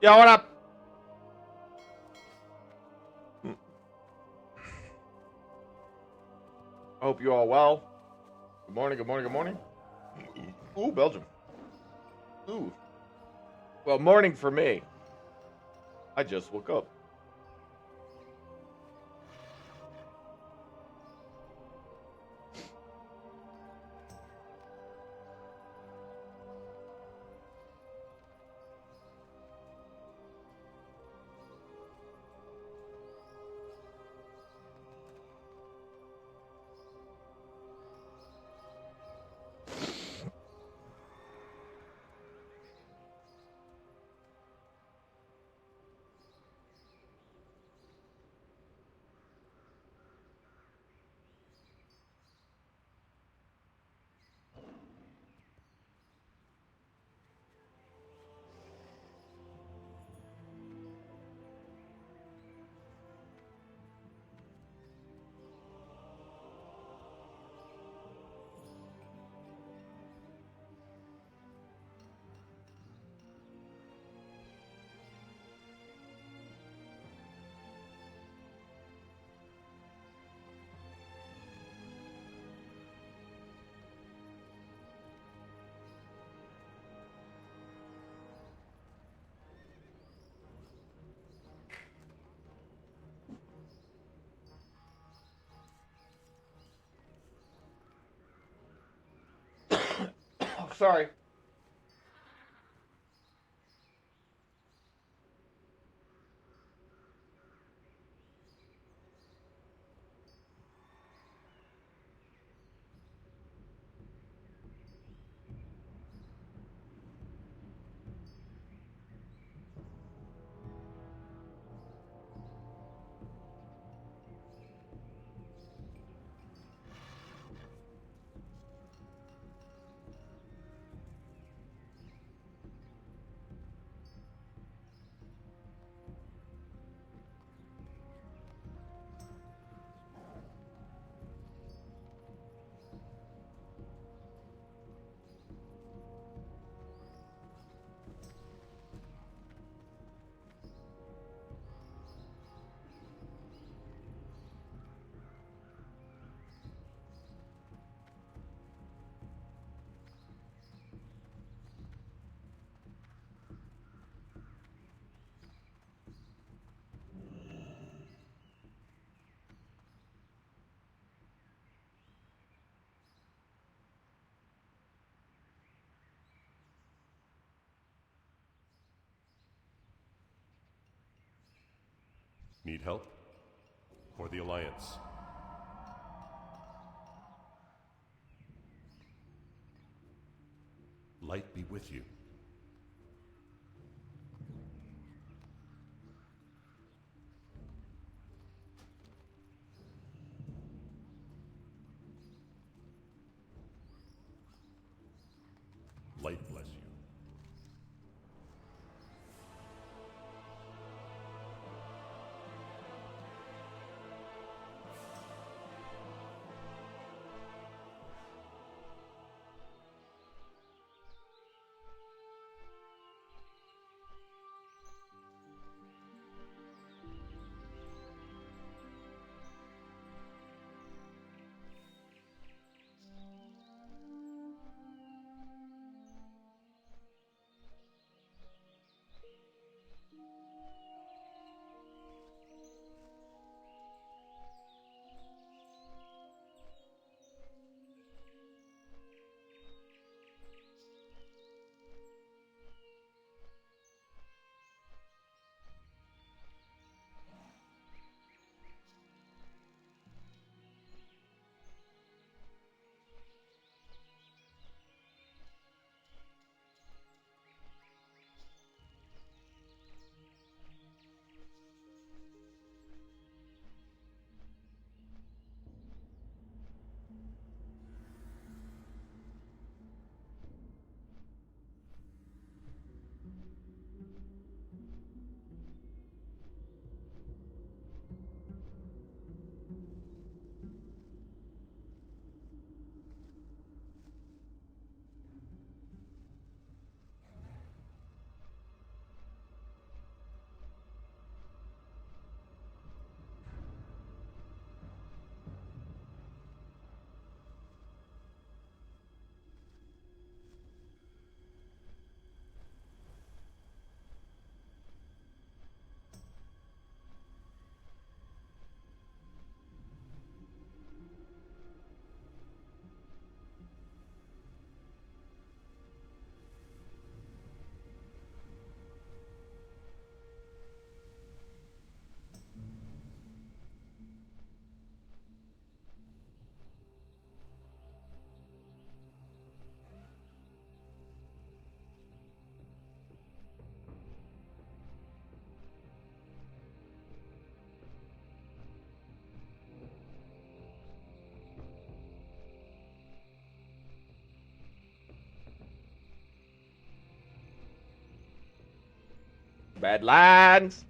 Yo, what up? I hope you're all well. Good morning, good morning, good morning. Ooh, Belgium. Ooh. Well, morning for me. I just woke up. Oh, sorry. Need help? For the Alliance. Light be with you. Light bless you. Badlands.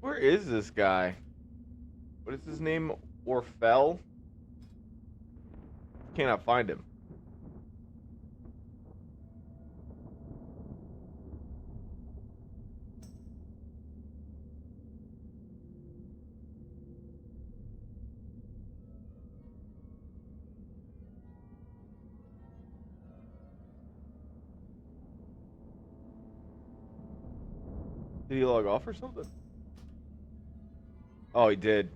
Where is this guy? What is his name? Orfel? Cannot find him. Did he log off or something? Oh, he did.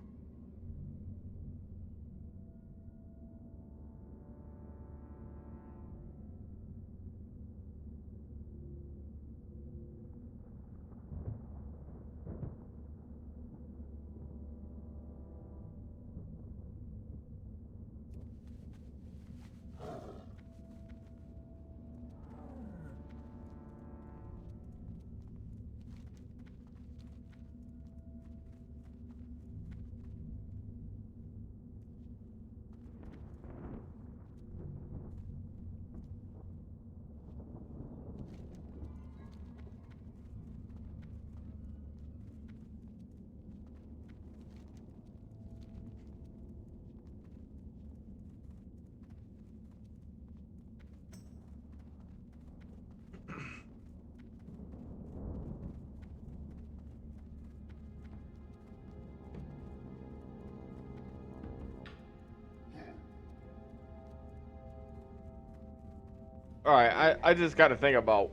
All right, I just got to think about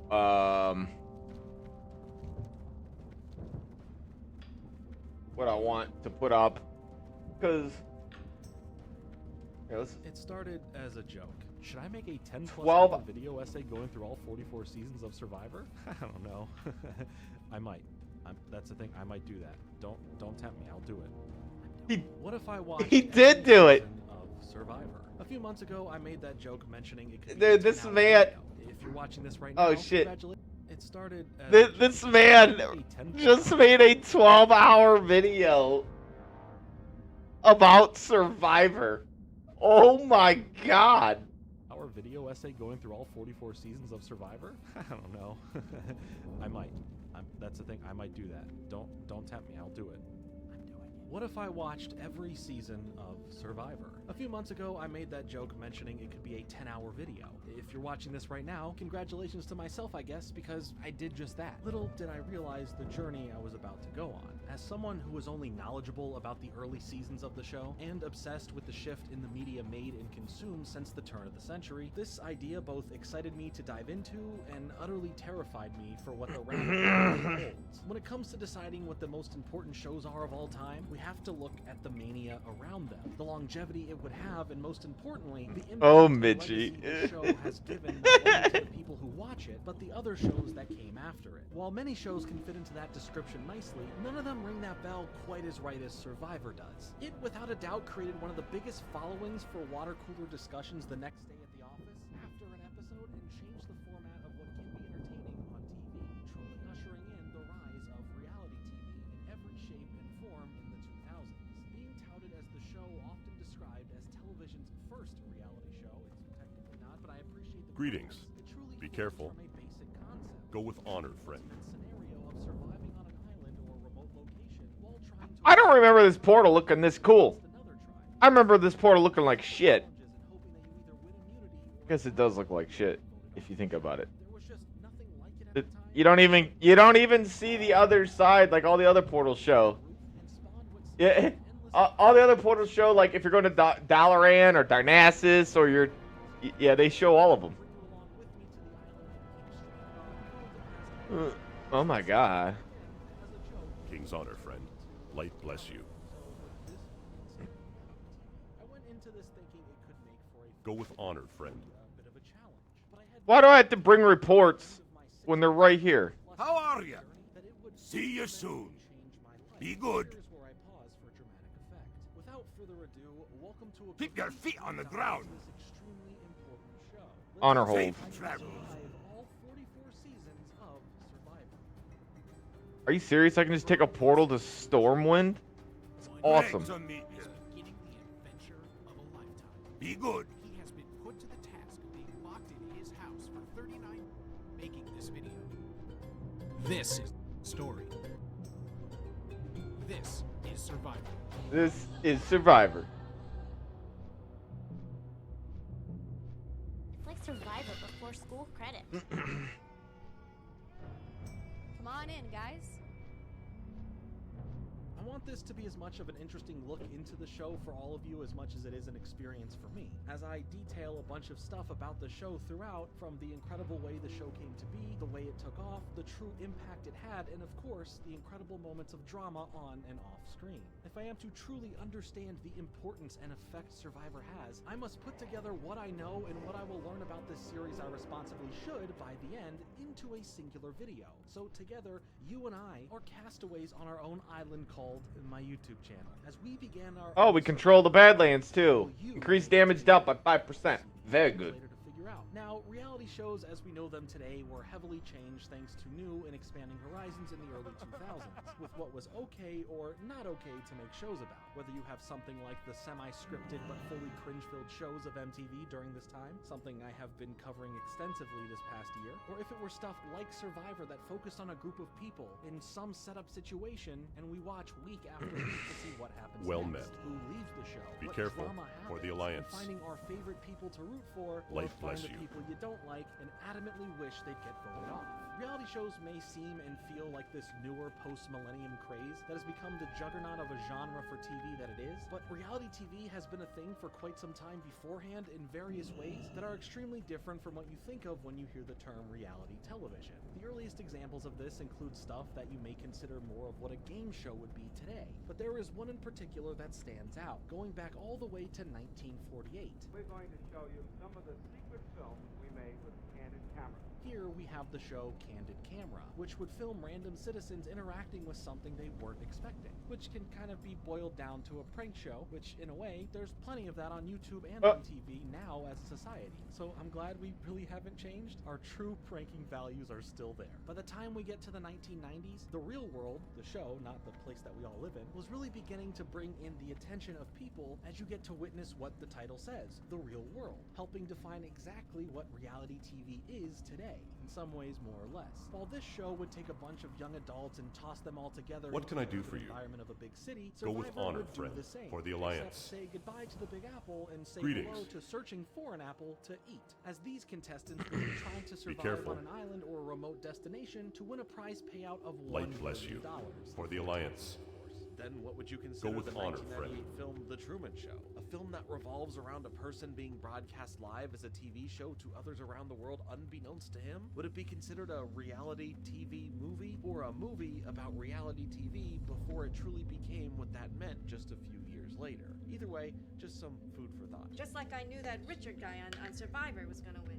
what I want to put up, because it started as a joke. Should I make a 10 plus 12 hour video essay going through all 44 seasons of Survivor? I don't know. I might. That's the thing. I might do that. Don't tempt me. I'll do it. What if I watched? He did do it. Of Survivor. A few months ago, I made that joke mentioning it could be Dude, this man. If you're watching this right now, Oh shit! It started. This man just made a 12-hour video about Survivor. Oh my god! Our video essay going through all 44 seasons of Survivor? I don't know. I might. That's the thing. I might do that. Don't tempt me. I'll do it. What if I watched every season of Survivor? A few months ago, I made that joke mentioning it could be a 10-hour video. If you're watching this right now, congratulations to myself, I guess, because I did just that. Little did I realize the journey I was about to go on. As someone who was only knowledgeable about the early seasons of the show, and obsessed with the shift in the media made and consumed since the turn of the century, this idea both excited me to dive into and utterly terrified me for what the rabbit holds. When it comes to deciding what the most important shows are of all time, we have to look at the mania around them, the longevity it would have, and most importantly, the impact and legacy the show has given not only to the people who watch it, but the other shows that came after it. While many shows can fit into that description nicely, none of them ring that bell quite as right as Survivor does. It, without a doubt, created one of the biggest followings for water cooler discussions the next day at the office, after an episode, and changed the format of what can be entertaining on TV, truly ushering in the rise of reality TV in every shape and form in the 2000s. Being touted as the show often described as television's first reality show, it's technically not, but I appreciate the Greetings. It truly Be flows careful. from a basic concept. Go with honor, friend. Scenario of surviving on an island or remote location while trying to I don't remember this portal looking this cool. another tribe. I remember this portal looking like shit. Challenges and hoping that you either win immunity or I guess it does look like shit if you think about it. there was just nothing like it at the time. You don't even see the other side like all the other portals show. And spawned what Yeah. seemed like endless all the other portals show, like, if you're going to Dalaran or Darnassus or you're... Yeah, they show all of them. Oh my god. King's honor, friend. Light bless you. Go with honor, friend. Why do I have to bring reports when they're right here? How are you? See you soon. Be good. Keep your feet on the ground. Honor hold. Safe travels. Are you serious? I can just take a portal to Stormwind? It's awesome. Great to meet you. Be good. He has been put to the task of being locked in his house for 39 making this video. This is story. This is Survivor. This is Survivor. It's like Survivor before school credit. Come on in, guys. I want this to be as much of an interesting look into the show for all of you as much as it is an experience for me, as I detail a bunch of stuff about the show throughout, from the incredible way the show came to be, the way it took off, the true impact it had, and of course, the incredible moments of drama on and off screen. If I am to truly understand the importance and effect Survivor has, I must put together what I know and what I will learn about this series I responsibly should, by the end, into a singular video. So together, you and I are castaways on our own island called my YouTube channel. As we began our... Oh, we control the Badlands too. Increase damage dealt by 5%. Very good. Now, reality shows as we know them today were heavily changed thanks to new and expanding horizons in the early 2000s, with what was okay or not okay to make shows about. Whether you have something like the semi-scripted but fully cringe-filled shows of MTV during this time, something I have been covering extensively this past year, or if it were stuff like Survivor that focused on a group of people in some setup situation and we watch week after week to see what happens Well next, met. who leaves the show, Be what careful, drama for the happens, Alliance. and finding our favorite people to root for, or Light find bless the you. people you don't like and adamantly wish they'd get voted off. Reality shows may seem and feel like this newer post-millennium craze that has become the juggernaut of a genre for TV that it is, but reality TV has been a thing for quite some time beforehand in various ways that are extremely different from what you think of when you hear the term reality television. The earliest examples of this include stuff that you may consider more of what a game show would be today, but there is one in particular that stands out, going back all the way to 1948. We're going to show you some of the secret films we made with candid camera. Here we have the show Candid Camera, which would film random citizens interacting with something they weren't expecting, which can kind of be boiled down to a prank show, which in a way, there's plenty of that on YouTube and on TV now as a society. So I'm glad we really haven't changed. Our true pranking values are still there. By the time we get to the 1990s, the real world, the show, not the place that we all live in, was really beginning to bring in the attention of people as you get to witness what the title says, the real world, helping define exactly what reality TV is today. In some ways, more or less. While this show would take a bunch of young adults and toss them all together What can I into do the for you? environment of a big city, Go with Survivor honor, would do friend, the same, for the except Alliance. say goodbye to the Big Apple and say Greetings. hello to searching for an apple to eat, as these contestants would be trying to survive careful. on an island or a remote destination to win a prize payout of $1 Light bless you. million. For the Alliance. Then what would you consider with the honor, 1998 film The Truman Show? A film that revolves around a person being broadcast live as a TV show to others around the world unbeknownst to him? Would it be considered a reality TV movie, or a movie about reality TV before it truly became what that meant just a few years later? Either way, just some food for thought. Just like I knew that Richard guy on Survivor was gonna win.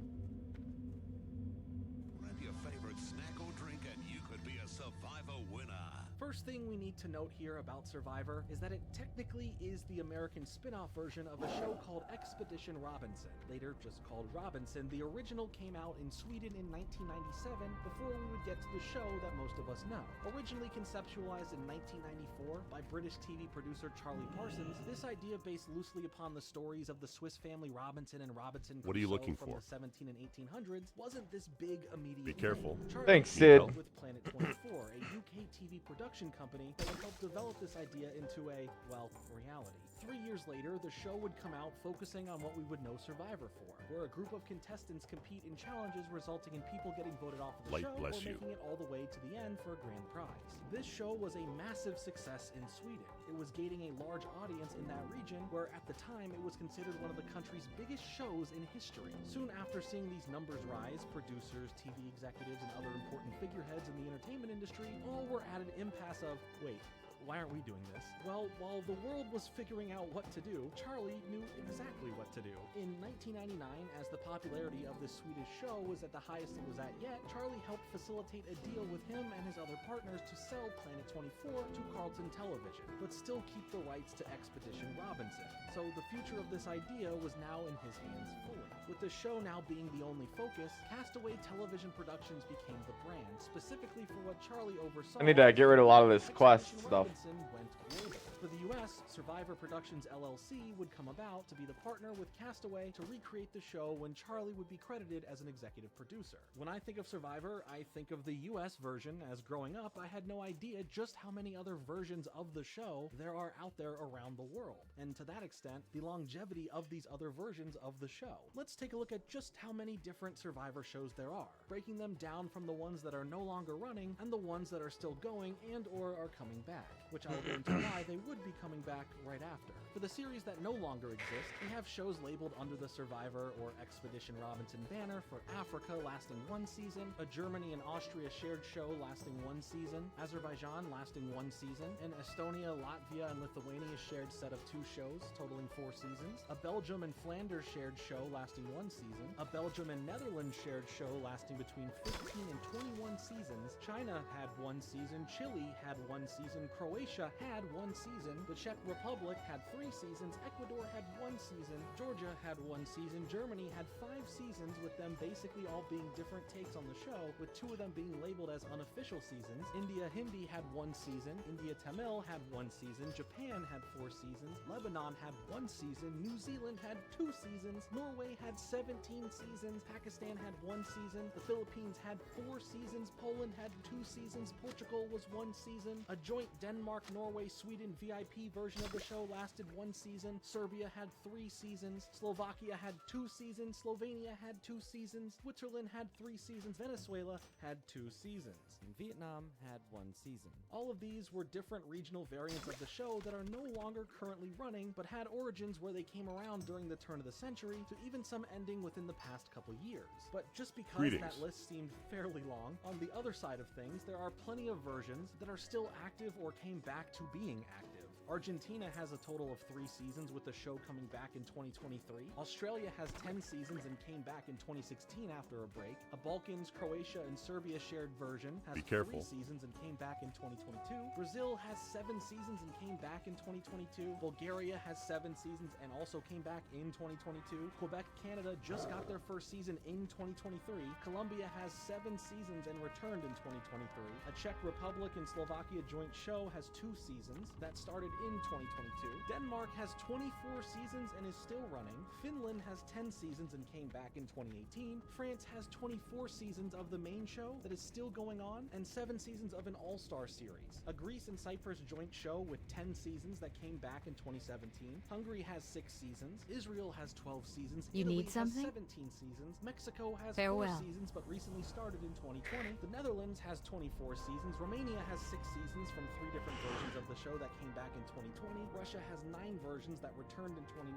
Grab your favorite snack or drink and you could be a Survivor winner. First thing we need to note here about Survivor is that it technically is the American spin-off version of a show called Expedition Robinson. Later just called Robinson, the original came out in Sweden in 1997 before we would get to the show that most of us know. Originally conceptualized in 1994 by British TV producer Charlie Parsons, this idea based loosely upon the stories of the Swiss family Robinson and Robinson What are you Crusoe looking from for? the 17 and 1800s wasn't this big immediate Be careful. thing. Charlie Thanks, came Sid. out with Planet 24, a UK TV TV production company that would help develop this idea into a, well, reality. 3 years later, the show would come out focusing on what we would know Survivor for, where a group of contestants compete in challenges resulting in people getting voted off of the show or making it all the way to the end for a grand prize. This show was a massive success in Sweden. It was gaining a large audience in that region, where at the time it was considered one of the country's biggest shows in history. Soon after seeing these numbers rise, producers, TV executives, and other important figureheads in the entertainment industry all were at an impasse of, wait, why aren't we doing this? Well, while the world was figuring out what to do, Charlie knew exactly what to do. In 1999, as the popularity of this Swedish show was at the highest it was at yet, Charlie helped facilitate a deal with him and his other partners to sell Planet 24 to Carlton Television, but still keep the rights to Expedition Robinson. So the future of this idea was now in his hands fully. With the show now being the only focus, Castaway Television Productions became the brand, specifically for what Charlie oversaw. I need to get rid of a lot of this quest stuff. Went global. For the US, Survivor Productions LLC would come about to be the partner with Castaway to recreate the show, when Charlie would be credited as an executive producer. When I think of Survivor, I think of the US version, as growing up, I had no idea just how many other versions of the show there are out there around the world, and to that extent, the longevity of these other versions of the show. Let's take a look at just how many different Survivor shows there are, breaking them down from the ones that are no longer running and the ones that are still going and or are coming back, which I will go into why they would be coming back right after. For the series that no longer exist, we have shows labeled under the Survivor or Expedition Robinson banner for Africa lasting 1 season, a Germany and Austria shared show lasting 1 season, Azerbaijan lasting 1 season, an Estonia, Latvia, and Lithuania shared set of 2 shows totaling 4 seasons, a Belgium and Flanders shared show lasting 1 season, a Belgium and Netherlands shared show lasting between 15 and 21 seasons, China had 1 season, Chile had 1 season, Croatia had 1 season, the Czech Republic had 3 seasons, Ecuador had 1 season, Georgia had 1 season, Germany had 5 seasons, with them basically all being different takes on the show, with 2 of them being labeled as unofficial seasons. India Hindi had 1 season, India Tamil had 1 season, Japan had 4 seasons, Lebanon had 1 season, New Zealand had 2 seasons, Norway had 17 seasons, Pakistan had 1 season, the Philippines had 4 seasons, Poland had 2 seasons, Portugal was 1 season, a joint Denmark, Norway, Sweden VIP version of the show lasted 1 season, Serbia had 3 seasons, Slovakia had 2 seasons, Slovenia had 2 seasons, Switzerland had 3 seasons, Venezuela had 2 seasons, and Vietnam had 1 season. All of these were different regional variants of the show that are no longer currently running, but had origins where they came around during the turn of the century, to even some ending within the past couple years. But just because that list seemed fairly long, on the other side of things, there are plenty of versions that are still active or came back to being active. Argentina has a total of 3 seasons, with the show coming back in 2023. Australia has 10 seasons and came back in 2016 after a break. A Balkans, Croatia, and Serbia shared version has 3 seasons and came back in 2022. Brazil has 7 seasons and came back in 2022. Bulgaria has 7 seasons and also came back in 2022. Quebec, Canada just got their first season in 2023. Colombia has 7 seasons and returned in 2023. A Czech Republic and Slovakia joint show has 2 seasons that started in 2022. Denmark has 24 seasons and is still running. Finland has 10 seasons and came back in 2018. France has 24 seasons of the main show that is still going on, and 7 seasons of an all-star series. A Greece and Cyprus joint show with 10 seasons that came back in 2017. Hungary has 6 seasons. Israel has 12 seasons. Italy has 17 seasons. Mexico has 4 seasons but recently started in 2020. The Netherlands has 24 seasons. Romania has 6 seasons from 3 different versions of the show that came back in 2020. Russia has 9 versions that returned in 2019.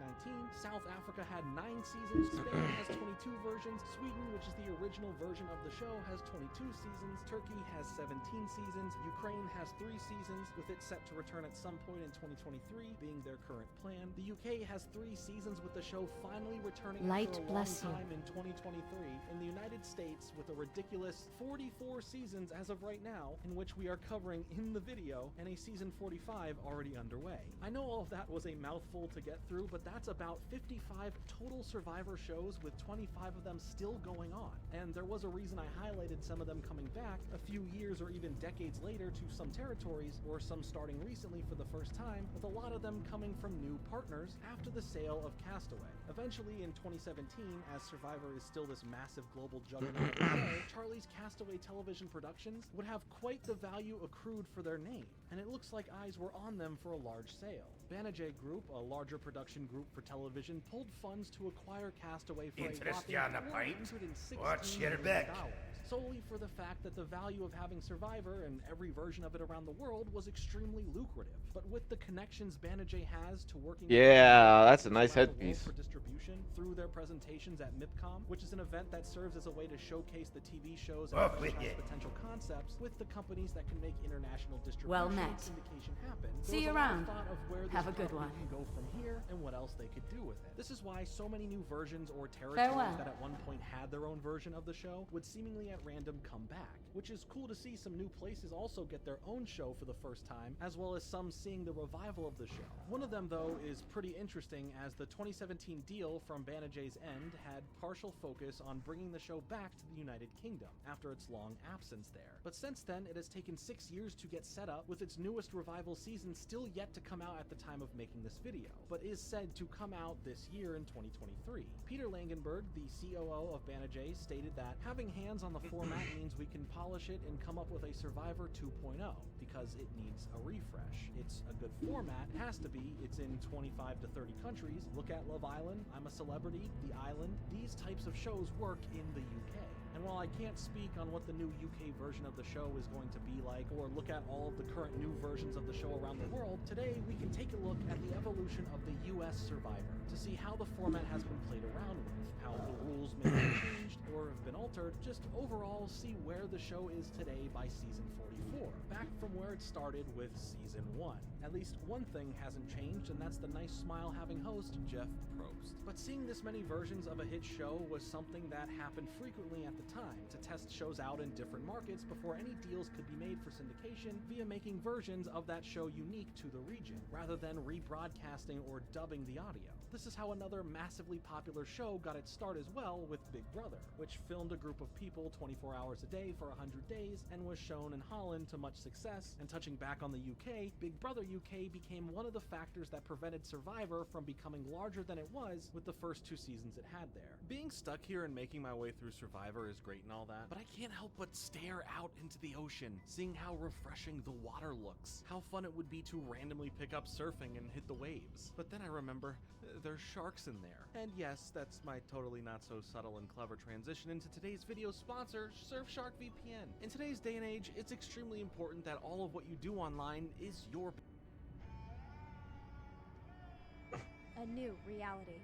South Africa had 9 seasons. Spain has 22 versions. Sweden, which is the original version of the show, has 22 seasons. Turkey has 17 seasons. Ukraine has 3 seasons, with it set to return at some point in 2023 being their current plan. The UK has 3 seasons, with the show finally returning after a long time in 2023. In the United States, with a ridiculous 44 seasons as of right now, in which we are covering in the video, and a season 45 already underway. I know all of that was a mouthful to get through, but that's about 55 total Survivor shows with 25 of them still going on. And there was a reason I highlighted some of them coming back a few years or even decades later to some territories, or some starting recently for the first time, with a lot of them coming from new partners after the sale of Castaway. Eventually in 2017, as Survivor is still this massive global juggernaut of a show, Charlie's Castaway Television Productions would have quite the value accrued for their name, and it looks like eyes were on them for a large sale. Banijay Group, a larger production group for television, pulled funds to acquire Castaway for Interest a you on the whopping pint? What's $416 your million, bet? solely for the fact that the value of having Survivor and every version of it around the world was extremely lucrative. But with the connections Banijay has to working Yeah, that's a nice around the world headpiece. for distribution through their presentations at MIPCOM, which is an event that serves as a way to showcase the TV shows and franchise potential concepts with the companies that can make international distribution Well and met. syndication happen. See you There was a lot of around. thought of where this Have a good property one. can go from here and what else they could do with it. This is why so many new versions or territories Farewell. that at one point had their own version of the show would seemingly at random come back, which is cool to see some new places also get their own show for the first time, as well as some seeing the revival of the show. One of them, though, is pretty interesting, as the 2017 deal from Banijay's end had partial focus on bringing the show back to the United Kingdom after its long absence there. But since then, it has taken 6 years to get set up, with its newest revival season still yet to come out at the time of making this video, but is said to come out this year in 2023. Peter Langenberg, the COO of Banijay, stated that having hands on the format means we can polish it and come up with a Survivor 2.0, because it needs a refresh. It's a good format, it has to be, it's in 25 to 30 countries. Look at Love Island, I'm a Celebrity, The Island. These types of shows work in the UK. And while I can't speak on what the new UK version of the show is going to be like, or look at all of the current new versions of the show around the world, today we can take a look at the evolution of the US Survivor to see how the format has been played around with, how the rules may have changed or have been altered, just overall see where the show is today by season 44, back from where it started with season 1. At least one thing hasn't changed, and that's the nice smile-having host, Jeff Probst. But seeing this many versions of a hit show was something that happened frequently at the time, to test shows out in different markets before any deals could be made for syndication via making versions of that show unique to the region, rather than rebroadcasting or dubbing the audio. This is how another massively popular show got its start as well, with Big Brother, which filmed a group of people 24 hours a day for 100 days and was shown in Holland to much success. And touching back on the UK, Big Brother UK became one of the factors that prevented Survivor from becoming larger than it was with the first 2 seasons it had there. Being stuck here and making my way through Survivor is great and all that, but I can't help but stare out into the ocean, seeing how refreshing the water looks, how fun it would be to randomly pick up surfing and hit the waves. But then I remember, there's sharks in there. And yes, that's my totally not so subtle and clever transition into today's video sponsor, Surfshark VPN. In today's day and age, it's extremely important that all of what you do online is your A new reality.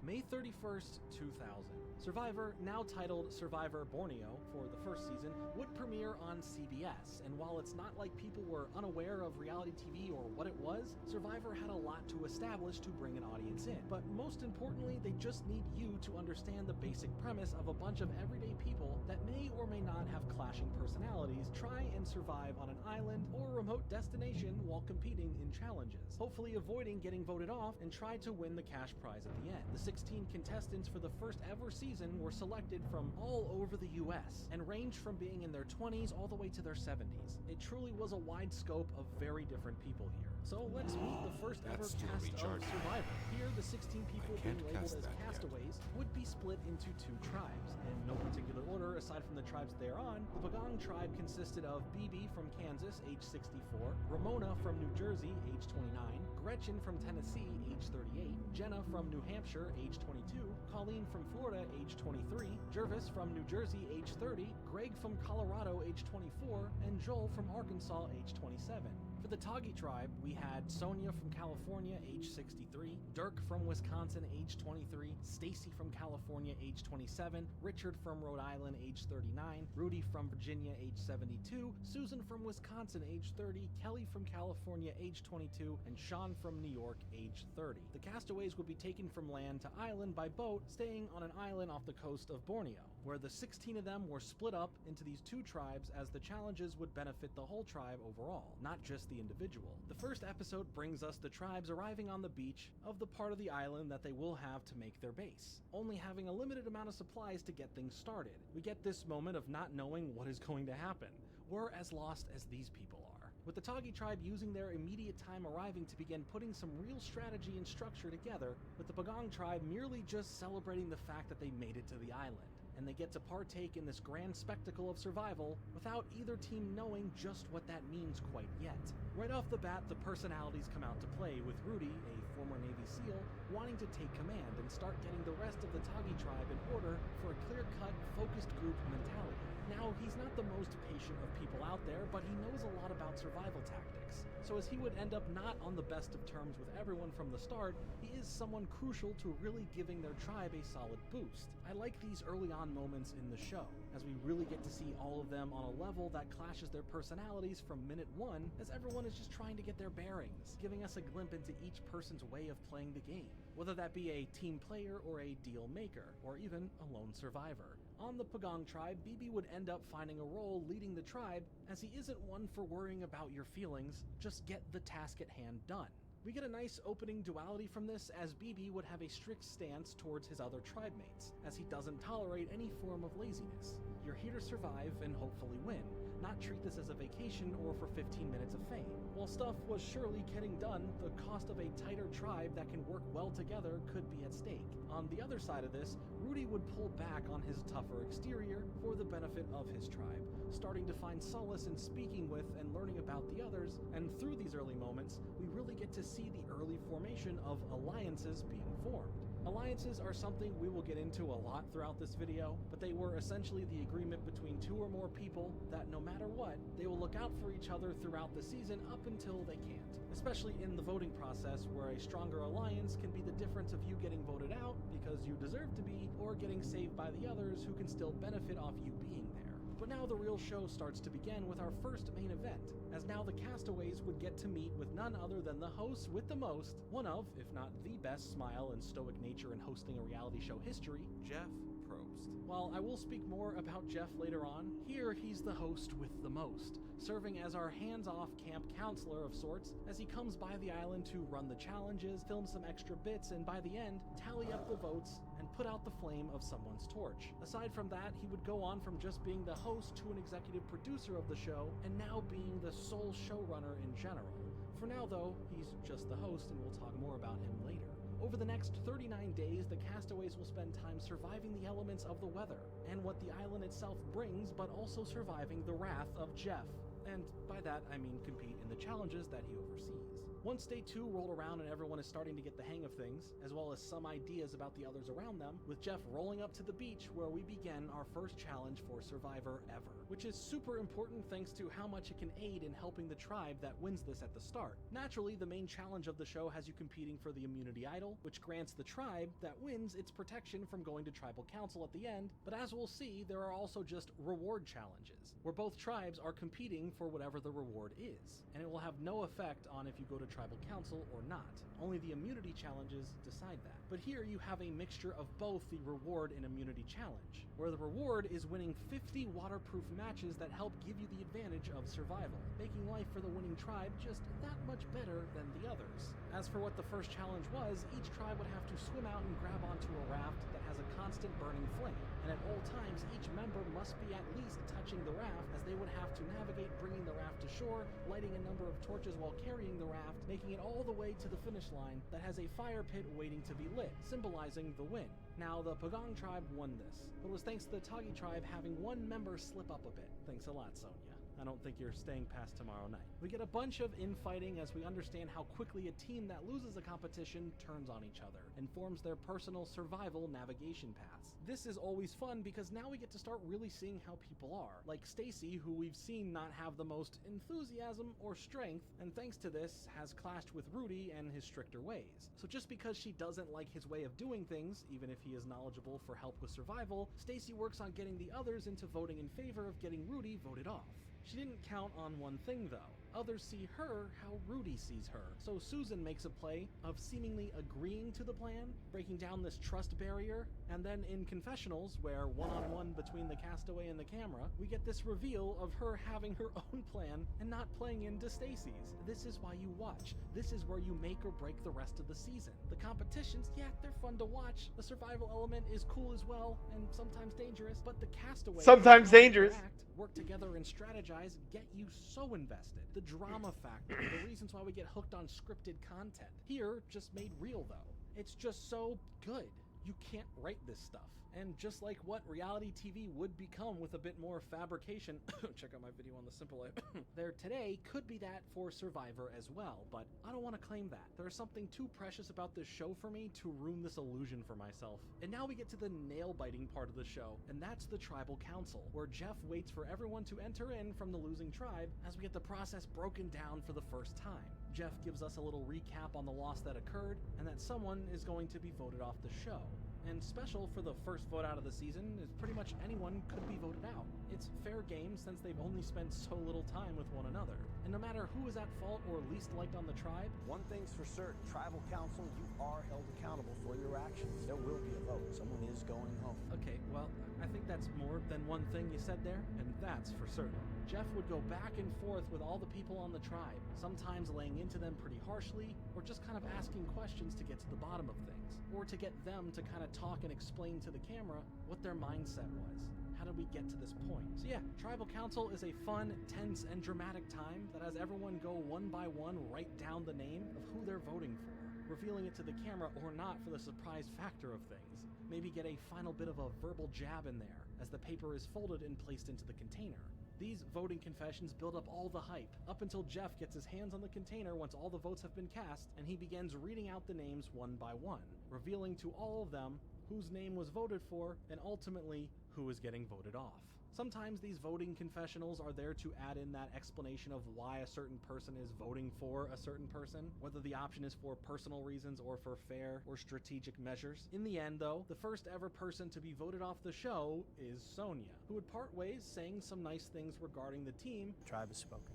May 31st, 2000. Survivor, now titled Survivor Borneo for the first season, would premiere on CBS, and while it's not like people were unaware of reality TV or what it was, Survivor had a lot to establish to bring an audience in. But most importantly, they just need you to understand the basic premise of a bunch of everyday people that may or may not have clashing personalities try and survive on an island or remote destination while competing in challenges, hopefully avoiding getting voted off and try to win the cash prize at the end. The 16 contestants for the first ever season were selected from all over the US and ranged from being in their 20s all the way to their 70s. It truly was a wide scope of very different people here. So let's meet the first ever cast of Survivor. Here, the 16 people being labeled as castaways would be split into 2 tribes. In no particular order, aside from the tribes they're on, the Bagong tribe consisted of BB from Kansas, age 64, Ramona from New Jersey, age 29, Gretchen from Tennessee, age 38, Jenna from New Hampshire, age 22, Colleen from Florida, age 23, Jervis from New Jersey, age 30, Greg from Colorado, age 24, and Joel from Arkansas, age 27. For the Tagi tribe, we had Sonia from California, age 63, Dirk from Wisconsin, age 23, Stacy from California, age 27, Richard from Rhode Island, age 39, Rudy from Virginia, age 72, Susan from Wisconsin, age 30, Kelly from California, age 22, and Sean from New York, age 30. The castaways would be taken from land to island by boat, staying on an island off the coast of Borneo. where the 16 of them were split up into these two tribes as the challenges would benefit the whole tribe overall, not just the individual. The first episode brings us the tribes arriving on the beach of the part of the island that they will have to make their base, only having a limited amount of supplies to get things started. We get this moment of not knowing what is going to happen. We're as lost as these people are, with the Tagi tribe using their immediate time arriving to begin putting some real strategy and structure together, with the Pagong tribe merely just celebrating the fact that they made it to the island, and they get to partake in this grand spectacle of survival without either team knowing just what that means quite yet. Right off the bat, the personalities come out to play, with Rudy, a former Navy SEAL, wanting to take command and start getting the rest of the Tagi tribe in order for a clear-cut, focused group mentality. Now, he's not the most patient of people out there, but he knows a lot about survival tactics. So as he would end up not on the best of terms with everyone from the start, he is someone crucial to really giving their tribe a solid boost. I like these early on moments in the show, as we really get to see all of them on a level that clashes their personalities from minute one, as everyone is just trying to get their bearings, giving us a glimpse into each person's way of playing the game, whether that be a team player or a deal maker, or even a lone survivor. On the Pagong tribe, BB would end up finding a role leading the tribe, as he isn't one for worrying about your feelings, just get the task at hand done. We get a nice opening duality from this, as BB would have a strict stance towards his other tribe mates, as he doesn't tolerate any form of laziness. You're here to survive and hopefully win, not treat this as a vacation or for 15 minutes of fame. While stuff was surely getting done, the cost of a tighter tribe that can work well together could be at stake. On the other side of this, Rudy would pull back on his tougher exterior for the benefit of his tribe, starting to find solace in speaking with and learning about the others, and through these early moments, we really get to see the early formation of alliances being formed. Alliances are something we will get into a lot throughout this video, but they were essentially the agreement between two or more people that no matter what, they will look out for each other throughout the season up until they can't. Especially in the voting process, where a stronger alliance can be the difference of you getting voted out because you deserve to be, or getting saved by the others who can still benefit off you being there. But now the real show starts to begin with our first main event, as now the castaways would get to meet with none other than the host with the most, one of, if not the best smile and stoic nature in hosting a reality show history, Jeff Probst. While I will speak more about Jeff later on, here he's the host with the most, serving as our hands-off camp counselor of sorts, as he comes by the island to run the challenges, film some extra bits, and by the end, tally up the votes and put out the flame of someone's torch. Aside from that, he would go on from just being the host to an executive producer of the show, and now being the sole showrunner in general. For now though, he's just the host, and we'll talk more about him later. Over the next 39 days, the castaways will spend time surviving the elements of the weather, and what the island itself brings, but also surviving the wrath of Jeff. And by that, I mean compete in the challenges that he oversees. Once day 2 rolled around and everyone is starting to get the hang of things, as well as some ideas about the others around them, with Jeff rolling up to the beach where we begin our first challenge for Survivor ever, which is super important thanks to how much it can aid in helping the tribe that wins this at the start. Naturally, the main challenge of the show has you competing for the immunity idol, which grants the tribe that wins its protection from going to tribal council at the end, but as we'll see, there are also just reward challenges, where both tribes are competing for whatever the reward is, and it will have no effect on if you go to tribal council or not. Only the immunity challenges decide that. But here you have a mixture of both the reward and immunity challenge, where the reward is winning 50 waterproof matches that help give you the advantage of survival, making life for the winning tribe just that much better than the others. As for what the first challenge was, each tribe would have to swim out and grab onto a raft that has a constant burning flame, and at all times each member must be at least touching the raft, as they would have to navigate bringing the raft to shore, lighting a number of torches while carrying the raft, making it all the way to the finish line that has a fire pit waiting to be lit, symbolizing the win. Now, the Pagong tribe won this, but it was thanks to the Tagi tribe having one member slip up a bit. Thanks a lot, Sonia. I don't think you're staying past tomorrow night. We get a bunch of infighting as we understand how quickly a team that loses a competition turns on each other and forms their personal survival navigation paths. This is always fun because now we get to start really seeing how people are, like Stacy, who we've seen not have the most enthusiasm or strength, and thanks to this has clashed with Rudy and his stricter ways. So just because she doesn't like his way of doing things, even if he is knowledgeable for help with survival, Stacy works on getting the others into voting in favor of getting Rudy voted off. She didn't count on one thing though. Others see her how Rudy sees her. So Susan makes a play of seemingly agreeing to the plan, breaking down this trust barrier, and then in confessionals, where one-on-one between the castaway and the camera, we get this reveal of her having her own plan and not playing into Stacy's. This is why you watch. This is where you make or break the rest of the season. The competitions, yeah, they're fun to watch. The survival element is cool as well, and sometimes dangerous, but the castaway Sometimes dangerous. Work together and strategize get you so invested. The drama factor, the reasons why we get hooked on scripted content. Here, just made real though. It's just so good. You can't write this stuff. And just like what reality TV would become with a bit more fabrication, check out my video on the simple life, there today could be that for Survivor as well, but I don't want to claim that. There's something too precious about this show for me to ruin this illusion for myself. And now we get to the nail-biting part of the show, and that's the Tribal Council, where Jeff waits for everyone to enter in from the losing tribe as we get the process broken down for the first time. Jeff gives us a little recap on the loss that occurred, and that someone is going to be voted off the show. And special for the first vote out of the season is pretty much anyone could be voted out. It's fair game since they've only spent so little time with one another. And no matter who is at fault or least liked on the tribe, one thing's for certain, Tribal Council, you are held accountable for your actions. There will be a vote. Someone is going home. Okay, well, I think that's more than one thing you said there, and that's for certain. Jeff would go back and forth with all the people on the tribe, sometimes laying into them pretty harshly, or just kind of asking questions to get to the bottom of things, or to get them to kind of talk and explain to the camera what their mindset was. How did we get to this point? So yeah, Tribal Council is a fun, tense, and dramatic time that has everyone go one by one write down the name of who they're voting for, revealing it to the camera or not for the surprise factor of things. Maybe get a final bit of a verbal jab in there as the paper is folded and placed into the container. These voting confessions build up all the hype, up until Jeff gets his hands on the container once all the votes have been cast, and he begins reading out the names one by one, revealing to all of them whose name was voted for, and ultimately, who is getting voted off. Sometimes these voting confessionals are there to add in that explanation of why a certain person is voting for a certain person, whether the option is for personal reasons or for fair or strategic measures. In the end, though, the first ever person to be voted off the show is Sonia, who would part ways saying some nice things regarding the team. Tribe has spoken.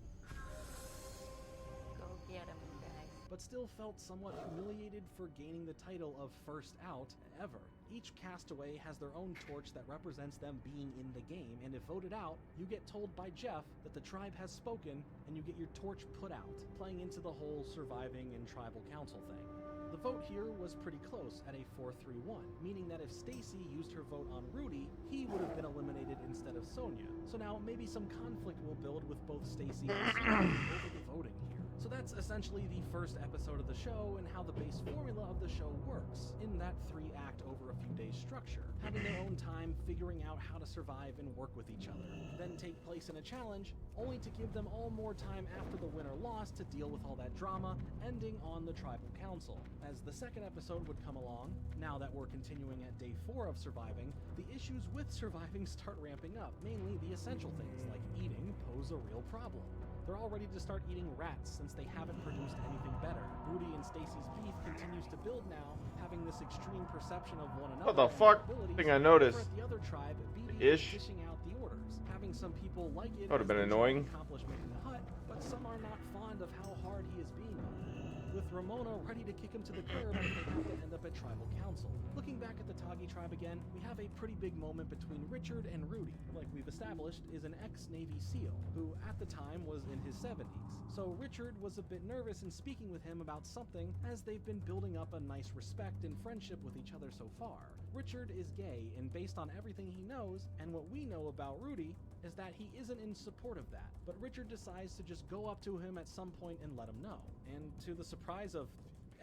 Go get him, guys. But still felt somewhat humiliated for gaining the title of first out ever. Each castaway has their own torch that represents them being in the game, and if voted out, you get told by Jeff that the tribe has spoken, and you get your torch put out, playing into the whole surviving and tribal council thing. The vote here was pretty close at a 4-3-1, meaning that if Stacy used her vote on Rudy, he would have been eliminated instead of Sonia. So now maybe some conflict will build with both Stacy and Sonia over the voting here. So that's essentially the first episode of the show and how the base formula of the show works in that 3-act over a few days structure, having their own time figuring out how to survive and work with each other, then take place in a challenge, only to give them all more time after the winner lost to deal with all that drama, ending on the Tribal Council. As the second episode would come along, now that we're continuing at day 4 of surviving, the issues with surviving start ramping up, mainly the essential things like eating pose a real problem. They're all ready to start eating rats since they haven't produced anything better. Rudy and Stacy's beef continues to build now, having this extreme perception of one another. What the fuck? I think I noticed. The other tribe, BB Ish. is dishing out the orders, having some people like it. That would have been as they annoying. accomplish making the hut, but some are not fond of how hard he is being on them. With Ramona ready to kick him to the curb as they have to end up at Tribal Council. Looking back at the Tagi tribe again, we have a pretty big moment between Richard and Rudy, who, like we've established, is an ex-Navy SEAL, who at the time was in his 70s. So Richard was a bit nervous in speaking with him about something, as they've been building up a nice respect and friendship with each other so far. Richard is gay, and based on everything he knows, and what we know about Rudy, is that he isn't in support of that. But Richard decides to just go up to him at some point and let him know. And to the surprise of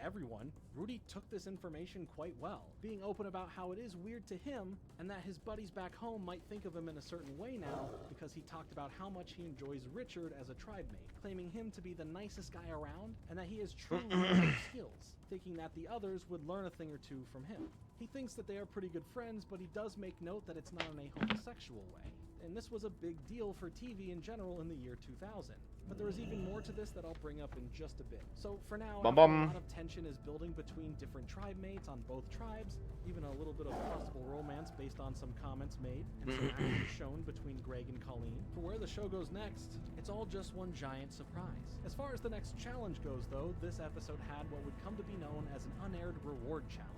everyone, Rudy took this information quite well, being open about how it is weird to him, and that his buddies back home might think of him in a certain way now, because he talked about how much he enjoys Richard as a tribe mate, claiming him to be the nicest guy around, and that he has true leadership skills, thinking that the others would learn a thing or two from him. He thinks that they are pretty good friends, but he does make note that it's not in a homosexual way. And this was a big deal for TV in general in the year 2000. but there is even more to this that I'll bring up in just a bit. So for now, Bum after bum. a lot of tension is building between different tribe mates on both tribes, even a little bit of possible romance based on some comments made, and some action shown between Greg and Colleen. For where the show goes next, it's all just one giant surprise. As far as the next challenge goes, though, this episode had what would come to be known as an unaired reward challenge,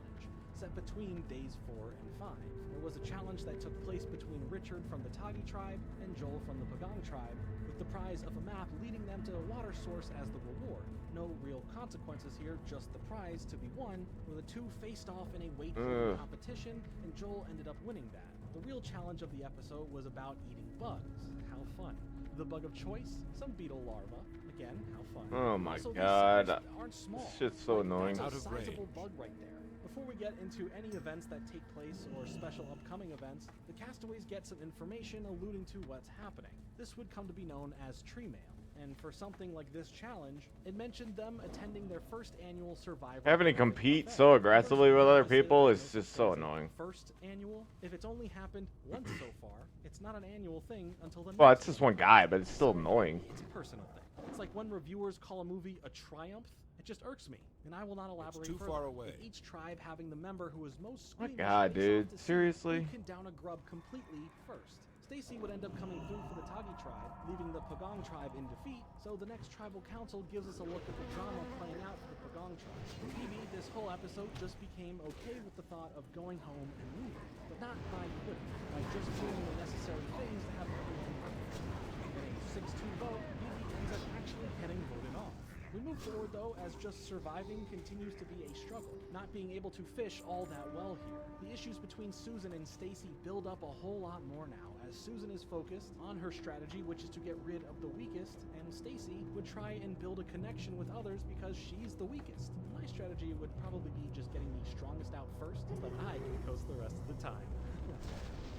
set between days 4 and 5. There was a challenge that took place between Richard from the Tagi tribe and Joel from the Pagong tribe, with the prize of a map leading them to a water source as the reward. No real consequences here, just the prize to be won, where the two faced off in a weight-bearing competition, and Joel ended up winning that. The real challenge of the episode was about eating bugs. How fun. The bug of choice? Some beetle larva. Again, how fun. Oh my Also, these god. suckers aren't small. This shit's so annoying. That's a sizable bug right there. Before we get into any events that take place or special upcoming events, the castaways get some information alluding to what's happening. This would come to be known as tree mail. And for something like this challenge, it mentioned them attending their first annual Survivor. Having to compete so aggressively with other people is just so annoying. First annual? If it's only happened once so far, it's not an annual thing until the Well, next it's just one guy, but it's still annoying. It's a personal thing. It's like when reviewers call a movie a triumph. It just irks me, and I will not elaborate too further. far away. With each tribe having the member who is most My squeamish god, face dude. off to see Seriously? who can down a grub completely first. Stacy would end up coming through for the Tagi tribe, leaving the Pagong tribe in defeat, so the next tribal council gives us a look at the drama playing out for the Pagong tribe. For Phoebe, this whole episode just became okay with the thought of going home and leaving, but not by quitting, by just doing the necessary things to have everyone perfect. In a 6-2 vote, Phoebe ends up actually getting voted off. We move forward, though, as just surviving continues to be a struggle, not being able to fish all that well here. The issues between Susan and Stacy build up a whole lot more now, as Susan is focused on her strategy, which is to get rid of the weakest, and Stacy would try and build a connection with others because she's the weakest. My strategy would probably be just getting the strongest out first, but I can coast the rest of the time.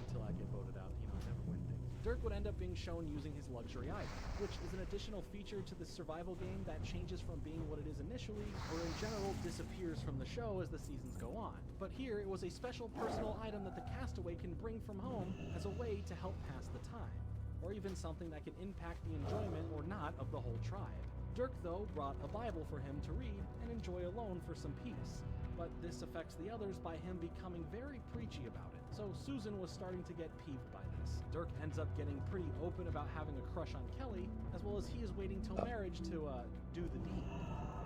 Until I get voted out, you know, I never win things. Dirk would end up being shown using his luxury item, which is an additional feature to the survival game that changes from being what it is initially, or in general disappears from the show as the seasons go on. But here it was a special personal item that the castaway can bring from home as a way to help pass the time, or even something that can impact the enjoyment or not of the whole tribe. Dirk, though, brought a Bible for him to read and enjoy alone for some peace, but this affects the others by him becoming very preachy about it. So Susan was starting to get peeved by this. Dirk ends up getting pretty open about having a crush on Kelly, as well as he is waiting till marriage to, do the deed.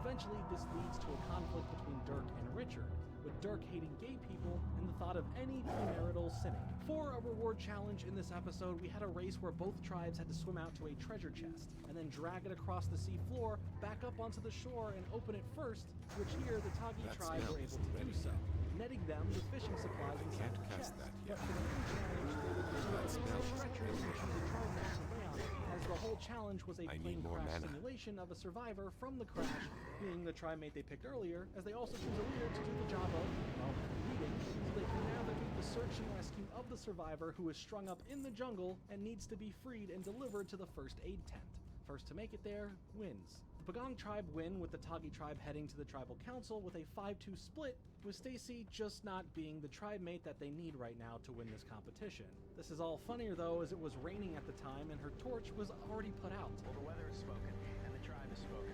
Eventually, this leads to a conflict between Dirk and Richard, with Dirk hating gay people and the thought of any premarital sinning. For a reward challenge in this episode, we had a race where both tribes had to swim out to a treasure chest, and then drag it across the sea floor, back up onto the shore, and open it first, which here the Tagi tribe were able to do so, netting them with fishing supplies inside the chest. But for the new challenge, they would use a stretcher and choose a tribe mate to lay on, as the whole challenge was a plane crash simulation of a survivor from the crash, being the tribe mate they picked earlier, as they also choose a leader to do the job of, well, leading, so they can navigate the search and rescue of the survivor who is strung up in the jungle and needs to be freed and delivered to the first aid tent. First to make it there wins. The Pagong tribe win, with the Tagi tribe heading to the tribal council with a 5-2 split, with Stacy just not being the tribe mate that they need right now to win this competition. This is all funnier, though, as it was raining at the time and her torch was already put out. Well, the weather is spoken, and the tribe is spoken.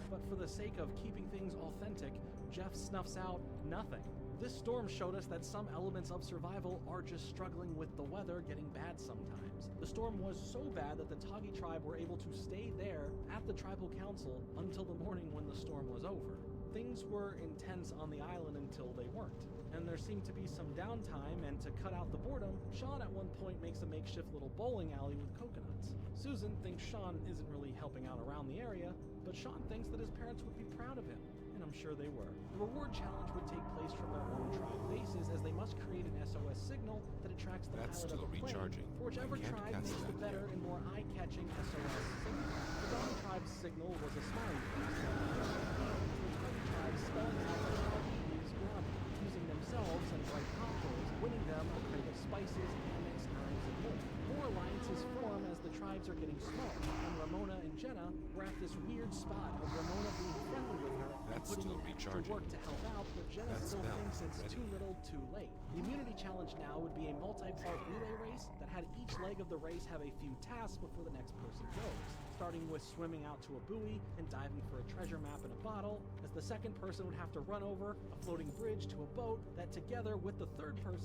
But for the sake of keeping things authentic, Jeff snuffs out nothing. This storm showed us that some elements of survival are just struggling with the weather getting bad sometimes. The storm was so bad that the Tagi tribe were able to stay there at the tribal council until the morning when the storm was over. Things were intense on the island until they weren't, and there seemed to be some downtime, and to cut out the boredom, Sean at one point makes a makeshift little bowling alley with coconuts. Susan thinks Sean isn't really helping out around the area, but Sean thinks that his parents would be proud of him, and I'm sure they were. The reward challenge would take place from their own tribe bases, as they must create an SOS signal that attracts the pilot of a plane, for whichever tribe makes the better and more eye-catching SOS signal. The Dawn tribe's signal was a smiley face, the tribe spelling out the tribe is grubby, using themselves and bright contours, winning them a crate of spices, hammocks, knives, and more. More alliances form as the tribe tribes are getting small, and Ramona and Jenna were at this weird spot of Ramona being friendly with her and putting in extra work to help out, but Jenna still thinks it's too little too late. The immunity challenge now would be a multi-part relay race that had each leg of the race have a few tasks before the next person goes, starting with swimming out to a buoy and diving for a treasure map in a bottle, as the second person would have to run over a floating bridge to a boat that together with the third person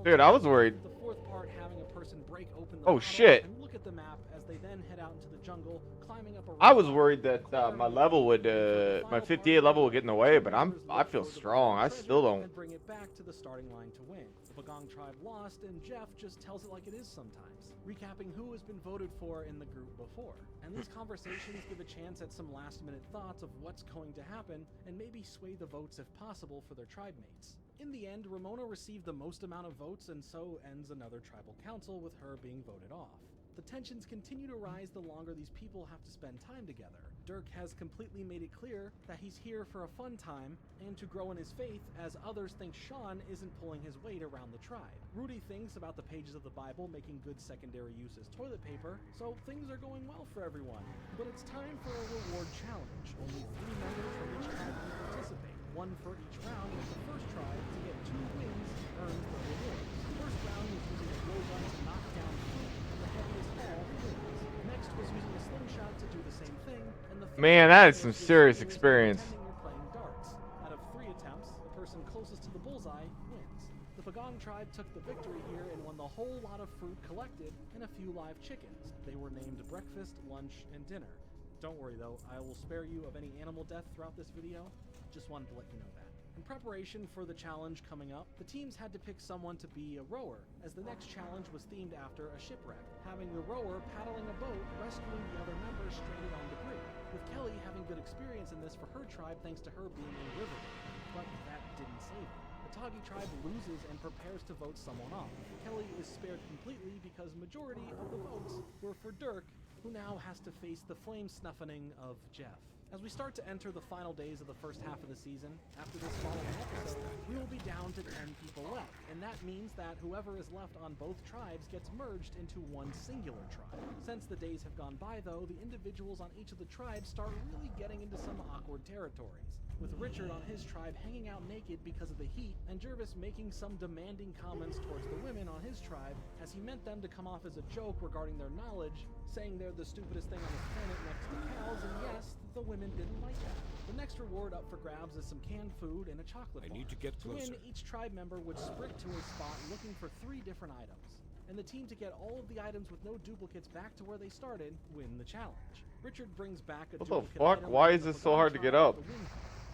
Dude, I was worried. The fourth part having a person break open the Oh bottle shit. and look at the map as they then head out into the jungle, climbing up a I was worried that my level would my 58 level would get in the way, but I feel strong. I still don't. and bring it back to the starting line to win. The Pagong tribe lost, and Jeff just tells it like it is sometimes, recapping who has been voted for in the group before. And these conversations give a chance at some last-minute thoughts of what's going to happen, and maybe sway the votes if possible for their tribe mates. In the end, Ramona received the most amount of votes, and so ends another tribal council with her being voted off. The tensions continue to rise the longer these people have to spend time together. Dirk has completely made it clear that he's here for a fun time and to grow in his faith, as others think Sean isn't pulling his weight around the tribe. Rudy thinks about the pages of the Bible making good secondary use as toilet paper, so things are going well for everyone. But it's time for a reward challenge. Only 3 members from each tribe can participate, 1 for each round, with the first tribe to get 2 wins earns the rewards. The first round was using a blowgun to knock down fruit, and the heaviest ball wins. Next was using a slingshot to do the same thing, and the third Man, that is was some just serious pretending experience. you're playing darts. Out of 3 attempts, the person closest to the bullseye wins. The Pagong tribe took the victory here and won the whole lot of fruit collected and a few live chickens. They were named breakfast, lunch, and dinner. Don't worry though, I will spare you of any animal death throughout this video. Just wanted to let you know that. In preparation for the challenge coming up, the teams had to pick someone to be a rower, as the next challenge was themed after a shipwreck, having the rower paddling a boat, rescuing the other members stranded on debris, with Kelly having good experience in this for her tribe thanks to her being in Riverdale. But that didn't save her. The Toggy tribe loses and prepares to vote someone off. Kelly is spared completely because majority of the votes were for Dirk, who now has to face the flame snuffing of Jeff. As we start to enter the final days of the first half of the season, after this following episode, we will be down to 10 people left, and that means that whoever is left on both tribes gets merged into one singular tribe. Since the days have gone by though, the individuals on each of the tribes start really getting into some awkward territories, with Richard on his tribe hanging out naked because of the heat, and Jervis making some demanding comments towards the women on his tribe, as he meant them to come off as a joke regarding their knowledge, saying they're the stupidest thing on this planet next to cows, and yes, the women didn't like that. The next reward up for grabs is some canned food and a chocolate bar. I need to get closer. To win, each tribe member would sprint to a spot looking for 3 different items, and the team to get all of the items with no duplicates back to where they started win the challenge. Richard brings back a What the duplicate fuck? item Why with is the this so hard to get Pagong up? tribe to win.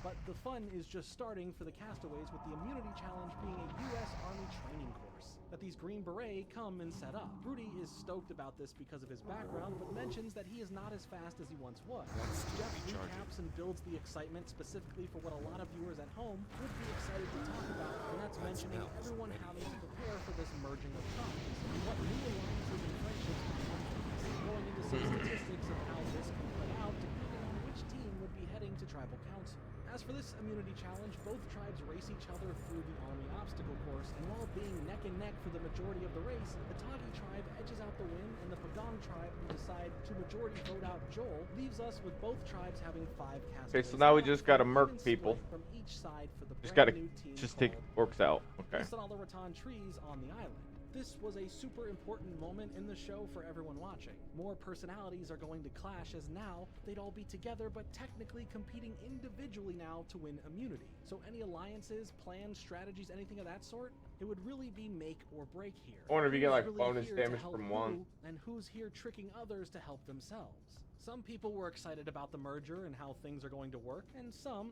But the fun is just starting for the castaways, with the immunity challenge being a U.S. Army training course that these Green Beret come and set up. Rudy is stoked about this because of his background, but mentions that he is not as fast as he once was. Jeff recaps and builds the excitement specifically for what a lot of viewers at home would be excited to talk about, and that's mentioning everyone having to prepare for this merging of tribes, and what new alliances and friendships can come from this, going into some statistics of how this can play out depending on which team would be heading to tribal council. As for this immunity challenge, both tribes race each other through the army obstacle course, and while being neck and neck for the majority of the race, the Toggy tribe edges out the win, and the Pagong tribe, who decide to majority vote out Joel, leaves us with both tribes having 5 castaways. Okay, so now we left, just gotta and murk even people. split from each side for the Just brand gotta new team take called orcs out. Okay. based on all the rattan trees on the island. This was a super important moment in the show for everyone watching. More personalities are going to clash, as now they'd all be together but technically competing individually now to win immunity. So any alliances, plans, strategies, anything of that sort, it would really be make or break here. I wonder if you get Who's like really bonus here to damage help from who, one. and who's here tricking others to help themselves. Some people were excited about the merger and how things are going to work, and some,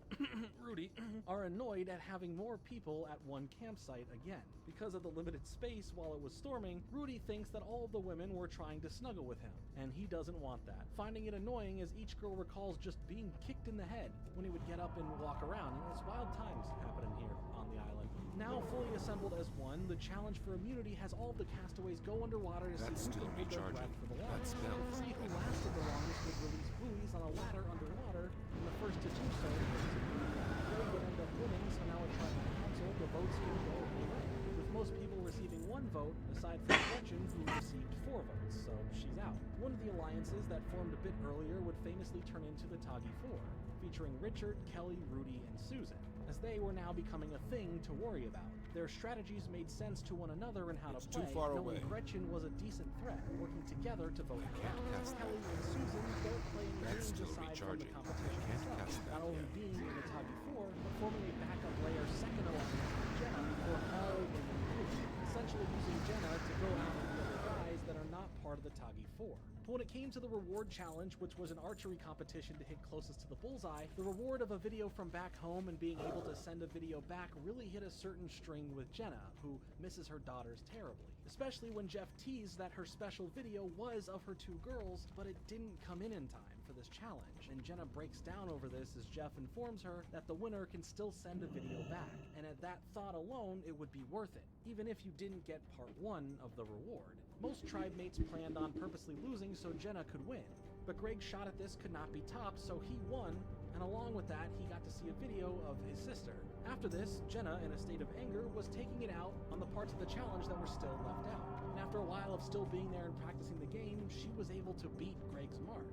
Rudy, are annoyed at having more people at one campsite again. Because of the limited space while it was storming, Rudy thinks that all of the women were trying to snuggle with him, and he doesn't want that, finding it annoying as each girl recalls just being kicked in the head when he would get up and walk around. It's wild times happening here on the island. Now fully assembled as one, the challenge for immunity has all of the castaways go underwater to see who can hold their breath for the longest. The 3 who lasted the longest would release buoys on a ladder underwater, and the first to do so was They would end up winning, so now at tribal council, the votes can go away, with most people receiving 1 vote, aside from Gretchen, who received 4 votes. So she's out. One of the alliances that formed a bit earlier would famously turn into the Toggy Four, featuring Richard, Kelly, Rudy, and Susan, as they were now becoming a thing to worry about. Their strategies made sense to one another in how to play, knowing Gretchen was a decent threat, working together to vote her out. Kelly and Susan don't play any games aside from the competition itself, not only being in the Toggy Four, but forming a backup layer second alliance with Jenna for all women group, essentially using Jenna to go out with the other guys that are not part of the Toggy Four. But when it came to the reward challenge, which was an archery competition to hit closest to the bullseye, the reward of a video from back home and being able to send a video back really hit a certain string with Jenna, who misses her daughters terribly. Especially when Jeff teased that her special video was of her 2 girls, but it didn't come in time for this challenge. And Jenna breaks down over this as Jeff informs her that the winner can still send a video back. And at that thought alone, it would be worth it, even if you didn't get part 1 of the reward. Most tribe mates planned on purposely losing so Jenna could win, but Greg's shot at this could not be topped, so he won, and along with that, he got to see a video of his sister. After this, Jenna, in a state of anger, was taking it out on the parts of the challenge that were still left out. And after a while of still being there and practicing the game, she was able to beat Greg's mark,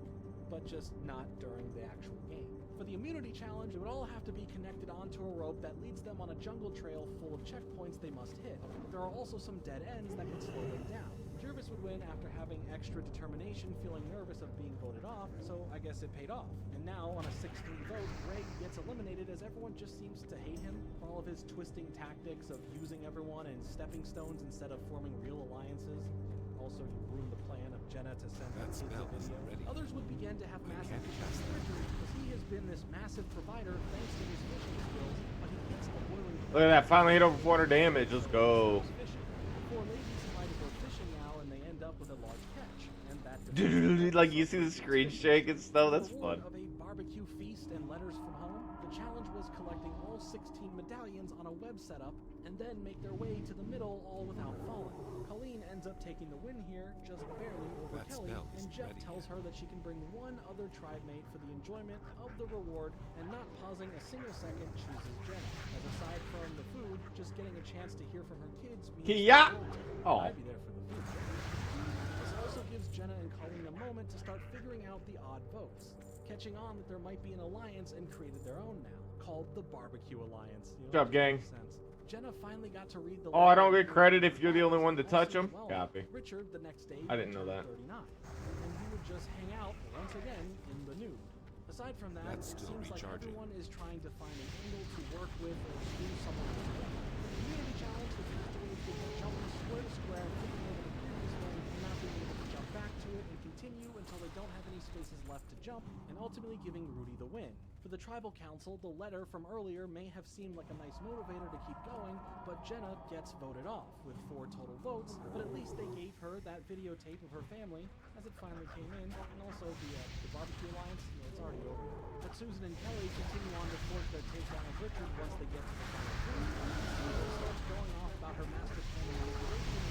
but just not during the actual game. For the immunity challenge, it would all have to be connected onto a rope that leads them on a jungle trail full of checkpoints they must hit. There are also some dead ends that could slow them down. Jervis would win after having extra determination, feeling nervous of being voted off, so I guess it paid off. And now, on a 6-3 vote, Greg gets eliminated as everyone just seems to hate him for all of his twisting tactics of using everyone in stepping stones instead of forming real alliances. Also, you ruined the plan of Jenna to send her kids a video. Others would begin to have massive issues with Richard, because he has been this massive provider thanks to his fishing skills, but he gets the boiling point. Look at that, finally hit over 400 damage. Let's go. Four ladies might go fishing now, and they end up with a large catch, and that Like you see the screen shake and stuff. That's fun. Of a barbecue feast and letters from home, the challenge was collecting all 16 medallions on a web setup, and then make their way to the middle all without falling. Colleen ends up taking the win here, just barely over Kelly, and Jeff tells her that she can bring one other tribe mate for the enjoyment of the reward, and not pausing a single second, chooses Jenna. As aside from the food, just getting a chance to hear from her kids means I'd be there for the food. This also gives Jenna and Colleen a moment to start figuring out the odd votes, catching on that there might be an alliance and created their own now, called the Barbecue Alliance. Good job, gang. Jenna finally got to read the I don't get credit if you're the only one to touch him. Copy. Richard the next day I didn't know that. 39, and he would just hang out once again in the nude. Aside from that, it seems like everyone is trying to find an angle to work with or screw someone with. The community challenge, the castaways get to jump square, flipping over the previous one, and not being able to jump back to it and continue until they don't have any spaces left to jump, and ultimately giving Rudy the win. For the tribal council, the letter from earlier may have seemed like a nice motivator to keep going, but Jenna gets voted off with 4 total votes, but at least they gave her that videotape of her family as it finally came in, and also the barbecue alliance, it's already over. But Susan and Kelly continue on to force their takedown of Richard once they get to the final 3. Susan starts going off about her master plan manipulation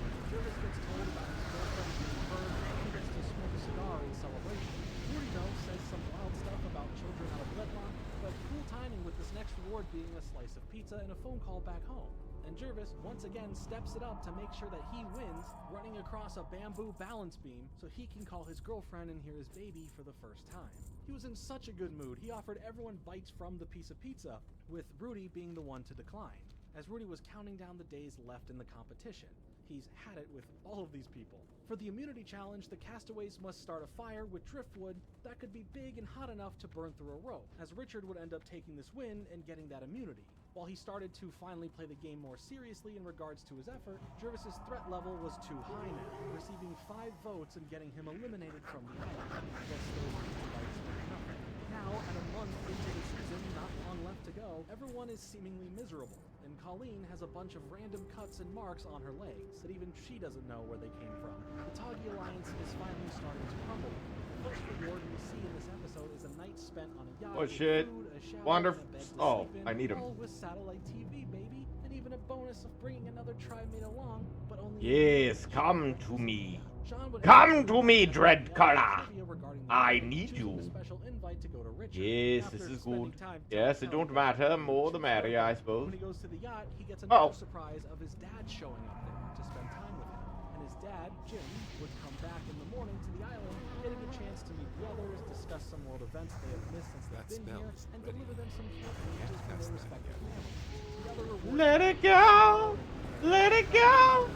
and Jervis gets told about his girlfriend being heard, and he gets to smoke a cigar in celebration. Rudy, though, says some wild stuff about children out of wedlock, but cool timing with this next reward being a slice of pizza and a phone call back home. And Jervis once again steps it up to make sure that he wins, running across a bamboo balance beam so he can call his girlfriend and hear his baby for the first time. He was in such a good mood, he offered everyone bites from the piece of pizza, with Rudy being the one to decline, as Rudy was counting down the days left in the competition. He's had it with all of these people. For the immunity challenge, the castaways must start a fire with driftwood that could be big and hot enough to burn through a rope, as Richard would end up taking this win and getting that immunity. While he started to finally play the game more seriously in regards to his effort, Jervis's threat level was too high now, receiving 5 votes and getting him eliminated from the island. I guess those pizza bites meant nothing. Now, at a month into the season, not long left to go, everyone is seemingly miserable, and Colleen has a bunch of random cuts and marks on her legs that even she doesn't know where they came from. The Toggy Alliance is finally starting to crumble. The first reward we see in this episode is a night spent on a yacht with food, a shower, and a bed to sleep in, I need him. all with satellite TV, baby, and even a bonus of bringing another tribe mate along, but only... Yes, come to me. Come to me, Dreadcolor. I need you. Yes, this is good. Yes, it don't matter. More the merrier, I suppose. When he goes to the yacht, he gets another surprise of his dad showing up there to spend time with him. And his dad, Jim, would come back in the morning to the island, getting a chance to meet the others, discuss some world events they have missed since they've been here, and deliver them some messages from their respective families. The other rewards Let it go, let it go.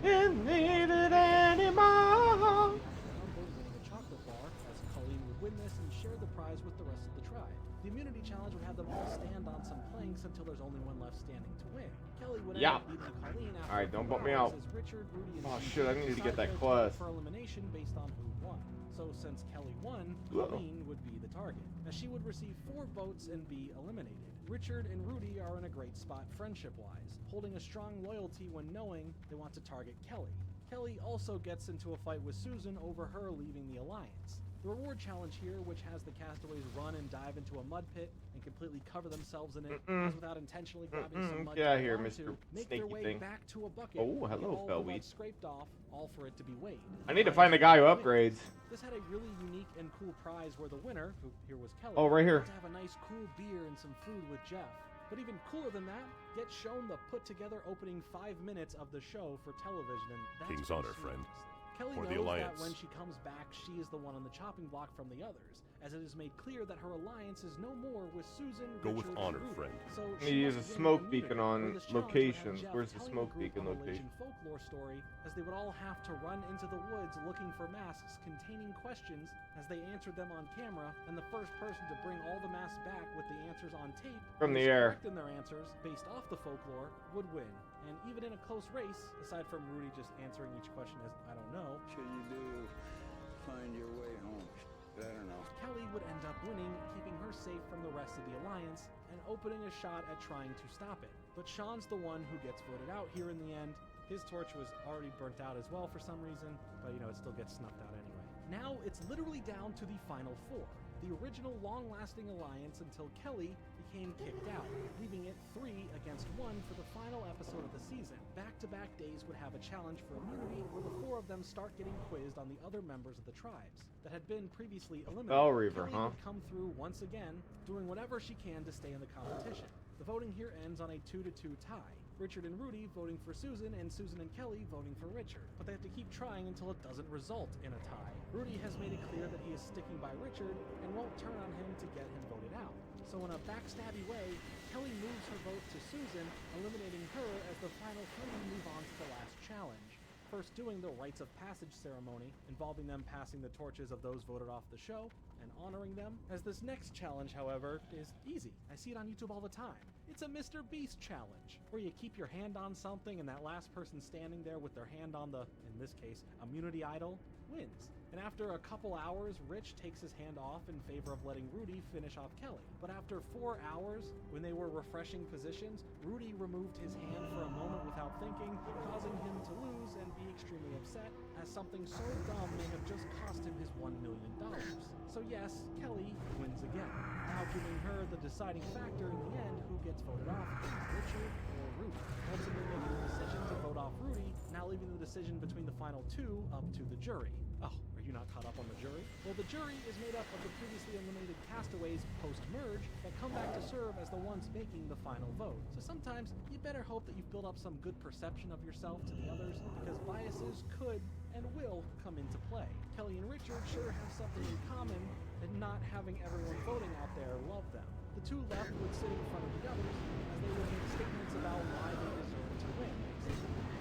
Didn't need it anymore. Winning a chocolate bar, as Colleen would win this and share the prize with the rest of the tribe. The immunity challenge would have them all stand on some planks until there's only one left standing to win. Kelly would end up beating Colleen after Alright, don't bump me out. Richard, Rudy, and Oh Susan shit, I needed to get that decided quest. for elimination based on who won. So since Kelly won, Colleen would be the target, as she would receive 4 votes and be eliminated. Richard and Rudy are in a great spot friendship-wise, holding a strong loyalty when knowing they want to target Kelly. Kelly also gets into a fight with Susan over her leaving the Alliance. The reward challenge here, which has the castaways run and dive into a mud pit and completely cover themselves in it, as without intentionally grabbing some mud Get out to here, hold Mr. onto, make Snaky their way thing. back to a bucket. Oh, and get hello, all the mud Fellweed. scraped off, all for it to be weighed. I need to find the guy who upgrades. This had a really unique and cool prize where the winner, who here was Kelly, Oh, right here. got to have a nice cool beer and some food with Jeff. But even cooler than that, get shown the put-together opening 5 minutes of the show for television, and that's King's pretty honor, sweet. friend. Kelly Or the knows Alliance. that when she comes back, she is the one on the chopping block from the others, as it is made clear that her alliance is no more with Susan, Go with Richard, honor, and Rudy. friend. So I need she to use a must win smoke immunity, beacon where on this challenge would have locations. Jeff Where's the telling smoke group beacon a location? Malaysian folklore story, as they would all have to run into the woods looking for masks containing questions as they answered them on camera, and the first person to bring all the masks back with the answers on tape From and the was air. correct in their answers based off the folklore would win. And even in a close race, aside from Rudy just answering each question as I don't know, Should you do? Find your way home. I don't know. Kelly would end up winning, keeping her safe from the rest of the Alliance, and opening a shot at trying to stop it. But Sean's the one who gets voted out here in the end. His torch was already burnt out as well for some reason, but you know, it still gets snuffed out anyway. Now it's literally down to the final 4. The original long-lasting alliance until Kelly became kicked out, leaving it 3 against 1 for the final episode of the season. Back-to-back days would have a challenge for immunity where the 4 of them start getting quizzed on the other members of the tribes that had been previously eliminated. Bell Reaver, Kelly would come through once again, doing whatever she can to stay in the competition. The voting here ends on a 2-2 tie. Richard and Rudy voting for Susan, and Susan and Kelly voting for Richard. But they have to keep trying until it doesn't result in a tie. Rudy has made it clear that he is sticking by Richard and won't turn on him to get him voted out. So in a backstabby way, Kelly moves her vote to Susan, eliminating her as the final 3 move on to the last challenge. First doing the rites of passage ceremony, involving them passing the torches of those voted off the show, and honoring them. As this next challenge, however, is easy. I see it on YouTube all the time. It's a Mr. Beast challenge, where you keep your hand on something and that last person standing there with their hand on the, in this case, immunity idol, wins. And after a couple hours, Rich takes his hand off in favor of letting Rudy finish off Kelly. But after 4 hours, when they were refreshing positions, Rudy removed his hand for a moment without thinking, causing him to lose and be extremely upset, as something so dumb may have just cost him his $1 million. So yes, Kelly wins again, now giving her the deciding factor in the end who gets voted off, Richard or Rudy. Ultimately making the decision to vote off Rudy, now leaving the decision between the final 2 up to the jury. Oh, are you not caught up on the jury? Well, the jury is made up of the previously eliminated castaways post-merge that come back to serve as the ones making the final vote. So sometimes you better hope that you've built up some good perception of yourself to the others, because biases could and will come into play. Kelly and Richard sure have something in common, and not having everyone voting out there love them. The 2 left would sit in front of the others, as they would make statements about why they deserve to win.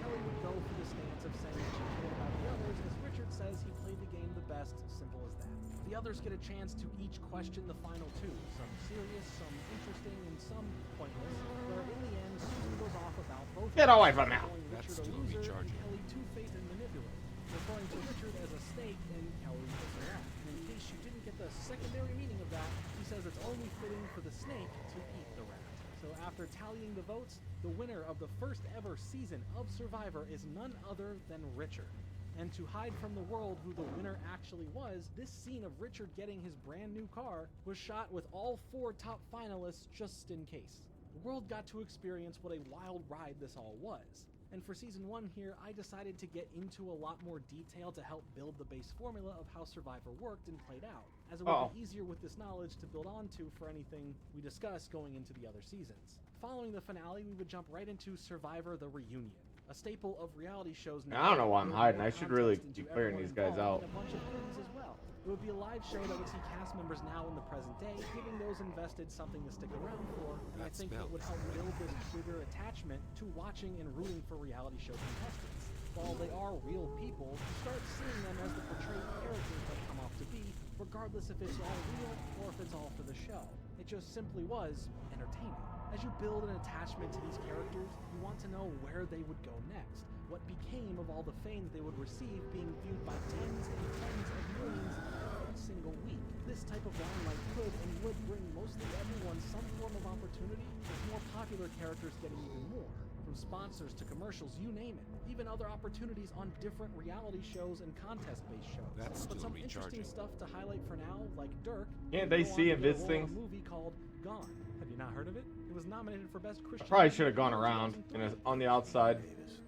Kelly would go for the stance of saying she cared about the others, as Richard says he played the game the best, simple as that. The others get a chance to each question the final 2, some serious, some interesting, and some pointless, where in the end, Susan goes off about both Get away from me! calling Richard a loser and Kelly two-faced and manipulative, referring to Richard as a snake and Kelly as a rat. And in case you didn't get the secondary meaning of that, he says it's only fitting for the snake to eat the rat. So after tallying the votes, the winner of the first ever season of Survivor is none other than Richard. And to hide from the world who the winner actually was, this scene of Richard getting his brand new car was shot with all 4 top finalists just in case. The world got to experience what a wild ride this all was. And for season 1 here, I decided to get into a lot more detail to help build the base formula of how Survivor worked and played out, as it would be easier with this knowledge to build onto for anything we discuss going into the other seasons. Following the finale, we would jump right into Survivor the Reunion, A staple of reality shows I don't know why I'm with hiding. more I should really context be into clearing everyone these guys involved out. and a bunch of things as well. It would be a live show that would see cast members now in the present day, giving those invested something to stick around for, and I think it would help build this bigger attachment to watching and rooting for reality show contestants. While they are real people, start seeing them as the portrayed characters they come off to be, regardless if it's all real or if it's all for the show. It just simply was entertaining. As you build an attachment to these characters, you want to know where they would go next, what became of all the fame that they would receive being viewed by tens and tens of millions every single week. This type of limelight could and would bring mostly everyone some form of opportunity, with more popular characters getting even more. From sponsors to commercials, you name it. Even other opportunities on different reality shows and contest-based shows. That's But still some interesting recharging. stuff to highlight for now, like Dirk. Can't they go on see to and get a vids role in things? A movie called Gone. Have you not heard of it? It was nominated for Best Christian. Probably Movie should have gone in around 2003. on the outside. Davis,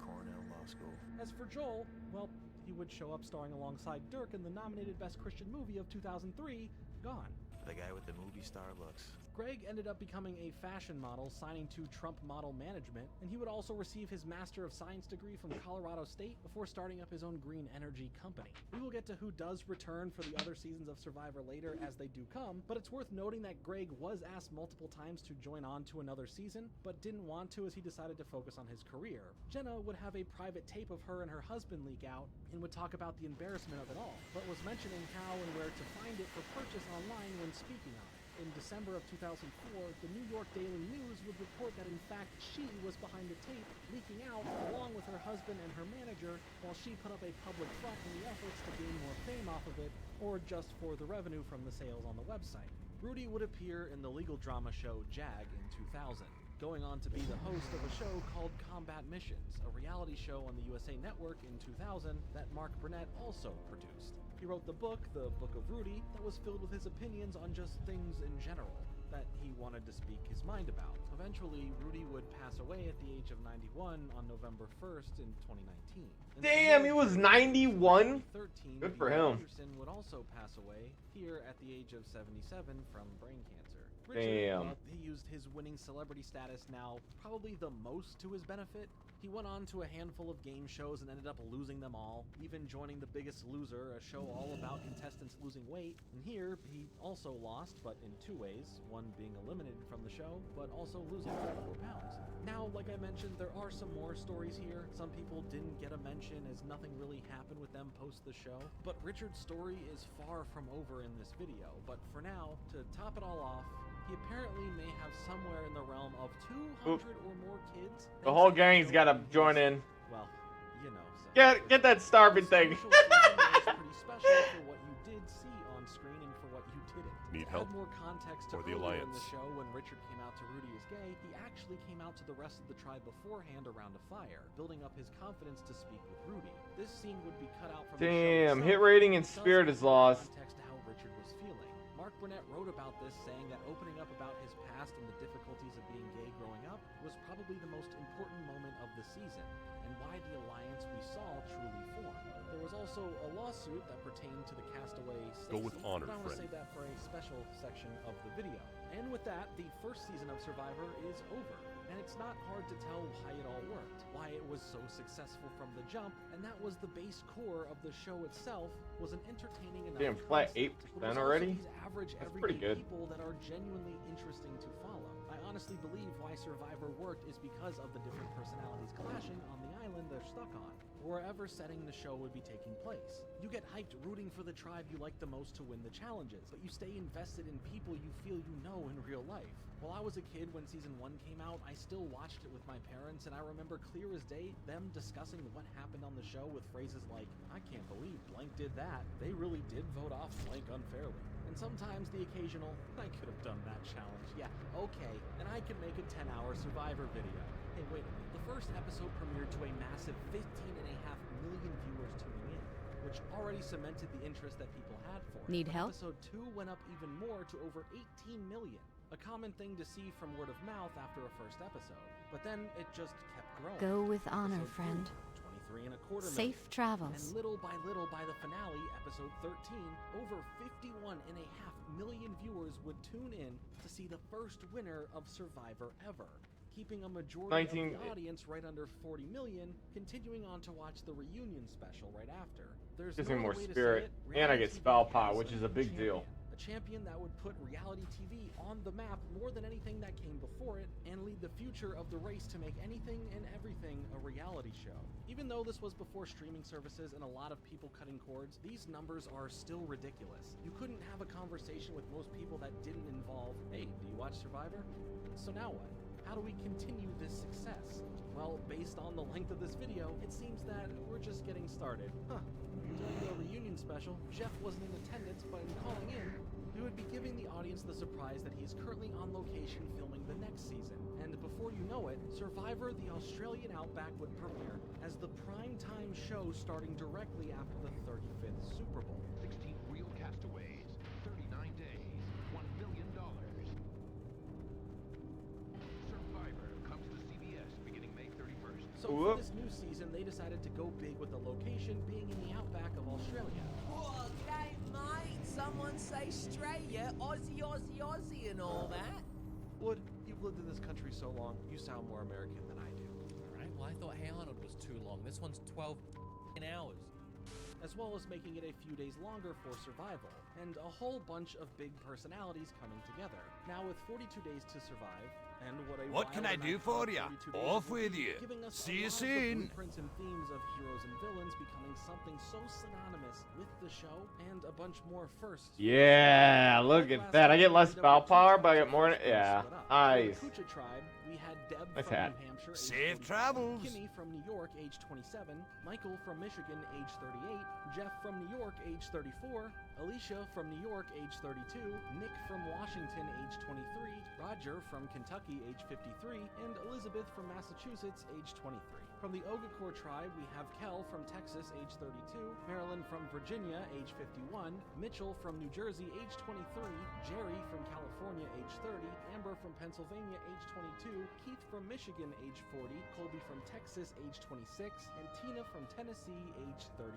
Cornell Law School. As for Joel, well, he would show up starring alongside Dirk in the nominated Best Christian Movie of 2003, Gone. The guy with the movie star looks. Greg ended up becoming a fashion model, signing to Trump Model Management, and he would also receive his Master of Science degree from Colorado State before starting up his own green energy company. We will get to who does return for the other seasons of Survivor later as they do come, but it's worth noting that Greg was asked multiple times to join on to another season, but didn't want to as he decided to focus on his career. Jenna would have a private tape of her and her husband leak out, and would talk about the embarrassment of it all, but was mentioning how and where to find it for purchase online when speaking on it. In December of 2004, the New York Daily News would report that in fact she was behind the tape, leaking out along with her husband and her manager, while she put up a public front in the efforts to gain more fame off of it, or just for the revenue from the sales on the website. Rudy would appear in the legal drama show Jag in 2000, going on to be the host of a show called Combat Missions, a reality show on the USA Network in 2000 that Mark Burnett also produced. He wrote the book of Rudy, that was filled with his opinions on just things in general that he wanted to speak his mind about. Eventually, Rudy would pass away at the age of 91 on November 1st in 2019. Damn, he was 91? 2013, Good for Bjorn him. Anderson would also pass away here at the age of 77 from brain cancer. Damn. Well, he used his winning celebrity status now probably the most to his benefit. He went on to a handful of game shows and ended up losing them all, even joining The Biggest Loser, a show all about contestants losing weight. And here, he also lost, but in two ways, one being eliminated from the show, but also losing 4 pounds. Now, like I mentioned, there are some more stories here. Some people didn't get a mention as nothing really happened with them post the show, but Richard's story is far from over in this video. But for now, to top it all off, he apparently may have somewhere in the realm of 200 or more kids. The whole gang's gotta join in. Well, you know. So Get that starving thing. This initial season was pretty special for what you did see on screen and for what you didn't. Need To help? add more context to Or the earlier in the Alliance? show when Richard came out to Rudy is gay, he actually came out to the rest of the tribe beforehand around a fire, building up his confidence to speak with Rudy. This scene would be cut out from the show Damn, itself, hit rating and but it does spirit give is more lost. Context to how Richard was feeling. Mark Burnett wrote about this, saying that opening up about his past and the difficulties of being gay growing up was probably the most important moment of the season, and why the alliance we saw truly formed. There was also a lawsuit that pertained to the castaway Stacey, Go with honor, but I want to friend. save that for a special section of the video. And with that, the first season of Survivor is over. And it's not hard to tell why it all worked, why it was so successful from the jump, and that was the base core of the show itself, was an entertaining enough Damn, flat concept, 8% but it was also already? these average That's everyday pretty good. people that are genuinely interesting to follow. I honestly believe why Survivor worked is because of the different personalities clashing on the island they're stuck on, or wherever setting the show would be taking place. You get hyped rooting for the tribe you like the most to win the challenges, but you stay invested in people you feel you know in real life. While I was a kid when season 1 came out, I still watched it with my parents, and I remember clear as day them discussing what happened on the show with phrases like, "I can't believe blank did that. They really did vote off blank unfairly." And sometimes the occasional, "I could have done that challenge. Yeah, okay, and I can make a 10-hour Survivor video." Hey, wait a minute. The first episode premiered to a massive 15.5 million viewers tuning in, which already cemented the interest that people had for it. Need But help? Episode 2 went up even more to over 18 million. A common thing to see from word of mouth after a first episode. But then it just kept growing. Go with honor, Episode 2, friend. 23.25 million. Safe travels. And little by the finale, episode 13, over 51.5 million viewers would tune in to see the first winner of Survivor ever. keeping a majority of 19 the audience right under 40 million, continuing on to watch the reunion special right after. There's Gives no me more other way to spirit, say it, and I reality get TV spell pot, has which is a new big deal. champion. A champion that would put reality TV on the map more than anything that came before it, and lead the future of the race to make anything and everything a reality show. Even though this was before streaming services and a lot of people cutting cords, these numbers are still ridiculous. You couldn't have a conversation with most people that didn't involve, hey, do you watch Survivor? So now what? How do we continue this success? Well, based on the length of this video, it seems that we're just getting started. During the reunion special, Jeff wasn't in attendance, but in calling in, we would be giving the audience the surprise that he's currently on location filming the next season. And before you know it, Survivor the Australian Outback would premiere as the primetime show starting directly after the 35th Super Bowl. 16 real castaways, 39 days, $1 million. Survivor comes to CBS beginning May 31st. So for this new season, they decided to go big with the location being in the outback of Australia. Whoa, g'day, mate. Someone say Australia, Aussie, Aussie, Aussie and all that. Wood, you've lived in this country so long, you sound more American than I do. Alright, well I thought Hey Arnold was too long. This one's 12 hours. As well as making it a few days longer for survival, and a whole bunch of big personalities coming together. Now with 42 days to survive, and what can I do for you? Off with you. See you soon. Blueprints and themes of heroes and villains becoming something so synonymous with the show, and a bunch more firsts. Yeah, look at that. I get less spell power, but I get more. Yeah, nice. For the Kucha tribe, we had Deb Nice from hat. New Hampshire, Safe age 45, travels. Kimmy from New York, age 27, Michael from Michigan, age 38, Jeff from New York, age 34, Alicia from New York, age 32, Nick from Washington, age 23, Roger from Kentucky, age 53, and Elizabeth from Massachusetts, age 23. From the Ogakor tribe, we have Kel from Texas, age 32, Marilyn from Virginia, age 51, Mitchell from New Jersey, age 23, Jerry from California, age 30, Amber from Pennsylvania, age 22, Keith from Michigan, age 40, Colby from Texas, age 26, and Tina from Tennessee, age 39.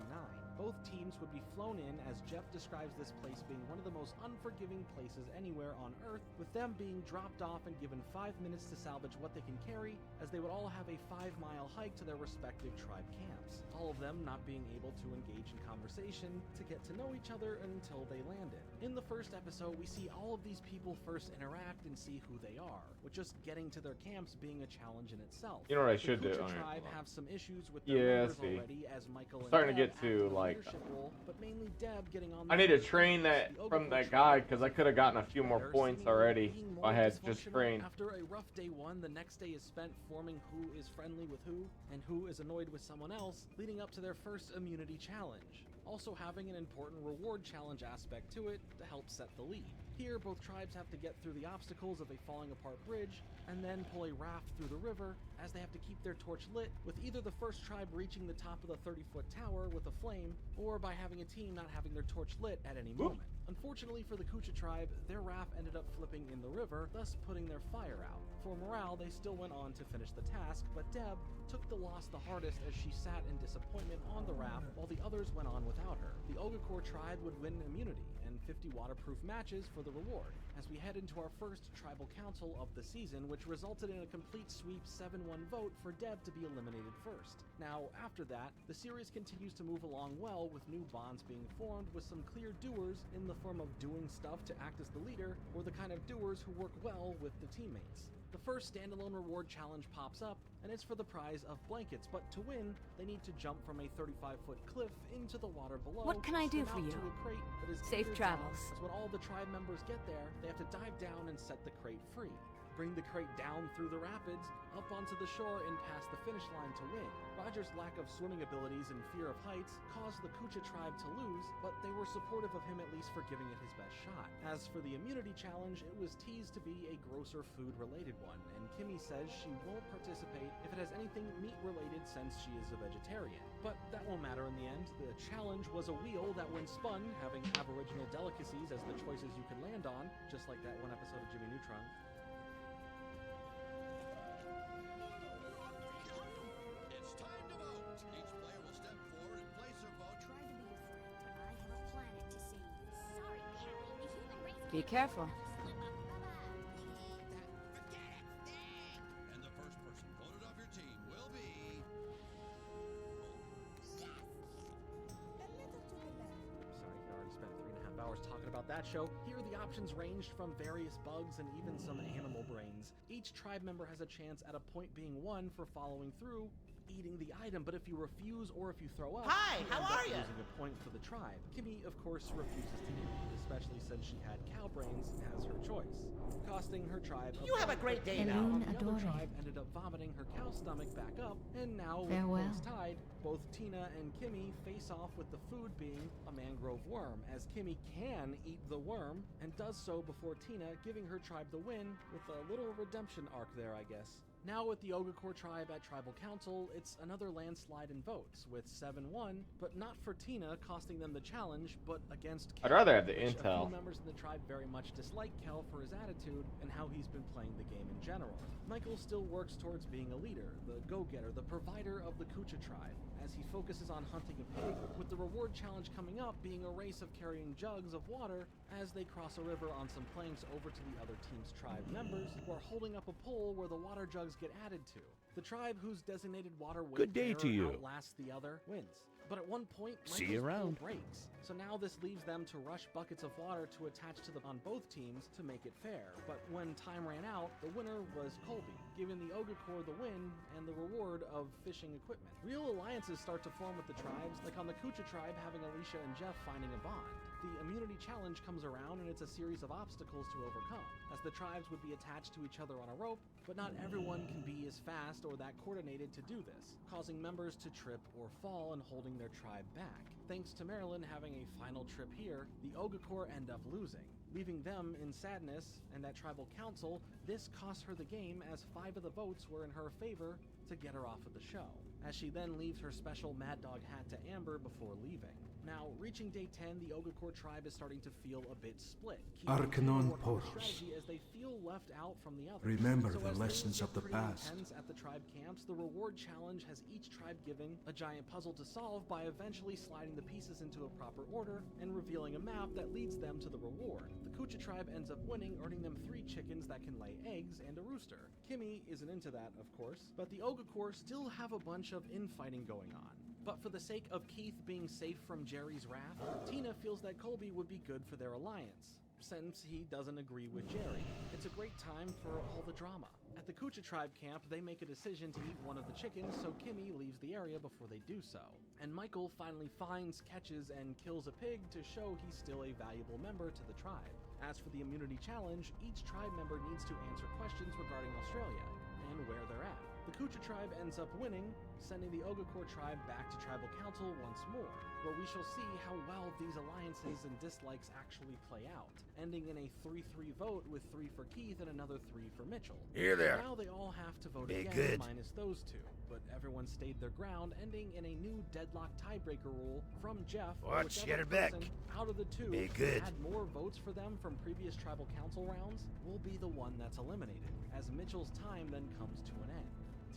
Both teams would be flown in, as Jeff describes this place being one of the most unforgiving places anywhere on Earth, with them being dropped off and given 5 minutes to salvage what they can carry, as they would all have a 5-mile hike to their respective tribe camps, all of them not being able to engage in conversation to get to know each other until they landed. In the first episode, we see all of these people first interact and see who they are, with just getting to their camps being a challenge in itself. You know what I should do? The Okay, tribe hold on. have some issues with their members already, as Michael and Starting to Deb get to, act in a like, leadership role, but mainly Deb getting on I the need to train that the from Ogakor that guy tribe because I could have gotten a few more together, points seemingly already being if more I had just dysfunctional. trained. After a rough day one, the next day is spent forming who is friendly with who and who is annoyed with someone else, leading up to their first immunity challenge, also having an important reward challenge aspect to it to help set the lead. Here, both tribes have to get through the obstacles of a falling apart bridge, and then pull a raft through the river, as they have to keep their torch lit, with either the first tribe reaching the top of the 30-foot tower with a flame, or by having a team not having their torch lit at any moment. Unfortunately for the Kucha tribe, their raft ended up flipping in the river, thus putting their fire out. For morale, they still went on to finish the task, but Deb took the loss the hardest as she sat in disappointment on the raft while the others went on without her. The Ogakor tribe would win immunity and 50 waterproof matches for the reward, as we head into our first tribal council of the season, which resulted in a complete sweep 7-1 vote for Deb to be eliminated first. Now, after that, the series continues to move along well, with new bonds being formed with some clear doers in the form of doing stuff to act as the leader, or the kind of doers who work well with the teammates. The first standalone reward challenge pops up, and it's for the prize of blankets, but to win, they need to jump from a 35-foot cliff into the water below. What can I do swim for out you? to a crate that is Safe eager to travels. launch, as when all the tribe members get there, they have to dive down and set the crate free. Bring the crate down through the rapids, up onto the shore, and past the finish line to win. Roger's lack of swimming abilities and fear of heights caused the Kucha tribe to lose, but they were supportive of him at least for giving it his best shot. As for the immunity challenge, it was teased to be a grosser food-related one, and Kimmy says she won't participate if it has anything meat-related since she is a vegetarian. But that won't matter in the end. The challenge was a wheel that, when spun, having aboriginal delicacies as the choices you can land on, just like that one episode of Jimmy Neutron. It's time to vote. Each player will step forward and place their vote. Try to be a friend, but I have a planet to save. Sorry, Callie. The human race Be careful. And the hours talking about that show. Here, the options ranged from various bugs and even some animal brains. Each tribe member has a chance at a point being won for following through, eating the item, but if you refuse or if you throw up, Hi, you how end up are ya? losing a point for the tribe. Kimmy, of course, refuses to eat, especially since she had cow brains as her choice, costing her tribe. You have a great day now. Now, the Adore. other tribe ended up vomiting her cow stomach back up, and now with Farewell. points tied, both Tina and Kimmy face off with the food being a mangrove worm, as Kimmy can eat the worm and does so before Tina, giving her tribe the win with a little redemption arc there, I guess. Now with the Ogakor tribe at Tribal Council, it's another landslide in votes, with 7-1, but not for Tina, costing them the challenge, but against Kel. I'd rather have the which A intel. few members in the tribe very much dislike Kel for his attitude and how he's been playing the game in general. Michael still works towards being a leader, the go-getter, the provider of the Kucha tribe, as he focuses on hunting a pig, with the reward challenge coming up being a race of carrying jugs of water as they cross a river on some planks over to the other team's tribe members, who are holding up a pole where the water jugs get added to. The tribe whose designated water weight Good day to bearer you. outlasts the other wins. But at one point, See Michael's you pole around. breaks, so now this leaves them to rush buckets of water to attach to them on both teams to make it fair. But when time ran out, the winner was Colby, giving the Ogakor the win and the reward of fishing equipment. Real alliances start to form with the tribes, like on the Kucha tribe having Alicia and Jeff finding a bond. The immunity challenge comes around and it's a series of obstacles to overcome, as the tribes would be attached to each other on a rope, but not everyone can be as fast or that coordinated to do this, causing members to trip or fall and holding their tribe back. Thanks to Marilyn having a final trip here, the Ogakor end up losing, leaving them in sadness, and at Tribal Council, this cost her the game as 5 of the votes were in her favor to get her off of the show, as she then leaves her special Mad Dog hat to Amber before leaving. Now, reaching day 10, the Ogakor tribe is starting to feel a bit split. Arcanon Keeping Poros. strategy as they feel left out from the others. Remember So the as lessons things of the get pretty past. intense at the tribe camps, the reward challenge has each tribe given a giant puzzle to solve by eventually sliding the pieces into a proper order and revealing a map that leads them to the reward. The Kucha tribe ends up winning, earning them 3 chickens that can lay eggs and a rooster. Kimmy isn't into that, of course, but the Ogakor still have a bunch of infighting going on. But for the sake of Keith being safe from Jerry's wrath, Tina feels that Colby would be good for their alliance, since he doesn't agree with Jerry. It's a great time for all the drama. At the Kucha tribe camp, they make a decision to eat one of the chickens, so Kimmy leaves the area before they do so. And Michael finally finds, catches, and kills a pig to show he's still a valuable member to the tribe. As for the immunity challenge, each tribe member needs to answer questions regarding Australia and where they're at. The Kucha tribe ends up winning, sending the Ogakor tribe back to Tribal Council once more, where we shall see how well these alliances and dislikes actually play out, ending in a 3-3 vote with 3 for Keith and another 3 for Mitchell. Here there. Now they all have to vote Be again, good. minus those 2, but everyone stayed their ground, ending in a new deadlock tiebreaker rule from Jeff. Watch whichever your back. person out of the 2 Be good. had more votes for them from previous Tribal Council rounds will be the one that's eliminated, as Mitchell's time then comes to an end.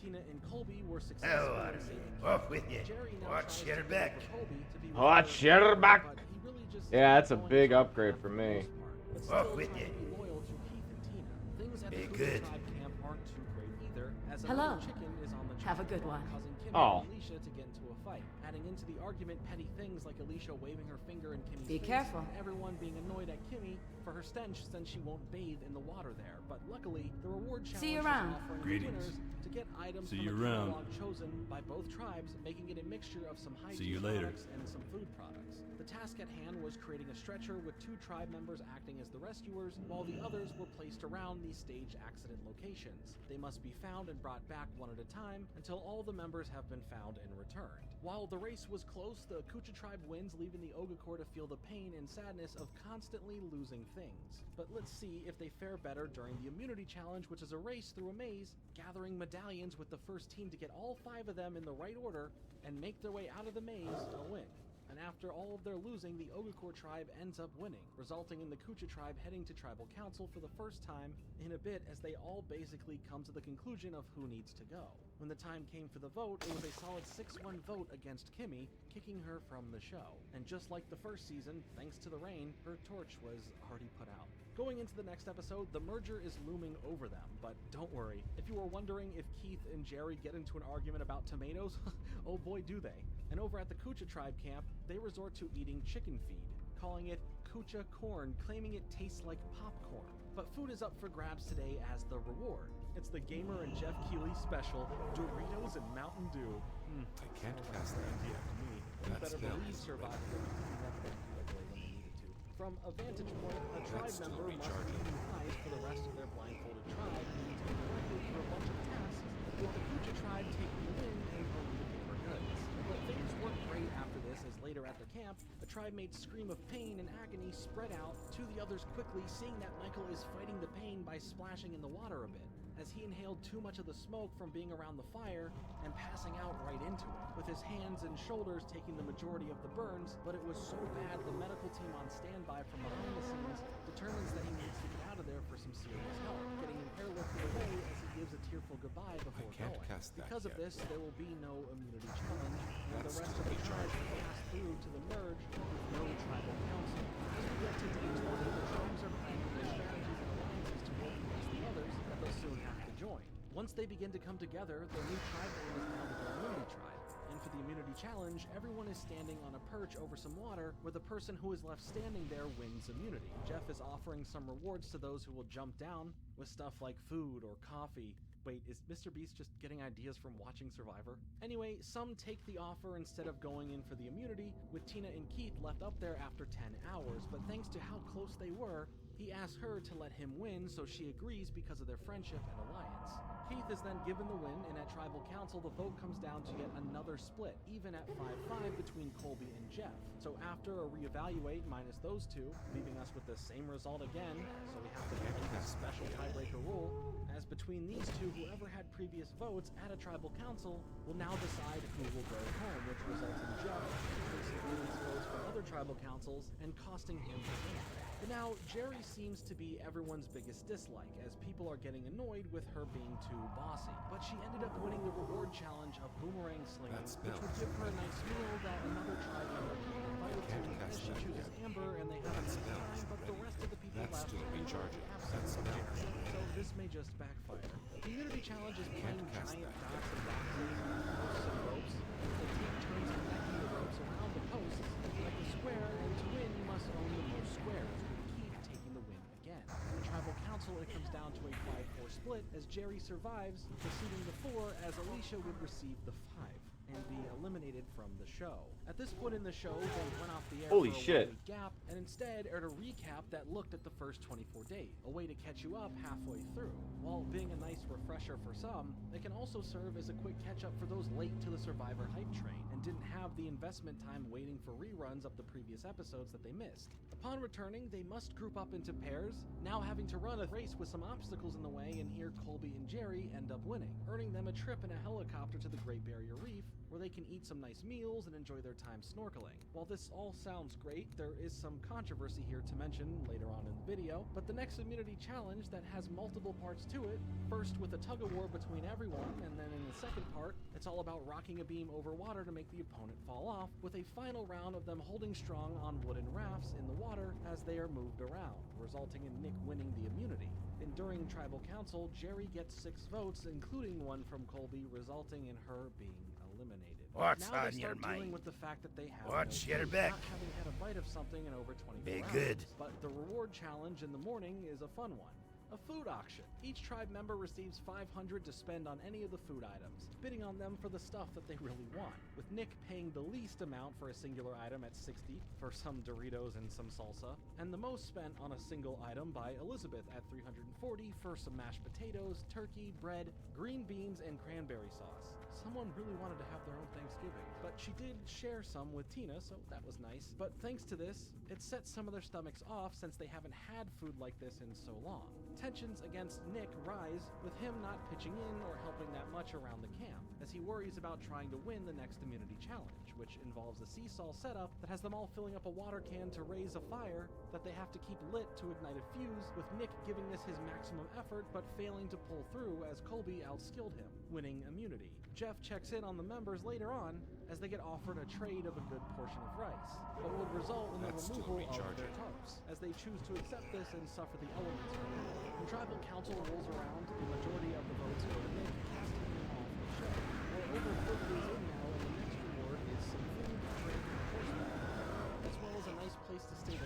Tina and Colby were successful in saving Keith. Off with you. Jerry now Watch tries your to back. go for Colby to be with Watch her, your back. but he really just Yeah, that's a going big his own upgrade path for the me. most part, but Off still with trying you. to be loyal to Keith and Tina. Things at Be the Kucha good. tribe camp aren't too great either, as Hello. another chicken is on the Have a chopping good block, one. causing Kimmy Oh. and Alicia to get into a fight. Adding into the argument petty things like Alicia waving her finger in Kimmy's Be face, careful. and everyone being annoyed at Kimmy for her stench since she won't bathe in the water there. But luckily, the reward challenge See you is around. offering the Greetings. winners to get items See from you a around. catalog chosen by both tribes, making it a mixture of some hygiene See you later. products and some food products. The task at hand was creating a stretcher with 2 tribe members acting as the rescuers, while the others were placed around these stage accident locations. They must be found and brought back one at a time until all the members have been found and returned. While the race was close, the Kucha tribe wins, leaving the Ogakor to feel the pain and sadness of constantly losing things. But let's see if they fare better during the immunity challenge, which is a race through a maze, gathering medallions with the first team to get all 5 of them in the right order and make their way out of the maze to win. And after all of their losing, the Ogakor tribe ends up winning, resulting in the Kucha tribe heading to Tribal Council for the first time in a bit, as they all basically come to the conclusion of who needs to go. When the time came for the vote, it was a solid 6-1 vote against Kimmy, kicking her from the show. And just like the first season, thanks to the rain, her torch was already put out. Going into the next episode, the merger is looming over them, but don't worry. If you were wondering if Keith and Jerry get into an argument about tomatoes, oh boy do they. And over at the Kucha tribe camp, they resort to eating chicken feed, calling it kucha corn, claiming it tastes like popcorn. But food is up for grabs today as the reward. It's the Gamer and Jeff Keighley special, Doritos and Mountain Dew. I can't cast that idea to me. You That better spell believe is Survivor will be picking up that giveaway when they needed to. From a vantage point, a tribe still member must recharging. be eyes for the rest of their blindfolded tribe and take directly for a bunch of tasks, with the Kucha tribe taking the win and earning the paper goods. But things weren't great after this, as later at the camp, a tribe mate's scream of pain and agony spread out to the others quickly, seeing that Michael is fighting the pain by splashing in the water a bit, as he inhaled too much of the smoke from being around the fire and passing out right into it, with his hands and shoulders taking the majority of the burns. But it was so bad, the medical team on standby from behind the scenes determines that he needs to get out of there for some serious help, getting him airlifted away as he gives a tearful goodbye before can't going. cast that Because of yet. this, there will be no immunity challenge, and That's the rest still of the tribe recharging. will pass through to the merge with no tribal council. As we get to day 20, the tribes are planning their strategies and alliances to work against the others that they'll soon have to join. Once they begin to come together, their new tribe name is now the Immunity Tribe. And for the Immunity Challenge, everyone is standing on a perch over some water, where the person who is left standing there wins immunity. Jeff is offering some rewards to those who will jump down, with stuff like food or coffee. Wait, is Mr. Beast just getting ideas from watching Survivor? Anyway, some take the offer instead of going in for the immunity, with Tina and Keith left up there after 10 hours, but thanks to how close they were, he asks her to let him win, so she agrees because of their friendship and alliance. Keith is then given the win, and at Tribal Council, the vote comes down to yet another split, even at 5-5 between Colby and Jeff. So after a reevaluate minus those two, leaving us with the same result again, so we have to make a special tiebreaker rule, as between these two, whoever had previous votes at a Tribal Council will now decide who will go home, which results in Jeff placing these votes from other Tribal Councils and costing him the win. But now, Jerry seems to be everyone's biggest dislike, as people are getting annoyed with her being too bossy. But she ended up winning the reward challenge of boomerang slinging, which would give her a nice meal that another tribe member can be invited to, as she chooses Amber, and they have a nice time, but the rest of the people left still are recharging. absent of Jerry. So this may just backfire. The Immunity Challenge is playing giant dots and boxes, posts and ropes. The team turns connecting the ropes around the posts like a square, and to win, you must own the most squares, with Keith taking the win again. The Tribal Council, it comes down to a 5-4 split, as Jerry survives, receiving the 4, as Alicia would receive the 5 and be eliminated from the show. At this point in the show, they went off the air Holy for a shit. 1-week gap, and instead aired a recap that looked at the first 24 days, a way to catch you up halfway through. While being a nice refresher for some, they can also serve as a quick catch-up for those late to the Survivor hype train and didn't have the investment time waiting for reruns of the previous episodes that they missed. Upon returning, they must group up into pairs, now having to run a race with some obstacles in the way, and here Colby and Jerry end up winning, earning them a trip in a helicopter to the Great Barrier Reef, where they can eat some nice meals and enjoy their time snorkeling. While this all sounds great, there is some controversy here to mention later on in the video, but the next immunity challenge that has multiple parts to it, first with a tug-of-war between everyone, and then in the second part, it's all about rocking a beam over water to make the opponent fall off, with a final round of them holding strong on wooden rafts in the water as they are moved around, resulting in Nick winning the immunity. And during Tribal Council, Jerry gets 6 votes, including one from Colby, resulting in her being eliminated. What's now on they your start dealing mind? with the fact that they have What's no your food, back? not having had a bite of something in over 24 Be hours. good. But the reward challenge in the morning is a fun one. A food auction. Each tribe member receives $500 to spend on any of the food items, bidding on them for the stuff that they really want, with Nick paying the least amount for a singular item at $60 for some Doritos and some salsa, and the most spent on a single item by Elizabeth at $340 for some mashed potatoes, turkey, bread, green beans, and cranberry sauce. Someone really wanted to have their own Thanksgiving, but she did share some with Tina, so that was nice. But thanks to this, it sets some of their stomachs off since they haven't had food like this in so long. Tensions against Nick rise, with him not pitching in or helping that much around the camp, as he worries about trying to win the next immunity challenge, which involves a seesaw setup that has them all filling up a water can to raise a fire that they have to keep lit to ignite a fuse, with Nick giving this his maximum effort but failing to pull through as Colby outskilled him, winning immunity. Jeff checks in on the members later on as they get offered a trade of a good portion of rice, but would result in the removal of their tarps, as they choose to accept this and suffer the elements from it. When Tribal Council rolls around, the majority of the votes go to Nick, casting him off the show. We're over 4 days in now, and the next reward is some food, drink, and horseback, as well as a nice place to stay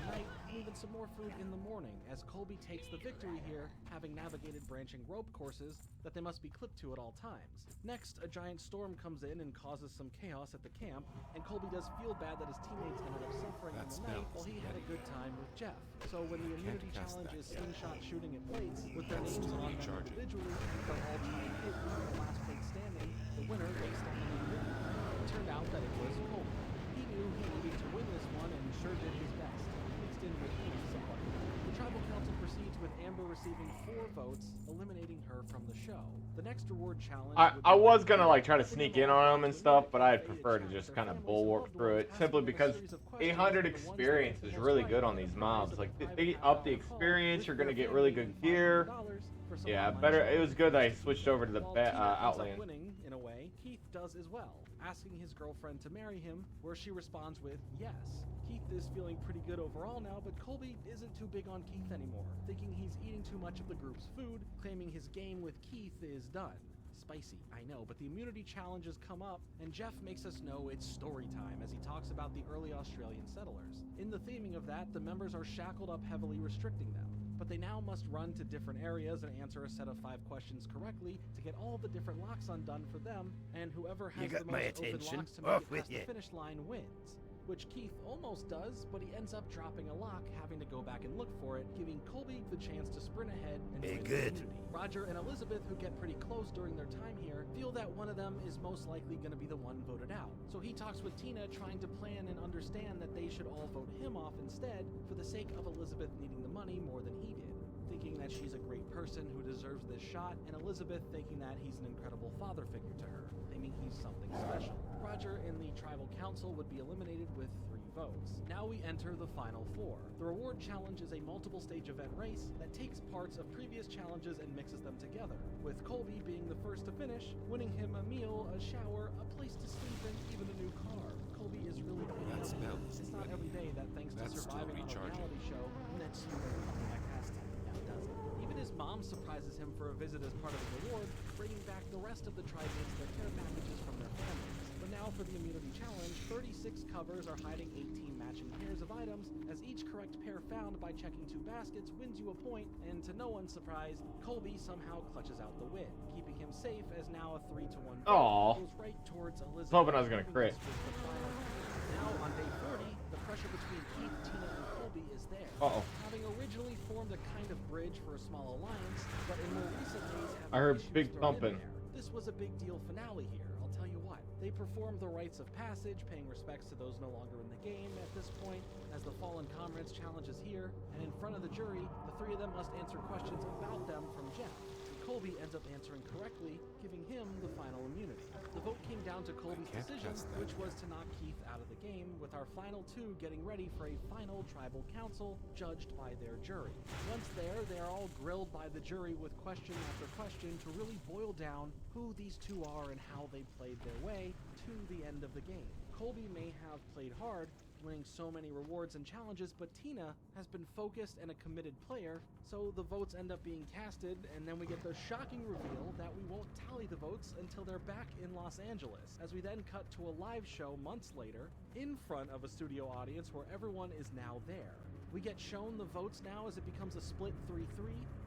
more food in the morning, as Colby takes the victory here, having navigated branching rope courses that they must be clipped to at all times. Next, a giant storm comes in and causes some chaos at the camp, and Colby does feel bad that his teammates ended up suffering in the night while he had a good time with Jeff. So when the immunity challenge is slingshot shooting at plates, with their names on them individually, they're all trying to hit the last plate standing, the winner based on the immunity. It turned out that it was Colby. He knew he needed to win this one and sure did his best, mixed in with Keith somewhat. The tribal council proceeds with Amber receiving 4 votes, eliminating her from the show. The next reward challenge I was gonna like try to sneak in on them and stuff, but I'd prefer to just kind of bulwark through it, simply because 800 experience is really good on these mobs. Like they up the experience, you're gonna get really good gear. Yeah, better. It was good that I switched over to the Outland. Winning in a way, Keith does as well, asking his girlfriend to marry him, where she responds with yes. Keith is feeling pretty good overall now, but Colby isn't too big on Keith anymore, thinking he's eating too much of the group's food, claiming his game with Keith is done. Spicy, I know, but the immunity challenges come up, and Jeff makes us know it's story time as he talks about the early Australian settlers. In the theming of that, the members are shackled up heavily, restricting them. But they now must run to different areas and answer a set of 5 questions correctly to get all the different locks undone for them, and whoever has the most open locks to make it past the finish line wins. Which Keith almost does, but he ends up dropping a lock, having to go back and look for it, giving Colby the chance to sprint ahead and win the immunity. Roger and Elizabeth, who get pretty close during their time here, feel that one of them is most likely going to be the one voted out. So he talks with Tina, trying to plan and understand that they should all vote him off instead, for the sake of Elizabeth needing the money more than he did. Thinking that she's a great person who deserves this shot, and Elizabeth thinking that he's an incredible father figure to her, claiming he's something special. Roger in the tribal council would be eliminated with 3 votes. Now we enter the final 4. The reward challenge is a multiple stage event race that takes parts of previous challenges and mixes them together, with Colby being the first to finish, winning him a meal, a shower, a place to sleep, and even a new car. Colby is really cleaning up. It's not every day that thanks to surviving on a reality show, nets you a back past him. Now does it? Even his mom surprises him for a visit as part of the reward, bringing back the rest of the trimates their care packages from their families. But now for the immunity challenge, 36 covers are hiding 18 matching pairs of items, as each correct pair found by checking 2 baskets wins you a point, and to no one's surprise, Colby somehow clutches out the win, keeping him safe as now a 3-1 goes right towards Elizabeth. Hoping I was gonna crit. Now on day 40, the pressure between Keith, Tina, and Colby is there. Having originally formed a kind of bridge for a small alliance, but in more recent days have I heard issues big thrown in thumping. there. This was a big deal finale here, I'll tell you what. They performed the rites of passage, paying respects to those no longer in the game at this point, as the Fallen Comrades challenge is here, and in front of the jury, the 3 of them must answer questions about them from Jeff. Colby ends up answering correctly, giving him the final immunity. The vote came down to Colby's decision, which was to knock Keith out of the game, with our final 2 getting ready for a final tribal council, judged by their jury. Once there, they are all grilled by the jury with question after question to really boil down who these 2 are and how they played their way to the end of the game. Colby may have played hard, winning so many rewards and challenges, but Tina has been focused and a committed player, so the votes end up being casted, and then we get the shocking reveal that we won't tally the votes until they're back in Los Angeles, as we then cut to a live show months later, in front of a studio audience where everyone is now there. We get shown the votes now as it becomes a split 3-3,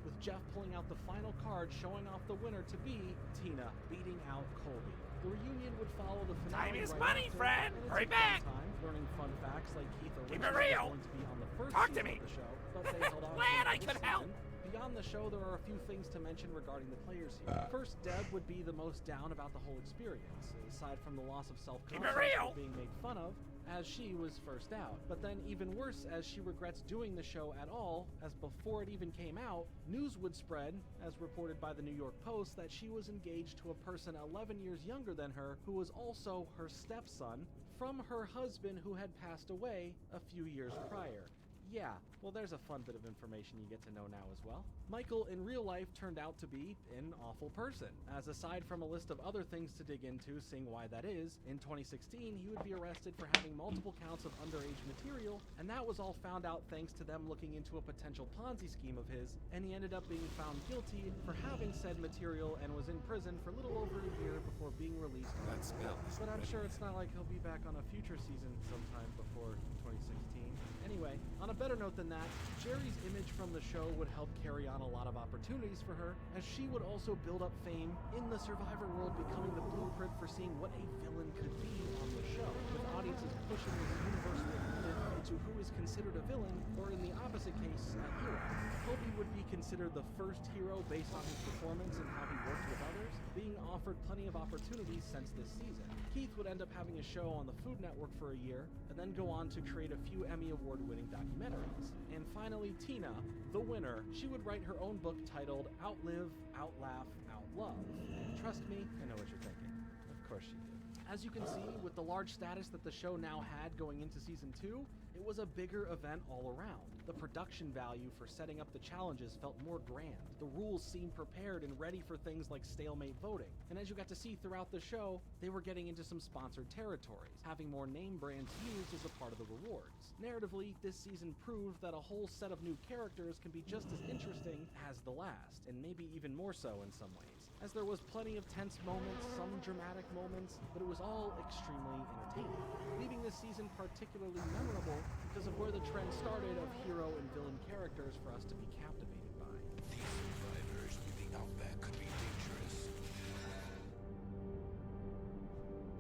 with Jeff pulling out the final card showing off the winner to be Tina beating out Colby. The reunion would follow the finale. Time is right money, after, friend! and it's Hurry a fun back! Time, learning fun facts like Keith Keep it originally was real! going to be on the first Talk to season me! of the show, but they held on Glad to I this could season. help! Beyond the show, there are a few things to mention regarding the players here. First, Deb would be the most down about the whole experience, aside from the loss of self-confidence real! being made fun of, as she was first out. But then even worse, as she regrets doing the show at all, as before it even came out, news would spread, as reported by the New York Post, that she was engaged to a person 11 years younger than her, who was also her stepson, from her husband who had passed away a few years prior. Yeah, well there's a fun bit of information you get to know now as well. Michael in real life turned out to be an awful person, as aside from a list of other things to dig into, seeing why that is, in 2016 he would be arrested for having multiple counts of underage material, and that was all found out thanks to them looking into a potential Ponzi scheme of his, and he ended up being found guilty for having said material and was in prison for a little over a year before being released. But I'm sure it's not like he'll be back on a future season sometime before 2016. Anyway, on a better note than that, Jerry's image from the show would help carry on a lot of opportunities for her, as she would also build up fame in the Survivor world, becoming the blueprint for seeing what a villain could be on the show, with audiences pushing this universal agreement into who is considered a villain, or in the opposite case, a hero. Kobe would be considered the first hero based on his performance and how he worked with others, being offered plenty of opportunities since this season. Keith would end up having a show on the Food Network for a year, and then go on to create a few Emmy Award-winning documentaries. And finally, Tina, the winner, she would write her own book titled Outlive, Outlaugh, Outlove. And trust me, I know what you're thinking. Of course she did. As you can see, with the large status that the show now had going into Season 2, it was a bigger event all around. The production value for setting up the challenges felt more grand. The rules seemed prepared and ready for things like stalemate voting. And as you got to see throughout the show, they were getting into some sponsored territories, having more name brands used as a part of the rewards. Narratively, this season proved that a whole set of new characters can be just as interesting as the last, and maybe even more so in some ways, as there was plenty of tense moments, some dramatic moments, but it was all extremely entertaining, leaving this season particularly memorable because of where the trend started of hero and villain characters for us to be captivated by. These survivors living out there could be dangerous.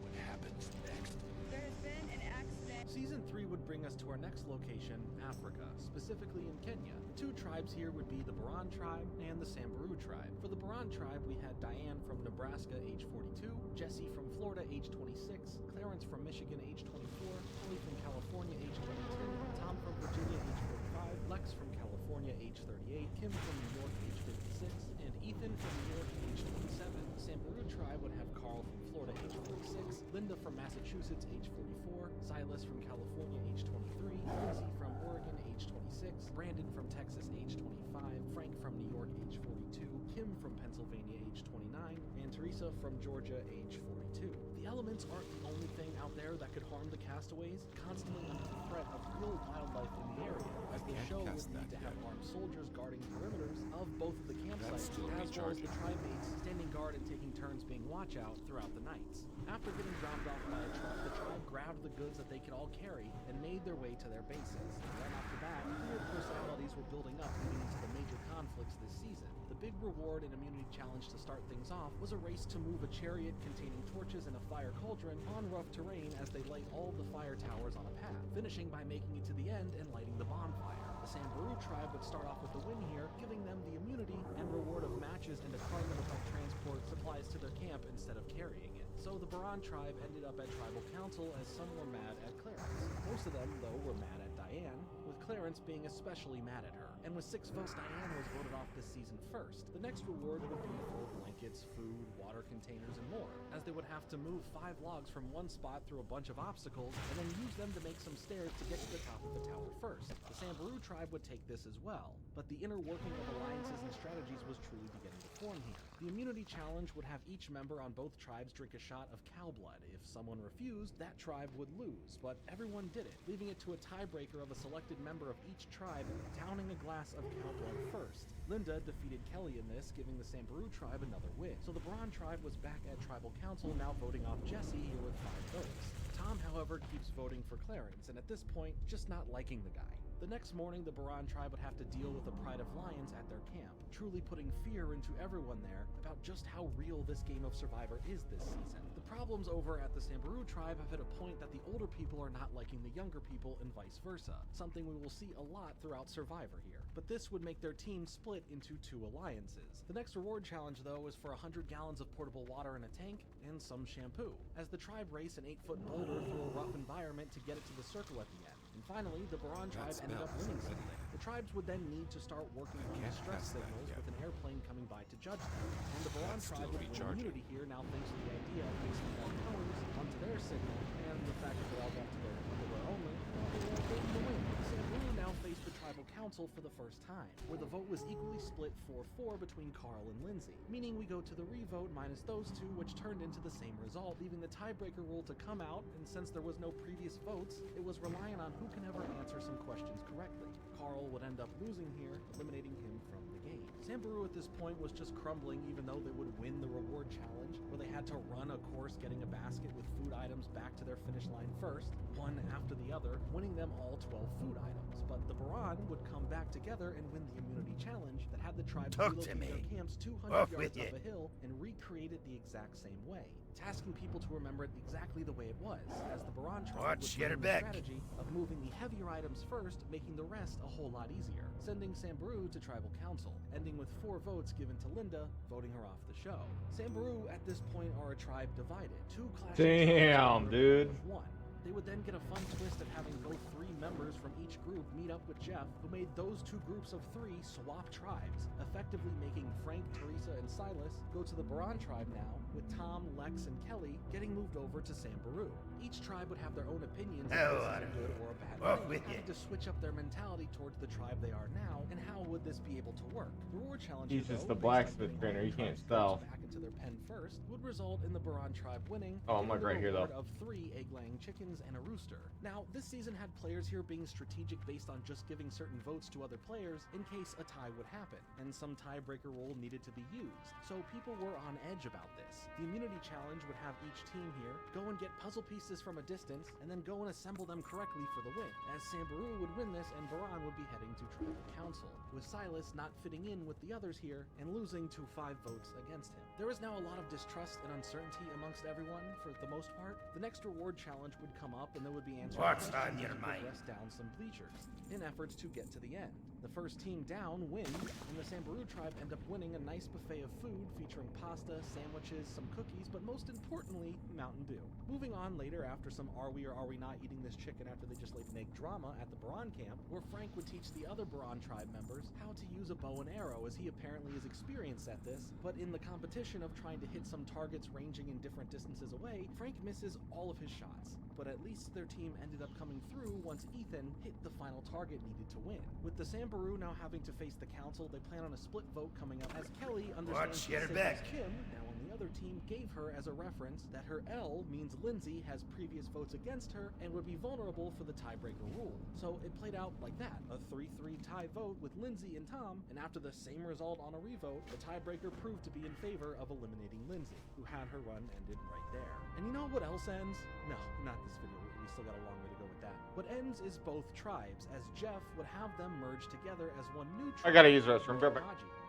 What happens next? There has been an accident. Season 3 would bring us to our next location, Africa, specifically in Kenya. The two tribes here would be the Baran tribe and the Samburu tribe. For the Baran tribe, we had Diane from Nebraska, age 42, Jesse from Florida, age 26, Clarence from Michigan, age 24, Holly from California, age 22, Tom from Virginia, age 45, Lex from California, age 38, Kim from New York, age 56, and Ethan from New York, age 27. The Samburu tribe would have Carl from Florida, age 46, Linda from Massachusetts, age 44, Silas from California, age 23, Lindsay from Oregon, age 26, Brandon from Texas, age 25, Frank from New York, age 42, Kim from Pennsylvania, age 29, and Teresa from Georgia, age 42. The elements aren't the only thing out there that could harm the castaways, constantly under the threat of real wildlife in the area, as the show would need to have armed soldiers guarding perimeters of both of the campsites, as well as the tribe mates standing guard and taking turns being watch-out throughout the nights. After getting dropped off by a truck, the tribe grabbed the goods that they could all carry and made their way to their bases. Right off the bat, clear personalities were building up leading into the major conflicts this season. The big reward and immunity challenge to start things off was a race to move a chariot containing torches and a fire cauldron on rough terrain as they light all the fire towers on a path, finishing by making it to the end and lighting the bonfire. The Samburu tribe would start off with the win here, giving them the immunity and reward of matches and a car that would help transport supplies to their camp instead of carrying it. So the Baran tribe ended up at tribal council as some were mad at Clarence. Most of them, though, were mad at Diane, with Clarence being especially mad at her. And with 6 votes, Diane was voted off this season first. The next reward would be for blankets, food, water containers, and more, as they would have to move 5 logs from one spot through a bunch of obstacles, and then use them to make some stairs to get to the top of the tower first. The Samburu tribe would take this as well, but the inner working of alliances and strategies was truly beginning to form here. The immunity challenge would have each member on both tribes drink a shot of cow blood. If someone refused, that tribe would lose, but everyone did it, leaving it to a tiebreaker of a selected member of each tribe downing a glass of cow blood first. Linda defeated Kelly in this, giving the Samburu tribe another win. So the Baran tribe was back at tribal council, now voting off Jesse here with 5 votes. Tom, however, keeps voting for Clarence, and at this point, just not liking the guy. The next morning, the Baran tribe would have to deal with the Pride of Lions at their camp, truly putting fear into everyone there about just how real this game of Survivor is this season. The problems over at the Samburu tribe have hit a point that the older people are not liking the younger people and vice versa, something we will see a lot throughout Survivor here. But this would make their team split into 2 alliances. The next reward challenge, though, is for 100 gallons of portable water in a tank and some shampoo, as the tribe race an 8-foot boulder through a rough environment to get it to the circle at the end. And finally, the Baran tribe ended up winning something. The tribes would then need to start working on distress signals with an airplane coming by to judge them. And the Baran tribe would win immunity here now thanks to the idea of fixing more towers onto their signal, and the fact that they all got to their underwear only, they were all the win. Samburu now faced the tribal council for the first time, where the vote was equally split 4-4 between Carl and Lindsay, meaning we go to the revote minus those 2, which turned into the same result, leaving the tiebreaker rule to come out, and since there was no previous votes, it was relying on on who can ever answer some questions correctly. Carl would end up losing here, eliminating him from the game. Sambaru at this point was just crumbling, even though they would win the reward challenge, where they had to run a course getting a basket with food items back to their finish line first, one after the other, winning them all 12 food items. But the Baran would come back together and win the immunity challenge that had the tribes relocate their camps 200 yards up a hill and recreate it the exact same way, tasking people to remember it exactly the way it was, as the Baran tribe would bring the strategy of moving the heavier items first, making the rest a whole lot easier, sending Sambaru to tribal council, ending with 4 votes given to Linda, voting her off the show. Sambaru at this point are a tribe divided, 2 clashing Damn, dude. One. They would then get a fun twist of having both 3 members from each group meet up with Jeff, who made those 2 groups of 3 swap tribes, effectively making Frank, Teresa, and Silas go to the Baran tribe now, with Tom, Lex, and Kelly getting moved over to Sambaru. Each tribe would have their own opinions if this is a good or a bad thing, having to switch up their mentality towards the tribe they are now, and how would this be able to work? The reward challenge, He's just the blacksmith trainer, he can't sell. Back into their pen first would result in the Baran tribe winning. Oh, I'm like right here though. Of 3 egg-laying chickens and a rooster. Now, this season had players here being strategic based on just giving certain votes to other players in case a tie would happen, and some tiebreaker rule needed to be used, so people were on edge about this. The immunity challenge would have each team here go and get puzzle pieces from a distance, and then go and assemble them correctly for the win, as Sambaru would win this and Baran would be heading to tribal council, with Silas not fitting in with the others here and losing to 5 votes against him. There was now a lot of distrust and uncertainty amongst everyone for the most part. The next reward challenge would come up and there would be answers questions to progress down some bleachers in efforts to get to the end. The first team down wins, and the Sambaru tribe end up winning a nice buffet of food featuring pasta, sandwiches, some cookies, but most importantly, Mountain Dew. Moving on later after some are we or are we not eating this chicken after they just laid an egg drama at the Baran camp, where Frank would teach the other Baran tribe members how to use a bow and arrow, as he apparently is experienced at this, but in the competition of trying to hit some targets ranging in different distances away, Frank misses all of his shots. But at least their team ended up coming through once Ethan hit the final target needed to win. With the Sambaru now having to face the council, they plan on a split vote coming up, as Kelly understands the same as Kim, now on the other team, gave her as a reference that her L means Lindsay has previous votes against her and would be vulnerable for the tiebreaker rule. So it played out like that, a 3-3 tie vote with Lindsay and Tom, and after the same result on a revote, the tiebreaker proved to be in favor of eliminating Lindsay, who had her run ended right there. And you know what else ends? No, not this video. We still got a long way to go with that. What ends is both tribes, as Jeff would have them merge together as one new tribe. I gotta use the restroom.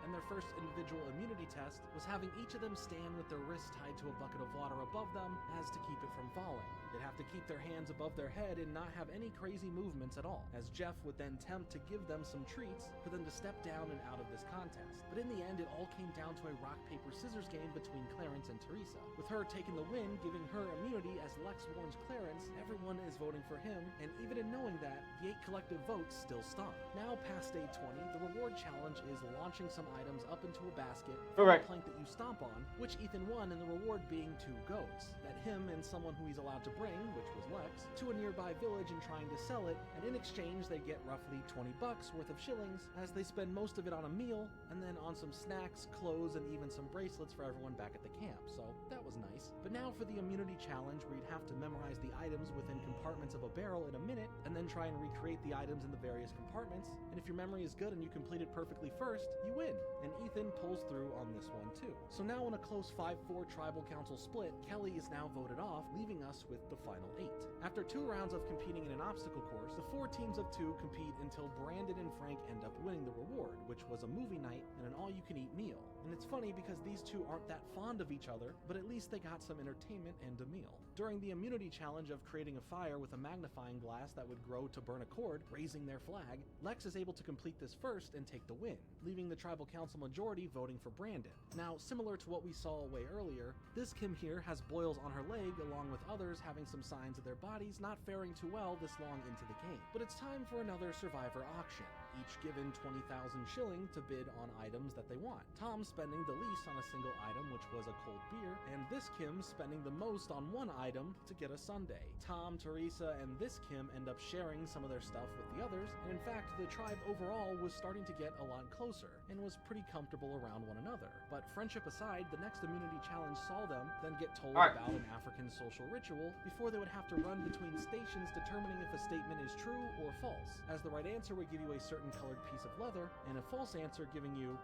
And their first individual immunity test was having each of them stand with their wrists tied to a bucket of water above them as to keep it from falling. They'd have to keep their hands above their head and not have any crazy movements at all, as Jeff would then attempt to give them some treats for them to step down and out of this contest. But in the end, it all came down to a rock, paper, scissors game between Clarence and Teresa, with her taking the win, giving her immunity as Lex warns Clarence everyone is voting for him, and even in knowing that, the 8 collective votes still stunk. Now past day 20, the reward challenge is launching some items up into a basket from a plank that you stomp on, which Ethan won, and the reward being 2 goats that him and someone who he's allowed to bring, which was Lex, to a nearby village and trying to sell it, and in exchange they get roughly 20 bucks worth of shillings, as they spend most of it on a meal, and then on some snacks, clothes, and even some bracelets for everyone back at the camp, so that was nice. But now for the immunity challenge, where you'd have to memorize the items within compartments of a barrel in a minute, and then try and recreate the items in the various compartments, and if your memory is good and you complete it perfectly first, you win, and Ethan pulls through on this one too. So now in a close 5-4 tribal council split, Kelly is now voted off, leaving us with the final 8. After 2 rounds of competing in an obstacle course, the 4 teams of 2 compete until Brandon and Frank end up winning the reward, which was a movie night and an all-you-can-eat meal. And it's funny because these 2 aren't that fond of each other, but at least they got some entertainment and a meal. During the immunity challenge of creating a fire with a magnifying glass that would grow to burn a cord, raising their flag, Lex is able to complete this first and take the win, leaving the tribal council majority voting for Brandon. Now, similar to what we saw way earlier, this Kim here has boils on her leg, along with others having some signs of their bodies not faring too well this long into the game. But it's time for another survivor auction, each given 20,000 shilling to bid on items that they want. Tom spending the least on a single item, which was a cold beer, and this Kim spending the most on one item to get a sundae. Tom, Teresa, and this Kim end up sharing sharing some of their stuff with the others, and in fact, the tribe overall was starting to get a lot closer, and was pretty comfortable around one another. But friendship aside, the next immunity challenge saw them then get told about an African social ritual before they would have to run between stations determining if a statement is true or false, as the right answer would give you a certain colored piece of leather, and a false answer giving you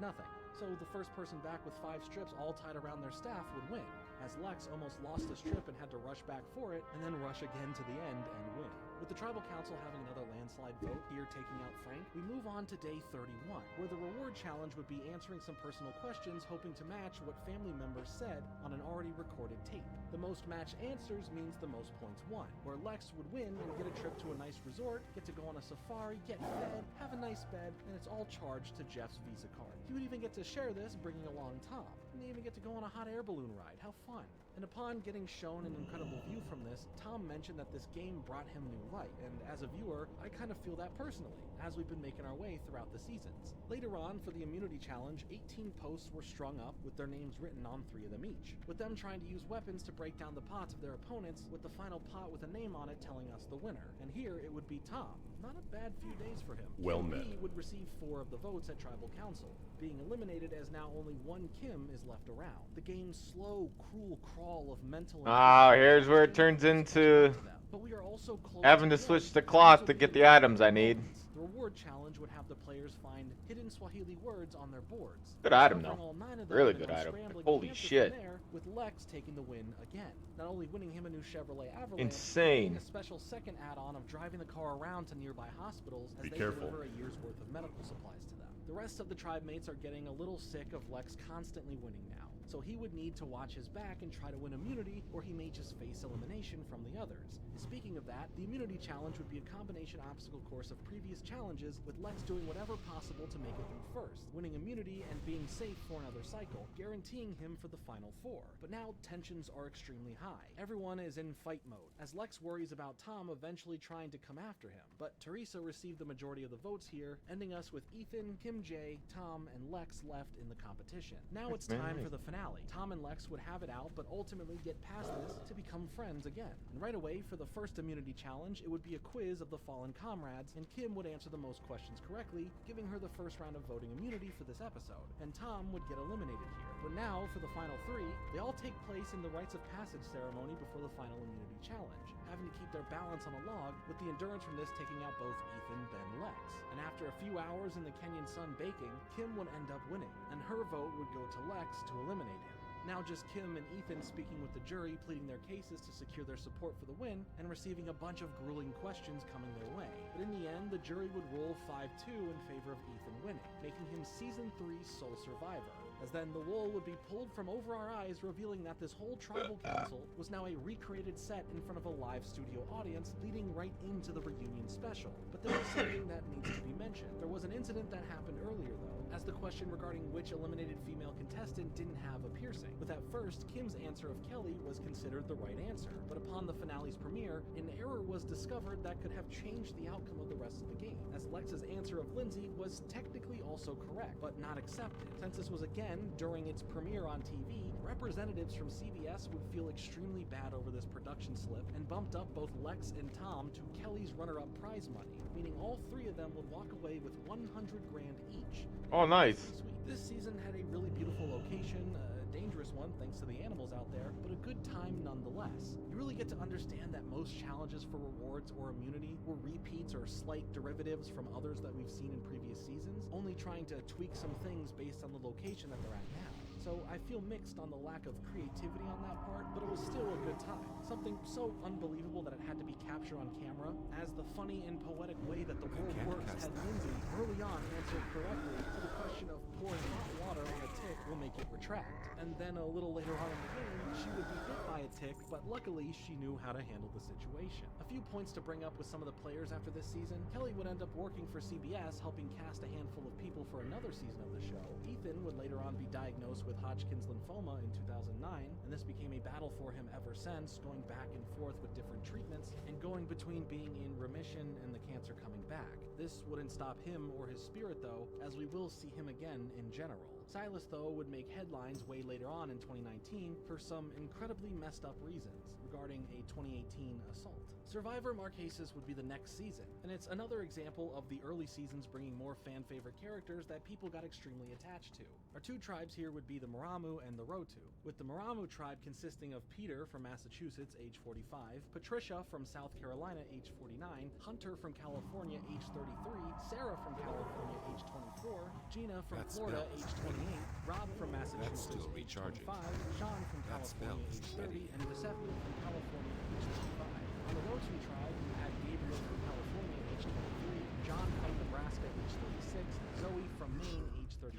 nothing. So the first person back with 5 strips all tied around their staff would win, as Lex almost lost a strip and had to rush back for it, and then rush again to the end and win. With the Tribal Council having another landslide vote here taking out Frank, we move on to day 31, where the reward challenge would be answering some personal questions hoping to match what family members said on an already recorded tape. The most matched answers means the most points won, where Lex would win and get a trip to a nice resort, get to go on a safari, get fed, have a nice bed, and it's all charged to Jeff's Visa card. He would even get to share this, bringing along Tom. And they even get to go on a hot air balloon ride. How fun. And upon getting shown an incredible view from this, Tom mentioned that this game brought him new light, and as a viewer, I kind of feel that personally, as we've been making our way throughout the seasons. Later on, for the immunity challenge, 18 posts were strung up with their names written on 3 of them each, with them trying to use weapons to break down the pots of their opponents, with the final pot with a name on it telling us the winner. And here it would be Tom. Not a bad few days for him. Well Kim met. B would receive 4 of the votes at Tribal Council, being eliminated as now only one Kim is left around. The game's slow, cruel crawl of mental and here's where it turns into but we are also close having to switch the cloth to get the items I need. The reward challenge would have the players find hidden Swahili words on their boards. Good item Discovering though. all 9 of them Really and good then item. scrambling Holy the answers shit. from there, with Lex taking the win again. Not only winning him a new Chevrolet Avalanche, Insane. but a special second add-on of driving the car around to nearby hospitals as Be they careful. deliver a year's worth of medical supplies to them. The rest of the tribe mates are getting a little sick of Lex constantly winning now, so he would need to watch his back and try to win immunity, or he may just face elimination from the others. Speaking of that, the immunity challenge would be a combination obstacle course of previous challenges, with Lex doing whatever possible to make it through first, winning immunity and being safe for another cycle, guaranteeing him for the final 4. But now tensions are extremely high. Everyone is in fight mode, as Lex worries about Tom eventually trying to come after him. But Teresa received the majority of the votes here, ending us with Ethan, Kim J, Tom, and Lex left in the competition. Now it's time for the finale. Tom and Lex would have it out, but ultimately get past this to become friends again. And right away, for the first immunity challenge, it would be a quiz of the fallen comrades, and Kim would answer the most questions correctly, giving her the first round of voting immunity for this episode, and Tom would get eliminated here. But now, for the final 3, they all take place in the rites of passage ceremony before the final immunity challenge, having to keep their balance on a log, with the endurance from this taking out both Ethan, Ben, and Lex. And after a few hours in the Kenyan sun baking, Kim would end up winning, and her vote would go to Lex to eliminate him. Now just Kim and Ethan speaking with the jury, pleading their cases to secure their support for the win, and receiving a bunch of grueling questions coming their way. But in the end, the jury would roll 5-2 in favor of Ethan winning, making him Season 3's sole survivor. As then the wool would be pulled from over our eyes, revealing that this whole tribal council was now a recreated set in front of a live studio audience, leading right into the reunion special. But there is something that needs to be mentioned. There was an incident that happened earlier though, as the question regarding which eliminated female contestant didn't have a piercing. With at first, Kim's answer of Kelly was considered the right answer, but upon the finale's premiere, an error was discovered that could have changed the outcome of the rest of the game, as Lex's answer of Lindsay was technically also correct, but not accepted. Since this was again during its premiere on TV, representatives from CBS would feel extremely bad over this production slip and bumped up both Lex and Tom to Kelly's runner-up prize money, meaning all 3 of them would walk away with $100 grand each. Oh, nice. Sweet. This season had a really beautiful location, a dangerous one thanks to the animals out there, but a good time nonetheless. You really get to understand that most challenges for rewards or immunity were repeats or slight derivatives from others that we've seen in previous seasons, only trying to tweak some things based on the location that they're at now. So I feel mixed on the lack of creativity on that part, but it was still a good time. Something so unbelievable that it had to be captured on camera, as the funny and poetic way that the world works had Lindsay early on answered correctly to the question of pouring hot water on a tick will make it retract. And then a little later on in the game, she would be hit by a tick, but luckily she knew how to handle the situation. A few points to bring up with some of the players after this season. Kelly would end up working for CBS, helping cast a handful of people for another season of the show. Ethan would later on be diagnosed with Hodgkin's lymphoma in 2009, and this became a battle for him ever since, going back and forth with different treatments, and going between being in remission and the cancer coming back. This wouldn't stop him or his spirit though, as we will see him again in general. Silas, though, would make headlines way later on in 2019 for some incredibly messed up reasons regarding a 2018 assault. Survivor Marquesas would be the next season, and it's another example of the early seasons bringing more fan-favorite characters that people got extremely attached to. Our two tribes here would be the Maramu and the Rotu, with the Maramu tribe consisting of Peter from Massachusetts, age 45, Patricia from South Carolina, age 49, Hunter from California, age 33, Sarah from California, age 24, Gina from Florida, age 28, Rob from Massachusetts, age 25, Sean from California, age 30, and Giuseppe from California, age 25. On the Rotu tribe, you had Gabriel from California, age 23, John from Nebraska, age 36, Zoe from Maine, age 35,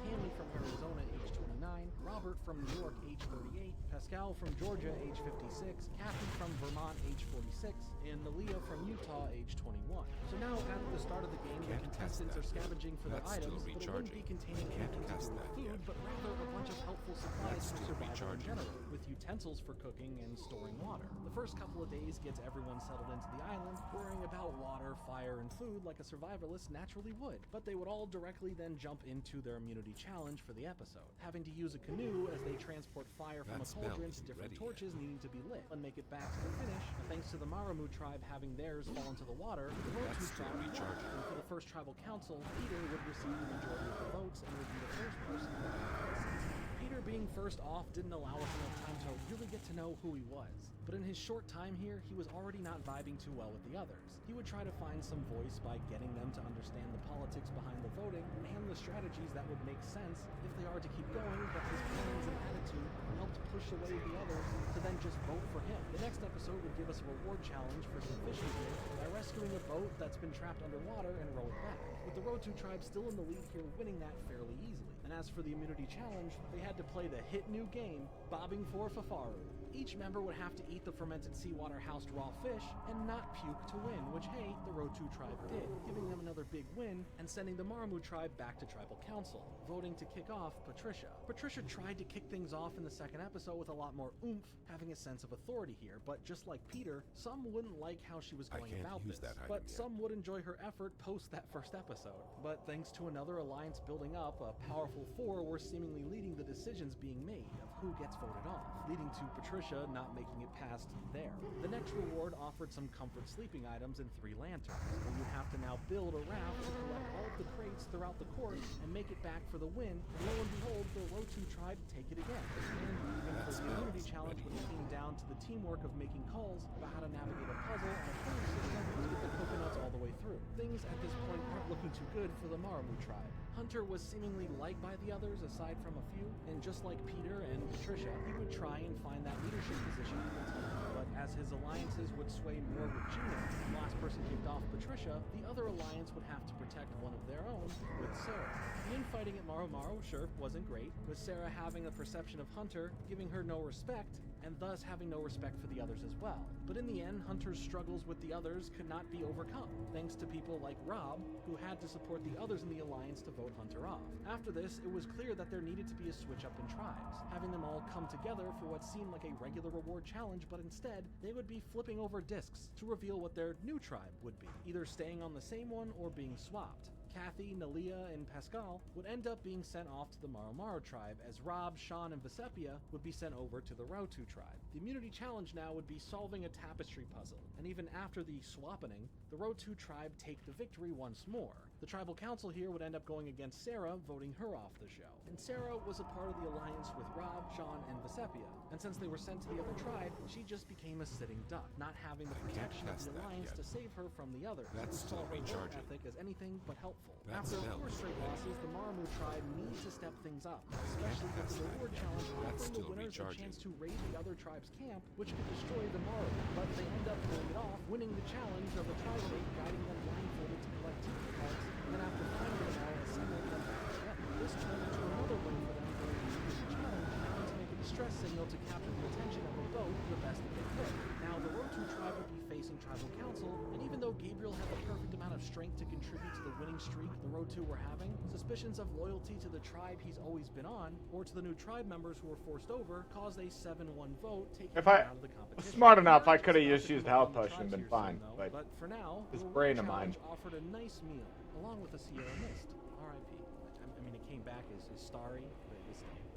Tammy from Arizona, age 29, Robert from New York, age 38, Pascal from Georgia, age 56, Kathy from Vermont, age 46, and Nalia from Utah, age 21. So now, at the start of the game, the contestants are scavenging for their items, but it wouldn't be containing anything to do with food, but rather a bunch of helpful supplies for survival in general, with utensils for cooking and storing water. The first couple of days gets everyone settled into the island, worrying about water, fire, and food like a survivalist naturally would, but they would all directly then jump into their immunity challenge for the episode, having to use a canoe as they transport fire from a cauldron to different torches needing to be lit and make it back to the finish. And thanks to the Maramu tribe having theirs fall into the water, the Rotu tribe won. And for the first tribal council, Peter would receive the majority of the votes and would be the first person to win the season. Peter being first off didn't allow us enough time to really get to know who he was. But in his short time here, he was already not vibing too well with the others. He would try to find some voice by getting them to understand the politics behind the voting and the strategies that would make sense if they are to keep going, but his plans and attitude helped push away the others to then just vote for him. The next episode would give us a reward challenge for some fishing gear by rescuing a boat that's been trapped underwater and row it back, with the Rotu tribe still in the lead here, winning that fairly easily. And as for the immunity challenge, they had to play the hit new game, Bobbing for Fafaru. Each member would have to eat the fermented seawater housed raw fish and not puke to win, which, hey, the Rotu tribe did, giving them another big win and sending the Maramu tribe back to tribal council, voting to kick off Patricia. Patricia tried to kick things off in the second episode with a lot more oomph, having a sense of authority here, but just like Peter, some wouldn't like how she was going about this, but some would enjoy her effort post that first episode. But thanks to another alliance building up, a powerful four were seemingly leading the decisions being made of who gets voted off, leading to Patricia not making it past there. The next reward offered some comfort sleeping items and 3 lanterns, where you'd have to now build a raft to collect all of the crates throughout the course and make it back for the win, and lo and behold, the Rotu tribe take it again. And even for the immunity challenge, when it came down to the teamwork of making calls about how to navigate a puzzle on a pulley system to get the coconuts all the way through. Things at this point aren't looking too good for the Maramu tribe. Hunter was seemingly liked by the others aside from a few, and just like Peter and Patricia, he would try and find that leadership position in the team. But as his alliances would sway more with Gina, the last person kicked off Patricia, the other alliance would have to protect one of their own with Sarah. The infighting at Maru Maru sure wasn't great, with Sarah having the perception of Hunter giving her no respect, and thus having no respect for the others as well. But in the end, Hunter's struggles with the others could not be overcome, thanks to people like Rob, who had to support the others in the alliance to vote Hunter off. After this, it was clear that there needed to be a switch up in tribes, having them all come together for what seemed like a regular reward challenge, but instead, they would be flipping over discs to reveal what their new tribe would be, either staying on the same one or being swapped. Kathy, Nalia, and Pascal would end up being sent off to the Maru Maru tribe, as Rob, Sean, and Vesepia would be sent over to the Rotu tribe. The immunity challenge now would be solving a tapestry puzzle, and even after the swappening, the Rotu tribe take the victory once more. The tribal council here would end up going against Sarah, voting her off the show. And Sarah was a part of the alliance with Rob, Sean, and Vesepia, and since they were sent to the other tribe, she just became a sitting duck, not having the protection of the alliance to save her from the others. That's still work ethic as anything but helpful. After 4 straight losses, the Maramu tribe needs to step things up, especially with the reward challenge offering the winners a chance to raid the other tribe's camp, which could destroy the Maramu. But they end up pulling it off, winning the challenge of the tribe mate guiding them blindfolded to collect ticket cards, and then after finding them all, assembling them back together. This turned into another win for them during the immunity challenge, and to make a distress signal to capture the attention of the boat the best that they could. Now, the Rotu tribe would be facing tribal council, and even though Gabriel had the perfect amount of strength to contribute to the winning streak the Rotu were having, suspicions of loyalty to the tribe he's always been on, or to the new tribe members who were forced over, caused a 7-1 vote, taking him out of the competition. Smart enough, I could have just used health potion and been fine, but for now, this brain of mine offered a nice meal, along with a Sierra Mist. R.I.P. I mean, it came back as Starry, but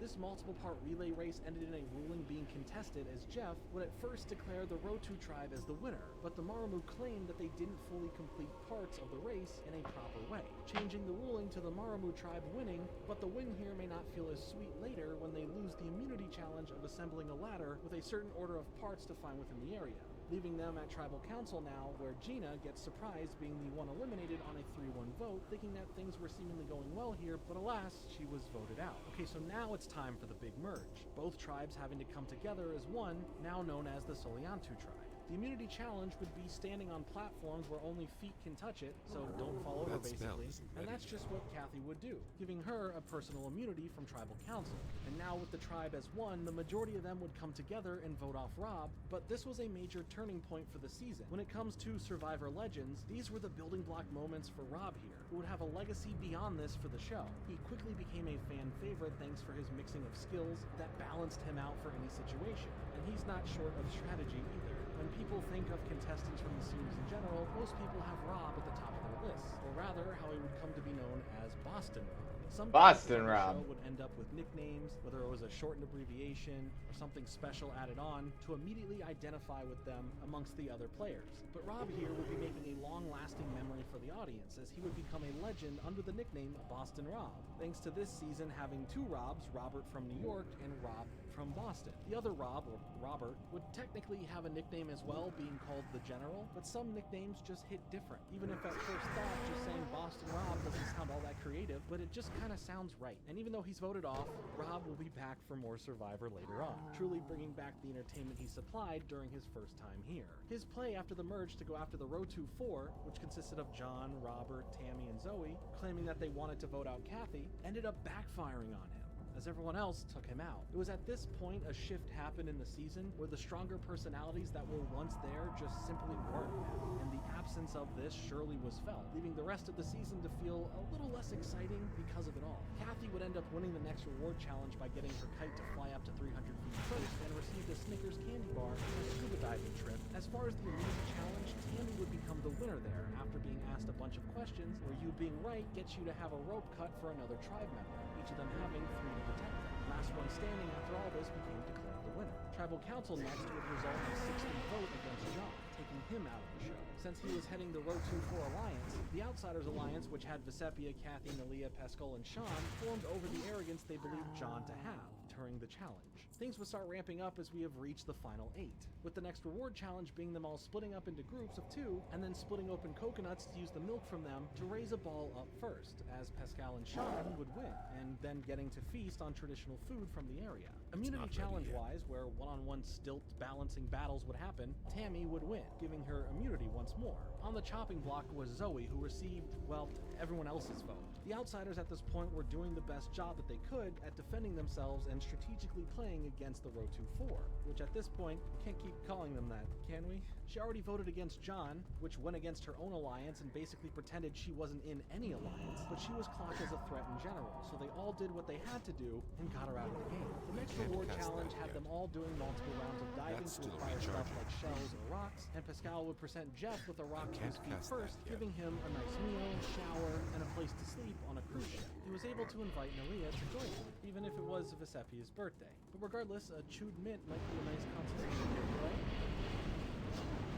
this multiple-part relay race ended in a ruling being contested as Jeff would at first declare the Rotu tribe as the winner, but the Maramu claimed that they didn't fully complete parts of the race in a proper way, changing the ruling to the Maramu tribe winning, but the win here may not feel as sweet later when they lose the immunity challenge of assembling a ladder with a certain order of parts to find within the area, leaving them at Tribal Council now, where Gina gets surprised being the one eliminated on a 3-1 vote, thinking that things were seemingly going well here, but alas, she was voted out. Okay, so now it's time for the big merge, both tribes having to come together as one, now known as the Soliantu tribe. The immunity challenge would be standing on platforms where only feet can touch it, so don't fall over basically, and that's just what Kathy would do, giving her a personal immunity from Tribal Council. And now with the tribe as one, the majority of them would come together and vote off Rob, but this was a major turning point for the season. When it comes to Survivor Legends, these were the building block moments for Rob here, who would have a legacy beyond this for the show. He quickly became a fan favorite thanks for his mixing of skills that balanced him out for any situation, and he's not short of strategy either. When people think of contestants from the series in general, most people have Rob at the top of their list, or rather, how he would come to be known as Boston Rob. Some Boston Rob Rob would end up with nicknames, whether it was a shortened abbreviation or something special added on to immediately identify with them amongst the other players. But Rob here would be making a long-lasting memory for the audience, as he would become a legend under the nickname Boston Rob, thanks to this season having two Robs, Robert from New York and Rob from Boston. The other Rob, or Robert, would technically have a nickname as well, being called the General, but some nicknames just hit different. Even if at first thought just saying Boston Rob doesn't sound all that creative, but it just kind of sounds right. And even though he's voted off, Rob will be back for more Survivor later on, truly bringing back the entertainment he supplied during his first time here. His play after the merge to go after the Rotu 4, which consisted of John, Robert, Tammy, and Zoe, claiming that they wanted to vote out Kathy, ended up backfiring on him, as everyone else took him out. It was at this point a shift happened in the season where the stronger personalities that were once there just simply weren't now, and the absence of this surely was felt, leaving the rest of the season to feel a little less exciting because of it all. Kathy would end up winning the next reward challenge by getting her kite to fly up to 300 feet first and received a Snickers candy bar and a scuba diving trip. As far as the immunity challenge, Tammy would become the winner there after being asked a bunch of questions where you being right gets you to have a rope cut for another tribe member, each of them having 3 to protect them. Last one standing after all this became declared the winner. Tribal Council next would result in a 60 vote against John, taking him out of the show. Since he was heading the Rotu 4 Alliance, the Outsiders Alliance, which had Vesepia, Kathy, Nalia, Pascal, and Sean, formed over the arrogance they believed John to have during the challenge. Things would start ramping up as we have reached the final 8, with the next reward challenge being them all splitting up into groups of 2 and then splitting open coconuts to use the milk from them to raise a ball up first, as Pascal and Sean would win, and then getting to feast on traditional food from the area. Immunity challenge-wise, where one-on-one stilt balancing battles would happen, Tammy would win, giving her immunity once more. On the chopping block was Zoe, who received, well, everyone else's vote. The Outsiders at this point were doing the best job that they could at defending themselves and strategically playing against the Rotu 4, which at this point, can't keep calling them that, can we? She already voted against John, which went against her own alliance and basically pretended she wasn't in any alliance, but she was clocked as a threat in general, so they all did what they had to do and got her out of the game. The next reward challenge had them all doing multiple rounds of diving to acquire stuff like shells or rocks, and Pascal would present Jeff with a rock to his feet first, giving him a nice meal, shower, and a place to sleep on a cruise ship. He was able to invite Nalia to join him, even if it was Vesepia's birthday. But regardless, a chewed mint might be a nice consolation here, right?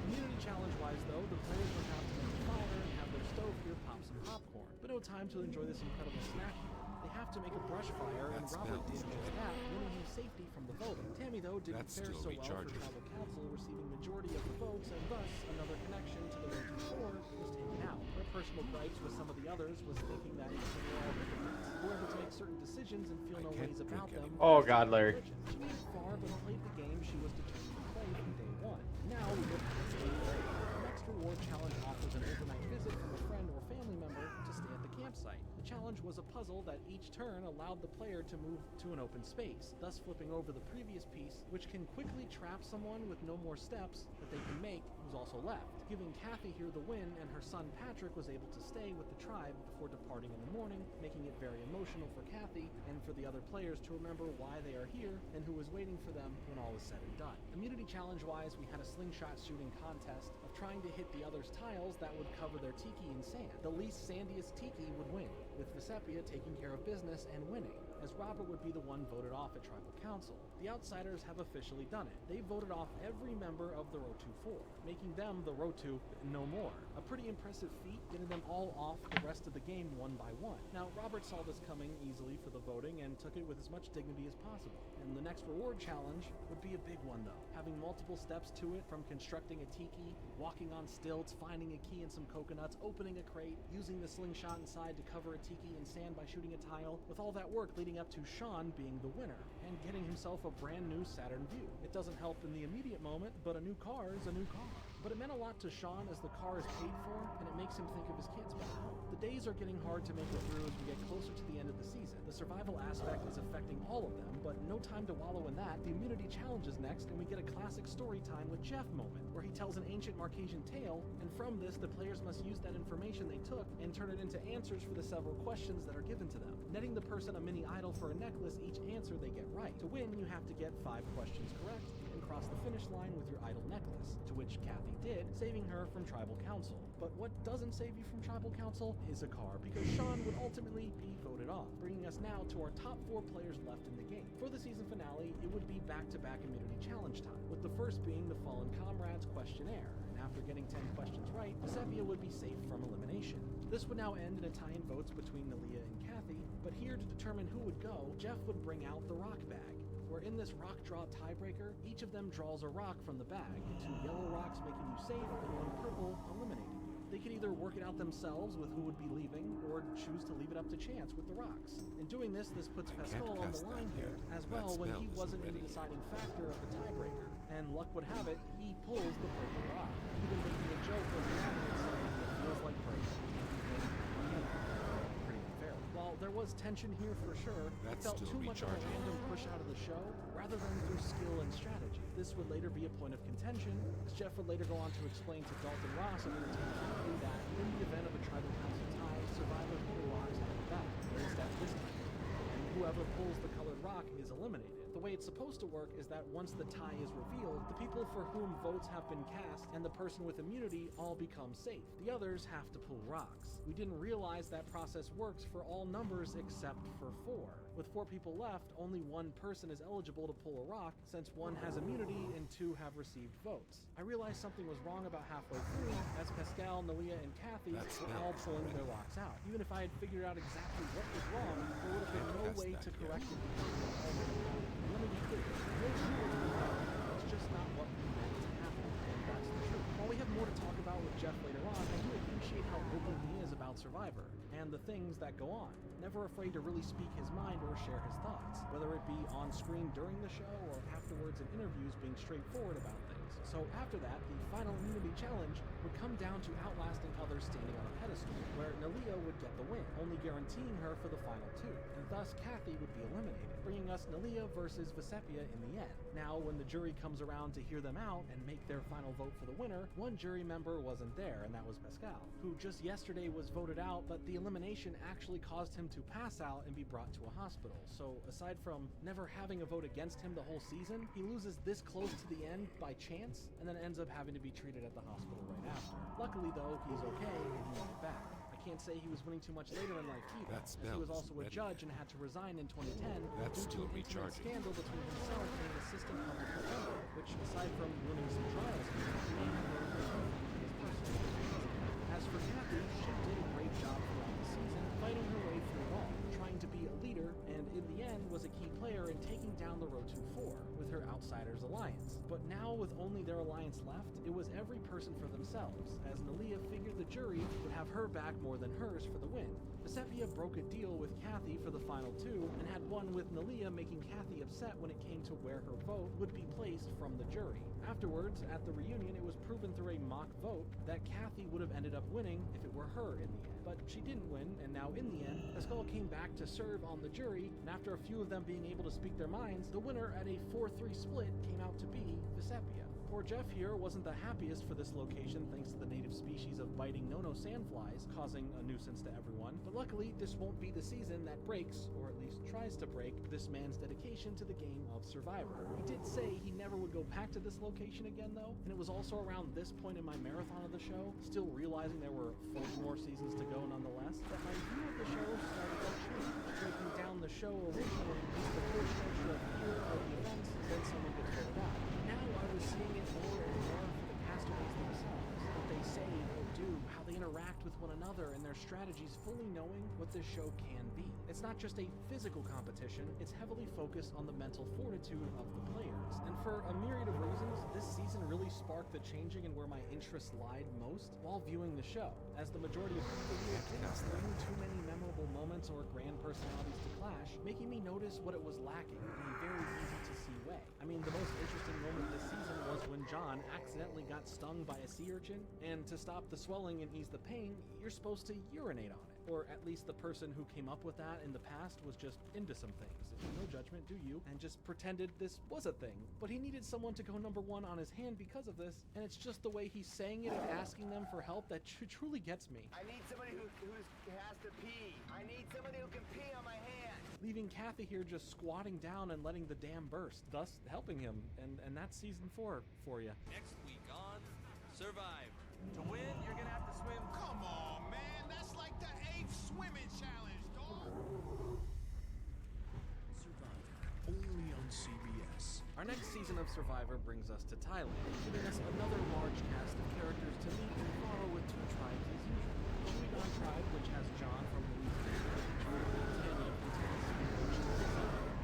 Immunity challenge-wise, though, the players would have to make a fire and have their stove here pop some popcorn. But no time to enjoy this incredible snack here. They have to make a brush fire, and Robert did just that, winning him safety from the voting. Tammy, though, didn't fare so well for Tribal Council, receiving majority of the votes, and thus another connection to the Rotu 4 was taken out. Her personal gripes with some of the others was thinking that they were all hypocrites, who were able to make certain decisions and feel no ways about them. Oh God, Larry. She made it far, but played the game she was determined to play from day one. Now we look at the day 3. The next reward challenge offers an overnight visit from a friend or family member to stay at the campsite. The challenge was a puzzle that each turn allowed the player to move to an open space, thus flipping over the previous piece, which can quickly trap someone with no more steps that they can make was also left, giving Kathy here the win, and her son Patrick was able to stay with the tribe before departing in the morning, making it very emotional for Kathy and for the other players to remember why they are here and who is waiting for them when all is said and done. Immunity challenge-wise, we had a slingshot shooting contest of trying to hit the other's tiles that would cover their tiki in sand. The least sandiest tiki would win, with Vesepia taking care of business and winning, as Robert would be the one voted off at Tribal Council. The Outsiders have officially done it. They voted off every member of the Rotu 4, making them the Rotu no more. A pretty impressive feat, getting them all off the rest of the game one by one. Now, Robert saw this coming easily for the voting and took it with as much dignity as possible. And the next reward challenge would be a big one though, having multiple steps to it, from constructing a tiki, walking on stilts, finding a key and some coconuts, opening a crate, using the slingshot inside to cover a tiki in sand by shooting a tile, with all that work leading up to Sean being the winner and getting himself a brand new Saturn Vue. It doesn't help in the immediate moment, but a new car is a new car. But it meant a lot to Sean as the car is paid for, and it makes him think of his kids back home. The days are getting hard to make it through as we get closer to the end of the season. The survival aspect is affecting all of them, but no time to wallow in that. The immunity challenge is next, and we get a classic story time with Jeff moment, where he tells an ancient Marcasian tale, and from this, the players must use that information they took and turn it into answers for the several questions that are given to them, netting the person a mini idol for a necklace each answer they get right. To win, you have to get 5 questions correct and cross the finish line with your idol necklace, to which Kathy did, saving her from Tribal Council. But what doesn't save you from Tribal Council is a car, because Sean would ultimately be voted off, bringing us now to our top 4 players left in the game. For the season finale, it would be back-to-back immunity challenge time, with the first being the Fallen Comrades questionnaire, and after getting 10 questions right, Vesepia would be safe from elimination. This would now end in a tie in votes between Nalia and Kathy, but here to determine who would go, Jeff would bring out the rock bag, where in this rock draw tiebreaker, each of them draws a rock from the bag, 2 yellow rocks making you safe and 1 purple eliminating you. They could either work it out themselves with who would be leaving, or choose to leave it up to chance with the rocks. In doing this, puts Pascal on the line here, as well, when he wasn't the deciding factor of the tiebreaker. And luck would have it, he pulls the purple rock, even making a joke of the audience saying it feels like break. Pretty unfair. While there was tension here for sure, it felt too much of a random push out of the show, rather than through skill and strategy. This would later be a point of contention, as Jeff would later go on to explain to Dalton Ross of Entertainment Weekly that in the event of a Tribal Council tie, survivor pulls rocks out of the bag. There is that this time. And whoever pulls the colored rock is eliminated. The way it's supposed to work is that once the tie is revealed, the people for whom votes have been cast and the person with immunity all become safe. The others have to pull rocks. We didn't realize that process works for all numbers except for 4. With 4 people left, only 1 person is eligible to pull a rock, since 1 has immunity and 2 have received votes. I realized something was wrong about halfway through, as Pascal, Nalia, and Kathy were all pulling their rocks out. Even if I had figured out exactly what was wrong, there would have been no way to correct it. Let me be clear, no rule to be found. It's just not what we meant to happen, and that's the truth. While we have more to talk about with Jeff later on, I do appreciate how open he is about Survivor, and the things that go on. Never afraid to really speak his mind or share his thoughts, whether it be on screen during the show or afterwards in interviews, being straightforward about things. So after that, the final immunity challenge would come down to outlasting others standing on a pedestal, where Nalia would get the win, only guaranteeing her for the final 2, and thus Kathy would be eliminated, bringing us Nalia versus Vesepia in the end. Now, when the jury comes around to hear them out and make their final vote for the winner, 1 jury member wasn't there, and that was Pascal, who just yesterday was voted out, but the elimination actually caused him to pass out and be brought to a hospital. So aside from never having a vote against him the whole season, he loses this close to the end by chance, and then ends up having to be treated at the hospital right after. Luckily though, he's okay and he made it back. I can't say he was winning too much later in life either, as he was also a judge and had to resign in 2010 due to an internet scandal between himself and an assistant public defender, which aside from winning some trials, may have earned him his personal reputation. As for Kathy, she did a great job throughout the season, fighting her way through it all, trying to be a leader, and in the end was a key player in taking down the Rotu 4 with her Outsiders alliance. But now with only their alliance left, it was every person for themselves, as Nalia figured the jury would have her back more than hers for the win. Vesepia broke a deal with Kathy for the final 2, and had one with Nalia, making Kathy upset when it came to where her vote would be placed from the jury. Afterwards, at the reunion, it was proven through a mock vote that Kathy would have ended up winning if it were her in the end. But she didn't win, and now in the end, Pascal came back to serve on the jury, and after a few of them being able to speak their minds, the winner at a 4-3 split came out to be Vesepia. Poor Jeff here wasn't the happiest for this location thanks to the native species of biting no-no sandflies, causing a nuisance to everyone. But luckily, this won't be the season that breaks, or at least tries to break, this man's dedication to the game of Survivor. He did say he never would go back to this location again though, and it was also around this point in my marathon of the show, still realizing there were 40 more seasons to go nonetheless, that my view of the show started to change. Breaking down the show originally, the first structure of here are the events, then someone gets voted out. Now I was seeing it more and more for the castaways themselves, what they say or do, how they interact with one another, and their strategies, fully knowing what this show can be. It's not just a physical competition, it's heavily focused on the mental fortitude of the players. And for a myriad of reasons, this season really sparked the changing in where my interests lied most while viewing the show, as the majority of people here didn't bring too many memorable moments or grand personalities to clash, making me notice what it was lacking in a very easy to see way. I mean, the most interesting moment this season was when John accidentally got stung by a sea urchin, and to stop the swelling and ease the pain, you're supposed to urinate on it. Or at least the person who came up with that in the past was just into some things. No judgment, do you, and just pretended this was a thing. But he needed someone to go number one on his hand because of this, and it's just the way he's saying it and asking them for help that truly gets me. I need somebody who has to pee. I need somebody who can pee on my hand. Leaving Kathy here just squatting down and letting the dam burst, thus helping him, and that's season 4 for you. Next week on Survivor. To win, you're gonna have to swim. Come on, man. That's like the 8th swimming challenge, dog. Survivor, only on CBS. Our next season of Survivor brings us to Thailand, giving us another large cast of characters to meet and follow with 2 tribes as usual. The Huigon tribe, which has John from Louisiana, Tanya from Tennessee,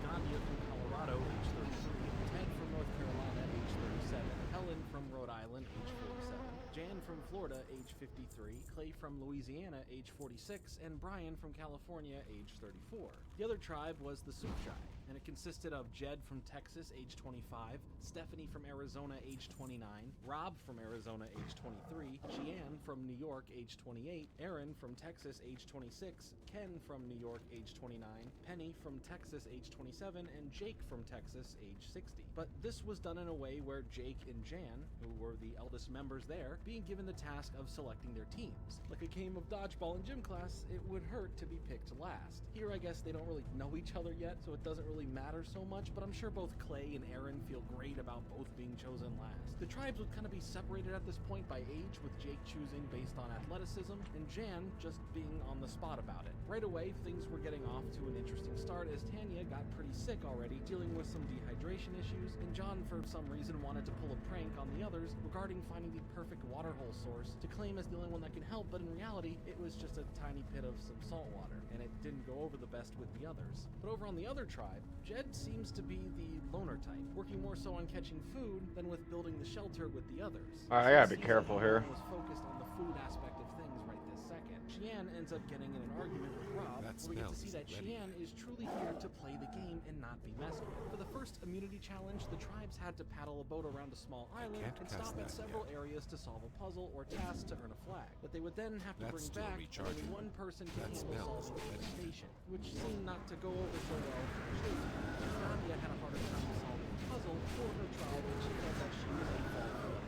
Ganya from Colorado, age 33, Ted from North Carolina, age 37, Helen from Rhode Island, age 47, Jan from Florida, age 53, Clay from Louisiana, age 46, and Brian from California, age 34. The other tribe was the Sukchai, and it consisted of Jed from Texas, age 25, Stephanie from Arizona, age 29, Rob from Arizona, age 23, Cheyenne from New York, age 28, Aaron from Texas, age 26, Ken from New York, age 29, Penny from Texas, age 27, and Jake from Texas, age 60. But this was done in a way where Jake and Jan, who were the eldest members there, being given the task of selecting their teams. Like a game of dodgeball in gym class, it would hurt to be picked last. Here, I guess they don't really know each other yet, so it doesn't really matter so much, but I'm sure both Clay and Aaron feel great about both being chosen last. The tribes would kind of be separated at this point by age, with Jake choosing based on athleticism, and Jan just being on the spot about it. Right away, things were getting off to an interesting start as Tanya got pretty sick already, dealing with some dehydration issues, and John for some reason wanted to pull a prank on the others regarding finding the perfect waterhole source to claim as the only one that can help, but in reality, it was just a tiny pit of some salt water, and it didn't go over the best with the others. But over on the other tribe, Jed seems to be the loner type, working more so on catching food than with building the shelter with the others. I gotta be careful here. Was focused on the food aspect of things right this second. Cheyenne ends up getting in an argument with Rob, where we get to see that Cheyenne is truly here to play the game and not be messed with. For the first immunity challenge, the tribes had to paddle a boat around a small island and stop at several areas to solve a puzzle or task to earn a flag, that they would then have to bring back when only one person can handle solving each station, which seemed not to go over so well for Jake. Nadia had a harder time solving the puzzle for her tribe, and she felt that she was a fall for it.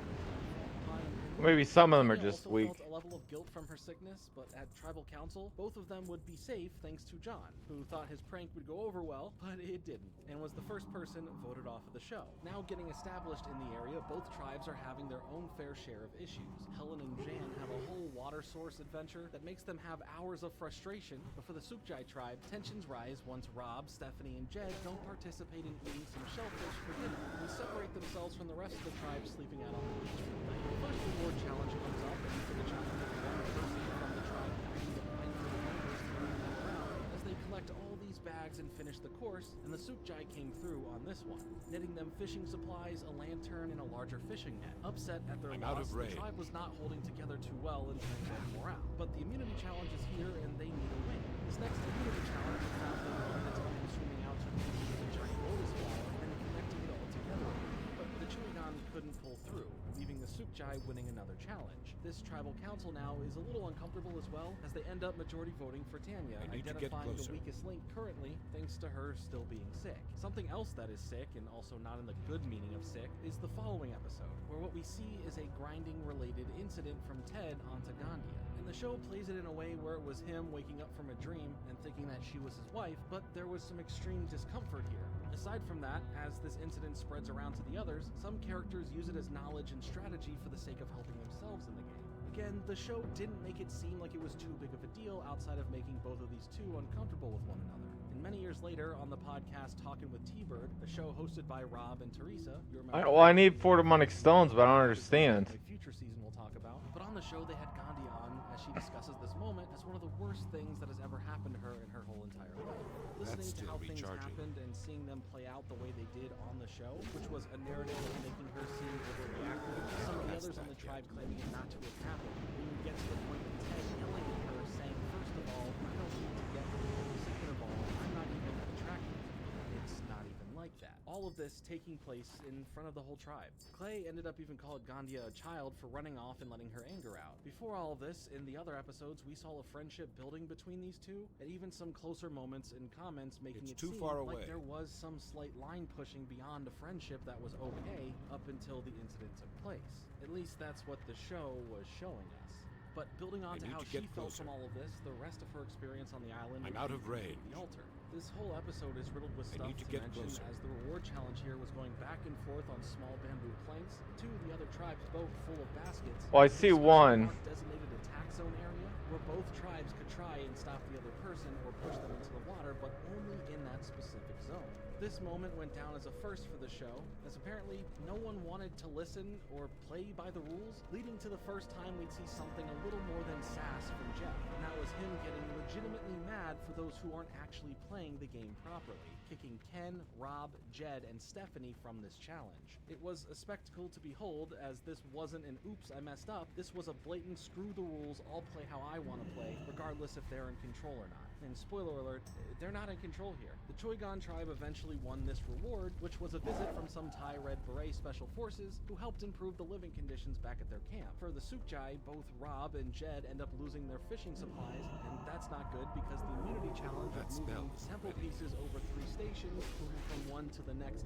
Maybe some of them are just also weak. Felt a level of guilt from her sickness, but at tribal council, both of them would be safe thanks to John, who thought his prank would go over well, but it didn't, and was the first person voted off of the show. Now getting established in the area, both tribes are having their own fair share of issues. Helen and Jan have a whole water source adventure that makes them have hours of frustration, but for the Sukchai tribe, tensions rise once Rob, Stephanie, and Jed don't participate in eating some shellfish for dinner, and separate themselves from the rest of the tribe sleeping out on the beach for the night. First reward challenge comes up, and for the challenge of one person from the tribe packing the blindfolded members to bring them around, as they collect all these bags and finish the course, and the Sukchai came through on this one, netting them fishing supplies, a lantern, and a larger fishing net. Upset at their loss, the tribe was not holding together too well in terms of morale. But the immunity challenge is here, and they need a win. This next immunity challenge is found the one that's only swimming out to the giant lotus flower and connecting it all together. But the Chuigan couldn't pull through, leaving the the Sukjai winning another challenge. This tribal council now is a little uncomfortable as well, as they end up majority voting for Tanya, identifying the weakest link currently, thanks to her still being sick. Something else that is sick, and also not in the good meaning of sick, is the following episode, where what we see is a grinding-related incident from Ted onto Gandia. And the show plays it in a way where it was him waking up from a dream and thinking that she was his wife, but there was some extreme discomfort here. Aside from that, as this incident spreads around to the others, some characters use it as knowledge and strategy for the sake of helping themselves in the game. Again, the show didn't make it seem like it was too big of a deal outside of making both of these two uncomfortable with one another. And many years later, on the podcast Talkin' with T-Bird, the show hosted by Rob and Teresa, you remember... I need 4 demonic stones, but I don't understand. A future season we'll talk about. But on the show, they had Gandhi on as she discusses this moment as one of the worst things that has ever happened to her in her whole entire life. Listening to how things happened and seeing them play out the way they did on the show, which was a narrative of making her seem overreactive, some of the others on the tribe claiming it not to have happened, when you get to the point of Ted yelling at her, saying, first of all, I don't need to get with you, second of all, I'm not even attracted to you. It's not even like that. All of this taking place in front of the whole tribe. Clay ended up even calling Gandia a child for running off and letting her anger out. Before all of this, in the other episodes, we saw a friendship building between these two, and even some closer moments in comments making it seem like there was some slight line pushing beyond a friendship that was okay up until the incident took place. At least that's what the show was showing us. But building on to how she felt from all of this, the rest of her experience on the island I'm out of range. The altar. This whole episode is riddled with stuff to mention as the reward challenge here was going back and forth on small bamboo planks to the other tribe's boat full of baskets. Well, I see one. Designated attack zone area where both tribes could try and stop the other person or push them into the water, but only in that specific zone. This moment went down as a first for the show, as apparently no one wanted to listen or play by the rules, leading to the first time we'd see something a little more than sass from Jeff. And that was him getting legitimately mad for those who aren't actually playing the game properly, kicking Ken, Rob, Jed, and Stephanie from this challenge. It was a spectacle to behold, as this wasn't an oops, I messed up. This was a blatant screw the rules, I'll play how I want to play, regardless if they're in control or not. And spoiler alert, they're not in control here. The Choigan tribe eventually won this reward, which was a visit from some Thai Red Beret Special Forces who helped improve the living conditions back at their camp. For the Sukjai, both Rob and Jed end up losing their fishing supplies, and that's not good because the immunity challenge of moving temple pieces over 3 stations, moving from one to the next,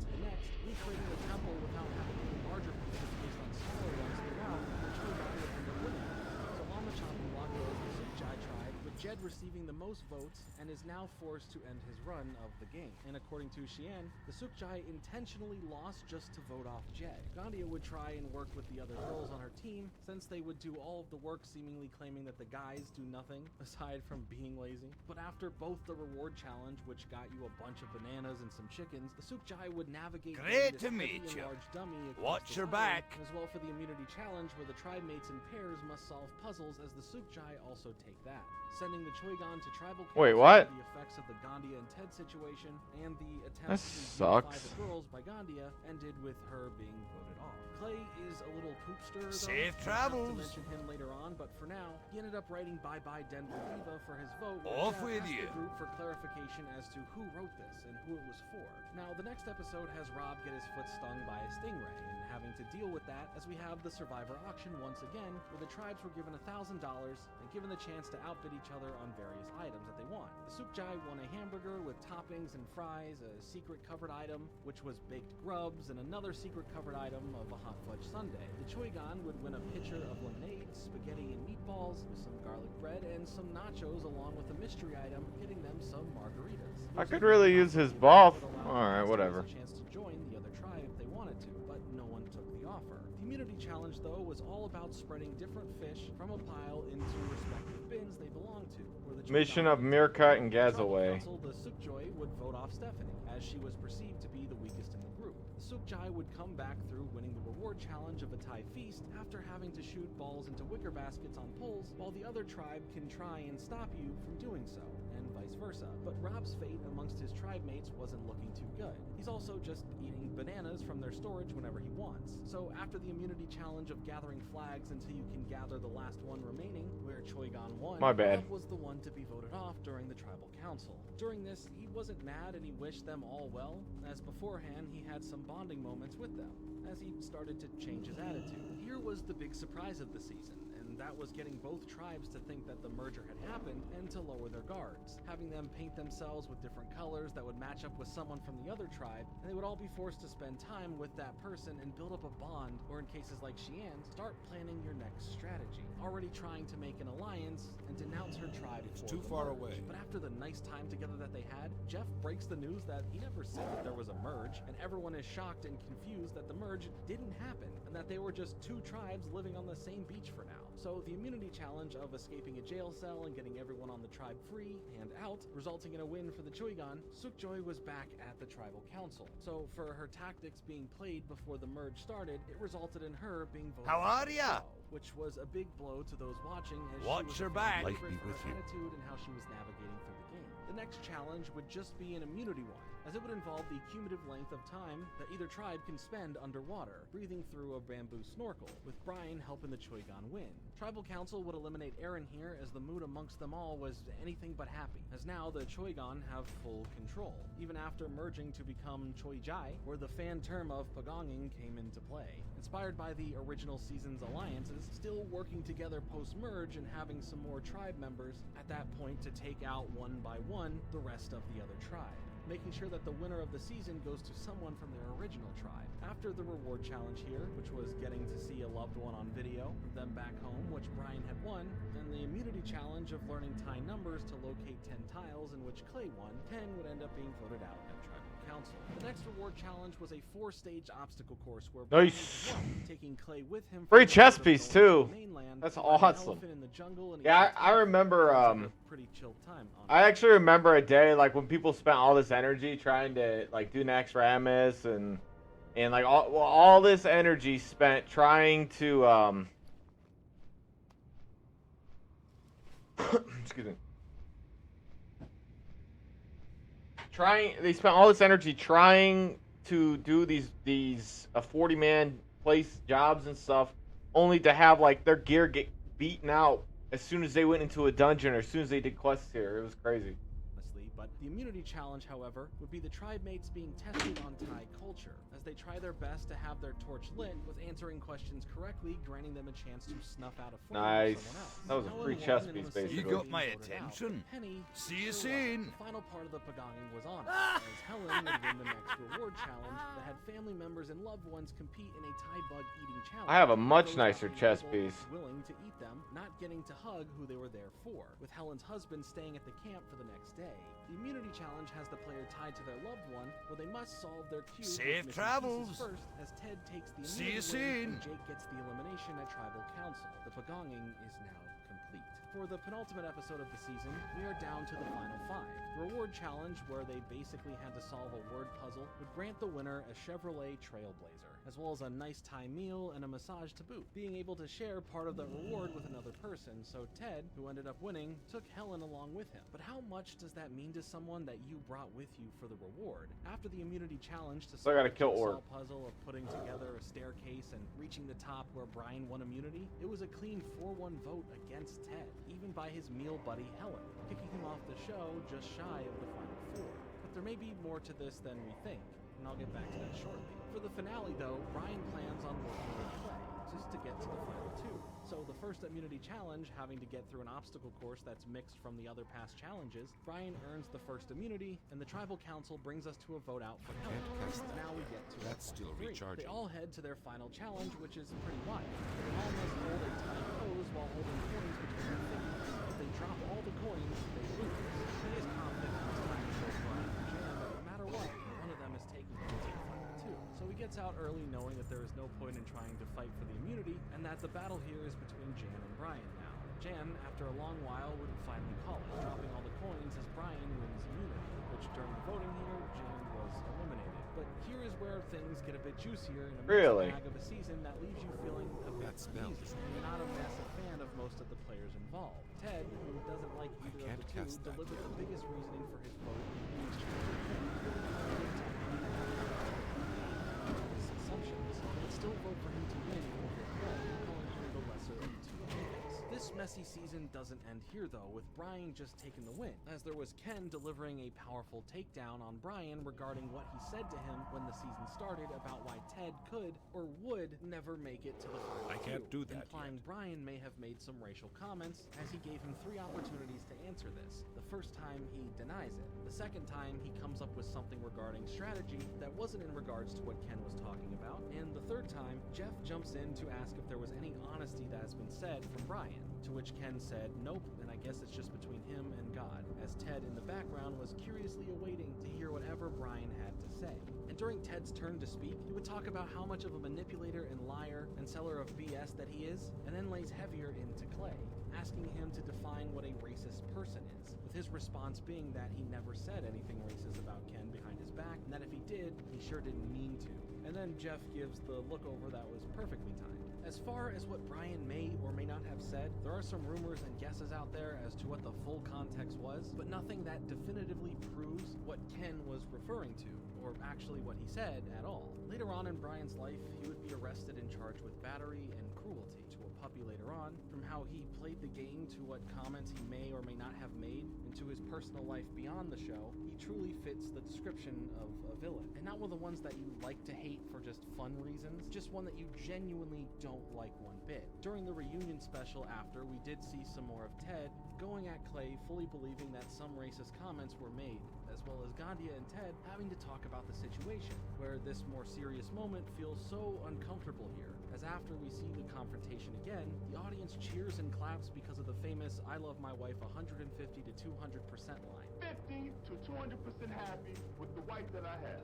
recreating the temple without having any larger pieces based on smaller ones throughout, the Choigan would end up winning. So on the chopping block goes the Sukjai tribe, with Jed receiving the most votes and is now forced to end his run of the game. And according to Xian, the Sukjai intentionally lost just to vote off Jed. Gandia would try and work with the other girls on her team, since they would do all of the work, seemingly claiming that the guys do nothing aside from being lazy. But after both the reward challenge, which got you a bunch of bananas and some chickens, the Sukjai would navigate Great this to heavy meet and you. large dummy Watch your water, back. as well for the immunity challenge, where the tribe mates in pairs must solve puzzles, as the Sukjai also take that, sending the Choigan to tribal council. Wait, what? The effects of the Gandia and Ted situation and the That attempt to sucks. unify the girls by Gandia ended with her being voted off. Clay is a little poopster, though. Safe We'll have travels. to mention him later on, but for now, he ended up writing Bye Bye Denver Diva for his vote. where Off Jeff with asked you. the group for clarification as to who wrote this and who it was for. Now, the next episode has Rob get his foot stung by a stingray, and having to deal with that as we have the Survivor auction once again, where the tribes were given $1,000 and given the chance to outbid each other on various items that they want. The Sukjai won a hamburger with toppings and fries, a secret covered item, which was baked grubs, and another secret covered item of a hot fudge sundae. The Choigan would win a pitcher of lemonade, spaghetti and meatballs, with some garlic bread, and some nachos, along with a mystery item, getting them some margaritas. I could really use his buff. Alright, whatever. A chance to join the other tribe if they wanted to, but no one took the offer. The immunity challenge, though, was all about spreading different fish from a pile into respective bins they belong to. Where the Mission Choigan of Meerkat and tribal Gazaway. council, the Sukjoi would vote off Stephanie, as she was perceived to be the weakest in the group. The Sukjai would come back through winning the reward challenge of a Thai feast after having to shoot balls into wicker baskets on poles, while the other tribe can try and stop you from doing so, and vice versa. But Rob's fate amongst his tribe mates wasn't looking too good. He's also just eating bananas from their storage whenever he wants. So after the immunity challenge of gathering flags until you can gather the last one remaining, where Choigan won, My bad. Love was the one to be voted off during the tribal council. During this, he wasn't mad and he wished them all well, as beforehand he had some bonding moments with them, as he started to change his attitude. Here was the big surprise of the season, and that was getting both tribes to think that the merger had happened and to lower their guards, having them paint themselves with different colors that would match up with someone from the other tribe, and they would all be forced to spend time with that person and build up a bond, or in cases like Xian's, start planning your next strategy, already trying to make an alliance and denounce her tribe. It's too far away. But after the nice time together that they had, Jeff breaks the news that he never said that there was a merge, and everyone is shocked and confused that the merge didn't happen, and that they were just two tribes living on the same beach for now. So the immunity challenge of escaping a jail cell and getting everyone on the tribe free and out, resulting in a win for the Choigan, Sukjoy was back at the tribal council. So for her tactics being played before the merge started, it resulted in her being voted How are ya? which was a big blow to those watching, as Watch she was her back. Light Light be with you. attitude and how she was navigating through the game. The next challenge would just be an immunity one, as it would involve the cumulative length of time that either tribe can spend underwater, breathing through a bamboo snorkel, with Brian helping the Choigan win. Tribal Council would eliminate Aaron here, as the mood amongst them all was anything but happy, as now the Choigan have full control, even after merging to become Choijai, where the fan term of Pagonging came into play. Inspired by the original season's alliances, still working together post-merge and having some more tribe members at that point to take out one by one the rest of the other tribe, making sure that the winner of the season goes to someone from their original tribe. After the reward challenge here, which was getting to see a loved one on video from them back home, which Brian had won, and the immunity challenge of learning tie numbers to locate 10 tiles, in which Clay won, 10 would end up being voted out at tribal council. The next reward challenge was a 4-stage obstacle course where Brian won, taking Clay with him. Free chess piece too. That's awesome. Yeah, I remember. Pretty chill time. I actually remember a day like when people spent all this energy trying to like do next Ramus and like all this energy spent trying to excuse me. They spent all this energy trying to do these 40-man place jobs and stuff, only to have like their gear get beaten out as soon as they went into a dungeon or as soon as they did quests here. It was crazy. But the immunity challenge, however, would be the tribe mates being tested on Thai culture, as they try their best to have their torch lit, with answering questions correctly, granting them a chance to snuff out a flame Nice. from someone else. That was a free chess piece, basically. You got my attention. Penny, See you soon. The final part of the Pagonging was on us, as Helen would win the next reward challenge that had family members and loved ones compete in a Thai bug eating challenge. I have a much Those nicer chess people piece. willing to eat them, not getting to hug who they were there for, with Helen's husband staying at the camp for the next day. The immunity challenge has the player tied to their loved one, where they must solve their cube Safe with missing travels. pieces first, as Ted takes the See you immunity win, soon. and Jake gets the elimination at tribal council. The Pagonging is now complete. For the penultimate episode of the season, we are down to the final 5. The reward challenge, where they basically had to solve a word puzzle, would grant the winner a Chevrolet Trailblazer, as well as a nice Thai meal and a massage to boot, being able to share part of the reward with another person. So Ted, who ended up winning, took Helen along with him. But how much does that mean to someone that you brought with you for the reward? After the immunity challenge to So I gotta solve the kill jigsaw Orc. puzzle of putting together a staircase and reaching the top where Brian won immunity, it was a clean 4-1 vote against Ted, even by his meal buddy Helen, kicking him off the show just shy of the final 4. But there may be more to this than we think, and I'll get back to that shortly. For the finale, though, Brian plans on working with Clay, just to get to the final 2. So the first immunity challenge, having to get through an obstacle course that's mixed from the other past challenges, Brian earns the first immunity, and the tribal council brings us to a vote out for Helen. Now we get to That's still recharging. They all head to their final challenge, which is pretty wild. They all must hold a tight pose while holding coins between their fingers. If they drop all the coins, they lose. He is confident in his time to show Brian and Jan that no matter what, one of them is taking him to the final 2. So he gets out early knowing that there is no point in trying to fight for the immunity, and that the battle here is between Jan and Brian now. Jan, after a long while, would finally call it, dropping all the coins as Brian wins immunity, which during the voting here, Jan was eliminated. But here is where things get a bit juicier in a mixed bag of a season that leaves you feeling a bit uneasy. You're not a massive fan of most of the players involved. Ted, who doesn't like either of the two, delivered the biggest reasoning for his vote in exchange for him his assumptions, but still vote for him to win over Clay, calling him the lesser of the two. This messy season doesn't end here though, with Brian just taking the win, as there was Ken delivering a powerful takedown on Brian regarding what he said to him when the season started about why Ted could or would never make it to the final I can't few, do that implying yet. Brian may have made some racial comments, as he gave him 3 opportunities to answer this. The first time he denies it. The second time he comes up with something regarding strategy that wasn't in regards to what Ken was talking about, and the third time Jeff jumps in to ask if there was any honesty that has been said from Brian, to which Ken said nope, and I guess it's just between him and God, as Ted in the background was curiously awaiting to hear whatever Brian had to say. And during Ted's turn to speak, he would talk about how much of a manipulator and liar and seller of BS that he is, and then lays heavier into Clay, asking him to define what a racist person is, with his response being that he never said anything racist about Ken behind his back, and that if he did, he sure didn't mean to. And then Jeff gives the look over that was perfectly timed. As far as what Brian may or may not have said, there are some rumors and guesses out there as to what the full context was, but nothing that definitively proves what Ken was referring to, or actually what he said at all. Later on in Brian's life, he would be arrested and charged with battery and cruelty to a puppy later on. From how he played the game to what comments he may or may not have made, and to his personal life beyond the show, he truly fits the description of a villain. And not one of the ones that you like to hate for just fun reasons, just one that you genuinely don't like one bit. During the reunion special after, we did see some more of Ted going at Clay, fully believing that some racist comments were made, as well as Gandia and Ted having to talk about the situation, where this more serious moment feels so uncomfortable here, as after we see the confrontation again, the audience cheers and claps because of the famous I love my wife 150 to 200% line. 50 to 200% happy with the wife that I have.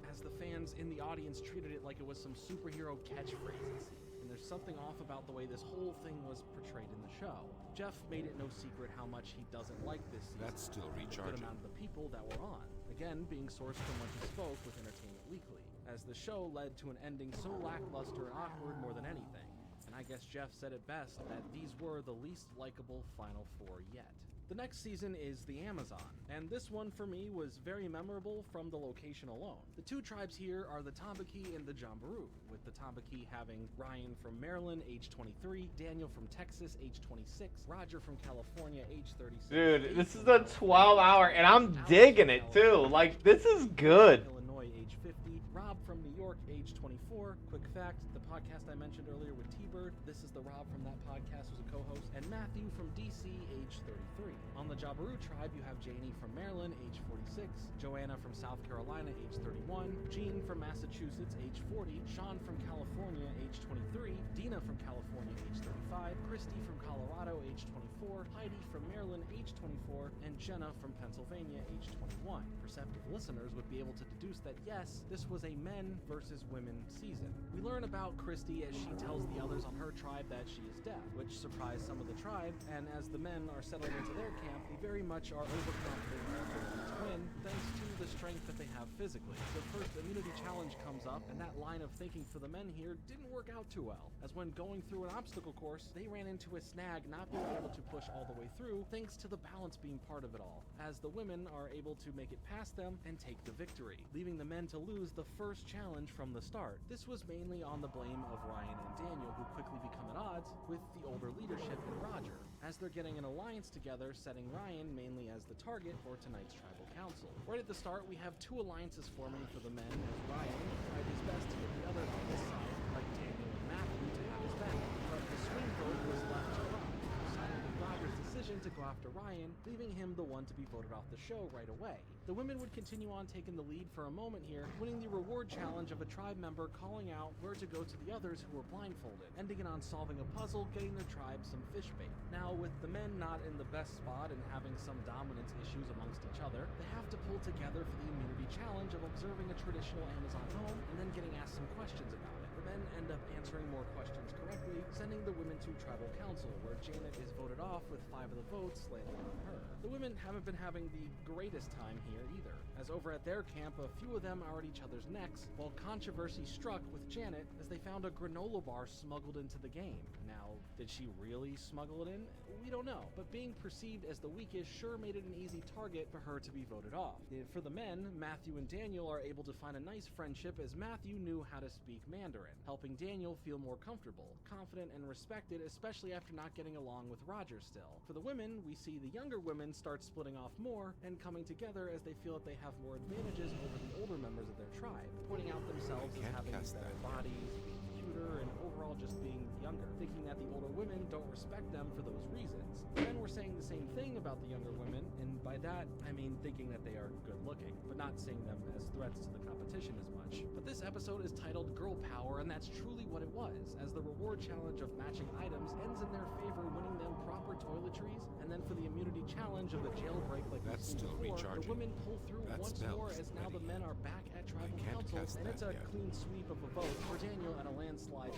As the fans in the audience treated it like it was some superhero catchphrases. And there's something off about the way this whole thing was portrayed in the show. Jeff made it no secret how much he doesn't like this season. That's still The recharging. good amount of the people that were on. Again, being sourced from what he spoke with Entertainment Weekly, as the show led to an ending so lackluster and awkward more than anything. And I guess Jeff said it best that these were the least likable Final Four yet. The next season is the Amazon, and this one for me was very memorable from the location alone. The 2 tribes here are the Tambaki and the Jambaru, with the Tambaki having Ryan from Maryland, age 23, Daniel from Texas, age 26, Roger from California, age 36. Dude, this is a 12-hour, and I'm digging it too. Like, this is good. Illinois, age 50, Rob from New York, age 24. Quick fact, the podcast I mentioned earlier with T-Bird, this is the Rob from that podcast who's a co-host, and Matthew from DC, age 33. On the Jabiru tribe, you have Janie from Maryland, age 46, Joanna from South Carolina, age 31, Jean from Massachusetts, age 40, Sean from California, age 23, Dina from California, age 35, Christy from Colorado, age 24, Heidi from Maryland, age 24, and Jenna from Pennsylvania, age 21. Perceptive listeners would be able to deduce that yes, this was a men versus women season. We learn about Christy as she tells the others on her tribe that she is deaf, which surprised some of the tribe, and as the men are settling into their camp, they very much are overconfident in their ability to win, thanks to the strength that they have physically. The first immunity challenge comes up, and that line of thinking for the men here didn't work out too well, as when going through an obstacle course, they ran into a snag not being able to push all the way through, thanks to the balance being part of it all, as the women are able to make it past them and take the victory, leaving the men to lose the first challenge from the start. This was mainly on the blame of Ryan and Daniel, who quickly become at odds with the older leadership and Roger, as they're getting an alliance together, setting Ryan mainly as the target for tonight's tribal council. Right at the start, we have 2 alliances forming for the men, as Ryan tried his best to get the others on his side, like Daniel and Matthew, to have his back, but the swing vote was left to Rob, who sided with Roger's decision to go after Ryan, leaving him the one to be voted off the show right away. The women would continue on taking the lead for a moment here, winning the reward challenge of a tribe member calling out where to go to the others who were blindfolded, ending it on solving a puzzle, getting their tribe some fish bait. Now, with the men not in the best spot and having some dominance issues amongst each other, they have to pull together for the immunity challenge of observing a traditional Amazon home and then getting asked some questions about it. The men end up answering more questions correctly, sending the women to tribal council, where Janet is voted off with 5 of the votes landing on her. The women haven't been having the greatest time here either, as over at their camp, a few of them are at each other's necks, while controversy struck with Janet as they found a granola bar smuggled into the game. Now, Did she really smuggle it in? We don't know, but being perceived as the weakest sure made it an easy target for her to be voted off. For the men, Matthew and Daniel are able to find a nice friendship as Matthew knew how to speak Mandarin, helping Daniel feel more comfortable, confident, and respected, especially after not getting along with Roger still. For the women, we see the younger women start splitting off more and coming together as they feel that they have more advantages over the older members of their tribe, pointing out themselves as having better bodies, cuter, and overall just being younger, thinking that the older women don't respect them for those reasons. Then we're saying the same thing about the younger women, and by that, I mean thinking that they are good looking, but not seeing them as threats to the competition as much. But this episode is titled Girl Power, and that's truly what it was, as the reward challenge of matching items ends in their favor, winning them proper toiletries, and then for the immunity challenge of the jailbreak like we've seen before, the women pull through once more as now the men are back at tribal council, and it's a clean sweep of a vote for Daniel and a landslide,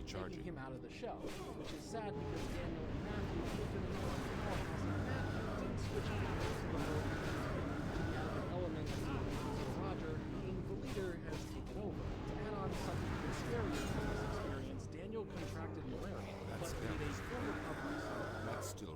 taking him out of the show, which is sad because Daniel and Matthew have been in the powerhouse, and Matthew didn't switch out to the whole element of Roger being the leader has taken over. To add on something even scarier to this experience, Daniel contracted malaria, but made a full recovery.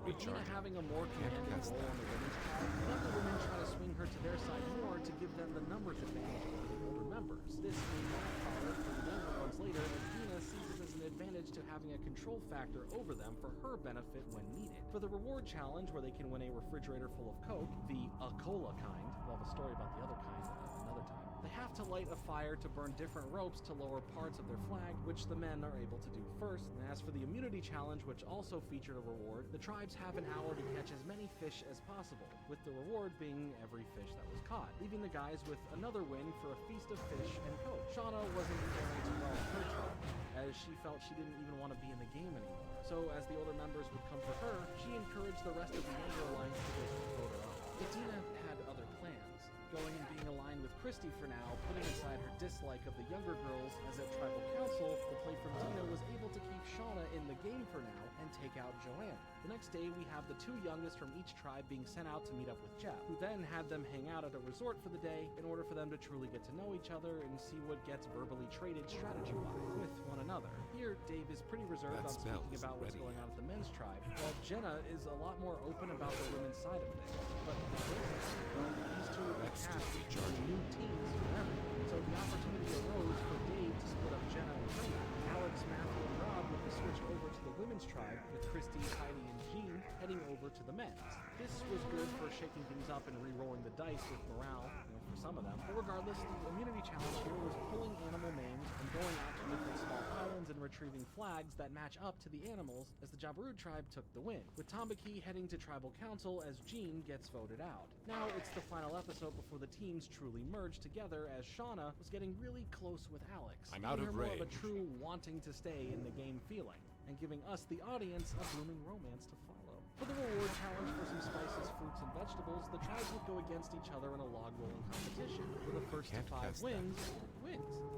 With Tina having a more commanding role on the women's tribe, the other women try to swing her to their side more to give them the numbers advantage over the older members. This may backfire for the younger ones later, as Tina sees it as an advantage to having a control factor over them for her benefit when needed. For the reward challenge, where they can win a refrigerator full of Coke, the cola kind, we'll have a story about the other kind another time, they have to light a fire to burn different ropes to lower parts of their flag, which the men are able to do first. And as for the immunity challenge, which also featured a reward, the tribes have an hour to catch as many fish as possible, with the reward being every fish that was caught, leaving the guys with another win for a feast of fish and Coke. Shauna wasn't faring too well in her tribe, as she felt she didn't even want to be in the game anymore. So as the older members would come for her, she encouraged the rest of the younger alliance to just vote her off. Dina had other plans, going and being aligned with Christy for now, putting aside her dislike of the younger girls, as at Tribal Council, the play from Dina was able to keep Shauna in the game for now and take out Joanne. The next day, we have the two youngest from each tribe being sent out to meet up with Jeff, who then had them hang out at a resort for the day in order for them to truly get to know each other and see what gets verbally traded strategy-wise with one another. Here, Dave is pretty reserved on speaking about what's going on at the men's tribe, while Jenna is a lot more open about the women's side of things. But these two are the cast of new teams forever, so the opportunity arose for Dave to split up Jenna and Jonah. Alex, Matthew, and Rob would be switched over to the women's tribe, with Christy, Heidi, and Jean heading over to the men's. This was good for shaking things up and re-rolling the dice with morale, for some of them. But regardless, the immunity challenge here was pulling animal names and going out to different small islands and retrieving flags that match up to the animals, as the Jabiru tribe took the win, with Tambaki heading to tribal council as Jean gets voted out. Now it's the final episode before the teams truly merge together, as Shauna was getting really close with Alex. I'm out of more of a range. true wanting to stay in the game feeling, and giving us, the audience, a blooming romance to follow. For the reward challenge for some spices, fruits, and vegetables, the tribes would go against each other in a log rolling competition, where the first to 5 wins.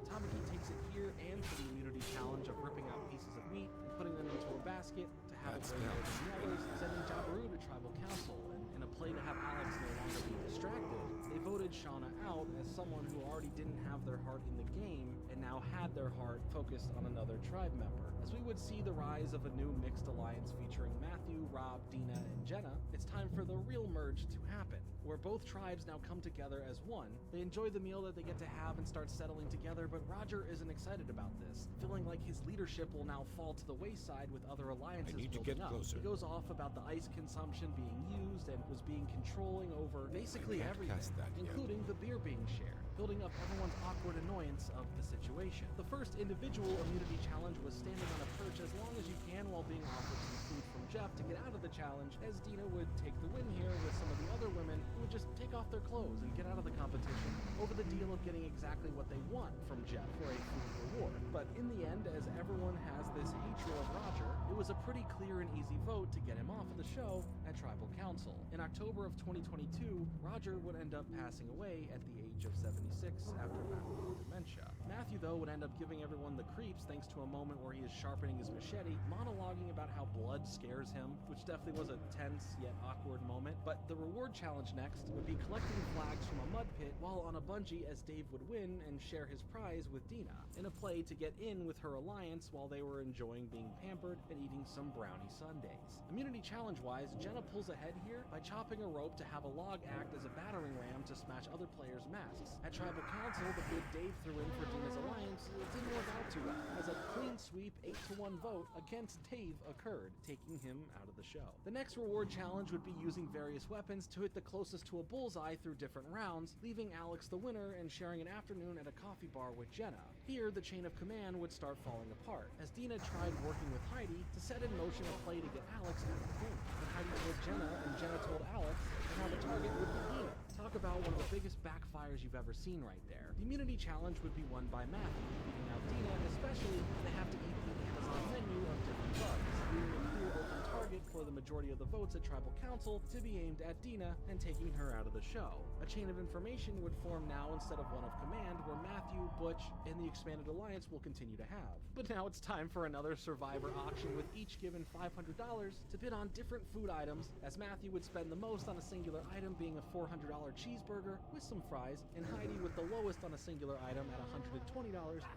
Tamaki takes it here, and for the immunity challenge of ripping out pieces of meat and putting them into a basket to have it weigh more than the others, sending Jabiru to tribal council. And in a play to have Alex no longer be distracted, they voted Shauna out as someone who already didn't have their heart in the game and now had their heart focused on another tribe member. As we would see the rise of a new mixed alliance featuring Matthew, Rob, Dina, and Jenna, it's time for the real merge to happen, where both tribes now come together as one. They enjoy the meal that they get to have and start settling together, but Roger isn't excited about this, feeling like his leadership will now fall to the wayside with other alliances building up. He goes off about the ice consumption being used and was being controlling over basically everything, including the beer being shared, building up everyone's awkward annoyance of the situation. The first individual immunity challenge was standing on a perch as long as you can while being offered some food from Jeff to get out of the challenge, as Dina would take the win here, with some of the other women who would just take off their clothes and get out of the competition over the deal of getting exactly what they want from Jeff for a food reward. But in the end, as everyone has this hatred of Roger, it was a pretty clear and easy vote to get him off of the show at Tribal Council. In October of 2022, Roger would end up passing away at the age of 76 after battling with dementia. Matthew, though, would end up giving everyone the creeps thanks to a moment where he is sharpening his machete, monologuing about how blood scares him, which definitely was a tense yet awkward moment. But the reward challenge next would be collecting flags from a mud pit while on a bungee, as Dave would win and share his prize with Dina, in a play to get in with her alliance while they were enjoying being pampered and eating some brownie sundaes. Immunity challenge-wise, Jenna pulls ahead here by chopping a rope to have a log act as a battering ram to smash other players' masks. At Tribal Council, the bid Dave threw in for Dina's alliance didn't work out too well, as a clean sweep 8-1 vote against Dave occurred, taking him out of the show. The next reward challenge would be using various weapons to hit the closest to a bullseye through different rounds, leaving Alex the winner and sharing an afternoon at a coffee bar with Jenna. Here, the chain of command would start falling apart, as Dina tried working with Heidi to set in motion a play to get Alex out of the game. But Heidi told Jenna, and Jenna told Alex, and how the target would be Dina. Talk about one of the biggest backfires you've ever seen right there. The immunity challenge would be won by Matthew, beating out Dina, especially when they have to eat the Amazon menu of different bugs, leaving a clear open target for the majority of the votes at Tribal Council to be aimed at Dina and taking her out of the show. A chain of information would form now instead of one of command, where Matthew, Butch, and the expanded alliance will continue to have. But now it's time for another Survivor auction, with each given $500 to bid on different food items, as Matthew would spend the most on a singular item, being a $400 cheeseburger with some fries, and Heidi with the lowest on a singular item at $120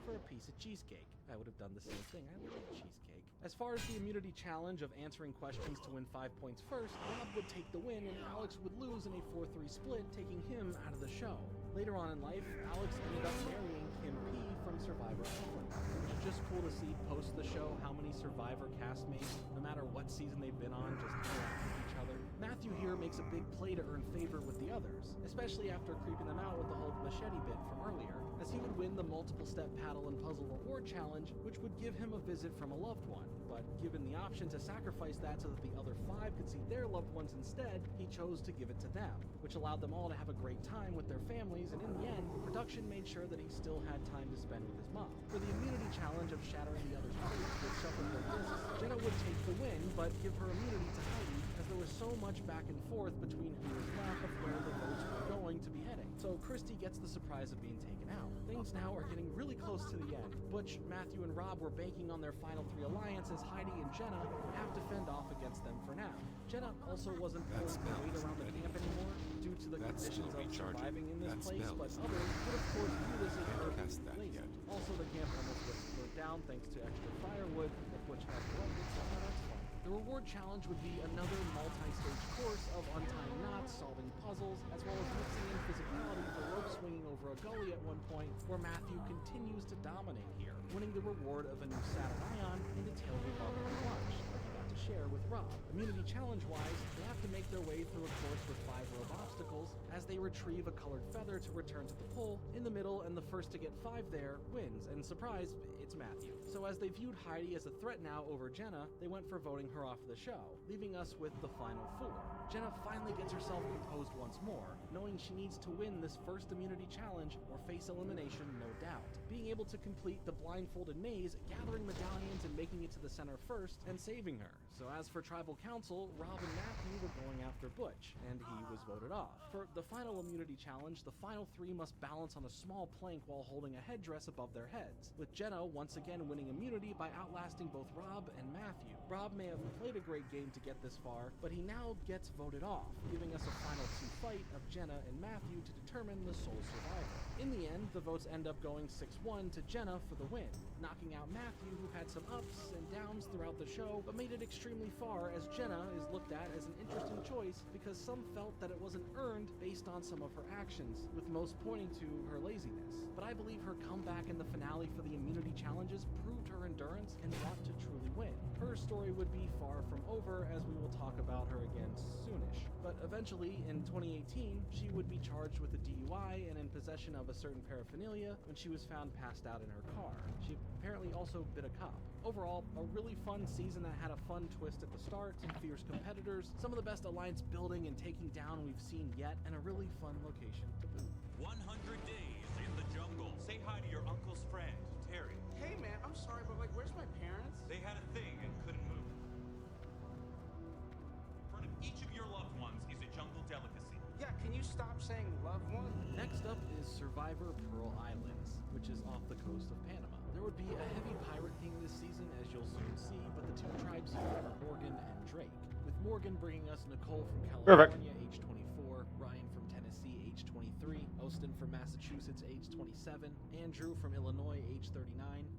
for a piece of cheesecake. I would have done the same thing. I love cheesecake. As far as the immunity challenge of answering questions to win 5 points first, Rob would take the win and Alex would lose in a 4-3 split, taking him out of the show. Later on in life, Alex ended up marrying Kim P from Survivor Island, which is just cool to see post the show how many Survivor castmates, no matter what season they've been on, just interact with each other. Matthew here makes a big play to earn favor with the others, especially after creeping them out with the whole machete bit from earlier, as he would win the multiple step paddle and puzzle reward challenge, which would give him a visit from a loved one. But given the option to sacrifice that so that the other 5 could see their loved ones instead, he chose to give it to them, which allowed them all to have a great time with their families, and in the end, production made sure that he still had time to spend with his mom. For the immunity challenge of shattering the other's plates with shuffleboard discs, Jenna would take the win, but give her immunity to Heidi, as there was so much back and forth between who was left of where the votes were going to be heading. So Christy gets the surprise of being taken out. Things now are getting really close to the end. Butch, Matthew, and Rob were banking on their final 3 alliances. Heidi and Jenna would have to fend off against them for now. Jenna also wasn't willing to wait around the camp anymore due to the conditions of surviving in this place, but others would of course view this as her lazy. Also, the camp almost gets burnt down thanks to extra firewood that Butch had collected, so now that's fun. The reward challenge would be another multi-stage course of untying knots, solving puzzles, as well as mixing in physicality for rope swinging over a gully at one point, where Matthew continues to dominate here, winning the reward of a new Saturn Ion and a tailgate barbecue lunch, like he got to share with Rob. Immunity challenge-wise, they have to make their way through a course with 5 rope obstacles, as they retrieve a colored feather to return to the pole in the middle, and the first to get 5 there wins, and surprise, it's Matthew. So as they viewed Heidi as a threat now over Jenna, they went for voting her off the show, leaving us with the final 4. Jenna finally gets herself composed once more, knowing she needs to win this first immunity challenge or face elimination, no doubt. Being able to complete the blindfolded maze, gathering medallions and making it to the center first, and saving her. So as for Tribal Council, Rob and Matthew were going after Butch, and he was voted off. For the final immunity challenge, the final 3 must balance on a small plank while holding a headdress above their heads, with Jenna once again winning immunity by outlasting both Rob and Matthew. Rob may have played a great game to get this far, but he now gets voted off, giving us a final 2 fight of Jenna and Matthew to determine the sole survivor. In the end, the votes end up going 6-1 to Jenna for the win, knocking out Matthew, who had some ups and downs throughout the show, but made it extremely far, as Jenna is looked at as an interesting choice because some felt that it wasn't earned based on some of her actions, with most pointing to her laziness. But I believe her comeback in the finale for the immunity challenges proved her endurance and want to truly win. Her story would be far from over, as we will talk about her again soonish. But eventually, in 2018, she would be charged with a DUI and in possession of a certain paraphernalia when she was found passed out in her car. She apparently also bit a cop. Overall, a really fun season that had a fun twist at the start, some fierce competitors, some of the best alliance building and taking down we've seen yet, and a really fun location to boot. 100 days in the jungle. Say hi to your uncle's friend, Terry. Hey man, I'm sorry, but like, where's my parents? They had a thing and couldn't move. stop saying loved one? Next up is Survivor Pearl Islands, which is off the coast of Panama. There would be a heavy pirate theme this season, as you'll soon see, but the two tribes here are Morgan and Drake, with Morgan bringing us Nicole from California, age 24, Ryan from Tennessee, age 23, Austin from Massachusetts, age 27, Andrew from Illinois, age 39,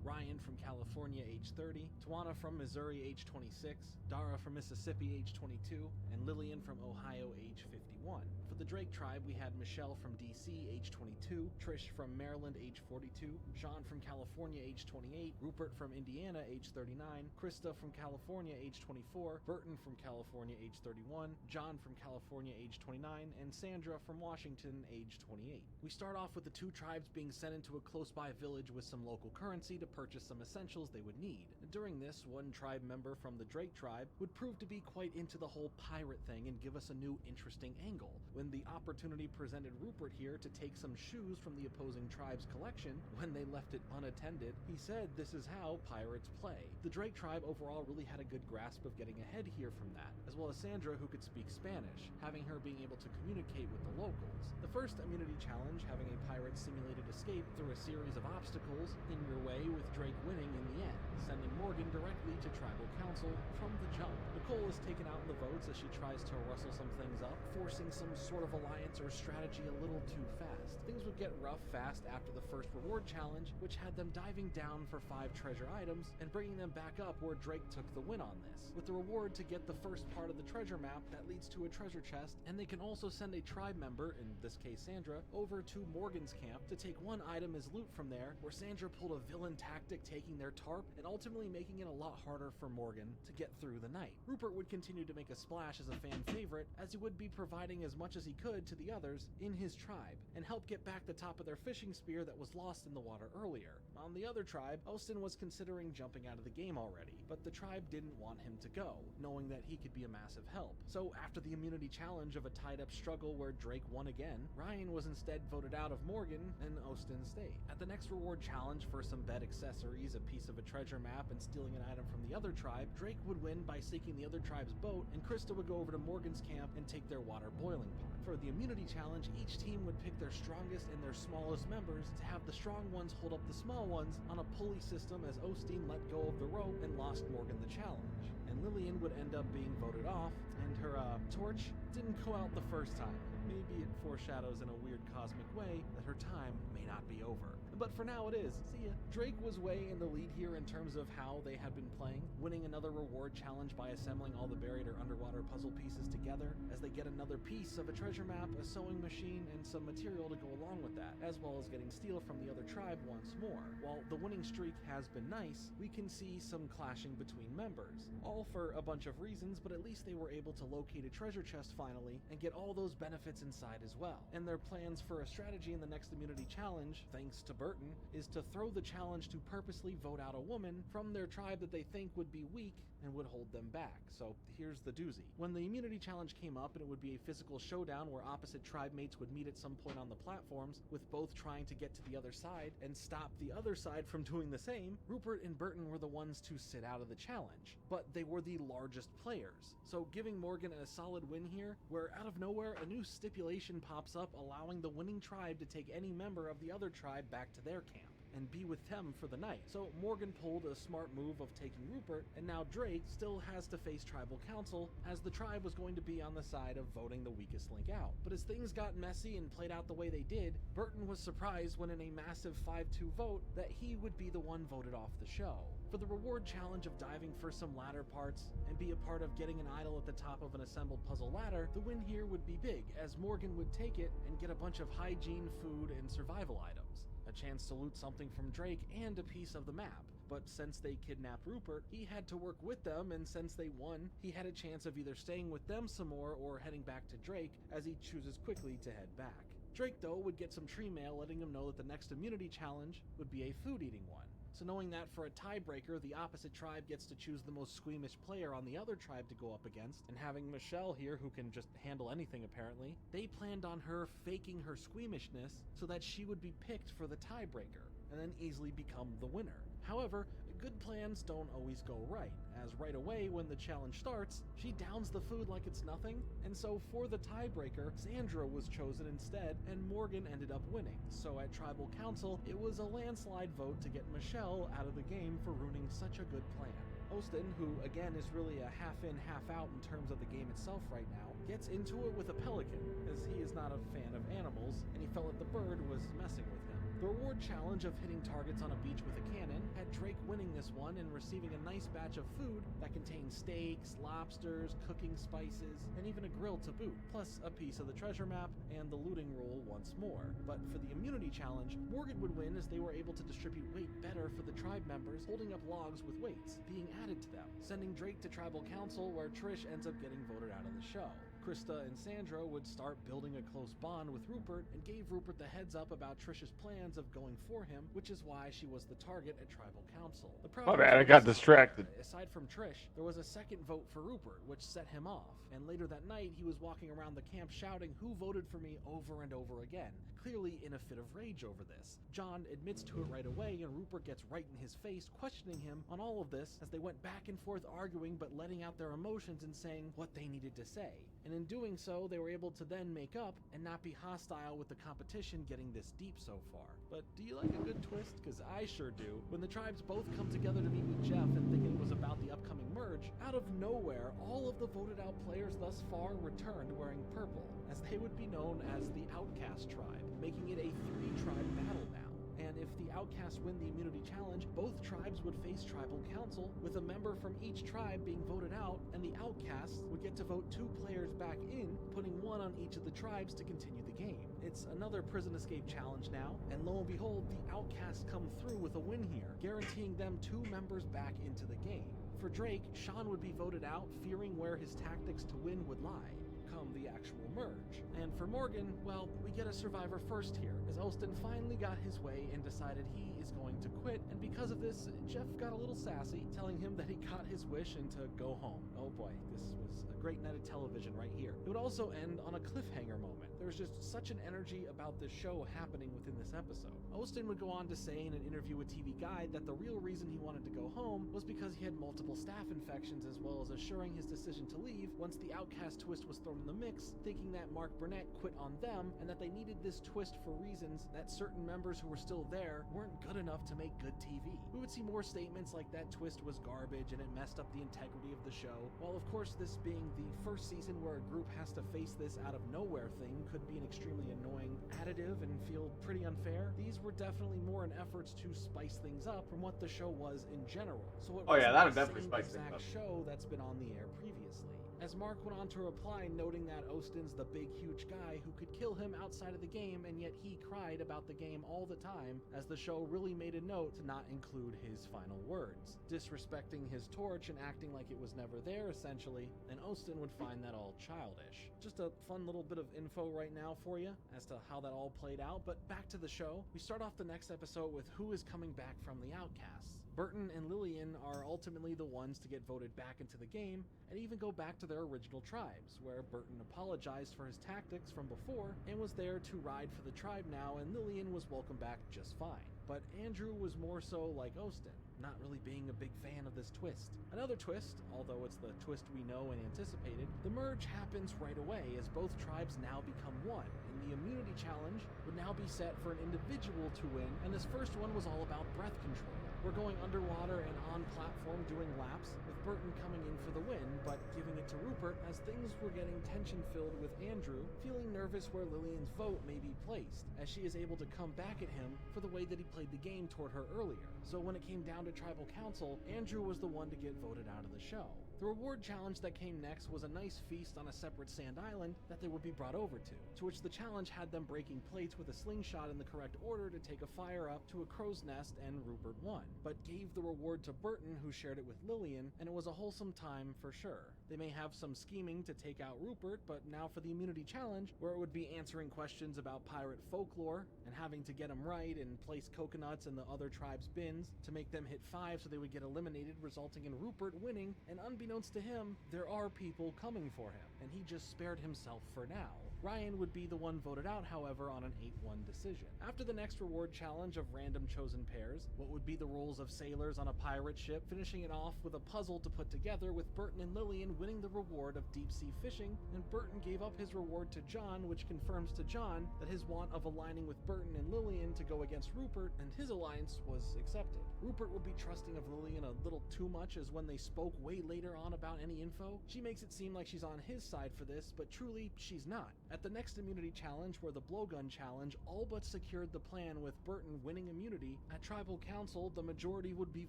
Ryan from California, age 30, Tawana from Missouri, age 26, Dara from Mississippi, age 22, and Lillian from Ohio, age 51. For the Drake tribe, we had Michelle from DC, age 22, Trish from Maryland, age 42, Sean from California, age 28, Rupert from Indiana, age 39, Krista from California, age 24, Burton from California, age 31, John from California, age 29, and Sandra from Washington, age 28. We start off with the two tribes being sent into a close-by village with some local currency to purchase some essentials they would need. During this, one tribe member from the Drake tribe would prove to be quite into the whole pirate thing and give us a new interesting angle. When the opportunity presented Rupert here to take some shoes from the opposing tribe's collection when they left it unattended, he said this is how pirates play. The Drake tribe overall really had a good grasp of getting ahead here from that, as well as Sandra, who could speak Spanish, having her being able to communicate with the locals. The first immunity challenge, having a pirate simulated escape through a series of obstacles in your way, with Drake winning in the end, sending Morgan directly to tribal council from the jump. Nicole is taken out in the votes as she tries to rustle some things up, forcing some sort of alliance or strategy a little too fast. Things would get rough fast after the first reward challenge, which had them diving down for 5 treasure items and bringing them back up where Drake took the win on this, with the reward to get the first part of the treasure map that leads to a treasure chest, and they can also send a tribe member, in this case Sandra, over to Morgan's camp to take one item as loot from there, where Sandra pulled a villain tactic taking their tarp and ultimately making it a lot harder for Morgan to get through the night. Rupert would continue to make a splash as a fan favorite, as he would be providing as much as he could to the others in his tribe, and help get back the top of their fishing spear that was lost in the water earlier. On the other tribe, Austin was considering jumping out of the game already, but the tribe didn't want him to go, knowing that he could be a massive help. So after the immunity challenge of a tied-up struggle where Drake won again, Ryan was instead voted out of Morgan, and Austin stayed. At the next reward challenge for some bed accessories, a piece of a treasure map, and stealing an item from the other tribe, Drake would win by seeking the other tribe's boat, and Krista would go over to Morgan's camp and take their water boiling pot. For the immunity challenge, each team would pick their strongest and their smallest members to have the strong ones hold up the small ones on a pulley system, as Osteen let go of the rope and lost Morgan the challenge. And Lillian would end up being voted off, and her torch didn't go out the first time. Maybe it foreshadows in a weird cosmic way that her time may not be over. But for now it is. See ya. Drake was way in the lead here in terms of how they had been playing, winning another reward challenge by assembling all the buried or underwater puzzle pieces together, as they get another piece of a treasure map, a sewing machine, and some material to go along with that, as well as getting steel from the other tribe once more. While the winning streak has been nice, we can see some clashing between members, all for a bunch of reasons, but at least they were able to locate a treasure chest finally and get all those benefits inside as well. And their plans for a strategy in the next immunity challenge, thanks to Burton, is to throw the challenge to purposely vote out a woman from their tribe that they think would be weak and would hold them back. So here's the doozy. When the immunity challenge came up and it would be a physical showdown where opposite tribe mates would meet at some point on the platforms, with both trying to get to the other side and stop the other side from doing the same, Rupert and Burton were the ones to sit out of the challenge. But they were the largest players, so giving Morgan a solid win here, where out of nowhere a new stipulation pops up allowing the winning tribe to take any member of the other tribe back to their camp and be with them for the night. So Morgan pulled a smart move of taking Rupert, and now Drake still has to face tribal council, as the tribe was going to be on the side of voting the weakest link out. But as things got messy and played out the way they did, Burton was surprised when in a massive 5-2 vote that he would be the one voted off the show. For the reward challenge of diving for some ladder parts and be a part of getting an idol at the top of an assembled puzzle ladder, the win here would be big, as Morgan would take it and get a bunch of hygiene, food, and survival items, a chance to loot something from Drake, and a piece of the map. But since they kidnapped Rupert, he had to work with them, and since they won, he had a chance of either staying with them some more or heading back to Drake, as he chooses quickly to head back. Drake, though, would get some tree mail letting him know that the next immunity challenge would be a food-eating one. So knowing that for a tiebreaker, the opposite tribe gets to choose the most squeamish player on the other tribe to go up against, and having Michelle here, who can just handle anything apparently, they planned on her faking her squeamishness so that she would be picked for the tiebreaker, and then easily become the winner. However, good plans don't always go right, as right away when the challenge starts, she downs the food like it's nothing, and so for the tiebreaker, Sandra was chosen instead, and Morgan ended up winning. So at Tribal Council, it was a landslide vote to get Michelle out of the game for ruining such a good plan. Austin, who again is really a half in, half out in terms of the game itself right now, gets into it with a pelican, as he is not a fan of animals, and he felt that the bird was messing with him. The reward challenge of hitting targets on a beach with a cannon had Drake winning this one and receiving a nice batch of food that contained steaks, lobsters, cooking spices, and even a grill to boot, plus a piece of the treasure map and the looting rule once more. But for the immunity challenge, Morgan would win as they were able to distribute weight better for the tribe members, holding up logs with weights being added to them, sending Drake to Tribal Council where Trish ends up getting voted out of the show. Krista and Sandra would start building a close bond with Rupert and gave Rupert the heads up about Trish's plans of going for him, which is why she was the target at Tribal Council. My bad, I got distracted. Aside from Trish, there was a second vote for Rupert, which set him off, and later that night he was walking around the camp shouting who voted for me over and over again, clearly in a fit of rage over this. John admits to it right away, and Rupert gets right in his face, questioning him on all of this as they went back and forth arguing but letting out their emotions and saying what they needed to say. And in doing so, they were able to then make up and not be hostile with the competition getting this deep so far. But do you like a good twist? Because I sure do. When the tribes both come together to meet with Jeff and thinking it was about the upcoming merge, out of nowhere, all of the voted out players thus far returned wearing purple, as they would be known as the Outcast tribe, making it a 3-tribe battle now. And if the Outcasts win the immunity challenge, both tribes would face Tribal Council, with a member from each tribe being voted out, and the Outcasts would get to vote 2 players back in, putting 1 on each of the tribes to continue the game. It's another prison escape challenge now, and lo and behold, the Outcasts come through with a win here, guaranteeing them 2 members back into the game. For Drake, Sean would be voted out, fearing where his tactics to win would lie come the actual merge. And for Morgan, well, we get a survivor first here, as Austin finally got his way and decided he is going to quit, and because of this, Jeff got a little sassy, telling him that he got his wish and to go home. Oh boy, this was a great night of television right here. It would also end on a cliffhanger moment. There was just such an energy about this show happening within this episode. Austin would go on to say in an interview with TV Guide that the real reason he wanted to go home was because he had multiple staph infections, as well as assuring his decision to leave once the Outcast twist was thrown in the mix, thinking that Mark Burnett quit on them and that they needed this twist for reasons that certain members who were still there weren't good enough to make good TV. We would see more statements like that twist was garbage and it messed up the integrity of the show, while of course this being the first season where a group has to face this out of nowhere thing could be an extremely annoying additive and feel pretty unfair. These were definitely more in efforts to spice things up from what the show was in general. So it wasn't that'd the definitely same spice things exact up. show that's been on the air previously. As Mark went on to reply, noting that Austin's the big huge guy who could kill him outside of the game, and yet he cried about the game all the time, as the show really made a note to not include his final words, disrespecting his torch and acting like it was never there essentially, and Austin would find that all childish. Just a fun little bit of info right now for you as to how that all played out, but back to the show. We start off the next episode with who is coming back from the Outcasts. Burton and Lillian are ultimately the ones to get voted back into the game and even go back to their original tribes, where Burton apologized for his tactics from before and was there to ride for the tribe now, and Lillian was welcomed back just fine. But Andrew was more so like Austin, not really being a big fan of this twist. Another twist, although it's the twist we know and anticipated, the merge happens right away as both tribes now become one, and the immunity challenge would now be set for an individual to win, and this first one was all about breath control. We're going underwater and on platform doing laps, with Burton coming in for the win, but giving it to Rupert as things were getting tension-filled with Andrew, feeling nervous where Lillian's vote may be placed, as she is able to come back at him for the way that he played the game toward her earlier. So when it came down to Tribal Council, Andrew was the one to get voted out of the show. The reward challenge that came next was a nice feast on a separate sand island that they would be brought over to which the challenge had them breaking plates with a slingshot in the correct order to take a fire up to a crow's nest, and Rupert won, but gave the reward to Burton, who shared it with Lillian, and it was a wholesome time for sure. They may have some scheming to take out Rupert, but now for the immunity challenge, where it would be answering questions about pirate folklore and having to get them right and place coconuts in the other tribe's bins to make them hit 5 so they would get eliminated, resulting in Rupert winning. And unbeknownst to him, there are people coming for him, and he just spared himself for now. Ryan would be the one voted out, however, on an 8-1 decision. After the next reward challenge of random chosen pairs, what would be the roles of sailors on a pirate ship, finishing it off with a puzzle to put together with Burton and Lillian winning the reward of deep sea fishing, and Burton gave up his reward to John, which confirms to John that his want of aligning with Burton and Lillian to go against Rupert and his alliance was accepted. Rupert would be trusting of Lillian a little too much, as when they spoke way later on about any info, she makes it seem like she's on his side for this, but truly she's not. At the next immunity challenge, where the blowgun challenge all but secured the plan with Burton winning immunity, at Tribal Council the majority would be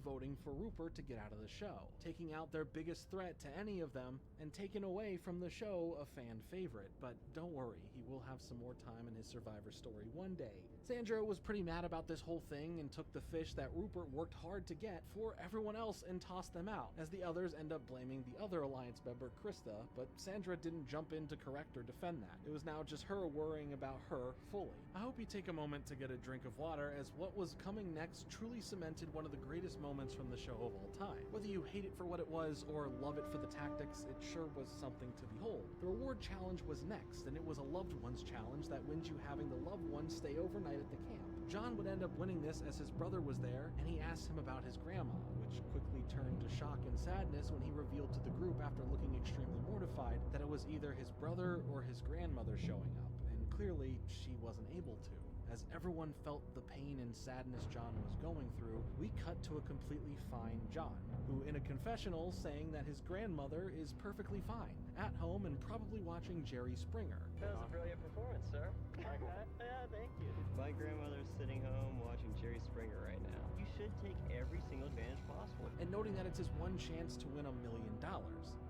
voting for Rupert to get out of the show, taking out their biggest threat to any of them and taking away from the show a fan favorite. But don't worry, he will have some more time in his Survivor story one day. Sandra was pretty mad about this whole thing and took the fish that Rupert worked hard to get for everyone else and tossed them out, as the others end up blaming the other alliance member, Krista, but Sandra didn't jump in to correct or defend that. It was now just her worrying about her fully. I hope you take a moment to get a drink of water, as what was coming next truly cemented one of the greatest moments from the show of all time. Whether you hate it for what it was or love it for the tactics, it sure was something to behold. The reward challenge was next, and it was a loved ones challenge that wins you having the loved ones stay overnight at the camp. John would end up winning this as his brother was there, and he asked him about his grandma, which quickly turned to shock and sadness when he revealed to the group, after looking extremely mortified, that it was either his brother or his grandmother showing up, and clearly she wasn't able to. As everyone felt the pain and sadness John was going through, we cut to a completely fine John, who in a confessional saying that his grandmother is perfectly fine, at home and probably watching Jerry Springer. That was a brilliant performance, sir. Like that? Yeah, thank you. My grandmother's sitting home watching Jerry Springer right now. You should take every single advantage possible. And noting that it's his one chance to win $1 million,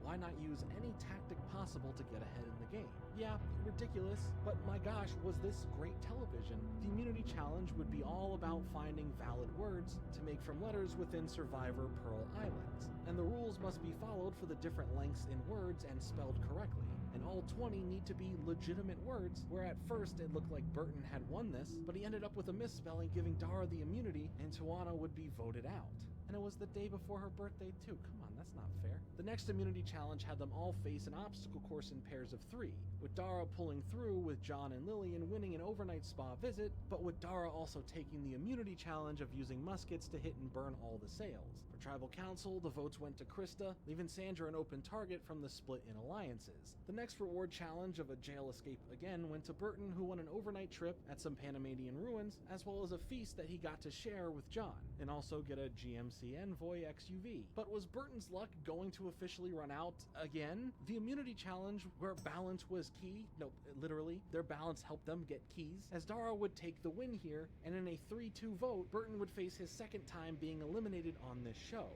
why not use any tactic possible to get ahead in the game? Yeah, ridiculous, but my gosh, was this great television. The immunity challenge would be all about finding valid words to make from letters within Survivor Pearl Islands, and the rules must be followed for the different lengths in words and spelled correctly. And all 20 need to be legitimate words, where at first it looked like Burton had won this, but he ended up with a misspelling, giving Dara the immunity, and Tawana would be voted out. And it was the day before her birthday too. Come on, that's not fair. The next immunity challenge had them all face an obstacle course in pairs of 3, with Dara pulling through with John and Lillian winning an overnight spa visit, but with Dara also taking the immunity challenge of using muskets to hit and burn all the sails. For Tribal Council, the votes went to Krista, leaving Sandra an open target from the split in alliances. The next reward challenge of a jail escape again went to Burton, who won an overnight trip at some Panamanian ruins, as well as a feast that he got to share with John, and also get a GMC Envoy XUV. But was Burton's luck going to officially run out again? The immunity challenge, where balance was key, no, literally, their balance helped them get keys, as Dara would take the win here, and in a 3-2 vote, Burton would face his second time being eliminated on this show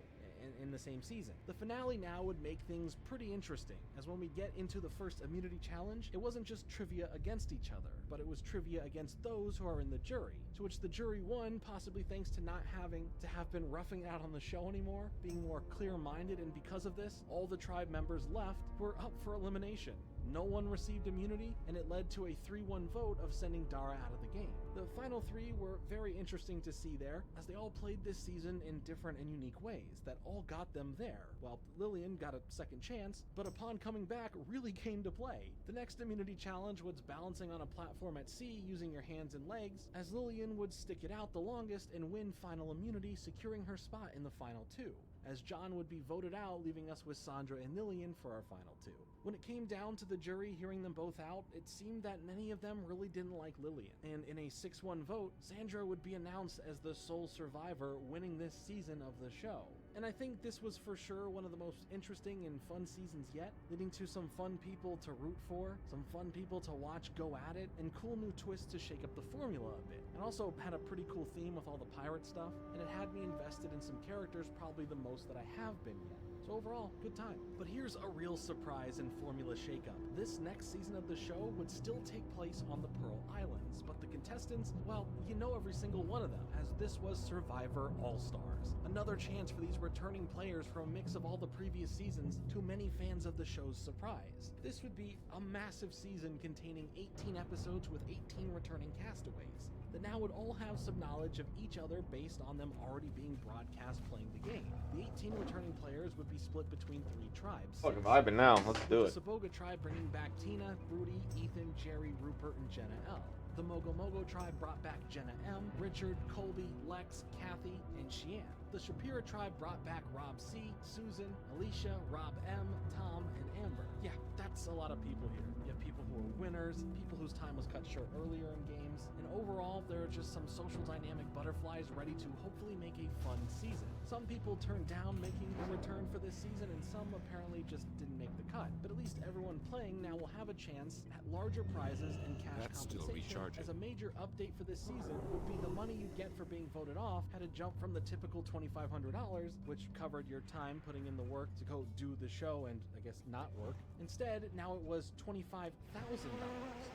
in the same season. The finale now would make things pretty interesting, as when we get into the first immunity challenge, it wasn't just trivia against each other, but it was trivia against those who are in the jury, to which the jury won, possibly thanks to not having to have been roughing it out on the show anymore, being more clear-minded, and because of this, all the tribe members left were up for elimination. No one received immunity, and it led to a 3-1 vote of sending Dara out of the game. The final 3 were very interesting to see there, as they all played this season in different and unique ways that all got them there, while Lillian got a second chance, but upon coming back really came to play. The next immunity challenge was balancing on a platform at sea using your hands and legs, as Lillian would stick it out the longest and win final immunity, securing her spot in the final 2, as John would be voted out, leaving us with Sandra and Lillian for our final 2. When it came down to the jury hearing them both out, it seemed that many of them really didn't like Lillian, and in a 6-1 vote, Sandra would be announced as the sole survivor, winning this season of the show. And I think this was for sure one of the most interesting and fun seasons yet, leading to some fun people to root for, some fun people to watch go at it, and cool new twists to shake up the formula a bit. And also had a pretty cool theme with all the pirate stuff, and it had me invested in some characters, probably the most that I have been yet. So overall, good time. But here's a real surprise and formula shakeup. This next season of the show would still take place on the Pearl Islands, but the contestants, well, you know every single one of them, as this was Survivor All-Stars. Another chance for these returning players from a mix of all the previous seasons, to many fans of the show's surprise. This would be a massive season containing 18 episodes with 18 returning castaways that now would all have some knowledge of each other based on them already being broadcast playing the game. The 18 returning players would be split between 3 tribes. Fucking vibing now, let's do it. The Saboga tribe bringing back Tina, Rudy, Ethan, Jerry, Rupert, and Jenna L. The Mogo Mogo tribe brought back Jenna M, Richard, Colby, Lex, Kathy, and Sheehan. The Shapira tribe brought back Rob C, Susan, Alicia, Rob M, Tom, and Amber. Yeah, that's a lot of people here. You have people who are winners, people whose time was cut short earlier in games, and overall, there are just some social dynamic butterflies ready to hopefully make a fun season. Some people turned down making the return for this season, and some apparently just didn't make the cut. But at least everyone playing now will have a chance at larger prizes and cash compensation, as a major update for this season would be the money you get for being voted off had to jump from the typical $2,500, which covered your time putting in the work to go do the show and, I guess, not work. Instead, now it was $25,000.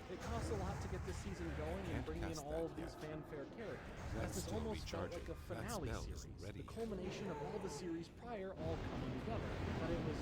It costs a lot to get this season going and bring in all of these fanfare characters. As this almost felt like a finale series, the culmination of all the series prior all coming together. But it was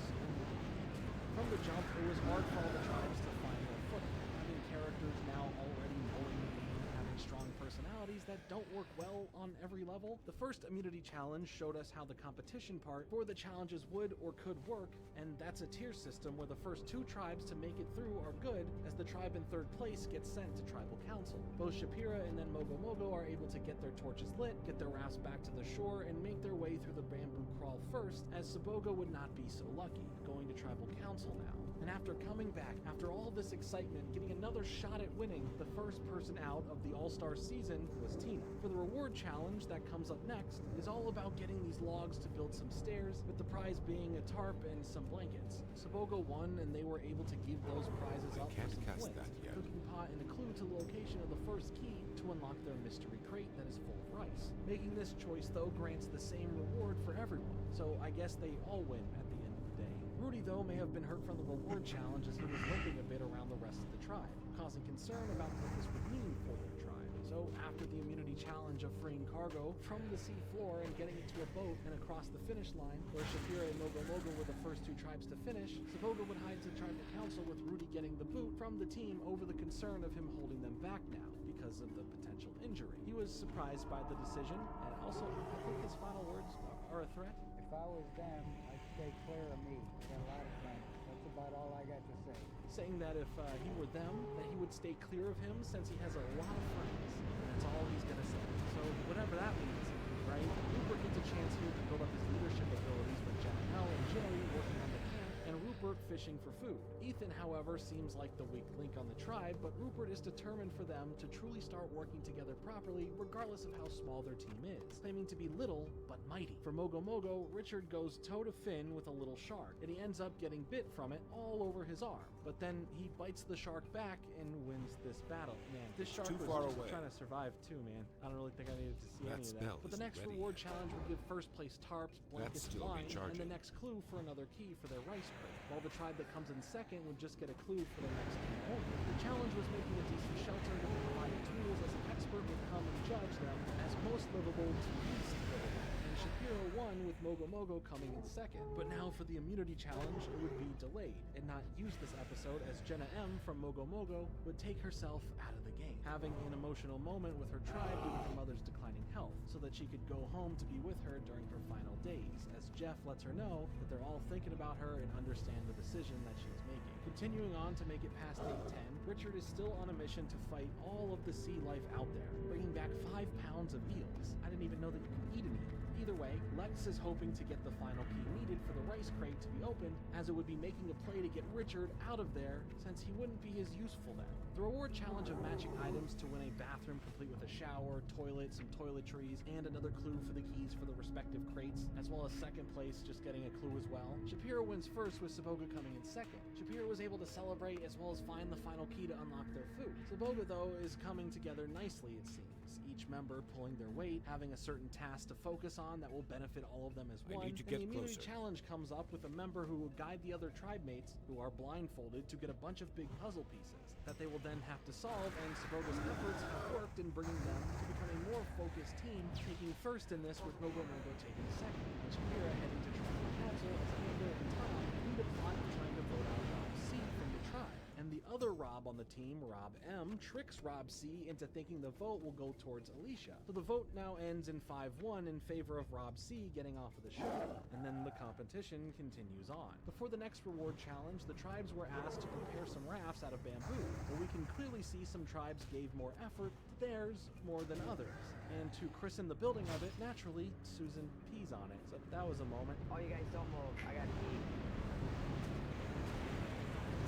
from the jump, it was hard for all the tribes to find their footing. Having characters now already knowing the game, having strong personalities that don't work well on every level. The first immunity challenge showed us how the competition part for the challenges would or could work, and that's a tier system where the first 2 tribes to make it through are good, as the tribe in 3rd place gets sent to tribal council. Both Shapira and then Mogo Mogo are able to get their torches lit, get their rafts back to the shore, and make their way through the bamboo crawl first, as Saboga would not be so lucky, going to tribal council now. And after coming back, after all this excitement, getting another shot at winning, the first person out of the All-Star season was Tina. For the reward challenge that comes up next is all about getting these logs to build some stairs, with the prize being a tarp and some blankets. Saboga won, and they were able to give those prizes up for some flint, cooking pot, and a clue to the location of the first key to unlock their mystery crate that is full of rice. Making this choice, though, grants the same reward for everyone, so I guess they all win at the end of the day. Rudy, though, may have been hurt from the reward challenge as he was limping a bit around the rest of the tribe, causing concern about what this would mean for their tribe. So after the immunity challenge of freeing cargo from the sea floor and getting it to a boat and across the finish line, where Shapira and Mogo Mogo were the first 2 tribes to finish, Saboga would hide to tribal council with Rudy getting the boot from the team over the concern of him holding them back now because of the potential injury. He was surprised by the decision, and also I think his final words are a threat. If I was them, I'd stay clear of me. I got a lot of friends. That's about all I got to say. Saying that if he were them, that he would stay clear of him since he has a lot of friends. And that's all he's gonna say. So whatever that means, right? Rupert gets a chance here to build up his leadership abilities with Jenna L and Jerry working on the camp, and Rupert fishing for food. Ethan, however, seems like the weak link on the tribe, but Rupert is determined for them to truly start working together properly, regardless of how small their team is, claiming to be little but mighty. For Mogo Mogo, Richard goes toe to fin with a little shark, and he ends up getting bit from it all over his arm. But then he bites the shark back and wins this battle. Man, this shark was just trying to survive too, man. I don't really think I needed to see any of that. But the next reward challenge would give first place tarps, blankets, wine, and the next clue for another key for their rice crate, while the tribe that comes in second would just get a clue for their next key only. The challenge was making a decent shelter that would provide tools as an expert would come and judge them as most livable to least livable. Shapiro won with Mogo Mogo coming in second. But now for the immunity challenge, it would be delayed and not used this episode, as Jenna M from Mogo Mogo would take herself out of the game, having an emotional moment with her tribe due to her mother's declining health, so that she could go home to be with her during her final days, as Jeff lets her know that they're all thinking about her and understand the decision that she's making. Continuing on to make it past 8:10, Richard is still on a mission to fight all of the sea life out there, bringing back 5 pounds of eels. I didn't even know that you could eat an eel. Either way, Lex is hoping to get the final key needed for the rice crate to be opened, as it would be making a play to get Richard out of there, since he wouldn't be as useful then. The reward challenge of matching items to win a bathroom complete with a shower, toilet, some toiletries, and another clue for the keys for the respective crates, as well as second place just getting a clue as well. Shapiro wins first, with Saboga coming in second. Shapiro was able to celebrate as well as find the final key to unlock their food. Saboga, though, is coming together nicely, it seems. pieces, each member pulling their weight, having a certain task to focus on that will benefit all of them as one. need to And get the immunity closer. challenge comes up with a member who will guide the other tribe mates, who are blindfolded, to get a bunch of big puzzle pieces that they will then have to solve, and Saboga's efforts have worked in bringing them to become a more focused team, taking first in this with Mogo Mogo taking second, and Shapira heading to tribal council as Amber and Tom lead a plot of trying to vote out Rob C from the tribe. And the other Rob on the team, Rob M, tricks Rob C into thinking the vote will go towards Alicia. So the vote now ends in 5-1 in favor of Rob C getting off of the show. And then the competition continues on. Before the next reward challenge, the tribes were asked to prepare some rafts out of bamboo, where we can clearly see some tribes gave more effort to theirs more than others. And to christen the building of it, naturally, Susan pees on it. So that was a moment. Oh, you guys don't move. I got pee.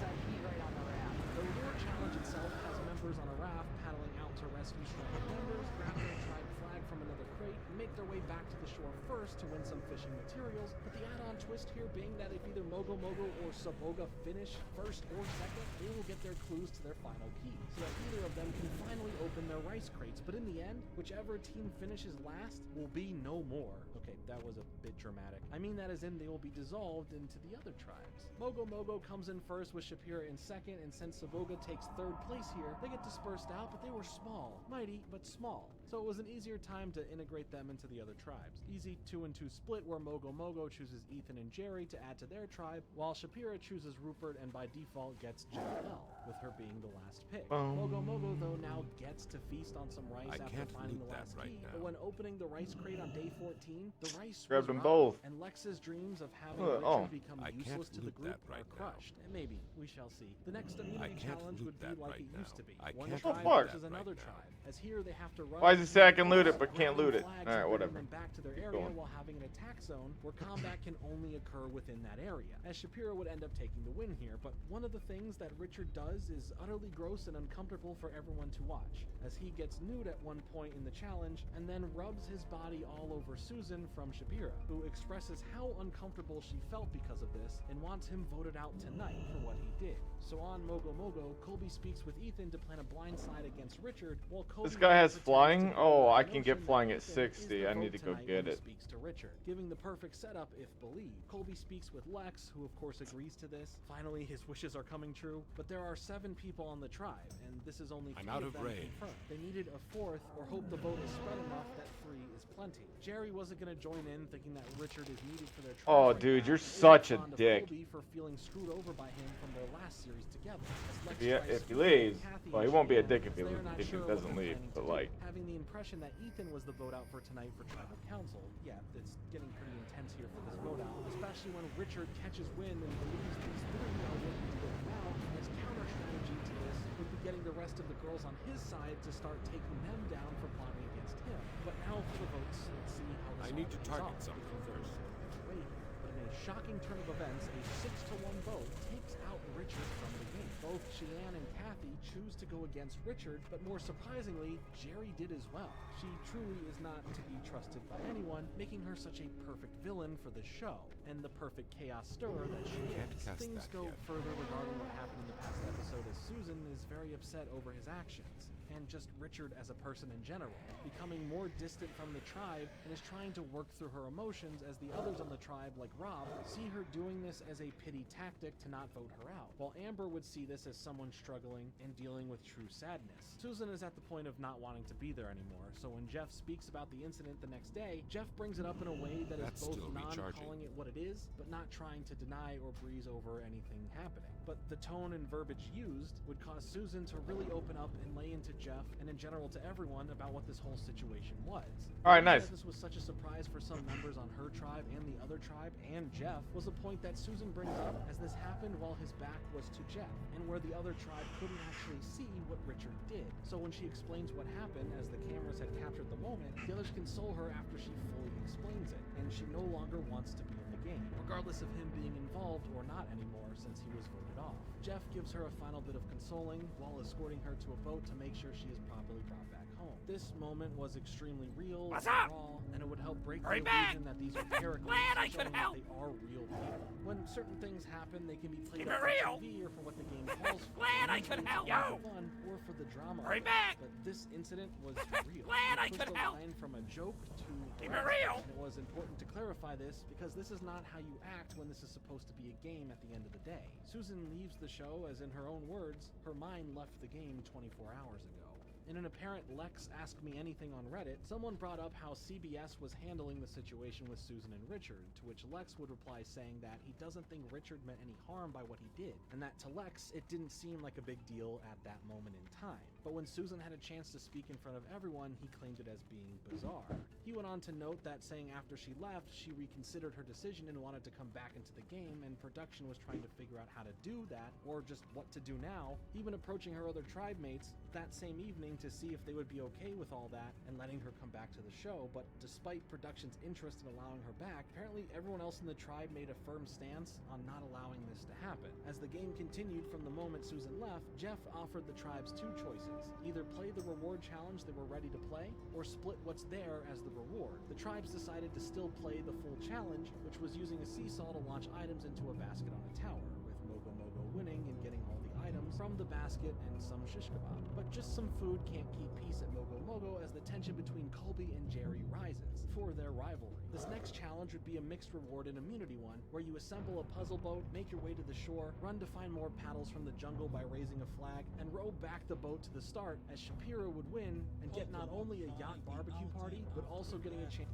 So I pee right on the raft. The reward challenge itself has members on a raft paddling out to rescue stranded members, grab their tribe flag from another crate, and make their way back to the shore first to win some fishing materials, but the add-on twist here being that if either Mogo Mogo or Saboga finish first or second, they will get their clues to their final key, so that either of them can finally open their rice crates, but in the end, whichever team finishes last will be no more. Okay, that was a bit dramatic. I mean that as in they will be dissolved into the other tribes. Mogo Mogo comes in first with Shapira in second, and since Saboga takes third place here, they get dispersed out, but they were small. Mighty, but small. So it was an easier time to integrate them into the other tribes. Easy 2-2 split where Mogo Mogo chooses Ethan and Jerry to add to their tribe, while Shapira chooses Rupert and by default gets JL, with her being the last pick. Mogo Mogo though now gets to feast on some rice after finding the last key, but when opening the rice crate on day 14, the rice Grabbed was them rotten, both. and Lex's dreams of having Richard become useless to the group right are crushed. And maybe, we shall see. The next immunity can't challenge loot would be that like right it used to be. now. I One can't tribe loot that versus right another now. tribe. As here they have to run. Why does it say I can loot it but can't grabbing loot it? flags Alright, and whatever. bringing them back to their area going. while having an attack zone where combat can only occur within that area. As Shapira would end up taking the win here, but one of the things that Richard does is utterly gross and uncomfortable for everyone to watch, as he gets nude at one point in the challenge and then rubs his body all over Susan from Shapira, who expresses how uncomfortable she felt because of this and wants him voted out tonight for what he did. So on Mogo Mogo, Colby speaks with Ethan to plan a blindside against Richard, while Colby This guy has pretends flying? to be Oh, I the can get notion flying that at Ethan is 60. the I vote need to go tonight get when he it. speaks to Richard, giving the perfect setup if believed. Colby speaks with Lex, who of course agrees to this. Finally, his wishes are coming true, but there are 7 people on the tribe, and this is only 3 I'm out of of them range. confirmed. They needed a 4th, or hope the vote is spread enough that 3 is plenty. Jerry wasn't gonna join in, thinking that Richard is needed for their tribe. Oh, right dude, now, you're and such a fond of dick. Colby for feeling screwed over by him from their last series together. As Lex Yeah, tries if he speaking with leaves, Kathy well, he and won't be a Cheyenne, dick as if they're not he sure what doesn't they're leave, planning but to do. like, Having the impression that Ethan was the vote out for tonight for tribal council. Yeah, it's getting pretty intense here for this vote out, especially when Richard catches wind and believes these 3 are looking to go now, and his counter strategy to this would be getting the rest of the girls on his side to start taking them down for plotting against him. But now for the votes, let's see how this I need to all plays target out, something because there's first. a way here. But in a shocking turn of events, a 6-1 vote takes out Richard from the game. Both Cheyenne and Kathy choose to go against Richard, but more surprisingly, Jerry did as well. She truly is not to be trusted by anyone, making her such a perfect villain for the show, and the perfect chaos stirrer that she Can't is. cast Things that go yet. further regarding what happened in the past episode, as Susan is very upset over his actions, and just Richard as a person in general, becoming more distant from the tribe and is trying to work through her emotions as the others on the tribe, like Rob, see her doing this as a pity tactic to not vote her out, while Amber would see this as someone struggling and dealing with true sadness. Susan is at the point of not wanting to be there anymore, so when Jeff speaks about the incident the next day, Jeff brings it up in a way that That's is both still recharging. non-calling it what it is, but not trying to deny or breeze over anything happening. But the tone and verbiage used would cause Susan to really open up and lay into Jeff and in general to everyone about what this whole situation was. Alright, The reason nice. that this was such a surprise for some members on her tribe and the other tribe and Jeff was a point that Susan brings up, as this happened while his back was to Jeff, and where the other tribe couldn't actually see what Richard did. So when she explains what happened, as the cameras had captured the moment, the others console her after she fully explains it, and she no longer wants to be in the game, regardless of him being involved or not anymore since he was voted off. Jeff gives her a final bit of consoling while escorting her to a boat to make sure she is properly brought back home. This moment was extremely real and raw, and it would help break the illusion that these are characters, showing that they are real people. When certain things happen, they can be played up for TV or for what the game calls for. Fun, or for the drama. Hurry back! But this incident was real. Glad I It pushed could the help. line from a joke to Keep it threat. real. And it was important to clarify this because this is not how you act when this is supposed to be a game at the end of the day. Susan leaves the show as, in her own words, her mind left the game 24 hours ago. In an apparent Lex Ask Me Anything on Reddit, someone brought up how CBS was handling the situation with Susan and Richard, to which Lex would reply saying that he doesn't think Richard meant any harm by what he did, and that to Lex, it didn't seem like a big deal at that moment in time. But when Susan had a chance to speak in front of everyone, he claimed it as being bizarre. He went on to note that saying after she left, she reconsidered her decision and wanted to come back into the game, and production was trying to figure out how to do that, or just what to do now, even approaching her other tribe mates that same evening to see if they would be okay with all that and letting her come back to the show. But despite production's interest in allowing her back, apparently everyone else in the tribe made a firm stance on not allowing this to happen. As the game continued from the moment Susan left, Jeff offered the tribes two choices: either play the reward challenge they were ready to play, or split what's there as the reward. The tribes decided to still play the full challenge, which was using a seesaw to launch items into a basket on a tower, with Mogo Mogo winning and getting all the items from the basket and some shish kebab. But just some food can't keep peace at Mogo Mogo as the tension between Colby and Jerry rises for their rivalry. This next challenge would be a mixed reward and immunity one, where you assemble a puzzle boat, make your way to the shore, run to find more paddles from the jungle by raising a flag, and row back the boat to the start, as Shapiro would win and get not only a yacht barbecue party, but also getting a chance.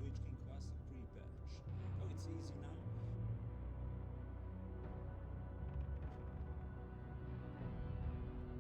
Oh, it's easy now.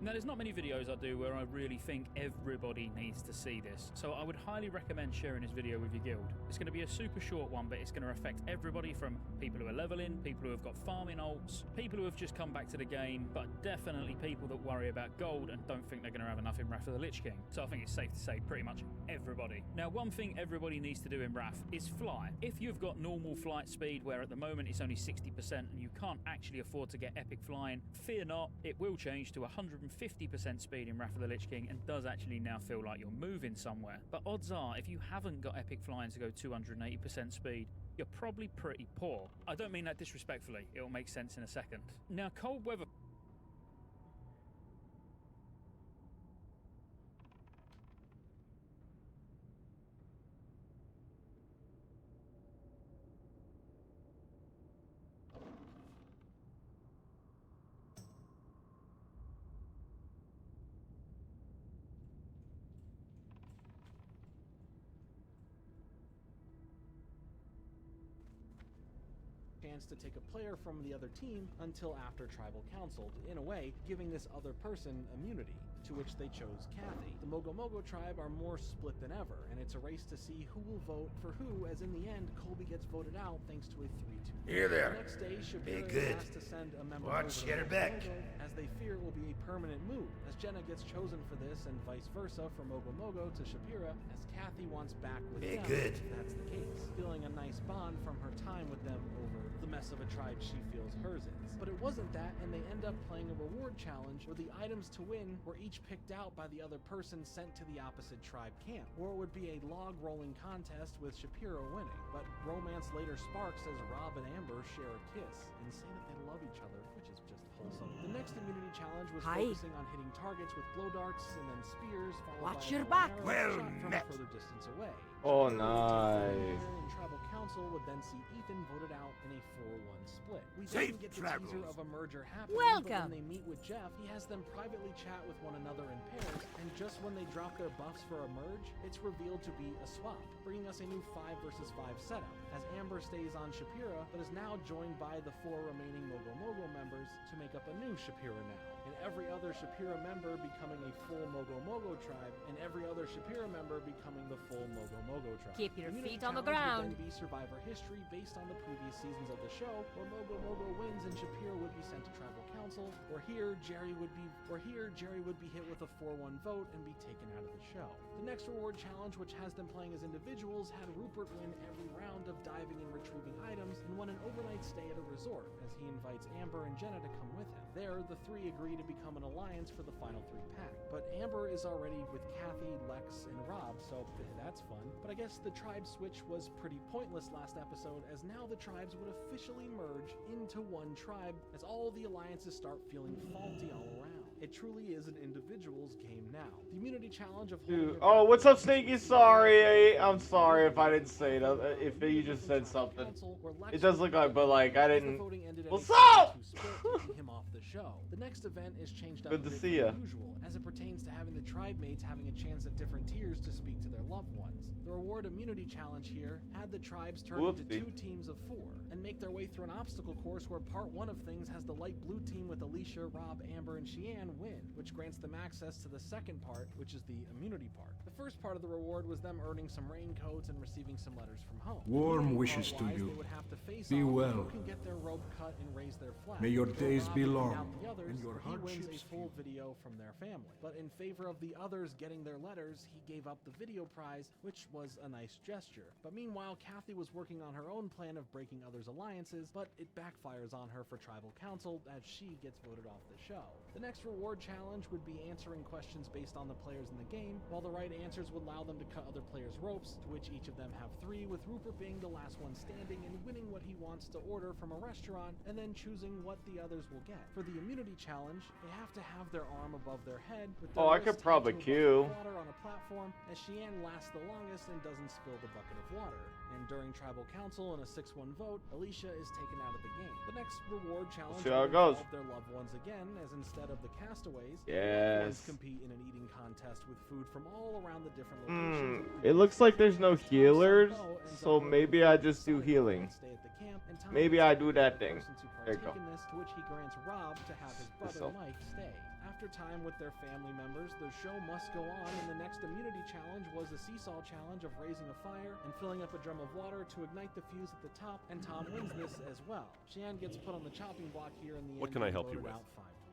Now, there's not many videos I do where I really think everybody needs to see this, so I would highly recommend sharing this video with your guild. It's going to be a super short one, but it's going to affect everybody from people who are leveling, people who have got farming alts, people who have just come back to the game, but definitely people that worry about gold and don't think they're going to have enough in Wrath of the Lich King. So I think it's safe to say pretty much everybody. Now, one thing everybody needs to do in Wrath is fly. If you've got normal flight speed, where at the moment it's only 60% and you can't actually afford to get epic flying, fear not, it will change to 150% speed in Wrath of the Lich King and does actually now feel like you're moving somewhere. But odds are, if you haven't got epic flying to go 280% speed, you're probably pretty poor. I don't mean that disrespectfully, it'll make sense in a second. Now, cold weather... chance to take a player from the other team until after Tribal Council, in a way, giving this other person immunity, to which they chose Kathy. The Mogo Mogo tribe are more split than ever, and it's a race to see who will vote for who, as in the end, Colby gets voted out thanks to a 3-2. Here there. The next day, Shapiro Be good. is asked to send a member Watch over to your back. Mogo, as they fear it will be a permanent move, as Jenna gets chosen for this, and vice versa from Mogo Mogo to Shapira, as Kathy wants back with Be them, good. if that's the case, feeling a nice bond from her time with them over the mess of a tribe she feels hers is. But it wasn't that, and they end up playing a reward challenge where the items to win were each picked out by the other person sent to the opposite tribe camp, or it would be a log rolling contest with Shapiro winning. But romance later sparks as Rob and Amber share a kiss and say that they love each other, which is just wholesome. The next immunity challenge was focusing on hitting targets with blow darts and then spears, followed Watch by your a back. arrow Well shot from met. a further distance away. Oh, nice. And Tribal Council would then see Ethan voted out in a 4-1 split. We Safe then get the travels. teaser of a merger happening, Welcome. but when they meet with Jeff, he has them privately chat with one another in pairs, and just when they drop their buffs for a merge, it's revealed to be a swap, bringing us a new 5 versus 5 setup, as Amber stays on Shapira, but is now joined by the 4 remaining Mogo Mogo members to make up a new Shapira now, and every other Shapira member becoming a full Mogo Mogo tribe, and every other Shapira member becoming the full Mogo Mogo tribe. Keep your Immunity feet on the challenge ground. would then be Survivor history based on the previous seasons of the show, where Mogo Mogo wins and Shapiro would be sent to Tribal Council, or here Jerry would be hit with a 4-1 vote and be taken out of the show. The next reward challenge, which has them playing as individuals, had Rupert win every round of diving and retrieving items, and won an overnight stay at a resort, as he invites Amber and Jenna to come with him. There, the three agree to become an alliance for the final 3-pack. But Amber is already with Kathy, Lex, and Rob, so that's fun. But I guess the tribe switch was pretty pointless last episode, as now the tribes would officially merge into one tribe, as all the alliances start feeling faulty all around. It truly is an individual's game now. The immunity challenge of Dude. Oh, what's up, Sneaky? Sorry, I'm sorry if I didn't say that. If you just said something, it does look like, but like I didn't. What's up? Him off the show. The next event is changed up Good to a bit see from ya. usual, as it pertains to having the tribe mates having a chance at different tiers to speak to their loved ones. The reward immunity challenge here had the tribes turn into Whoopsie. 2 teams of 4 and make their way through an obstacle course where part 1 of things has the light blue team with Alicia, Rob, Amber, and Cheyenne win, which grants them access to the second part, which is the immunity part. The first part of the reward was them earning some raincoats and receiving some letters from home. Warm wishes to Otherwise, you. they would have to face Be off well. who can get their rope cut and raise their flag. May your Before days Rob be would beat long, out the others, and your he wins a hardships full video from their family. But in favor of the others getting their letters, he gave up the video prize, which was a nice gesture. But meanwhile, Kathy was working on her own plan of breaking others' alliances, but it backfires on her for tribal council as she gets voted off the show. The next reward challenge would be answering questions based on the players in the game, while the right answers would allow them to cut other players' ropes, to which each of them have 3, with Rupert being the last one standing and winning what he wants to order from a restaurant, and then choosing what the others will get. For the immunity challenge, they have to have their arm above their head, with their Oh, I wrist could tied probably to a bucket queue. of water on a platform, as Cheyenne lasts the longest and doesn't spill the bucket of water. And during tribal council in a 6-1 vote, Alicia is taken out of the game. The next reward challenge see how it will goes. involve their loved ones again, as instead of the castaways, Yes. loved ones compete in an eating contest with food from all around the different locations. It looks like there's no healers, so maybe I just do healing. Stay at the camp, and Tom Maybe gets I to do pick that the thing. persons who There you go. partake in this, to which he grants Rob to have his brother So- Mike stay. After time with their family members, the show must go on, and the next immunity challenge was the seesaw challenge of raising a fire and filling up a drum of water to ignite the fuse at the top, and Tom wins this as well. Cheyenne gets put on the chopping block here in the What end can I and help you voted with? out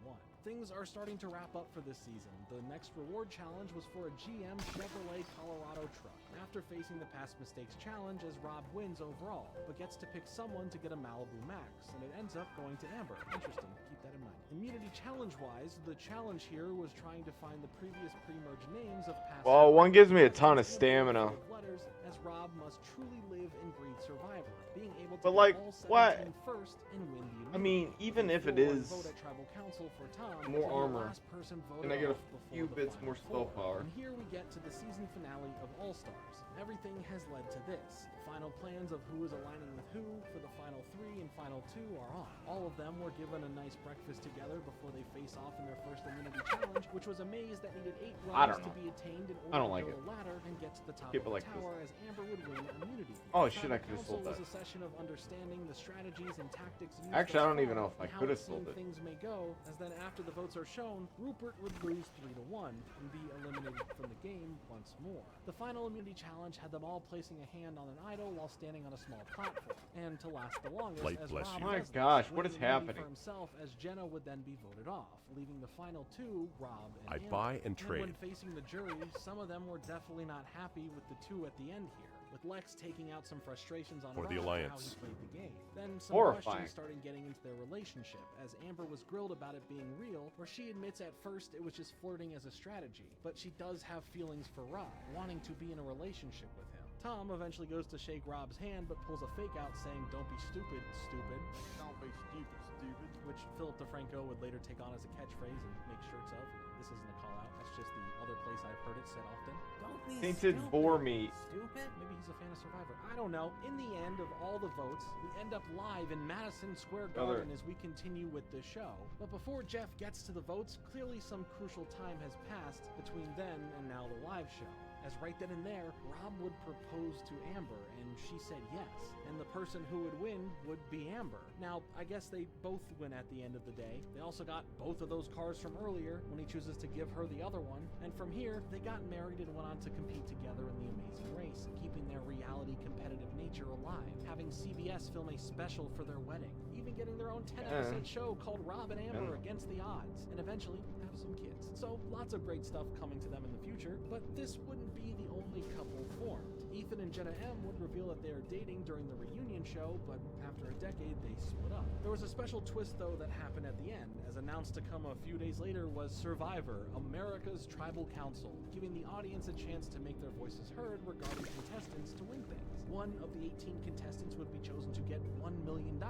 5-1. Things are starting to wrap up for this season. The next reward challenge was for a GM Chevrolet Colorado truck. After facing the past mistakes challenge, as Rob wins overall, but gets to pick someone to get a Malibu Max, and it ends up going to Amber. Interesting, keep that in mind. Immunity challenge-wise, the challenge here was trying to find the previous pre-merge names of past... Well, one gives me a ton of stamina. ...letters, as Rob must truly live and breathe Survivor, being able to But get like, all what? 17 first and win the immunity. I mean, even if it Before is vote at Tribal Council for Tom, more the armor, last person voted and I get a off before few the bits final more spell four. power. And here we get to the season finale of All Stars. Everything has led to this. Final plans of who is aligning with who for the final 3 and final 2 are on. All of them were given a nice breakfast together before they face off in their first immunity challenge, which was a maze that needed 8 I runs don't to know. be attained in I order don't to like build it. a ladder and get to the top Keep of it like the this. tower, as Amber would win immunity. Oh, shit, Tribal I could've Council sold was that. a session of understanding the strategies and tactics used Actually, I thus don't even far know if I and how could've it sold seemed it. things may go, as then after the votes are shown, Rupert would lose 3-1 and be eliminated from the game once more. The final immunity challenge had them all placing a hand on an idol while standing on a small platform, and to last the longest, Light as bless Rob you. My does this, gosh, what winning is immunity happening? for himself, as Jenna would then be voted off, leaving the final 2, Rob and I Amber. buy and When trade. facing the jury, some of them were definitely not happy with the 2 at the end here, with Lex taking out some frustrations on For the Rob Alliance. for how he played the game. Then some Horrifying. questions started getting into their relationship, as Amber was grilled about it being real, where she admits at first it was just flirting as a strategy, but she does have feelings for Rob, wanting to be in a relationship with him. Tom eventually goes to shake Rob's hand, but pulls a fake out saying, "Don't be stupid, stupid." Don't be stupid, stupid. Which Philip DeFranco would later take on as a catchphrase and make shirts of. This isn't a call out, that's just the other place I've heard it said often. Don't be Tainted boar meat. stupid. Maybe he's a fan of Survivor. I don't know. In the end of all the votes, we end up live in Madison Square Garden as we continue with the show. But before Jeff gets to the votes, clearly some crucial time has passed between then and now the live show. As right then and there, Rob would propose to Amber, and she said yes. And the person who would win would be Amber. Now, I guess they both win at the end of the day. They also got both of those cars from earlier when he chooses to give her the other one. And from here, they got married and went on to compete together in the Amazing Race, keeping their reality competitive nature alive, having CBS film a special for their wedding, even getting their own 10-episode show called Rob and Amber Against the Odds, and eventually have some kids. So, lots of great stuff coming to them in the future, but this wouldn't be the only couple formed. Ethan and Jenna M would reveal that they are dating during the reunion show, but after a decade, they split up. There was a special twist, though, that happened at the end, as announced to come a few days later was Survivor, America's Tribal Council, giving the audience a chance to make their voices heard regarding contestants to win things. One of the 18 contestants would be chosen to get $1 million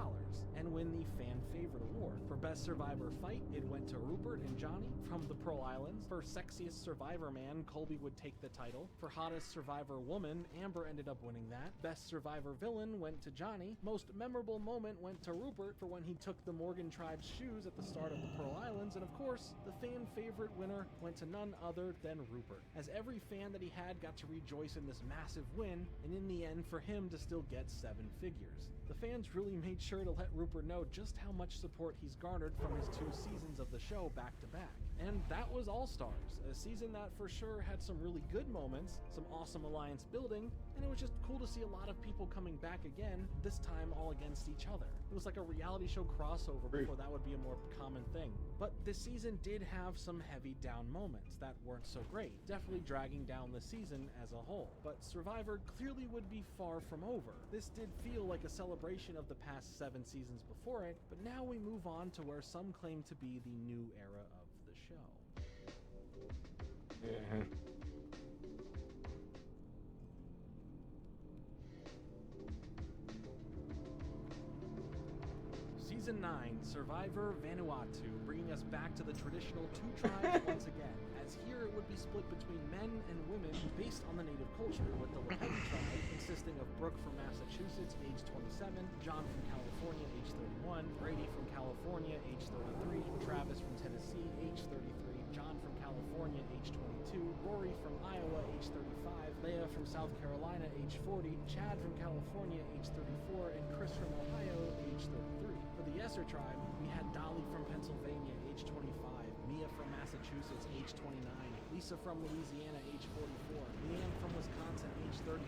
and win the Fan Favorite Award. For Best Survivor Fight, it went to Rupert and Johnny. from the Pearl Islands. For sexiest survivor man, Colby would take the title. For hottest survivor woman, Amber ended up winning that. Best survivor villain went to Johnny. Most memorable moment went to Rupert for when he took the Morgan tribe's shoes at the start of the Pearl Islands. And of course, the fan favorite winner went to none other than Rupert, as every fan that he had got to rejoice in this massive win, and in the end for him to still get 7 figures. The fans really made sure to let Rupert know just how much support he's garnered from his 2 seasons of the show back to back. And that was All Stars, a season that for sure had some really good moments, some awesome alliance building, and it was just cool to see a lot of people coming back again, this time all against each other. It was like a reality show crossover before that would be a more common thing. But this season did have some heavy down moments that weren't so great, definitely dragging down the season as a whole. But Survivor clearly would be far from over. This did feel like a celebration of the past 7 seasons before it, but now we move on to where some claim to be the new era of the show. Yeah. Season 9, Survivor Vanuatu, bringing us back to the traditional 2 tribes once again, as here it would be split between men and women based on the native culture, with the WotLK tribe consisting of Brooke from Massachusetts, age 27, John from California, age 31, Brady from California, age 33, Travis from Tennessee, age 33, John from California, age 22, Rory from Iowa, age 35, Leah from South Carolina, age 40, Chad from California, age 34, and Chris from Ohio, age 33. For the Yesser tribe, we had Dolly from Pennsylvania, age 25, Mia from Massachusetts, age 29, Lisa from Louisiana, age 44, Leanne from Wisconsin, age 34,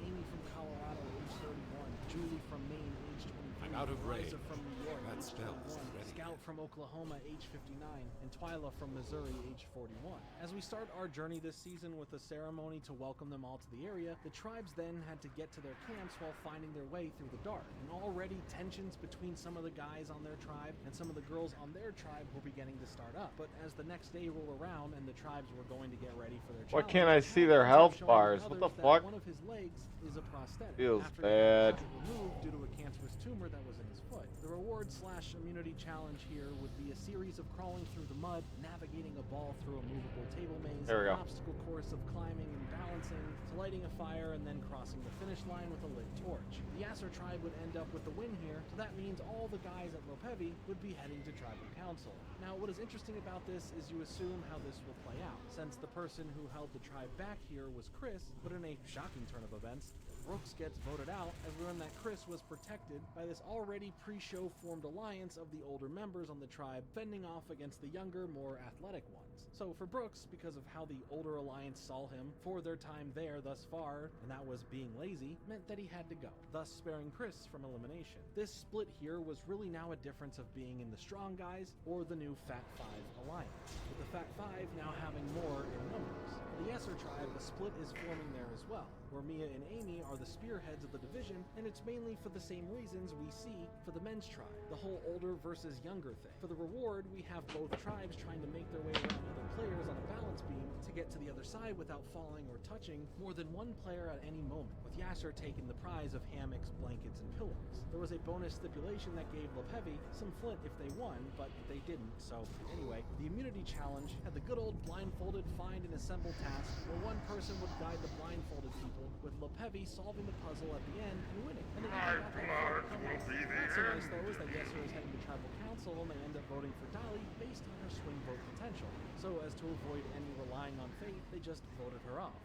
Amy from Colorado, age 31, Julie from Maine, age 23, I'm out of Liza range. from New York, That age spell is 21, ready. Scout from Oklahoma, age 59, and Twyla from Missouri, age 41. As we start our journey this season with a ceremony to welcome them all to the area, the tribes then had to get to their camps while finding their way through the dark. And already tensions between some of the guys on their tribe and some of the girls on their tribe were beginning to start up. But as the next day rolled around and the tribes were going to get ready for their Why challenge, can't I see their Chad ends up health showing bars? others What the that fuck? One of his legs is a prosthetic. Feels After bad. He had it removed due to a cancerous tumor that was in his foot. The reward/immunity challenge here would be a series of crawling through the mud, navigating a ball through a movable table maze, There we an go. obstacle course of climbing and balancing, to lighting a fire and then crossing the finish line with a lit torch. The Yasser tribe would end up with the win here, so that means all the guys at Lopevi would be heading to tribal council. Now, what is interesting about this is you assume how this will play out, since the person who held the tribe back here was Chris, but in a shocking turn of events, Brooks gets voted out, as we learn that Chris was protected by this already pre-show formed alliance of the older members on the tribe fending off against the younger, more athletic ones. So for Brooks, because of how the older alliance saw him for their time there thus far, and that was being lazy, meant that he had to go, thus sparing Chris from elimination. This split here was really now a difference of being in the strong guys or the new Fat Five alliance, with the Fat Five now having more in numbers. The Yesser tribe, a split is forming there as well, where Mia and Amy are the spearheads of the division, and it's mainly for the same reasons we see for the men's tribe, the whole older versus younger thing. For the reward, we have both tribes trying to make their way around other players on a balance beam to get to the other side without falling or touching more than one player at any moment, with Yasser taking the prize of hammocks, blankets, and pillows. There was a bonus stipulation that gave Lopevi some flint if they won, but they didn't, so anyway, the immunity challenge had the good old blindfolded find and assemble task, where one person would guide the blindfolded people, with Lopevi solving the puzzle at the end and winning. And they even got that far to come off. What's so nice though is that Yesser is heading to tribal council, and they end up voting for Dolly based on her swing vote potential. So as to avoid any relying on fate, they just voted her off.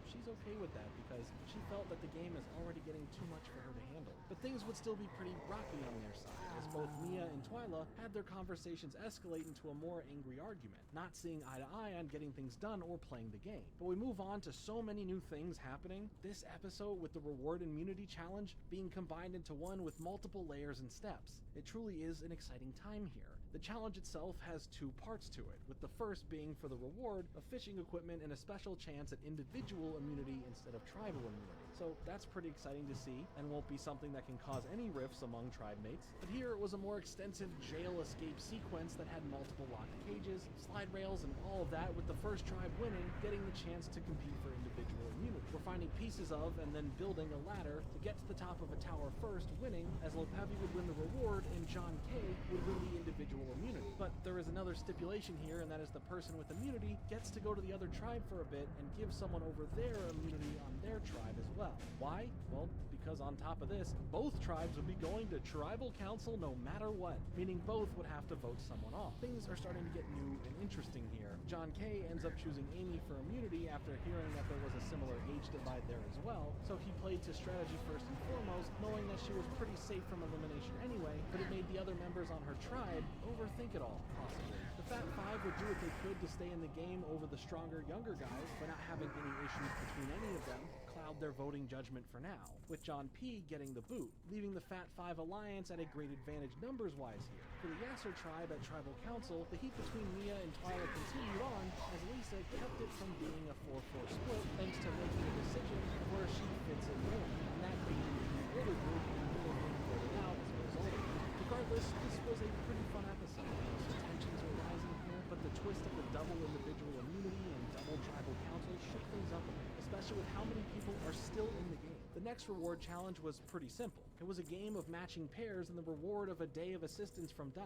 She's okay with that because she felt that the game is already getting too much for her to handle. But things would still be pretty rocky on their side, as both Mia and Twyla had their conversations escalate into a more angry argument, not seeing eye to eye on getting things done or playing the game. But we move on to so many new things happening this episode, with the reward immunity challenge being combined into one with multiple layers and steps. It truly is an exciting time here. The challenge itself has 2 parts to it, with the first being for the reward of fishing equipment and a special chance at individual immunity instead of tribal immunity. So that's pretty exciting to see, and won't be something that can cause any rifts among tribe mates. But here it was a more extensive jail escape sequence that had multiple locked cages, slide rails, and all of that, with the first tribe winning, getting the chance to compete for individual immunity. We're finding pieces of and then building a ladder to get to the top of a tower first, winning, as Lopevi would win the reward and John K would win the individual tribal immunity. But there is another stipulation here, and that is the person with immunity gets to go to the other tribe for a bit and give someone over their immunity on their tribe as well. Why? Well, because on top of this, both tribes would be going to tribal council no matter what, meaning both would have to vote someone off. Things are starting to get new and interesting here. John Kay ends up choosing Amy for immunity after hearing that there was a similar age divide there as well, so he played to strategy first and foremost, knowing that she was pretty safe from elimination anyway, but it made the other members on her tribe overthink it all, possibly. The Fat Five would do what they could to stay in the game over the stronger, younger guys, but not having any issues between any of them cloud their voting judgment for now, with John P. getting the boot, leaving the Fat Five Alliance at a great advantage numbers-wise here. For the Yasser tribe at Tribal Council, the heat between Mia and Twyla continued on, as Lisa kept it from being a 4-4 split thanks to making a decision of where she fits in more, and that being the older group and Mia being voted out as a result of it. Regardless, this was a pretty fun episode. Some tensions are rising here, but the twist of the double individual immunity and double tribal council shook things up a bit, especially with how many people are still in the game. The next reward challenge was pretty simple. It was a game of matching pairs and the reward of a day of assistance from Da,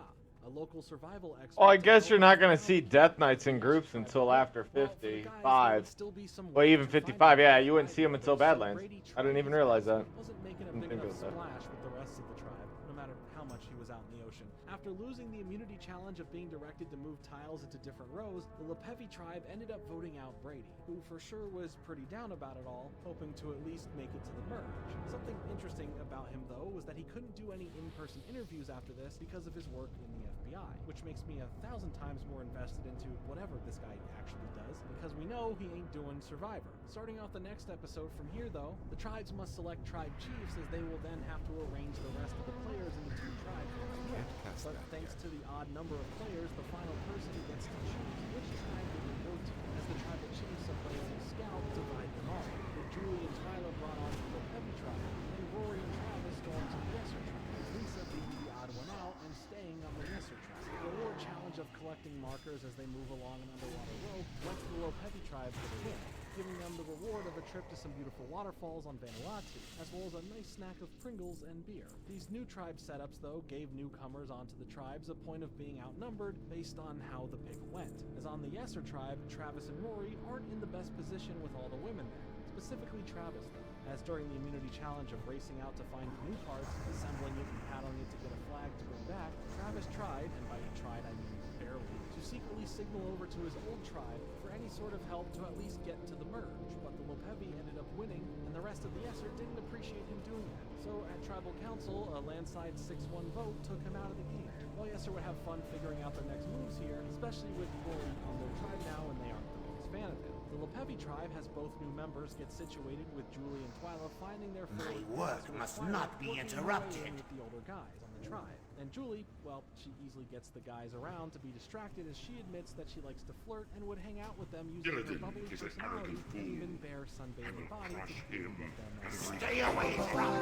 a local survival expert. Well, I guess you're not going to see Death Knights in groups until after 55. Well, even 55, yeah, you wouldn't see them until Badlands. I didn't even realize that. Wasn't making a big enough splash with the rest of the tribe, no matter how much he was out in the ocean. After losing the immunity challenge of being directed to move tiles into different rows, the Lepevi tribe ended up voting out Brady, who for sure was pretty down about it all, hoping to at least make it to the merge. Something interesting about him, though, was that he couldn't do any in-person interviews after this because of his work in the FBI, which makes me 1,000 times more invested into whatever this guy actually does, because we know he ain't doing Survivor. Starting off the next episode from here, though, the tribes must select tribe chiefs, as they will then have to arrange the rest of the players into two tribes. But thanks to the odd number of players, the final person gets to choose which tribe they will go to, as the tribal chiefs of Blaze and Scout divide them all, with Julie and Twyla brought on to the Lepevi tribe, and Rory and Travis going to the Yesser tribe, Lisa being the odd one out and staying on the Yesser tribe. The reward challenge of collecting markers as they move along an underwater rope went to the Lepevi tribe for the win, giving them the reward of a trip to some beautiful waterfalls on Vanuatu, as well as a nice snack of Pringles and beer. These new tribe setups, though, gave newcomers onto the tribes a point of being outnumbered based on how the pick went. As on the Yesser tribe, Travis and Rory aren't in the best position with all the women there, specifically Travis, though, as during the immunity challenge of racing out to find new parts, assembling it and paddling it to get a flag to bring back, Travis tried, and by tried I mean barely, to secretly signal over to his old tribe for any sort of help to at least get to the merge, but the Lepevi ended up winning, and the rest of the Yesser didn't appreciate him doing that. So at Tribal Council, a landslide 6-1 vote took him out of the game. While Yesser would have fun figuring out their next moves here, especially with Rory on their tribe now and they aren't the biggest fan of him. The Lepevi tribe has both new members get situated, with Julie and Twyla finding their My work must not be interrupted. With the older guys on the tribe. And Julie, well, she easily gets the guys around to be distracted, as she admits that she likes to flirt and would hang out with them using her bubbly personality and even bare sunbathing body to get them. Stay away from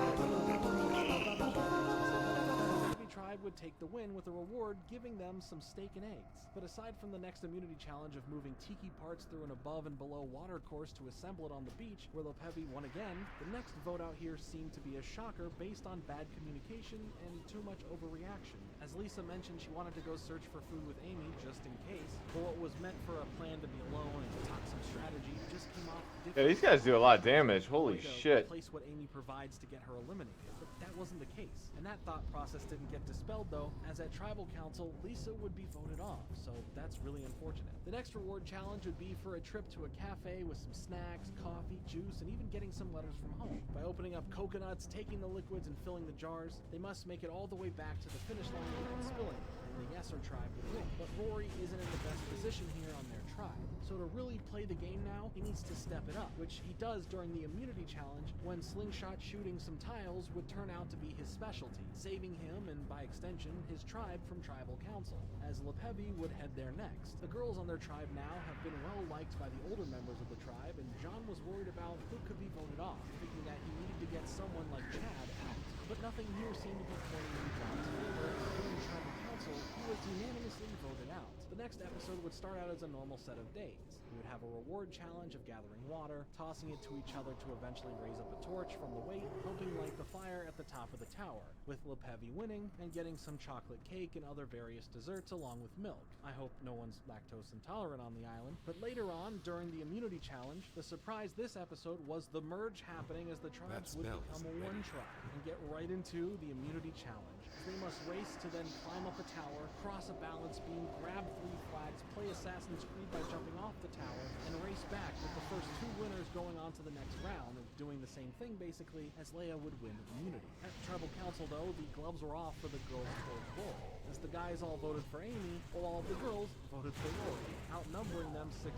The tribe would take the win with a reward giving them some steak and eggs. But aside from the next immunity challenge of moving tiki parts through an above and below water course to assemble it on the beach, where Lepevi won again, the next vote out here seemed to be a shocker based on bad communication and too much overreaction. As Lisa mentioned, she wanted to go search for food with Amy just in case, but what was meant for a plan to be alone and to talk some strategy just came off different. Yeah, these guys do a lot of damage. Holy shit. Replace what Amy provides to get her eliminated. But that wasn't the case. And that thought process didn't get dispelled, though, as at Tribal Council, Lisa would be voted off, so that's really unfortunate. The next reward challenge would be for a trip to a cafe with some snacks, coffee, juice, and even getting some letters from home. By opening up coconuts, taking the liquids, and filling the jars, they must make it all the way back to the finish line without spilling, and the Yesser tribe would win. But Rory isn't in the best position here on their tribe, so to really play the game now, he needs to step it up, which he does during the immunity challenge when slingshot shooting some tiles would turn out to be his specialty, saving him, and by extension, his tribe from Tribal Council, as Lepevi would head there next. The girls on their tribe now have been well liked by the older members of the tribe, and John was worried about who could be voted off, thinking that he needed to get someone like Chad out. But nothing here seemed to be pointing in John's favor, and during Tribal Council Council, he was unanimously voted out. The next episode would start out as a normal set of days. We would have a reward challenge of gathering water, tossing it to each other to eventually raise up a torch from the weight, helping light the fire at the top of the tower, with Lepevi winning and getting some chocolate cake and other various desserts along with milk. I hope no one's lactose intolerant on the island. But later on, during the immunity challenge, the surprise this episode was the merge happening as the tribes would become one tribe and get right into the immunity challenge. They must race to then climb up a tower, cross a balance beam, grab 3 flags, play Assassin's Creed by jumping off the tower, and race back with the first 2 winners going on to the next round and doing the same thing basically as Leia would win immunity. At Tribal Council though, the gloves were off for the girls towards Rory, as the guys all voted for Amy, while all the girls voted for Rory, outnumbering them 6-4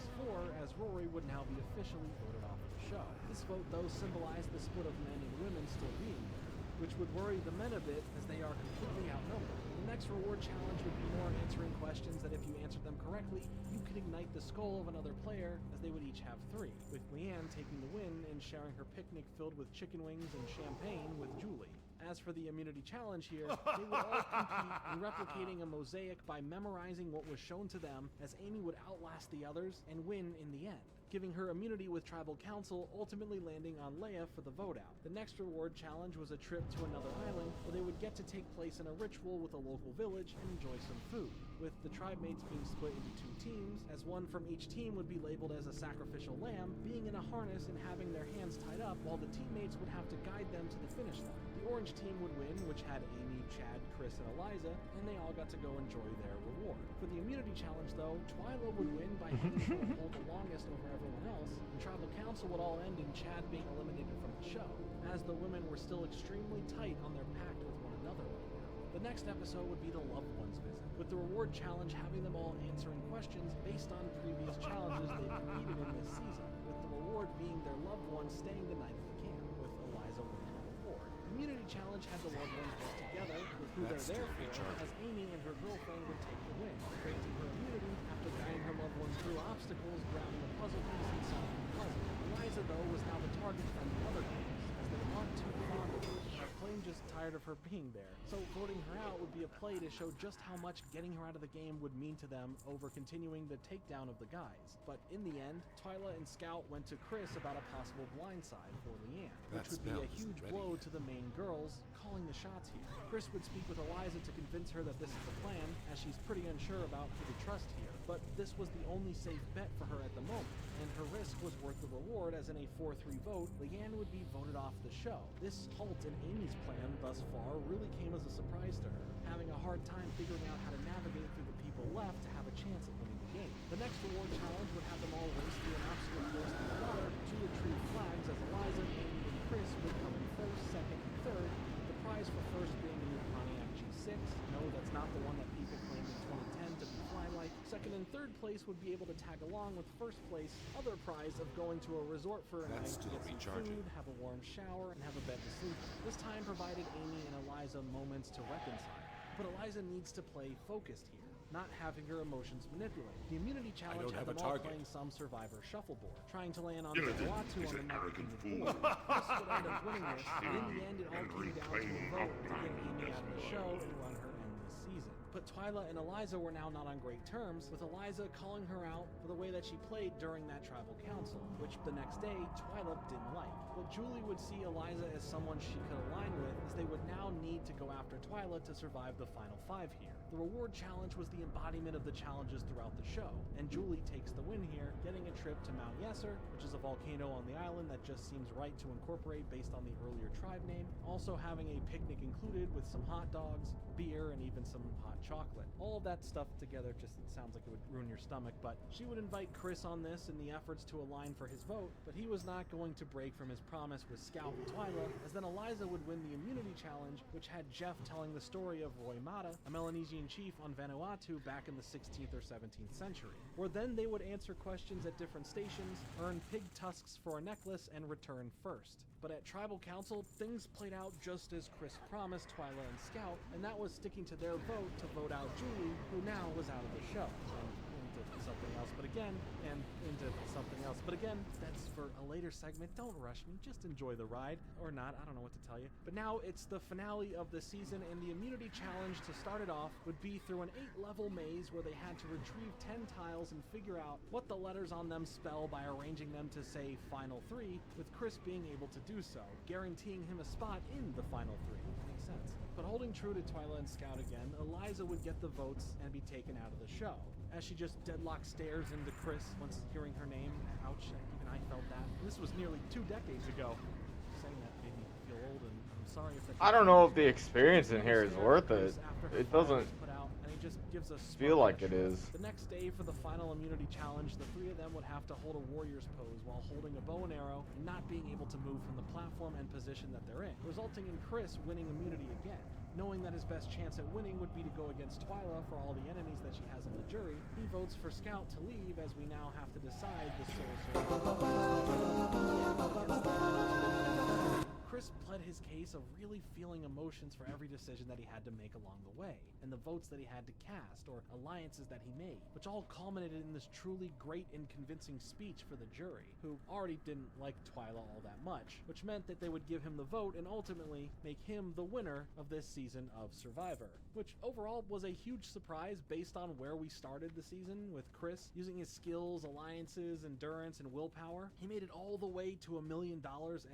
as Rory would now be officially voted off the show. This vote though symbolized the split of men and women still being there, which would worry the men a bit as they are completely outnumbered. The next reward challenge would be more answering questions that if you answered them correctly, you could ignite the skull of another player, as they would each have 3, with Leanne taking the win and sharing her picnic filled with chicken wings and champagne with Julie. As for the immunity challenge here, they would all compete in replicating a mosaic by memorizing what was shown to them, as Amy would outlast the others and win in the end, giving her immunity with Tribal Council, ultimately landing on Leia for the vote out. The next reward challenge was a trip to another island where they would get to take place in a ritual with a local village and enjoy some food, with the tribe mates being split into 2 teams, as one from each team would be labeled as a sacrificial lamb, being in a harness and having their hands tied up, while the teammates would have to guide them to the finish line. The orange team would win, which had Amy, Chad, Chris, and Eliza, and they all got to go enjoy their reward. For the immunity challenge though, Twyla would win by having her hold the longest over everyone else, and Tribal Council would all end in Chad being eliminated from the show, as the women were still extremely tight on their pact with one another right now. The next episode would be the Loved Ones visit, with the reward challenge having them all answering questions based on previous challenges they've competed in this season, with the reward being their loved ones staying the night at the camp, with Eliza winning the reward. The immunity challenge had the loved ones work together with who they're there for, as Amy and her girlfriend would take the win, granting her immunity after guiding her loved ones through obstacles, grabbing a puzzle piece, and solving the puzzle. Eliza, though, was now the target from the other girls, as they aren't too fond of her, and are plain just tired of her being there. So voting her out would be a play to show just how much getting her out of the game would mean to them over continuing the takedown of the guys. But in the end, Twyla and Scout went to Chris about a possible blindside for Leanne, which would be a huge blow to the main girls, calling the shots here. Chris would speak with Eliza to convince her that this is the plan, as she's pretty unsure about who to trust here. But this was the only safe bet for her at the moment, and her risk was worth the reward, as in a 4-3 vote, Leanne would be voted off the show. This halt in Amy's plan thus far really came as a surprise to her, having a hard time figuring out how to navigate through the people left to have a chance at winning the game. The next reward challenge would have them all race through an obstacle course in the water to retrieve flags, as Eliza, Amy, and Chris would come in first, second, and third, the prize for first being a new Pontiac G6. No, that's not the one that people claimed in 2010 to be fly-like. Second and third place would be able to tag along with first place, other prize of going to a resort for a night to get some food, have a warm shower, and have a bed to sleep in. This time provided Amy and Eliza moments to reconcile, but Eliza needs to play focused here, not having her emotions manipulated. The immunity challenge had them all playing some Survivor shuffleboard, trying to land on Vanuatu on the map in the board. Chris would end up winning this, and in the end it all came down to a vote to get Amy out of the show and run her end this season. But Twyla and Eliza were now not on great terms, with Eliza calling her out for the way that she played during that tribal council, which the next day Twyla didn't like. But Julie would see Eliza as someone she could align with, as they would now need to go after Twyla to survive the final 5 here. The reward challenge was the embodiment of the challenges throughout the show, and Julie takes the win here, getting a trip to Mount Yeser, which is a volcano on the island that just seems right to incorporate based on the earlier tribe name, also having a picnic included with some hot dogs, beer, and even some hot chocolate. All of that stuff together just sounds like it would ruin your stomach, but she would invite Chris on this in the efforts to align for his vote, but he was not going to break from his promise with Scout and Twyla, as then Eliza would win the immunity challenge, which had Jeff telling the story of Roy Mata, a Melanesian chief on Vanuatu back in the 16th or 17th century, where then they would answer questions at different stations, earn pig tusks for a necklace, and return first. But at Tribal Council, things played out just as Chris promised Twyla and Scout, and that was sticking to their vote to vote out Julie, who now was out of the show. And to something else, but again, and into something else, but again, that's for a later segment. Don't rush me, just enjoy the ride, or not, I don't know what to tell you. But now it's the finale of the season, and the immunity challenge to start it off would be through an 8-level maze where they had to retrieve 10 tiles and figure out what the letters on them spell by arranging them to say Final 3, with Chris being able to do so, guaranteeing him a spot in the Final 3. Makes sense. But holding true to Twyla and Scout again, Eliza would get the votes and be taken out of the show. As she just deadlock stares into Chris once hearing her name. Ouch, even I felt that. This was nearly 2 decades ago. Saying that made me feel old, and I'm sorry if that... I don't know if the experience in here is worth it. It doesn't just gives us feel like it is. The next day for the final immunity challenge, the 3 of them would have to hold a warrior's pose while holding a bow and arrow and not being able to move from the platform and position that they're in, resulting in Chris winning immunity again. Knowing that his best chance at winning would be to go against Twyla for all the enemies that she has on the jury, he votes for Scout to leave as we now have to decide the soul search. Chris pled his case of really feeling emotions for every decision that he had to make along the way, and the votes that he had to cast, or alliances that he made, which all culminated in this truly great and convincing speech for the jury, who already didn't like Twyla all that much, which meant that they would give him the vote and ultimately make him the winner of this season of Survivor, which overall was a huge surprise based on where we started the season, with Chris using his skills, alliances, endurance, and willpower. He made it all the way to $1 million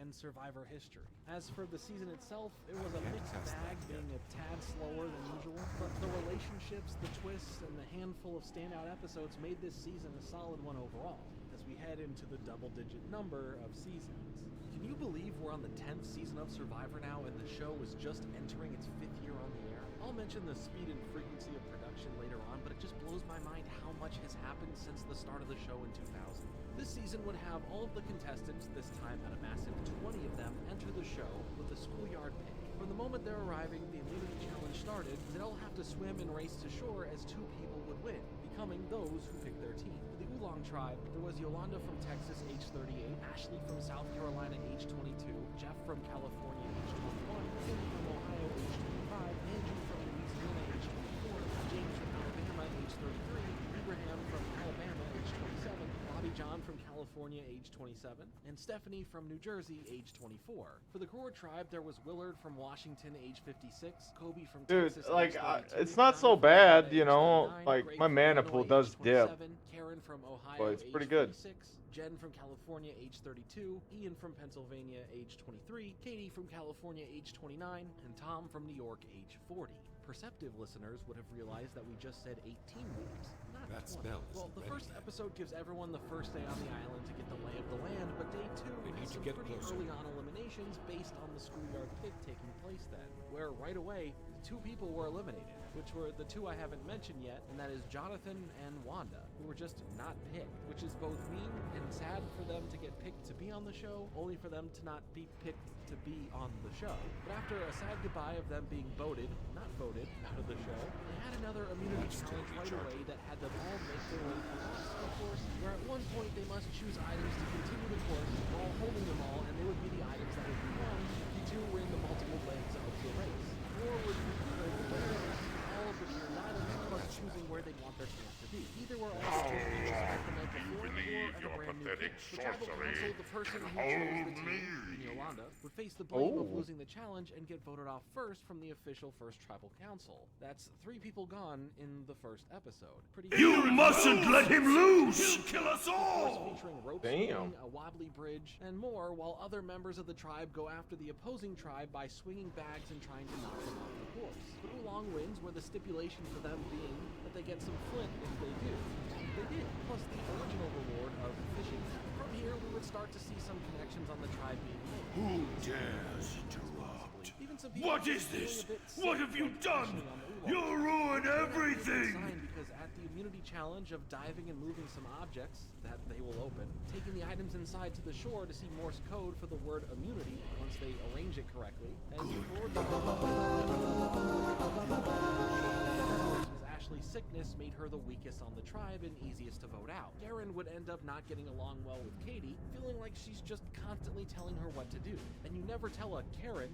and Survivor history. As for the season itself, it was a mixed bag, being a tad slower than usual, but the relationships, the twists, and the handful of standout episodes made this season a solid one overall, as we head into the double-digit number of seasons. Can you believe we're on the 10th season of Survivor now, and the show is just entering its 5th year on the air? I'll mention the speed and frequency of production later on, but it just blows my mind how much has happened since the start of the show in 2000. This season would have all of the contestants, this time at a massive 20 of them, enter the show with a schoolyard pick. From the moment they're arriving, the immunity challenge started, they'd all have to swim and race to shore as 2 people would win, becoming those who picked their team. For the Oolong tribe, there was Yolanda from Texas, age 38, Ashley from South Carolina, age 22, Jeff from California, age 21, Tim from Ohio, age 25, Andrew from Louisiana, age 24, James from Alabama, age 33, Abraham from Alabama, age 27, Bobby John from California, age 27, and Stephanie from New Jersey, age 24. For the Gore tribe, there was Willard from Washington, age 56, Kobe from Texas, like, age 32, it's not so John from bad, Florida, you age know, 39, like, Greg my from mana Illinois, pool age does dip, 27, Karen from Ohio, but it's age pretty good. 46, Jen from California, age 32, Ian from Pennsylvania, age 23, Katie from California, age 29, and Tom from New York, age 40. Perceptive listeners would have realized that we just said 18 names, not That 20. spell Well, the isn't first ready yet. episode gives everyone the first day on the island to get the lay of the land, but day 2 has some pretty early on eliminations based on the schoolyard pick taking place then, where right away, 2 people were eliminated, which were the 2 I haven't mentioned yet, and that is Jonathan and Wanda, who were just not picked, which is both mean and sad for them to get picked to be on the show, only for them to not be picked to be on the show. But after a sad goodbye of them being not voted out of the show, they had another immunity challenge right away that had them all make their way through lost, of course, where at one point they must choose items to continue the course while holding them all, and they would be the items that would be won if you 2 were in the multiple legs of the race. 4 would be the winners, all of which are items, plus choosing where they want their camp to be. Either were all supposed to respect the night before, or at a brand new camp. The tribal council, the person who chose the team, Yolanda, would face the blame of losing the challenge and get voted off first from the official first tribal council. That's 3 people gone in the first episode. You mustn't let him loose! He'll kill us all! Featuring rope swinging, a wobbly bridge, and more, while other members of the tribe go after the opposing tribe by swinging bags and trying to knock them off the course. The Oolong wins, where the stipulation for them being that they get some flint if they do. They did, plus the original reward of fishing. From here, we would start to see some connections on the tribe being made. Who dares interrupt? Even some What is this? What have you done? You'll ruin everything! Because at the immunity challenge of diving and moving some objects that they will open, taking the items inside to the shore to see Morse code for the word immunity once they arrange it correctly, and Ashley's sickness made her the weakest on the tribe and easiest to vote out. Karen would end up not getting along well with Katie, feeling like she's just constantly telling her what to do. And you never tell a Karen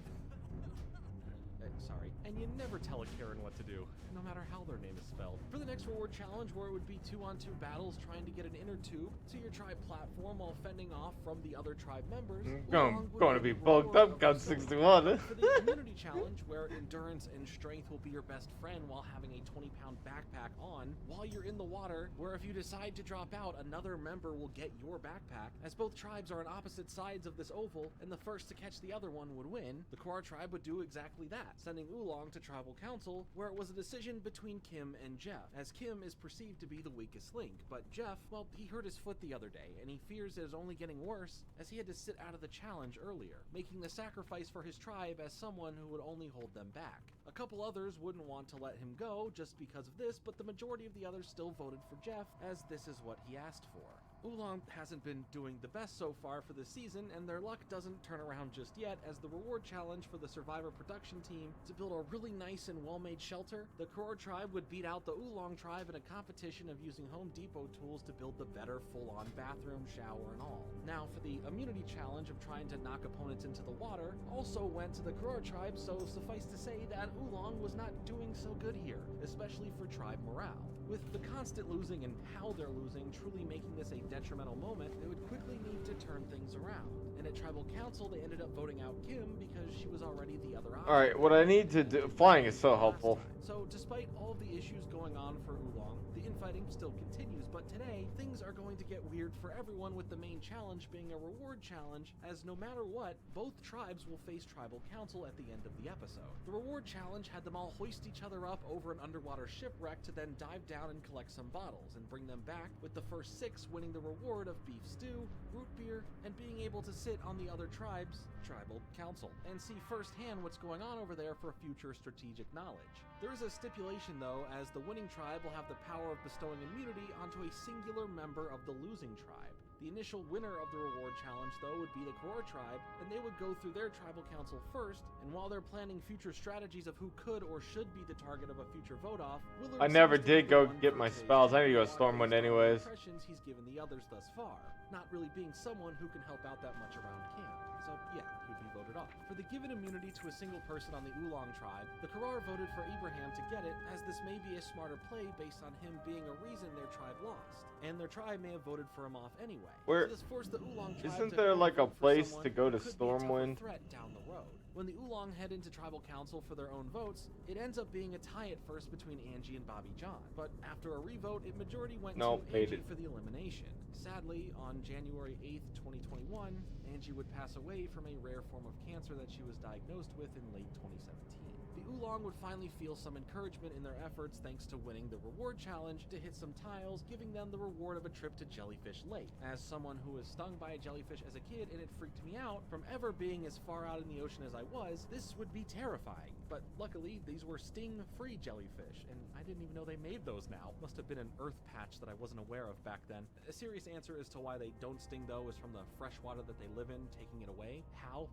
Sorry. And you never tell a Karen what to do, no matter how their name is spelled. For the next reward challenge, where it would be 2-on-2 battles trying to get an inner tube to your tribe platform while fending off from the other tribe members. I'm going to be bulked up, got 61. For the immunity challenge, where endurance and strength will be your best friend while having a 20-pound backpack on while you're in the water, where if you decide to drop out, another member will get your backpack. As both tribes are on opposite sides of this oval, and the first to catch the other one would win, the Korra tribe would do exactly that, sending Oolong to tribal council, where it was a decision between Kim and Jeff, as Kim is perceived to be the weakest link. But Jeff, well, he hurt his foot the other day, and he fears it is only getting worse, as he had to sit out of the challenge earlier, making the sacrifice for his tribe as someone who would only hold them back. A couple others wouldn't want to let him go just because of this, but the majority of the others still voted for Jeff, as this is what he asked for. Oolong hasn't been doing the best so far for this season, and their luck doesn't turn around just yet, as the reward challenge for the Survivor production team to build a really nice and well-made shelter. The Korra tribe would beat out the Oolong tribe in a competition of using Home Depot tools to build the better full-on bathroom, shower, and all. Now, for the immunity challenge of trying to knock opponents into the water, also went to the Korra tribe, so suffice to say that Oolong was not doing so good here, especially for tribe morale. With the constant losing and how they're losing truly making this a detrimental moment, they would quickly need to turn things around. And at tribal council, they ended up voting out Kim because she was already the other option. Alright, what I need to do... Flying is so helpful. So, despite all the issues going on for Oolong, the infighting still continues, but today, things are going to get weird for everyone, with the main challenge being a reward challenge, as no matter what, both tribes will face tribal council at the end of the episode. The reward challenge had them all hoist each other up over an underwater shipwreck to then dive down and collect some bottles, and bring them back, with the first 6 winning the reward of beef stew, root beer, and being able to sit on the other tribe's tribal council, and see firsthand what's going on over there for future strategic knowledge. There is a stipulation though, as the winning tribe will have the power of bestowing immunity onto a singular member of the losing tribe. The initial winner of the reward challenge though would be the Korra tribe, and they would go through their tribal council first, and while they're planning future strategies of who could or should be the target of a future vote-off, I never did go get my spells. I need to go Stormwind anyways. Impressions he's given the others thus far, not really being someone who can help out that much around camp. So yeah, he would be voted off. For the given immunity to a single person on the Oolong tribe, the Karar voted for Ibrahim to get it, as this may be a smarter play based on him being a reason their tribe lost, and their tribe may have voted for him off anyway. Where So this forced the Oolong tribe isn't to there like a vote for place someone to go to who could be a tougher Stormwind? threat down the road. When the Oolong head into tribal council for their own votes, it ends up being a tie at first between Angie and Bobby John, but after a revote, it majority went to Angie for the elimination. Sadly, on January 8th, 2021, Angie would pass away from a rare form of cancer that she was diagnosed with in late 2017. The Oolong would finally feel some encouragement in their efforts thanks to winning the reward challenge to hit some tiles, giving them the reward of a trip to Jellyfish Lake. As someone who was stung by a jellyfish as a kid and it freaked me out, from ever being as far out in the ocean as I was, this would be terrifying. But luckily, these were sting-free jellyfish, and I didn't even know they made those now. Must have been an earth patch that I wasn't aware of back then. A serious answer as to why they don't sting though is from the fresh water that they live in, taking it away. How?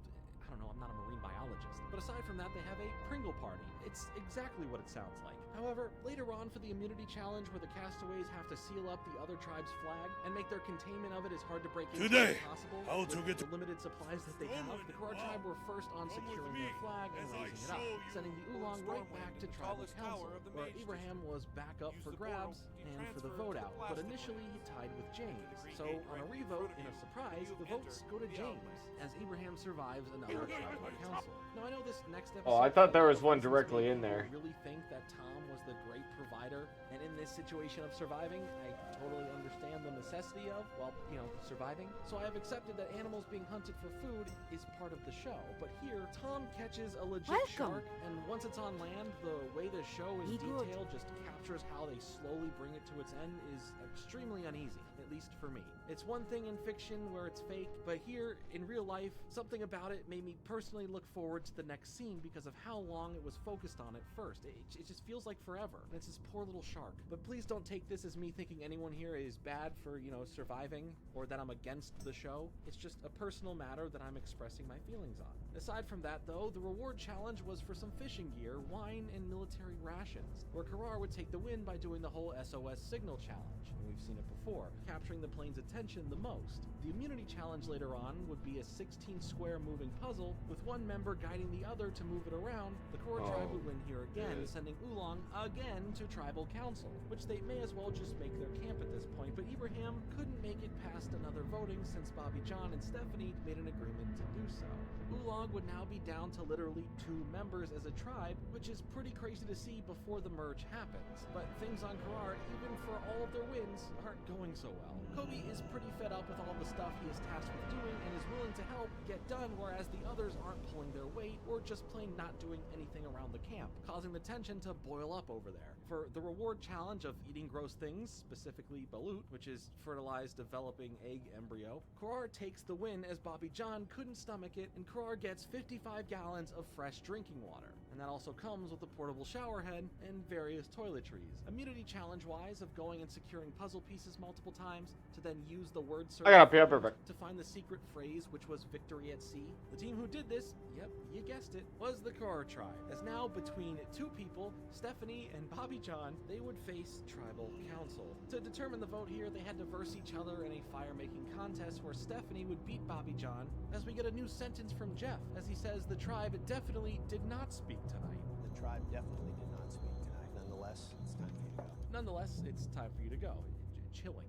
I don't know, I'm not a marine biologist. But aside from that, they have a Pringle party. It's exactly what it sounds like. However, later on for the immunity challenge, where the castaways have to seal up the other tribe's flag and make their containment of it as hard to break into as possible, how to with get the limited supplies that they have, the Korra tribe were first on securing their flag and raising it up, sending the Oolong right back to tribal council, where Ibrahim was back up for grabs and for the vote out, but initially he tied with James. So on a revote, in a surprise, the votes go to James, as Ibrahim survives another tribal council. Now I know this next episode... Oh, I thought there was one directly in there. I really think that Tom was the great provider, and in this situation of surviving, I totally understand the necessity of, well, you know, surviving. So I have accepted that animals being hunted for food is part of the show, but here, Tom catches a legit shark, and once it's on land, the way the show in detail just captures how they slowly bring it to its end is extremely uneasy, at least for me. It's one thing in fiction where it's fake, but here, in real life, something about it made me personally look forward to the next scene because of how long it was focused on at first. It just feels like forever, and it's this poor little shark. But please don't take this as me thinking anyone here is bad for, you know, surviving, or that I'm against the show. It's just a personal matter that I'm expressing my feelings on. Aside from that, though, the reward challenge was for some fishing gear, wine, and military rations, where Karar would take the win by doing the whole SOS signal challenge, and we've seen it before, capturing the plane's attention the most. The immunity challenge later on would be a 16-square moving puzzle, with one member guiding the other to move it around. The Karar tribe would win here again, sending Oolong again to Tribal Council, which they may as well just make their camp at this point, but Ibrahim couldn't make it past another voting since Bobby John and Stephanie made an agreement to do so. Oolong would now be down to literally 2 members as a tribe, which is pretty crazy to see before the merge happens. But things on Karar, even for all of their wins, aren't going so well. Kobe is pretty fed up with all the stuff he is tasked with doing and is willing to help get done, whereas the others aren't pulling their weight or just plain not doing anything around the camp, causing the tension to boil up over there. For the reward challenge of eating gross things, specifically balut, which is fertilized developing egg embryo, Karar takes the win as Bobby John couldn't stomach it, and Karar gets 55 gallons of fresh drinking water. And that also comes with a portable shower head and various toiletries. Immunity challenge-wise of going and securing puzzle pieces multiple times to then use the word search I got up here, perfect. to find the secret phrase, which was victory at sea. The team who did this, yep, you guessed it, was the Karar tribe. As now between 2 people, Stephanie and Bobby John, they would face Tribal Council. To determine the vote here, they had to verse each other in a fire-making contest where Stephanie would beat Bobby John, as we get a new sentence from Jeff, as he says the tribe definitely did not speak tonight. The tribe definitely did not speak tonight. Nonetheless, it's time for you to go. Nonetheless, it's time for you to go. Chilling.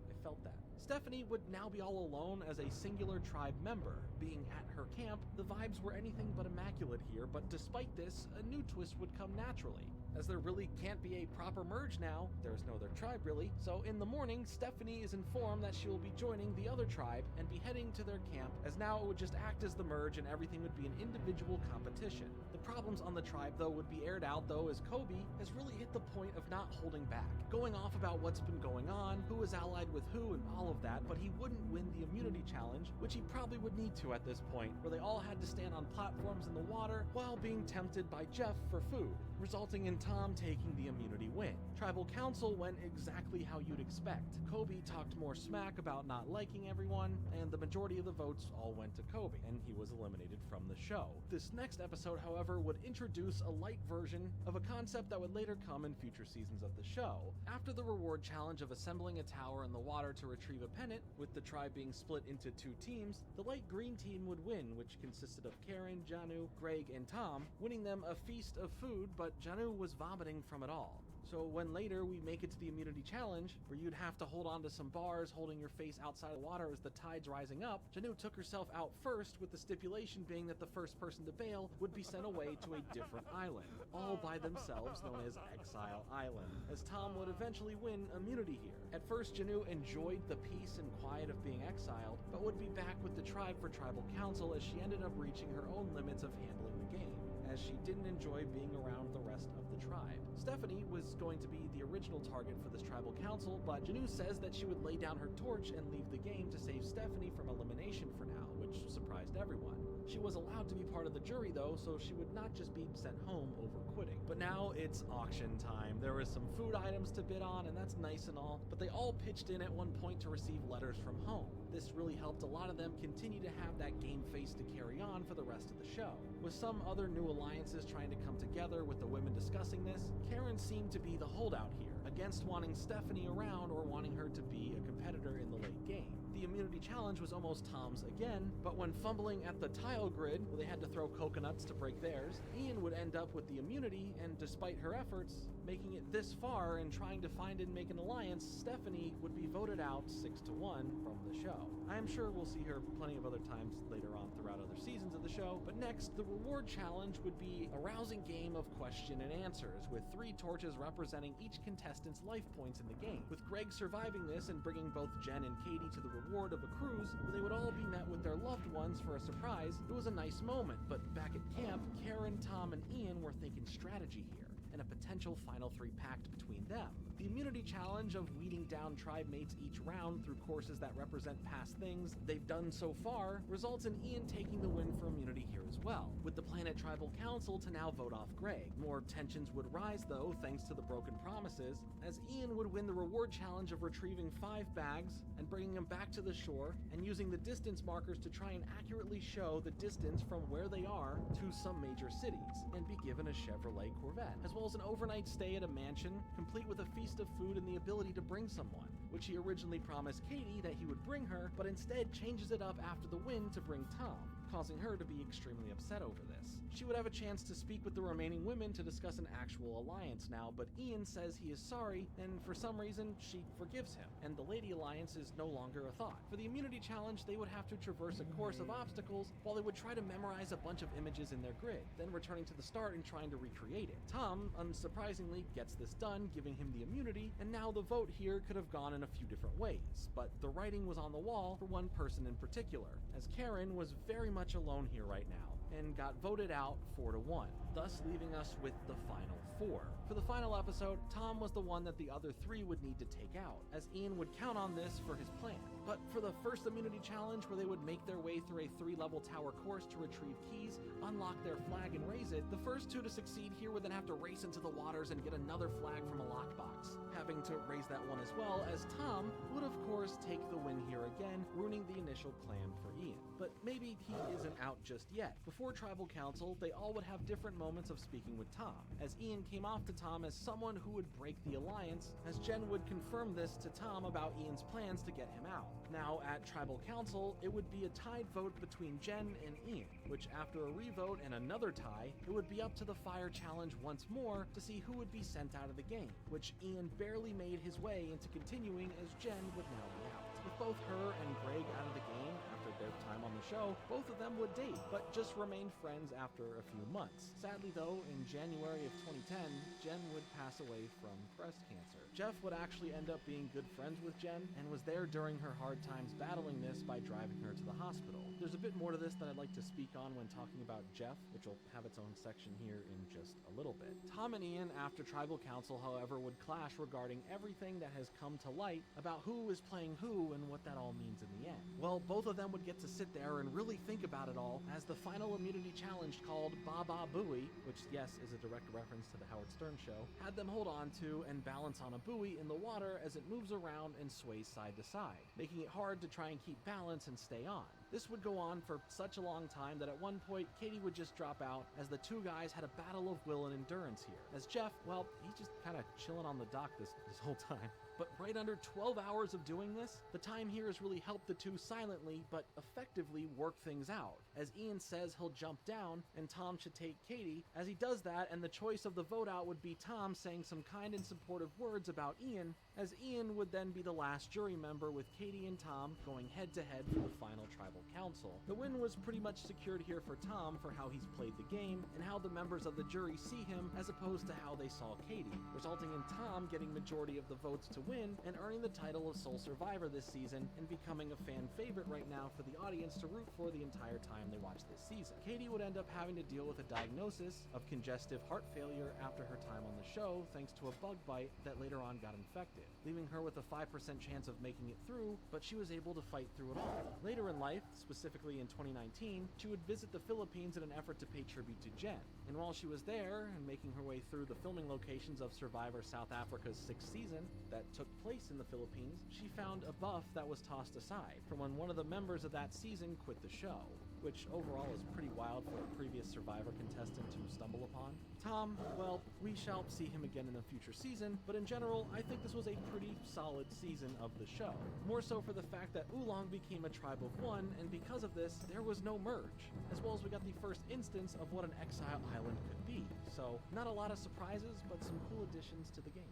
I felt that. Stephanie would now be all alone as a singular tribe member. Being at her camp, the vibes were anything but immaculate here, but despite this, a new twist would come naturally. As there really can't be a proper merge now, there's no other tribe really, so in the morning, Stephanie is informed that she will be joining the other tribe and be heading to their camp, as now it would just act as the merge and everything would be an individual competition. The problems on the tribe though would be aired out though, as Kobe has really hit the point of not holding back, going off about what's been going on, who is allied with who and all of that, but he wouldn't win the immunity challenge, which he probably would need to at this point, where they all had to stand on platforms in the water while being tempted by Jeff for food, resulting in Tom taking the immunity win. Tribal Council went exactly how you'd expect. Kobe talked more smack about not liking everyone, and the majority of the votes all went to Kobe, and he was eliminated from the show. This next episode, however, would introduce a light version of a concept that would later come in future seasons of the show. After the reward challenge of assembling a tower in the water to retrieve a pennant, with the tribe being split into 2 teams, the light green team would win, which consisted of Karen, Janu, Greg, and Tom, winning them a feast of food, but Janu was vomiting from it all. So when later we make it to the immunity challenge, where you'd have to hold on to some bars holding your face outside the water as the tide's rising up, Janu took herself out first, with the stipulation being that the first person to bail would be sent away to a different island, all by themselves, known as Exile Island, as Tom would eventually win immunity here. At first, Janu enjoyed the peace and quiet of being exiled, but would be back with the tribe for Tribal Council as she ended up reaching her own limits of handling the game, as she didn't enjoy being around the rest of the tribe. Stephanie was going to be the original target for this Tribal Council, but Janu says that she would lay down her torch and leave the game to save Stephanie from elimination for now, which surprised everyone. She was allowed to be part of the jury though, so she would not just be sent home over quitting. But now it's auction time. There was some food items to bid on, and that's nice and all, but they all pitched in at one point to receive letters from home. This really helped a lot of them continue to have that game face to carry on for the rest of the show. With some other new alliances trying to come together with the women discussing this, Karen seemed to be the holdout here, against wanting Stephanie around or wanting her to be a competitor in the late game. The immunity challenge was almost Tom's again, but when fumbling at the tile grid, where they had to throw coconuts to break theirs, Ian would end up with the immunity, and despite her efforts, making it this far and trying to find and make an alliance, Stephanie would be voted out 6-1 from the show. I am sure we'll see her plenty of other times later on throughout other seasons of the show, but next, the reward challenge would be a rousing game of question and answers, with 3 torches representing each contestant's life points in the game, with Greg surviving this and bringing both Jen and Katie to the reward of a cruise, where they would all be met with their loved ones for a surprise. It was a nice moment, but back at camp, Karen, Tom, and Ian were thinking strategy here, and a potential final 3 pact between them. The immunity challenge of weeding down tribe mates each round through courses that represent past things they've done so far results in Ian taking the win for immunity here as well, with the Planet Tribal Council to now vote off Greg. More tensions would rise though thanks to the broken promises, as Ian would win the reward challenge of retrieving 5 bags and bringing them back to the shore and using the distance markers to try and accurately show the distance from where they are to some major cities, and be given a Chevrolet Corvette, as well as an overnight stay at a mansion, complete with a feast of food and the ability to bring someone, which he originally promised Katie that he would bring her, but instead changes it up after the win to bring Tom, causing her to be extremely upset over this. She would have a chance to speak with the remaining women to discuss an actual alliance now, but Ian says he is sorry, and for some reason, she forgives him, and the Lady Alliance is no longer a thought. For the immunity challenge, they would have to traverse a course of obstacles while they would try to memorize a bunch of images in their grid, then returning to the start and trying to recreate it. Tom, unsurprisingly, gets this done, giving him the immunity, and now the vote here could have gone in a few different ways, but the writing was on the wall for one person in particular, as Karen was very much alone here right now, and got voted out 4-1, thus leaving us with the final 4. For the final episode, Tom was the one that the other 3 would need to take out, as Ian would count on this for his plan. But for the first immunity challenge, where they would make their way through a 3-level tower course to retrieve keys, unlock their flag, and raise it, the first 2 to succeed here would then have to race into the waters and get another flag from a lockbox, having to raise that one as well, as Tom would of course take the win here again, ruining the initial plan for Ian. But maybe he isn't out just yet. Before Tribal Council, they all would have different moments of speaking with Tom, as Ian came off to Tom as someone who would break the alliance, as Jen would confirm this to Tom about Ian's plans to get him out. Now at Tribal Council, it would be a tied vote between Jen and Ian, which after a revote and another tie, it would be up to the fire challenge once more to see who would be sent out of the game, which Ian barely made his way into continuing, as Jen would now be out. With both her and Greg out of the game after their time on the show, both of them would date, but just remained friends after a few months. Sadly though, in January of 2010, Jen would pass away from breast cancer. Jeff would actually end up being good friends with Jen, and was there during her hard times battling this by driving her to the hospital. There's a bit more to this that I'd like to speak on when talking about Jeff, which will have its own section here in just a little bit. Tom and Ian after Tribal Council, however, would clash regarding everything that has come to light about who is playing who and what that all means in the end. Well, both of them would get to sit there and really think about it all, as the final immunity challenge called Baba Booey, which yes is a direct reference to the Howard Stern show, had them hold on to and balance on a buoy in the water as it moves around and sways side to side, making it hard to try and keep balance and stay on. This would go on for such a long time that at one point Katie would just drop out, as the two guys had a battle of will and endurance here, as Jeff, well, he's just kind of chilling on the dock this whole time. But right under 12 hours of doing this, the time here has really helped the two silently but effectively work things out, as Ian says he'll jump down and Tom should take Katie, as he does that, and the choice of the vote out would be Tom saying some kind and supportive words about Ian, as Ian would then be the last jury member, with Katie and Tom going head to head for the final Tribal Council. The win was pretty much secured here for Tom for how he's played the game and how the members of the jury see him as opposed to how they saw Katie, resulting in Tom getting majority of the votes to win and earning the title of sole survivor this season, and becoming a fan favorite right now for the audience to root for the entire time they watch this season. Katie would end up having to deal with a diagnosis of congestive heart failure after her time on the show, thanks to a bug bite that later on got infected, leaving her with a 5% chance of making it through, but she was able to fight through it all. Later in life, specifically in 2019, she would visit the Philippines in an effort to pay tribute to Jen, and while she was there and making her way through the filming locations of Survivor South Africa's 6th season that took place in the Philippines, she found a buff that was tossed aside from when one of the members of that season quit the show, which overall is pretty wild for a previous Survivor contestant to stumble upon. Tom, well, we shall see him again in a future season, but in general, I think this was a pretty solid season of the show. More so for the fact that Oolong became a tribe of one, and because of this, there was no merge, as well as we got the first instance of what an exile island could be. So, not a lot of surprises, but some cool additions to the game.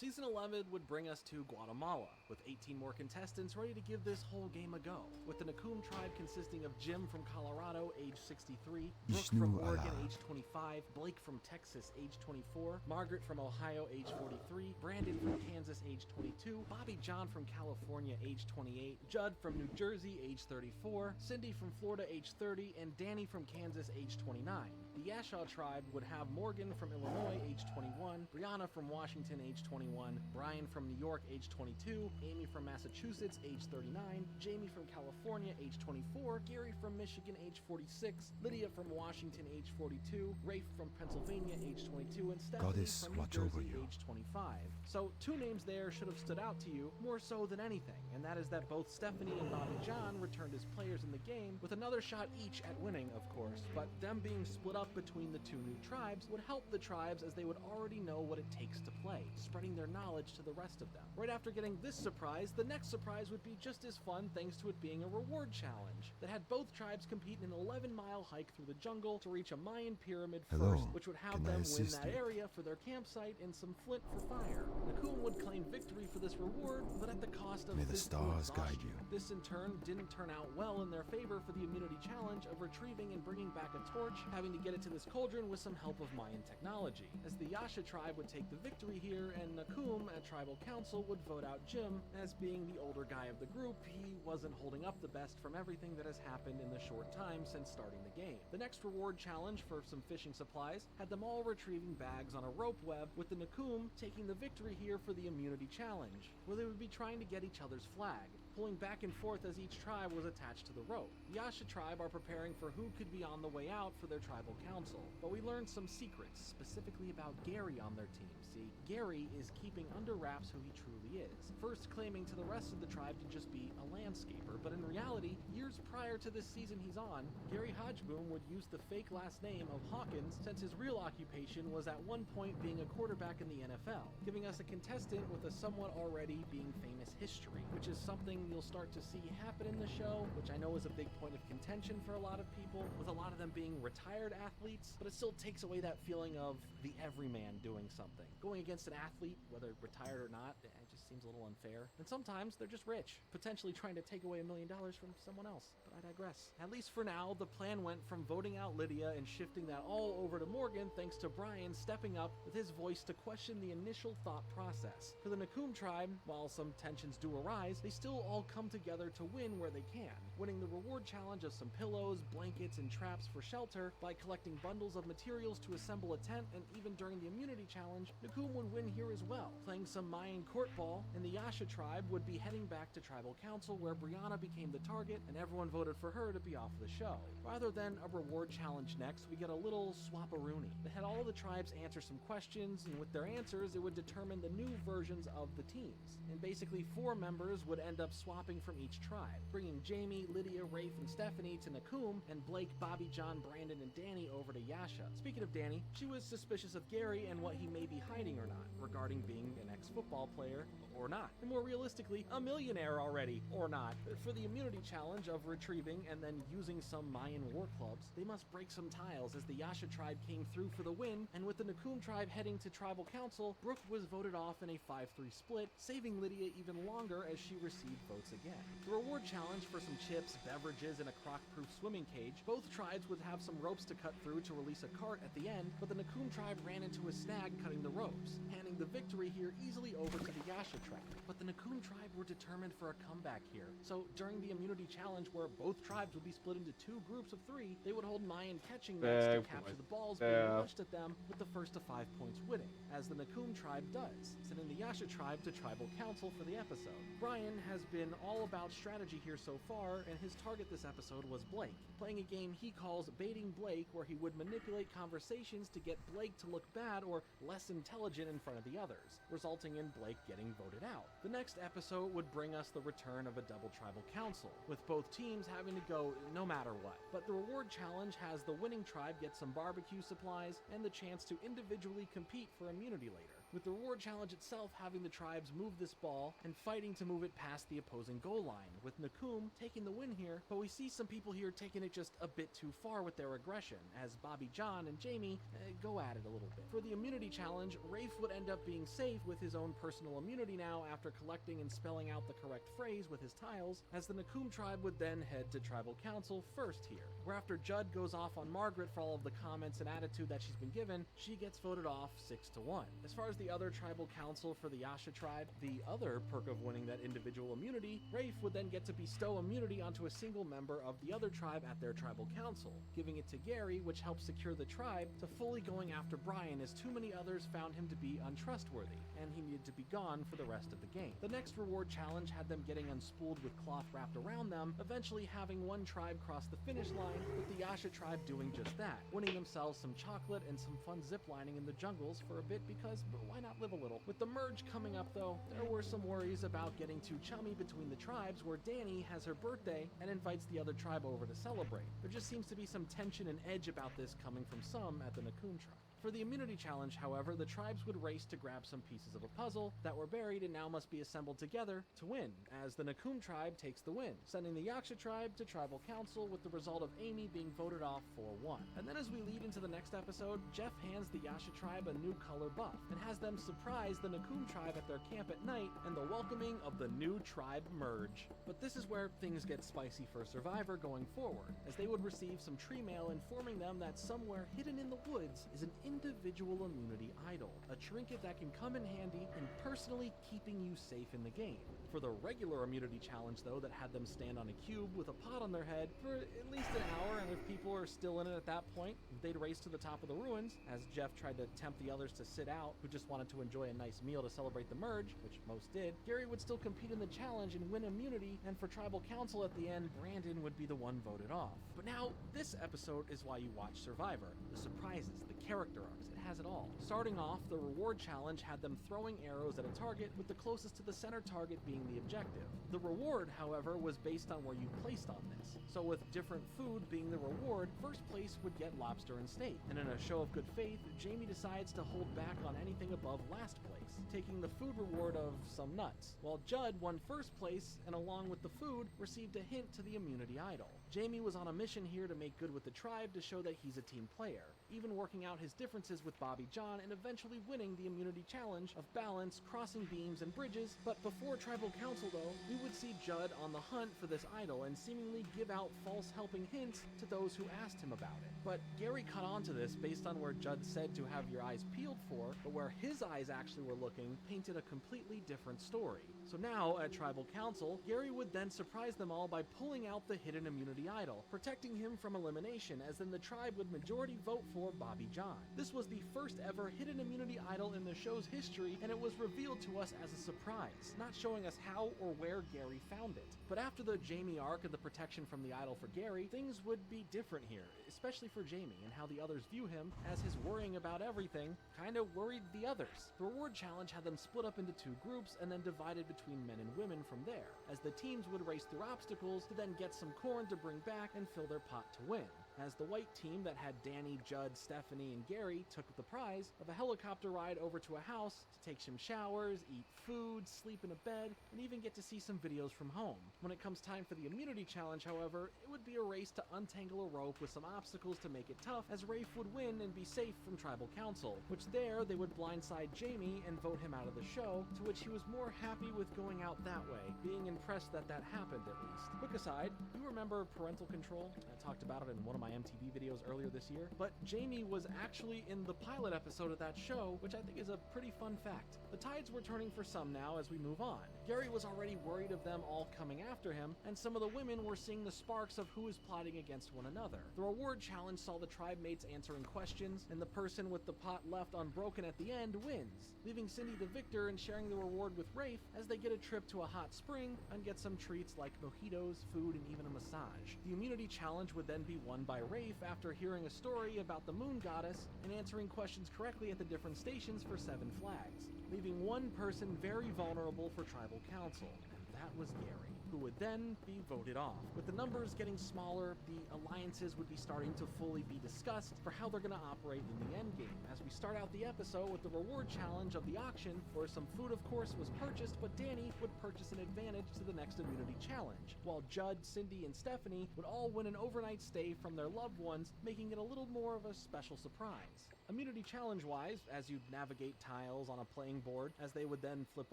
Season 11 would bring us to Guatemala, with 18 more contestants ready to give this whole game a go, with the Nakum tribe consisting of Jim from Colorado, age 63, Brooke from Oregon, age 25, Blake from Texas, age 24, Margaret from Ohio, age 43, Brandon from Kansas, age 22, Bobby John from California, age 28, Judd from New Jersey, age 34, Cindy from Florida, age 30, and Danny from Kansas, age 29. The Yashaw tribe would have Morgan from Illinois, age 21, Brianna from Washington, age 21, Brian from New York, age 22, Amy from Massachusetts, age 39, Jamie from California, age 24, Gary from Michigan, age 46, Lydia from Washington, age 42, Rafe from Pennsylvania, age 22, and Stephanie Goddess, from New watch Jersey, over you. age 25. So 2 names there should have stood out to you more so than anything, and that is that both Stephanie and Bobby John returned as players in the game, with another shot each at winning, of course, but them being split up between the 2 new tribes would help the tribes as they would already know what it takes to play, spreading their knowledge to the rest of them. Right after getting this surprise, the next surprise would be just as fun thanks to it being a reward challenge that had both tribes compete in an 11-mile hike through the jungle to reach a Mayan pyramid first, which would have them win that area for their campsite and some flint for fire. Nakum would claim victory for this reward, but at the cost of May the physical stars guide exhaustion. you. This in turn didn't turn out well in their favor for the immunity challenge of retrieving and bringing back a torch, having to get it to this cauldron with some help of Mayan technology, as the Yasha tribe would take the victory here, and Nakum at Tribal Council would vote out Jim as being the older guy of the group. He wasn't holding up the best from everything that has happened in the short time since starting the game. The next reward challenge for some fishing supplies had them all retrieving bags on a rope web, with the Nakum taking the victory here for the immunity challenge, where they would be trying to get each other's flag, pulling back and forth as each tribe was attached to the rope. The Yasha tribe are preparing for who could be on the way out for their tribal council, but we learned some secrets, specifically about Gary on their team. See, Gary is keeping under wraps who he truly is, first claiming to the rest of the tribe to just be a landscaper, but in reality, years prior to this season he's on, Gary Hodgeboom would use the fake last name of Hawkins since his real occupation was at one point being a quarterback in the NFL, giving us a contestant with a somewhat already being famous history, which is something you'll start to see happen in the show, which I know is a big point of contention for a lot of people, with a lot of them being retired athletes, but it still takes away that feeling of the everyman doing something. Going against an athlete, whether retired or not, it just seems a little unfair. And sometimes they're just rich, potentially trying to take away $1 million from someone else. But I digress. At least for now, the plan went from voting out Lydia and shifting that all over to Morgan, thanks to Brian stepping up with his voice to question the initial thought process. For the Nakum tribe, while some tensions do arise, they still all come together to win where they can, winning the reward challenge of some pillows, blankets, and traps for shelter by collecting bundles of materials to assemble a tent, and even during the immunity challenge, Nakum would win here as well, playing some Mayan court ball, and the Yasha tribe would be heading back to Tribal Council where Brianna became the target and everyone voted for her to be off the show. Rather than a reward challenge next, we get a little swap-a-rooney that had all the tribes answer some questions, and with their answers, it would determine the new versions of the teams. And basically 4 members would end up swapping from each tribe, bringing Jamie, Lydia, Rafe, and Stephanie to Nakum, and Blake, Bobby, John, Brandon, and Danny over to Yasha. Speaking of Danny, she was suspicious of Gary and what he may be hiding or not, regarding being an ex-football player or not, and more realistically, a millionaire already or not. For the immunity challenge of retrieving and then using some Mayan war clubs, they must break some tiles as the Yasha tribe came through for the win, and with the Nakum tribe heading to Tribal Council, Brooke was voted off in a 5-3 split, saving Lydia even longer as she received votes again. The reward challenge for some chips, beverages, and a croc-proof swimming cage, both tribes would have some ropes to cut through to release a cart at the end, but the Nakum tribe ran into a snag cutting the ropes, handing the victory here easily over to the Yasha tribe. But the Nakum tribe were determined for a comeback here, so during the immunity challenge where both tribes would be split into 2 groups of 3, they would hold Mayan catching nets to capture the balls being launched at them, with the first to 5 points winning, as the Nakum tribe does, sending the Yasha tribe to Tribal Council for the episode. Brian has been all about strategy here so far, and his target this episode was Blake, playing a game he calls Baiting Blake, where he would manipulate conversations to get Blake to look bad or less intelligent in front of the others, resulting in Blake getting voted out. The next episode would bring us the return of a double Tribal Council, with both teams having to go no matter what. But the reward challenge has the winning tribe get some barbecue supplies and the chance to individually compete for immunity later. with the reward challenge itself having the tribes move this ball and fighting to move it past the opposing goal line, with Nakum taking the win here, but we see some people here taking it just a bit too far with their aggression, as Bobby John and Jamie go at it a little bit. For the immunity challenge, Rafe would end up being safe with his own personal immunity now after collecting and spelling out the correct phrase with his tiles, as the Nakum tribe would then head to tribal council first here, where after Judd goes off on Margaret for all of the comments and attitude that she's been given, she gets voted off 6-1. As far as the other tribal council for the Yasha tribe, the other perk of winning that individual immunity, Rafe would then get to bestow immunity onto a single member of the other tribe at their tribal council, giving it to Gary, which helps secure the tribe to fully going after Brian, as too many others found him to be untrustworthy, and he needed to be gone for the rest of the game. The next reward challenge had them getting unspooled with cloth wrapped around them, eventually having one tribe cross the finish line, with the Yasha tribe doing just that, winning themselves some chocolate and some fun ziplining in the jungles for a bit, because why not live a little? With the merge coming up though, there were some worries about getting too chummy between the tribes, where Danny has her birthday and invites the other tribe over to celebrate. There just seems to be some tension and edge about this coming from some at the Nakum tribe. For the immunity challenge, however, the tribes would race to grab some pieces of a puzzle that were buried and now must be assembled together to win, as the Nakum tribe takes the win, sending the Yaksha tribe to tribal council, with the result of Amy being voted off 4-1. And then as we lead into the next episode, Jeff hands the Yasha tribe a new color buff and has them surprise the Nakum tribe at their camp at night and the welcoming of the new tribe merge. But this is where things get spicy for Survivor going forward, as they would receive some tree mail informing them that somewhere hidden in the woods is an individual immunity idol, a trinket that can come in handy in personally keeping you safe in the game. For the regular immunity challenge though, that had them stand on a cube with a pot on their head for at least an hour, and if people are still in it at that point, they'd race to the top of the ruins, as Jeff tried to tempt the others to sit out who just wanted to enjoy a nice meal to celebrate the merge, which most did. Gary would still compete in the challenge and win immunity, and for tribal council at the end, Brandon would be the one voted off. But now, this episode is why you watch Survivor. The surprises, the character arcs, it has it all. Starting off, the reward challenge had them throwing arrows at a target, with the closest to the center target being the objective. The reward, however, was based on where you placed on this. So with different food being the reward, first place would get lobster and steak. And in a show of good faith, Jamie decides to hold back on anything above last place, taking the food reward of some nuts, while Judd won first place and along with the food received a hint to the immunity idol. Jamie was on a mission here to make good with the tribe to show that he's a team player, even working out his differences with Bobby John and eventually winning the immunity challenge of balance, crossing beams, and bridges. But before tribal council though, we would see Judd on the hunt for this idol and seemingly give out false helping hints to those who asked him about it. But Gary caught on to this based on where Judd said to have your eyes peeled for, but where his eyes actually were looking painted a completely different story. So now, at tribal council, Gary would then surprise them all by pulling out the hidden immunity idol, protecting him from elimination, as then the tribe would majority vote for Bobby John. This was the first ever hidden immunity idol in the show's history, and it was revealed to us as a surprise, not showing us how or where Gary found it. But after the Jamie arc and the protection from the idol for Gary, things would be different here, especially for Jamie and how the others view him, as his worrying about everything kinda worried the others. The reward challenge had them split up into two groups and then divided between men and women from there, as the teams would race through obstacles to then get some corn to bring back and fill their pot to win. As the white team that had Danny, Judd, Stephanie, and Gary took the prize of a helicopter ride over to a house to take some showers, eat food, sleep in a bed, and even get to see some videos from home. When it comes time for the immunity challenge, however, it would be a race to untangle a rope with some obstacles to make it tough, as Rafe would win and be safe from tribal council, which there they would blindside Jamie and vote him out of the show, to which he was more happy with going out that way, being impressed that that happened at least. Quick aside, you remember parental control? I talked about it in one of my MTV videos earlier this year, but Jamie was actually in the pilot episode of that show, which I think is a pretty fun fact. The tides were turning for some now as we move on. Gary was already worried of them all coming after him, and some of the women were seeing the sparks of who is plotting against one another. The reward challenge saw the tribe mates answering questions, and the person with the pot left unbroken at the end wins, leaving Cindy the victor and sharing the reward with Rafe as they get a trip to a hot spring and get some treats like mojitos, food, and even a massage. The immunity challenge would then be won by Rafe after hearing a story about the moon goddess and answering questions correctly at the different stations for 7 flags, leaving one person very vulnerable for tribal council, and that was Gary. who would then be voted off. With the numbers getting smaller, the alliances would be starting to fully be discussed for how they're going to operate in the endgame, as we start out the episode with the reward challenge of the auction, where some food of course was purchased, but Danny would purchase an advantage to the next immunity challenge, while Judd, Cindy, and Stephanie would all win an overnight stay from their loved ones, making it a little more of a special surprise. Immunity challenge-wise, as you'd navigate tiles on a playing board, as they would then flip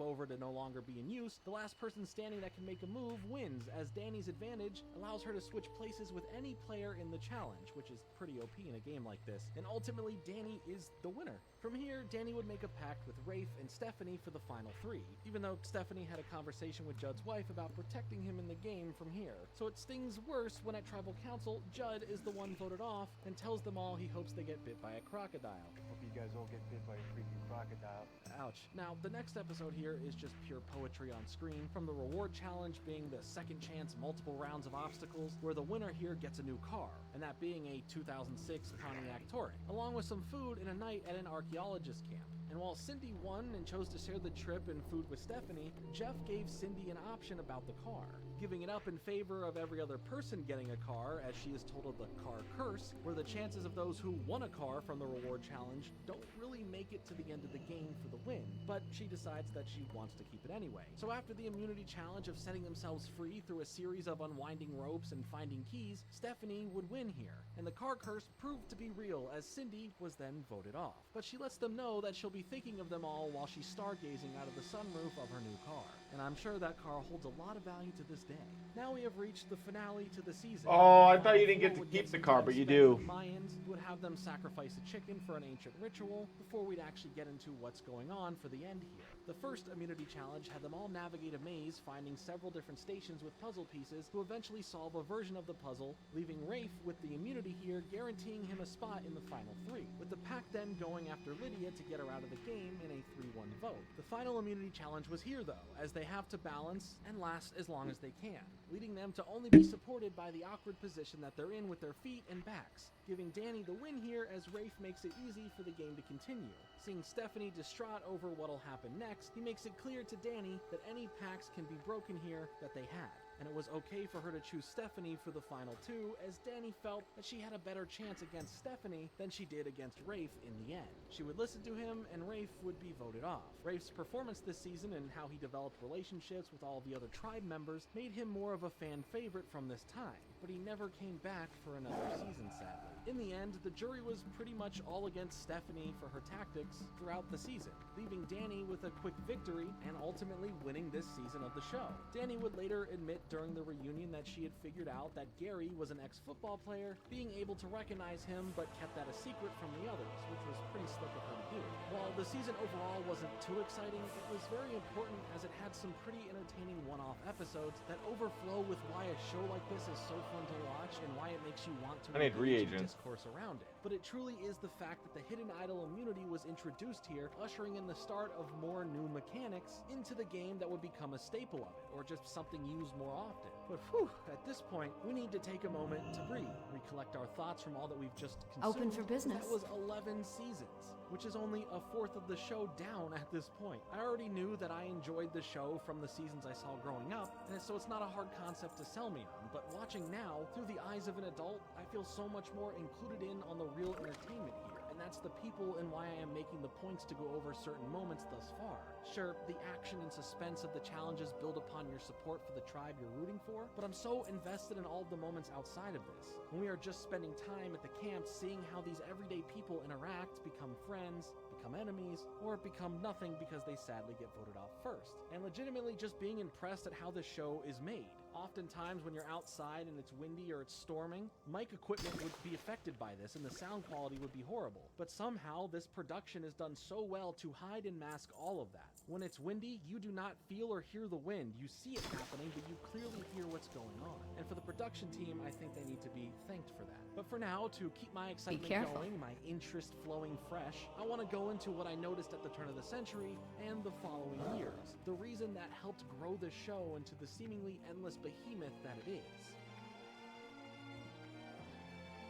over to no longer be in use, the last person standing that can make a move wins, as Danny's advantage allows her to switch places with any player in the challenge, which is pretty OP in a game like this, and ultimately Danny is the winner. From here, Danny would make a pact with Rafe and Stephanie for the final 3, even though Stephanie had a conversation with Judd's wife about protecting him in the game from here. So it stings worse when at Tribal Council, Judd is the one voted off and tells them all he hopes they get bit by a crocodile. Hope you guys all get bit by a freaking crocodile. Ouch. Now, the next episode here is just pure poetry on screen, from the reward challenge being the second chance multiple rounds of obstacles, where the winner here gets a new car, and that being a 2006 Pontiac Touring, along with some food and a night at an archaeologist camp. And while Cindy won and chose to share the trip and food with Stephanie, Jeff gave Cindy an option about the car, giving it up in favor of every other person getting a car, as she is told of the car curse, where the chances of those who won a car from the reward challenge don't really make it to the end of the game for the win, but she decides that she wants to keep it anyway. So after the immunity challenge of setting themselves free through a series of unwinding ropes and finding keys, Stephanie would win here, and the car curse proved to be real, as Cindy was then voted off. But she lets them know that she'll be thinking of them all while she's stargazing out of the sunroof of her new car, and I'm sure that car holds a lot of value to this day. Now we have reached the finale to the season. Oh, I thought you didn't get to keep the car, but you do. Mayans would have them sacrifice a chicken for an ancient ritual before we'd actually get into what's going on for the end here. The first immunity challenge had them all navigate a maze, finding several different stations with puzzle pieces to eventually solve a version of the puzzle, leaving Rafe with the immunity here, guaranteeing him a spot in the final 3, with the pack then going after Lydia to get her out of the game in a 3-1 vote. The final immunity challenge was here though, as they have to balance and last as long as they can, leading them to only be supported by the awkward position that they're in with their feet and backs, giving Danny the win here as Rafe makes it easy for the game to continue. Seeing Stephanie distraught over what'll happen next, he makes it clear to Danny that any packs can be broken here that they had, and it was okay for her to choose Stephanie for the final 2, as Danny felt that she had a better chance against Stephanie than she did against Rafe in the end. She would listen to him, and Rafe would be voted off. Rafe's performance this season and how he developed relationships with all the other tribe members made him more of a fan favorite from this time, but he never came back for another season, sadly. In the end, the jury was pretty much all against Stephanie for her tactics throughout the season, leaving Danny with a quick victory and ultimately winning this season of the show. Danny would later admit during the reunion that she had figured out that Gary was an ex-football player, being able to recognize him but kept that a secret from the others, which was pretty slick of her to do. While the season overall wasn't too exciting, it was very important as it had some pretty entertaining one-off episodes that overflow with why a show like this is so fun to watch and why it makes you want to I need reagents. Discourse around it. But it truly is the fact that the hidden idol immunity was introduced here, ushering in the start of more new mechanics into the game that would become a staple of it, or just something used more often. But whew, at this point, we need to take a moment to breathe, recollect our thoughts from all that we've just consumed. Open for business. That was 11 seasons, which is only a fourth of the show down at this point. I already knew that I enjoyed the show from the seasons I saw growing up, and so it's not a hard concept to sell me on, but watching now, through the eyes of an adult, I feel so much more included in on the real entertainment here. And that's the people and why I am making the points to go over certain moments thus far. Sure, the action and suspense of the challenges build upon your support for the tribe you're rooting for, but I'm so invested in all the moments outside of this. When we are just spending time at the camp seeing how these everyday people interact, become friends, become enemies, or become nothing because they sadly get voted off first. And legitimately just being impressed at how this show is made. Oftentimes when you're outside and it's windy or it's storming, mic equipment would be affected by this and the sound quality would be horrible. But somehow this production is done so well to hide and mask all of that. When it's windy, you do not feel or hear the wind. You see it happening, but you clearly hear what's going on. And for the production team, I think they need to be thanked for that. But for now, to keep my excitement going, my interest flowing fresh, I want to go into what I noticed at the turn of the century and the following years. The reason that helped grow the show into the seemingly endless behemoth that it is.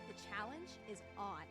The challenge is on.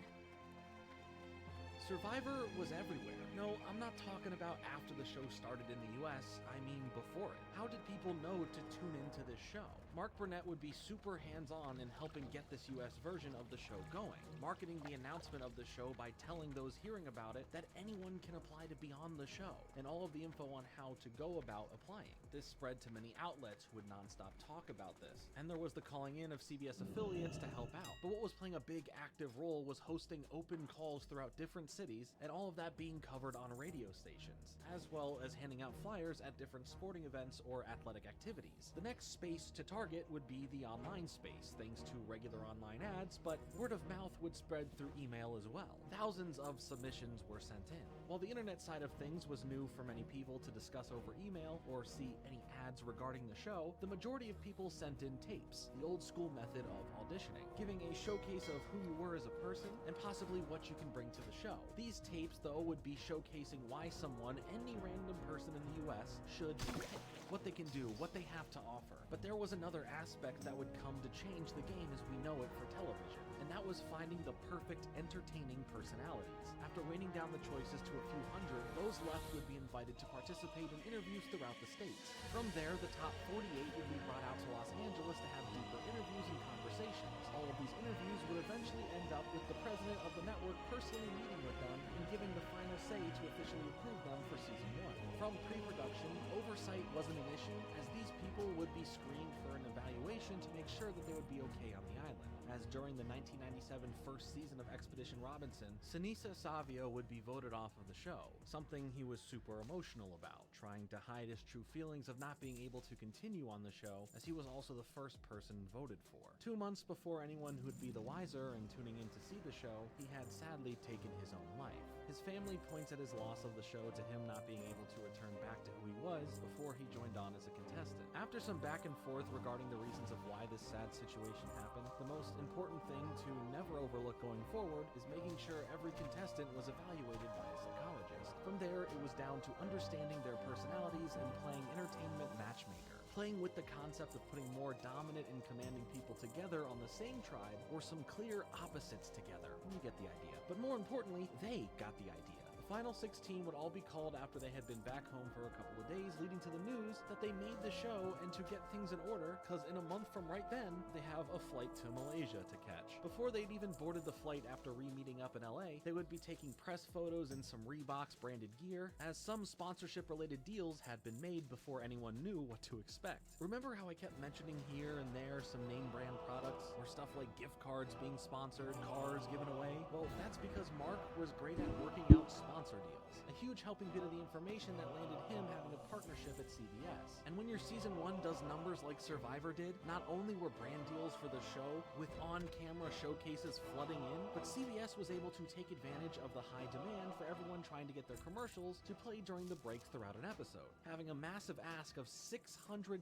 Survivor was everywhere. No, I'm not talking about after the show started in the US, I mean before it. How did people know to tune into this show? Mark Burnett would be super hands-on in helping get this US version of the show going, marketing the announcement of the show by telling those hearing about it that anyone can apply to be on the show, and all of the info on how to go about applying. This spread to many outlets who would nonstop talk about this, and there was the calling in of CBS affiliates to help out. But what was playing a big active role was hosting open calls throughout different cities, and all of that being covered on radio stations, as well as handing out flyers at different sporting events or athletic activities. The next space to target would be the online space, thanks to regular online ads, but word of mouth would spread through email as well. Thousands of submissions were sent in. While the internet side of things was new for many people to discuss over email or see any ads regarding the show, the majority of people sent in tapes, the old school method of auditioning, giving a showcase of who you were as a person and possibly what you can bring to the show. These tapes, though, would be showcasing why someone, any random person in the US, should pick, what they can do, what they have to offer. But there was another aspect that would come to change the game as we know it for television, and that was finding the perfect, entertaining personalities. After weighing down the choices to a few hundred, those left would be invited to participate in interviews throughout the states. From there, the top 48 would be brought out to Los Angeles to have deeper interviews and conversations. All of these interviews would eventually end up with the president of the network personally meeting with them and giving the final say to officially approve them for season 1. From pre-production, oversight wasn't an issue, as these people would be screened for an evaluation to make sure that they would be okay on the island. As during the 1997 first season of Expedition Robinson, Sinisa Savio would be voted off of the show, something he was super emotional about, trying to hide his true feelings of not being able to continue on the show, as he was also the first person voted for. 2 months before anyone who'd be the wiser and tuning in to see the show, he had sadly taken his own life. His family points at his loss of the show to him not being able to return back to who he was before he joined on as a contestant. After some back and forth regarding the reasons of why this sad situation happened, the most important thing to never overlook going forward is making sure every contestant was evaluated by a psychologist. From there, it was down to understanding their personalities and playing entertainment matchmaker. Playing with the concept of putting more dominant and commanding people together on the same tribe or some clear opposites together. You get the idea. But more importantly, they got the idea. The final 16 would all be called after they had been back home for a couple of days, leading to the news that they made the show, and to get things in order, because in a month from right then, they have a flight to Malaysia to catch. Before they'd even boarded the flight after re-meeting up in LA, they would be taking press photos in some Reeboks branded gear, as some sponsorship-related deals had been made before anyone knew what to expect. Remember how I kept mentioning here and there some name brand products, or stuff like gift cards being sponsored, cars given away? Well, that's because Mark was great at working out sponsor deals, a huge helping bit of the information that landed him having a partnership at CBS. And when your season 1 does numbers like Survivor did, not only were brand deals for the show with on-camera showcases flooding in, but CBS was able to take advantage of the high demand for everyone trying to get their commercials to play during the breaks throughout an episode, having a massive ask of $600,000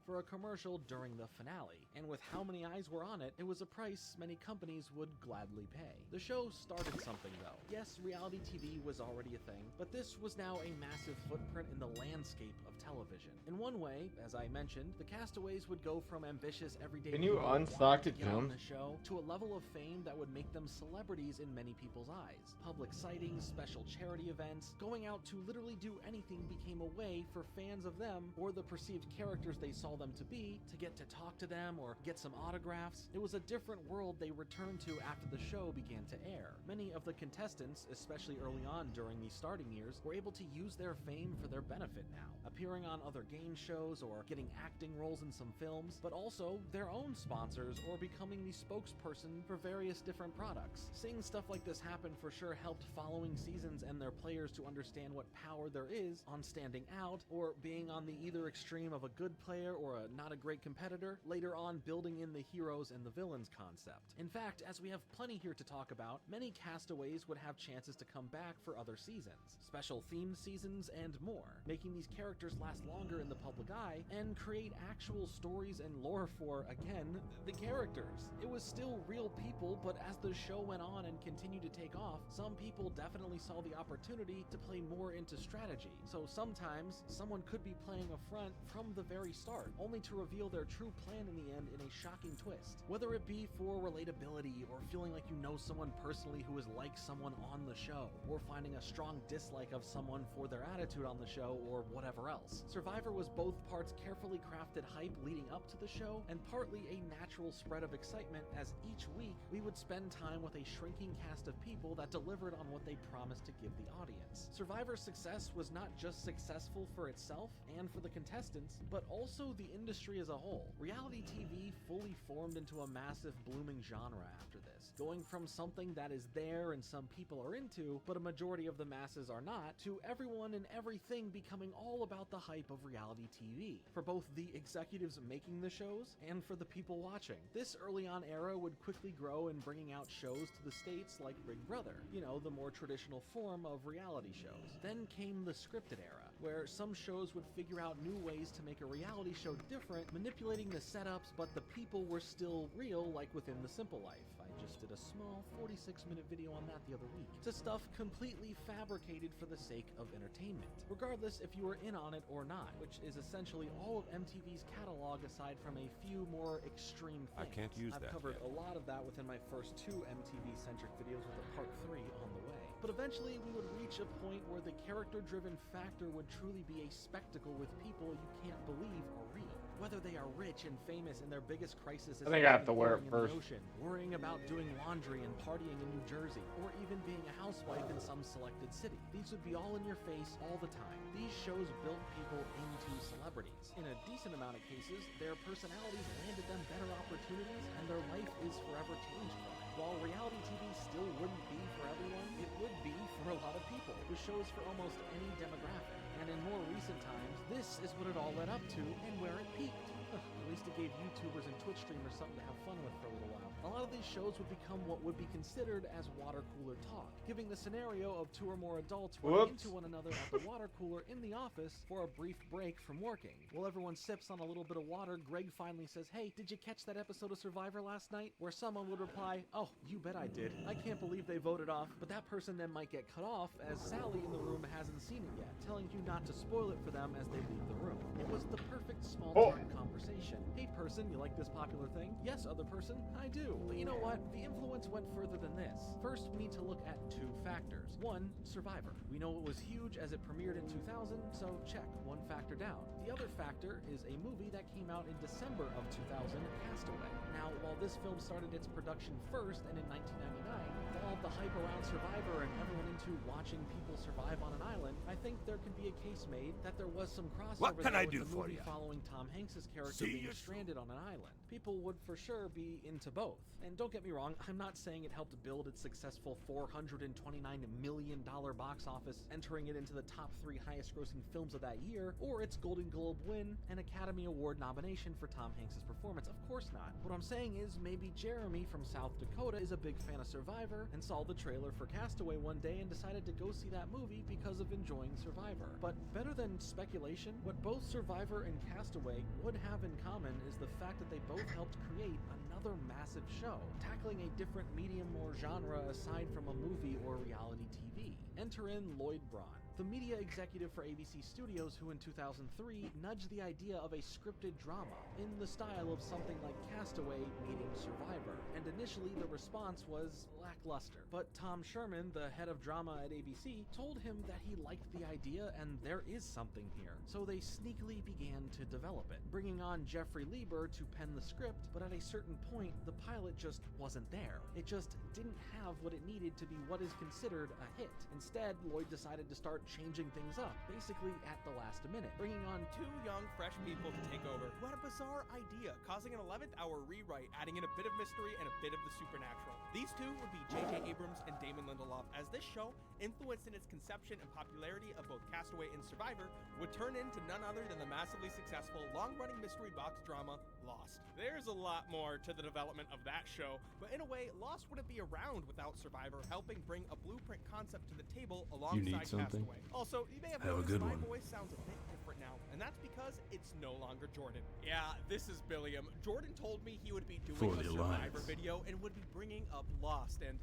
for a commercial during the finale. And with how many eyes were on it, it was a price many companies would gladly pay. The show started something though. Yes, reality TV was already a thing, but this was now a massive footprint in the landscape of television. In one way, as I mentioned, the castaways would go from ambitious everyday Can you people unstock wanting it, to get on Jim? the show to a level of fame that would make them celebrities in many people's eyes. Public sightings, special charity events, going out to literally do anything became a way for fans of them, or the perceived characters they saw them to be, to get to talk to them or get some autographs. It was a different world they returned to after the show began to air. Many of the contestants, especially early on during these starting years, were able to use their fame for their benefit now, appearing on other game shows or getting acting roles in some films, but also their own sponsors or becoming the spokesperson for various different products. Seeing stuff like this happen for sure helped following seasons and their players to understand what power there is on standing out or being on the either extreme of a good player or a not a great competitor, later on building in the heroes and the villains concept. In fact, as we have plenty here to talk about, many castaways would have chances to come back for other seasons, special themed seasons, and more, making these characters last longer in the public eye and create actual stories and lore for, again, the characters. It was still real people, but as the show went on and continued to take off, some people definitely saw the opportunity to play more into strategy. So sometimes, someone could be playing a front from the very start, only to reveal their true plan in the end in a shocking twist. Whether it be for relatability or feeling like you know someone personally who is like someone on the show, or finding a strong dislike of someone for their attitude on the show, or whatever else. Survivor was both parts carefully crafted hype leading up to the show, and partly a natural spread of excitement as each week we would spend time with a shrinking cast of people that delivered on what they promised to give the audience. Survivor's success was not just successful for itself and for the contestants, but also the industry as a whole. Reality TV fully formed into a massive blooming genre after this, going from something that is there and some people are into, but a majority of the masses are not, to everyone and everything becoming all about the hype of reality TV, for both the executives making the shows and for the people watching. This early on era would quickly grow in bringing out shows to the States like Big Brother, you know, the more traditional form of reality shows. Then came the scripted era, where some shows would figure out new ways to make a reality show different, manipulating the setups, but the people were still real, like within The Simple Life. I just did a small 46-minute video on that the other week, to stuff completely fabricated for the sake of entertainment, regardless if you were in on it or not, which is essentially all of MTV's catalog aside from a few more extreme things. I can't use I've that covered yet. a lot of that within my first 2 MTV-centric videos with a part 3 on the way. But eventually we would reach a point where the character-driven factor would truly be a spectacle with people you can't believe are real. Whether they are rich and famous and their biggest crisis is I think I have to wear it in first. the ocean, worrying about doing laundry and partying in New Jersey, or even being a housewife in some selected city. These would be all in your face all the time. These shows built people into celebrities. In a decent amount of cases, their personalities landed them better opportunities, and their life is forever changed from it. While reality TV still wouldn't be for everyone, it would be for a lot of people, with shows for almost any demographic. And in more recent times, this is what it all led up to and where it peaked. At least it gave YouTubers and Twitch streamers something to have fun with for a little while. A lot of these shows would become what would be considered as water cooler talk, giving the scenario of 2 or more adults running into one another at the water cooler in the office for a brief break from working. While everyone sips on a little bit of water, Greg finally says, "Hey, did you catch that episode of Survivor last night?" Where someone would reply, "Oh, you bet I did. I can't believe they voted off," but that person then might get cut off as Sally in the room hasn't seen it yet, telling you not to spoil it for them as they leave the room. It was the perfect small talk conversation. "Hey person, you like this popular thing?" "Yes, other person, I do." But you know what? The influence went further than this. First, we need to look at 2 factors. 1, Survivor. We know it was huge as it premiered in 2000, so check, 1 factor down. The other factor is a movie that came out in December of 2000, Castaway. Now, while this film started its production first and in 1999, with all the hype around Survivor and everyone into watching people survive on an island, I think there can be a case made that there was some crossover What can there I with do the for movie ya? following Tom Hanks' character See being you stranded on an island. People would for sure be into both. And don't get me wrong, I'm not saying it helped build its successful $429 million box office, entering it into the top 3 highest grossing films of that year, or its Golden Globe win and Academy Award nomination for Tom Hanks' performance. Of course not. What I'm saying is maybe Jeremy from South Dakota is a big fan of Survivor and saw the trailer for Castaway one day and decided to go see that movie because of enjoying Survivor. But better than speculation, what both Survivor and Castaway would have in common is the fact that they both helped create another massive show, tackling a different medium or genre aside from a movie or reality TV. Enter in Lloyd Braun, the media executive for ABC Studios who in 2003 nudged the idea of a scripted drama in the style of something like Castaway meeting Survivor, and initially the response was lackluster. But Tom Sherman, the head of drama at ABC, told him that he liked the idea and there is something here, so they sneakily began to develop it, bringing on Jeffrey Lieber to pen the script, but at a certain point the pilot just wasn't there. It just didn't have what it needed to be what is considered a hit. Instead, Lloyd decided to start changing things up, basically at the last minute, bringing on 2 young, fresh people to take over who had a bizarre idea, causing an 11th hour rewrite, adding in a bit of mystery and a bit of the supernatural. These 2 would be J.J. Abrams and Damon Lindelof, as this show, influenced in its conception and popularity of both Castaway and Survivor, would turn into none other than the massively successful, long-running mystery box drama, Lost. There's a lot more to the development of that show, but in a way, Lost wouldn't be around without Survivor helping bring a blueprint concept to the table alongside Castaway. Also, you may have noticed my voice sounds a bit different now, and that's because it's no longer Jordan. Yeah, this is Billiam. Jordan told me he would be doing a Survivor video and would be bringing up Lost, and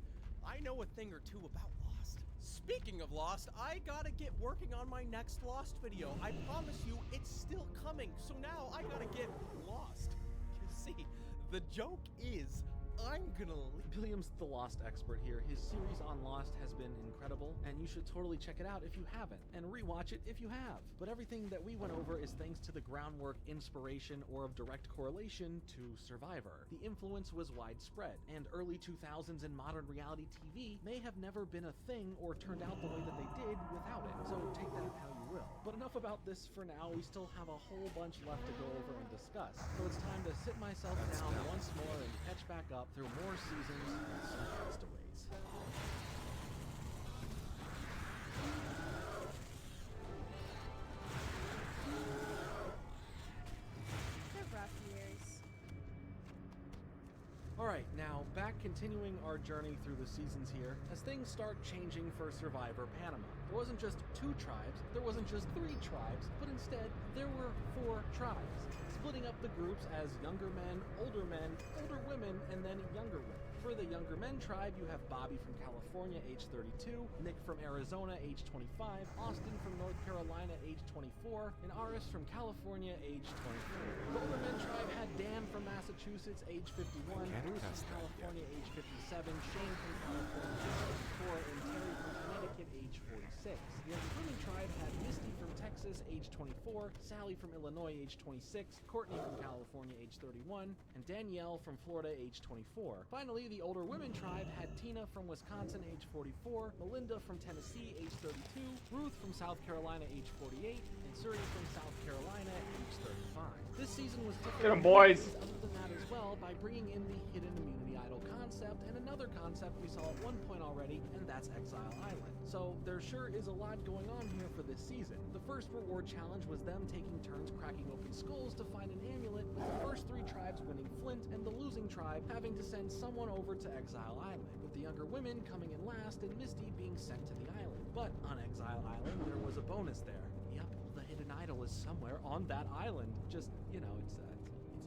I know a thing or two about Lost. Speaking of Lost, I gotta get working on my next Lost video. I promise you, it's still coming, so now I gotta get lost. You see, the joke is, I'm gonna leave. Billiam's the Lost expert here. His series on Lost has been incredible, and you should totally check it out if you haven't, and rewatch it if you have. But everything that we went over is thanks to the groundwork, inspiration, or of direct correlation to Survivor. The influence was widespread, and early 2000s and modern reality TV may have never been a thing or turned out the way that they did without it. So take that how you will. But enough about this for now. We still have a whole bunch left to go over and discuss. So it's time to sit myself down once more and catch back up through more seasons and some castaways. They're rough years. Alright, now back continuing our journey through the seasons here, as things start changing for Survivor Panama. There wasn't just 2 tribes, there wasn't just 3 tribes, but instead there were 4 tribes, splitting up the groups as younger men, older women, and then younger women. For the younger men tribe, you have Bobby from California, age 32, Nick from Arizona, age 25, Austin from North Carolina, age 24, and Aris from California, age 24. The older men tribe had Dan from Massachusetts, age 51, Bruce from California, age 57, Shane from California, age 54, and Terry from Connecticut, age 46. The younger women tribe had Misty from Texas, age 24, Sally from Illinois, age 26, Courtney from California, age 31, and Danielle from Florida, age 24. Finally, the older women tribe had Tina from Wisconsin, age 44, Melinda from Tennessee, age 32, Ruth from South Carolina, age 48, and Suri from South Carolina, age 35. This season was different. Get 'em, boys. Other than that as well, by bringing in the hidden immunity idol concept and another concept we saw at one point already, and that's Exile Island. So there sure is a lot going on here for this season. The first reward challenge was them taking turns cracking open skulls to find an amulet, with the first 3 tribes winning Flint and the losing tribe having to send someone over to Exile Island, with the younger women coming in last and Misty being sent to the island. But on Exile Island, there was a bonus there. Yep, the hidden idol is somewhere on that island. Just, you know, it's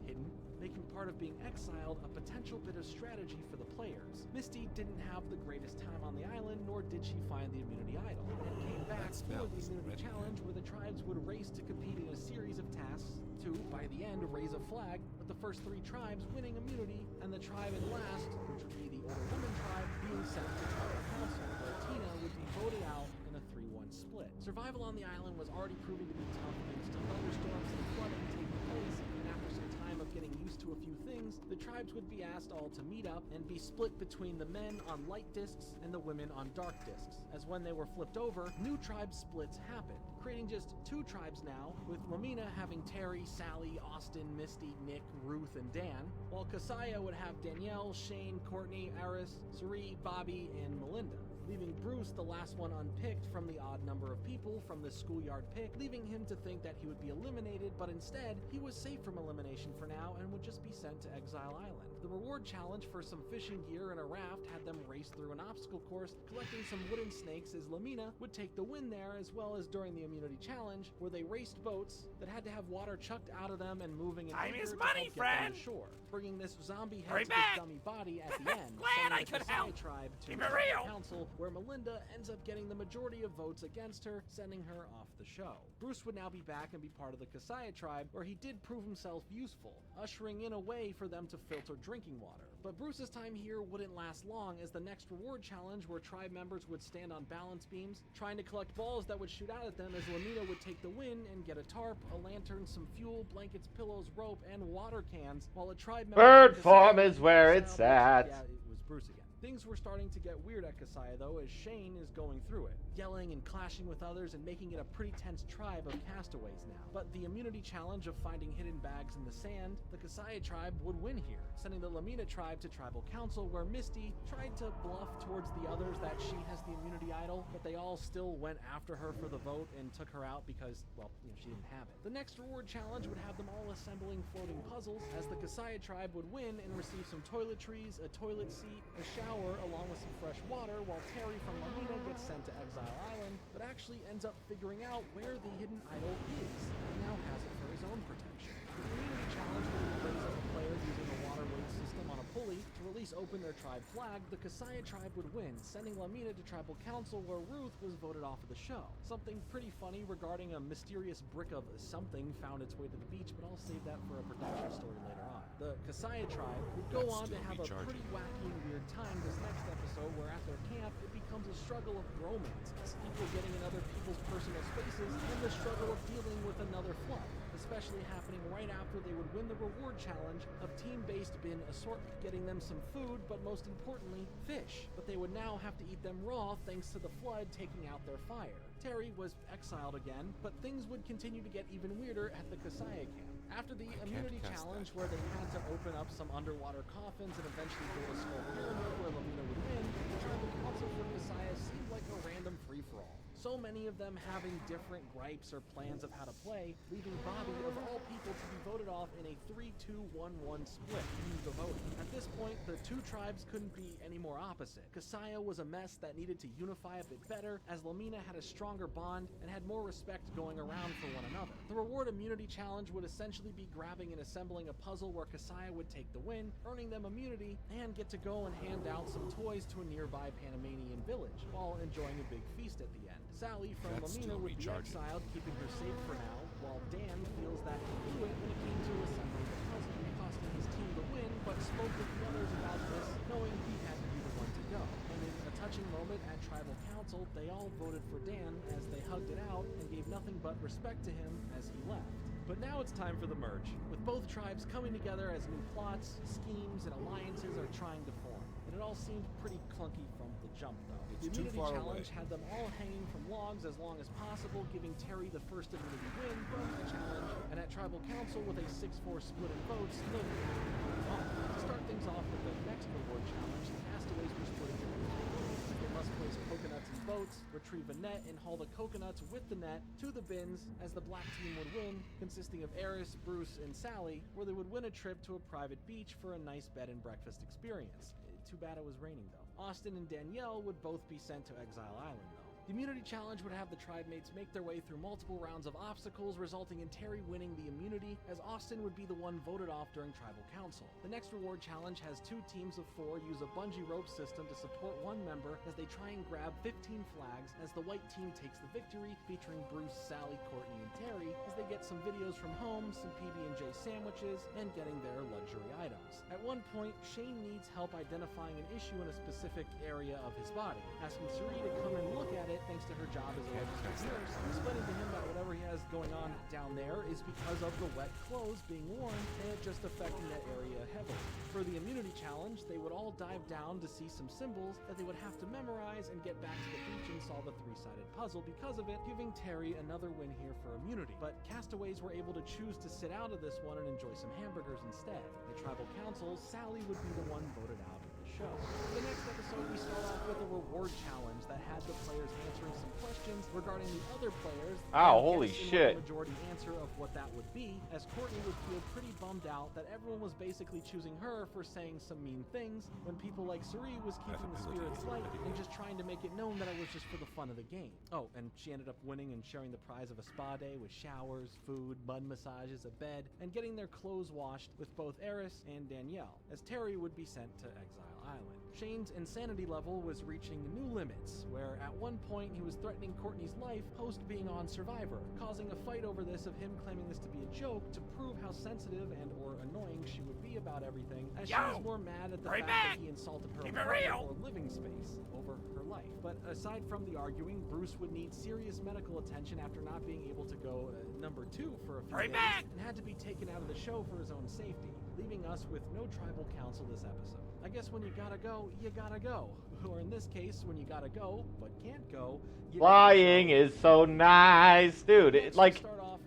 hidden, making part of being exiled a potential bit of strategy for the players. Misty didn't have the greatest time on the island, nor did she find the immunity idol, and came back for the immunity challenge, where the tribes would race to compete in a series of tasks to, by the end, raise a flag, with the first 3 tribes winning immunity, and the tribe in last, which would be the older women tribe, being sent to tribal council, where Tina would be voted out in a 3-1 split. Survival on the island was already proving to be tough thanks to thunderstorms and flooding taking place, and after some time of getting used to a few things, the tribes would be asked all to meet up and be split between the men on light discs and the women on dark discs, as when they were flipped over, new tribe splits happened, creating just 2 tribes now, with Lamina having Terry, Sally, Austin, Misty, Nick, Ruth, and Dan, while Kasaya would have Danielle, Shane, Courtney, Aris, Suri, Bobby, and Melinda, leaving Bruce the last one unpicked from the odd number of people from the schoolyard pick, leaving him to think that he would be eliminated, but instead, he was safe from elimination for now and would just be sent to Exile Island. The reward challenge for some fishing gear and a raft had them race through an obstacle course, collecting some wooden snakes, as Lamina would take the win there, as well as during the immunity challenge, where they raced boats that had to have water chucked out of them and moving in Time anchor is to money, help get them friend! to shore, bringing this zombie Hurry head to back! this dummy body at the end, Glad sending I the could Kasai help! tribe to Keep it real! council, where Melinda ends up getting the majority of votes against her, sending her off the show. Bruce would now be back and be part of the Kasaya tribe, where he did prove himself useful, ushering in a way for them to filter drinking water. But Bruce's time here wouldn't last long, as the next reward challenge, where tribe members would stand on balance beams, trying to collect balls that would shoot out at them, as Lamina would take the win and get a tarp, a lantern, some fuel, blankets, pillows, rope, and water cans, while a tribe member... Bird farm is where it's at. Yeah, it was Bruce again. Things were starting to get weird at Kasaya, though, as Shane is going through it, yelling and clashing with others and making it a pretty tense tribe of castaways now. But the immunity challenge of finding hidden bags in the sand, the Kasaya tribe would win here, sending the Lamina tribe to tribal council, where Misty tried to bluff towards the others that she has the immunity idol, but they all still went after her for the vote and took her out because, well, she didn't have it. The next reward challenge would have them all assembling floating puzzles, as the Kasaya tribe would win and receive some toiletries, a toilet seat, a shower, along with some fresh water, while Terry from Lamina gets sent to Exile Island, but actually ends up figuring out where the hidden idol is, and now has it for his own protection. The immunity challenge would raise up a player using a water weight system system on a pulley to release open their tribe flag, the Kasaya tribe would win, sending Lamina to tribal council where Ruth was voted off of the show. Something pretty funny regarding a mysterious brick of something found its way to the beach, but I'll save that for a production story later on. The Kasaya tribe would go on to have a pretty wacky and weird time this next episode, where at their camp it becomes a struggle of bromances, people getting in other people's personal spaces, and the struggle of dealing with another flood, especially happening right after they would win the reward challenge of team-based bin assortment, getting them some food, but most importantly, fish. But they would now have to eat them raw thanks to the flood taking out their fire. Terry was exiled again, but things would continue to get even weirder at the Kasaya camp. After the immunity challenge, where they had to open up some underwater coffins and eventually build a skull pyramid where Lamina would win, the tribal council for Kasaya seemed like a random free-for-all. So many of them having different gripes or plans of how to play, leaving Bobby, of all people, to be voted off in a 3-2-1-1 split in the voting. At this point, the two tribes couldn't be any more opposite. Kasaya was a mess that needed to unify a bit better, as Lamina had a stronger bond and had more respect going around for one another. The reward immunity challenge would essentially be grabbing and assembling a puzzle where Kasaya would take the win, earning them immunity, and get to go and hand out some toys to a nearby Panamanian village, while enjoying a big feast at the end. Sally from Lamina would be exiled, keeping her safe for now, while Dan feels that he blew it when it came to assembling the puzzle, costing his team the win, but spoke with the others about this, knowing he had to be the one to go. And in a touching moment at tribal council, they all voted for Dan as they hugged it out and gave nothing but respect to him as he left. But now it's time for the merge, with both tribes coming together as new plots, schemes, and alliances are trying to form. And it all seemed pretty clunky from the jump, though. The immunity challenge had them all hanging from logs as long as possible, giving Terry the first immunity win from the challenge, and at tribal council with a 6-4 split in votes, no immunity on. To start things off with the next reward challenge, the castaways were split into two. They must place coconuts in boats, retrieve a net, and haul the coconuts with the net to the bins, as the black team would win, consisting of Eris, Bruce, and Sally, where they would win a trip to a private beach for a nice bed and breakfast experience. Too bad it was raining, though. Austin and Danielle would both be sent to Exile Island, though. The immunity challenge would have the tribe mates make their way through multiple rounds of obstacles, resulting in Terry winning the immunity, as Austin would be the one voted off during tribal council. The next reward challenge has 2 teams of 4 use a bungee rope system to support one member as they try and grab 15 flags, as the white team takes the victory, featuring Bruce, Sally, Courtney, and Terry, as they get some videos from home, some PB&J sandwiches, and getting their luxury items. At one point, Shane needs help identifying an issue in a specific area of his body, asking Suri to come and look at it thanks to her job as a registered nurse, explaining to him that whatever he has going on down there is because of the wet clothes being worn and it just affecting that area heavily. For the immunity challenge, they would all dive down to see some symbols that they would have to memorize and get back to the beach and solve a 3-sided puzzle because of it, giving Terry another win here for immunity. But castaways were able to choose to sit out of this one and enjoy some hamburgers instead. At tribal council, Sally would be the one voted out of the show. For the next episode, we start off with a reward challenge that had the players answering some questions regarding the other players. Oh, holy shit. The majority answer of what that would be, as Courtney would feel pretty bummed out that everyone was basically choosing her for saying some mean things, when people like Suri was keeping the spirits light and just trying to make it known that it was just for the fun of the game. Oh, and she ended up winning and sharing the prize of a spa day with showers, food, mud massages, a bed, and getting their clothes washed with both Eris and Danielle, as Terry would be sent to Exile Island. Shane's insanity level was reaching new limits, where at one point he was threatening Courtney's life post being on Survivor, causing a fight over this of him claiming this to be a joke to prove how sensitive and or annoying she would be about everything, as she was more mad at the fact that he insulted her apartment or living space over her life. But aside from the arguing, Bruce would need serious medical attention after not being able to go number 2 for a few days, and had to be taken out of the show for his own safety, leaving us with no tribal council this episode. I guess when you gotta go, you gotta go. Or in this case, when you gotta go, but can't go, flying is so nice, dude.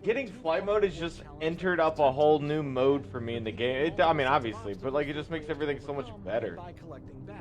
Getting flight mode has just entered up a whole new mode for me in the game. I mean, obviously, but like it just makes everything so much better. I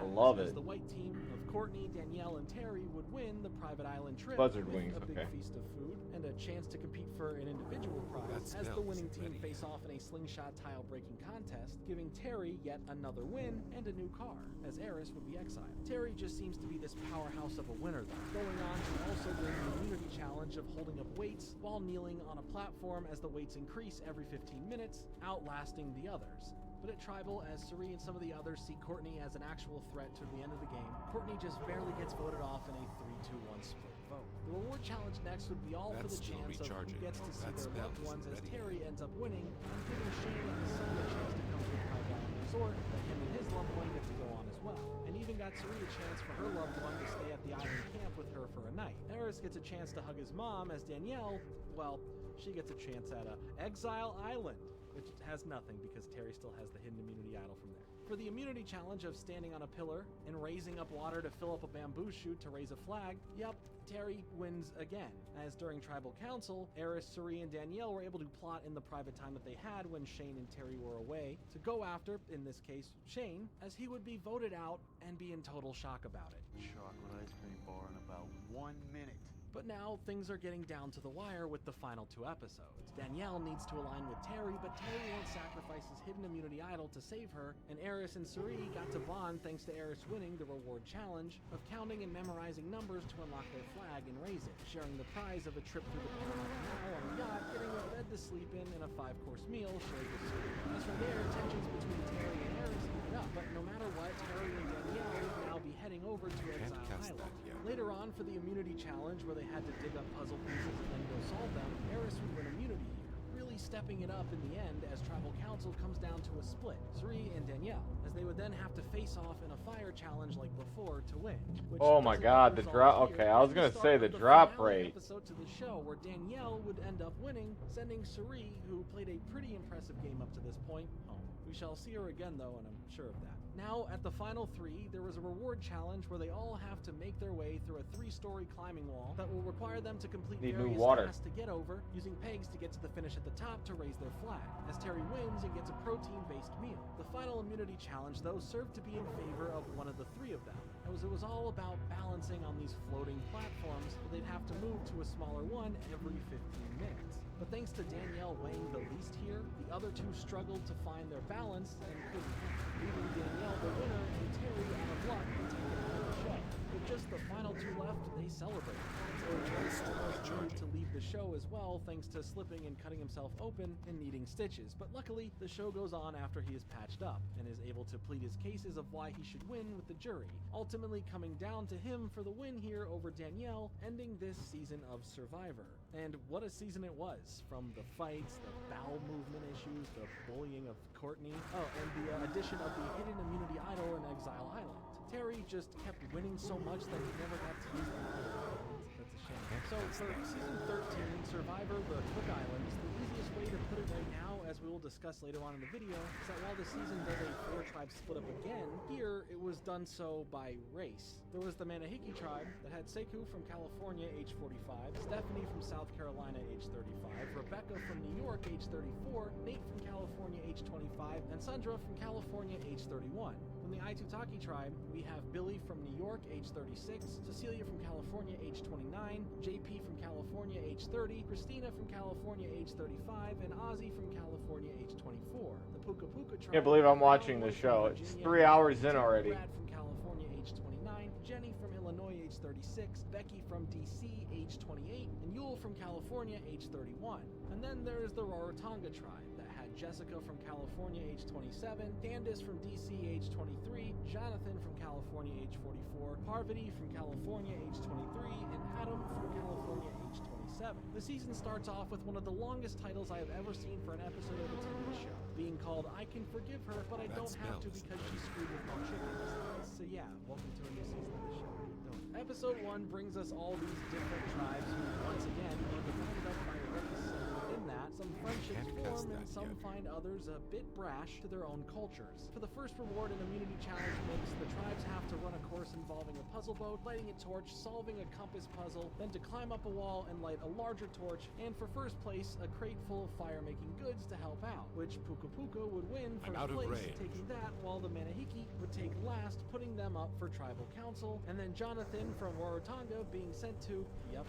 love it. The white team of Courtney, Danielle, and Terry would win the private island trip Buzzard with wings, a big feast of food and a chance to compete for an individual prize, as the winning team face off in a slingshot tile breaking contest, giving Terry yet another win and a new car, as Eris would be exiled. Terry just seems to be this powerhouse of a winner, though, going on to also win the immunity challenge of holding up weights while kneeling on a platform as the weights increase every 15 minutes, outlasting the others. But at Tribal, as Suri and some of the others see Courtney as an actual threat to the end of the game, Courtney just barely gets voted off in a 3-2-1 split vote. The reward challenge next would be all for the chance of who gets to see their loved ones as Terry ends up winning, and giving Shane and his son a chance to come to a Private Island resort that him and his loved one get to go on as well. And even got Suri a chance for her loved one to stay at the island camp with her for a night. Eris gets a chance to hug his mom, as Danielle, well, she gets a chance at Exile Island, which has nothing because Terry still has the hidden immunity idol from there. For the immunity challenge of standing on a pillar and raising up water to fill up a bamboo shoot to raise a flag, yep, Terry wins again, as during Tribal Council, Eris, Suri, and Danielle were able to plot in the private time that they had when Shane and Terry were away to go after, in this case, Shane, as he would be voted out and be in total shock about it. Chocolate ice cream bar in about 1 minute. But now things are getting down to the wire with the final 2 episodes. Danielle needs to align with Terry, but Terry won't sacrifice his hidden immunity idol to save her, and Eris and Suri got to bond thanks to Eris winning the reward challenge of counting and memorizing numbers to unlock their flag and raise it, sharing the prize of a trip through the Panama Canal on a yacht, getting a bed to sleep in, and a 5-course meal shared with Suri. As from there, tensions between Terry and Eris heated up, but no matter what, Terry and Danielle would now be heading over to Exile Island. Later on, for the immunity challenge, where they had to dig up puzzle pieces and then go solve them, Eris would win immunity here, really stepping it up in the end as Tribal Council comes down to a split, Suri and Danielle, as they would then have to face off in a fire challenge like before to win. Oh my god, the drop. Okay, I was gonna say the drop rate. Episode to the show where Danielle would end up winning, sending Suri, who played a pretty impressive game up to this point, home. We shall see her again though, and I'm sure of that. Now, at the final 3, there was a reward challenge where they all have to make their way through a 3-story climbing wall that will require them to complete various tasks to get over, using pegs to get to the finish at the top to raise their flag. As Terry wins and gets a protein-based meal. The final immunity challenge, though, served to be in favor of one of the 3 of them, as it was all about balancing on these floating platforms that they'd have to move to a smaller one every 15 minutes. But thanks to Danielle weighing the least here, the other 2 struggled to find their balance and couldn't, leaving Danielle the winner and Terry out of luck and taken out of the show. With just the final 2 left, they celebrated. So Terry almost needed to leave the show as well, thanks to slipping and cutting himself open and needing stitches. But luckily, the show goes on after he is patched up and is able to plead his cases of why he should win with the jury, ultimately coming down to him for the win here over Danielle, ending this season of Survivor. And what a season it was, from the fights, the bowel movement issues, the bullying of Courtney, and the addition of the hidden immunity idol in Exile Island. Terry just kept winning so much that he never got to use the idol. That's a shame. So for season 13, Survivor, the Cook Islands, the easiest way to put it right now, as we will discuss later on in the video, is that while the season did a 4-tribe split up again, here it was done so by race. There was the Manahiki tribe that had Sekou from California, age 45, Stephanie from South Carolina, age 35, Rebecca from New York, age 34, Nate from California, age 25, and Sandra from California, age 31. From the Aitutaki tribe, we have Billy from New York, age 36, Cecilia from California, age 29, JP from California, age 30, Christina from California, age 35, and Ozzy from California, age 24. The Puka Puka tribe. Can't believe I'm watching this show. It's 3 hours in already. Brad from California, age 29, Jenny from Illinois, age 36, Becky from DC, age 28, and Yule from California, age 31. And then there's the Rarotonga tribe that had Jessica from California, age 27, Candace from DC, age 23, Jonathan from California, age 44, Parvati from California, age 23, and Adam from California, age 27. The season starts off with one of the longest titles I have ever seen for an episode of a TV show, being called I Can Forgive Her, but I Don't Have to because she screwed with my chickens. So yeah, welcome to a new season of the show. Episode 1 brings us all these different tribes who, once again, are divided up by race, and within that, some friendships form and some find others a bit brash to their own cultures. For the first reward in Immunity Challenge mix, the tribes have to run a course involving a puzzle boat, lighting a torch, solving a compass puzzle, then to climb up a wall and light a larger torch, and for first place, a crate full of fire-making goods to help out, which Puka Puka would win first place, taking that, while the Manahiki would take last, putting them up for Tribal Council, and then Jonathan from Rarotonga being sent to, yep,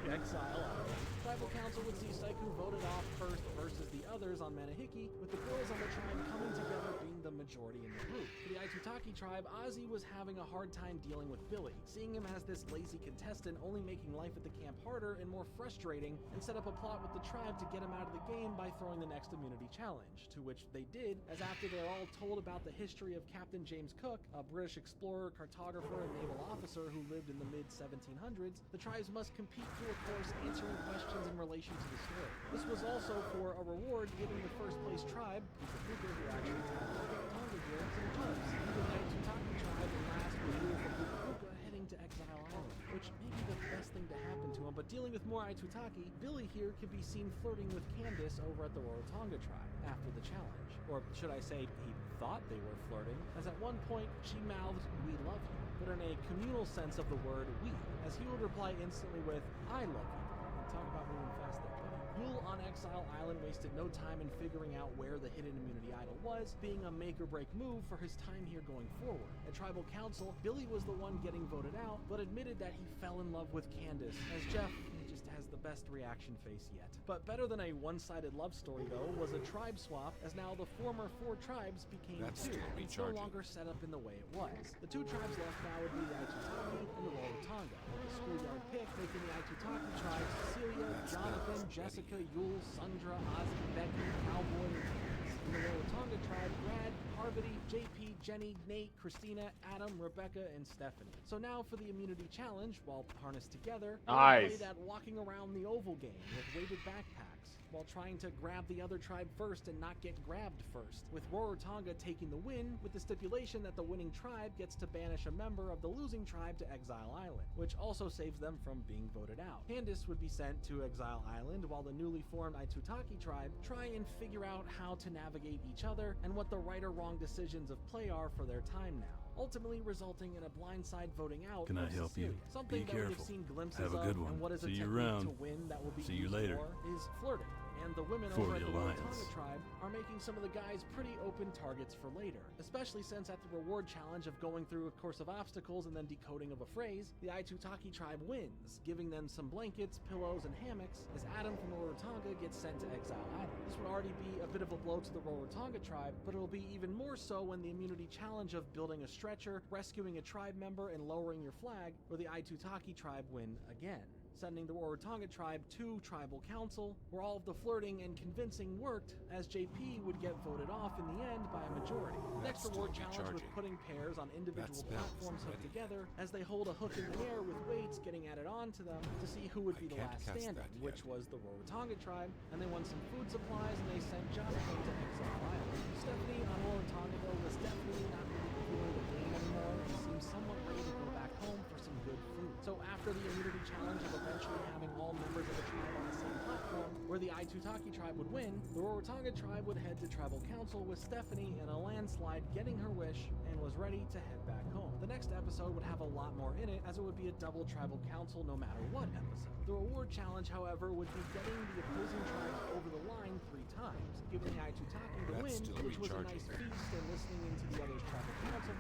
Exile Island. Tribal Council would see Saiku voted off first versus the others on Manahiki, with the girls on the tribe coming together being the majority in the group. For the Aitutaki tribe, Ozzy was having a hard time dealing with Billy, seeing him as this lazy contestant only making life at the camp harder and more frustrating, and set up a plot with the tribe to get him out of the game by throwing the next immunity challenge, to which they did, as after they're all told about the history of Captain James Cook, a British explorer, cartographer, and naval officer who lived in the mid-1700s, the tribes must compete through a course answering questions in relation to the story. This was also for a reward giving the first place tribe, Puka who actually tackled the Tonga here, some hubs. Even the Aitutaki tribe last rule for Puka heading to Exile Island, which may be the best thing to happen to him, but dealing with more Aitutaki, Billy here could be seen flirting with Candace over at the Rarotonga tribe after the challenge. Or should I say, he thought they were flirting, as at one point she mouthed, "We love you," but in a communal sense of the word we, as he would reply instantly with, "I love you." And talk about moving fast there, buddy. Yule on Exile Island wasted no time in figuring out where the hidden immunity idol was, being a make-or-break move for his time here going forward. At Tribal Council, Billy was the one getting voted out, but admitted that he fell in love with Candace, as Jeff just has the best reaction face yet. But better than a one-sided love story, though, was a tribe swap, as now the former 4 tribes became 2, and it's no longer set up in the way it was. The 2 tribes left now would be the Aitutaki and the Rarotonga, with the schoolyard pick making the Aitutaki tribe Cecilia, Jonathan, Jessica, Yule, Sundra, Ozzy, Becky, Cowboy, and Terrence. And the Rarotonga tribe, Brad, Parvati, JP, Jenny, Nate, Christina, Adam, Rebecca, and Stephanie. So now for the immunity challenge, while harnessed together, they play that walking around the oval game with weighted backpacks, while trying to grab the other tribe first and not get grabbed first, with Rarotonga taking the win, with the stipulation that the winning tribe gets to banish a member of the losing tribe to Exile Island, which also saves them from being voted out. Candace would be sent to Exile Island, while the newly formed Aitutaki tribe try and figure out how to navigate each other and what the right or wrong decisions of play are for their time now, ultimately resulting in a blindside voting out. Can I help you? Something Be that we've careful. seen glimpses Have a of, good one. and what is a See you technique around. to win that will be See you used later. more is flirting. And the women For over the at the alliance. Rarotonga tribe are making some of the guys pretty open targets for later, especially since at the reward challenge of going through a course of obstacles and then decoding of a phrase, the Aitutaki tribe wins, giving them some blankets, pillows, and hammocks, as Adam from Rarotonga gets sent to Exile Island. This would already be a bit of a blow to the Rarotonga tribe, but it'll be even more so when the immunity challenge of building a stretcher, rescuing a tribe member, and lowering your flag, where the Aitutaki tribe win again, sending the Rarotonga tribe to Tribal Council, where all of the flirting and convincing worked, as JP would get voted off in the end by a majority. The next reward challenge was putting pairs on individual platforms hooked together, as they hold a hook in the air with weights getting added onto them to see who would be the last standing, which was the Rarotonga tribe, and they won some food supplies and they sent Jonathan to Exile Island. Stephanie on Rarotonga, though, was definitely not really feeling the game anymore and seemed somewhat ready to go back home for some good food. So after the immunity challenge of eventually having all members of the tribe on the same platform, where the Aitutaki tribe would win, the Rarotonga tribe would head to Tribal Council with Stephanie in a landslide getting her wish and was ready to head back home. The next episode would have a lot more in it, as it would be a double Tribal Council no matter what episode. The reward challenge, however, would be getting the opposing tribes over the line 3 times, giving the Aitutaki the win, which was a nice feast, and listening into the other's Tribal Council,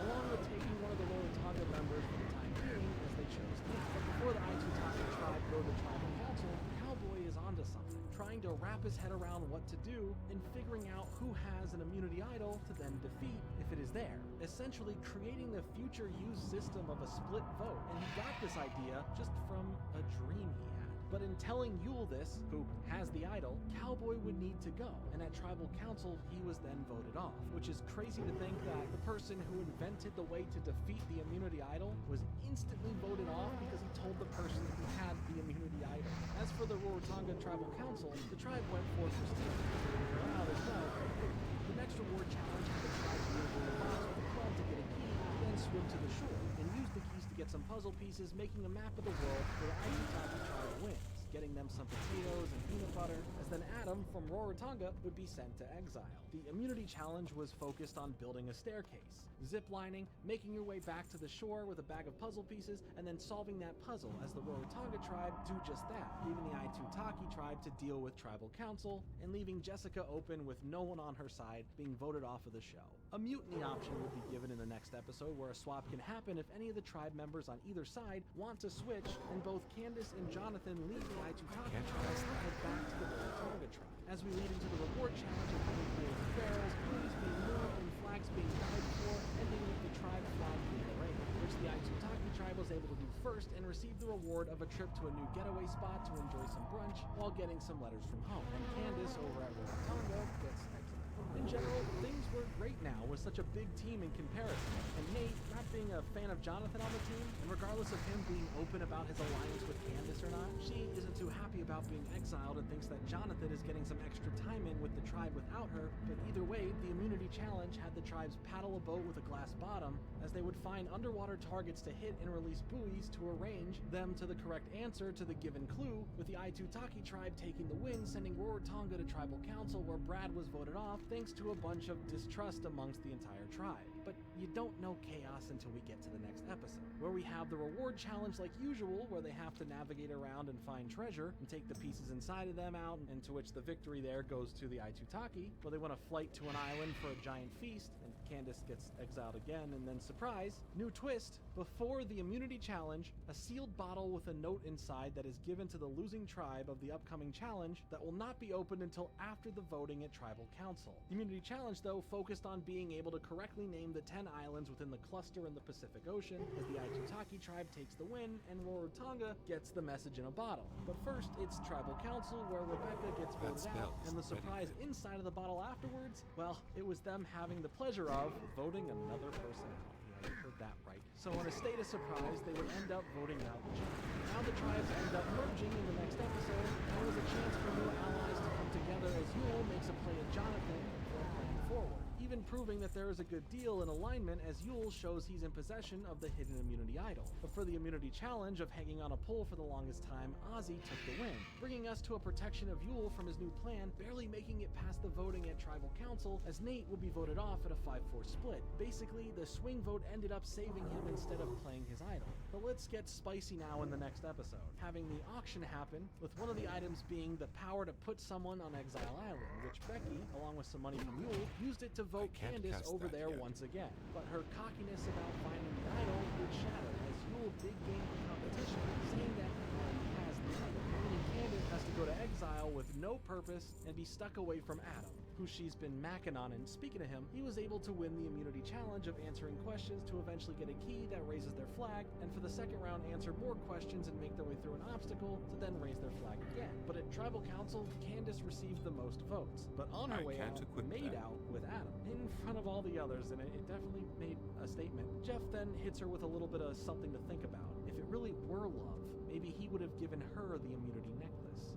along with taking one of the Rarotonga members for the time being, as they chose him. But before the Aitutaki tribe go to Tribal Council, Cowboy is onto something, trying to wrap his head around what to do and figuring out who has an immunity idol to then defeat if it is there, essentially creating the future use system of a split vote. And he got this idea just from a dream he had. But in telling Yule this, who has the idol, Cowboy would need to go, and at Tribal Council he was then voted off, which is crazy to think that the person who invented the way to defeat the immunity idol was instantly voted off because he told the person who had the immunity idol. As for the Rarotonga Tribal Council, the tribe went for Christina, voting her out as well. The next reward challenge had the tribe move in the box with a club to get a key, then swim to the shore, and use the keys to get some puzzle pieces, making a map of the world where the Aitutaki tribe wins, getting them some potatoes and peanut butter, as then Adam from Rarotonga would be sent to exile. The immunity challenge was focused on building a staircase, ziplining, making your way back to the shore with a bag of puzzle pieces, and then solving that puzzle as the Rarotonga tribe do just that, leaving the Aitutaki tribe to deal with Tribal Council, and leaving Jessica open with no one on her side, being voted off of the show. A mutiny option will be given in the next episode where a swap can happen if any of the tribe members on either side want to switch, and both Candace and Jonathan leave the Aitutaki tribe and head back to the WotLK tribe. As we lead into the reward challenge of having played with barrels, booties being moved, and flags being died for, ending with the tribe flag being arrayed, which the Aitutaki tribe was able to do first and receive the reward of a trip to a new getaway spot to enjoy some brunch while getting some letters from home. And Candace over at WotLK gets exiled. In general, things were great now with such a big team in comparison, and Nate, not being a fan of Jonathan on the team, and regardless of him being open about his alliance with Candace or not, she isn't too happy about being exiled and thinks that Jonathan is getting some extra time in with the tribe without her. But either way, the immunity challenge had the tribes paddle a boat with a glass bottom, as they would find underwater targets to hit and release buoys to arrange them to the correct answer to the given clue, with the Aitutaki tribe taking the win, sending WotLK to tribal council where Brad was voted off thanks to a bunch of distrust amongst the entire tribe. But you don't know chaos until we get to the next episode, where we have the reward challenge like usual, where they have to navigate around and find treasure and take the pieces inside of them out, and to which the victory there goes to the Aitutaki, where they want to flight to an island for a giant feast, and Candace gets exiled again, and then surprise, new twist, before the immunity challenge, a sealed bottle with a note inside that is given to the losing tribe of the upcoming challenge that will not be opened until after the voting at tribal council. The immunity challenge, though, focused on being able to correctly name the 10 islands within the cluster in the Pacific Ocean, as the Aitutaki tribe takes the win and WotLK gets the message in a bottle. But first, it's tribal council, where Rebecca gets voted out, and the surprise inside of the bottle afterwards, well, it was them having the pleasure of voting another person out. Yeah, you heard that right. So in a state of surprise, they would end up voting out John. Now the tribes end up merging in the next episode, and there was a chance for new allies to come together as Yule makes a play at Jonathan for a plan forward, even proving that there is a good deal in alignment as Yule shows he's in possession of the hidden immunity idol. But for the immunity challenge of hanging on a pole for the longest time, Ozzy took the win, bringing us to a protection of Yule from his new plan, barely making it past the voting at tribal council, as Nate would be voted off at a 5-4 split. Basically, the swing vote ended up saving him instead of playing his idol. But let's get spicy now in the next episode, having the auction happen, with one of the items being the power to put someone on Exile Island, which Becky, along with some money from Yule, used it to vote Candace over there once again. But her cockiness about finding the idol would shatter as Yule big game the competition, saying that he already has the idol, meaning Candace has to go to exile with no purpose and be stuck away from Adam, who she's been macking on. And speaking of him, he was able to win the immunity challenge of answering questions to eventually get a key that raises their flag, and for the second round answer more questions and make their way through an obstacle to then raise their flag again. But at tribal council, Candace received the most votes, but on her way out, made out with Adam in front of all the others, and it definitely made a statement. Jeff then hits her with a little bit of something to think about. If it really were love, maybe he would have given her the immunity necklace.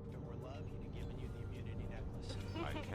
If it were love, he'd have given you the immunity necklace.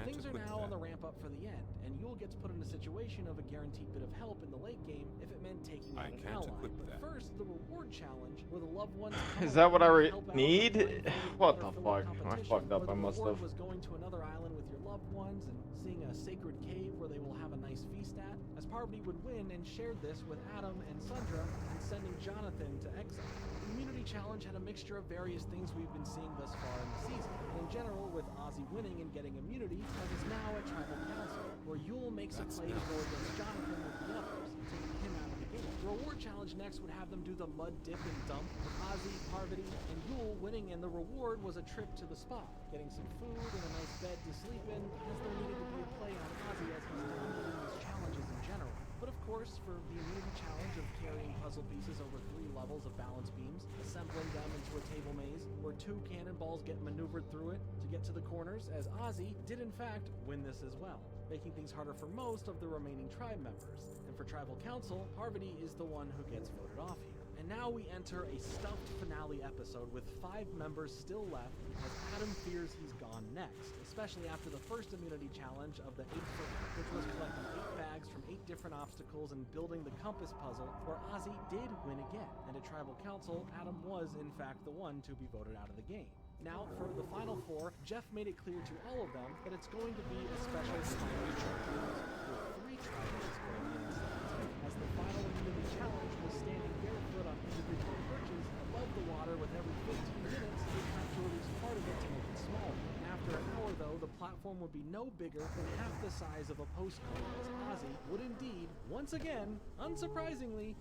Things are now on the ramp up for the end, and Yule gets put in a situation of a guaranteed bit of help in the late game if it meant taking out an ally. But first, the reward challenge, where the loved ones is that what I need? What the fuck? I fucked up. I must have. Was going to another island with your loved ones and seeing a sacred cave where they will have a nice feast at, as Parvati would win and shared this with Adam and Sundra, and sending Jonathan to exile. The immunity challenge had a mixture of various things we've been seeing thus far in the season, and in general, with Ozzy winning and getting immunity, that is now at tribal council, where Yule makes a play to go against Jonathan with the others, taking him out of the game. The reward challenge next would have them do the mud dip and dump, with Ozzy, Parvati, and Yule winning, and the reward was a trip to the spa, getting some food and a nice bed to sleep in, as there needed to be a play on Ozzy as he's dominating these challenges in general. But of course, for the immunity challenge of carrying puzzle pieces over 3 levels of balance beams, assembling them into a table maze, where 2 cannonballs get maneuvered through it to get to the corners, as Ozzy did in fact win this as well, making things harder for most of the remaining tribe members. And for tribal council, Parvati is the one who gets voted off here. And now we enter a stuffed finale episode with 5 members still left, as Adam fears he's gone next, especially after the first immunity challenge of the 8-foot, which was collecting 8 bags from 8 different obstacles and building the compass puzzle, where Ozzy did win again, and at tribal council, Adam was in fact the one to be voted out of the game. Now, for the final 4, Jeff made it clear to all of them that it's going to be a special finale with 3 tribes going in instead, as the final immunity challenge was standing barefoot on individual perches above the water with every 15 minutes, they have to release part of it to make it smaller. After an hour, though, the platform platform would be no bigger than half the size of a postcode, as Ozzy would indeed, once again, unsurprisingly,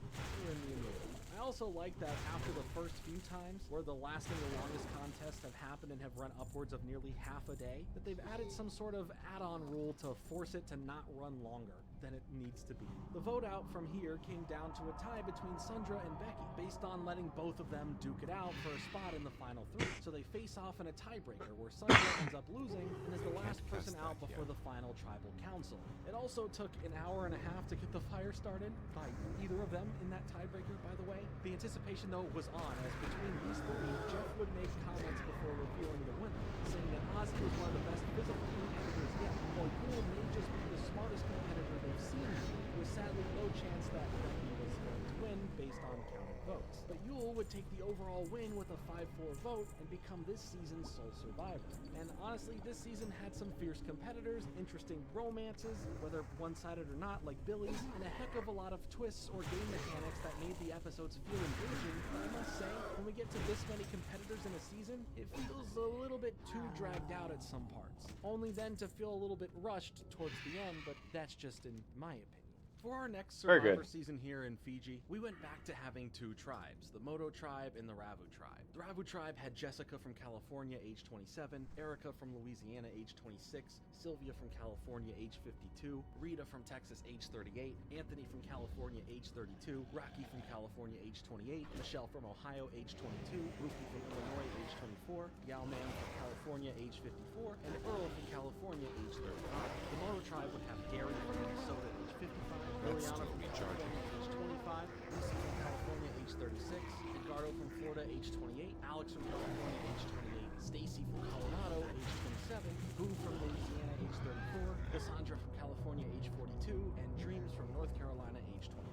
win the immunity. I also like that after the first few times, where the lasting the longest contests have happened and have run upwards of nearly half a day, that they've added some sort of add-on rule to force it to not run longer than it needs to be. The vote out from here came down to a tie between Sundra and Becky, based on letting both of them duke it out for a spot in the final 3. So they face off in a tiebreaker, where Sundra ends up losing and is the last person out before the final tribal council. It also took an hour and a half to get the fire started by either of them in that tiebreaker, by the way. The anticipation, though, was on, as between these 3, Jeff would make comments before revealing the winner, saying that Ozzy was one of the best physical competitors yet, while Yule may just be the smartest competitor they've seen, with sadly no chance that Becky was going to win based on counted votes. But Yule would take the overall win with a 5-4 vote and become this season's sole survivor. And honestly, this season had some fierce competitors, interesting romances, whether one-sided or not, like Billy's, and a heck of a lot of twists or game mechanics that made the episodes feel engaging. But I must say, when we get to this many competitors in a season, it feels a little bit too dragged out at some parts. Only then to feel a little bit rushed towards the end, but that's just in my opinion. For our next Survivor season here in Fiji, we went back to having 2 tribes, the Moto tribe and the Ravu tribe. The Ravu tribe had Jessica from California, age 27, Erica from Louisiana, age 26, Sylvia from California, age 52, Rita from Texas, age 38, Anthony from California, age 32, Rocky from California, age 28, Michelle from Ohio, age 22, Rufy from Illinois, age 24, Yao Man from California, age 54, and Earl from California, age 35. The Moto tribe would have Gary from Minnesota, age 55, Liliana from California, age 25, Lucy from California, age 36, Edgardo from Florida, age 28, Alex from California, age 28, Stacy from Colorado, age 27, Boo from Louisiana, age 34, Cassandra from California, age 42, and Dreams from North Carolina, age 24.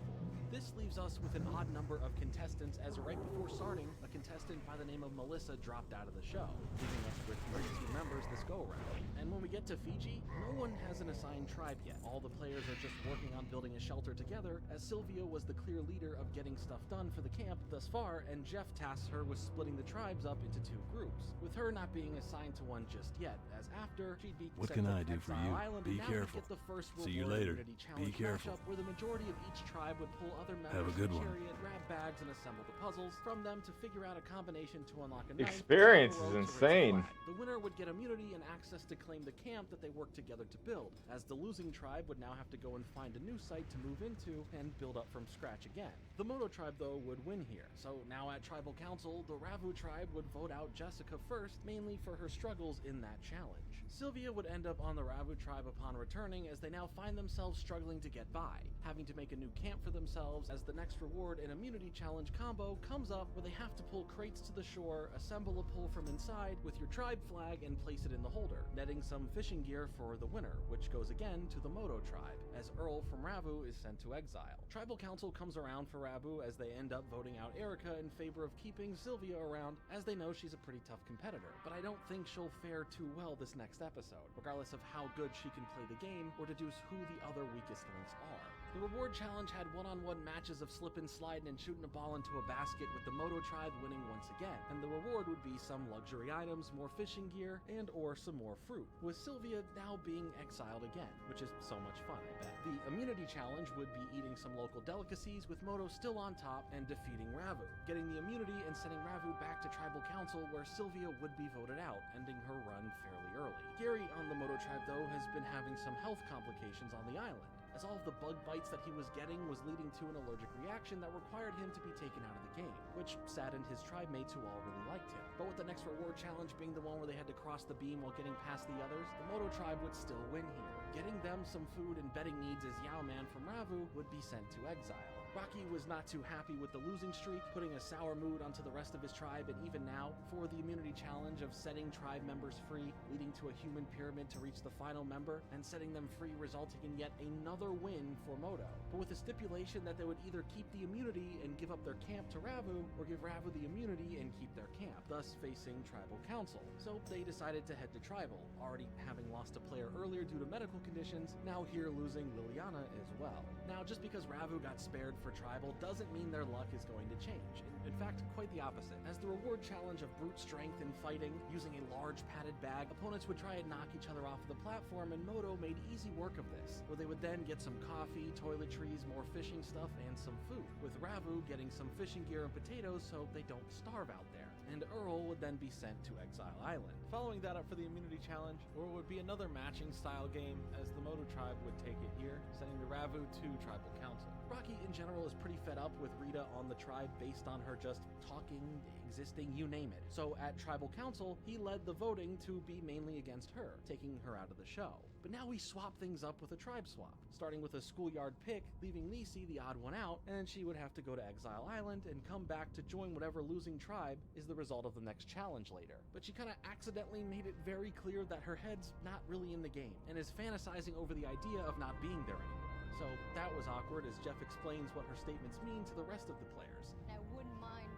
This leaves us with an odd number of contestants, as right before starting, a contestant by the name of Melissa dropped out of the show, leaving us with 32 members this go-around. And when we get to Fiji, no one has an assigned tribe yet. All the players are just working on building a shelter together, as Sylvia was the clear leader of getting stuff done for the camp thus far, and Jeff tasks her with splitting the tribes up into 2 groups, with her not being assigned to one just yet, as after she'd be What sent can to I do for Exile you? Island, Be and now careful. we get the first See you reward later. immunity Be challenge careful. matchup, where the majority of each tribe would pull other members Have a good from one. chariot, grab bags, and assemble the puzzles from them to figure out a combination to unlock a knife. Experience and is a rope to raise a insane. flag. The winner would get immunity and access to claim the camp that they worked together to build, as the losing tribe would now have to go and find a new site to move into and build up from scratch again. The Moto tribe, though, would win here, so now at Tribal Council, the Ravu tribe would vote out Jessica first, mainly for her struggles in that challenge. Sylvia would end up on the Ravu tribe upon returning, as they now find themselves struggling to get by, having to make a new camp for themselves, as the next reward and immunity challenge combo comes up where they have to pull crates to the shore, assemble a pole from inside with your tribe flag, and place it in the holder, netting some fishing gear for the winner, which goes again to the Moto tribe, as Earl from Ravu is sent to exile. Tribal Council comes around for Ravu, as they end up voting out Erica in favor of keeping Sylvia around, as they know she's a pretty tough competitor, but I don't think she'll fare too well this next episode, regardless of how good she can play the game or deduce who the other weakest links are. The reward challenge had one-on-one matches of slipping, sliding, and shooting a ball into a basket, with the Moto tribe winning once again, and the reward would be some luxury items, more fishing gear, and or some more fruit, with Sylvia now being exiled again, which is so much fun, I bet. The immunity challenge would be eating some local delicacies, with Moto still on top and defeating Ravu, getting the immunity and sending Ravu back to Tribal Council, where Sylvia would be voted out, ending her run fairly early. Gary on the Moto tribe, though, has been having some health complications on the island, as all of the bug bites that he was getting was leading to an allergic reaction that required him to be taken out of the game, which saddened his tribe mates who all really liked him. But with the next reward challenge being the one where they had to cross the beam while getting past the others, the Moto tribe would still win here. Getting them some food and bedding needs, as Yao Man from Ravu would be sent to exile. Rocky was not too happy with the losing streak, putting a sour mood onto the rest of his tribe, and even now, for the immunity challenge of setting tribe members free, leading to a human pyramid to reach the final member, and setting them free resulting in yet another win for Moto. But with a stipulation that they would either keep the immunity and give up their camp to Ravu, or give Ravu the immunity and keep their camp, thus facing Tribal Council. So they decided to head to Tribal, already having lost a player earlier due to medical conditions, now here losing Liliana as well. Now, just because Ravu got spared for Tribal doesn't mean their luck is going to change. In fact, quite the opposite. As the reward challenge of brute strength and fighting, using a large padded bag, opponents would try and knock each other off of the platform, and Moto made easy work of this, where they would then get some coffee, toiletries, more fishing stuff, and some food, with Ravu getting some fishing gear and potatoes so they don't starve out there. And Earl would then be sent to Exile Island. Following that up for the immunity challenge, or would be another matching style game, as the Moto tribe would take it here, sending the Ravu to Tribal Council. Rocky in general is pretty fed up with Rita on the tribe based on her just talking, existing, you name it. So at Tribal Council, he led the voting to be mainly against her, taking her out of the show. But now we swap things up with a tribe swap, starting with a schoolyard pick, leaving Lisi the odd one out, and she would have to go to Exile Island and come back to join whatever losing tribe is the result of the next challenge later. But she kind of accidentally made it very clear that her head's not really in the game, and is fantasizing over the idea of not being there anymore. So that was awkward as Jeff explains what her statements mean to the rest of the players. I wouldn't mind,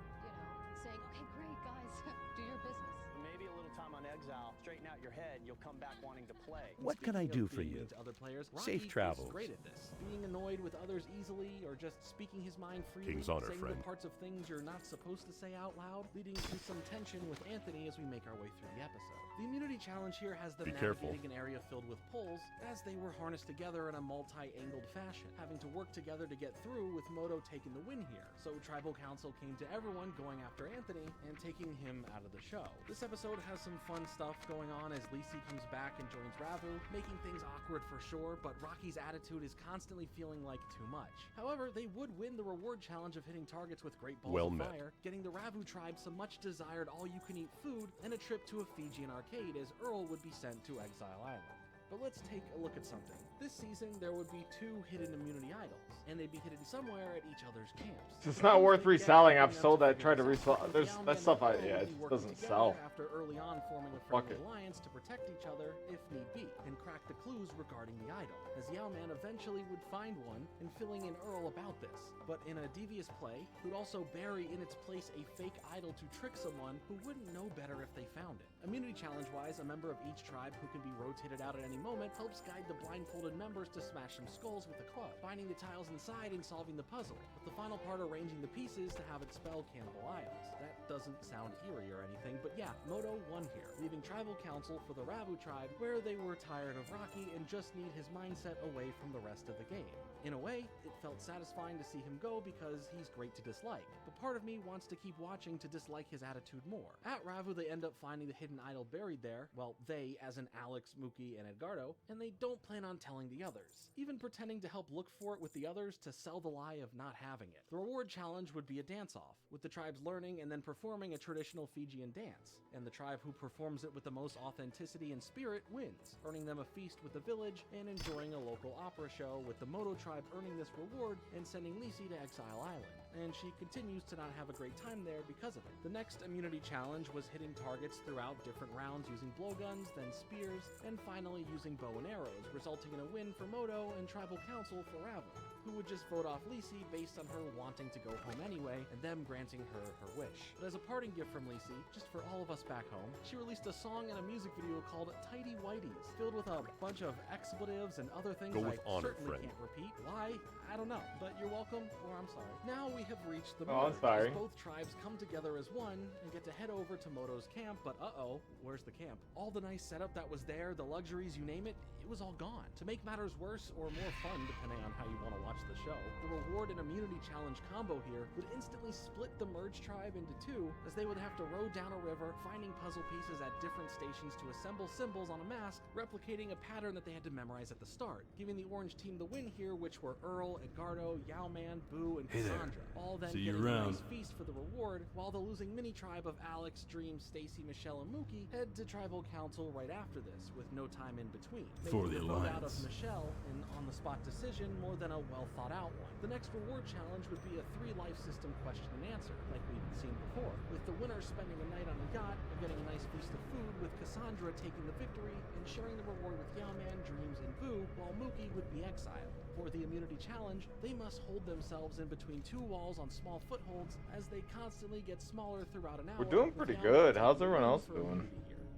saying, okay, great, guys, do your business. Maybe a little time on Exile, straighten out your head, you'll come back wanting to play. What can I do for you? To other players, Safe Rocky travels. is great at this. Being annoyed with others easily, or just speaking his mind freely, King's honor, saying friend. the parts of things you're not supposed to say out loud, leading to some tension with Anthony as we make our way through the episode. The immunity challenge here has them Be careful. navigating an area filled with poles as they were harnessed together in a multi-angled fashion, having to work together to get through, with Moto taking the win here. So Tribal Council came to everyone going after Anthony and taking him out of the show. This episode has some fun stuff going on as Lisi comes back and joins Ravu, making things awkward for sure, but Rocky's attitude is constantly feeling like too much. However, they would win the reward challenge of hitting targets with great balls Well of met. fire, getting the Ravu tribe some much desired all-you-can-eat food and a trip to a Fijian arcade, as Earl would be sent to Exile Island. But let's take a look at something. This season, there would be 2 hidden immunity idols, and they'd be hidden somewhere at each other's camps. It's not worth reselling. I've sold that, tried to resell. There's that stuff. Yeah, it doesn't sell. After early on forming a Fuck friendly it. alliance to protect each other if need be, and crack the clues regarding the idol, as Yao-Man eventually would find one and filling in Earl about this. But in a devious play, who'd also bury in its place a fake idol to trick someone who wouldn't know better if they found it. Immunity challenge-wise, a member of each tribe who can be rotated out at any moment helps guide the blindfolded members to smash some skulls with a club, finding the tiles inside and solving the puzzle, with the final part arranging the pieces to have it spell cannibal idols. That doesn't sound eerie or anything, but yeah, Moto won here, leaving Tribal Council for the Ravu tribe, where they were tired of Rocky and just need his mindset away from the rest of the game. In a way, it felt satisfying to see him go because he's great to dislike, but part of me wants to keep watching to dislike his attitude more. At Ravu, they end up finding the hidden idol buried there, well, they as in Alex, Mookie, and Edgardo, and they don't plan on telling the others, even pretending to help look for it with the others to sell the lie of not having it. The reward challenge would be a dance-off, with the tribes learning and then performing a traditional Fijian dance, and the tribe who performs it with the most authenticity and spirit wins, earning them a feast with the village and enjoying a local opera show, with the Moto tribe earning this reward and sending Lisi to Exile Island. And she continues to not have a great time there because of it. The next immunity challenge was hitting targets throughout different rounds using blowguns, then spears, and finally using bow and arrows, resulting in a win for Moto and Tribal Council for Ravu, who would just vote off Lisi based on her wanting to go home anyway, and them granting her her wish. But as a parting gift from Lisi, just for all of us back home, she released a song and a music video called Tidy Whities, filled with a bunch of expletives and other things Go with I honor, certainly friend. can't repeat. Why? I don't know, but you're welcome, or I'm sorry. Now we have reached the Oh, I'm border, sorry. as both tribes come together as one and get to head over to Moto's camp, but uh-oh, where's the camp? All the nice setup that was there, the luxuries, you name it, it was all gone. To make matters worse or more fun, depending on how you want to watch the show, the reward and immunity challenge combo here would instantly split the merged tribe into 2, as they would have to row down a river, finding puzzle pieces at different stations to assemble symbols on a mask, replicating a pattern that they had to memorize at the start, giving the orange team the win here, which were Earl, Edgardo, Yao-Man, Boo, and Hey there. Cassandra, all then See you getting a around. nice feast for the reward, while the losing mini tribe of Alex, Dream, Stacy, Michelle, and Mookie head to Tribal Council right after this, with no time in between. For the Making vote out of Alliance. Michelle an on-the-spot decision more than a well-thought-out one. The next reward challenge would be a 3-life system question and answer, like we've seen before, with the winner spending a night on a yacht and getting a nice feast of food, with Cassandra taking the victory and sharing the reward with Yao-Man, Dreams, and Boo, while Mookie would be exiled. For the immunity challenge, they must hold themselves in between two walls on small footholds as they constantly get smaller throughout an hour. We're doing pretty good. How's everyone else doing?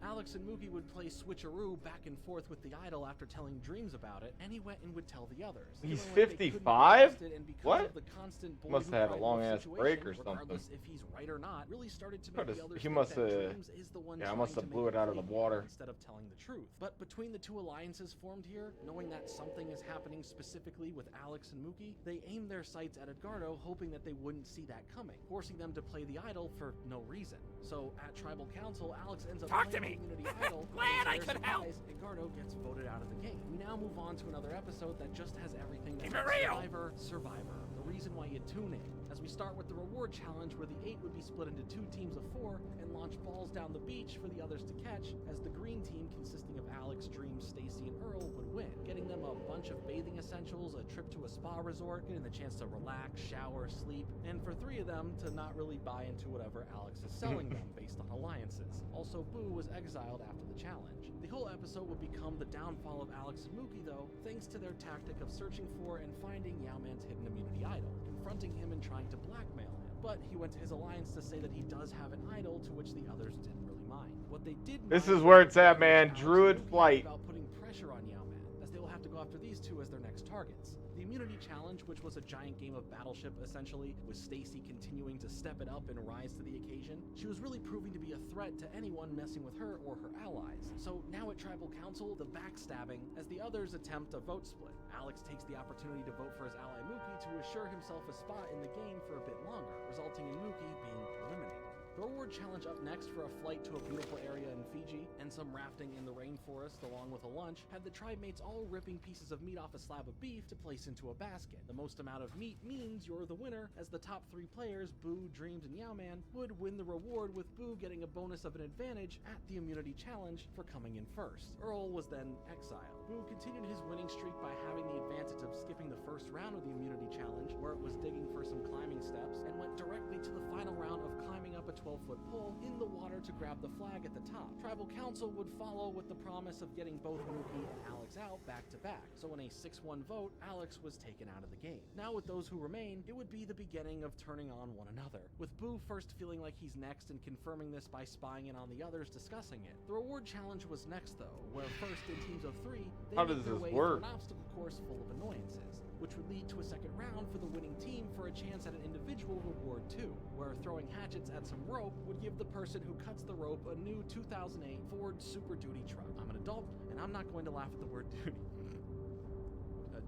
Alex and Mookie would play switcheroo back and forth with the idol after telling Dreams about it, and he went and would tell the others. He's 55? What? Must have had a long-ass break or something. If he's right or not, really started to make the others He think must that have... Dreams is the one Yeah, I trying must to have blew make it out of the fake water. instead of telling the truth. But between the two alliances formed here, knowing that something is happening specifically with Alex and Mookie, they aim their sights at Edgardo, hoping that they wouldn't see that coming, forcing them to play the idol for no reason. So at Tribal Council, Alex ends up playing the Immunity idol. Glad I could help. Edgardo gets voted out of the game. We now move on to another episode that just has everything that's Keep it real. Survivor. The reason why you tune in. As we start with the reward challenge, where the 8 would be split into 2 teams of 4 and launch balls down the beach for the others to catch, as the green team, consisting of Alex, Dreams, Stacy, and Earl, would win, getting them a bunch of bathing essentials, a trip to a spa resort, getting the chance to relax, shower, sleep, and for 3 of them to not really buy into whatever Alex is selling them based on alliances. Also, Boo was exiled after the challenge. The whole episode would become the downfall of Alex and Mookie, though, thanks to their tactic of searching for and finding Yao-Man's hidden immunity idol, confronting him and trying to blackmail him. But he went to his alliance to say that he does have an idol, to which the others didn't really mind. What they did This is where it's at, man. Druid flight. About putting pressure on Yao-Man, as they will have to go after these 2 as their next targets. The immunity challenge, which was a giant game of Battleship essentially, with Stacy continuing to step it up and rise to the occasion. She was really proving to be a threat to anyone messing with her or her allies. So now at Tribal Council, the backstabbing, as the others attempt a vote split. Alex takes the opportunity to vote for his ally Mookie to assure himself a spot in the game for a bit longer, resulting in Mookie being eliminated. The reward challenge up next for a flight to a beautiful area in Fiji and some rafting in the rainforest along with a lunch had the tribe mates all ripping pieces of meat off a slab of beef to place into a basket. The most amount of meat means you're the winner, as the top 3 players, Boo, Dreams, and Yao-Man, would win the reward, with Boo getting a bonus of an advantage at the immunity challenge for coming in first. Earl was then exiled. Boo continued his winning streak by having the advantage of skipping the first round of the immunity challenge, where it was digging for some climbing steps, and went directly to the final round of climbing up a 12-foot pole in the water to grab the flag at the top. Tribal Council would follow with the promise of getting both Mookie and Alex out back to back. So in a 6-1 vote, Alex was taken out of the game. Now with those who remain, it would be the beginning of turning on one another, with Boo first feeling like he's next and confirming this by spying in on the others discussing it. The reward challenge was next though, where first in teams of 3, they make their way through an obstacle course full of annoyances, which would lead to a second round for the winning team for a chance at an individual reward too, where throwing hatchets at some rope would give the person who cuts the rope a new 2008 Ford Super Duty truck. I'm an adult, and I'm not going to laugh at the word duty.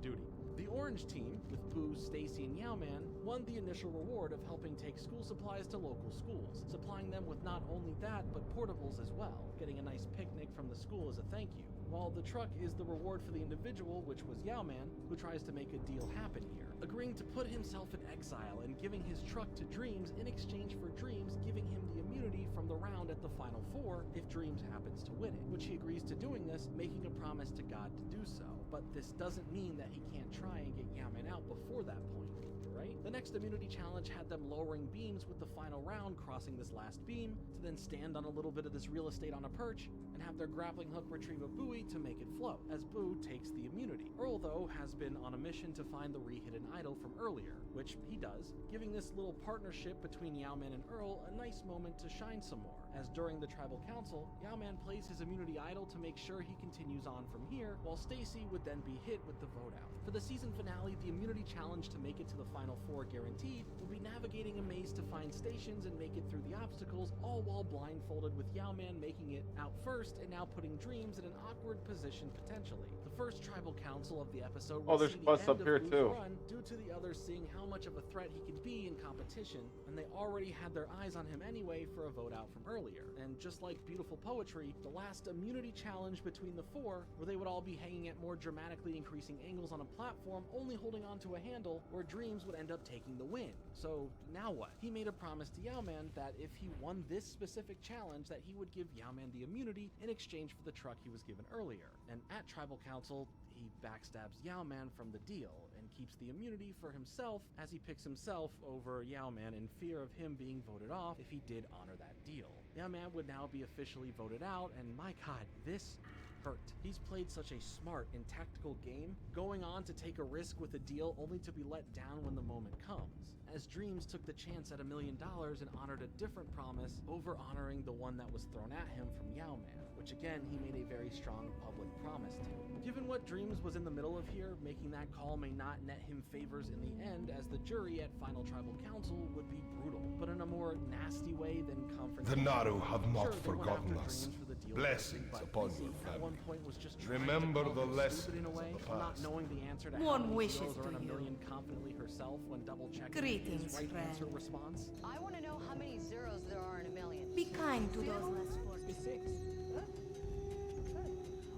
Duty. The orange team, with Boo, Stacy, and Yao-Man, won the initial reward of helping take school supplies to local schools, supplying them with not only that, but portables as well, getting a nice picnic from the school as a thank you. While the truck is the reward for the individual, which was Yao-Man, who tries to make a deal happen here, agreeing to put himself in exile and giving his truck to Dreams in exchange for Dreams giving him the immunity from the round at the final 4 if Dreams happens to win it, which he agrees to doing this, making a promise to God to do so. But this doesn't mean that he can't try and get Yao-Man out before that point, right? The next immunity challenge had them lowering beams, with the final round crossing this last beam to then stand on a little bit of this real estate on a perch and have their grappling hook retrieve a buoy to make it float, as Boo takes the immunity. Earl, though, has been on a mission to find the re-hidden idol from earlier, which he does, giving this little partnership between Yao-Man and Earl a nice moment to shine some more, as during the Tribal Council, Yao-Man plays his immunity idol to make sure he continues on from here, while Stacy would then be hit with the vote out. For the season finale, the immunity challenge to make it to the final 4 guaranteed would be navigating a maze to find stations and make it through the obstacles, all while blindfolded, with Yao-Man making it out first and now putting Dreams in an awkward position potentially. The first Tribal Council of the episode would there's see the bus end up of here Boo's too. run due to the others seeing how much of a threat he could be in competition, and they already had their eyes on him anyway for a vote out from earlier. And just like beautiful poetry, the last immunity challenge between the 4, where they would all be hanging at more dramatically increasing angles on a platform, only holding onto a handle, where Dreams would end up taking the win. So now what? He made a promise to Yao-Man that if he won this specific challenge, that he would give Yao-Man the immunity in exchange for the truck he was given earlier. And at Tribal Council, he backstabs Yao-Man from the deal and keeps the immunity for himself, as he picks himself over Yao-Man in fear of him being voted off if he did honor that deal. Yao-Man would now be officially voted out, and my god, this hurt. He's played such a smart and tactical game, going on to take a risk with a deal only to be let down when the moment comes, as Dreams took the chance at $1 million and honored a different promise over honoring the one that was thrown at him from Yao-Man, which again he made a very strong public promise to. Given what Dreams was in the middle of here, making that call may not net him favors in the end, as the jury at Final Tribal Council would be brutal, but in a more nasty way than confrontation. The Naru have not Sure, they went forgotten after us. Dreams for the deal, Blessings but upon Izzy your at one family. point was just trying Remember to the call him lessons stupid in a way, of the not past. knowing the answer to how Warm many wishes zeros are in to a you. million confidently herself when double checking Greetings, his right friend. answer response. I want to know how many zeros there are in a million. Be kind to those less fortunate.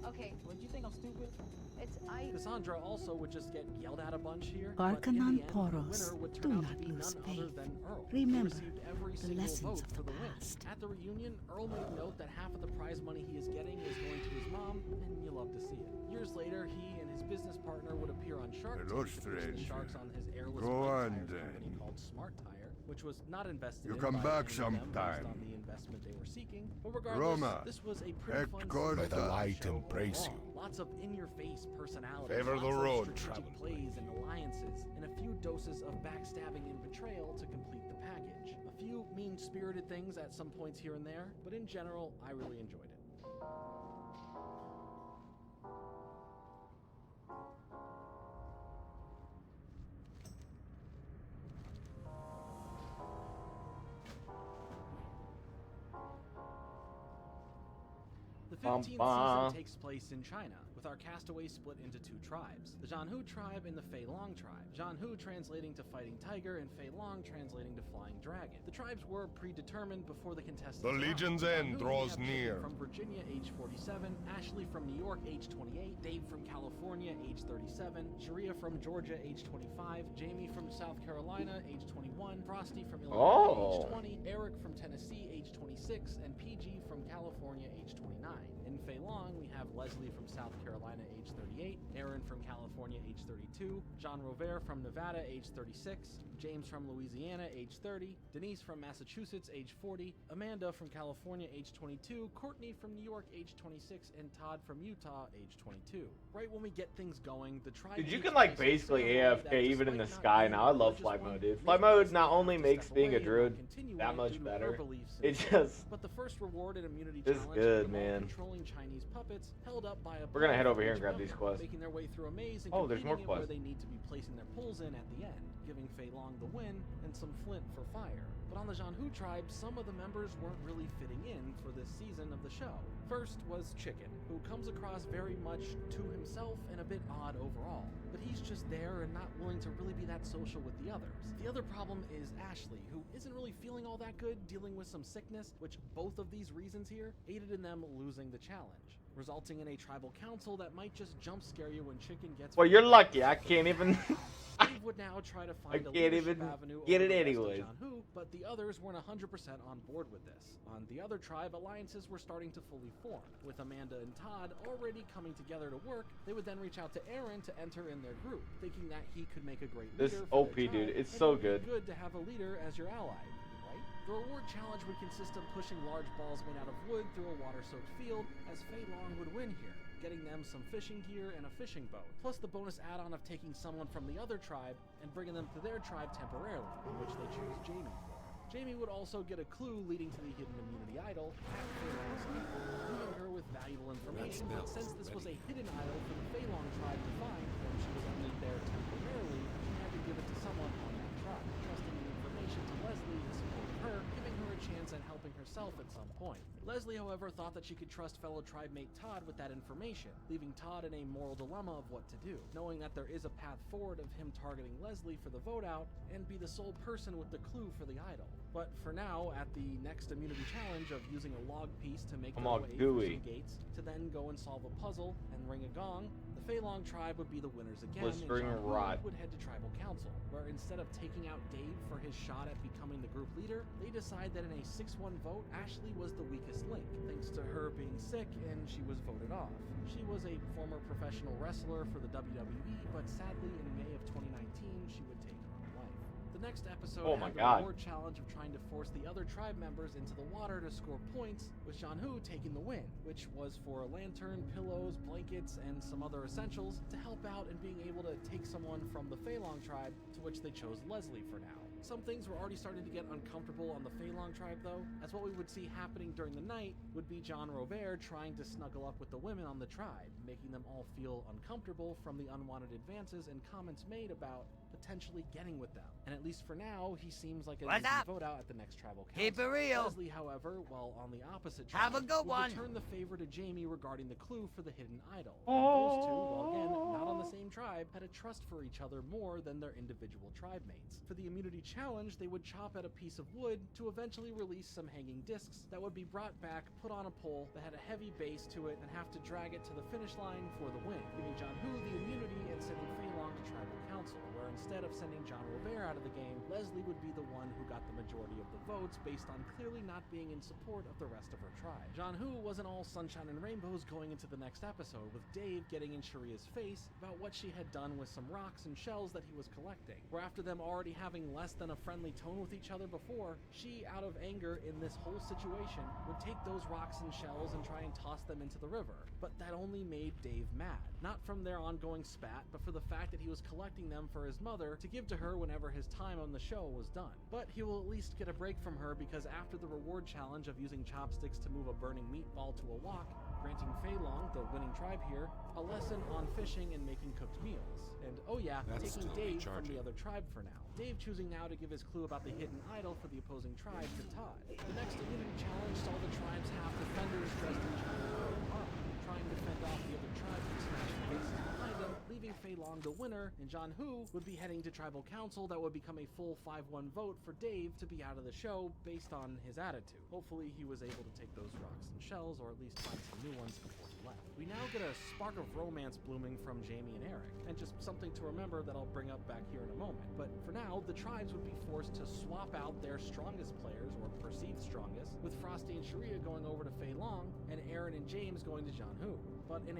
Okay. What, you think I'm stupid? It's Cassandra also would just get yelled at a bunch here, Barkan but in on the end, the Poros, winner would do turn out not to be lose none other faith. than Earl, who Remember received every the single lessons vote of for the the win. past. At the reunion, Earl made note that half of the prize money he is getting is going to his mom, and you love to see it. Years later, he and his business partner would appear on Shark Hello, Tank to pitch the stranger. sharks on his airless Go bike on, tire then. company called Smart Tire, which was not invested You in come by back any of them sometime. based on the investment they were seeking. But regardless, Roma, this was a pretty fun May the light show embrace overall. Lots of in-your-face personalities, Favor the lots of road, strategic traveling plays and alliances, and a few doses of backstabbing and betrayal to complete the package. A few mean-spirited things at some points here and there, but in general, I really enjoyed it. The 15th season takes place in China, with our castaways split into two tribes, the Zhanhu tribe and the Fei Long tribe. Zhanhu translating to fighting tiger and Fei Long translating to flying dragon. The tribes were predetermined before the contestants. The Legion's end Zhanhu, draws we have Chicken near. From Virginia, age 47, Ashley from New York, age 28, Dave from California, age 37, Sharia from Georgia, age 25, Jamie from South Carolina, age 21, Frosty from Illinois, age 20, Eric from Tennessee, age 26, and PG from California, age 29. In Fei Long, we have Leslie from South Carolina, age 38, Aaron from California, age 32, Jean Rover from Nevada, age 36, James from Louisiana, age 30, Denise from Massachusetts, age 40, Amanda from California, age 22, Courtney from New York, age 26, and Todd from Utah, age 22. Right when we get things going, the tribe... Dude, you can like basically AFK even in the sky now. I love flight mode, dude. Flight mode not only makes being a druid that much better, it just... But the first rewarded immunity It's challenge good, involved man. controlling Chinese puppets held up by a We're gonna head pole over here for and grab each these member, quests. making their way through a maze and Oh, there's more completing it where quests. they need to be placing their pulls in at the end, giving Fei Long the win and some flint for fire. But on the Zhanhu tribe, some of the members weren't really fitting in for this season of the show. First was Chicken, who comes across very much to himself and a bit odd overall. But he's just there and not willing to really be that social with the others. The other problem is Ashley, who isn't really feeling all that good, dealing with some sickness, which both of these reasons here aided in them losing the challenge, resulting in a tribal council that might just jump scare you when Chicken gets... Well, you're lucky. I can't even... Dave would now try to find a can't leadership even avenue get over it the rest of anyways. Zhanhu, but the others weren't 100% on board with this. On the other tribe, alliances were starting to fully form. With Amanda and Todd already coming together to work, they would then reach out to Aaron to enter in their group, thinking that he could make a great This leader for OP, their tribe, dude. It's and so it would be good. good to have a leader as your ally. Right? The reward challenge would consist of pushing large balls made out of wood through a water-soaked field, as Fei Long would win here, getting them some fishing gear and a fishing boat, plus the bonus add-on of taking someone from the other tribe and bringing them to their tribe temporarily, in which they choose Jamie for. Jamie would also get a clue leading to the hidden immunity idol at Fei Long's feet, leaving her with valuable information, but since this was a hidden idol for the Fei Long tribe to find, and she was only there temporarily, she had to give it to someone on that tribe, trusting the information to Leslie who supported her, giving her a chance at helping herself at some point. Leslie, however, thought that she could trust fellow tribe mate Todd with that information, leaving Todd in a moral dilemma of what to do, knowing that there is a path forward of him targeting Leslie for the vote out and be the sole person with the clue for the idol. But for now, at the next immunity challenge of using a log piece to make I'm their all way gooey. through some gates to then go and solve a puzzle and ring a gong, the Fei Long tribe would be the winners again, Blistering and Zhanhu rot. would head to tribal council, where instead of taking out Dave for his shot at becoming the group leader, they decide that in a 6-1 vote, Ashley was the weakest link, thanks to her being sick and she was voted off. She was a former professional wrestler for the WWE, but sadly in May of 2019, she would take her own life. The The next episode Oh my had the God. reward challenge of trying to force the other tribe members into the water to score points, with Jianhu taking the win, which was for a lantern, pillows, blankets, and some other essentials to help out in being able to take someone from the Fei Long tribe, to which they chose Leslie for now. Some things were already starting to get uncomfortable on the Fei Long tribe though, as what we would see happening during the night would be John Robert trying to snuggle up with the women on the tribe, making them all feel uncomfortable from the unwanted advances and comments made about potentially getting with them. And at least for now, he seems like a What's decent up? vote out at the next tribal council. Keep it real. Leslie, however, while on the opposite Have a tribe, good would one. return the favor to Jamie regarding the clue for the hidden idol. Those two, while again not on the same tribe, had a trust for each other more than their individual tribe mates. For the immunity challenge, they would chop at a piece of wood to eventually release some hanging discs that would be brought back, put on a pole that had a heavy base to it, and have to drag it to the finish line for the win, giving Jianhu the immunity and sending Fei Long to tribal council, where instead of sending John Robert out of the game, Leslie would be the one who got the majority of the votes based on clearly not being in support of the rest of her tribe. Jianhu wasn't all sunshine and rainbows going into the next episode, with Dave getting in Sharia's face about what she had done with some rocks and shells that he was collecting, where after them already having less than a friendly tone with each other before, she, out of anger in this whole situation, would take those rocks and shells and try and toss them into the river. But that only made Dave mad. Not from their ongoing spat, but for the fact that he was collecting them for his mother to give to her whenever his time on the show was done. But he will at least get a break from her because after the reward challenge of using chopsticks to move a burning meatball to a wok, granting Fei Long, the winning tribe here, a lesson on fishing and making cooked meals. And oh yeah, That's taking still Dave from recharging. the other tribe for now. Dave choosing now to give his clue about the hidden idol for the opposing tribe to Todd. The next immunity challenge saw the tribe's half defenders dressed in Chinese armor, trying to fend off the other tribe from smashing faces behind them, leaving Fei Long the winner, and Jianhu would be heading to tribal council that would become a full 5-1 vote for Dave to be out of the show based on his attitude. Hopefully he was able to take those rocks and shells, or at least find some new ones before he left. We now get a spark of romance blooming from Jamie and Eric, and just something to remember that I'll bring up back here in a moment. But for now, the tribes would be forced to swap out their strongest players, or perceived strongest, with Frosty and Sharia going over to Fei Long, and Aaron and James going to Jianhu. But in a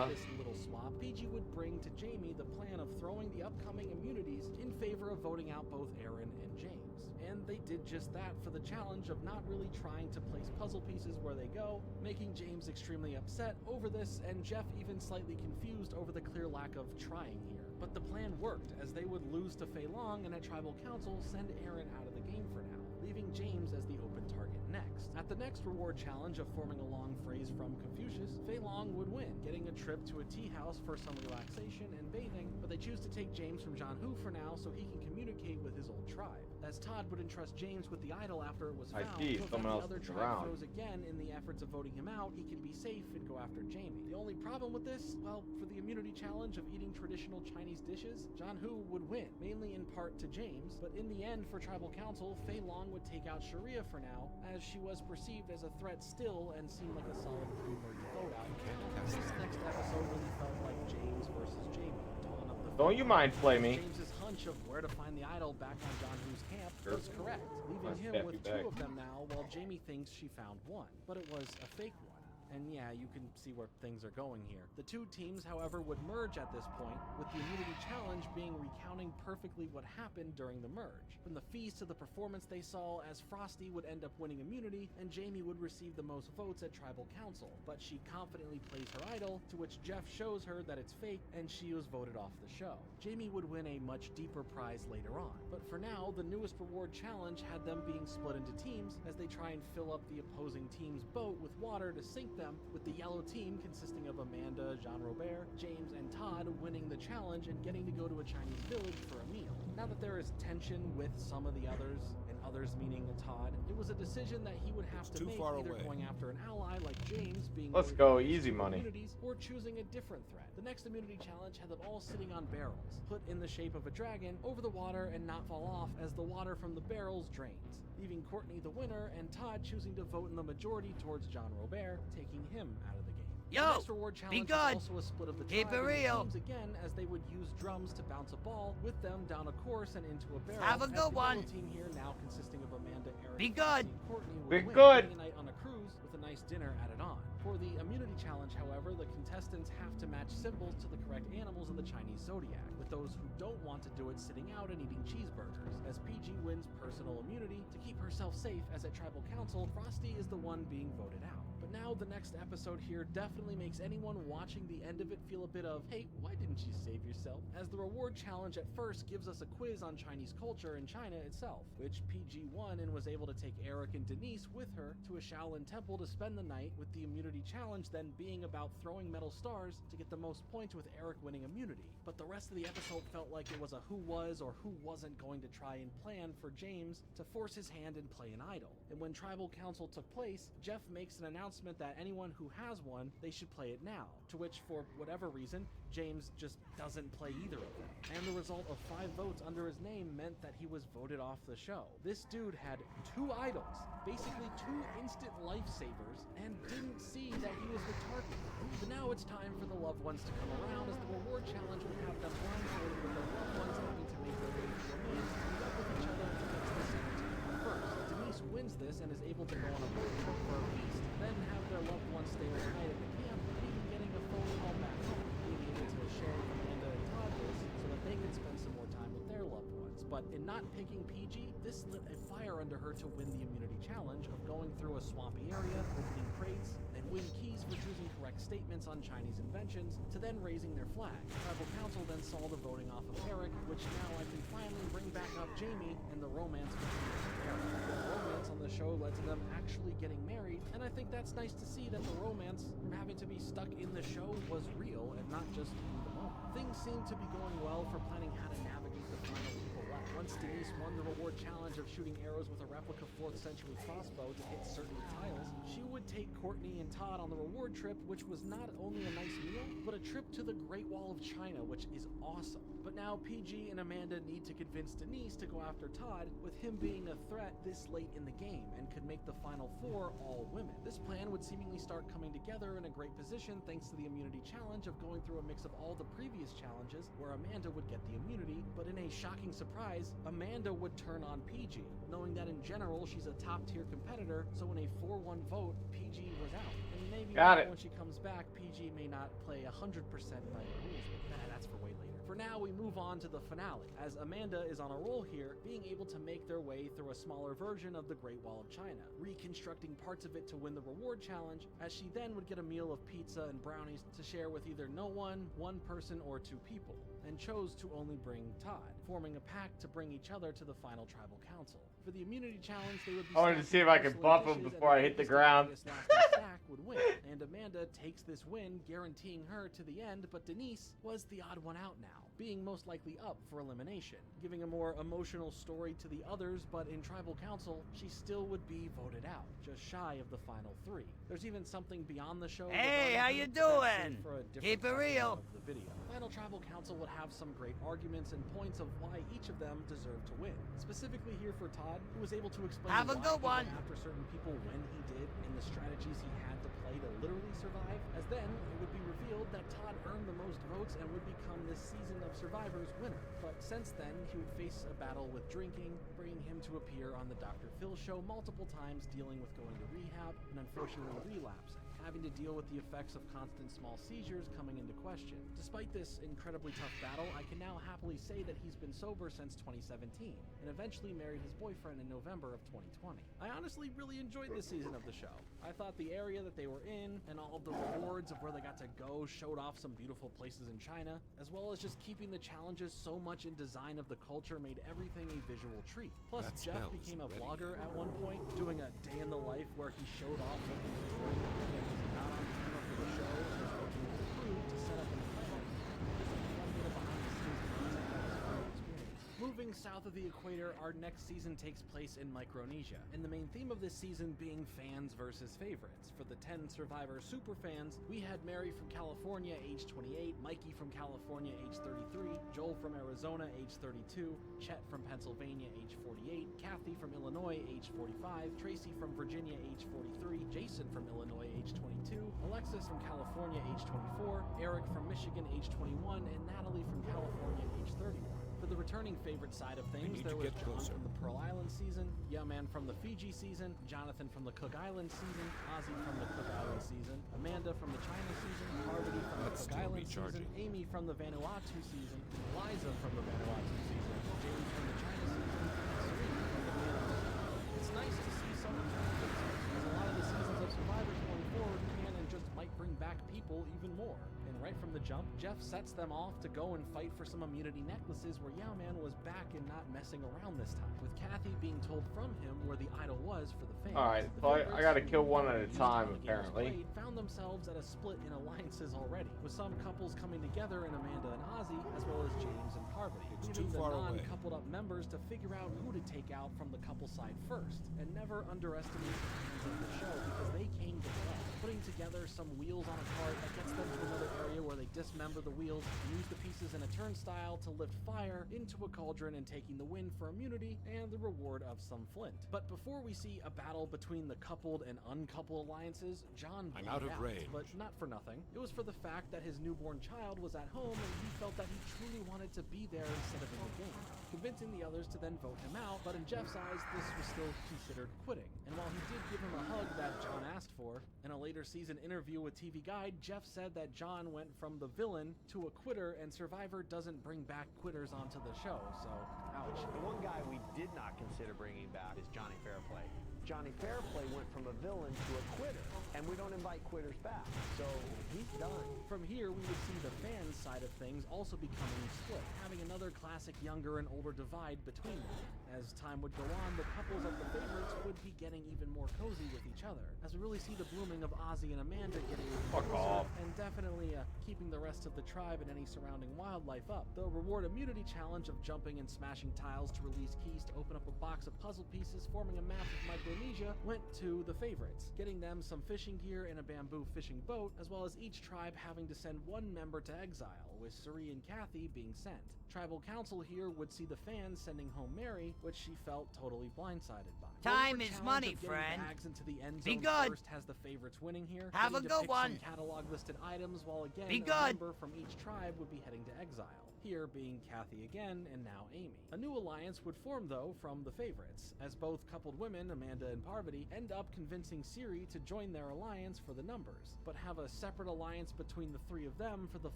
this little swap, PG would bring to Jamie the plan of throwing the upcoming immunities in favor of voting out both Aaron and James. And they did just that for the challenge of not really trying to place puzzle pieces where they go, making James extremely upset over this, and Jeff even slightly confused over the clear lack of trying here. But the plan worked, as they would lose to Fei Long and at Tribal Council send Aaron out of the game for now, leaving James as the open target next. At the next reward challenge of forming a long phrase from Confucius, Fei Long would win, getting a trip to a tea house for some relaxation and bathing, but they choose to take James from Jianhu for now so he can communicate with his old tribe. As Todd would entrust James with the idol after it was found, so if someone the else other is tribe around. throws again in the efforts of voting him out, he can be safe and go after Jamie. The only problem with this, well, for the immunity challenge of eating traditional Chinese dishes, Jianhu would win, mainly in part to James, but in the end for Tribal Council, Fei Long would take out Sharia for now, as she was perceived as a threat still and seemed like a solid pre-merge vote out. This next episode really felt like James versus Jamie. Dawn of the Don't you mind play me? James's hunch of where to find the idol back on Jianhu's camp was correct, leaving Nice him step with you back. two of them now, while Jamie thinks she found one. But it was a fake one. And yeah, you can see where things are going here. The two teams, however, would merge at this point, with the immunity challenge being recounting perfectly what happened during the merge. From the feast to the performance they saw, as Frosty would end up winning immunity, and Jamie would receive the most votes at Tribal Council. But she confidently plays her idol, to which Jeff shows her that it's fake, and she was voted off the show. Jamie would win a much deeper prize later on. But for now, the newest reward challenge had them being split into teams, as they try and fill up the opposing team's boat with water to sink them, with the yellow team consisting of Amanda, Jean Robert, James, and Todd winning the challenge and getting to go to a Chinese village for a meal. Now that there is tension with some of the others, and others meaning Todd, it was a decision that he would have to too make, far either away. going after an ally like James being Let's worried go, about his easy money. immunities, or choosing a different threat. The next immunity challenge had them all sitting on barrels, put in the shape of a dragon, over the water and not fall off as the water from the barrels drains, leaving Courtney the winner and Todd choosing to vote in the majority towards John Robert, taking him out of the game. Yo, the next reward challenge be good. was also a split of the Keep tribe it into real. teams again, as they would use drums to bounce a ball with them down a course and into a barrel. Have a As good the one. yellow team here, now consisting of Amanda, Eric, Be Foxy, good. and Courtney, would Be win, good. spending a night on a cruise with a nice dinner added on. For the immunity challenge, however, the contestants have to match symbols to the correct animals of the Chinese zodiac, with those who don't want to do it sitting out and eating cheeseburgers, as PG wins personal immunity to keep herself safe, as at Tribal Council, Frosty is the one being voted out. But now the next episode here definitely makes anyone watching the end of it feel a bit of, hey, why didn't you save yourself? As the reward challenge at first gives us a quiz on Chinese culture and China itself, which PG won and was able to take Eric and Denise with her to a Shaolin temple to spend the night, with the immunity challenge then being about throwing metal stars to get the most points, with Eric winning immunity. But the rest of the episode felt like it was a who was or who wasn't going to try and plan for James to force his hand and play an idol. And when Tribal Council took place, Jeff makes an announcement that anyone who has one, they should play it now, to which, for whatever reason, James just doesn't play either of them. And the result of 5 votes under his name meant that he was voted off the show. This dude had 2 idols, basically 2 instant lifesavers, and didn't see that he was the target. But now it's time for the loved ones to come around, as the reward challenge would have them blindfolded, with their loved ones having to make their way through a maze to meet up with each other to get to the cemetery. First, Denise wins this and is able to go on a road trip for a feast, then have their loved ones stay overnight at the camp, and even getting a phone call back home, being able to share with Amanda and Todd this so that they could spend some more time with their loved ones. But in not picking PG, this lit a fire under her to win the immunity challenge of going through a swampy area, opening crates, then win keys for choosing correct statements on Chinese inventions, to then raising their flag. Tribal Council then saw the voting off of Eric, which now I can finally bring back up Jamie and the romance between Eric. The romance on the show led to them actually getting married, and I think that's nice to see that the romance from having to be stuck in the show was real and not just in the moment. Things seem to be going well for planning how to navigate the final people left. Once Denise won the reward challenge of shooting arrows with a replica 4th century crossbow to hit certain tiles, she would take Courtney and Todd on the reward trip, which was not only a nice meal, but a trip to the Great Wall of China, which is awesome. But now PG and Amanda need to convince Denise to go after Todd, with him being a threat this late in the game, and could make the final 4 all women. This plan would seemingly start coming together in a great position thanks to the immunity challenge of going through a mix of all the previous challenges, where Amanda would get the immunity, but in a shocking surprise, Amanda would turn on PG, knowing that in general she's a top tier competitor, so in a 4-1 vote, PG was out. And maybe when she comes back, PG may not play 100% by the rules, but that's for way later. For now, we move on to the finale, as Amanda is on a roll here, being able to make their way through a smaller version of the Great Wall of China, reconstructing parts of it to win the reward challenge, as she then would get a meal of pizza and brownies to share with either no one, 1 person, or 2 people, and chose to only bring Todd, forming a pact to bring each other to the final Tribal Council. For the immunity challenge, they would be I wanted to see if I could bump him before I hit the ground. Stack would win, and Amanda takes this win, guaranteeing her to the end, but Denise was the odd one out now, being most likely up for elimination, giving a more emotional story to the others, but in Tribal Council, she still would be voted out, just shy of the final 3. There's even something beyond the show. Hey, how you doing? Keep it real. Of the video. Final Tribal Council would have some great arguments and points of why each of them deserved to win. Specifically here for Todd, who was able to explain Have a why good he one. went after certain people when he did, and the strategies he had to play to literally survive, as then it would be revealed that Todd earned the most votes and would become this season of Survivor's winner. But since then, he would face a battle with drinking, bringing him to appear on the Dr. Phil show multiple times, dealing with going to rehab and unfortunately relapsing, having to deal with the effects of constant small seizures coming into question. Despite this incredibly tough battle, I can now happily say that he's been sober since 2017, and eventually married his boyfriend in November of 2020. I honestly really enjoyed this season of the show. I thought the area that they were in, and all of the rewards of where they got to go, showed off some beautiful places in China, as well as just keeping the challenges so much in design of the culture made everything a visual treat. Plus, Jeff became a vlogger at one point, doing a day in the life where he showed off what he was doing when he was not on camera for the show and was working with the crew to set up and plan. Just a fun bit of behind-the-scenes content that was fun to experience. Moving south of the equator, our next season takes place in Micronesia, and the main theme of this season being fans versus favorites. For the 10 Survivor super fans, we had Mary from California, age 28, Mikey from California, age 33, Joel from Arizona, age 32, Chet from Pennsylvania, age 48, 38, Kathy from Illinois, age 45, Tracy from Virginia, age 43, Jason from Illinois, age 22, Alexis from California, age 24, Eric from Michigan, age 21, and Natalie from California, age 31. For the returning favorite side of things, there was John from the Pearl Island season, Man from the Fiji season, Jonathan from the Cook Island season, Ozzy from the Cook Island season, Amanda from the China season, Parvati from the Cook Island season, Amy from the Vanuatu season, Liza from the Vanuatu season, James from the China season, and Serena from the Vanuatu season. It's nice to see some returning faces, as a lot of the seasons of Survivor going forward can and just might bring back people even more. And right from the jump, Jeff sets them off to go and fight for some immunity necklaces where Man was back and not messing around this time, with Kathy being told from him where the idol was for the fans. Alright, so I gotta kill one at a time, apparently. Found themselves at a split in alliances already, with some couples coming together in Amanda and Ozzy, as well as James and Parvati, leaving the non-coupled up members to figure out who to take out from the couple side first, and never underestimate the fans of the show because they came to play, putting together some wheels on a cart that gets them to another area where they dismember the wheels, use the pieces in a turnstile to lift fire into a cauldron and taking the win for immunity and the reward of some flint. But before we see a battle between the coupled and uncoupled alliances, John I'm out of range. But not for nothing. It was for the fact that his newborn child was at home and he felt that he truly wanted to be there instead of in the game, convincing the others to then vote him out. But in Jeff's eyes, this was still considered quitting. And while he did give him a hug that John asked for, in a later season interview with TV Guide, Jeff said that John went from the villain to a quitter, and Survivor doesn't bring back quitters onto the show, so ouch. The one guy we did not consider bringing back is Johnny Fairplay. Johnny Fairplay went from a villain to a quitter, and we don't invite quitters back, so he's done. From here, we would see the fans' side of things also becoming split, having another classic younger and older divide between them. As time would go on, the couples of the favorites would be getting even more cozy with each other, as we really see the blooming of Ozzy and Amanda getting closer, and definitely keeping the rest of the tribe and any surrounding wildlife up. The reward immunity challenge of jumping and smashing tiles to release keys to open up a box of puzzle pieces forming a map of Micronesia went to the favorites, getting them some fishing gear and a bamboo fishing boat, as well as each tribe having to send one member to exile, with Suri and Kathy being sent. Tribal Council here would see the fans sending home Mary, which she felt totally blindsided by. Time is money, friend. Bags into the end Be zone good. First has the favorites winning here. Have a good one. Some catalog listed items, while again Be a good. member from each tribe would be heading to exile. Here being Kathy again, and now Amy. A new alliance would form, though, from the favorites, as both coupled women, Amanda and Parvati, end up convincing Siri to join their alliance for the numbers, but have a separate alliance between the three of them for the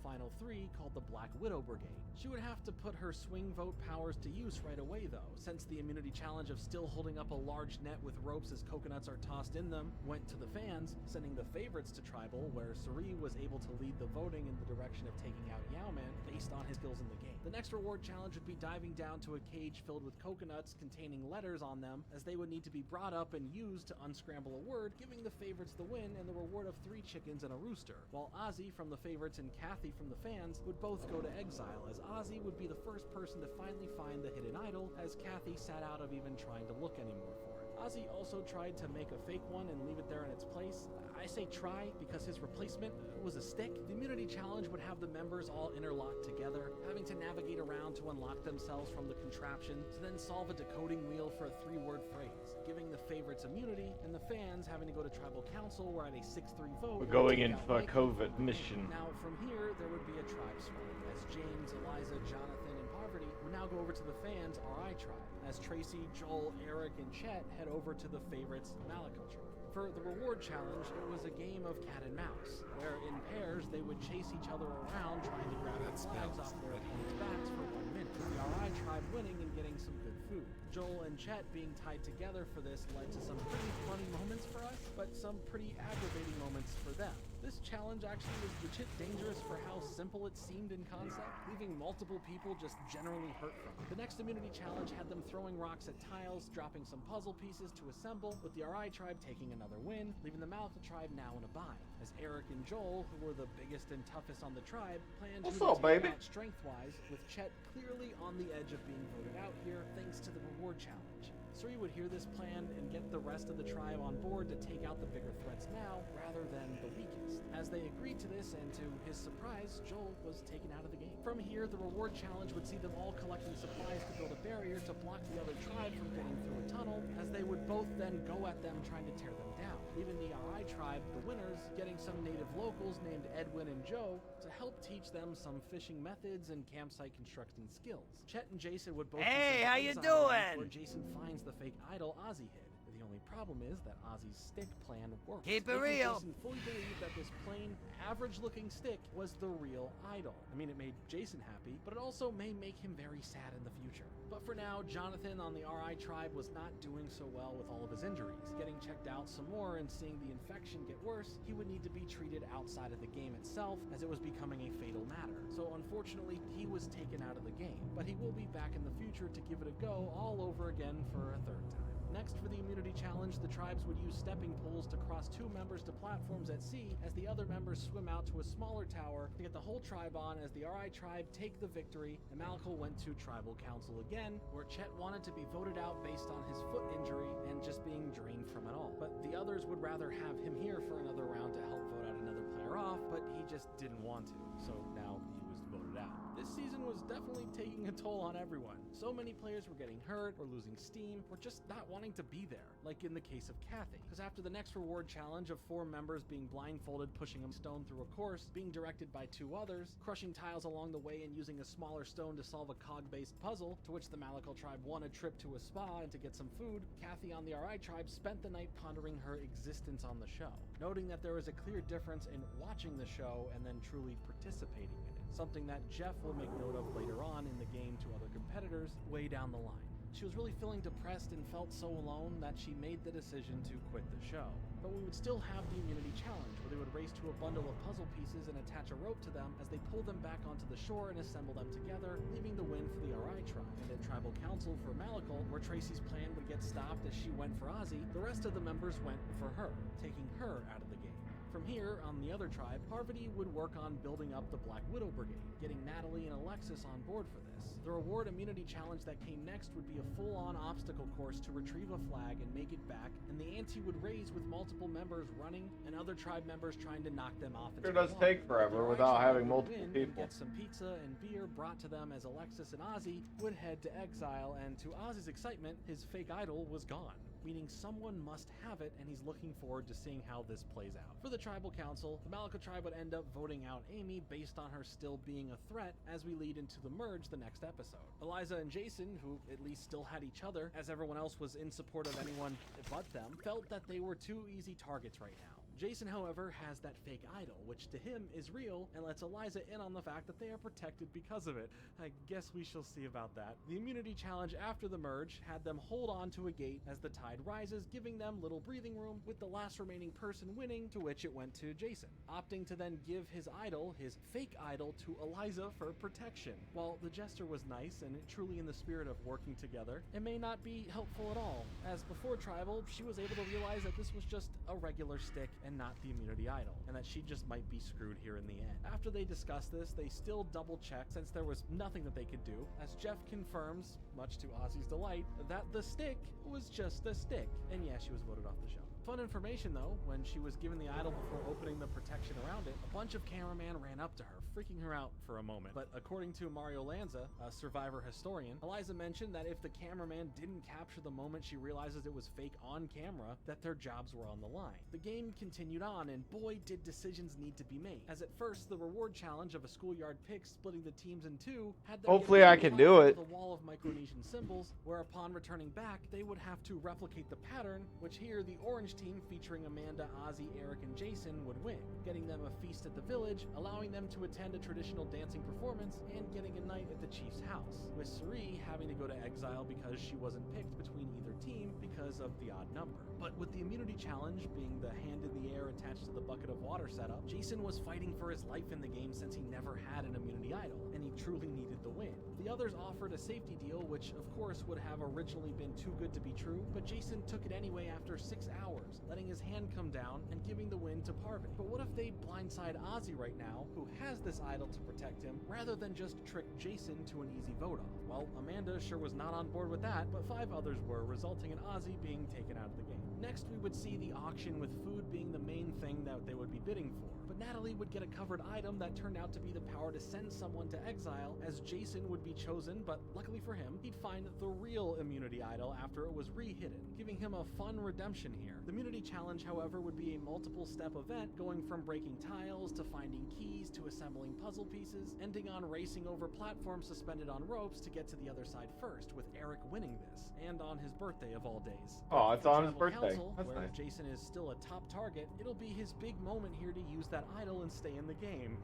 final three called the Black Widow Brigade. She would have to put her swing vote powers to use right away, though, since the immunity challenge of still holding up a large net with ropes as coconuts are tossed in them went to the fans, sending the favorites to tribal, where Suri was able to lead the voting in the direction of taking out Yao-Man based on his skills in the game. The next reward challenge would be diving down to a cage filled with coconuts containing letters on them, as they would need to be brought up and used to unscramble a word, giving the favorites the win and the reward of 3 chickens and a rooster, while Ozzy from the favorites and Kathy from the fans would both go to exile, as Ozzy would be the first person to finally find the hidden idol, as Kathy sat out of even trying to look anymore for it. Ozzy also tried to make a fake one and leave it there in its place. I say try because his replacement was a stick. The immunity challenge would have the members all interlocked together, having to navigate around to unlock themselves from the contraption, to then solve a decoding wheel for a 3-word phrase, giving the favorites immunity, and the fans having to go to tribal council, where at a 6-3 vote, We're going in for a COVID mission. Now from here, there would be a tribe swap, as James, Eliza, Jonathan, and Parvati would now go over to the fans' RI tribe, as Tracy, Joel, Eric, and Chet head over to the favorites' Malaculture. For the reward challenge, it was a game of cat and mouse, where in pairs they would chase each other around trying to grab the flags off their opponents' backs for 1 minute, with the RI tribe winning and getting some good food. Joel and Chet being tied together for this led to some pretty funny moments for us, but some pretty aggravating moments for them. This challenge actually was legit dangerous for how simple it seemed in concept, leaving multiple people just generally hurt from it. The next immunity challenge had them throwing rocks at tiles, dropping some puzzle pieces to assemble, with the RI tribe taking another win, leaving the Malika tribe now in a bind, as Eric and Joel, who were the biggest and toughest on the tribe, planned What's to up, take baby? out strength-wise, with Chet clearly on the edge of being voted out here thanks to the reward challenge. Suri would hear this plan and get the rest of the tribe on board to take out the bigger threats now, rather than the weakest. As they agreed to this, and to his surprise, Joel was taken out of the game. From here, the reward challenge would see them all collecting supplies to build a barrier to block the other tribe from getting through a tunnel, as they would both then go at them trying to tear them down, leaving the RI tribe, the winners, getting some native locals named Edwin and Joe to help teach them some fishing methods and campsite constructing skills. Chet and Jason would both Hey, how you exile doing? where Jason finds the fake idol Ozzy hid. The only problem is that Ozzy's stick plan works. Keep it making real. Jason fully believe that this plain, average-looking stick was the real idol. I mean, it made Jason happy, but it also may make him very sad in the future. But for now, Jonathan on the RI tribe was not doing so well with all of his injuries. Getting checked out some more and seeing the infection get worse, he would need to be treated outside of the game itself, as it was becoming a fatal matter. So unfortunately, he was taken out of the game, but he will be back in the future to give it a go all over again for a third time. Next, for the immunity challenge, the tribes would use stepping pools to cross two members to platforms at sea, as the other members swim out to a smaller tower to get the whole tribe on as the RI tribe take the victory, and Malakal went to tribal council again, where Chet wanted to be voted out based on his foot injury and just being drained from it all. But the others would rather have him here for another round to help vote out another player off, but he just didn't want to, so now he was voted out. This season was definitely taking a toll on everyone. So many players were getting hurt or losing steam or just not wanting to be there, like in the case of Kathy. Because after the next reward challenge of 4 members being blindfolded, pushing a stone through a course, being directed by 2 others, crushing tiles along the way and using a smaller stone to solve a cog-based puzzle, to which the Malakal tribe won a trip to a spa and to get some food, Kathy on the RI tribe spent the night pondering her existence on the show, noting that there was a clear difference in watching the show and then truly participating in it, something that Jeff will make note of later on in the game to other competitors way down the line. She was really feeling depressed and felt so alone that she made the decision to quit the show. But we would still have the immunity challenge, where they would race to a bundle of puzzle pieces and attach a rope to them as they pull them back onto the shore and assemble them together, leaving the win for the RI tribe. And at tribal council for Malakal, where Tracy's plan would get stopped as she went for Ozzy, the rest of the members went for her, taking her out of the game. From here, on the other tribe, Parvati would work on building up the Black Widow Brigade, getting Natalie and Alexis on board for this. The reward immunity challenge that came next would be a full-on obstacle course to retrieve a flag and make it back, and the ante would raise with multiple members running and other tribe members trying to knock them off. It does take forever without having multiple people. Get some pizza and beer brought to them as Alexis and Ozzy would head to exile, and to Ozzy's excitement, his fake idol was gone, meaning someone must have it, and he's looking forward to seeing how this plays out. For the tribal council, the Malakal tribe would end up voting out Amy based on her still being a threat as we lead into the merge the next episode. Eliza and Jason, who at least still had each other, as everyone else was in support of anyone but them, felt that they were 2 easy targets right now. Jason, however, has that fake idol, which to him is real, and lets Eliza in on the fact that they are protected because of it. I guess we shall see about that. The immunity challenge after the merge had them hold on to a gate as the tide rises, giving them little breathing room, with the last remaining person winning, to which it went to Jason, opting to then give his idol, his fake idol, to Eliza for protection. While the gesture was nice and truly in the spirit of working together, it may not be helpful at all, as before tribal, she was able to realize that this was just a regular stick and not the immunity idol, and that she just might be screwed here in the end. After they discussed this, they still double-checked, since there was nothing that they could do, as Jeff confirms, much to Ozzy's delight, that the stick was just a stick, and yeah, she was voted off the show. Fun information though, when she was given the idol before opening the protection around it, a bunch of cameramen ran up to her, freaking her out for a moment. But according to Mario Lanza, a survivor historian, Eliza mentioned that if the cameraman didn't capture the moment she realizes it was fake on camera, that their jobs were on the line. The game continued on, and boy did decisions need to be made. As at first, the reward challenge of a schoolyard pick splitting the teams in 2 had them Hopefully I can do it. the wall of Micronesian symbols, where upon returning back, they would have to replicate the pattern, which here the orange team featuring Amanda, Ozzy, Eric, and Jason would win, getting them a feast at the village, allowing them to attend a traditional dancing performance, and getting a night at the chief's house, with Suri having to go to exile because she wasn't picked between either team because of the odd number. But with the immunity challenge being the hand in the air attached to the bucket of water setup, Jason was fighting for his life in the game since he never had an immunity idol, and he truly needed the win. The others offered a safety deal, which of course would have originally been too good to be true, but Jason took it anyway after 6 hours, letting his hand come down and giving the win to Parvati. But what if they blindside Ozzy right now, who has this idol to protect him, rather than just trick Jason to an easy vote off? Well, Amanda sure was not on board with that, but 5 others were, resulting resulting in Ozzy being taken out of the game. Next, we would see the auction with food being the main thing that they would be bidding for. But Natalie would get a covered item that turned out to be the power to send someone to exile, as Jason would be chosen, but luckily for him, he'd find the real immunity idol after it was re-hidden, giving him a fun redemption here. The immunity challenge, however, would be a multiple-step event, going from breaking tiles to finding keys to assembling puzzle pieces, ending on racing over platforms suspended on ropes to get to the other side first, with Eric winning this, and on his birthday of all days. Oh, it's For on his Tribal birthday. Council, That's where nice. Jason is still a top target, it'll be his big moment here to use that idol and stay in the game.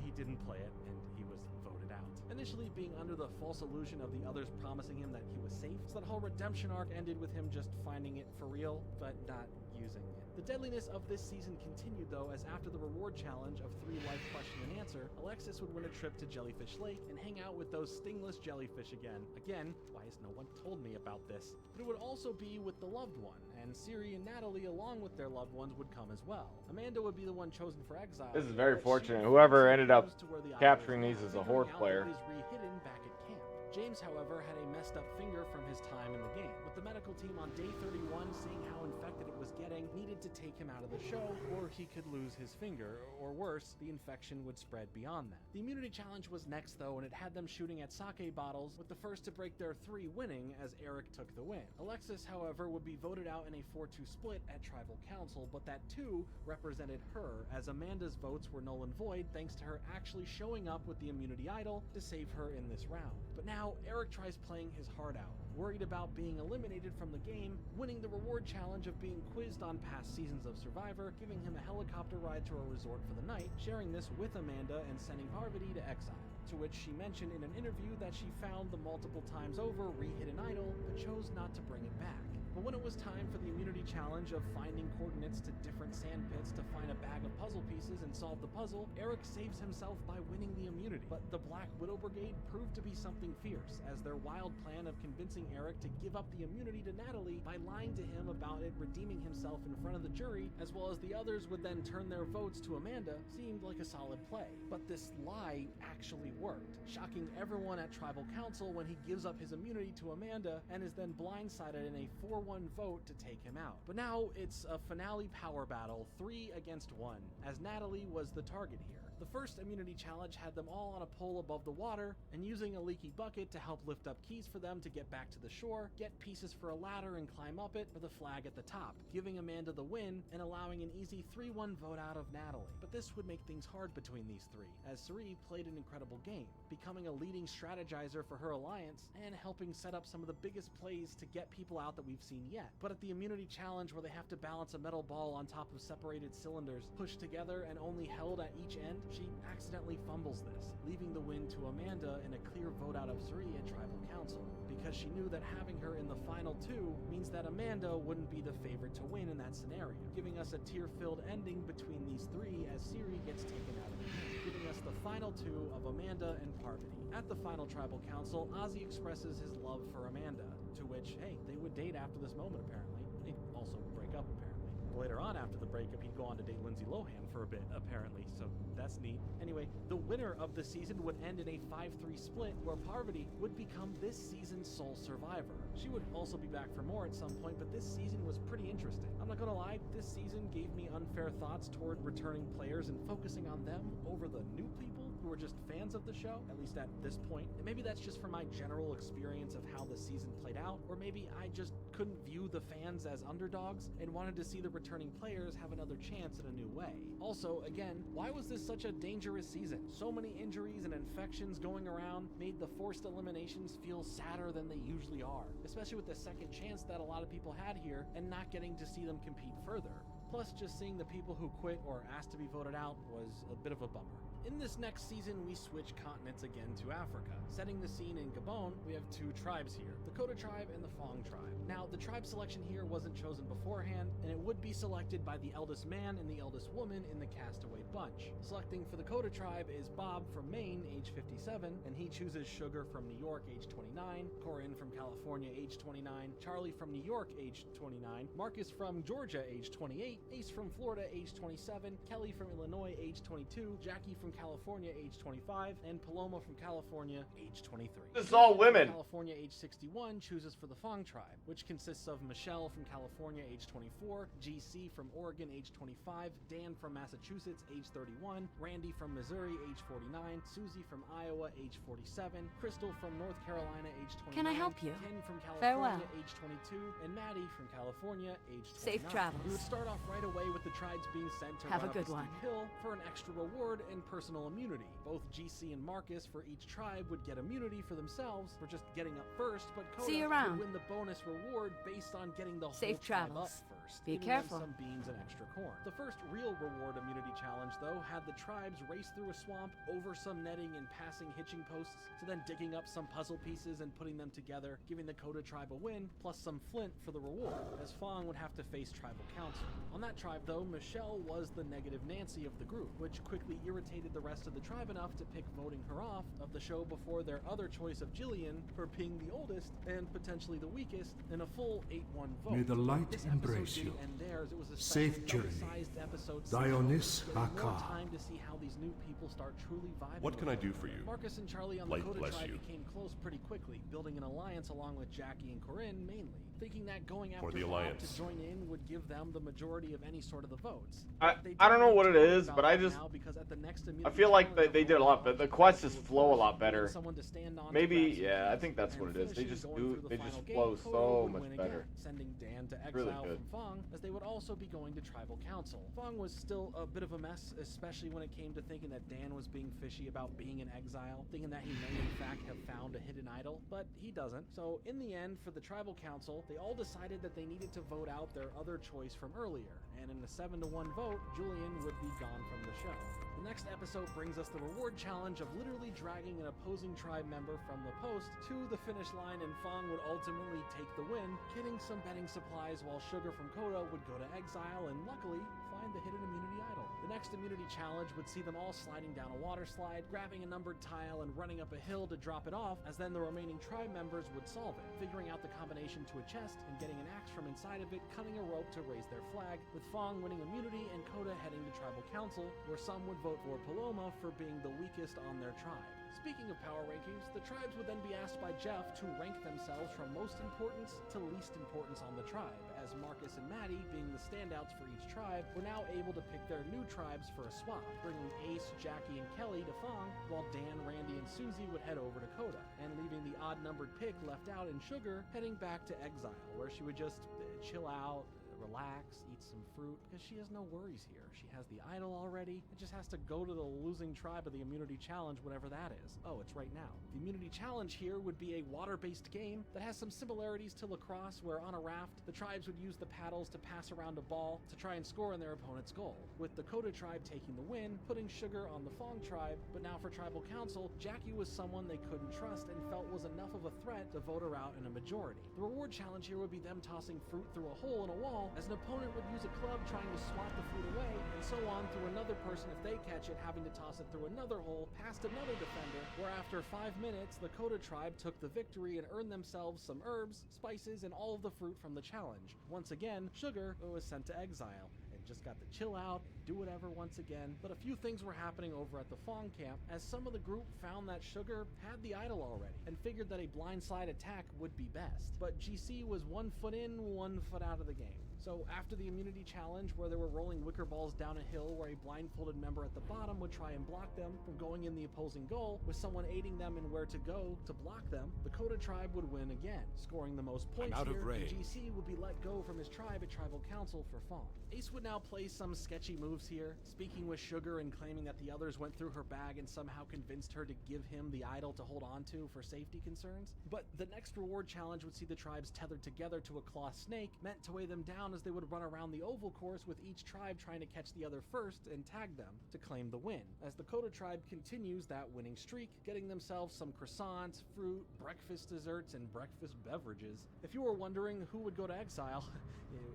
He didn't play it, and he was voted out. Initially being under the false illusion of the others promising him that he was safe, so that whole redemption arc ended with him just finding it for real, but not using it. The deadliness of this season continued though, as after the reward challenge of 3 life question and answer, Alexis would win a trip to Jellyfish Lake and hang out with those stingless jellyfish again. Again, why has no one told me about this? But it would also be with the loved one, and Siri and Natalie along with their loved ones would come as well. Amanda would be the one chosen for exile. This is very but she fortunate. would Whoever focus ended up to where the idol capturing is these now, as a figuring horde out player. that it is re-hidden back at camp. James, however, had a messed up finger from his time in the game, with the medical team on day 31 seeing how infected it was getting, needed to take him out of the show, or he could lose his finger, or worse, the infection would spread beyond that. The immunity challenge was next though, and it had them shooting at sake bottles, with the first to break their 3 winning, as Eric took the win. Alexis, however, would be voted out in a 4-2 split at Tribal Council, but that 2 represented her, as Amanda's votes were null and void thanks to her actually showing up with the immunity idol to save her in this round. But now, Eric tries playing his heart out, worried about being eliminated from the game, winning the reward challenge of being quizzed on past seasons of Survivor, giving him a helicopter ride to a resort for the night, sharing this with Amanda and sending Parvati to exile. To which she mentioned in an interview that she found the multiple times over re-hidden idol, but chose not to bring it back. But when it was time for the immunity challenge of finding coordinates to different sand pits to find a bag of puzzle pieces and solve the puzzle, Eric saves himself by winning the immunity. But the Black Widow Brigade proved to be something fierce, as their wild plan of convincing Eric to give up the immunity to Natalie by lying to him about it redeeming himself in front of the jury, as well as the others would then turn their votes to Amanda, seemed like a solid play. But this lie actually worked, shocking everyone at Tribal Council when he gives up his immunity to Amanda and is then blindsided in a 4-1 vote to take him out. But now it's a finale power battle, 3 against 1, as Natalie was the target here. The first immunity challenge had them all on a pole above the water, and using a leaky bucket to help lift up keys for them to get back to the shore, get pieces for a ladder and climb up it, for the flag at the top, giving Amanda the win and allowing an easy 3-1 vote out of Natalie. But this would make things hard between these 3, as Suri played an incredible game, becoming a leading strategizer for her alliance and helping set up some of the biggest plays to get people out that we've seen yet. But at the immunity challenge, where they have to balance a metal ball on top of separated cylinders pushed together and only held at each end, she accidentally fumbles this, leaving the win to Amanda in a clear vote out of Suri at Tribal Council, because she knew that having her in the final 2 means that Amanda wouldn't be the favorite to win in that scenario, giving us a tear-filled ending between these 3 as Siri gets taken out of the game, giving us the final 2 of Amanda and Parvati. At the final Tribal Council, Ozzy expresses his love for Amanda, to which, hey, they would date after this moment apparently. They'd also break up apparently. Later on after the breakup, he'd go on to date Lindsay Lohan for a bit, apparently, so that's neat. Anyway, the winner of the season would end in a 5-3 split, where Parvati would become this season's sole survivor. She would also be back for more at some point, but this season was pretty interesting. I'm not gonna lie, this season gave me unfair thoughts toward returning players and focusing on them over the new people who were just fans of the show, at least at this point. And maybe that's just from my general experience of how the season played out, or maybe I just couldn't view the fans as underdogs and wanted to see the returning players have another chance in a new way. Also, again, why was this such a dangerous season? So many injuries and infections going around made the forced eliminations feel sadder than they usually are, especially with the second chance that a lot of people had here and not getting to see them compete further. Plus, just seeing the people who quit or asked to be voted out was a bit of a bummer. In this next season, we switch continents again to Africa. Setting the scene in Gabon, we have 2 tribes here, the Kota tribe and the Fong tribe. Now, the tribe selection here wasn't chosen beforehand, and it would be selected by the eldest man and the eldest woman in the castaway bunch. Selecting for the Kota tribe is Bob from Maine, age 57, and he chooses Sugar from New York, age 29, Corinne from California, age 29, Charlie from New York, age 29, Marcus from Georgia, age 28, 28, Ace from Florida, age 27, Kelly from Illinois, age 22, Jackie from California, age 25, and Paloma from California, age 23. This is all women. California, age 61, chooses for the Fong tribe, which consists of Michelle from California, age 24, GC from Oregon, age 25, Dan from Massachusetts, age 31, Randy from Missouri, age 49, Susie from Iowa, age 47, Crystal from North Carolina, age 29, Can I help you? Ken from Farewell. California, age 22, and Maddie from California, age 29. Safe travels. We would start off right away with the tribes being sent to Have run a up good steep one. hill for an extra reward and personal immunity. Both GC and Marcus for each tribe would get immunity for themselves for just getting up first, but Coda See you around. would win the bonus reward based on getting the Safe whole tribe travels. up first. Be giving them careful. some beans and extra corn. The first real reward immunity challenge, though, had the tribes race through a swamp, over some netting and passing hitching posts, to then digging up some puzzle pieces and putting them together, giving the Coda tribe a win, plus some flint for the reward, as Fong would have to face tribal council. On that tribe, though, Michelle was the negative Nancy of the group, which quickly irritated the rest of the tribe enough to pick voting her off of the show before their other choice of Jillian for being the oldest and potentially the weakest in a full 8-1 vote. May the light This embrace episode you. didn't end there, as it was a Safe special journey. double-sized episode Dionys getting more Haka. time to see how these new people start truly vibing. What can I with do one for you? another. Marcus and Charlie on Light the Coda bless tribe you. became close pretty quickly, building an alliance along with Jackie and Corinne mainly, thinking that going For after the Bob alliance. to join in would give them the majority of any sort of the votes. I don't know what it is, but I just Now because at the next I feel like they did a lot, but the quests just flow a lot better. someone to stand on to Maybe, grab some yeah, I keys, think that's what and it is. They finishing just going do, through the they final just game, flow Coda so would much win better. again, sending Dan to Really exile good. from Fong, as they would also be going to tribal council. Fong was still a bit of a mess, especially when it came to thinking that Dan was being fishy about being in exile, thinking that he may in fact have found a hidden idol, but he doesn't. So in the end, for the tribal council, they all decided that they needed to vote out their other choice from earlier, and in a 7-1 vote, Julian would be gone from the show. The next episode brings us the reward challenge of literally dragging an opposing tribe member from the post to the finish line, and Fong would ultimately take the win, getting some betting supplies while Sugar from Coda would go to exile and luckily find the hidden immunity idol. The next immunity challenge would see them all sliding down a water slide, grabbing a numbered tile and running up a hill to drop it off, as then the remaining tribe members would solve it, figuring out the combination to a chest and getting an axe from inside of it, cutting a rope to raise their flag, with Fong winning immunity and Coda heading to tribal council, where some would vote for Paloma for being the weakest on their tribe. Speaking of power rankings, the tribes would then be asked by Jeff to rank themselves from most importance to least importance on the tribe, as Marcus and Maddie, being the standouts for each tribe, were now able to pick their new tribes for a swap, bringing Ace, Jackie, and Kelly to Fong, while Dan, Randy, and Susie would head over to Coda, and leaving the odd-numbered pick left out in Sugar, heading back to exile, where she would just chill out, relax, eat some fruit, because she has no worries here. She has the idol already. It just has to go to the losing tribe of the immunity challenge, whatever that is. Oh, it's right now. The immunity challenge here would be a water-based game that has some similarities to lacrosse, where on a raft, the tribes would use the paddles to pass around a ball to try and score on their opponent's goal, with the Coda tribe taking the win, putting Sugar on the Fong tribe. But now for tribal council, Jackie was someone they couldn't trust and felt was enough of a threat to vote her out in a majority. The reward challenge here would be them tossing fruit through a hole in a wall, as an opponent would use a club trying to swat the fruit away, and so on through another person if they catch it, having to toss it through another hole past another defender, where after 5 minutes, the Coda tribe took the victory and earned themselves some herbs, spices, and all of the fruit from the challenge. Once again, Sugar was sent to exile, and just got to chill out and do whatever once again. But a few things were happening over at the Fong camp, as some of the group found that Sugar had the idol already, and figured that a blindside attack would be best. But GC was 1 foot in, 1 foot out of the game. So after the immunity challenge, where they were rolling wicker balls down a hill where a blindfolded member at the bottom would try and block them from going in the opposing goal, with someone aiding them in where to go to block them, the Coda tribe would win again, scoring the most points out of here, and range. GC would be let go from his tribe at tribal council for Fong. Ace would now play some sketchy moves here, speaking with Sugar and claiming that the others went through her bag and somehow convinced her to give him the idol to hold on to for safety concerns. But the next reward challenge would see the tribes tethered together to a claw snake, meant to weigh them down as they would run around the oval course, with each tribe trying to catch the other first and tag them to claim the win, as the Coda tribe continues that winning streak, getting themselves some croissants, fruit, breakfast desserts, and breakfast beverages. If you were wondering who would go to exile,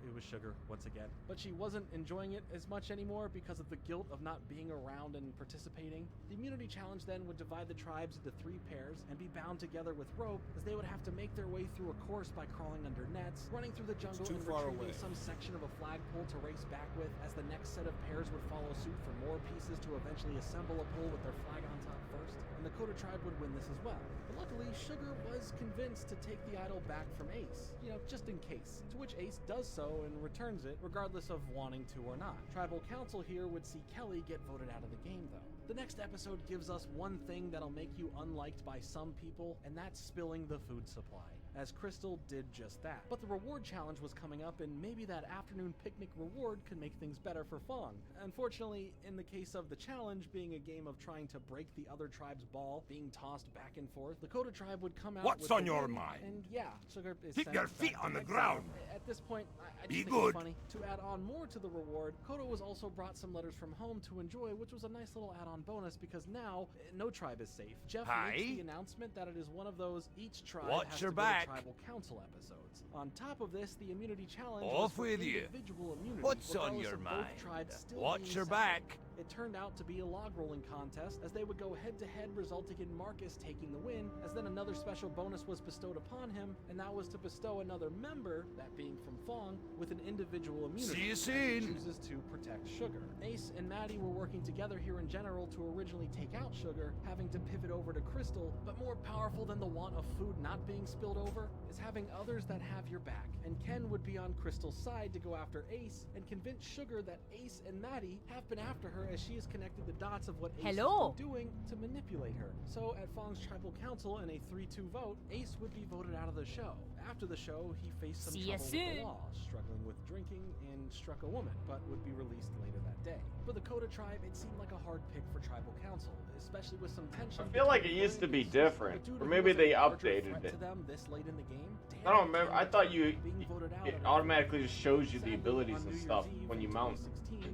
it was Sugar once again. But she wasn't enjoying it as much anymore because of the guilt of not being around and participating. The immunity challenge then would divide the tribes into 3 pairs and be bound together with rope, as they would have to make their way through a course by crawling under nets, running through the jungle, and retrieving some section of a flagpole to race back with, as the next set of pairs would follow suit for more pieces to eventually assemble a pole with their flag on top first, and the Kota tribe would win this as well. But luckily, Sugar was convinced to take the idol back from Ace, just in case, to which Ace does so and returns it, regardless of wanting to or not. Tribal Council here would see Kelly get voted out of the game, though. The next episode gives us one thing that'll make you unliked by some people, and that's spilling the food supply, as Crystal did just that. But the reward challenge was coming up, and maybe that afternoon picnic reward could make things better for Fong. Unfortunately, in the case of the challenge being a game of trying to break the other tribe's ball, being tossed back and forth, the Kota tribe would come out What's with on the your win, mind? and yeah, Sugar is Keep sent your back feet to on the exile. ground. At this point, I Be just think good. it's funny. To add on more to the reward, Kota was also brought some letters from home to enjoy, which was a nice little add-on bonus because now no tribe is safe. Jeff makes the announcement that it is one of those each tribe has to your go back. to tribal council episodes. On top of this, the immunity challenge Off was for with you. individual immunity. What's on regardless your of both mind? tribes still Watch being your separate. back. It turned out to be a log rolling contest, as they would go head to head, resulting in Marcus taking the win, as then another special bonus was bestowed upon him, and that was to bestow another member, that being from Fong, with an individual immunity. See you as he soon. chooses to protect Sugar. Ace and Maddie were working together here in general to originally take out Sugar, having to pivot over to Crystal, but more powerful than the want of food not being spilled over is having others that have your back, and Ken would be on Crystal's side to go after Ace and convince Sugar that Ace and Maddie have been after her, as she has connected the dots of what Ace has been doing to manipulate her. So at Fong's tribal council in a 3-2 vote, Ace would be voted out of the show. After the show, he faced some trouble with the law, struggling with drinking, and struck a woman, but would be released later that day. For the Kota tribe, it seemed like a hard pick for tribal council, especially with some tension. I feel like it used to be different, or maybe they updated it. To them this late in the game, I don't remember. I thought it automatically just shows you the abilities and stuff when you mount. 16, Dan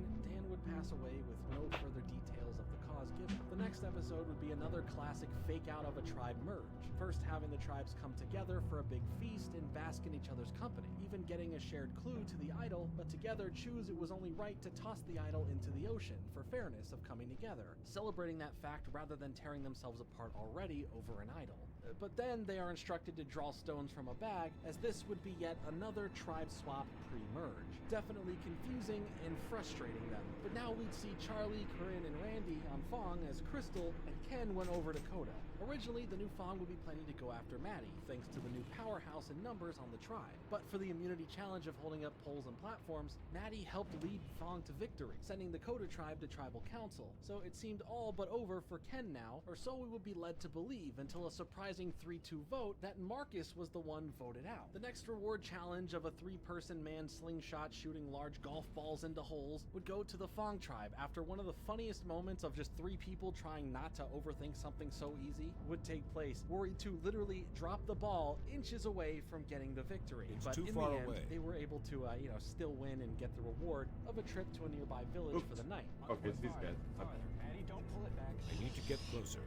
would pass away with no further details of the cause given. The next episode would be another classic fake out of a tribe merge. First having the tribes come together for a big feast and bask in each other's company, even getting a shared clue to the idol, but together choose it was only right to toss the idol into the ocean for fairness of coming together, celebrating that fact rather than tearing themselves apart already over an idol. But then they are instructed to draw stones from a bag, as this would be yet another tribe swap pre-merge. Definitely confusing and frustrating them. But now we'd see Charlie, Corinne, and Randy on Fong as Crystal, and Ken went over to Kota. Originally, the new Fong would be planning to go after Maddie, thanks to the new powerhouse and numbers on the tribe. But for the immunity challenge of holding up poles and platforms, Maddie helped lead Fong to victory, sending the Kota tribe to tribal council. So it seemed all but over for Ken now, or so we would be led to believe, until a surprising 3-2 vote that Marcus was the one voted out. The next reward challenge of a 3-person man slingshot shooting large golf balls into holes would go to the Fong tribe after one of the funniest moments of just 3 people trying not to overthink something so easy would take place, were to literally drop the ball inches away from getting the victory. It's but too in far the end, away. they were able to still win and get the reward of a trip to a nearby village for the night. Okay, these guys. Maddie, don't pull it back. I need to get closer.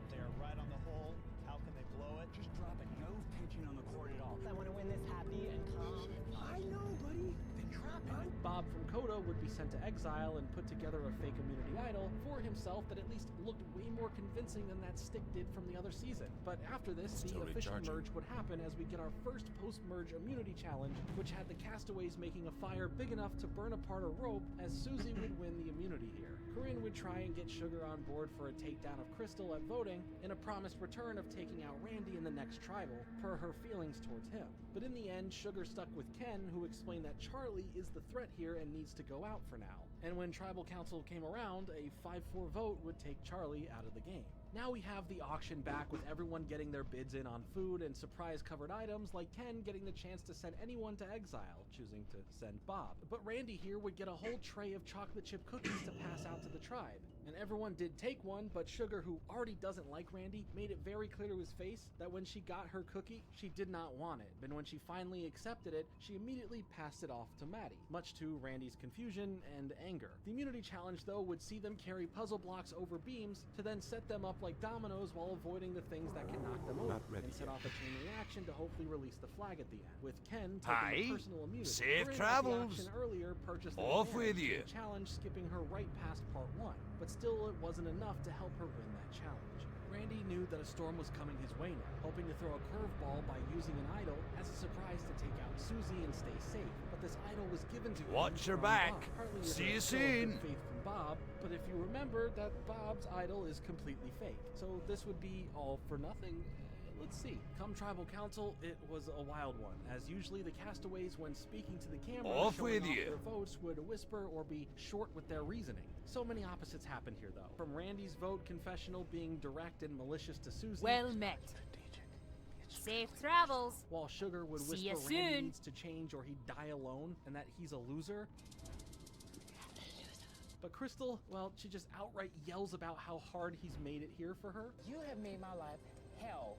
They're right on the hole. How can they blow it? Just drop it. No pitching on the court at all. I want to win this happy and calm. I know, buddy. Then drop it. Bob from Kota would be sent to exile and put together a fake immunity idol for himself that at least looked way more convincing than that stick did from the other season. But after this, the official merge would happen as we get our first post-merge immunity challenge, which had the castaways making a fire big enough to burn apart a rope, as Susie would win the immunity here. Corinne would try and get Sugar on board for a takedown of Crystal at voting, in a promised return of taking out Randy in the next tribal, per her feelings towards him. But in the end, Sugar stuck with Ken, who explained that Charlie is the threat here and needs to go out for now. And when tribal council came around, a 5-4 vote would take Charlie out of the game. Now we have the auction back, with everyone getting their bids in on food and surprise covered items, like Ken getting the chance to send anyone to exile, choosing to send Bob. But Randy here would get a whole tray of chocolate chip cookies to pass out to the tribe. And everyone did take one, but Sugar, who already doesn't like Randy, made it very clear to his face that when she got her cookie, she did not want it. But when she finally accepted it, she immediately passed it off to Maddie, much to Randy's confusion and anger. The immunity challenge, though, would see them carry puzzle blocks over beams to then set them up like dominoes while avoiding the things that can knock them over, Not ready and set yet. off a chain reaction to hopefully release the flag at the end. With Ken taking Hi. the personal immunity. Safe Corinne, at the travels. auction earlier, purchased an Off advantage with in you. the challenge, skipping her right past part 1. But still, it wasn't enough to help her win that challenge. Randy knew that a storm was coming his way now, hoping to throw a curveball by using an idol as a surprise to take out Susie and stay safe. But this idol was given to him Watch your from back. Bob, partly as See a you show of good soon. faith from Bob, but if you remember that Bob's idol is completely fake. So this would be all for nothing. Let's see. Come Tribal Council, it was a wild one, as usually the castaways, when speaking to the camera, Off showing with off you. their votes, would whisper or be short with their reasoning. So many opposites happened here, though. From Randy's vote confessional being direct and malicious to Susie. Well met. Safe travels. While Sugar would See ya whisper Randy soon. needs to change or he'd die alone, and that he's a loser. But Crystal, well, she just outright yells about how hard he's made it here for her. You have made my life hell.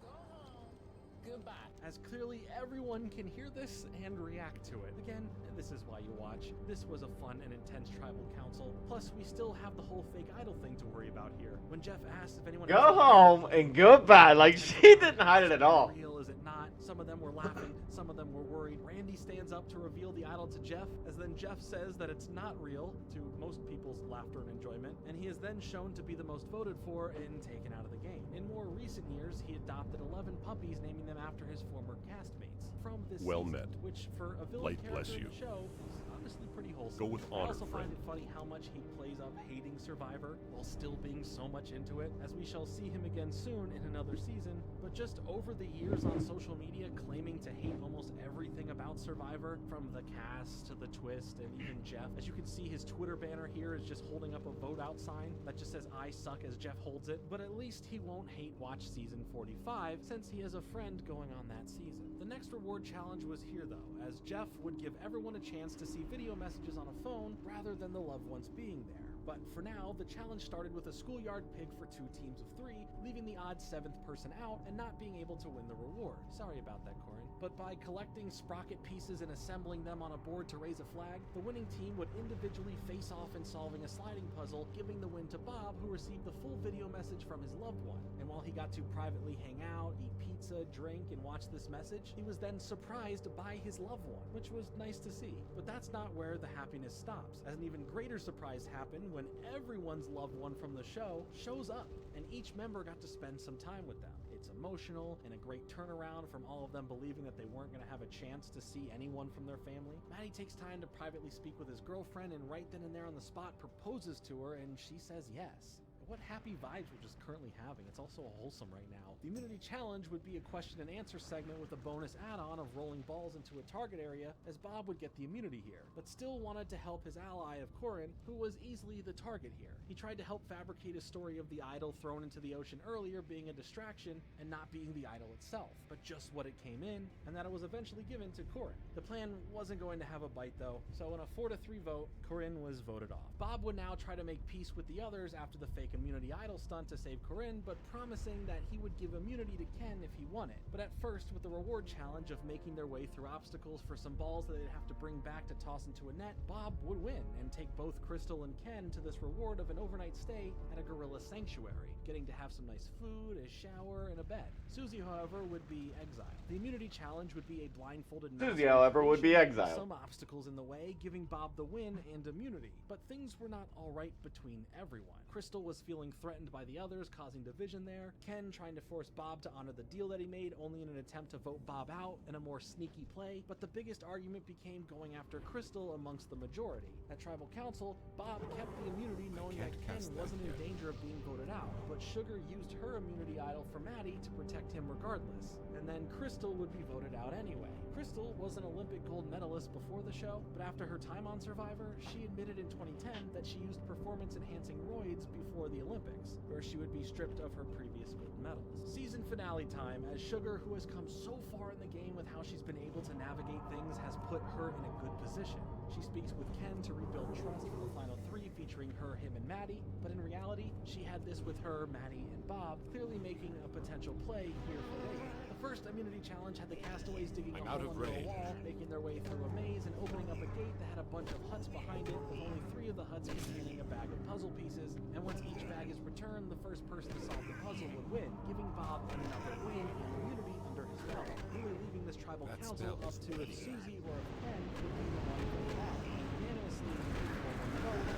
Goodbye. As clearly everyone can hear this and react to it. Again, this is why you watch. This was a fun and intense tribal council. Plus, we still have the whole fake idol thing to worry about here. When Jeff asked if anyone Go home and goodbye. Like, she didn't hide it at all. Real, is it not? Some of them were laughing, some of them were worried. Randy stands up to reveal the idol to Jeff, as then Jeff says that it's not real, to most people's laughter and enjoyment, and he is then shown to be the most voted for and taken out of the game. In more recent years, he adopted 11 puppies, naming them after his former castmates from this Well season, met. which for a villain Light bless character in you. the show is honestly pretty wholesome. Go with I honor, also find friend. it funny how much he plays up hating Survivor while still being so much into it, as we shall see him again soon in another season. But just over the years on social media, claiming to hate almost everything about Survivor, from the cast to the twist and even Jeff. As you can see, his Twitter banner here is just holding up a vote out sign that just says I suck as Jeff holds it. But at least he won't hate watch season 45, since he has a friend going on that season. The next reward challenge was here though, as Jeff would give everyone a chance to see video messages on a phone rather than the loved ones being there. But for now, the challenge started with a schoolyard pig for 2 teams of 3, leaving the odd 7th person out and not being able to win the reward. Sorry about that, Corin. But by collecting sprocket pieces and assembling them on a board to raise a flag, the winning team would individually face off in solving a sliding puzzle, giving the win to Bob, who received the full video message from his loved one. And while he got to privately hang out, eat pizza, drink, and watch this message, he was then surprised by his loved one, which was nice to see. But that's not where the happiness stops, as an even greater surprise happened when everyone's loved one from the show shows up, and each member got to spend some time with them. It's emotional and a great turnaround from all of them believing that they weren't going to have a chance to see anyone from their family. Maddie takes time to privately speak with his girlfriend, and right then and there on the spot proposes to her, and she says yes. What happy vibes we're just currently having. It's also wholesome right now. The Immunity Challenge would be a question and answer segment with a bonus add-on of rolling balls into a target area, as Bob would get the immunity here, but still wanted to help his ally of Corin, who was easily the target here. He tried to help fabricate a story of the idol thrown into the ocean earlier being a distraction and not being the idol itself, but just what it came in, and that it was eventually given to Corin. The plan wasn't going to have a bite though, so in a 4-3 vote, Corin was voted off. Bob would now try to make peace with the others after the fake immunity idol stunt to save Corinne, but promising that he would give immunity to Ken if he won it. But at first, with the reward challenge of making their way through obstacles for some balls that they'd have to bring back to toss into a net, Bob would win and take both Crystal and Ken to this reward of an overnight stay at a gorilla sanctuary, getting to have some nice food, a shower, and a bed. Susie, however, would be exiled. The immunity challenge would be a blindfolded Susie, however, would be with exiled. some obstacles in the way, giving Bob the win and immunity. But things were not all right between everyone. Crystal was feeling threatened by the others, causing division there. Ken trying to force Bob to honor the deal that he made, only in an attempt to vote Bob out in a more sneaky play. But the biggest argument became going after Crystal amongst the majority. At Tribal Council, Bob kept the immunity knowing that Ken wasn't in danger of being voted out, but Sugar used her immunity idol for Maddie to protect him regardless. And then Crystal would be voted out anyway. Crystal was an Olympic gold medalist before the show, but after her time on Survivor, she admitted in 2010 that she used performance-enhancing roids before the Olympics, where she would be stripped of her previous gold medals. Season finale time, as Sugar, who has come so far in the game with how she's been able to navigate things, has put her in a good position. She speaks with Ken to rebuild trust for the final 3, featuring her, him, and Maddie, but in reality, she had this with her, Maddie, and Bob, clearly making a potential play here for Vegas. The first immunity challenge had the castaways digging a hole under a wall, making their way through a maze and opening up a gate that had a bunch of huts behind it, with only 3 of the huts containing a bag of puzzle pieces, and once each bag is returned, the first person to solve the puzzle would win, giving Bob another win and immunity under his belt, really leaving this tribal council up to if Susie or if Ken would be the one for that. And unanimously,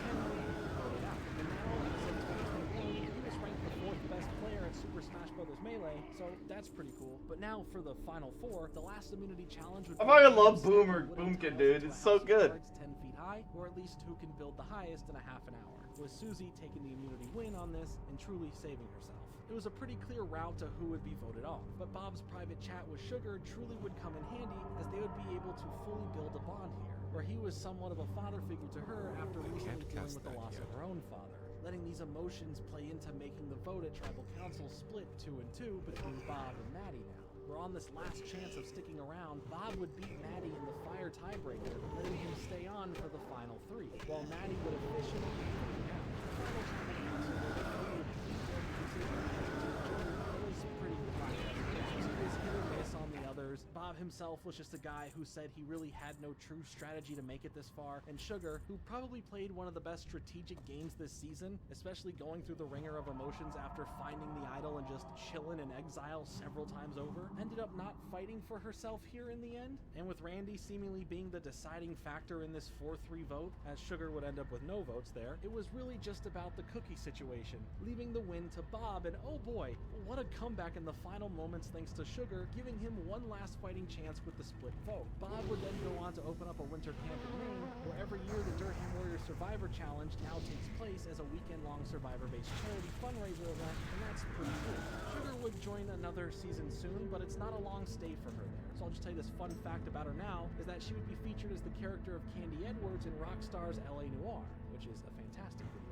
Ken voted out. And now, as of 2021, he was ranked the 4th best player in Super Smash Bros. Melee, so that's pretty cool. But now for the final 4, the last immunity challenge would I fucking love Boomkin, dude. It's so good. 10 feet high, or at least who can build the highest in a half an hour, with Susie taking the immunity win on this and truly saving herself. It was a pretty clear route to who would be voted off, but Bob's private chat with Sugar truly would come in handy, as they would be able to fully build a bond here, where he was somewhat of a father figure to her after recently dealing with the loss of her own father, letting these emotions play into making the vote at Tribal Council split 2 and 2 between Bob and Maddie now. We're on this last chance of sticking around. Bob would beat Maddie in the fire tiebreaker, letting him stay on for the final 3, while Maddie would officially be voted out. The final Tribal Council vote was pretty quiet. He was hit or miss on the others. Bob himself was just a guy who said he really had no true strategy to make it this far, and Sugar, who probably played one of the best strategic games this season, especially going through the ringer of emotions after finding the idol and just chilling in exile several times over, ended up not fighting for herself here in the end. And with Randy seemingly being the deciding factor in this 4-3 vote, as Sugar would end up with no votes there, it was really just about the cookie situation, leaving the win to Bob, and oh boy, what a comeback in the final moments thanks to Sugar, giving him one last fighting chance with the split vote. Bob would then go on to open up a winter camp in Maine, where every year the Durham Warrior Survivor Challenge now takes place as a weekend-long Survivor-based charity fundraiser event, and that's pretty cool. Sugar would join another season soon, but it's not a long stay for her there. So I'll just tell you this fun fact about her now, is that she would be featured as the character of Candy Edwards in Rockstar's LA Noire, which is a fantastic video.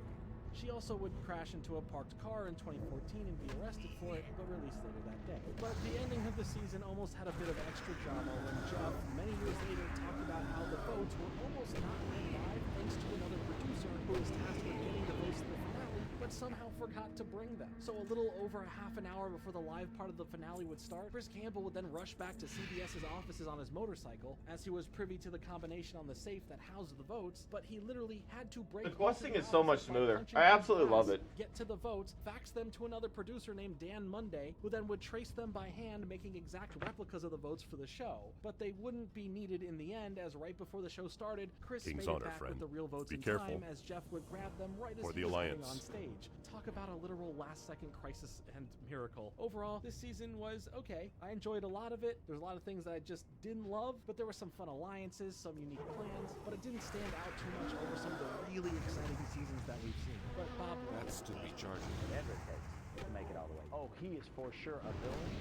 She also would crash into a parked car in 2014 and be arrested for it, but released later that day. But the ending of the season almost had a bit of extra drama when Jeff, many years later, talked about how the votes were almost not made live thanks to another producer who was tasked with getting the votes to the finale, but somehow forgot to bring them. So a little over a half an hour before the live part of the finale would start, Chris Campbell would then rush back to CBS's offices on his motorcycle, as he was privy to the combination on the safe that housed the votes, but he literally had to break The questing is so much smoother. I absolutely love it. Get to the votes, fax them to another producer named Dan Monday, who then would trace them by hand, making exact replicas of the votes for the show. But they wouldn't be needed in the end, as right before the show started, Chris King's made honor, it back friend. with the real votes Be in careful. time, as Jeff would grab them right as For he the was coming Alliance. on stage. Talk about a literal last-second crisis and miracle. Overall, this season was okay. I enjoyed a lot of it. There's a lot of things that I just didn't love, but there were some fun alliances, some unique plans, but it didn't stand out too much over some of the really exciting seasons that we've seen. But Bob, That's to be charged. Whatever it takes to make it all the way. Oh, he is for sure a villain.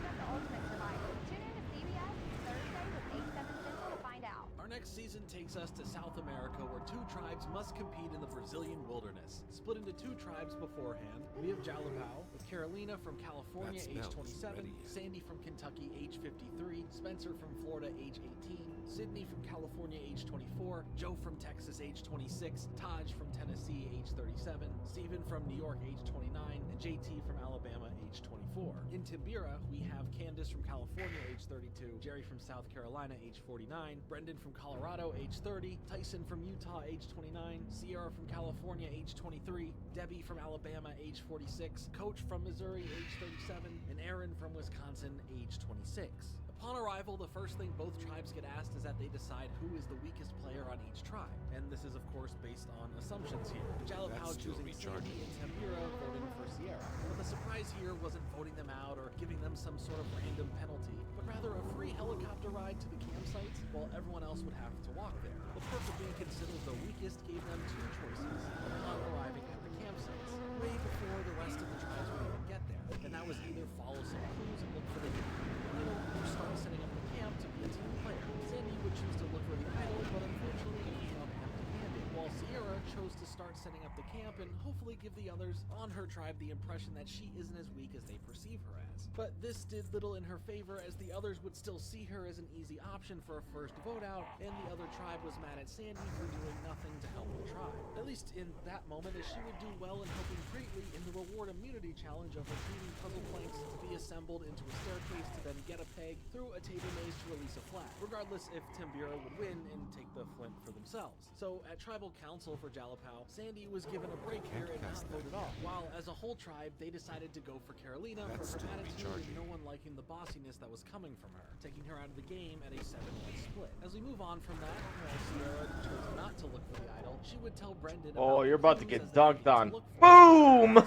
The Ultimate Survivor. Tune in to CBS Thursday with 8, 7 Central to find out. our next season takes us to South America, where 2 tribes must compete in the Brazilian wilderness. Split into 2 tribes beforehand, we have Jalapão, with Carolina from California, age 27, Sandy from Kentucky, age 53, Spencer from Florida, age 18, Sydney from California, age 24, Joe from Texas, age 26, Taj from Tennessee, age 37, Steven from New York, age 29, and JT from Alabama, age 24. In Tibira, we have Candace from California, age 32, Jerry from South Carolina, age 49, Brendan from Colorado, age 30, Tyson from Utah, age 29, Sierra from California, age 23, Debbie from Alabama, age 46, Coach from Missouri, age 37, and Aaron from Wisconsin, age 26. Upon arrival, the first thing both tribes get asked is that they decide who is the weakest player on each tribe. And this is, of course, based on assumptions here. Jalapão choosing Sandy and Tibira voting for Sierra. But the surprise here wasn't voting them out or giving them some sort of random penalty, but rather a free helicopter ride to the campsites while everyone else would have to walk there. The perk of being considered the weakest gave them 2 choices upon arriving at the campsites, way before the rest of the tribes would even get there. And that was either follow some clues and look for the or start setting up the camp to be a team player. Sandy would choose to look for the idol, but unfortunately ended up empty-handed, while Sierra chose to start setting up the camp and hopefully give the others on her tribe the impression that she isn't as weak as they perceive her as. But this did little in her favor, as the others would still see her as an easy option for a first vote out, and the other tribe was mad at Sandy for doing nothing to help the tribe. At least in that moment, as she would do well in helping greatly in the reward immunity challenge of retrieving puzzle planks to be assembled into a staircase to then get a peg through a table maze to release place a flag, regardless if Timbira would win and take the flint for themselves. So at Tribal Council for Jalapao, Sandy was given a break here and not voted off, while as a whole tribe, they decided to go for Carolina for her attitude and no one liking the bossiness that was coming from her, taking her out of the game at a 7-1 split. As we move on from that, while Sierra chose not to look for the idol, she would tell Brendan You're about to get dunked on. Boom!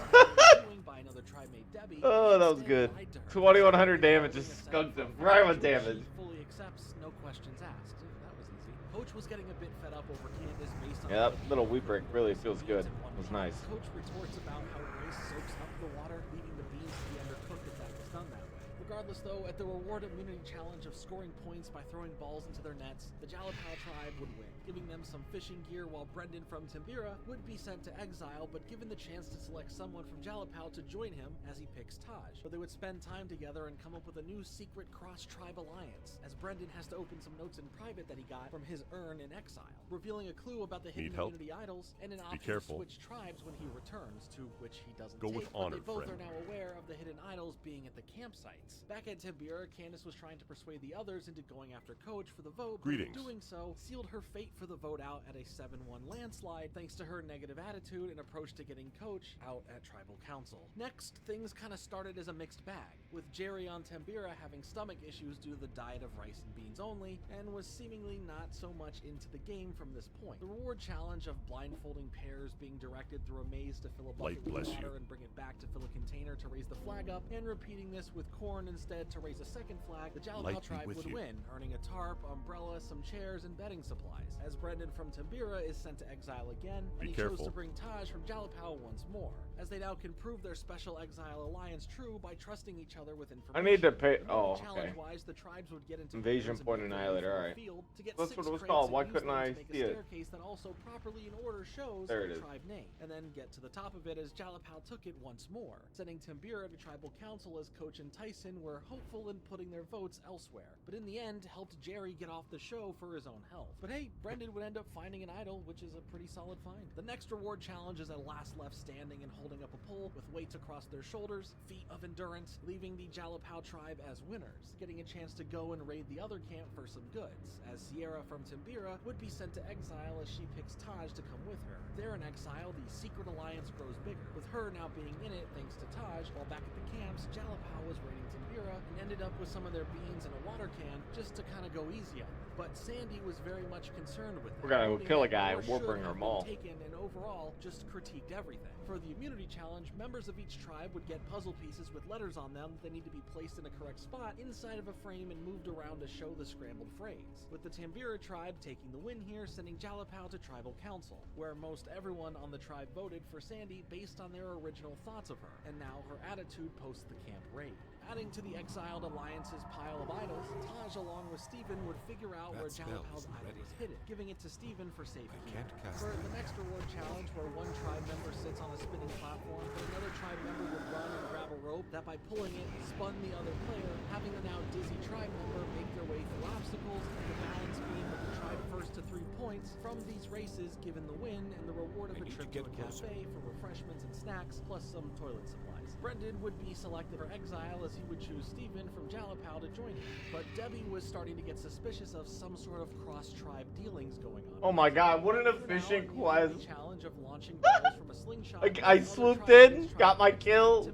by another tribe mate Debbie. Oh, that was good. 2100 damage, just skunked him right with damage. Fully accepts, no questions asked. That was easy. Coach was getting a bit fed up over Candace based on Yeah, that little wheat break really feels good. It was nice. Coach retorts about how rice soaks up the water, leaving the beans to be undercooked if that was done that way. Regardless, though, at the reward immunity challenge of scoring points by throwing balls into their nets, the Jalapao tribe would win, giving them some fishing gear, while Brendan from Timbira would be sent to exile, but given the chance to select someone from Jalapao to join him as he picks Taj. But they would spend time together and come up with a new secret cross-tribe alliance, as Brendan has to open some notes in private that he got from his urn in exile, revealing a clue about the hidden immunity idols and an option to switch tribes when he returns, to which he doesn't Go with honor, but they both friend. are now aware of the hidden idols being at the campsites. Back at Timbira, Candace was trying to persuade the others into going after Coach for the vote, but in doing so, sealed her fate for the vote out at a 7-1 landslide thanks to her negative attitude and approach to getting Coach out at Tribal Council. Next, things kind of started as a mixed bag, with Jerry on Timbira having stomach issues due to the diet of rice and beans only, and was seemingly not so much into the game from this point. The reward challenge of blindfolding pairs being directed through a maze to fill a bucket with water and bring it back to fill a container to raise the flag up, and repeating this with corn instead to raise a second flag, the Jalapao tribe would win, earning a tarp, umbrella, some chairs, and bedding supplies, as Brendan from Timbira is sent to exile again, and he chose to bring Taj from Jalapao once more, as they now can prove their special exile alliance true by trusting each other with information. I need to pay. Oh, okay. Challenge-wise, the tribes would get into Invasion point annihilated. All right. to get That's 6 what it was crates called. and Why use couldn't them to I make see a it? staircase that also properly in order shows There it the is. tribe name, and then get to the top of it as Jalapao took it once more, sending Timbira to Tribal Council as Coach and Tyson were hopeful in putting their votes elsewhere, but in the end helped Jerry get off the show for his own health. But hey, Brendan would end up finding an idol, which is a pretty solid find. The next reward challenge is a last left standing and holding up a pole with weights across their shoulders, feat of endurance, leaving the Jalapao tribe as winners, getting a chance to go and raid the other camp for some goods, as Sierra from Timbira would be sent to exile as she picks Taj to come with her. There in exile, the secret alliance grows bigger, with her now being in it thanks to Taj, while back at the camps, Jalapao was raiding Timbira and ended up with some of their beans in a water can just to kind of go easy on them. But Sandy was very much concerned with that. We're gonna go kill a guy, War we'll bring should them have all. been taken and overall just critiqued everything. For the immunity challenge, members of each tribe would get puzzle pieces with letters on them that need to be placed in a correct spot inside of a frame and moved around to show the scrambled phrase, with the Timbira tribe taking the win here, sending Jalapao to Tribal Council, where most everyone on the tribe voted for Sandy based on their original thoughts of her, and now her attitude post the camp raid. Adding to the exiled alliance's pile of idols, Taj along with Stephen would figure out where Jalapao's idol was hidden, giving it to Stephen for safekeeping. For the next reward challenge, where one tribe member sits on a spinning platform, but another tribe member would run and grab a rope that by pulling it spun the other player, having the now dizzy tribe member make their way through obstacles, and the balance beam with the tribe first to 3 points from these races given the win, and the reward of a trip to a cafe for refreshments and snacks, plus some toilet supplies. Brendan would be selected for exile as he would choose Stephen from Jalapao to join him, but Debbie was starting to get suspicious of some sort of cross-tribe dealings going on. Oh my god, what an efficient quest. Challenge of launching balls from a slingshot. I swooped in, got my kill,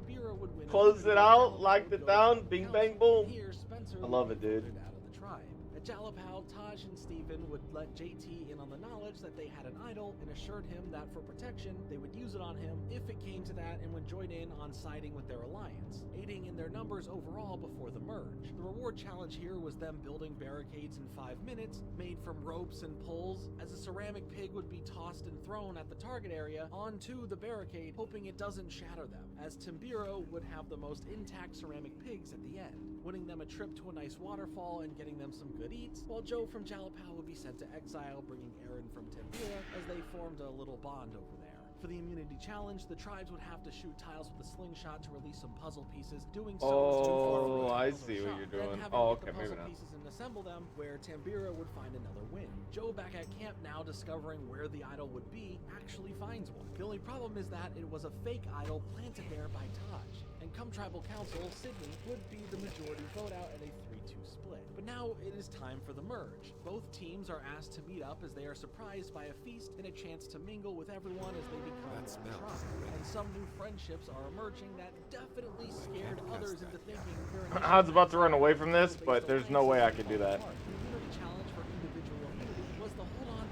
closed it out, locked it down, bing bang boom. I love it, dude. At Jalapao, Taj and Stephen would let JT in on the knowledge that they had an idol and assured him that for protection, they would use it on him if it came to that and would join in on siding with their alliance, aiding in their numbers overall before the merge. The reward challenge here was them building barricades in 5 minutes, made from ropes and poles, as a ceramic pig would be tossed and thrown at the target area onto the barricade, hoping it doesn't shatter them, as Timbiro would have the most intact ceramic pigs at the end, winning them a trip to a nice waterfall and getting them some good eats, while Joe from Jalapao would be sent to exile, bringing Aaron from Timbira, as they formed a little bond over there. For the immunity challenge, the tribes would have to shoot tiles with a slingshot to release some puzzle pieces, doing so was too far from the I puzzle see what shot. you're doing. Then having Oh, to get okay, the maybe puzzle not. pieces and assemble them, where Timbira would find another win. Joe, back at camp now discovering where the idol would be, actually finds one. The only problem is that it was a fake idol planted there by Taj. And come Tribal Council, Sydney would be the majority vote out at a 4-3-2 split. But now it is time for the merge. Both teams are asked to meet up as they are surprised by a feast and a chance to mingle with everyone as they become one tribe. And some new friendships are emerging that definitely scared others into thinking they're I was about to run away from this, but there's no way I could do that.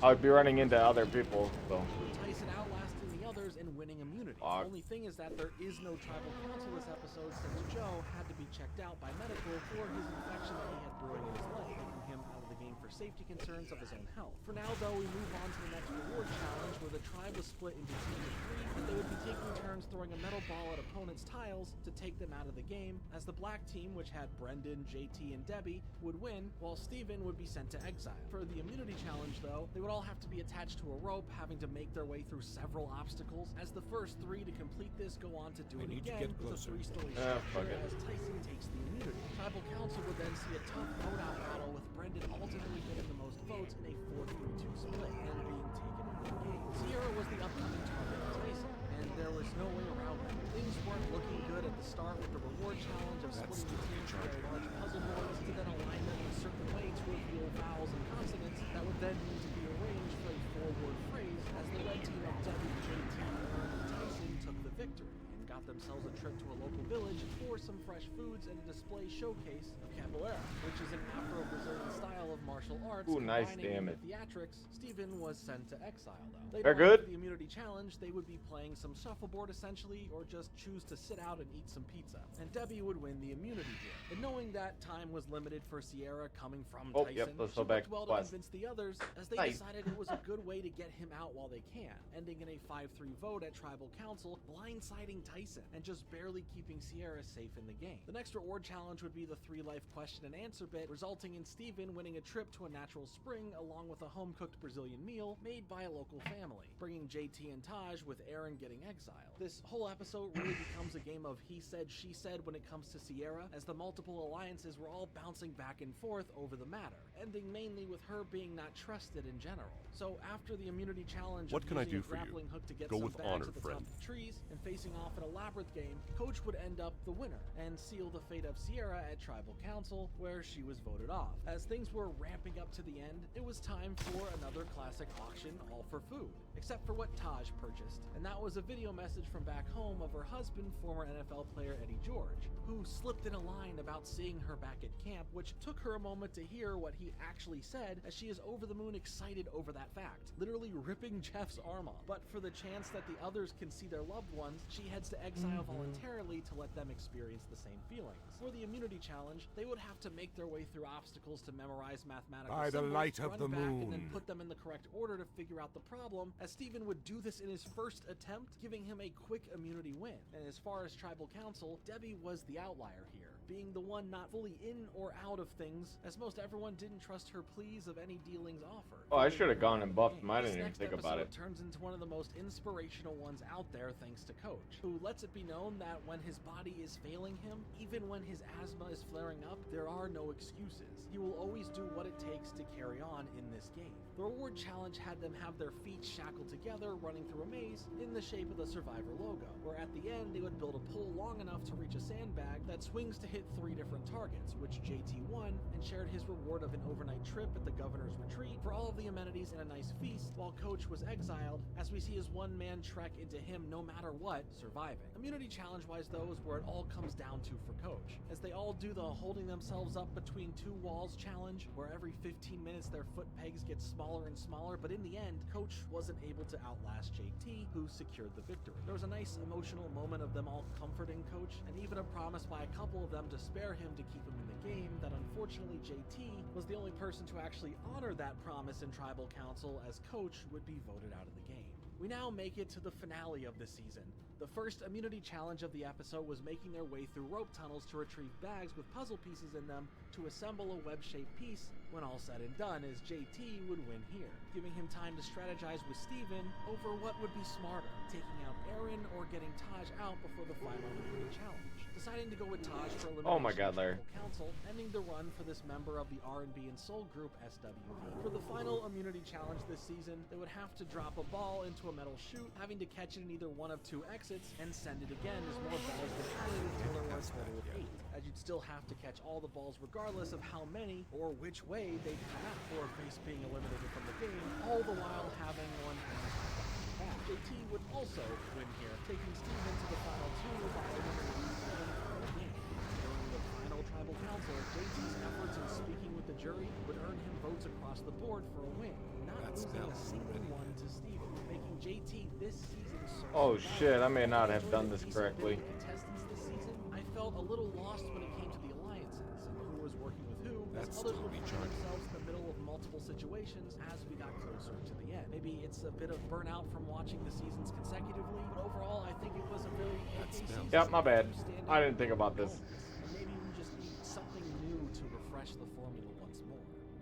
I would be running into other people, so. Tyson outlasting the others and winning immunity. The only thing is that there is no tribal council this episode since Joe had to be checked out by medical for his infection that he had brewing in his leg, taking him out of the game for safety concerns of his own health. For now, though, we move on to the next reward challenge where the tribe was split into teams of 3, and they would be taking turns throwing a metal ball at opponents' tiles to take them out of the game, as the black team, which had Brendan, JT, and Debbie, would win, while Steven would be sent to exile. For the immunity challenge, though, they would all have to be attached to a rope, having to make their way through several obstacles, as the first 3 to complete this go on to do it again with a 3-story structure as Tyson takes the immunity. Tribal Council would then see a tough vote-out battle with Brendan ultimately getting the most votes in a 4-3-2 split and being taken into the game. Sierra was the upcoming target of Tyson, and there was no way around that. Things weren't looking good at the start with the reward challenge of splitting the teams into large puzzle boards to then align them in a certain way to reveal vowels and consonants that would then need to be arranged for a 4-word phrase as the red team of WJT, Aaron, and Tyson took the victory and got themselves a trip to a local village for some fresh foods and a display showcase of capoeira, which is an Afro-Brazilian style of martial arts. Ooh, nice damage. With theatrics, Steven was sent to exile, though. They're good. The immunity challenge, they would be playing some shuffleboard essentially, or just choose to sit out and eat some pizza. And Debbie would win the immunity deal. And knowing that time was limited for Sierra coming from Tyson, let's she go back worked well to convince the others as they Nice. decided it was a good way to get him out while they can, ending in a 5-3 vote at Tribal Council, blindsiding Tyson and just barely keeping Sierra safe in the game. The next reward challenge would be the 3-life question and answer bit, resulting in Steven winning a trip to a natural spring along with a home-cooked Brazilian meal made by a local family, bringing JT and Taj with Aaron getting exiled. This whole episode really becomes a game of he said, she said when it comes to Sierra, as the multiple alliances were all bouncing back and forth over the matter, ending mainly with her being not trusted in general. So after the immunity challenge What of can I using do a for you? grappling hook to get Go some with bags honor, at the friend. top of trees and facing off in a labyrinth game, Coach would end up the winner and seal the fate of Sierra at Tribal Council, where she was voted off. As things were ramping up to the end, it was time for another classic auction, all for food, except for what Taj purchased, and that was a video message from back home of her husband, former NFL player Eddie George, who slipped in a line about seeing her back at camp, which took her a moment to hear what he actually said, as she is over the moon excited over that fact, literally ripping Jeff's arm off. But for the chance that the others can see their loved ones, she heads to exile voluntarily to let them experience the same feelings. For the immunity challenge, they would have to make their way through obstacles to memorize mathematical By the symbols, light of run the back, and moon. then put them in the correct order to figure out the problem, as Steven would do this in his first attempt, giving him a quick immunity win. And as far as Tribal Council, Debbie was the outlier here, being the one not fully in or out of things, as most everyone didn't trust her pleas of any dealings offered. Oh, I should have gone and buffed him. I didn't This even next think about it. episode turns into one of the most inspirational ones out there thanks to Coach, who lets it be known that when his body is failing him, even when his asthma is flaring up, there are no excuses. He will always do what it takes to carry on in this game. The reward challenge had them have their feet shackled together running through a maze in the shape of the Survivor logo, where at the end they would build a pole long enough to reach a sandbag that swings to hit 3 different targets, which JT won and shared his reward of an overnight trip at the governor's retreat for all of the amenities and a nice feast, while Coach was exiled, as we see his one-man trek into him no matter what, surviving. Immunity challenge-wise though is where it all comes down to for Coach, as they all do the holding themselves up between 2 walls challenge, where every 15 minutes their foot pegs get smaller and smaller, but in the end, Coach wasn't able to outlast JT, who secured the victory. There was a nice emotional moment of them all comforting Coach, and even a promise by a couple of them to spare him to keep him in the game, that unfortunately JT was the only person to actually honor that promise in Tribal Council, as Coach would be voted out of the game. We now make it to the finale of the season. The first immunity challenge of the episode was making their way through rope tunnels to retrieve bags with puzzle pieces in them to assemble a web-shaped piece. When all said and done, as JT would win here, giving him time to strategize with Steven over what would be smarter, taking out Aaron or getting Taj out before the final immunity challenge. deciding to go with Taj for elimination Oh my God, of Larry. Tribal Council, ending the run for this member of the R&B and Soul group SWV. For the final immunity challenge this season, they would have to drop a ball into a metal chute, having to catch it in either one of 2 exits and send it again as more balls were added until there were a total of 8. As you'd still have to catch all the balls regardless of how many or which way they'd come out, or face being eliminated from the game, all the while having one back. JT would also win here, taking Steve into the final 2 by eliminating Steve for the game. During the final tribal council, JT's efforts in speaking with the jury would earn him votes across the board for a win, not losing a single one to Steven, making JT this season's Oh shit, I may not have done this correctly. contestants this season. I felt a little lost when it came to the alliances and who was working with who, as others would find themselves in the middle of multiple situations as we got closer to the end. Maybe it's a bit of burnout from watching the seasons consecutively, but overall I think it was a very okay season. Yep, my bad. I didn't think about this. And maybe we just need something new to refresh the formula once more.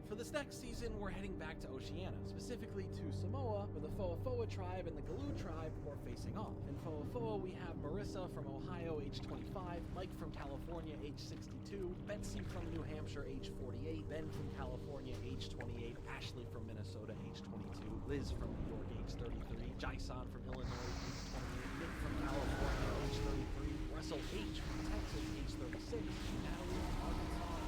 For this next season, we're heading back to Oceania, specifically to Samoa, where the Foafoa tribe and the Galoo tribe were facing off. In Foafoa, we have Marissa from Ohio, age 25, Mike from California, age 62, Betsy from New Hampshire, age 48, Ben from California, age 28, Ashley from Minnesota, age 22, Liz from New York, age 33, Jason from Illinois, age 28, Nick from California, age 33, Russell H from Texas, age 36, Natalie from Arkansas,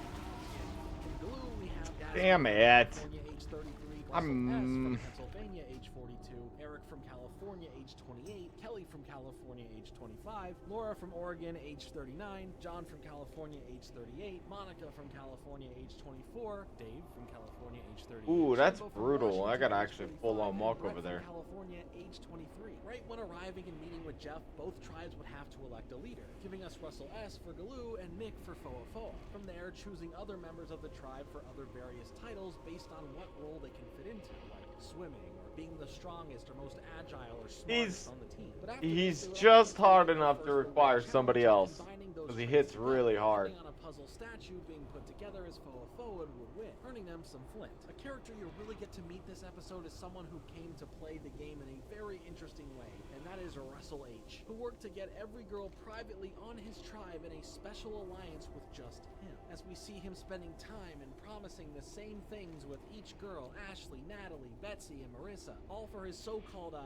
from Galoo, we have Damn it. California, age 33, Russell S. I'm... from Pennsylvania, age 42, Eric from California, age 28, Kelly from California, age 25, Laura from Oregon, age 39, John from California, age 38, Monica from California, age 24, Dave from California, age 38. Ooh, that's Shambo from brutal. I Washington, gotta age actually 25, full on and walk Brett over from there. California, age 23. Right when arriving and meeting with Jeff, both tribes would have to elect a leader, giving us Russell S. for Galoo and Nick for Foafoa. From there, choosing other members of the tribe for other various titles based on what role they can fit into, like swimming or being the strongest or most agile or smartest on the team. But after He's this, they would just also hard pick the enough to first require challenge, somebody else, combining those because he traits hits really together, hard. depending on a puzzle statue being put together as Foafoa would win, earning them some flint. A character you really get to meet this episode is someone who came to play the game in a very interesting way, and that is Russell H., who worked to get every girl privately on his tribe in a special alliance with just him. As we see him spending time and promising the same things with each girl, Ashley, Natalie, Betsy, and Marissa, all for his so-called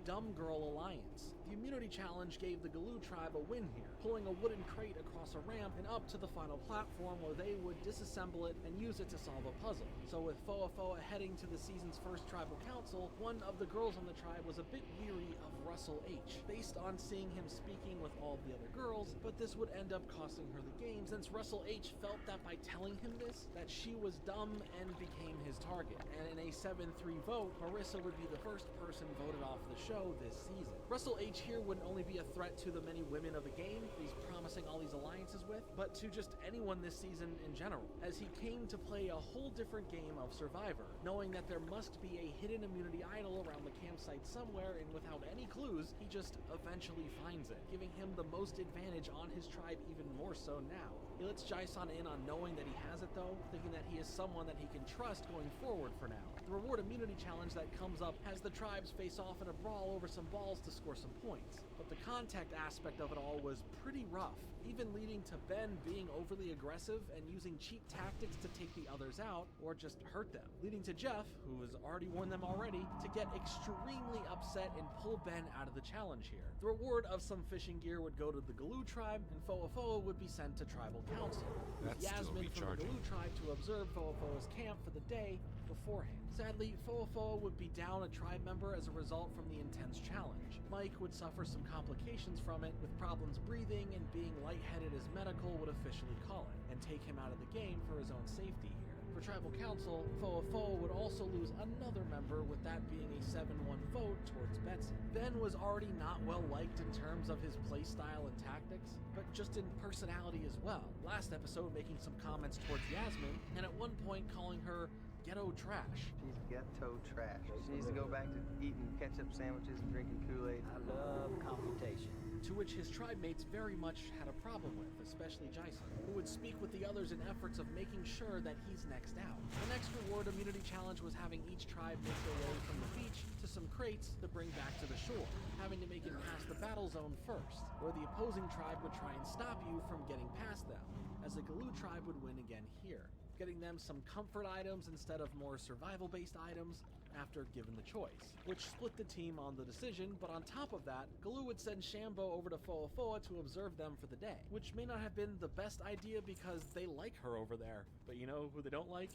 dumb girl alliance. The immunity challenge gave the Galoo tribe a win here, pulling a wooden crate across a ramp and up to the final platform where they would disassemble it and use it to solve a puzzle. So with Foafoa heading to the season's first tribal council, one of the girls on the tribe was a bit weary of Russell H, based on seeing him speaking with all the other girls, but this would end up costing her the game since Russell H felt that by telling him this, that she was dumb and became his target. And in a 7-3 vote, Marissa would be the first person voted off the show this season. Russell H here wouldn't only be a threat to the many women of the game he's promising all these alliances with, but to just anyone this season in general, as he came to play a whole different game of Survivor, knowing that there must be a hidden immunity idol around the campsite somewhere, and without any clues, he just eventually finds it, giving him the most advantage on his tribe even more so now. He lets Jason in on knowing that he has it though, thinking that he is someone that he can trust going forward for now. The reward immunity challenge that comes up has the tribes face off in a brawl over some balls to score some points, but the contact aspect of it all was pretty rough, even leading to Ben being overly aggressive and using cheap tactics to take the others out or just hurt them, leading to Jeff, who has already won them already, to get extremely upset and pull Ben out of the challenge here. The reward of some fishing gear would go to the Galoo tribe, and Foafoa would be sent to tribal council, with Yasmin from the Galoo tribe to observe Foafoa's camp for the day beforehand. Sadly, Foafoa would be down a tribe member as a result from the intense challenge. Mike would suffer some complications from it, with problems breathing and being lightheaded as medical would officially call it, and take him out of the game for his own safety here. For tribal council, Foafoa would also lose another member, with that being a 7-1 vote towards Betsy. Ben was already not well liked in terms of his playstyle and tactics, but just in personality as well. Last episode making some comments towards Yasmin, and at one point calling her ghetto trash. She's ghetto trash. She needs to go back to eating ketchup sandwiches and drinking Kool-Aid. I love computation. To which his tribe mates very much had a problem with, especially Jason, who would speak with the others in efforts of making sure that he's next out. The next reward immunity challenge was having each tribe make their way from the beach to some crates to bring back to the shore, having to make it past the battle zone first, where the opposing tribe would try and stop you from getting past them, as the Galoo tribe would win again here, getting them some comfort items instead of more survival-based items after given the choice, which split the team on the decision. But on top of that, Galoo would send Shambo over to Foa to observe them for the day, which may not have been the best idea because they like her over there. But you know who they don't like?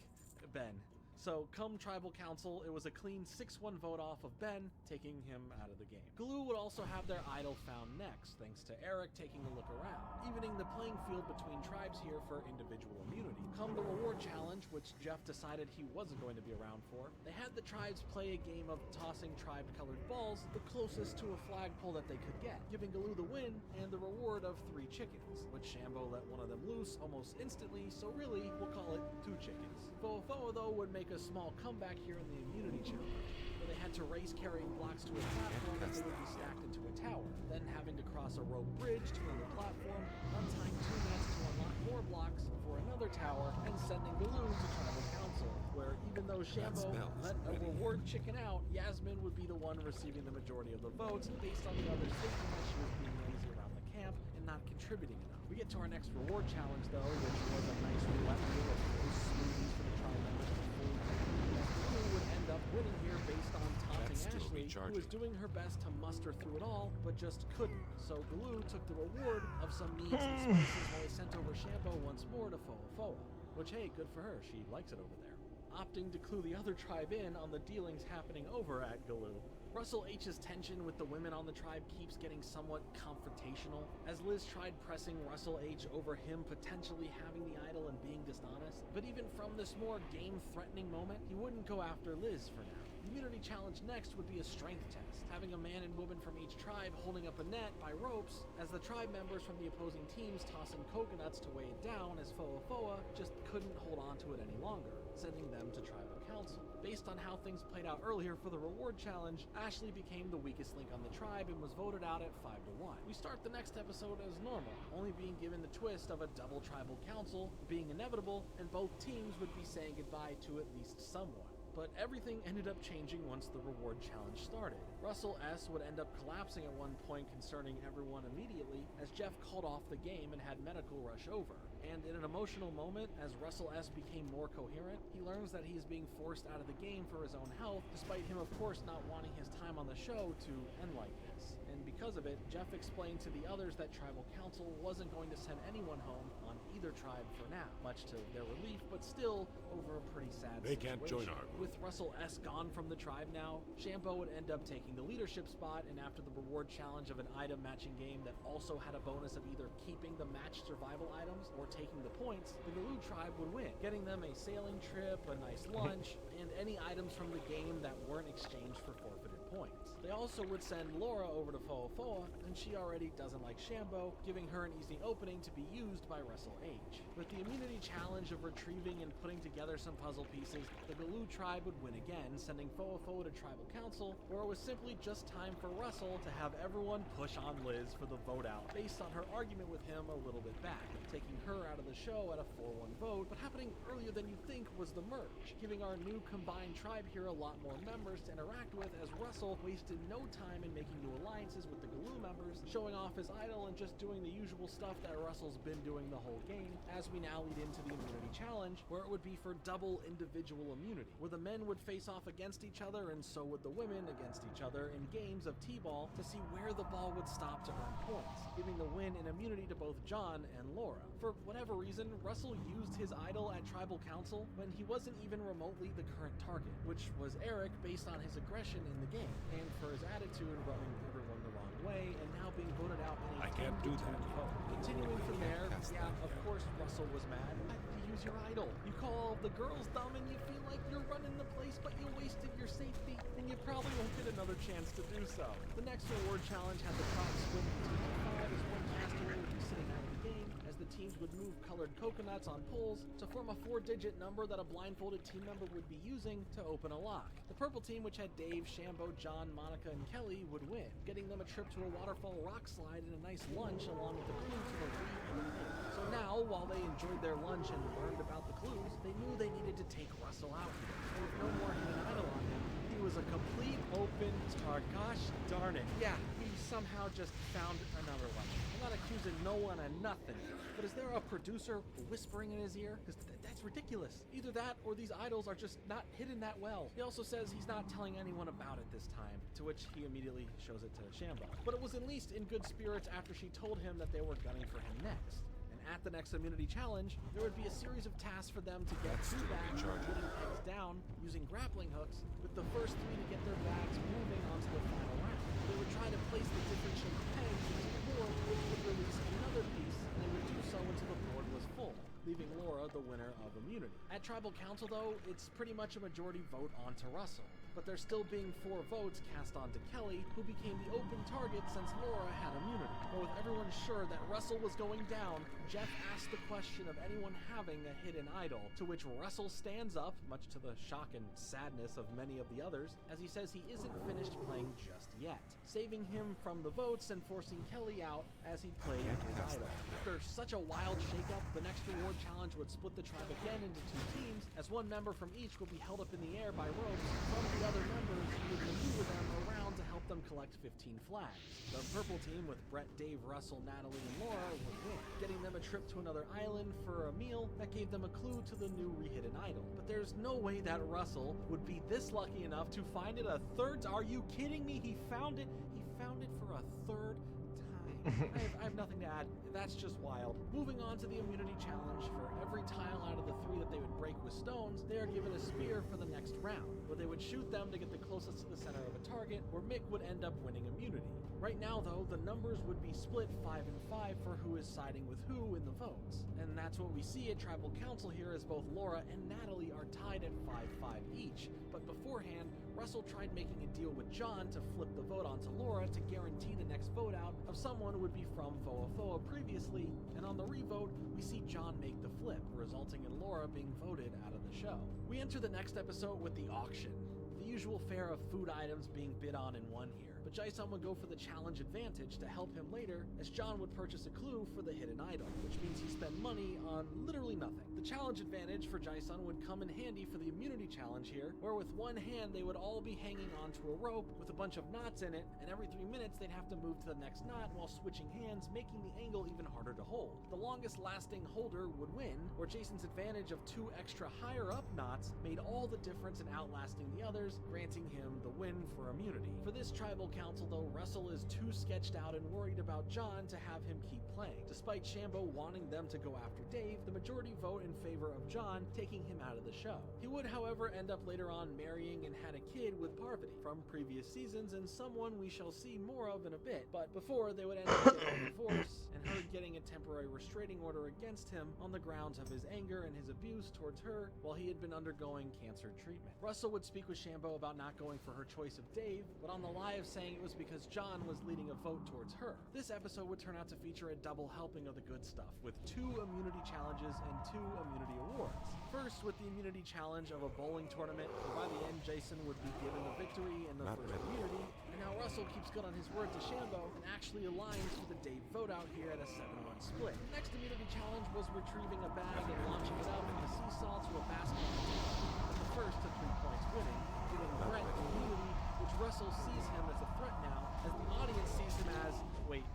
Ben. So, come Tribal Council, it was a clean 6-1 vote off of Ben, taking him out of the game. Galoo would also have their idol found next, thanks to Eric taking a look around, evening the playing field between tribes here for individual immunity. Come the reward challenge, which Jeff decided he wasn't going to be around for, they had the tribes play a game of tossing tribe-colored balls the closest to a flagpole that they could get, giving Galoo the win and the reward of 3 chickens, which Shambo let one of them loose almost instantly, so really, we'll call it 2 chickens. Foa though would make a small comeback here in the immunity challenge, where they had to race carrying blocks to a platform that they would be stacked into a tower, then having to cross a rope bridge to another platform, untying 2 nets to unlock more blocks for another tower, and sending Galoo to Tribal Council, where even though Shambo let a reward chicken out, Yasmin would be the one receiving the majority of the votes based on the others thinking that she was being lazy around the camp and not contributing enough. We get to our next reward challenge though, which was a nice roulette wheel of those smoothies for the tribe members to fully would end up winning here based on taunting Ashley, who was doing her best to muster through it all, but just couldn't. So Galoo took the reward of some meats and spices while he sent over Shambo once more to Foa, which hey, good for her, she likes it over there. Opting to clue the other tribe in on the dealings happening over at Galoo. Russell H's tension with the women on the tribe keeps getting somewhat confrontational, as Liz tried pressing Russell H over him potentially having the idol and being dishonest, but even from this more game-threatening moment, he wouldn't go after Liz for now. The immunity challenge next would be a strength test, having a man and woman from each tribe holding up a net by ropes, as the tribe members from the opposing teams tossing coconuts to weigh it down, as Foa just couldn't hold on to it any longer, sending them to Tribal Council. Based on how things played out earlier for the reward challenge, Ashley became the weakest link on the tribe and was voted out at 5-1. We start the next episode as normal, only being given the twist of a double Tribal Council being inevitable, and both teams would be saying goodbye to at least someone. But everything ended up changing once the reward challenge started. Russell S. would end up collapsing at one point concerning everyone immediately, as Jeff called off the game and had medical rush over. And in an emotional moment, as Russell S. became more coherent, he learns that he is being forced out of the game for his own health, despite him of course not wanting his time on the show to end like this. And because of it, Jeff explained to the others that Tribal Council wasn't going to send anyone home on either tribe for now, much to their relief, but still over a pretty sad They situation. can't join our group. With Russell S. gone from the tribe now, Shambo would end up taking the leadership spot, and after the reward challenge of an item matching game that also had a bonus of either keeping the matched survival items or taking the points, the Galoo tribe would win, getting them a sailing trip, a nice lunch, and any items from the game that weren't exchanged for forfeited points. They also would send Laura over to Foa, and she already doesn't like Shambo, giving her an easy opening to be used by Russell H. With the immunity challenge of retrieving and putting together some puzzle pieces, the Galoo tribe would win again, sending Foa to Tribal Council, where it was simply just time for Russell to have everyone push on Liz for the vote out, based on her argument with him a little bit back, taking her out of the show at a 4-1 vote. But happening earlier than you think was the merge, giving our new combined tribe here a lot more members to interact with, as Russell wasted no time in making new alliances with the Galoo members, showing off his idol and just doing the usual stuff that Russell's been doing the whole game, as we now lead into the immunity challenge, where it would be for double individual immunity, where the men would face off against each other and so would the women against each other in games of t-ball to see where the ball would stop to earn points, giving the win in immunity to both John and Laura. For whatever reason, Russell used his idol at Tribal Council when he wasn't even remotely the current target, which was Eric based on his aggression in the game, and for his attitude rubbing everyone the wrong way, and now being voted out in a 10-2 vote. Continuing from there, yeah, of course Russell was mad. You use your idol. You call all the girls dumb and you feel like you're running the place, but you wasted your safety, and you probably won't get another chance to do so. The next reward challenge had the top split between 5 as one caster would be sitting out of the game, as the the teams would move colored coconuts on poles to form a 4-digit number that a blindfolded team member would be using to open a lock. The purple team, which had Dave, Shambo, John, Monica, and Kelly, would win, getting them a trip to a waterfall rock slide and a nice lunch along with the clue to the re-hidden idol. So now, while they enjoyed their lunch and learned about the clues, they knew they needed to take Russell out here. And with no more hidden idol on him, he was a complete open tar. Gosh darn it. Yeah, he somehow just found another one. I'm not accusing no one of nothing, but is there a producer whispering in his ear? Because that's ridiculous. Either that or these idols are just not hidden that well. He also says he's not telling anyone about it this time, to which he immediately shows it to Shambo. But it was at least in good spirits after she told him that they were gunning for him next. At the next immunity challenge, there would be a series of tasks for them to get 2 bags getting pegs down using grappling hooks, with the first 3 to get their bags moving onto the final round. They would try to place the different shaped pegs into the board, which would release another piece, and they would do so until the board was full, leaving Laura the winner of immunity. At Tribal Council, though, it's pretty much a majority vote onto Russell, but there's still being 4 votes cast onto Kelly, who became the open target since Laura had immunity. But with everyone sure that Russell was going down, Jeff asked the question of anyone having a hidden idol, to which Russell stands up, much to the shock and sadness of many of the others, as he says he isn't finished playing just yet, saving him from the votes and forcing Kelly out as he played his idol. After such a wild shakeup, the next reward challenge would split the tribe again into 2 teams, as one member from each would be held up in the air by ropes from the other members who would maneuver them around to help them collect 15 flags. The purple team with Brett, Dave, Russell, Natalie, and Laura would win, getting them a trip to another island for a meal that gave them a clue to the new re-hidden idol. But there's no way that Russell would be this lucky enough to find it a third. Are you kidding me? He found it. He found it for a 3rd time. I have nothing to add. That's just wild. Moving on to the immunity challenge, for every tile out of the 3 that they would break with stones, they are given a spear for the next round, where they would shoot them to get the closest to the center of a target, where Mick would end up winning immunity. Right now, though, the numbers would be split 5 and 5 for who is siding with who in the votes. And that's what we see at Tribal Council here, as both Laura and Natalie are tied at 5-5 each. But beforehand, Russell tried making a deal with John to flip the vote onto Laura to guarantee the next vote out of someone who would be from Foa previously, and on the revote, we see John make the flip, resulting in Laura being voted out of the show. We enter the next episode with the auction, the usual fare of food items being bid on and won here. But Jason would go for the challenge advantage to help him later, as John would purchase a clue for the hidden idol, which means he spent money on literally nothing. The challenge advantage for Jason would come in handy for the immunity challenge here, where with one hand they would all be hanging onto a rope with a bunch of knots in it, and every 3 minutes they'd have to move to the next knot while switching hands, making the angle even harder to hold. The longest lasting holder would win, where Jason's advantage of 2 extra higher up knots made all the difference in outlasting the others, granting him the win for immunity. For this Tribal Council, though, Russell is too sketched out and worried about John to have him keep playing. Despite Shambo wanting them to go after Dave, the majority vote in favor of John, taking him out of the show. He would, however, end up later on marrying and had a kid with Parvati from previous seasons, and someone we shall see more of in a bit. But before, they would end up getting a divorce, and her getting a temporary restraining order against him on the grounds of his anger and his abuse towards her while he had been undergoing cancer treatment. Russell would speak with Shambo about not going for her choice of Dave, but on the lie of saying it was because John was leading a vote towards her. This episode would turn out to feature a double helping of the good stuff, with 2 immunity challenges and 2 immunity awards. First, with the immunity challenge of a bowling tournament, where by the end Jason would be given the victory and the first immunity, and now Russell keeps good on his word to Shambo and actually aligns with the Dave vote out here at a 7-1 split. The next immunity challenge was retrieving a bag and launching it up in the seesaw to a basketball team, with the first to 3 points winning, giving Brett immunity, which Russell sees him as a threat now, as the audience sees him as, wait,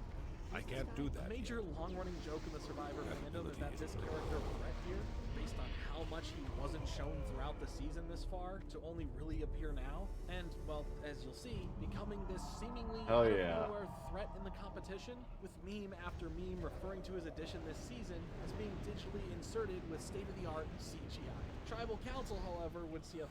I can't do that. A major long-running joke in the Survivor fandom is that this character, Brett here, based on how much he wasn't shown throughout the season this far, to only really appear now, and, well, as you'll see, becoming this seemingly out-of-nowhere threat in the competition, with meme after meme referring to his addition this season as being digitally inserted with state-of-the-art CGI. Tribal Council, however, would see a 5-2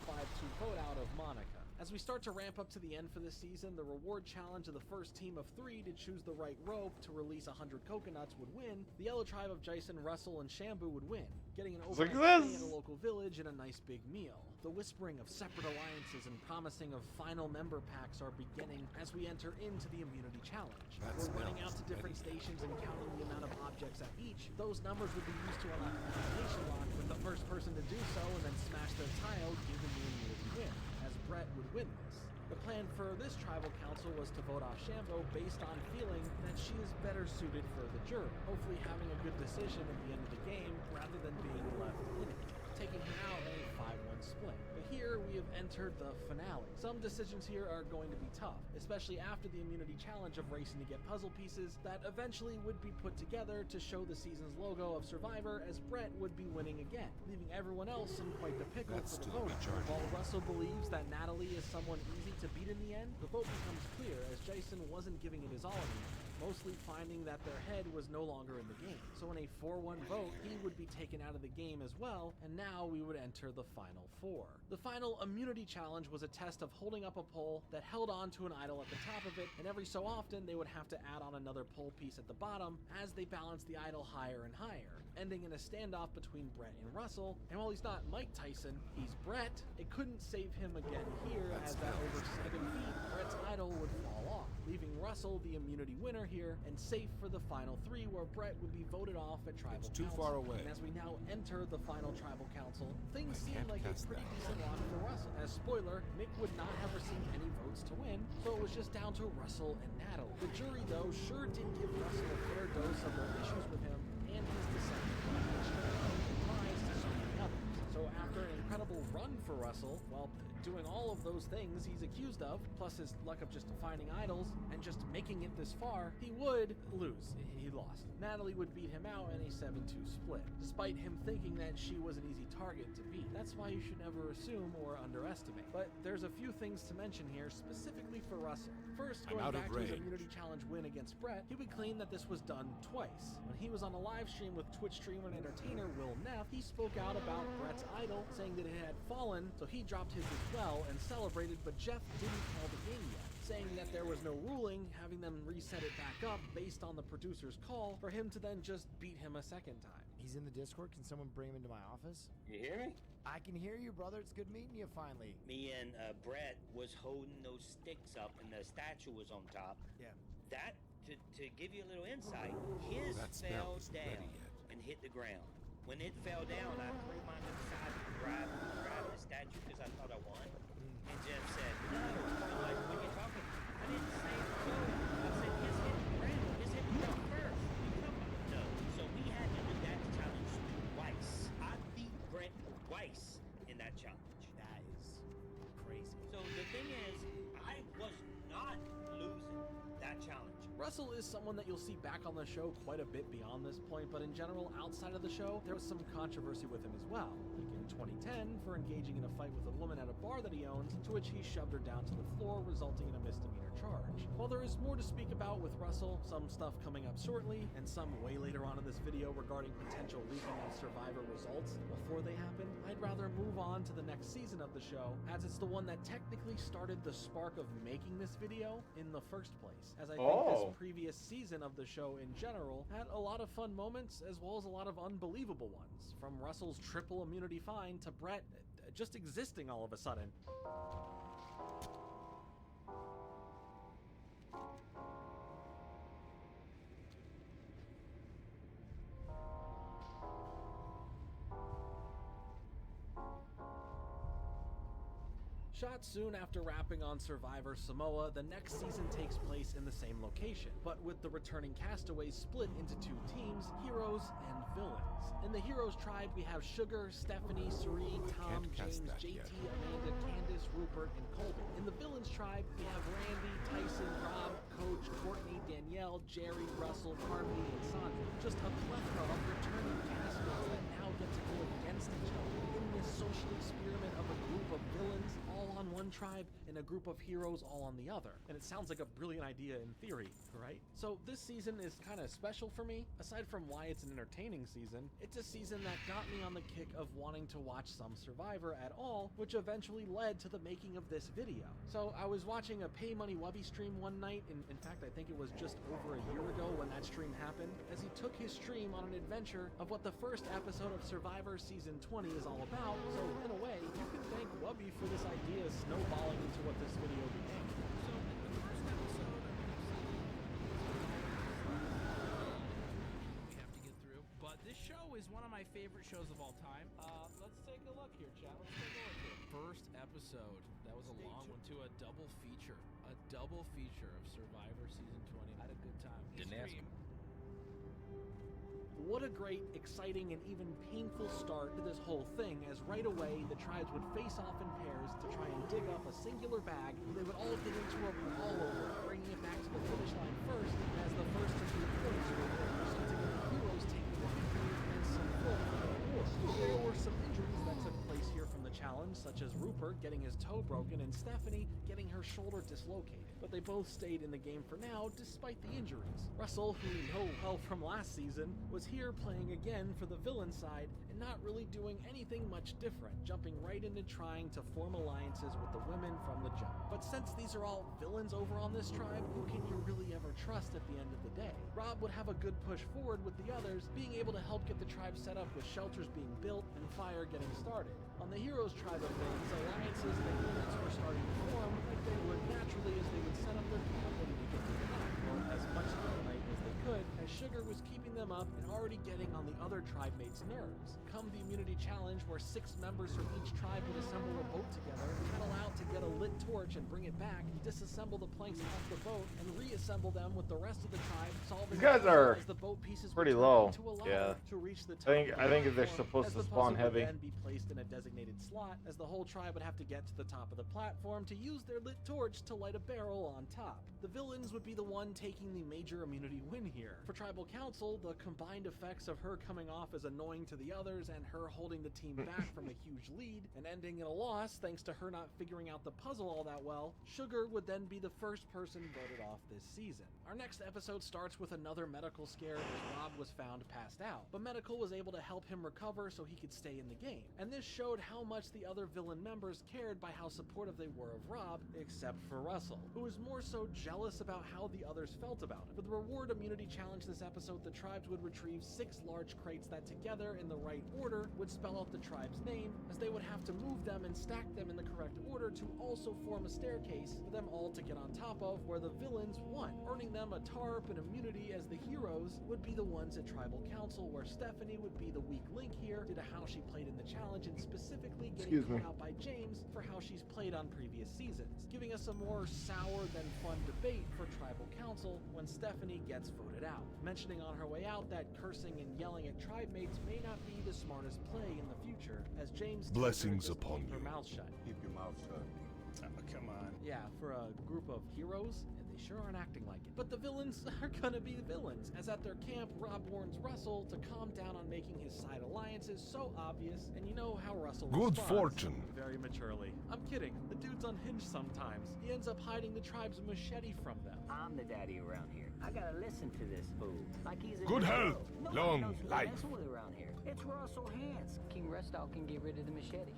vote out of Monica. As we start to ramp up to the end for this season, the reward challenge of the first team of 3 to choose the right rope to release 100 coconuts would win. The yellow tribe of Jason, Russell, and Shambu would win, getting an overnight stay in a local village and a nice big meal. The whispering of separate alliances and promising of final member packs are beginning as we enter into the immunity challenge. We're running out to different stations and counting the amount of objects at each. Those numbers would be used to unlock the combination lock, with the first person to do so and then smash their tile giving the immunity win, as Brett would win this. The plan for this tribal council was to vote off Shambo based on feeling that she is better suited for the jury, hopefully having a good decision at the end of the game rather than being left in it, taking her out in a 5-1 split. But here we have entered the finale. Some decisions here are going to be tough, especially after the immunity challenge of racing to get puzzle pieces that eventually would be put together to show the season's logo of Survivor, as Brett would be winning again, leaving everyone else in quite the pickle for the vote. While Russell believes that Natalie is someone easy to beat in the end, the vote becomes clear as Jason wasn't giving it his all in the end, mostly finding that their head was no longer in the game. So in a 4-1 vote, he would be taken out of the game as well, and now we would enter the final 4. The final immunity challenge was a test of holding up a pole that held on to an idol at the top of it, and every so often they would have to add on another pole piece at the bottom as they balanced the idol higher and higher, ending in a standoff between Brett and Russell. And while he's not Mike Tyson, he's Brett. It couldn't save him again here, as at over 7 feet, Brett's idol would fall off, leaving Russell the immunity winner here and safe for the final 3, where Brett would be voted off at Tribal Council. Too far away. And as we now enter the final Tribal Council, things seem like a pretty decent lock for Russell. As spoiler, Mick would not have received any votes to win, so it was just down to Russell and Natalie. The jury, though, sure did give Russell a fair dose of their issues with him and his descent, which applies to so many others. So after an incredible run for Russell, well, doing all of those things he's accused of, plus his luck of just finding idols and just making it this far, he would lose. He lost. Natalie would beat him out in a 7-2 split, despite him thinking that she was an easy target to beat. That's why you should never assume or underestimate. But there's a few things to mention here, specifically for Russell. First, going back to his immunity challenge win against Brett, he would claim that this was done twice. When he was on a live stream with Twitch streamer and entertainer Will Neff, he spoke out about Brett's idol, saying that it had fallen, so he dropped his as well and celebrated, but Jeff didn't call the game yet, saying that there was no ruling, having them reset it back up based on the producer's call for him to then just beat him a second time. He's in the Discord. Can someone bring him into my office? You hear me? I can hear you, brother. It's good meeting you finally. Me and Brett was holding those sticks up and the statue was on top. Yeah. That, to give you a little insight, his fell down and hit the ground. When it fell down, I threw mine to the side to grab the statue because I thought I won. And Jeff said, no. I'm like, when you're talking, I didn't say no. I said, his hit the ground. His hit the ground first. No. So we had to do that challenge twice. I beat Brett twice in that challenge. That is crazy. So the thing is, I was not losing that challenge. Russell is someone that you'll see back on the show quite a bit beyond this point, but in general, outside of the show, there was some controversy with him as well. Like in 2010, for engaging in a fight with a woman at a bar that he owns, to which he shoved her down to the floor, resulting in a misdemeanor charge. While there is more to speak about with Russell, some stuff coming up shortly, and some way later on in this video regarding potential leaking of Survivor results before they happen, I'd rather move on to the next season of the show, as it's the one that technically started the spark of making this video in the first place, as I think this previous season of the show in general had a lot of fun moments as well as a lot of unbelievable ones, from Russell's triple immunity fine to Brett just existing all of a sudden. Shot soon after wrapping on Survivor Samoa, the next season takes place in the same location, but with the returning castaways split into 2 teams, heroes and villains. In the heroes tribe, we have Sugar, Stephanie, Suri, Tom, James, JT, Amanda, Candace, Rupert, and Colby. In the villains tribe, we have Randy, Tyson, Rob, Coach, Courtney, Danielle, Jerry, Russell, Carly, and Sandra. Just a plethora of returning castaways that now get to go against each other in this social experiment of a group of villains all on one tribe and a group of heroes all on the other. And it sounds like a brilliant idea in theory, right? So this season is kind of special for me. Aside from why it's an entertaining season, it's a season that got me on the kick of wanting to watch some Survivor at all, which eventually led to the making of this video. So I was watching a Pay Money Wubby stream one night, and in fact I think it was just over a year ago when that stream happened, as he took his stream on an adventure of what the first episode of Survivor Season 20 is all about. So in a way, you can thank Wubby for this idea snowballing into what this video became. So in the first episode, we have to get through, but this show is one of my favorite shows of all time. Let's take a look here, chat. Let's take a look here. First episode, that was a long one too, a double feature of Survivor Season 20. I had a good time. Didn't ask him. What a great, exciting, and even painful start to this whole thing, as right away the tribes would face off in pairs to try and dig up a singular bag, and they would all get into a brawl over it, bringing it back to the finish line first, as the first to 3 points were winners, to get the heroes taking the victory and some full war. There were some injuries that took place here from the challenge, such as Rupert getting his toe broken and Stephanie getting her shoulder dislocated. But they both stayed in the game for now, despite the injuries. Russell, who we know well from last season, was here playing again for the villain side and not really doing anything much different, jumping right into trying to form alliances with the women from the jump. But since these are all villains over on this tribe, who can you really ever trust at the end of the day? Rob would have a good push forward with the others, being able to help get the tribe set up with shelters being built and fire getting started. On the Heroes tribe of things, alliances and units were starting to form like they would naturally as they would set up their camp and begin to attack, or as much dynamite as they could, as Sugar was keeping them up and already getting on the other tribe mates' nerves. Come the immunity challenge, where 6 members from each tribe would assemble a boat together, paddle out to get a lit torch and bring it back, disassemble the planks off the boat, and reassemble them with the rest of the tribe, solving These guys are as the boat pieces pretty would low. turn into a Yeah. ladder to reach the top. I think they're supposed to spawn heavy. Then be placed in a designated slot, as the whole tribe would have to get to the top of the platform to use their lit torch to light a barrel on top. The villains would be the one taking the major immunity win here. For Tribal Council, the combined effects of her coming off as annoying to the others and her holding the team back from a huge lead and ending in a loss thanks to her not figuring out the puzzle all that well, Sugar would then be the first person voted off this season. Our next episode starts with another medical scare as Rob was found passed out, but Medical was able to help him recover so he could stay in the game. And this showed how much the other villain members cared by how supportive they were of Rob, except for Russell, who was more so jealous about how the others felt about him. For the reward immunity challenge this episode, the tribes would retrieve 6 large crates that together in the right order would spell out the tribe's name, as they would have to move them and stack them in the correct order to also form a staircase for them all to get on top of, where the villains won, earning them a tarp and immunity, as the heroes would be the ones at Tribal Council, where Stephanie would be the weak link here due to how she played in the challenge and specifically getting called out by James for how she's played on previous seasons, giving us a more sour than fun debate for Tribal Council when Stephanie gets voted out, mentioning on her way out that cursing and yelling at tribe mates may not be the smartest play in the future, as James Blessings upon her you. mouth shut. Keep your mouth shut. Come on. Yeah, for a group of heroes, and they sure aren't acting like it. But the villains are gonna be the villains, as at their camp, Rob warns Russell to calm down on making his side alliances so obvious, and you know how Russell Good responds. fortune. Very maturely. I'm kidding, the dude's unhinged sometimes. He ends up hiding the tribe's machete from them. I'm the daddy around here. I gotta listen to this fool, like he's a Good hero. health, No long one knows who life. messing with around here. It's Russell Hance. King Restock can get rid of the machete.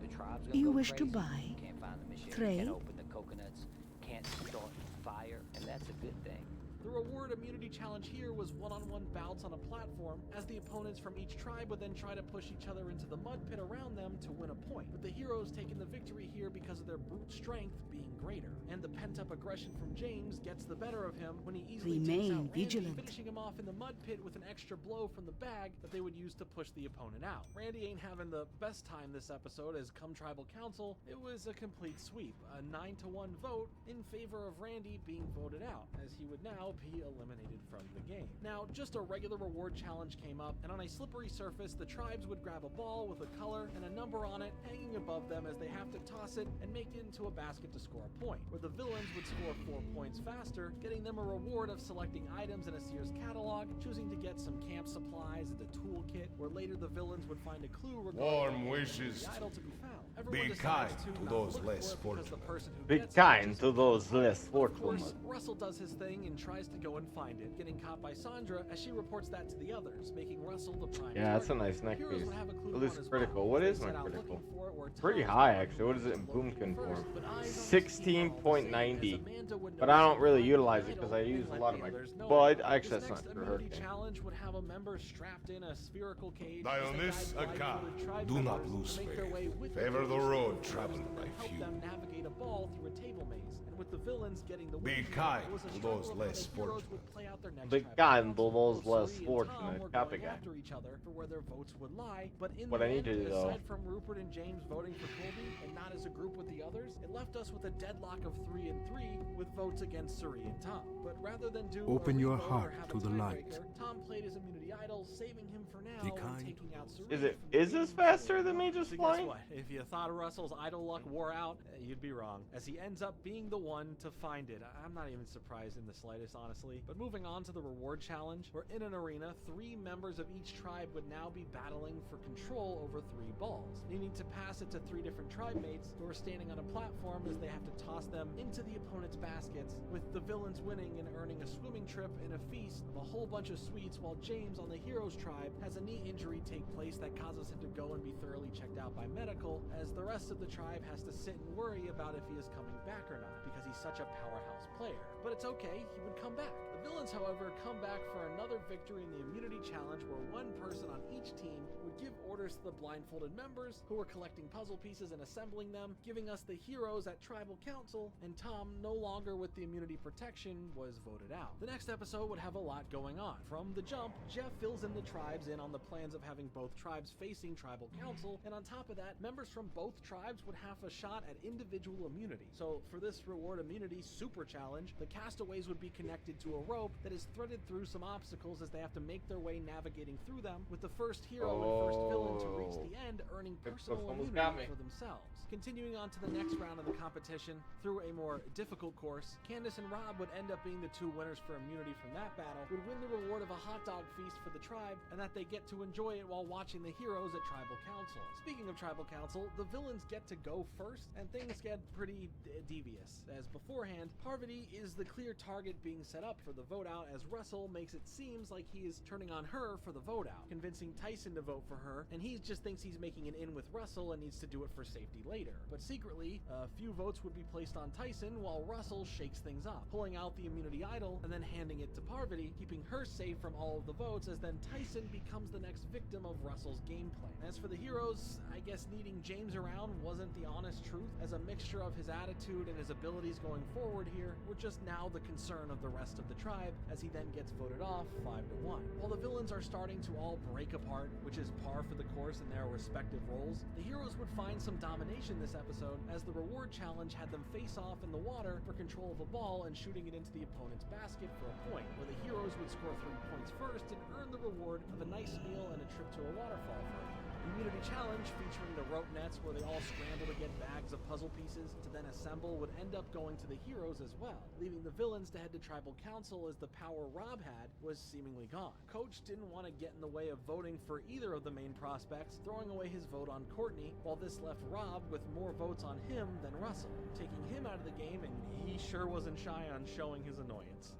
The tribe's gonna You go wish to crazy. buy Can't find the machete. three? Can't open the coconuts. Can't start fire, and that's a good thing. The reward immunity challenge here was one-on-one bouts on a platform, as the opponents from each tribe would then try to push each other into the mud pit around them to win a point, with the heroes taking the victory here because of their brute strength being greater. And the pent-up aggression from James gets the better of him when he easily takes Remain out Randy, vigilant. finishing him off in the mud pit with an extra blow from the bag that they would use to push the opponent out. Randy ain't having the best time this episode, as come Tribal Council, it was a complete sweep, a 9-1 vote in favor of Randy being voted out, as he would now now be eliminated from the game. Now, just a regular reward challenge came up, and on a slippery surface, the tribes would grab a ball with a color and a number on it hanging above them as they have to toss it and make it into a basket to score a point, where the villains would score 4 points faster, getting them a reward of selecting items in a Sears catalog, choosing to get some camp supplies and a toolkit, where later the villains would find a clue regarding Warm wishes. the idol to be found. Be kind to those less fortunate. Be kind to those less Of fortunate. course, Russell does his thing and tries to go and find it, getting caught by Sandra as she reports that to the others, making Russell the prime Yeah, that's a target. nice neck Heroes piece. would have a clue At on least as critical. well. What They is my set out critical? looking for it where Pretty Tom high was actually. What is it in looking Boomkin first, for? but eyes on the 16.90. as Amanda would But I notice don't and really find utilize the it because idol I and use a let lot of the my. others know But it. actually, This that's not next true. immunity Hurricane. challenge would have a member strapped in a spherical cage. Die as on they this guide account. blindfolded tribe Do not members lose to make their way faith. with Favor the cage road first traveled and by then help few. them navigate a ball through a table maze. And with the villains getting the Be win, kind it was a to struggle those of how less the heroes fortunate. would play out their next Be tribal kind council. to those Both less Suri and Tom fortunate. were Copy going guy. after each other for where their votes would lie, but in What the I need end, to do, though- aside from Rupert and James voting for Colby and not as a group with the others, it left us with a deadlock of 3 and 3 with votes against Suri and Tom. But rather than do Open a your revote or heart have to a the light. tiebreaker, Tom played his immunity idol, saving him for now Be and kind. taking out Suri. Is it? from the Is this game. faster than me just So guess flying? what? If you thought Russell's idol luck wore out, you'd be wrong, as he ends up being the one to find it. I'm not even surprised in the slightest, honestly. But moving on to the reward challenge, where in an arena, 3 members of each tribe would now be battling for control over 3 balls, needing to pass it to 3 different tribe mates who are standing on a platform as they have to toss them into the opponent's baskets, with the villains winning and earning a swimming trip and a feast of a whole bunch of sweets, while James on the heroes tribe has a knee injury take place that causes him to go and be thoroughly checked out by medical, as the rest of the tribe has to sit and worry about if he is coming back or not, because he's such a powerhouse player. But it's okay, he would come back. The villains, however, come back for another victory in the immunity challenge, where one person on each team would give orders to the blindfolded members, who were collecting puzzle pieces and assembling them, giving us the heroes at tribal council, and Tom, no longer with the immunity protection, was voted out. The next episode would have a lot going on. From the jump, Jeff fills in the tribes in on the plans of having both tribes facing tribal council, and on top of that, members from both tribes would have a shot at individual immunity. So for this reward immunity super challenge, the castaways would be connected to a rope that is threaded through some obstacles as they have to make their way navigating through them, with the first hero and first villain to reach the end earning personal almost got me. immunity for themselves. Continuing on to the next round of the competition, through a more difficult course, Candace and Rob would end up being the 2 winners for immunity from that battle, would win the reward of a hot dog feast for the tribe, and that they get to enjoy it while watching the heroes at tribal council. Speaking of tribal council, the villains get to go first, and things get pretty devious, as beforehand, Parvati is the clear target being set up for the vote out, as Russell makes it seems like he is turning on her for the vote out, convincing Tyson to vote for her, and he just thinks he's making an in with Russell and needs to do it for safety later. But secretly, a few votes would be placed on Tyson while Russell shakes things up, pulling out the immunity idol and then handing it to Parvati, keeping her safe from all of the votes, as then Tyson becomes the next victim of Russell's gameplay. As for the heroes, I guess needing James around wasn't the honest truth, as a mixture of his attitude and his abilities going forward here were just now the concern of the rest of the tribe, as he then gets voted off 5-1. While the villains are starting to all break apart, which is par for the course in their respective roles, the heroes would find some domination this episode, as the reward challenge had them face off in the water for control of a ball and shooting it into the opponent's basket for a point, where the heroes would score 3 points first and earn the reward of a nice meal and a trip to a waterfall for them. Immunity challenge, featuring the rope nets where they all scramble to get bags of puzzle pieces to then assemble, would end up going to the heroes as well, leaving the villains to head to tribal council, as the power Rob had was seemingly gone. Coach didn't want to get in the way of voting for either of the main prospects, throwing away his vote on Courtney, while this left Rob with more votes on him than Russell, taking him out of the game, and he sure wasn't shy on showing his annoyance.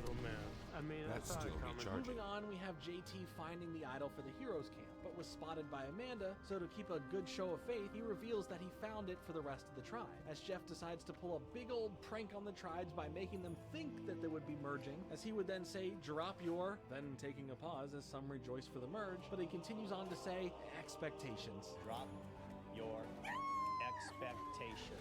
Little man. I mean, That's still recharging. Moving on, we have JT finding the idol for the heroes camp, but was spotted by Amanda, so to keep a good show of faith, he reveals that he found it for the rest of the tribe, as Jeff decides to pull a big old prank on the tribes by making them think that they would be merging, as he would then say, drop your, then taking a pause as some rejoice for the merge, but he continues on to say, expectations. Drop your expectation.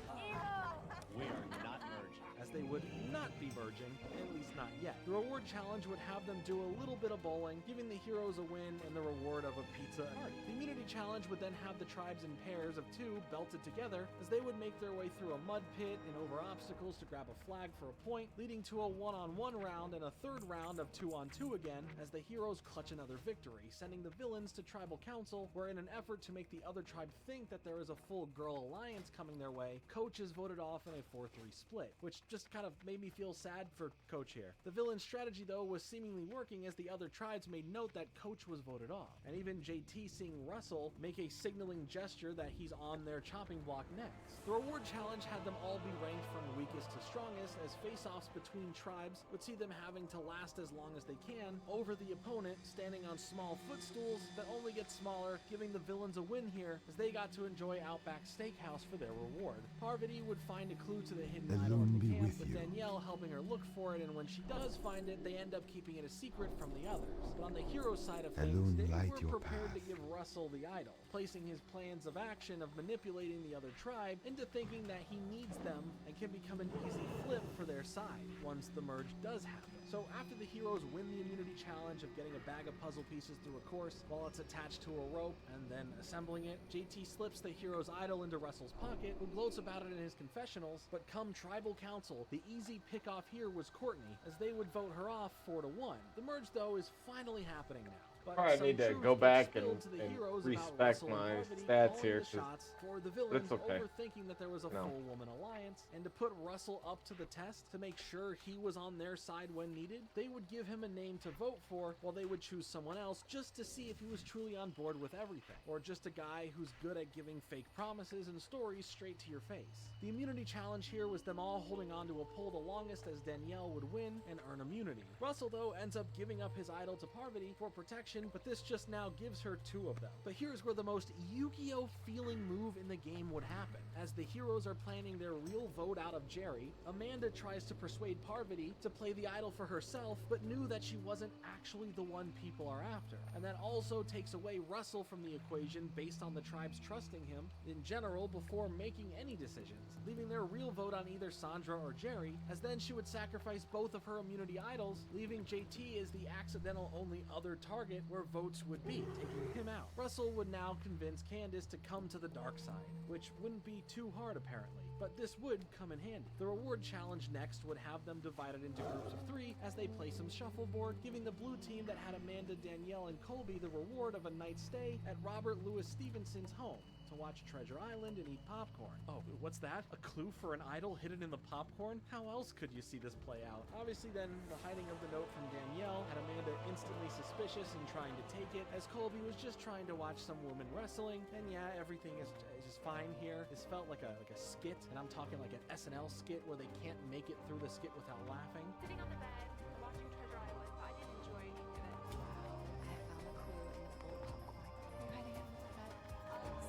We are not merging. As as they would not be merging, at least not yet. The reward challenge would have them do a little bit of bowling, giving the heroes a win and the reward of a pizza party. The immunity challenge would then have the tribes in pairs of 2 belted together as they would make their way through a mud pit and over obstacles to grab a flag for a point, leading to a 1-on-1 round and a third round of 2-on-2 again as the heroes clutch another victory, sending the villains to tribal council, where in an effort to make the other tribe think that there is a full girl alliance coming their way, Coach is voted off in a 4-3 split, which just kind of made me feel sad for Coach here. The villain's strategy though was seemingly working as the other tribes made note that Coach was voted off, and even JT seeing Russell make a signaling gesture that he's on their chopping block next. The reward challenge had them all be ranked from weakest to strongest, as face-offs between tribes would see them having to last as long as they can over the opponent, standing on small footstools that only get smaller, giving the villains a win here as they got to enjoy Outback Steakhouse for their reward. Parvati would find a clue to the hidden idol in the camp, with Danielle helping her look for it, and when she does find it, they end up keeping it a secret from the others. But on the hero side of things, they were prepared to give Russell the idol, placing his plans of action of manipulating the other tribe into thinking that he needs them and can become an easy flip for their side once the merge does happen. So after the heroes win the immunity challenge of getting a bag of puzzle pieces through a course while it's attached to a rope and then assembling it, JT slips the hero's idol into Russell's pocket, who gloats about it in his confessionals, but come tribal council, the easy pick off here was Courtney, as they would vote her off 4-1. The merge though is finally happening now. Probably need to go back and respect my stats here, for the villains, it's okay. overthinking that there was a full woman alliance, and to put Russell up to the test to make sure he was on their side when needed, they would give him a name to vote for while they would choose someone else just to see if he was truly on board with everything, or just a guy who's good at giving fake promises and stories straight to your face. The immunity challenge here was them all holding on to a pole the longest as Danielle would win and earn immunity. Russell though ends up giving up his idol to Parvati for protection, but this just now gives her 2 of them. But here's where the most Yu-Gi-Oh feeling move in the game would happen. As the heroes are planning their real vote out of Jerry, Amanda tries to persuade Parvati to play the idol for herself, but knew that she wasn't actually the one people are after. And that also takes away Russell from the equation based on the tribes trusting him in general before making any decisions, leaving their real vote on either Sandra or Jerry, as then she would sacrifice both of her immunity idols, leaving JT as the accidental only other target where votes would be, taking him out. Russell would now convince Candace to come to the dark side, which wouldn't be too hard apparently, but this would come in handy. The reward challenge next would have them divided into groups of 3 as they play some shuffleboard, giving the blue team that had Amanda, Danielle, and Colby the reward of a night stay at Robert Louis Stevenson's home to watch Treasure Island and eat popcorn. Oh, what's that? A clue for an idol hidden in the popcorn? How else could you see this play out? Obviously then, the hiding of the note from Danielle had Amanda instantly suspicious and trying to take it, as Colby was just trying to watch some women wrestling, and yeah, everything is just fine here. This felt like a skit, and I'm talking like an SNL skit where they can't make it through the skit without laughing. Sitting on the bed, watching Treasure Island, I didn't enjoy any of it. Wow, I have found a clue in this bowl of popcorn. You're hiding it under the bed.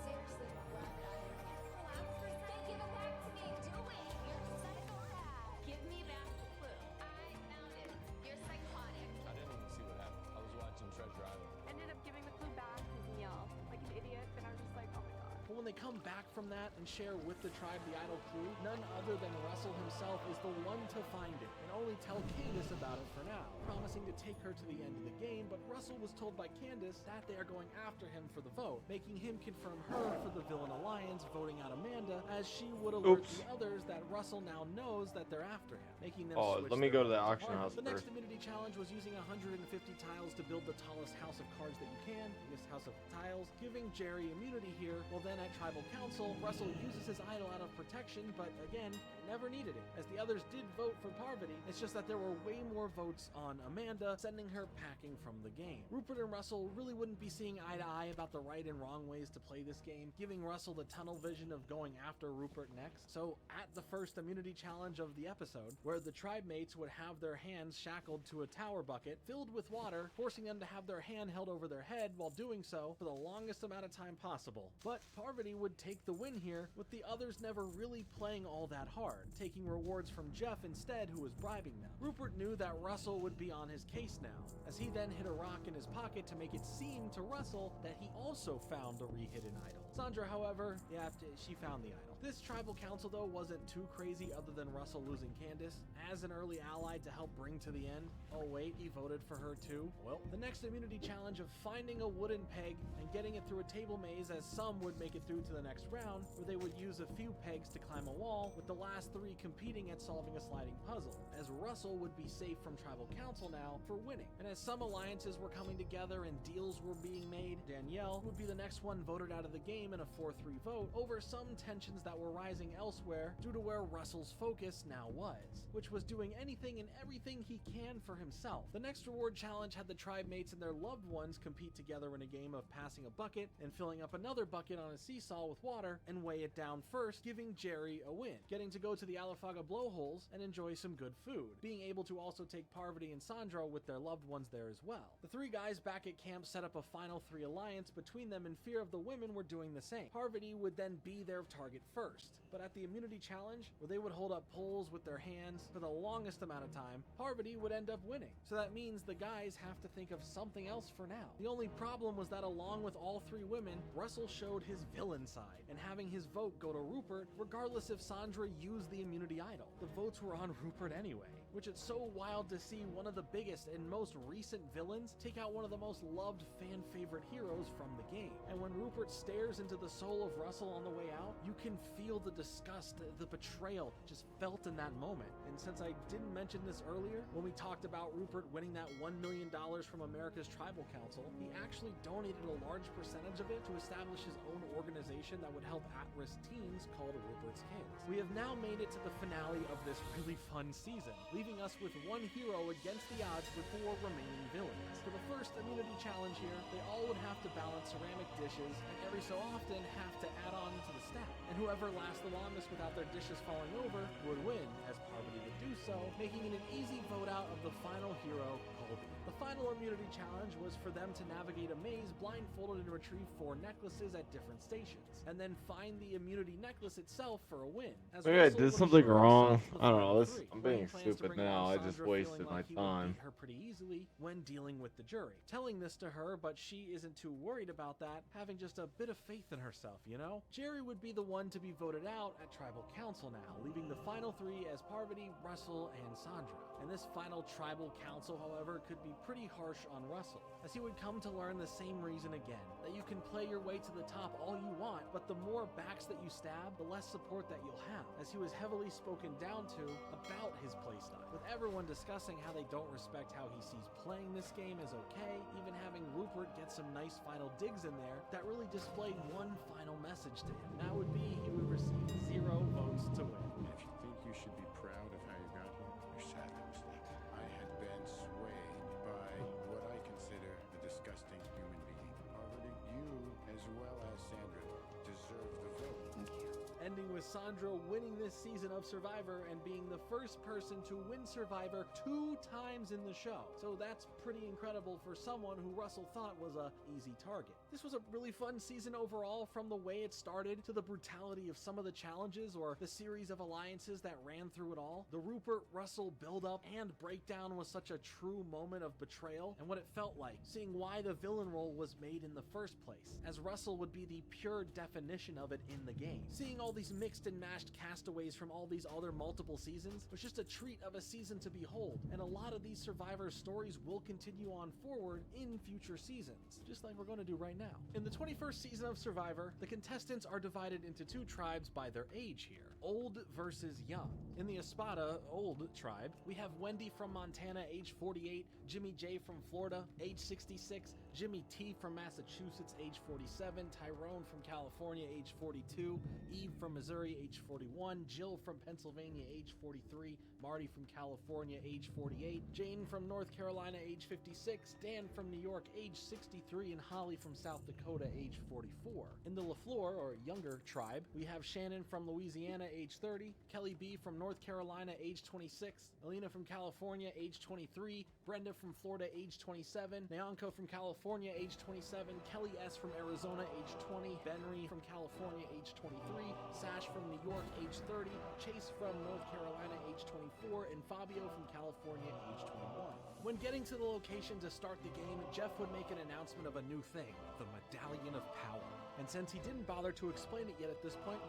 Seriously, grab it out of here. Relax for a second. Give it back to me. Do it. You're a psychopath. Give me back the clue. I found it. You're psychotic. I didn't even see what happened. I was watching Treasure Island. Ended up giving the clue back to Danielle, like an idiot, and I was just like, oh my god. But when they come back from that and share with the tribe the idol clue, none other than Russell himself is the one to find it, and only tell Candace about it for now, promising to take her to the end of the game, but Russell was told by Candace that they are going after him for the vote, making him confirm her for the villain alliance, voting out Amanda, as she would alert the others that Russell now knows that they're after him, making them switch let me their go to the votes auction apart. house The next first. immunity challenge was using 150 tiles to build the tallest house of cards that you can, this house of tiles, giving Jerry immunity here. Well then at tribal council, Russell uses his idol out of protection, but again, never needed it, as the others did vote for Parvati. It's just that there were way more votes on Amanda, sending her packing from the game. Rupert and Russell really wouldn't be seeing eye to eye about the right and wrong ways to play this game, giving Russell the tunnel vision of going after Rupert next. So at the first immunity challenge of the episode, where the tribe mates would have their hands shackled to a tower bucket filled with water, forcing them to have their hand held over their head while doing so for the longest amount of time possible. But Parvati would take the win here, with the others never really playing all that hard, taking rewards from Jeff instead, who was bribing them. Rupert knew that Russell would be on his case now, as he then hid a rock in his pocket to make it seem to Russell that he also found the re-hidden idol. Sandra, however, yeah, she found the idol. This tribal council though wasn't too crazy other than Russell losing Candace as an early ally to help bring to the end. Oh wait, he voted for her too. Well, the next immunity challenge of finding a wooden peg and getting it through a table maze, as some would make it through to the next round, where they would use a few pegs to climb a wall, with the last 3 competing at solving a sliding puzzle, as Russell would be safe from tribal council now for winning. And as some alliances were coming together and deals were being made, Danielle would be the next one voted out of the game in a 4-3 vote over some tensions that were rising elsewhere due to where Russell's focus now was, which was doing anything and everything he can for himself. The next reward challenge had the tribe mates and their loved ones compete together in a game of passing a bucket and filling up another bucket on a seesaw with water and weigh it down first, giving Jerry a win, getting to go to the Alafaga blowholes and enjoy some good food, being able to also take Parvati and Sandra with their loved ones there as well. The 3 guys back at camp set up a final 3 alliance between them in fear of the women were doing the same. Parvati would then be their target first, but at the immunity challenge, where they would hold up poles with their hands for the longest amount of time, Parvati would end up winning. So that means the guys have to think of something else for now. The only problem was that along with all 3 women, Russell showed his villain side, and having his vote go to Rupert regardless if Sandra used the immunity idol. The votes were on Rupert anyway, which it's so wild to see one of the biggest and most recent villains take out one of the most loved fan favorite heroes from the game. And when Rupert stares into the soul of Russell on the way out, you can feel the disgust, the betrayal just felt in that moment. And since I didn't mention this earlier, when we talked about Rupert winning that $1 million from America's Tribal Council, he actually donated a large percentage of it to establish his own organization that would help at-risk teens called Rupert's Kids. We have now made it to the finale of this really fun season, leaving us with 1 hero against the odds with 4 remaining villains. For the first immunity challenge here, they all would have to balance ceramic dishes and every so often have to add on to the stack. And whoever lasts the longest without their dishes falling over would win, as Parvati would do so, making it an easy vote out of the final hero, Colby. The final immunity challenge was for them to navigate a maze blindfolded and retrieve 4 necklaces at different stations, and then find the immunity necklace itself for a win. As Maybe I Russell did would something assure wrong. himself I don't know. with This, victory. I'm being Wayne plans to stupid bring now. along I just Sandra wasted feeling my like he would time. beat her pretty easily when dealing with the jury. Telling this to her, but she isn't too worried about that, having just a bit of faith in herself, you know? Jerry would be the one to be voted out at Tribal Council now, leaving the final 3 as Parvati, Russell, and Sandra. And this final Tribal Council, however, could be pretty harsh on Russell, as he would come to learn the same reason again, that you can play your way to the top all you want, but the more backs that you stab, the less support that you'll have, as he was heavily spoken down to about his playstyle, with everyone discussing how they don't respect how he sees playing this game is okay, even having Rupert get some nice final digs in there that really displayed one final message to him. That would be he would receive 0 votes to win. If you think you should be proud of how you got here, you're sadly mistaken. I had been swayed by what I consider a disgusting human being. Parvati, you, as well as Sandra, deserve the vote. Thank you. Ending with Sandra winning this season of Survivor and being the first person to win Survivor 2 times in the show. So that's pretty incredible for someone who Russell thought was a easy target. This was a really fun season overall, from the way it started to the brutality of some of the challenges or the series of alliances that ran through it all. The Rupert-Russell build-up and breakdown was such a true moment of betrayal and what it felt like, seeing why the villain role was made in the first place, as Russell would be the pure definition of it in the game. Seeing all these mixed and mashed castaways from all these other multiple seasons was just a treat of a season to behold, and a lot of these Survivor stories will continue on forward in future seasons, just like we're going to do right now. In the 21st season of Survivor, the contestants are divided into 2 tribes by their age here, old versus young. In the Espada, old tribe, we have Wendy from Montana, age 48, Jimmy J from Florida, age 66, Jimmy T from Massachusetts, age 47, Tyrone from California, age 42, Eve from Missouri, age 41, Jill from Pennsylvania, age 43, Marty from California, age 48, Jane from North Carolina, age 56, Dan from New York, age 63, and Holly from South Dakota, age 44. In the LaFleur, or younger tribe, we have Shannon from Louisiana, age 30, Kelly B from North Carolina, age 26, Alina from California, age 23, Brenda from Florida, age 27, Nyanko from California, age 27, Kelly S from Arizona, age 20, Benry from California, age 23, Sash from New York, age 30, Chase from North Carolina, age 24, and Fabio from California, age 21. When getting to the location to start the game, Jeff would make an announcement of a new thing, the Medallion of Power. And since he didn't bother to explain it yet at this point,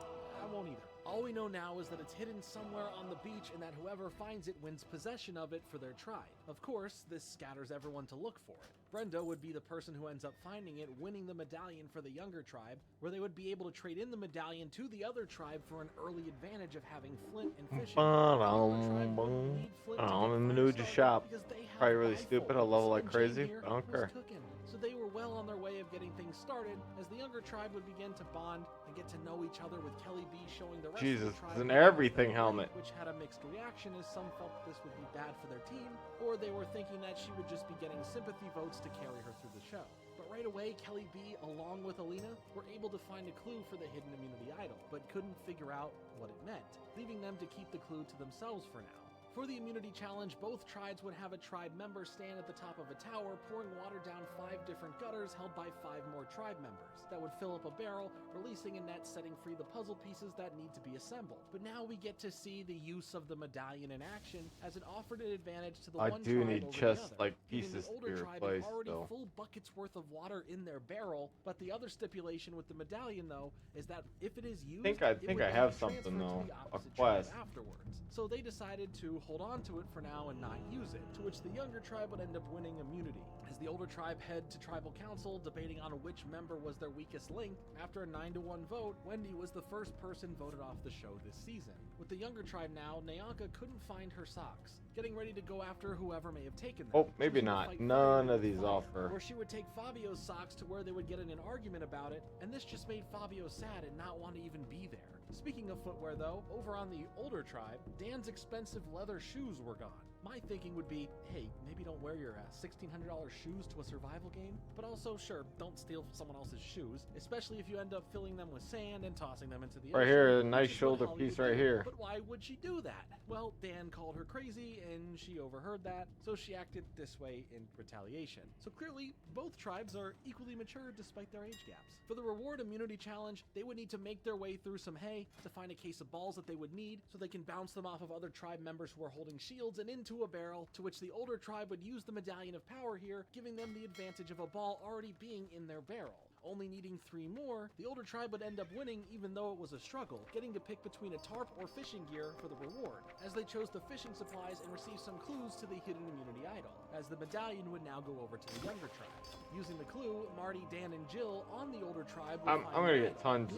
I won't either. All we know now is that it's hidden somewhere on the beach and that whoever finds it wins possession of it for their tribe. Of course, this scatters everyone to look for it. Brenda would be the person who ends up finding it, winning the medallion for the younger tribe, where they would be able to trade in the medallion to the other tribe for an early advantage of having flint and fishing. I'm in the mood to shop. Probably really stupid. I level like crazy. I don't care. So they were well on their way of getting things started as the younger tribe would begin to bond and get to know each other, with Kelly B showing the rest Jesus, of the tribe it's an everything helmet. which had a mixed reaction, as some felt this would be bad for their team, or they were thinking that she would just be getting sympathy votes to carry her through the show. But right away, Kelly B, along with Alina, were able to find a clue for the hidden immunity idol, but couldn't figure out what it meant, leaving them to keep the clue to themselves for now. For the immunity challenge, both tribes would have a tribe member stand at the top of a tower, pouring water down 5 different gutters held by 5 more tribe members. That would fill up a barrel, releasing a net, setting free the puzzle pieces that need to be assembled. But now we get to see the use of the medallion in action, as it offered an advantage to the I one do tribe need over chest the other, like giving pieces the to older be tribe replaced already though. full buckets worth of water in their barrel. But the other stipulation with the medallion, though, is that if it is used, I think I have something though. A quest. Afterwards. So they decided to hold on to it for now and not use it, to which the younger tribe would end up winning immunity. As the older tribe head to tribal council, debating on which member was their weakest link, after a 9-1 vote, Wendy was the first person voted off the show this season. With the younger tribe now, Nyanka couldn't find her socks, getting ready to go after whoever may have taken them. Oh, maybe not. None of these offer. Or she would take Fabio's socks to where they would get in an argument about it, and this just made Fabio sad and not want to even be there. Speaking of footwear though, over on the older tribe, Dan's expensive leather shoes were gone. My thinking would be, hey, maybe don't wear your $1,600 shoes to a survival game, but also, sure, don't steal someone else's shoes, especially if you end up filling them with sand and tossing them into the ocean. Right here, a nice shoulder piece right here. But why would she do that? Well, Dan called her crazy, and she overheard that, so she acted this way in retaliation. So clearly, both tribes are equally mature despite their age gaps. For the reward immunity challenge, they would need to make their way through some hay to find a case of balls that they would need, so they can bounce them off of other tribe members who are holding shields and into a barrel, to which the older tribe would use the medallion of power here, giving them the advantage of a ball already being in their barrel. Only needing 3 more, the older tribe would end up winning even though it was a struggle, getting to pick between a tarp or fishing gear for the reward, as they chose the fishing supplies and received some clues to the hidden immunity idol, as the medallion would now go over to the younger tribe. Using the clue, Marty, Dan, and Jill on the older tribe would I'm gonna get tons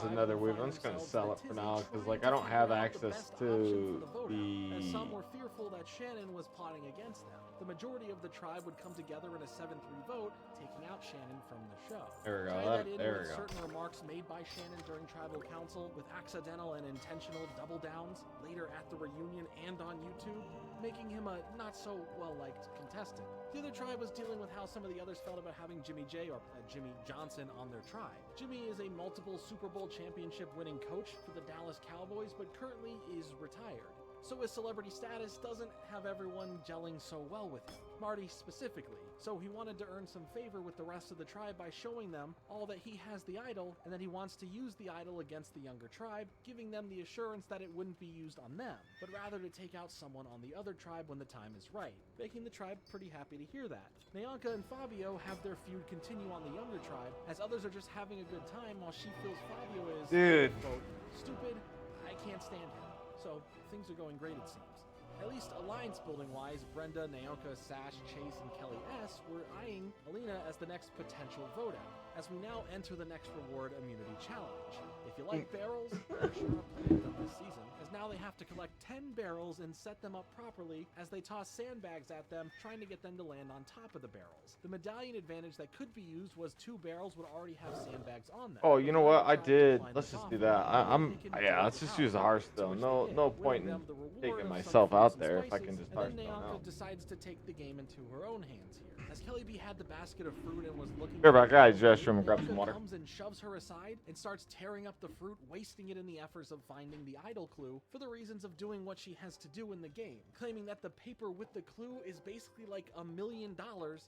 of nether weave. I'm just gonna sell it for now because like I don't have access to the. As some were fearful that Shannon was plotting against them. The majority of the tribe would come together in a 7-3 vote, taking out Shannon from the show. There we go. There we go. Certain remarks made by Shannon during tribal council, with accidental and intentional double downs later at the reunion and on YouTube, making him a not so well-liked contestant. The other tribe was dealing with how some of the others felt about having Jimmy J, or Jimmy Johnson, on their tribe. Jimmy is a multiple Super Bowl championship winning coach for the Dallas Cowboys, but currently is retired. So his celebrity status doesn't have everyone gelling so well with him, Marty specifically. So he wanted to earn some favor with the rest of the tribe by showing them all that he has the idol, and that he wants to use the idol against the younger tribe, giving them the assurance that it wouldn't be used on them, but rather to take out someone on the other tribe when the time is right, making the tribe pretty happy to hear that. Nyanka and Fabio have their feud continue on the younger tribe, as others are just having a good time while she feels Fabio is, quote, stupid, I can't stand him. So, things are going great, it seems. At least alliance building wise, Brenda, Nyanka, Sash, Chase, and Kelly S were eyeing Alina as the next potential vote out, as we now enter the next reward immunity challenge. If you like barrels, there sure are plenty of them this season, as now they have to collect 10 barrels and set them up properly as they toss sandbags at them, trying to get them to land on top of the barrels. The medallion advantage that could be used was 2 barrels would already have sandbags on them. Oh, you know what? I did. Let's just do that. Yeah, let's just use the Hearthstone. No point in taking myself out there if I can just Hearthstone out. Decides to take the game into her own hands here. As Kelly B had the basket of fruit and was looking Here, back guys, restroom and grab some water. Comes and shoves her aside and starts tearing up the fruit, wasting it in the efforts of finding the idol clue for the reasons of doing what she has to do in the game, claiming that the paper with the clue is basically like $1 million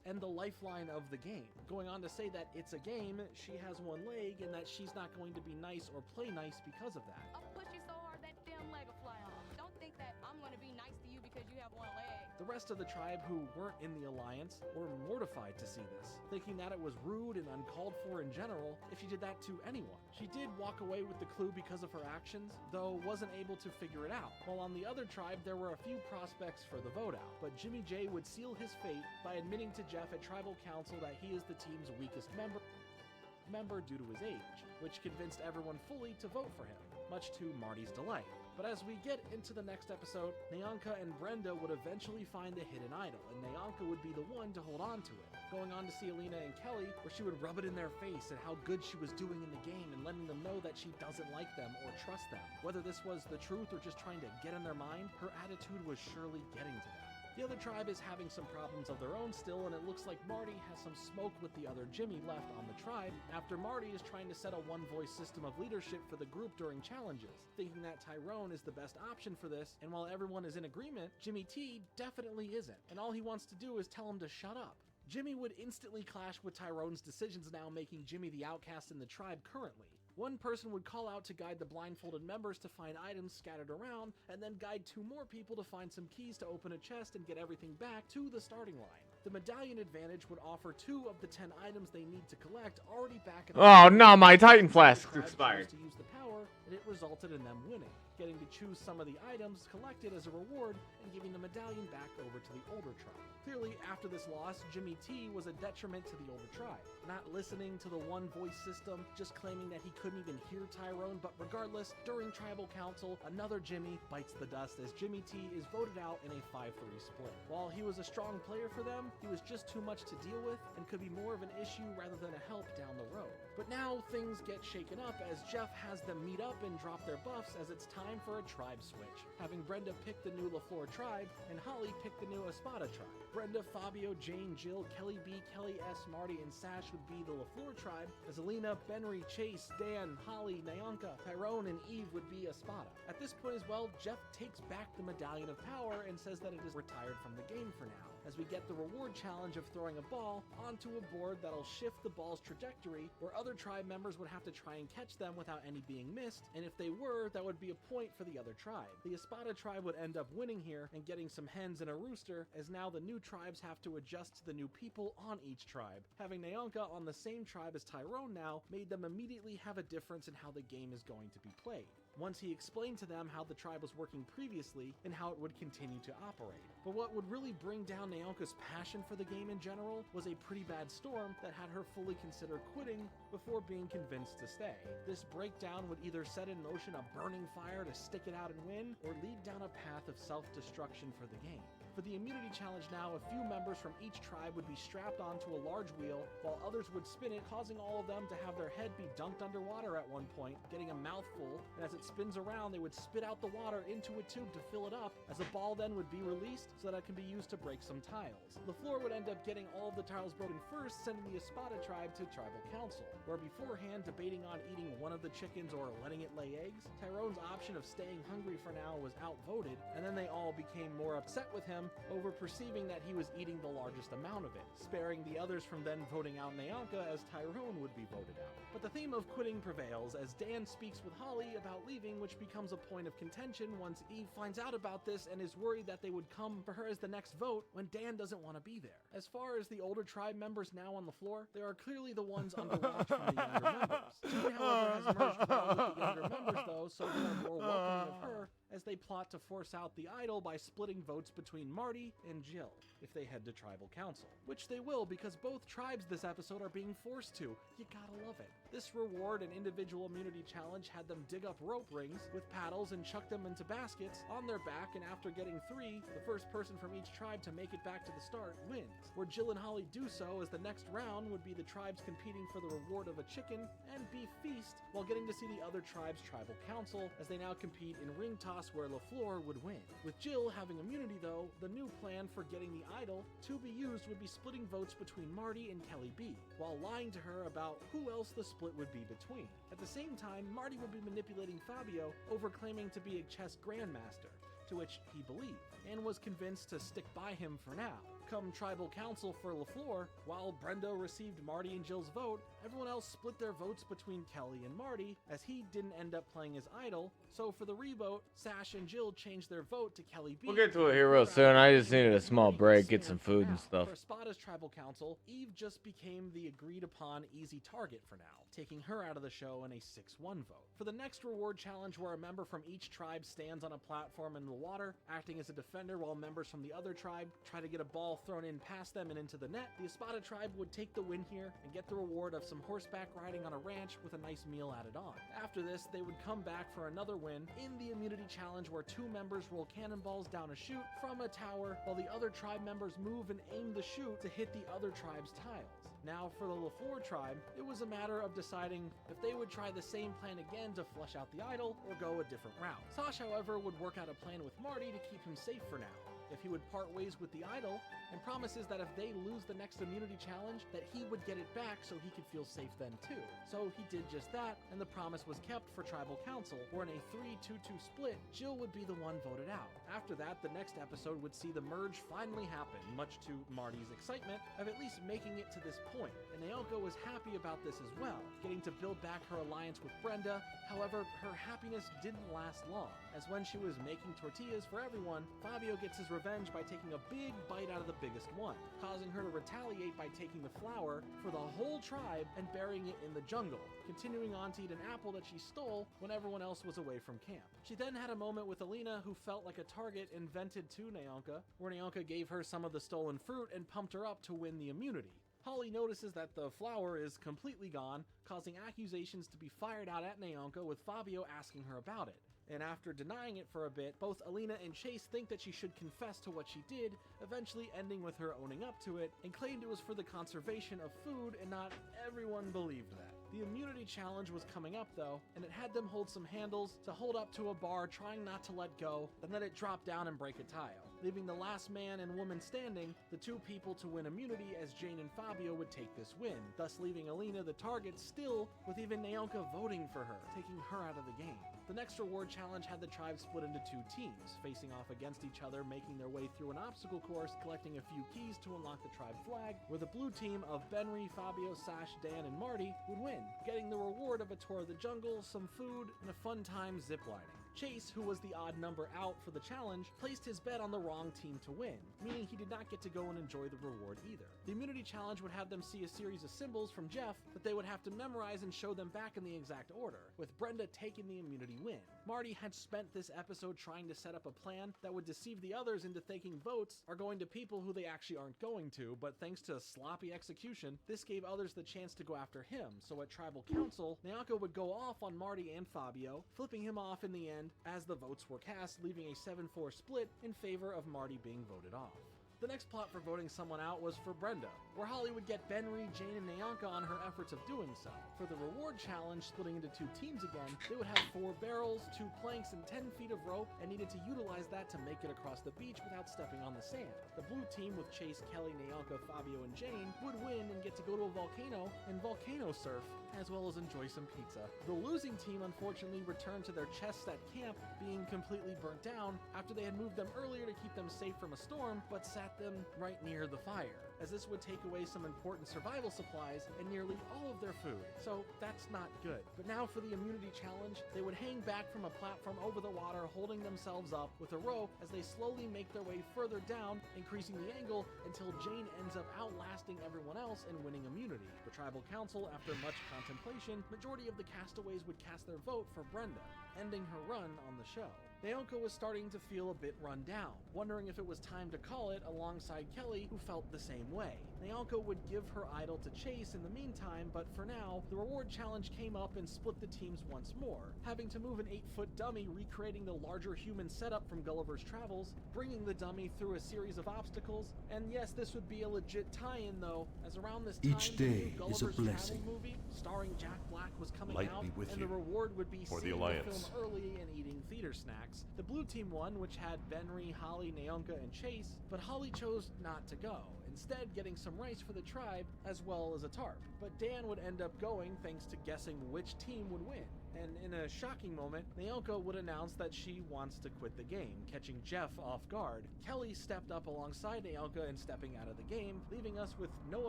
and the lifeline of the game. Going on to say that it's a game, she has one leg, and that she's not going to be nice or play nice because of that. I'll push you so hard that damn leg will fly off. Don't think that I'm gonna be nice to you because you have one leg. The rest of the tribe who weren't in the alliance were mortified to see this, thinking that it was rude and uncalled for in general if she did that to anyone. She did walk away with the clue because of her actions, though wasn't able to figure it out. While on the other tribe, there were a few prospects for the vote out, but Jimmy J would seal his fate by admitting to Jeff at tribal council that he is the team's weakest member due to his age, which convinced everyone fully to vote for him, much to Marty's delight. But as we get into the next episode, Nyanka and Brenda would eventually find the hidden idol, and Nyanka would be the one to hold on to it, going on to see Alina and Kelly, where she would rub it in their face and how good she was doing in the game and letting them know that she doesn't like them or trust them. Whether this was the truth or just trying to get in their mind, her attitude was surely getting to them. The other tribe is having some problems of their own still, and it looks like Marty has some smoke with the other Jimmy left on the tribe, after Marty is trying to set a one-voice system of leadership for the group during challenges, thinking that Tyrone is the best option for this, and while everyone is in agreement, Jimmy T definitely isn't, and all he wants to do is tell him to shut up. Jimmy would instantly clash with Tyrone's decisions now, making Jimmy the outcast in the tribe currently. One person would call out to guide the blindfolded members to find items scattered around, and then guide 2 more people to find some keys to open a chest and get everything back to the starting line. The medallion advantage would offer 2 of the 10 items they need to collect already back at the Oh no, my Titan Flask expired. to use the power, and it resulted in them winning, getting to choose some of the items collected as a reward and giving the medallion back over to the older tribe. Clearly, after this loss, Jimmy T was a detriment to the older tribe, not listening to the one-voice system, just claiming that he couldn't even hear Tyrone, but regardless, during tribal council, another Jimmy bites the dust as Jimmy T is voted out in a 5-3 split. While he was a strong player for them, he was just too much to deal with and could be more of an issue rather than a help down the road. But now things get shaken up as Jeff has them meet up and drop their buffs as it's time for a tribe switch, having Brenda pick the new LaFleur tribe and Holly pick the new Espada tribe. Brenda, Fabio, Jane, Jill, Kelly B, Kelly S, Marty, and Sash would be the LaFleur tribe, as Alina, Benry, Chase, Dan, Holly, Nyanka, Tyrone, and Eve would be Espada. At this point as well, Jeff takes back the Medallion of Power and says that it is retired from the game for now, as we get the reward challenge of throwing a ball onto a board that'll shift the ball's trajectory, where other tribe members would have to try and catch them without any being missed, and if they were, that would be a point for the other tribe. The Espada tribe would end up winning here and getting some hens and a rooster, as now the new tribes have to adjust to the new people on each tribe. Having Nyanka on the same tribe as Tyrone now made them immediately have a difference in how the game is going to be played, once he explained to them how the tribe was working previously and how it would continue to operate. But what would really bring down Nyanka's passion for the game in general was a pretty bad storm that had her fully consider quitting before being convinced to stay. This breakdown would either set in motion a burning fire to stick it out and win, or lead down a path of self-destruction for the game. For the immunity challenge now, a few members from each tribe would be strapped onto a large wheel, while others would spin it, causing all of them to have their head be dunked underwater at one point, getting a mouthful, and as it spins around, they would spit out the water into a tube to fill it up, as a ball then would be released so that it can be used to break some tiles. LaFleur would end up getting all of the tiles broken first, sending the Espada tribe to tribal council, where beforehand debating on eating one of the chickens or letting it lay eggs, Tyrone's option of staying hungry for now was outvoted, and then they all became more upset with him over perceiving that he was eating the largest amount of it, sparing the others from then voting out Nyanka, as Tyrone would be voted out. But the theme of quitting prevails as Dan speaks with Holly about leaving, which becomes a point of contention once Eve finds out about this and is worried that they would come for her as the next vote when Dan doesn't want to be there. As far as the older tribe members now on the floor, they are clearly the ones under watch from the younger members. June, however, has merged well with the younger members though, so they are more welcoming of her as they plot to force out the idol by splitting votes between Marty and Jill if they head to tribal council, which they will because both tribes this episode are being forced to. You gotta love it. This reward and individual immunity challenge had them dig up rope rings with paddles and chuck them into baskets on their back, and after getting 3, the first person from each tribe to make it back to the start wins, where Jill and Holly do so, as the next round would be the tribes competing for the reward of a chicken and beef feast while getting to see the other tribes' tribal council, as they now compete in ring toss where LaFleur would win. With Jill having immunity though, the new plan for getting the idol to be used would be splitting votes between Marty and Kelly B, while lying to her about who else the split would be between. At the same time, Marty would be manipulating Fabio over claiming to be a chess grandmaster, to which he believed, and was convinced to stick by him for now. Come tribal council for LaFleur, while Brenda received Marty and Jill's vote, everyone else split their votes between Kelly and Marty, as he didn't end up playing as idol. So for the revote, Sash and Jill changed their vote to Kelly B. We'll get to it here real soon. I just needed a small break, get some food and stuff. For Spada's tribal council, Eve just became the agreed upon easy target for now, taking her out of the show in a 6-1 vote. For the next reward challenge, where a member from each tribe stands on a platform in the water, acting as a defender while members from the other tribe try to get a ball thrown in past them and into the net, the Espada tribe would take the win here and get the reward of some horseback riding on a ranch with a nice meal added on. After this, they would come back for another win in the immunity challenge, where 2 members roll cannonballs down a chute from a tower while the other tribe members move and aim the chute to hit the other tribe's tiles. Now for the LaFleur tribe, it was a matter of deciding if they would try the same plan again to flush out the idol or go a different route. Sash, however, would work out a plan with Marty to keep him safe for now. If he would part ways with the idol, and promises that if they lose the next immunity challenge, that he would get it back so he could feel safe then too. So he did just that, and the promise was kept for tribal council, where in a 3-2-2 split, Jill would be the one voted out. After that, the next episode would see the merge finally happen, much to Marty's excitement of at least making it to this point. And Naoko was happy about this as well, getting to build back her alliance with Brenda. However, her happiness didn't last long, as when she was making tortillas for everyone, Fabio gets his revenge by taking a big bite out of the biggest one, causing her to retaliate by taking the flour for the whole tribe and burying it in the jungle, continuing on to eat an apple that she stole when everyone else was away from camp. She then had a moment with Alina, who felt like a target invented to Naonka, where Naonka gave her some of the stolen fruit and pumped her up to win the immunity. Holly notices that the flour is completely gone, causing accusations to be fired out at Naonka, with Fabio asking her about it. And after denying it for a bit, both Alina and Chase think that she should confess to what she did, eventually ending with her owning up to it, and claimed it was for the conservation of food, and not everyone believed that. The immunity challenge was coming up though, and it had them hold some handles to hold up to a bar, trying not to let go, and let it drop down and break a tile, leaving the last man and woman standing, the 2 people to win immunity, as Jane and Fabio would take this win, thus leaving Alina the target still, with even Naonka voting for her, taking her out of the game. The next reward challenge had the tribe split into 2 teams, facing off against each other, making their way through an obstacle course, collecting a few keys to unlock the tribe flag, where the blue team of Benry, Fabio, Sash, Dan, and Marty would win, getting the reward of a tour of the jungle, some food, and a fun time ziplining. Chase, who was the odd number out for the challenge, placed his bet on the wrong team to win, meaning he did not get to go and enjoy the reward either. The immunity challenge would have them see a series of symbols from Jeff that they would have to memorize and show them back in the exact order, with Brenda taking the immunity win. Marty had spent this episode trying to set up a plan that would deceive the others into thinking votes are going to people who they actually aren't going to, but thanks to sloppy execution, this gave others the chance to go after him. So at tribal council, Naoko would go off on Marty and Fabio, flipping him off in the end as the votes were cast, leaving a 7-4 split in favor of Marty being voted off. The next plot for voting someone out was for Brenda, where Holly would get Benry, Jane, and Naonka on her efforts of doing so. For the reward challenge, splitting into 2 teams again, they would have 4 barrels, 2 planks, and 10 feet of rope, and needed to utilize that to make it across the beach without stepping on the sand. The blue team, with Chase, Kelly, Naonka, Fabio, and Jane, would win and get to go to a volcano and volcano surf, as well as enjoy some pizza. The losing team unfortunately returned to their chests at camp, being completely burnt down after they had moved them earlier to keep them safe from a storm, but sat them right near the fire, as this would take away some important survival supplies and nearly all of their food, so that's not good. But now for the immunity challenge, they would hang back from a platform over the water, holding themselves up with a rope as they slowly make their way further down, increasing the angle until Jane ends up outlasting everyone else and winning immunity. For tribal council, after much contemplation, majority of the castaways would cast their vote for Brenda, ending her run on the show. Naonka was starting to feel a bit run down, wondering if it was time to call it alongside Kelly, who felt the same way. Naonka would give her idol to Chase in the meantime, but for now, the reward challenge came up and split the teams once more, having to move an 8-foot dummy recreating the larger human setup from Gulliver's Travels, bringing the dummy through a series of obstacles, and yes, this would be a legit tie-in though, as around this time, Each the new day Gulliver's is a blessing. Travel movie, starring Jack Black, was coming Light out, be with and you. the reward would be For the seeing the Alliance. film early and eating theater snacks. The blue team won, which had Benry, Holly, Naonka, and Chase, but Holly chose not to go, instead getting some rice for the tribe as well as a tarp. But Dan would end up going thanks to guessing which team would win. And in a shocking moment, Naoka would announce that she wants to quit the game, catching Jeff off guard. Kelly stepped up alongside Naoka in stepping out of the game, leaving us with no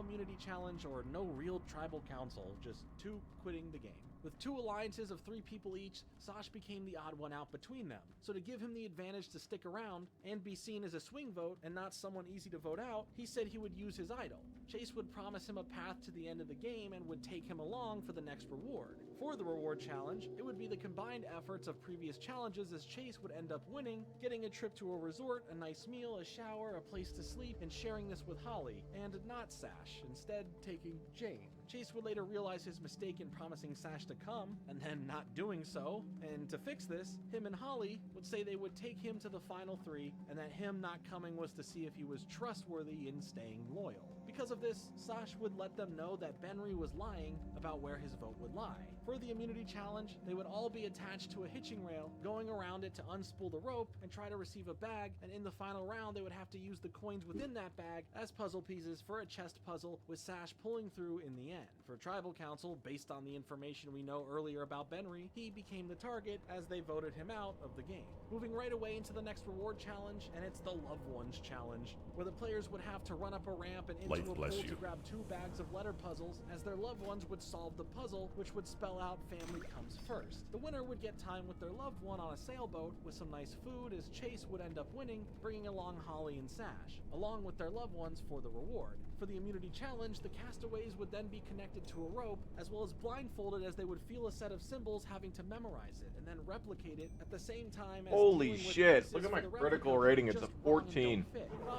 immunity challenge or no real tribal council, just two quitting the game. With 2 alliances of 3 people each, Sash became the odd one out between them. So to give him the advantage to stick around and be seen as a swing vote and not someone easy to vote out, he said he would use his idol. Chase would promise him a path to the end of the game and would take him along for the next reward. For the reward challenge, it would be the combined efforts of previous challenges, as Chase would end up winning, getting a trip to a resort, a nice meal, a shower, a place to sleep, and sharing this with Holly, and not Sash, instead taking Jane. Chase would later realize his mistake in promising Sash to come, and then not doing so, and to fix this, him and Holly would say they would take him to the final 3, and that him not coming was to see if he was trustworthy in staying loyal. Because of this, Sash would let them know that Benry was lying about where his vote would lie. For the immunity challenge, they would all be attached to a hitching rail, going around it to unspool the rope and try to receive a bag, and in the final round they would have to use the coins within that bag as puzzle pieces for a chest puzzle, with Sash pulling through in the end. For Tribal Council, based on the information we know earlier about Benry, he became the target as they voted him out of the game. Moving right away into the next reward challenge, and it's the Loved Ones challenge, where the players would have to run up a ramp and into a pool to grab 2 bags of letter puzzles, as their loved ones would solve the puzzle, which would spell out family comes first. The winner would get time with their loved one on a sailboat with some nice food, as Chase would end up winning, bringing along Holly and Sash, along with their loved ones for the reward. For the immunity challenge, the castaways would then be connected to a rope, as well as blindfolded, as they would feel a set of symbols, having to memorize it and then replicate it at the same time as holy shit, look at my critical rating, it's a 14.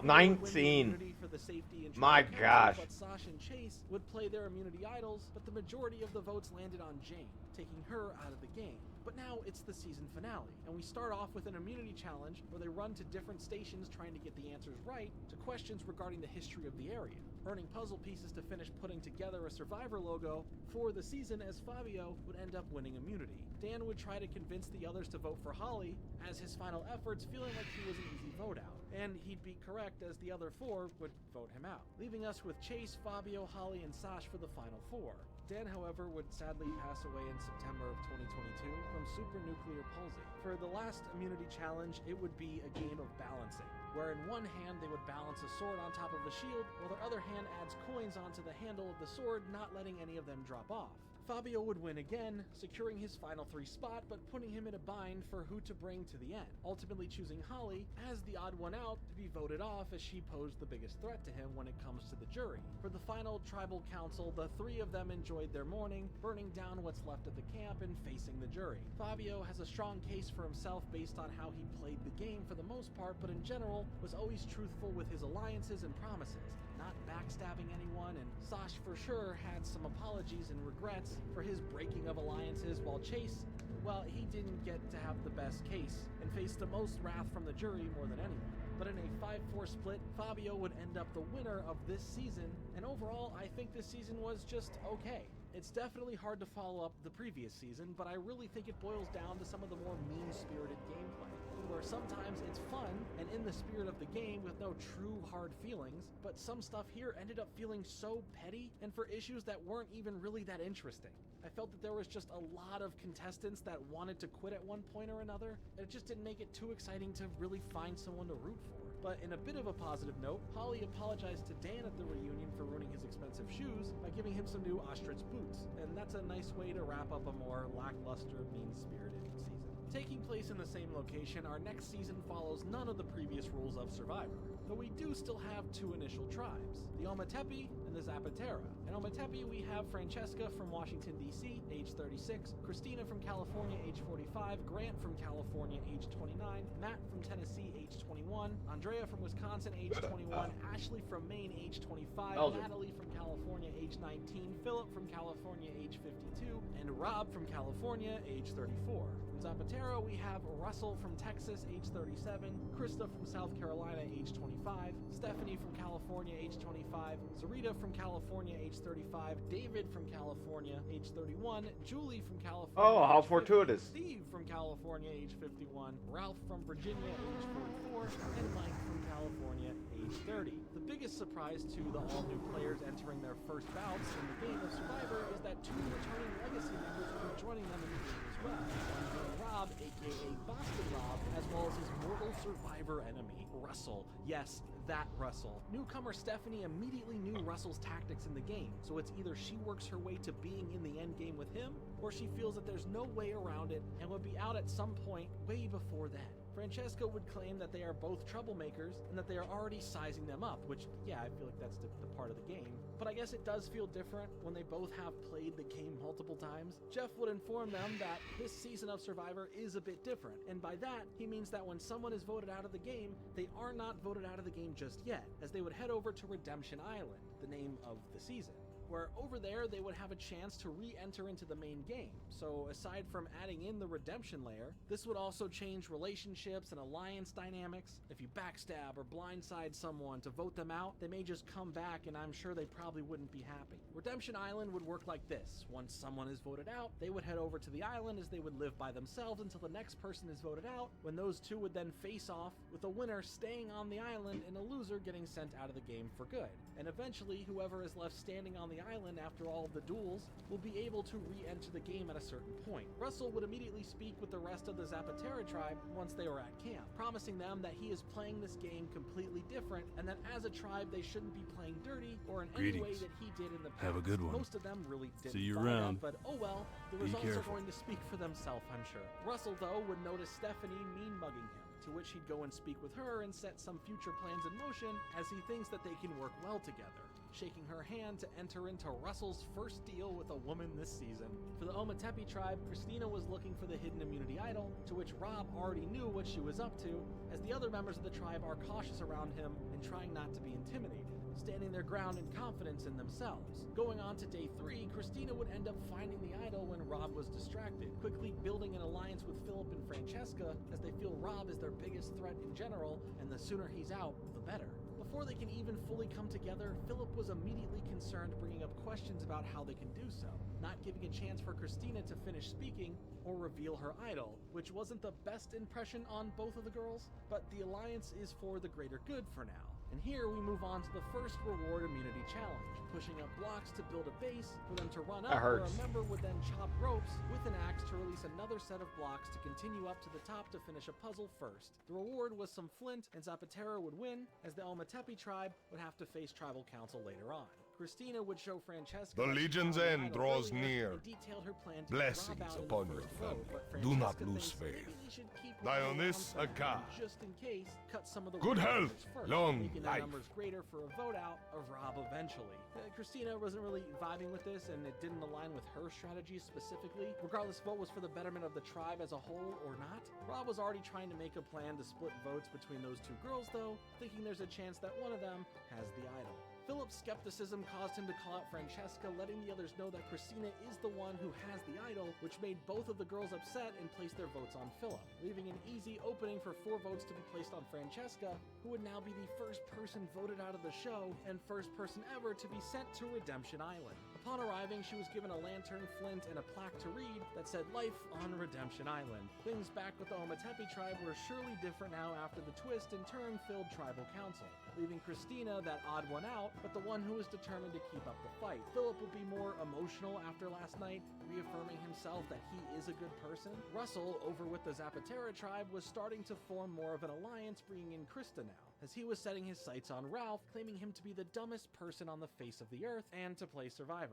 19. For the safety and my gosh. But Sash and Chase would play their immunity idols, but the majority of the votes landed on Jane, taking her out of the game. But now it's the season finale, and we start off with an immunity challenge where they run to different stations trying to get the answers right to questions regarding the history of the area, earning puzzle pieces to finish putting together a Survivor logo for the season, as Fabio would end up winning immunity. Dan would try to convince the others to vote for Holly as his final efforts, feeling like he was an easy vote out, and he'd be correct, as the other 4 would vote him out, leaving us with Chase, Fabio, Holly, and Sash for the final 4. Dan, however, would sadly pass away in September of 2022 from supranuclear palsy. For the last immunity challenge, it would be a game of balancing, where in one hand they would balance a sword on top of a shield, while their other hand adds coins onto the handle of the sword, not letting any of them drop off. Fabio would win again, securing his final 3 spot, but putting him in a bind for who to bring to the end, ultimately choosing Holly as the odd one out to be voted off, as she posed the biggest threat to him when it comes to the jury. For the final Tribal Council, the 3 of them enjoyed their morning, burning down what's left of the camp and facing the jury. Fabio has a strong case for himself based on how he played the game for the most part, but in general was always truthful with his alliances and promises, not backstabbing anyone, and Sash for sure had some apologies and regrets for his breaking of alliances, while Chase, well, he didn't get to have the best case and faced the most wrath from the jury more than anyone. But in a 5-4 split, Fabio would end up the winner of this season, and overall, I think this season was just okay. It's definitely hard to follow up the previous season, but I really think it boils down to some of the more mean-spirited gameplay, where sometimes it's fun and in the spirit of the game with no true hard feelings, but some stuff here ended up feeling so petty and for issues that weren't even really that interesting. I felt that there was just a lot of contestants that wanted to quit at one point or another, and it just didn't make it too exciting to really find someone to root for. But in a bit of a positive note, Holly apologized to Dan at the reunion for ruining his expensive shoes by giving him some new ostrich boots, and that's a nice way to wrap up a more lackluster, mean-spirited season. Taking place in the same location, our next season follows none of the previous rules of Survivor, though we do still have 2 initial tribes, the Ometepe and the Zapatera. In Ometepe, we have Francesca from Washington, D.C., age 36, Christina from California, age 45, Grant from California, age 29, Matt from Tennessee, age 21, Andrea from Wisconsin, age 21, Ashley from Maine, age 25, Natalie from California, age 19, Philip from California, age 52, and Rob from California, age 34. From Zapatero, we have Russell from Texas, age 37, Krista from South Carolina, age 25, Stephanie from California, age 25, Zarita from California, age 35, David from California, age 31, Julie from California, oh, how age 50, fortuitous. Steve from California, age 51, Ralph from Virginia, age 44, and Mike from California, age 30. The biggest surprise to the all-new players entering their first bouts in the game of Survivor is that 2 returning legacy members will be joining them in the game as well. One being Rob, aka Boston Rob, as well as his mortal survivor enemy, Russell. Yes, that Russell. Newcomer Stephanie immediately knew Russell's tactics in the game, so it's either she works her way to being in the end game with him, or she feels that there's no way around it and would be out at some point way before then. Francesca would claim that they are both troublemakers and that they are already sizing them up, which, yeah, I feel like that's the part of the game. But I guess it does feel different when they both have played the game multiple times. Jeff would inform them that this season of Survivor is a bit different, and by that, he means that when someone is voted out of the game, they are not voted out of the game just yet, as they would head over to Redemption Island, the name of the season, where over there they would have a chance to re-enter into the main game. So aside from adding in the redemption layer, this would also change relationships and alliance dynamics. If you backstab or blindside someone to vote them out, they may just come back and I'm sure they probably wouldn't be happy. Redemption Island would work like this. Once someone is voted out, they would head over to the island as they would live by themselves until the next person is voted out, when those two would then face off, with a winner staying on the island and a loser getting sent out of the game for good. And eventually, whoever is left standing on the island after all of the duels will be able to re-enter the game at a certain point. Russell would immediately speak with the rest of the Zapatera tribe once they were at camp, promising them that he is playing this game completely different and that as a tribe they shouldn't be playing dirty or in any way that he did in the past. Have a good one. Most of them really didn't See you buy around. that, but oh well, the Be results careful. are going to speak for themselves, I'm sure. Russell, though, would notice Stephanie mean mugging him, to which he'd go and speak with her and set some future plans in motion as he thinks that they can work well together, shaking her hand to enter into Russell's first deal with a woman this season. For the Ometepe tribe, Christina was looking for the hidden immunity idol, to which Rob already knew what she was up to, as the other members of the tribe are cautious around him and trying not to be intimidated, standing their ground in confidence in themselves. Going on to day 3, Christina would end up finding the idol when Rob was distracted, quickly building an alliance with Philip and Francesca as they feel Rob is their biggest threat in general, and the sooner he's out, the better. Before they can even fully come together, Philip was immediately concerned, bringing up questions about how they can do so, not giving a chance for Christina to finish speaking or reveal her idol, which wasn't the best impression on both of the girls, but the alliance is for the greater good for now. And here we move on to the first reward immunity challenge, pushing up blocks to build a base for them to run up, where a member would then chop ropes with an axe to release another set of blocks to continue up to the top to finish a puzzle first. The reward was some flint, and Zapatera would win, as the Ometepe tribe would have to face tribal council later on. Christina would show Francesca The that she Legion's found the end idol draws earlier near. and detailed her plan to Blessings rob out in upon the your first vote, family. but Do not Francesca lose thinks faith. maybe he should keep Dionys around Aga. and just in case, cut some of the Good winning health, numbers first, long making their life. numbers greater for a vote out of Rob eventually. Christina wasn't really vibing with this, and it didn't align with her strategy specifically. Regardless of what was for the betterment of the tribe as a whole or not, Rob was already trying to make a plan to split votes between those two girls, though, thinking there's a chance that one of them has the idol. Philip's skepticism caused him to call out Francesca, letting the others know that Christina is the one who has the idol, which made both of the girls upset and placed their votes on Philip, leaving an easy opening for 4 votes to be placed on Francesca, who would now be the first person voted out of the show and first person ever to be sent to Redemption Island. Upon arriving, she was given a lantern, flint, and a plaque to read that said "Life on Redemption Island." Things back with the Ometepe tribe were surely different now after the twist in turn filled tribal council, leaving Christina, that odd one out, but the one who was determined to keep up the fight. Philip would be more emotional after last night, reaffirming himself that he is a good person. Russell, over with the Zapatera tribe, was starting to form more of an alliance, bringing in Krista now, as he was setting his sights on Ralph, claiming him to be the dumbest person on the face of the earth and to play Survivor.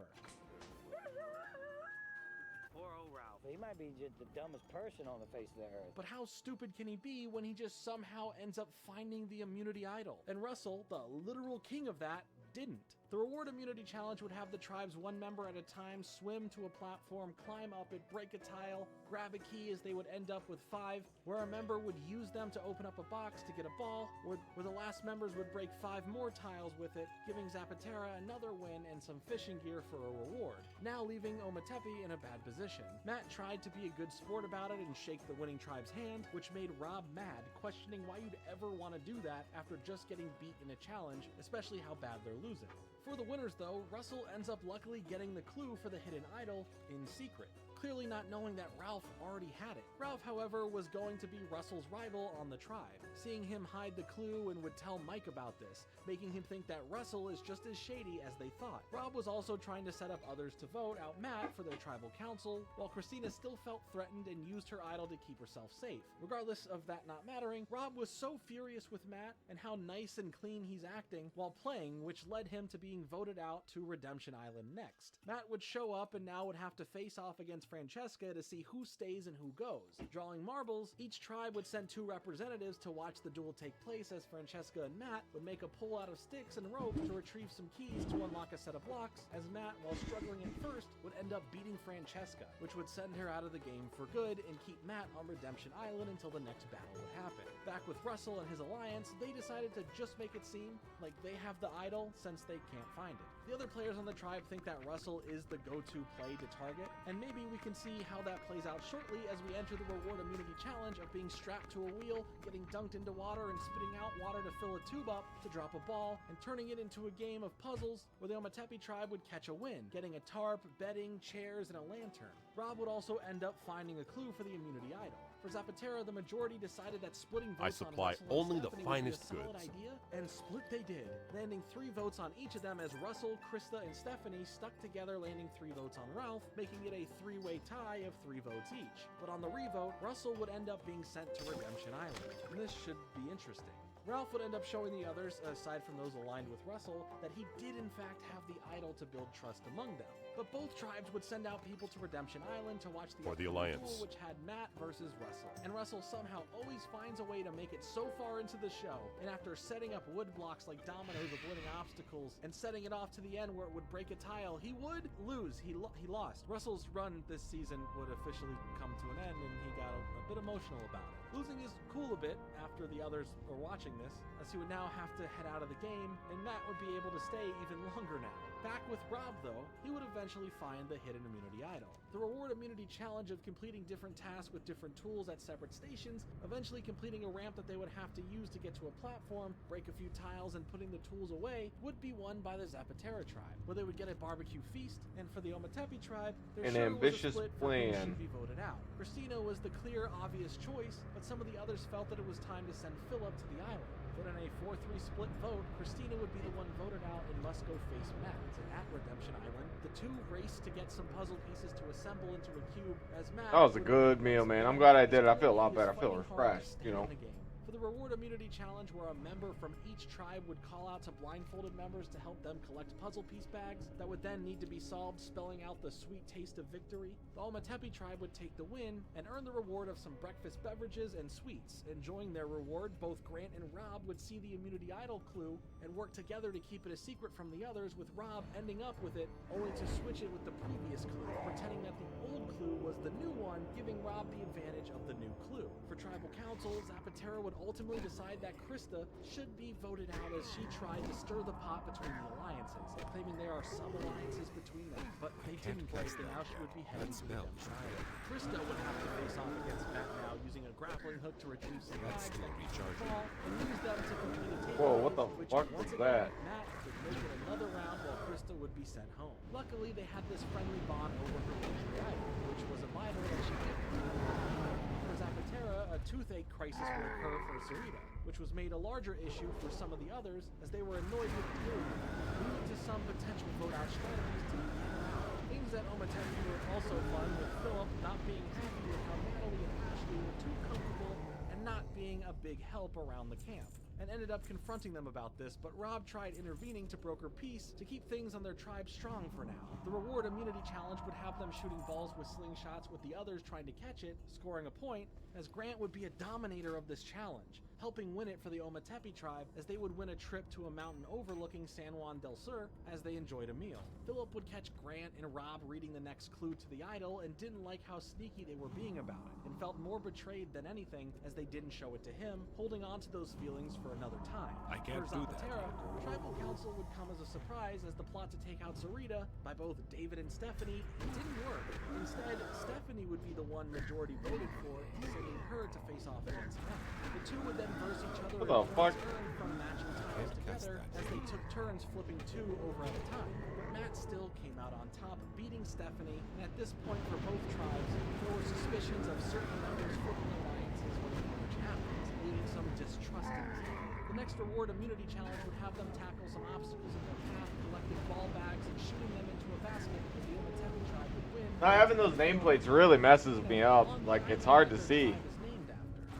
Poor old Ralph. He might be just the dumbest person on the face of the earth. But how stupid can he be when he just somehow ends up finding the immunity idol? And Russell, the literal king of that, didn't. The reward immunity challenge would have the tribe's one member at a time swim to a platform, climb up it, break a tile, grab a key as they would end up with 5, where a member would use them to open up a box to get a ball, where the last members would break 5 more tiles with it, giving Zapatera another win and some fishing gear for a reward, now leaving Ometepe in a bad position. Matt tried to be a good sport about it and shake the winning tribe's hand, which made Rob mad, questioning why you'd ever want to do that after just getting beat in a challenge, especially how bad they're losing. For the winners though, Russell ends up luckily getting the clue for the hidden idol in secret. clearly not knowing that Ralph already had it. Ralph, however, was going to be Russell's rival on the tribe. Seeing him hide the clue and would tell Mike about this, making him think that Russell is just as shady as they thought. Rob was also trying to set up others to vote out Matt for their tribal council, while Christina still felt threatened and used her idol to keep herself safe. Regardless of that not mattering, Rob was so furious with Matt and how nice and clean he's acting while playing, which led him to being voted out to Redemption Island next. Matt would show up and now would have to face off against Francesca to see who stays and who goes. Drawing marbles, each tribe would send 2 representatives to watch the duel take place as Francesca and Matt would make a pull out of sticks and rope to retrieve some keys to unlock a set of locks, as Matt, while struggling at first, would end up beating Francesca, which would send her out of the game for good and keep Matt on Redemption Island until the next battle would happen. Back with Russell and his alliance, they decided to just make it seem like they have the idol since they can't find it. The other players on the tribe think that Russell is the go-to play to target, and maybe we can see how that plays out shortly as we enter the reward immunity challenge of being strapped to a wheel, getting dunked into water and spitting out water to fill a tube up to drop a ball, and turning it into a game of puzzles where the Ometepe tribe would catch a win, getting a tarp, bedding, chairs, and a lantern. Rob would also end up finding a clue for the immunity idol. For Zapatera, the majority decided that splitting votes I supply on Russell only and the Stephanie finest would be a solid goods. idea, and split they did, landing 3 votes on each of them as Russell, Krista, and Stephanie stuck together, landing 3 votes on Ralph, making it a 3-way tie of 3 votes each. But on the revote, Russell would end up being sent to Redemption Island, and this should be interesting. Ralph would end up showing the others, aside from those aligned with Russell, that he did in fact have the idol to build trust among them. But both tribes would send out people to Redemption Island to watch the Alliance, duel, which had Matt versus Russell. And Russell somehow always finds a way to make it so far into the show, and after setting up wood blocks like dominoes, avoiding obstacles, and setting it off to the end where it would break a tile, he would lose. He lost. Russell's run this season would officially come to an end, and he got a bit emotional about it. Losing is cool a bit after the others are watching this, as he would now have to head out of the game, and Matt would be able to stay even longer now. Back with Rob, though, he would eventually find the hidden immunity idol. The reward immunity challenge of completing different tasks with different tools at separate stations, eventually completing a ramp that they would have to use to get to a platform, break a few tiles, and putting the tools away, would be won by the Zapatera tribe, where they would get a barbecue feast, and for the Ometepe tribe, there An sure ambitious was a split for who plan. should be voted out. Christina was the clear, obvious choice, but some of the others felt that it was time to send Philip to the island. But in a 4-3 split vote, Christina would be the one voted out and must go face Matt. And at Redemption Island, the 2 raced to get some puzzle pieces to assemble into a cube as Matt... That was a good meal, man. I'm glad I did it. I feel a lot better. I feel refreshed, you know. For the reward immunity challenge, where a member from each tribe would call out to blindfolded members to help them collect puzzle piece bags that would then need to be solved, spelling out the sweet taste of victory, the Ometepe tribe would take the win and earn the reward of some breakfast beverages and sweets. Enjoying their reward, both Grant and Rob would see the immunity idol clue and work together to keep it a secret from the others, with Rob ending up with it, only to switch it with the previous clue, pretending that the old clue was the new one, giving Rob the advantage of the new clue. For tribal council, Zapatera would ultimately decide that Krista should be voted out as she tried to stir the pot between the alliances, claiming there are some alliances between them, but they didn't break, and now she would be heading to Redemption Island. Krista would have to face off against Matt now, using a grappling hook to retrieve some bags that could fall, and use them to complete a table. Whoa, what the which fuck once was again, that? Matt would make it another round while Krista would be sent home. Luckily, they had this friendly bond over her luxury item, which was a Bible that she gifted to them. For Zapatera, a toothache crisis would occur for Sarita, which was made a larger issue for some of the others as they were annoyed with dealing with it, leading to some potential vote-out strategies to get her out. Things at Ometepe were also fun, with Philip not being happy with how Natalie and Ashley were too comfortable and not being a big help around the camp, and ended up confronting them about this, but Rob tried intervening to broker peace to keep things on their tribe strong for now. The reward immunity challenge would have them shooting balls with slingshots, with the others trying to catch it, scoring a point, as Grant would be a dominator of this challenge, helping win it for the Ometepe tribe, as they would win a trip to a mountain overlooking San Juan del Sur as they enjoyed a meal. Philip would catch Grant and Rob reading the next clue to the idol and didn't like how sneaky they were being about it, and felt more betrayed than anything as they didn't show it to him, holding on to those feelings for another time. I can't for do that. Zapatera, tribal council would come as a surprise, as the plot to take out Sarita by both David and Stephanie didn't work. Instead, Stephanie would be the one majority voted for, sending her to face off against Matt. The two would then verse each other What the fuck? from matching tiles to together as they took turns flipping 2 over at a time. But Matt still came out on top, beating Stephanie, and at this point for both tribes, there were suspicions of certain members flipping alliances when the merge happens, leaving some distrust in this game. The next reward immunity challenge would have them tackle some obstacles in their path, collecting ball bags and shooting them into a basket, and the Ometepe tribe would win. Now, having those nameplates really messes me up. Like, it's hard to see.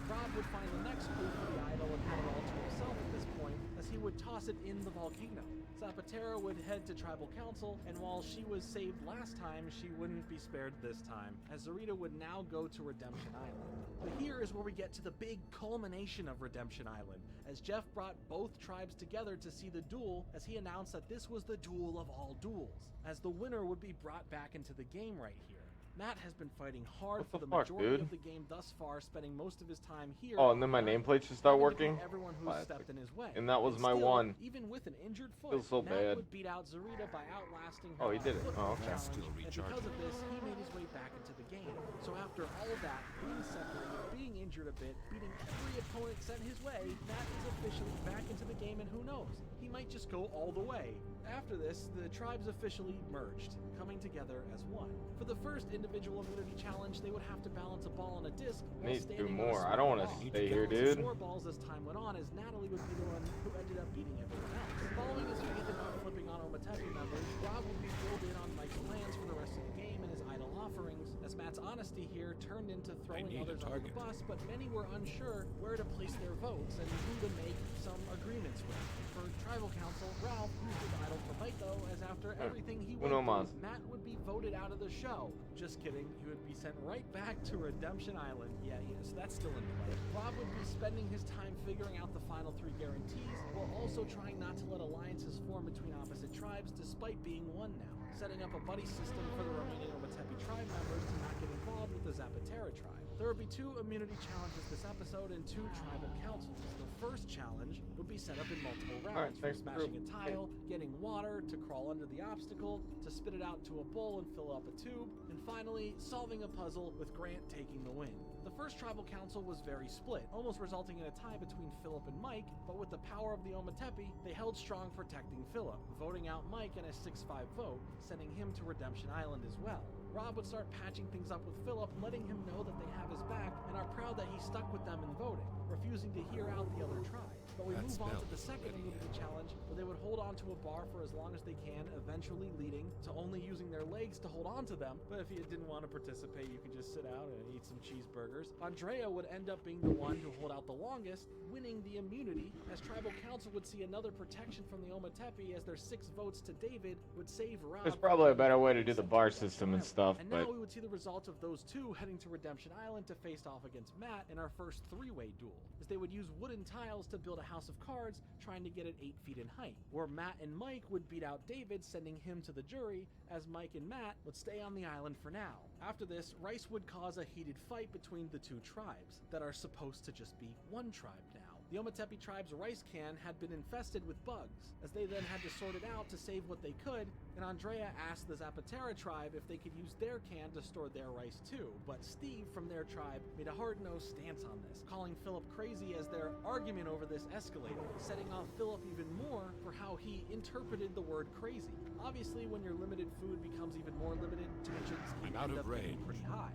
Rob would find the next clue for the idol and have it all to himself at this point, as he would toss it in the volcano. Zapatera would head to tribal council, and while she was saved last time, she wouldn't be spared this time, as Zarita would now go to Redemption Island. But here is where we get to the big culmination of Redemption Island, as Jeff brought both tribes together to see the duel, as he announced that this was the duel of all duels, as the winner would be brought back into the game right here. Matt has been fighting hard for the majority of the game thus far, spending most of his time here. Oh, and then my nameplate should start working? Everyone who stepped in his way. And that was my still, one. Even with an injured foot, Feels so Matt bad. would beat out Zarita by outlasting her. Oh, he did it. Oh, okay. And because of this, he made his way back into the game. So after all of that, being separated, being injured a bit, beating every opponent sent his way, Matt is officially back into the game, and who knows? He might just go all the way. After this, the tribes officially merged, coming together as one. For the first individual immunity challenge, they would have to balance a ball on a disc while Need to do standing more. on a I don't want to ball. stay here, Balance dude. more balls as time went on, as Natalie would be the one who ended up beating everyone else. Following his faith in not flipping on Ometepe members, Rob would be filled in on Mike's plans for the rest of the game and his idol offerings, as Matt's honesty here turned into throwing others under the bus, but many were unsure where to place their votes and who to make some agreements with. For tribal council, Ralph used his idol for Mike, though, as after everything he went through, Matt would be voted out of the show. Just kidding, he would be sent right back to Redemption Island. Yeah, so that's still in play. Rob would be spending his time figuring out the final 3 guarantees, while also trying not to let alliances form between opposite tribes, despite being one now. Setting up a buddy system for the remaining Ometepe tribe members to not get involved with the Zapatera tribe. There would be 2 immunity challenges this episode and 2 tribal councils. The first challenge would be set up in multiple rounds, from smashing a tile, getting water, to crawl under the obstacle, to spit it out into a bowl and fill up a tube, and finally, solving a puzzle with Grant taking the win. The first tribal council was very split, almost resulting in a tie between Philip and Mike, but with the power of the Ometepe, they held strong protecting Philip, voting out Mike in a 6-5 vote, sending him to Redemption Island as well. Rob would start patching things up with Philip, letting him know that they have his back and are proud that he stuck with them in voting, refusing to hear out the other tribes. But we move on to the second immunity challenge, where they would hold on to a bar for as long as they can, eventually leading to only using their legs to hold on to them. But if you didn't want to participate, you could just sit out and eat some cheeseburgers. Andrea would end up being the one to hold out the longest, winning the immunity, as tribal council would see another protection from the Ometepe, as their 6 votes to David would save Rob. There's probably a better way to do the bar system and stuff, And but now we would see the results of those 2 heading to Redemption Island to face off against Matt in our first 3-way duel, as they would use wooden tiles to build a house of cards, trying to get it 8 feet in height, where Matt and Mike would beat out David, sending him to the jury, as Mike and Matt would stay on the island for now. After this, Rice would cause a heated fight between the 2 tribes, that are supposed to just be one tribe now. The Ometepe tribe's rice can had been infested with bugs, as they then had to sort it out to save what they could, and Andrea asked the Zapatera tribe if they could use their can to store their rice too, but Steve from their tribe made a hard-nosed stance on this, calling Philip crazy as their argument over this escalated, setting off Philip even more for how he interpreted the word crazy. Obviously, when your limited food becomes even more limited, tensions can end up getting pretty high.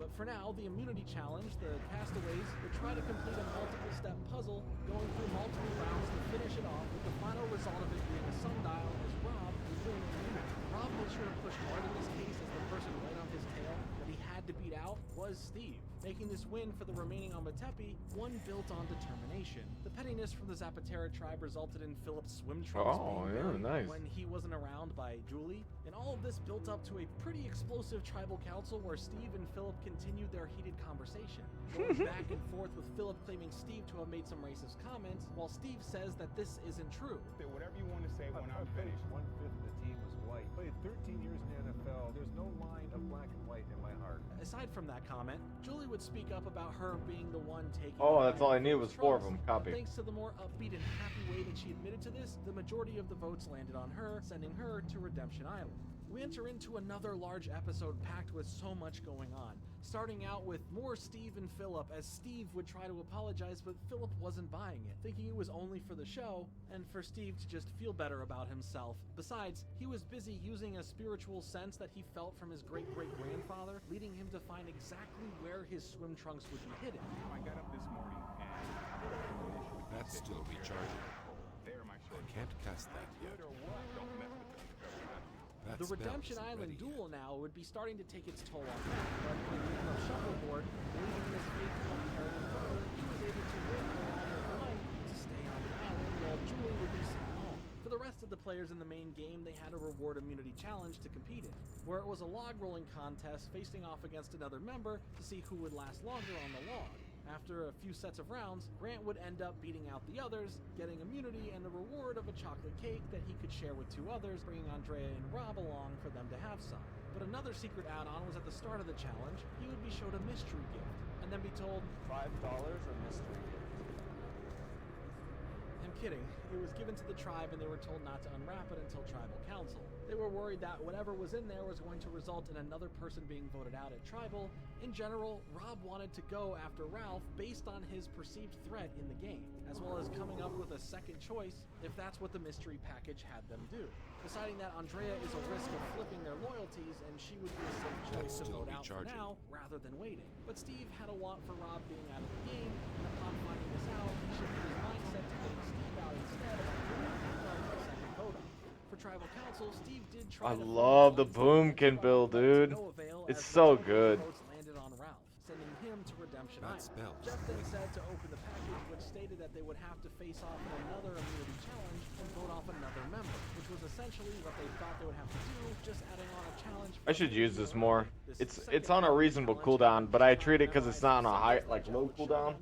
But for now, the immunity challenge, the castaways would try to complete a multiple-step puzzle, going through multiple rounds to finish it off, with the final result of it being a sundial as Rob was doing immunity. Rob made sure to push hard in this case, as the person right on his tail that he had to beat out was Steve, making this win for the remaining Ometepe one built on determination. The pettiness from the Zapatera tribe resulted in Philip's swim trunks being buried when he wasn't around by Julie, and all of this built up to a pretty explosive tribal council where Steve and Philip continued their heated conversation, going back and forth with Philip claiming Steve to have made some racist comments, while Steve says that this isn't true. Whatever you want to say when I'm finished. 1/5 of the team was white. Played 13 years in the NFL. There's no line of black and white in my heart. Aside from that comment, Julie would speak up about her being the one taking. oh, that's all I needed was 4 of them. Copy. Thanks to the more upbeat and happy way that she admitted to this, the majority of the votes landed on her, sending her to Redemption Island. We enter into another large episode packed with so much going on. starting out with more Steve and Philip, as Steve would try to apologize, but Philip wasn't buying it, thinking it was only for the show and for Steve to just feel better about himself. Besides, he was busy using a spiritual sense that he felt from his great-great-grandfather, leading him to find exactly where his swim trunks would be hidden. I got up this morning and That's still recharging. there my I can't cast that yet. Good or what? Don't mess with them. That The spell Redemption isn't Island ready duel now would be starting to take its toll on Matt, but in the game of Shuffleboard, believing in his faithful Imperial brother, he was able to win the Honor of the Night to stay on the island while Julie would be sent home. For the rest of the players in the main game, they had a reward immunity challenge to compete in, where it was a log rolling contest facing off against another member to see who would last longer on the log. After a few sets of rounds, Grant would end up beating out the others, getting immunity and the reward of a chocolate cake that he could share with 2 others, bringing Andrea and Rob along for them to have some. But another secret add-on was at the start of the challenge, he would be showed a mystery gift, and then be told, $5 a mystery gift. I'm kidding, it was given to the tribe and they were told not to unwrap it until tribal council. They were worried that whatever was in there was going to result in another person being voted out at tribal. In general, Rob wanted to go after Ralph based on his perceived threat in the game, as well as coming up with a second choice if that's what the mystery package had them do. Deciding that Andrea is a risk of flipping their loyalties and she would be a safe choice to vote out for now rather than waiting. But Steve had a want for Rob being out of the game, and upon finding this out, he shifted his mindset to getting Steve out instead of Andrea from the second vote up. For tribal council, Steve did try I to love the Boomkin build, dude. It's so good. votes landed on Ralph, sending him to Redemption That Island. spell Jeff then said to open the package, which stated that they would have to face off in another immunity challenge and vote off another member, which was essentially what they thought they would have to do, just adding on a challenge. I should use this more. It's on a reasonable cooldown, but I treat it because it's not on a high, like low cooldown.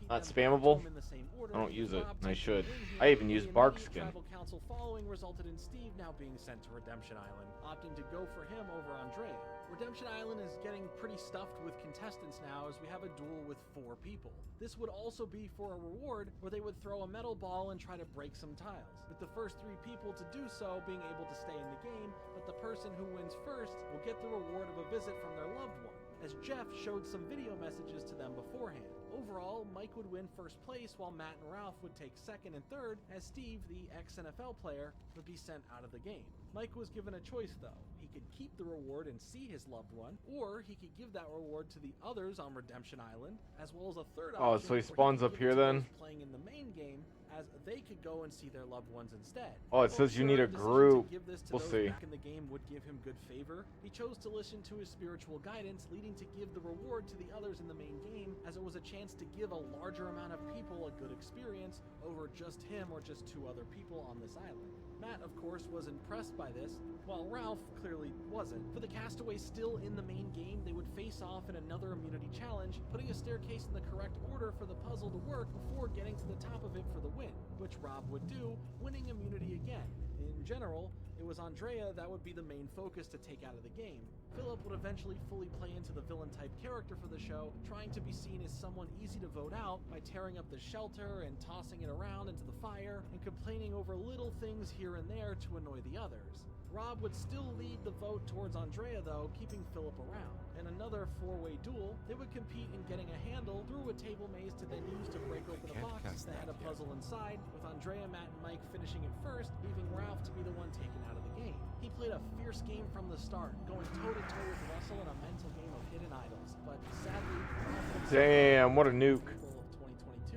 Not spammable. I don't use it, and I should. I even use Bark Skin. Tribal council following resulted in Steve now being sent to Redemption Island, opting to go for him over Andrea. Redemption Island is getting pretty stuffed with contestants now, as we have a duel with 4 people. This would also be for a reward where they would throw a metal ball and try to break some tiles, with the first 3 people to do so being able to stay in the game, but the person who wins first will get the reward of a visit from their loved one, as Jeff showed some video messages to them beforehand. Overall, Mike would win first place while Matt and Ralph would take second and third, as Steve, the ex-NFL player, would be sent out of the game. Mike was given a choice though. He could keep the reward and see his loved one, or he could give that reward to the others on Redemption Island, as well as a third option. Oh, so he spawns up here then? Playing in the main game, as they could go and see their loved ones instead. Oh, it says you need a group. We'll see. Back in the game would give him good favor. He chose to listen to his spiritual guidance, leading to give the reward to the others in the main game, as it was a chance to give a larger amount of people a good experience over just him or just 2 other people on this island. Matt, of course, was impressed by this, while Ralph clearly wasn't. For the castaways still in the main game, they would face off in another immunity challenge, putting a staircase in the correct order for the puzzle to work before getting to the top of it for the win, which Rob would do, winning immunity again. In general, it was Andrea that would be the main focus to take out of the game. Philip would eventually fully play into the villain-type character for the show, trying to be seen as someone easy to vote out by tearing up the shelter and tossing it around into the fire, and complaining over little things here and there to annoy the others. Rob would still lead the vote towards Andrea though, keeping Philip around. In another 4-way duel, they would compete in getting a handle through a table maze to then use to break open a box that had a puzzle inside, with Andrea, Matt, and Mike finishing it first, leaving Ralph to be the one taken out of the game. He played a fierce game from the start, going toe-to-toe with Russell in a mental game of hidden idols, but sadly, Ralph would Damn, what a nuke. April of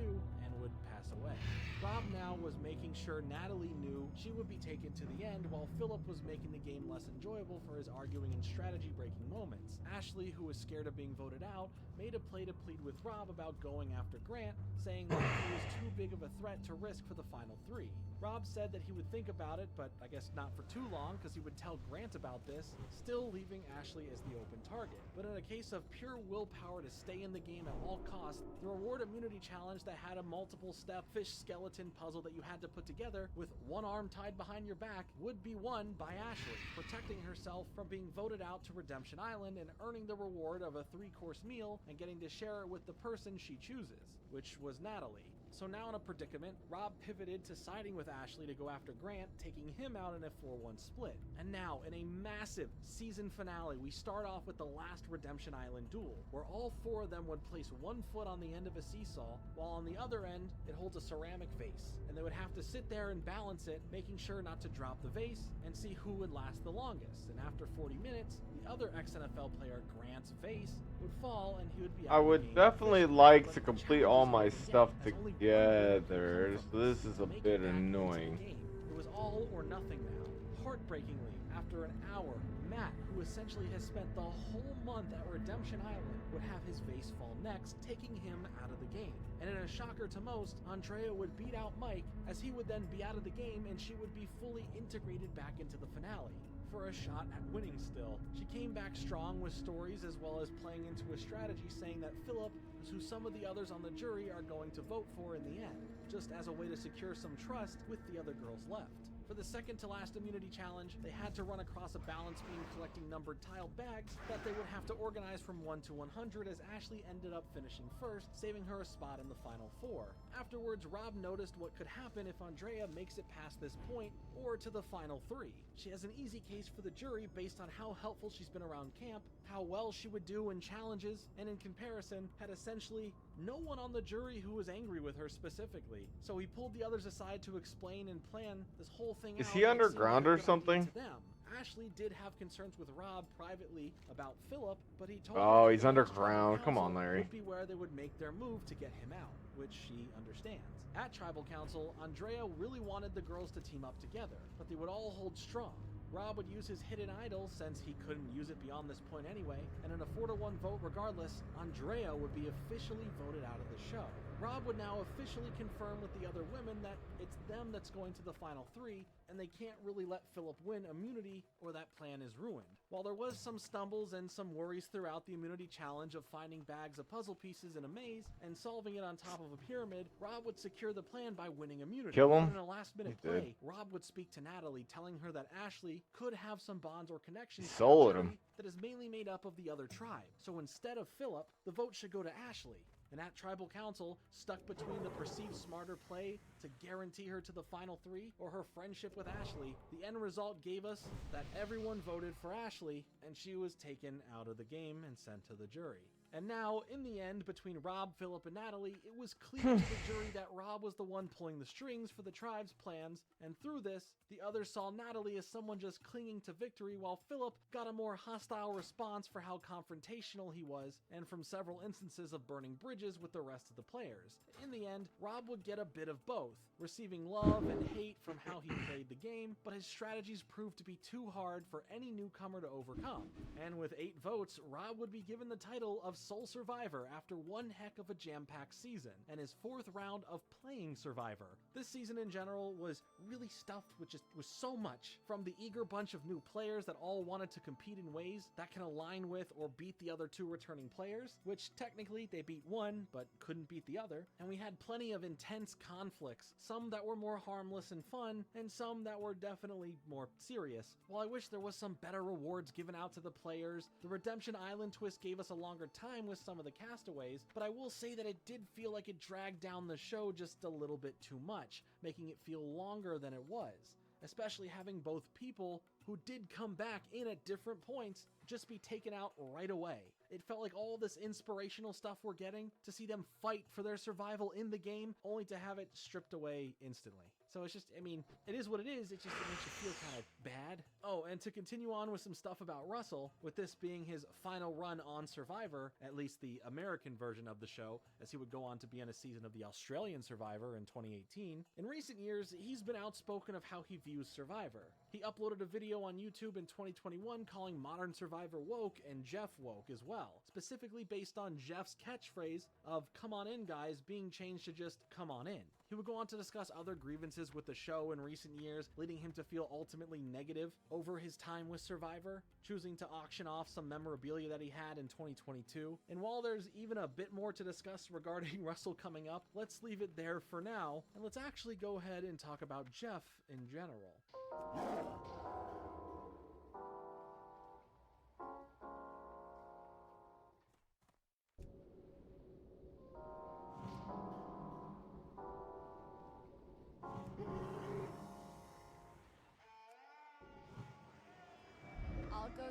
2022 and would pass away. Rob now was making sure Natalie knew she would be taken to the end, while Philip was making the game less enjoyable for his arguing and strategy-breaking moments. Ashley, who was scared of being voted out, made a play to plead with Rob about going after Grant, saying that he was too big of a threat to risk for the final 3. Rob said that he would think about it, but I guess not for too long, because he would tell Grant about this, still leaving Ashley as the open target. But in a case of pure willpower to stay in the game at all costs, the reward immunity challenge that had a multiple-step fish skeleton puzzle that you had to put together with one arm tied behind your back would be won by Ashley, protecting herself from being voted out to Redemption Island and earning the reward of a 3-course meal and getting to share it with the person she chooses, which was Natalie. So now in a predicament, Rob pivoted to siding with Ashley to go after Grant, taking him out in a 4-1 split. And now, in a massive season finale, we start off with the last Redemption Island duel, where all 4 of them would place one foot on the end of a seesaw, while on the other end, it holds a ceramic vase. And they would have to sit there and balance it, making sure not to drop the vase, and see who would last the longest. And after 40 minutes, the other ex-NFL player, Grant's vase, would fall and he would be out I of the would game definitely officially. like But to the complete challenges all we my would get, stuff as only one winner could together, come so from this is a make it bit back into the annoying. game. It was all or nothing now. Heartbreakingly, after an hour, Matt, who essentially has spent the whole month at Redemption Island, would have his vase fall next, taking him out of the game. And in a shocker to most, Andrea would beat out Mike, as he would then be out of the game and she would be fully integrated back into the finale for a shot at winning still. She came back strong with stories as well as playing into a strategy saying that Philip is who some of the others on the jury are going to vote for in the end, just as a way to secure some trust with the other girls left. For the second to last immunity challenge, they had to run across a balance beam collecting numbered tile bags that they would have to organize from 1 to 100, as Ashley ended up finishing first, saving her a spot in the final 4. Afterwards, Rob noticed what could happen if Andrea makes it past this point or to the final 3. She has an easy case for the jury based on how helpful she's been around camp, how well she would do in challenges, and in comparison, had essentially no one on the jury who was angry with her specifically. So he pulled the others aside to explain and plan this whole thing out. Is he underground or something? To them. Ashley did have concerns with Rob privately about Philip, but he told Oh, her he's that underground. Come on, Tribal Larry. Council would be where they would make their move to get him out, which she understands. At Tribal Council, Andrea really wanted the girls to team up together, but they would all hold strong. Rob would use his hidden idol since he couldn't use it beyond this point anyway, and in a 4-1 vote regardless, Andrea would be officially voted out of the show. Rob would now officially confirm with the other women that it's them that's going to the final 3, and they can't really let Philip win immunity or that plan is ruined. While there was some stumbles and some worries throughout the immunity challenge of finding bags of puzzle pieces in a maze and solving it on top of a pyramid, Rob would secure the plan by winning immunity. Kill him? But in a last-minute He did. play, Rob would speak to Natalie, telling her that Ashley could have some bonds or connections He to sold the him. jury that is mainly made up of the other tribe. So instead of Philip, the vote should go to Ashley. And at Tribal Council, stuck between the perceived smarter play to guarantee her to the final 3 or her friendship with Ashley, the end result gave us that everyone voted for Ashley and she was taken out of the game and sent to the jury. And now, in the end, between Rob, Philip, and Natalie, it was clear to the jury that Rob was the one pulling the strings for the tribe's plans, and through this, the others saw Natalie as someone just clinging to victory, while Philip got a more hostile response for how confrontational he was, and from several instances of burning bridges with the rest of the players. In the end, Rob would get a bit of both, receiving love and hate from how he played the game, but his strategies proved to be too hard for any newcomer to overcome. And with 8 votes, Rob would be given the title of Sole Survivor after one heck of a jam-packed season, and his 4th round of playing Survivor. This season in general was really stuffed with just so much, from the eager bunch of new players that all wanted to compete in ways that can align with or beat the other 2 returning players, which technically they beat one, but couldn't beat the other, and we had plenty of intense conflicts, some that were more harmless and fun, and some that were definitely more serious. While I wish there was some better rewards given out to the players, the Redemption Island twist gave us a longer time with some of the castaways, but I will say that it did feel like it dragged down the show just a little bit too much, making it feel longer than it was, especially having both people who did come back in at different points just be taken out right away. It felt like all this inspirational stuff we're getting to see them fight for their survival in the game, only to have it stripped away instantly. So it's just, I mean, it is what it is, it makes you feel kind of bad. Oh, and to continue on with some stuff about Russell, with this being his final run on Survivor, at least the American version of the show, as he would go on to be in a season of the Australian Survivor in 2018, in recent years, he's been outspoken of how he views Survivor. He uploaded a video on YouTube in 2021 calling modern Survivor woke and Jeff woke as well, specifically based on Jeff's catchphrase of "come on in guys" being changed to just "come on in." He would go on to discuss other grievances with the show in recent years, leading him to feel ultimately negative over his time with Survivor, choosing to auction off some memorabilia that he had in 2022. And while there's even a bit more to discuss regarding Russell coming up, let's leave it there for now, and let's actually go ahead and talk about Jeff in general.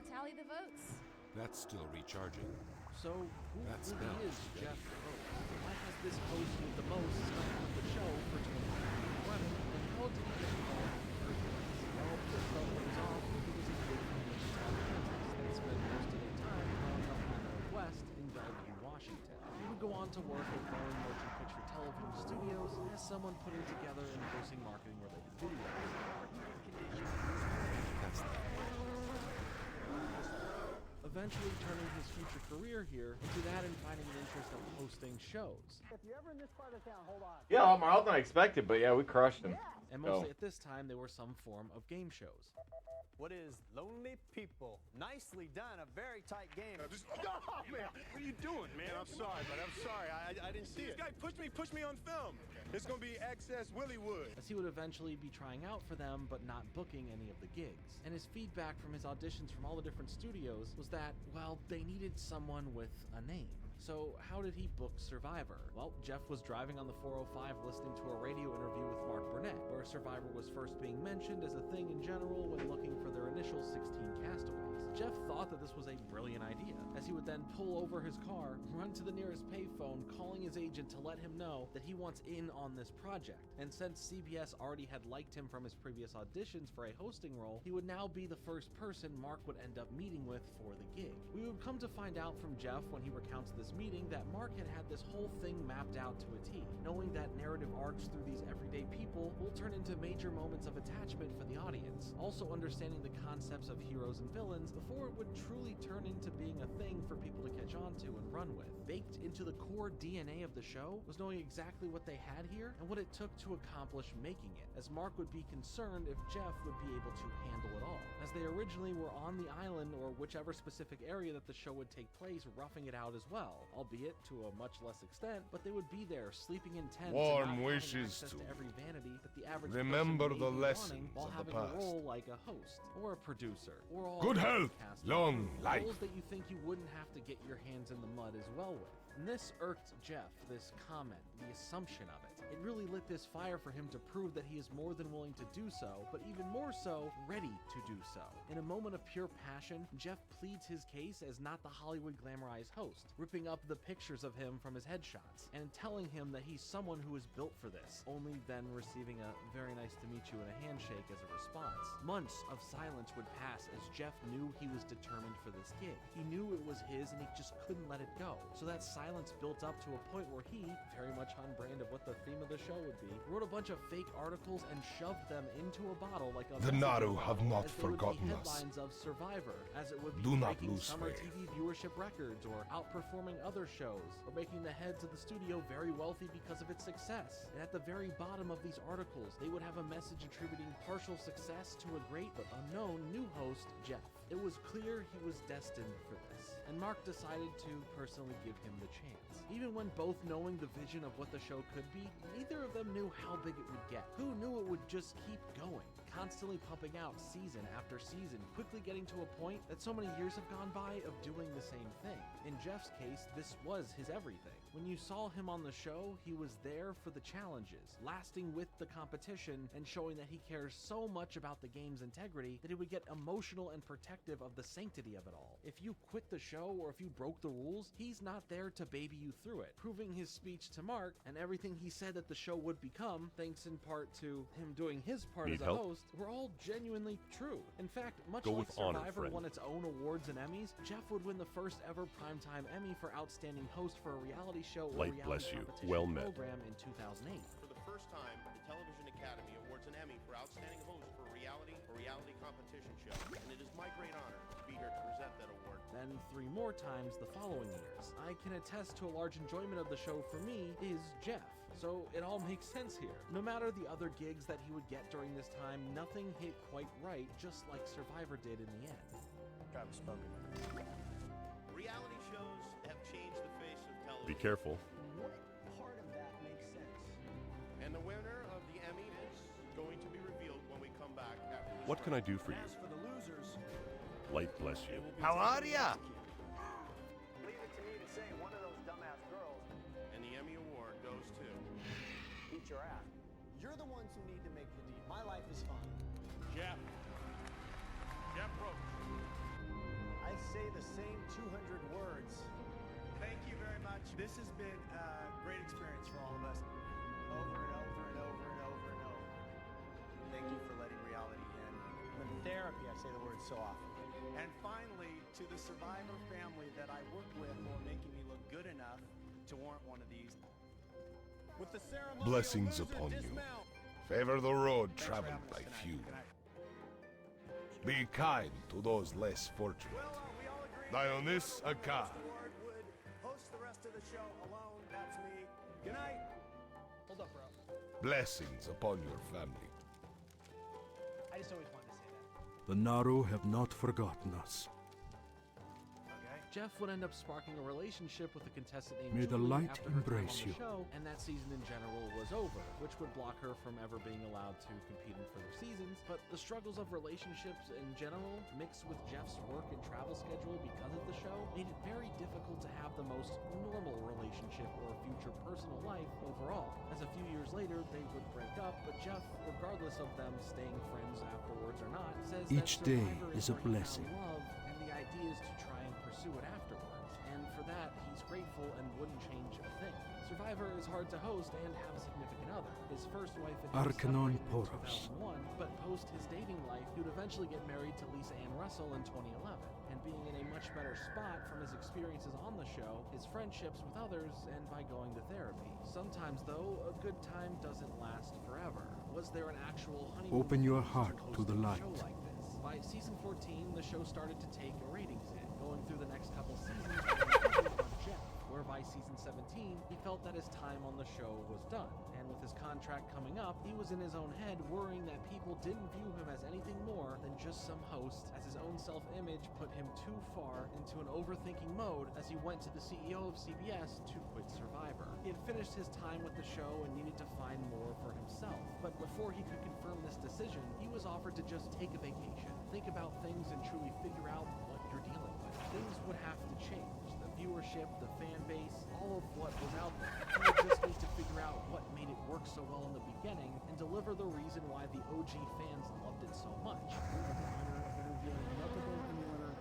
go tally the votes. That's still recharging. So, who That's really now is steady. Jeff Rose? Why has this host with the most stuck with the show for 20 years running, and how did he get involved in the first place? Well, to start things off, he was a kid from Wichita, Kansas, that spent most of their time growing up in the Northwest in Bellevue, Washington. He would go on to work at Boeing Motion Picture Television Studios as someone putting together and producing marketing-related videos. That's that. Eventually turning his future career here into that and finding an interest of hosting shows. If you're ever in this part of town, hold on. Yeah, a lot more health than I expected, but yeah, we crushed him. And mostly at this time, they were some form of game shows. What is Lonely People? Nicely done. A very tight game. Oh, man. What are you doing, man? I'm sorry, but I'm sorry. I didn't see it. This guy pushed me on film. It's going to be excess Willywood. As he would eventually be trying out for them, but not booking any of the gigs. And his feedback from his auditions from all the different studios was that, well, they needed someone with a name. So how did he book Survivor? Well, Jeff was driving on the 405 listening to a radio interview with Mark Burnett, where Survivor was first being mentioned as a thing in general when looking for their initial 16 castaways. Jeff thought that this was a brilliant idea, as he would then pull over his car, run to the nearest payphone, calling his agent to let him know that he wants in on this project. And since CBS already had liked him from his previous auditions for a hosting role, he would now be the first person Mark would end up meeting with for the gig. We would come to find out from Jeff when he recounts this meeting that Mark had this whole thing mapped out to a T, knowing that narrative arcs through these everyday people will turn into major moments of attachment for the audience, also understanding the concepts of heroes and villains before it would truly turn into being a thing for people to catch on to and run with. Baked into the core DNA of the show was knowing exactly what they had here and what it took to accomplish making it, as Mark would be concerned if Jeff would be able to handle it all, as they originally were on the island or whichever specific area that the show would take place, roughing it out as well, albeit to a much less extent, but they would be there sleeping in tents Warm and not wishes having access to to every vanity that the average remember person may the be lessons wanting while of the having past. a role like a host or a producer or all Good the health, cast long members. life. Roles that you think you wouldn't have to get your hands in the mud as well with. And this irked Jeff, this comment, the assumption of it. It really lit this fire for him to prove that he is more than willing to do so, but even more so, ready to do so. In a moment of pure passion, Jeff pleads his case as not the Hollywood glamorized host, ripping up the pictures of him from his headshots, and telling him that he's someone who is built for this, only then receiving a very nice to meet you and a handshake as a response. Months of silence would pass as Jeff knew he was determined for this gig. He knew it was his and he just couldn't let it go. So that silence built up to a point where he, very much on brand of what the theme of the show would be, wrote a bunch of fake articles and shoved them into a bottle like a The messenger Naru have bottle, not as they would be forgotten us. headlines of Survivor, as it would be Do not breaking lose summer faith. TV viewership records, or outperforming other shows, or making the heads of the studio very wealthy because of its success. And at the very bottom of these articles, they would have a message attributing partial success to a great but unknown new host, Jeff. It was clear he was destined for this, and Mark decided to personally give him the chance. Even when both knowing the vision of what the show could be, neither of them knew how big it would get. Who knew it would just keep going, constantly pumping out season after season, quickly getting to a point that so many years have gone by of doing the same thing. In Jeff's case, this was his everything. When you saw him on the show, he was there for the challenges, lasting with the competition, and showing that he cares so much about the game's integrity that he would get emotional and protective of the sanctity of it all. If you quit the show or if you broke the rules, he's not there to baby you through it, proving his speech to Mark and everything he said that the show would become, thanks in part to him doing his part Need as a help? host, were all genuinely true. In fact, much Go like with honor, Survivor friend. won its own awards and Emmys, Jeff would win the first ever primetime Emmy for Outstanding Host for a reality show or Light reality bless you. competition Well met. program in 2008. For the first time, the Television Academy awards an Emmy for Outstanding Host for a reality competition show, and it is my great honor to be here to present that award. Then 3 more times the following years. I can attest to a large enjoyment of the show for me is Jeff. So it all makes sense here. No matter the other gigs that he would get during this time, nothing hit quite right, just like Survivor did in the end. Travis spoken. Reality shows have changed the face of television. Be careful. What part of that makes sense? And the winner of the Emmy is going to be revealed when we come back after this What can I do for you? As for the losers, Light bless you. How are ya? leave it to me to say one of those dumbass girls and the Emmy Award goes to beat your ass. You're the ones who need to make the deal. My life is fine. Jeff. Jeff Roach. say the same 200 words. Thank you very much. This has been a great experience for all of us. Over and over and over and over and over. Thank you for letting reality in. But therapy, I say the word so often. And finally, to the Survivor family that I work with who are making me look good enough to warrant one of these. With the ceremonial Blessings loser upon you. dismount. Favor the road Thanks for traveled having us. by Good night. few. Good night. Be kind to those less fortunate. Well, we all agree Dionys that Akar. Award would host the rest of the show alone. That's me. Good night. Hold up, bro. Blessings upon your family. I just always wanted to say that. The Naru have not forgotten us. Jeff would end up sparking a relationship with a contestant named May the Julie light after her time embrace on the you. show, and that season in general was over, which would block her from ever being allowed to compete in further seasons. But the struggles of relationships in general, mixed with Jeff's work and travel schedule because of the show, made it very difficult to have the most normal relationship or future personal life overall. As a few years later, they would break up, but Jeff, regardless of them staying friends afterwards or not, says Each that day Survivor is a where he found blessing. love, and the idea is to try and pursue it afterwards. And for that, he's grateful and wouldn't change a thing. Survivor is hard to host and have a significant other. His first wife and him Arcanon separated in Poros. 2001, but post his dating life, he would eventually get married to Lisa Ann Russell in 2011. And being in a much better spot from his experiences on the show, his friendships with others, and by going to therapy. Sometimes, though, a good time doesn't last forever. Was there an actual honeymoon Open your phase heart to the hosting a light. show like this? By season 14, the show started to take a ratings hit, going through the next couple seasons on Jeff, where by season 17, he felt that his time on the show was done. And with his contract coming up, he was in his own head worrying that people didn't view him as anything more than just some host, as his own self-image put him too far into an overthinking mode as he went to the CEO of CBS to quit Survivor. He had finished his time with the show and needed to find more for himself. But before he could confirm this decision, he was offered to just take a vacation, think about things, and truly figure out what you're dealing with. Things would have to change. The viewership, the fan base, all of what was out there. He would just need to figure out what made it work so well in the beginning and deliver the reason why the OG fans loved it so much.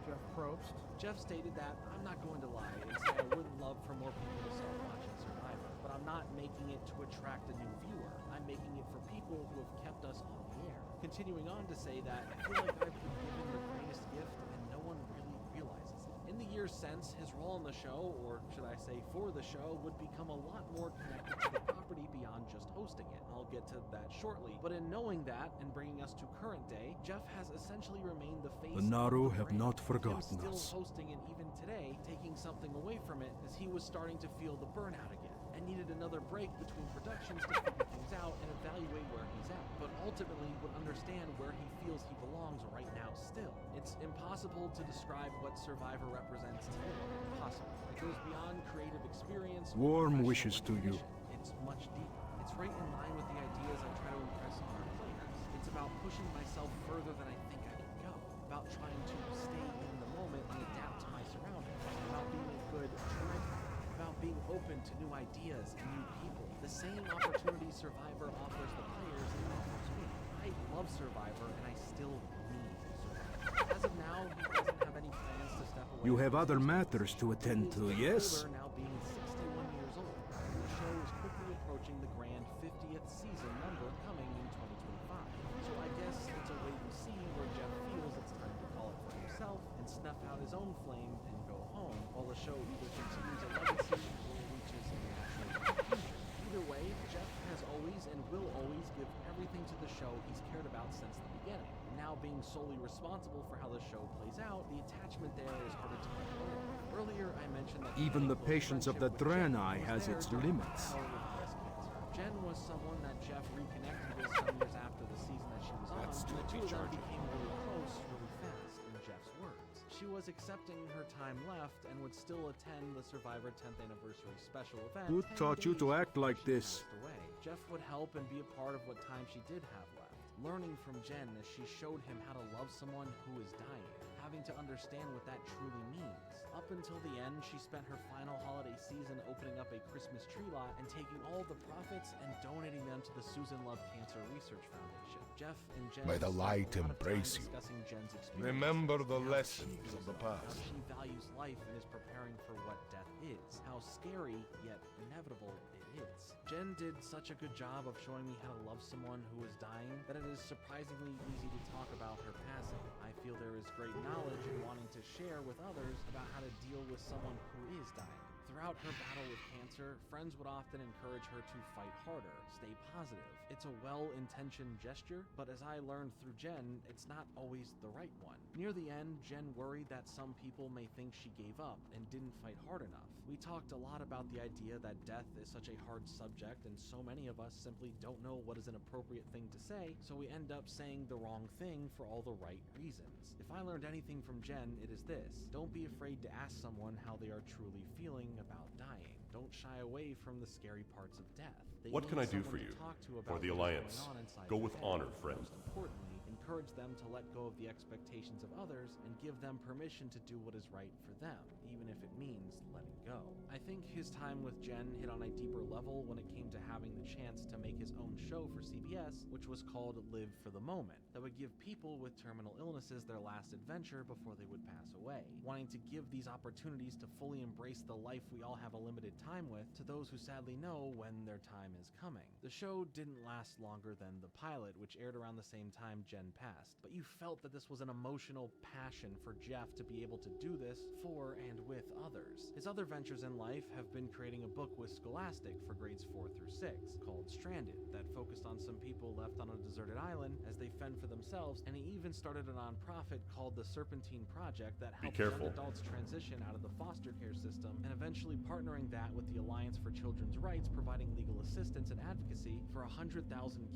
Jeff Probst. Jeff stated that, "I'm not going to lie and say I would love for more people to start watching Survivor, but I'm not making it to attract a new viewer. I'm making it for people who have kept us on the air." Continuing on to say that, "I feel like I've been given the greatest gift and no one really realizes it." In the years since, his role on the show, or should I say for the show, would become a lot more connected to the property beyond just hosting it. I'll get to that shortly. But in knowing that and bringing us to current day, Jeff has essentially remained the face The Naru of the have brand. not Him forgotten still us. hosting and even today taking something away from it as he was starting to feel the burnout again and needed another break between productions to figure things out and evaluate where he's at, but ultimately would understand where he feels he belongs right now still. It's impossible to describe what Survivor represents today. Impossible. It goes beyond creative experience. or Warm professional wishes to you. recognition. It's much deeper. It's right in line with the ideas I try to impress on our players. It's about pushing myself further than I think I can go. About trying to stay in the moment and adapt to my surroundings. About being a good driver. About being open to new ideas and new people. The same opportunity Survivor offers the players it offers me. I love Survivor and I still need Survivor. As of now, he doesn't have any plans to step away. You from have the other season. matters to attend to, He is yes? older, now being 61 years old. The show is quickly approaching the grand 50th season number coming in 2025. So I guess it's a wait and see where Jeff feels it's time to call it for himself and snuff out his own flame and go home, while the show either continues a legacy or reaches a natural conclusion. Either way, Jeff has always and will always give everything to the show he's cared about since the beginning. Now being solely responsible for how the show plays out, the attachment there is harder to control. Earlier, I mentioned that Even the close patience of the friendship with Jen Draenei was has there its during the limits. battle with breast cancer. Jen was someone that Jeff reconnected with some years after the season that she was on, That's and the too two of them recharging. became really close really fast, in Jeff's words. She was accepting her time left and would still attend the Survivor 10th Anniversary special event. Who 10 taught you days to act before like she this? passed away. Jeff would help and be a part of what time she did have left, learning from Jen as she showed him how to love someone who is dying, having to understand what that truly means. Up until the end, she spent her final holiday season opening up a Christmas tree lot and taking all the profits and donating them to the Susan Love Cancer Research Foundation. Jeff and Jen May the spent light a lot of time embrace you. discussing Jen's experience, Remember the how lessons she of the feels, past. how she values life and is preparing for what death is, how scary yet inevitable it is. Jen did such a good job of showing me how to love someone who is dying that it is surprisingly easy to talk about her passing. I feel there is great knowledge in wanting to share with others about how to deal with someone who is dying. Throughout her battle with cancer, friends would often encourage her to fight harder, stay positive. It's a well-intentioned gesture, but as I learned through Jen, it's not always the right one. Near the end, Jen worried that some people may think she gave up and didn't fight hard enough. We talked a lot about the idea that death is such a hard subject and so many of us simply don't know what is an appropriate thing to say, so we end up saying the wrong thing for all the right reasons. If I learned anything from Jen, it is this: don't be afraid to ask someone how they are truly feeling about dying. Don't shy away from the scary parts of death. They What can need I do someone for to you? talk to For about the what is Alliance. going on inside Go their with head. honor, friend. Most importantly, encourage them to let go of the expectations of others and give them permission to do what is right for them, even if it means letting go. I think his time with Jen hit on a deeper level when it came to having the chance to make his own show for CBS, which was called Live for the Moment, that would give people with terminal illnesses their last adventure before they would pass away, wanting to give these opportunities to fully embrace the life we all have a limited time with to those who sadly know when their time is coming. The show didn't last longer than the pilot, which aired around the same time Jen passed, but you felt that this was an emotional passion for Jeff to be able to do this for and with others. His other ventures in life have been creating a book with Scholastic for grades 4 through 6 called Stranded that focused on some people left on a deserted island as they fend for themselves, and he even started a nonprofit called the Serpentine Project that helps young adults transition out of the foster care system, and eventually partnering that with the Alliance for Children's Rights, providing legal assistance and advocacy for 100,000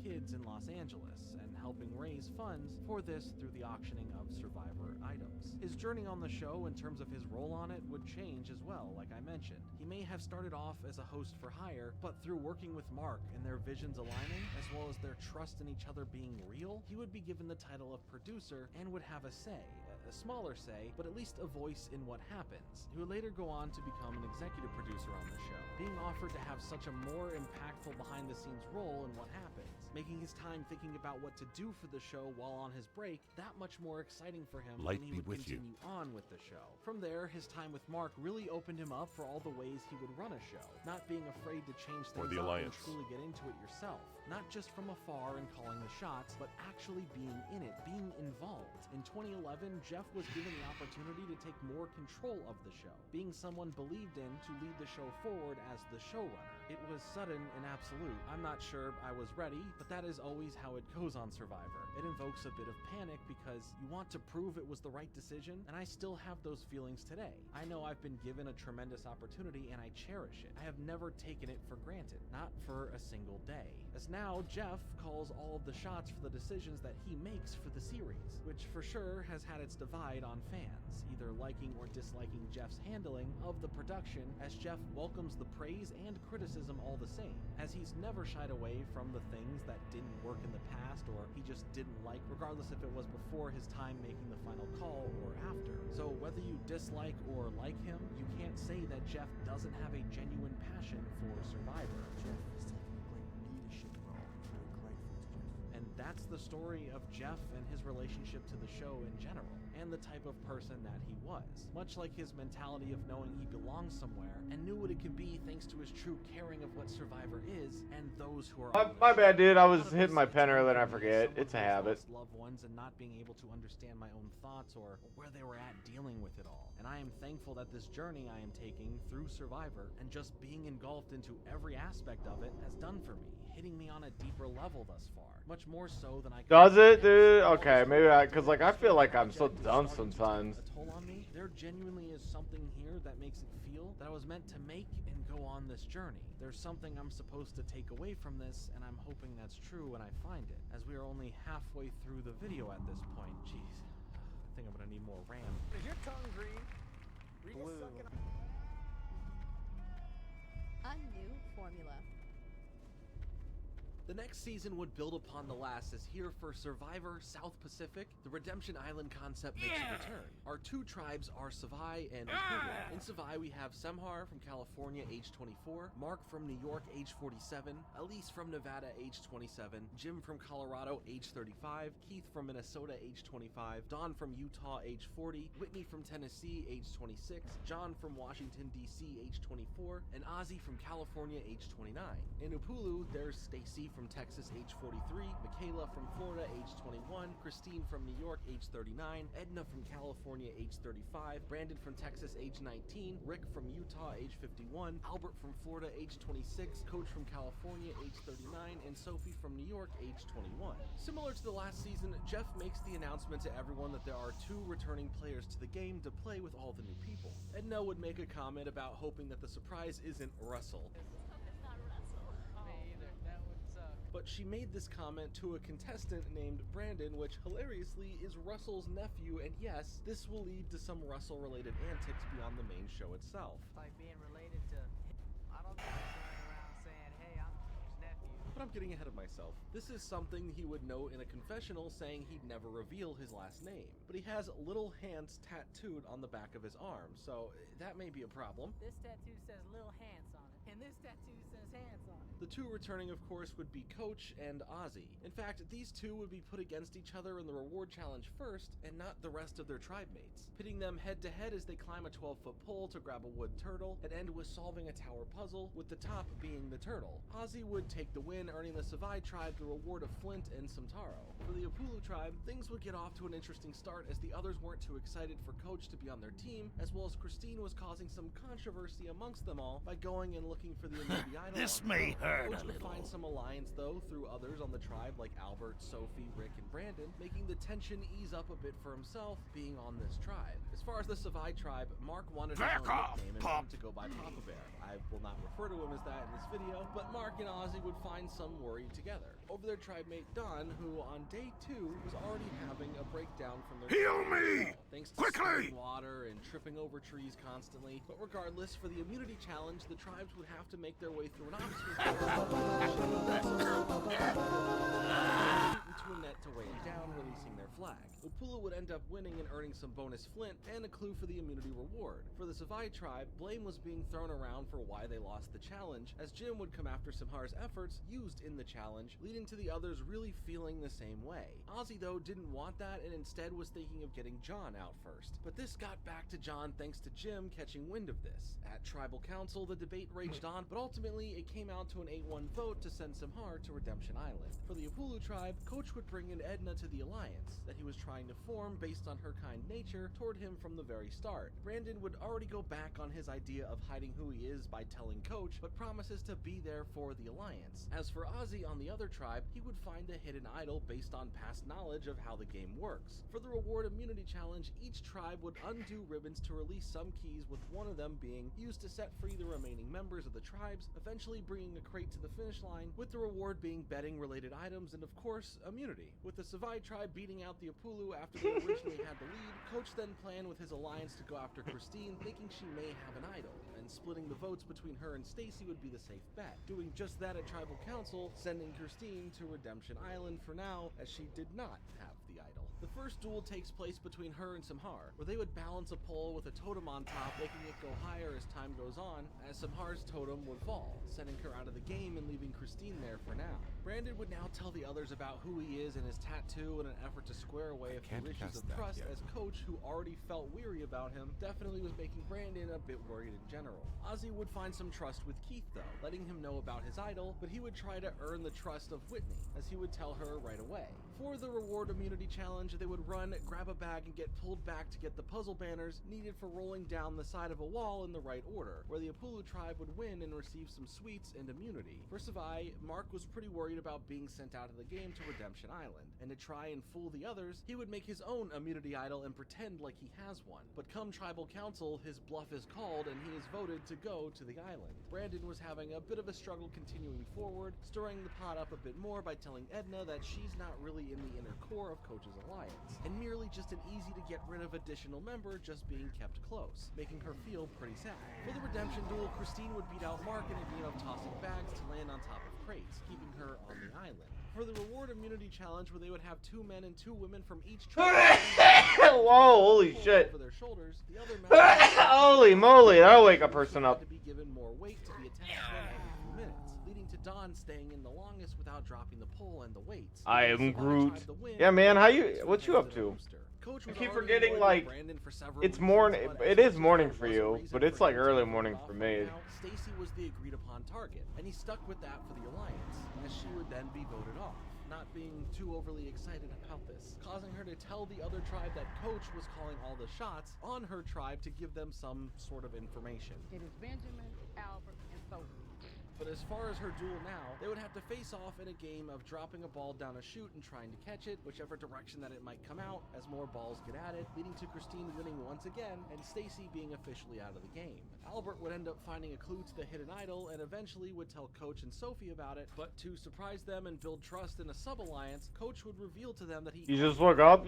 kids in Los Angeles, and helping raise funds for this through the auctioning of survivor items. His journey on the show in terms of his role on it would change as well, like I mentioned. He may have started off as a host for hire, but through working with Mark and their visions aligning, as well as their trust in each other being real, he would be given the title of producer and would have a say, a smaller say, but at least a voice in what happens. He would later go on to become an executive producer on the show, being offered to have such a more impactful behind-the-scenes role in what happens, making his time thinking about what to do for the show while on his break that much more exciting for him Light when he be would with you. continue on with the show. From there, his time with Mark really opened him up for all the ways he would run a show, not being afraid to change For things the up and Alliance. truly get into it yourself, not just from afar and calling the shots, but actually being in it, being involved. In 2011, Jeff was given the opportunity to take more control of the show, being someone believed in to lead the show forward as the showrunner. It was sudden and absolute. I'm not sure I was ready, but that is always how it goes on Survivor. It invokes a bit of panic because you want to prove it was the right decision, and I still have those feelings today. I know I've been given a tremendous opportunity and I cherish it. I have never taken it for granted, not for a single day. As now, Jeff calls all of the shots for the decisions that he makes for the series, which for sure has had its divide on fans, either liking or disliking Jeff's handling of the production, as Jeff welcomes the praise and criticism all the same, as he's never shied away from the things that didn't work in the past or he just didn't like, regardless if it was before his time making the final call or after. So whether you dislike or like him, you can't say that Jeff doesn't have a genuine passion for Survivor. Jeff is taking a great leadership role. I'm very grateful to Jeff. And that's the story of Jeff and his relationship to the show in general, and the type of person that he was. Much like his mentality of knowing he belongs somewhere, and knew what it could be thanks to his true caring of what Survivor is, and those who are on My the bad, show. dude. I was A lot of hitting this my is pen coming earlier and I from me, forget. someone It's a who has habit. lost loved ones and not being able to understand my own thoughts or where they were at dealing with it all. And I am thankful that this journey I am taking through Survivor and just being engulfed into every aspect of it has done for me, hitting me on a deeper level thus far. Much more so than I could Does it, have dude? guessed. Okay, maybe because like I feel like I'm so done sometimes. A toll on me. There genuinely is something here that makes it feel that I was meant to make and go on this journey. There's something I'm supposed to take away from this, and I'm hoping that's true when I find it, as we are only halfway through the video at this point. Jeez, I think I'm gonna need more RAM. Is your tongue green? Are you just sucking A new formula. The next season would build upon the last, as here for Survivor South Pacific, the Redemption Island concept makes a return. Our two tribes are Savai and Upulu. In Savai, we have Semhar from California, age 24, Mark from New York, age 47, Elise from Nevada, age 27, Jim from Colorado, age 35, Keith from Minnesota, age 25, Don from Utah, age 40, Whitney from Tennessee, age 26, John from Washington, D.C., age 24, and Ozzy from California, age 29. In Upulu, there's Stacy from Texas, age 43, Michaela from Florida, age 21, Christine from New York, age 39, Edna from California, age 35, Brandon from Texas, age 19, Rick from Utah, age 51, Albert from Florida, age 26, Coach from California, age 39, and Sophie from New York, age 21. Similar to the last season, Jeff makes the announcement to everyone that there are 2 returning players to the game to play with all the new people. Edna would make a comment about hoping that the surprise isn't Russell. But she made this comment to a contestant named Brandon, which hilariously is Russell's nephew, and yes, this will lead to some Russell-related antics beyond the main show itself. Like being related to him. I don't think he's running around saying, hey, I'm his nephew. But I'm getting ahead of myself. This is something he would note in a confessional, saying he'd never reveal his last name. But he has little hands tattooed on the back of his arm, so that may be a problem. This tattoo says Lil Hans on it, and this tattoo says Hands on it. The 2 returning, of course, would be Coach and Ozzy. In fact, these 2 would be put against each other in the reward challenge first, and not the rest of their tribe mates, pitting them head to head as they climb a 12-foot pole to grab a wood turtle, and end with solving a tower puzzle, with the top being the turtle. Ozzy would take the win, earning the Savai tribe the reward of flint and some taro. For the Upulu tribe, things would get off to an interesting start, as the others weren't too excited for Coach to be on their team, as well as Christine was causing some controversy amongst them all by going and looking for the immunity idol. This may hurt Coach a would little. find some alliance, though, through others on the tribe like Albert, Sophie, Rick, and Brandon, making the tension ease up a bit for himself, being on this tribe. As far as the Savai tribe, Mark wanted his own nickname and wanted to go by Papa Bear. I will not refer to him as that in this video, but Mark and Ozzy would find some worry together. Over their tribe mate Don, who on day 2 was already having a breakdown from their Heal me! thanks to Quickly! spilling water and tripping over trees constantly. But regardless, for the immunity challenge, the tribes would have to make their way through an obstacle into a net to weigh it down, releasing their flag. Upulu would end up winning and earning some bonus flint and a clue for the immunity reward. For the Savai tribe, blame was being thrown around for why they lost the challenge, as Jim would come after Semhar's efforts used in the challenge, leading to the others really feeling the same way. Ozzy, though, didn't want that and instead was thinking of getting John out first. But this got back to John thanks to Jim catching wind of this. At Tribal Council, the debate raged on, but ultimately it came out to an 8-1 vote to send Semhar to Redemption Island. For the Upulu tribe, Coach would bring in Edna to the alliance that he was trying to form based on her kind nature toward him from the very start. Brandon would already go back on his idea of hiding who he is by telling Coach, but promises to be there for the alliance. As for Ozzy on the other tribe, he would find a hidden idol based on past knowledge of how the game works. For the reward immunity challenge, each tribe would undo ribbons to release some keys, with one of them being used to set free the remaining members of the tribes, eventually bringing a crate to the finish line, with the reward being betting related items and of course immunity. With the Savai tribe beating out the Upulu after they originally had the lead, Coach then planned with his alliance to go after Christine, thinking she may have an idol, and splitting the votes between her and Stacy would be the safe bet. Doing just that at Tribal Council, sending Christine to Redemption Island for now, as she did not have the idol. The first duel takes place between her and Semhar, where they would balance a pole with a totem on top, making it go higher as time goes on, as Semhar's totem would fall, sending her out of the game and leaving Christine there for now. Brandon would now tell the others about who he is and his tattoo in an effort to square away a few issues of trust, as Coach, who already felt weary about him, definitely was making Brandon a bit worried in general. Ozzy would find some trust with Keith, though, letting him know about his idol, but he would try to earn the trust of Whitney, as he would tell her right away. For the reward immunity challenge, they would run, grab a bag, and get pulled back to get the puzzle banners needed for rolling down the side of a wall in the right order, where the Upulu tribe would win and receive some sweets and immunity. For Savai, Mark was pretty worried about being sent out of the game to Redemption Island, and to try and fool the others, he would make his own immunity idol and pretend like he has one. But come Tribal Council, his bluff is called and he is voted to go to the island. Brandon was having a bit of a struggle continuing forward, stirring the pot up a bit more by telling Edna that she's not really in the inner core of Coach's alliance, and merely just an easy to get rid of additional member just being kept close, making her feel pretty sad. For the redemption duel, Christine would beat out Mark in a game of tossing bags to land on top of crates, keeping her on the island. For the reward immunity challenge, where they would have 2 men and 2 women from each tribe Whoa, holy shit. over their shoulders, the other members Holy moly, that'll wake a person had up. to be given more weight to be attached to them every few minutes, leading to Don staying in the longest without dropping the pole and the weights. I am Groot. Yeah, man, what you up to? Coach I was keep already forgetting, annoyed like, with Brandon for several it's reasons, morning. but It as is much as morning there for was a you, reason but for it's like him to early take morning off for right me. now, Stacy was the agreed upon target, and he stuck with that for the Alliance, as she would then be voted off, not being too overly excited about this, causing her to tell the other tribe that Coach was calling all the shots on her tribe to give them some sort of information. It is Benjamin, Albert, and Sophie. But as far as her duel now, they would have to face off in a game of dropping a ball down a chute and trying to catch it, whichever direction that it might come out, as more balls get added, leading to Christine winning once again, and Stacy being officially out of the game. Albert would end up finding a clue to the hidden idol, and eventually would tell Coach and Sophie about it, but to surprise them and build trust in a sub-alliance, Coach would reveal to them that he... You just look up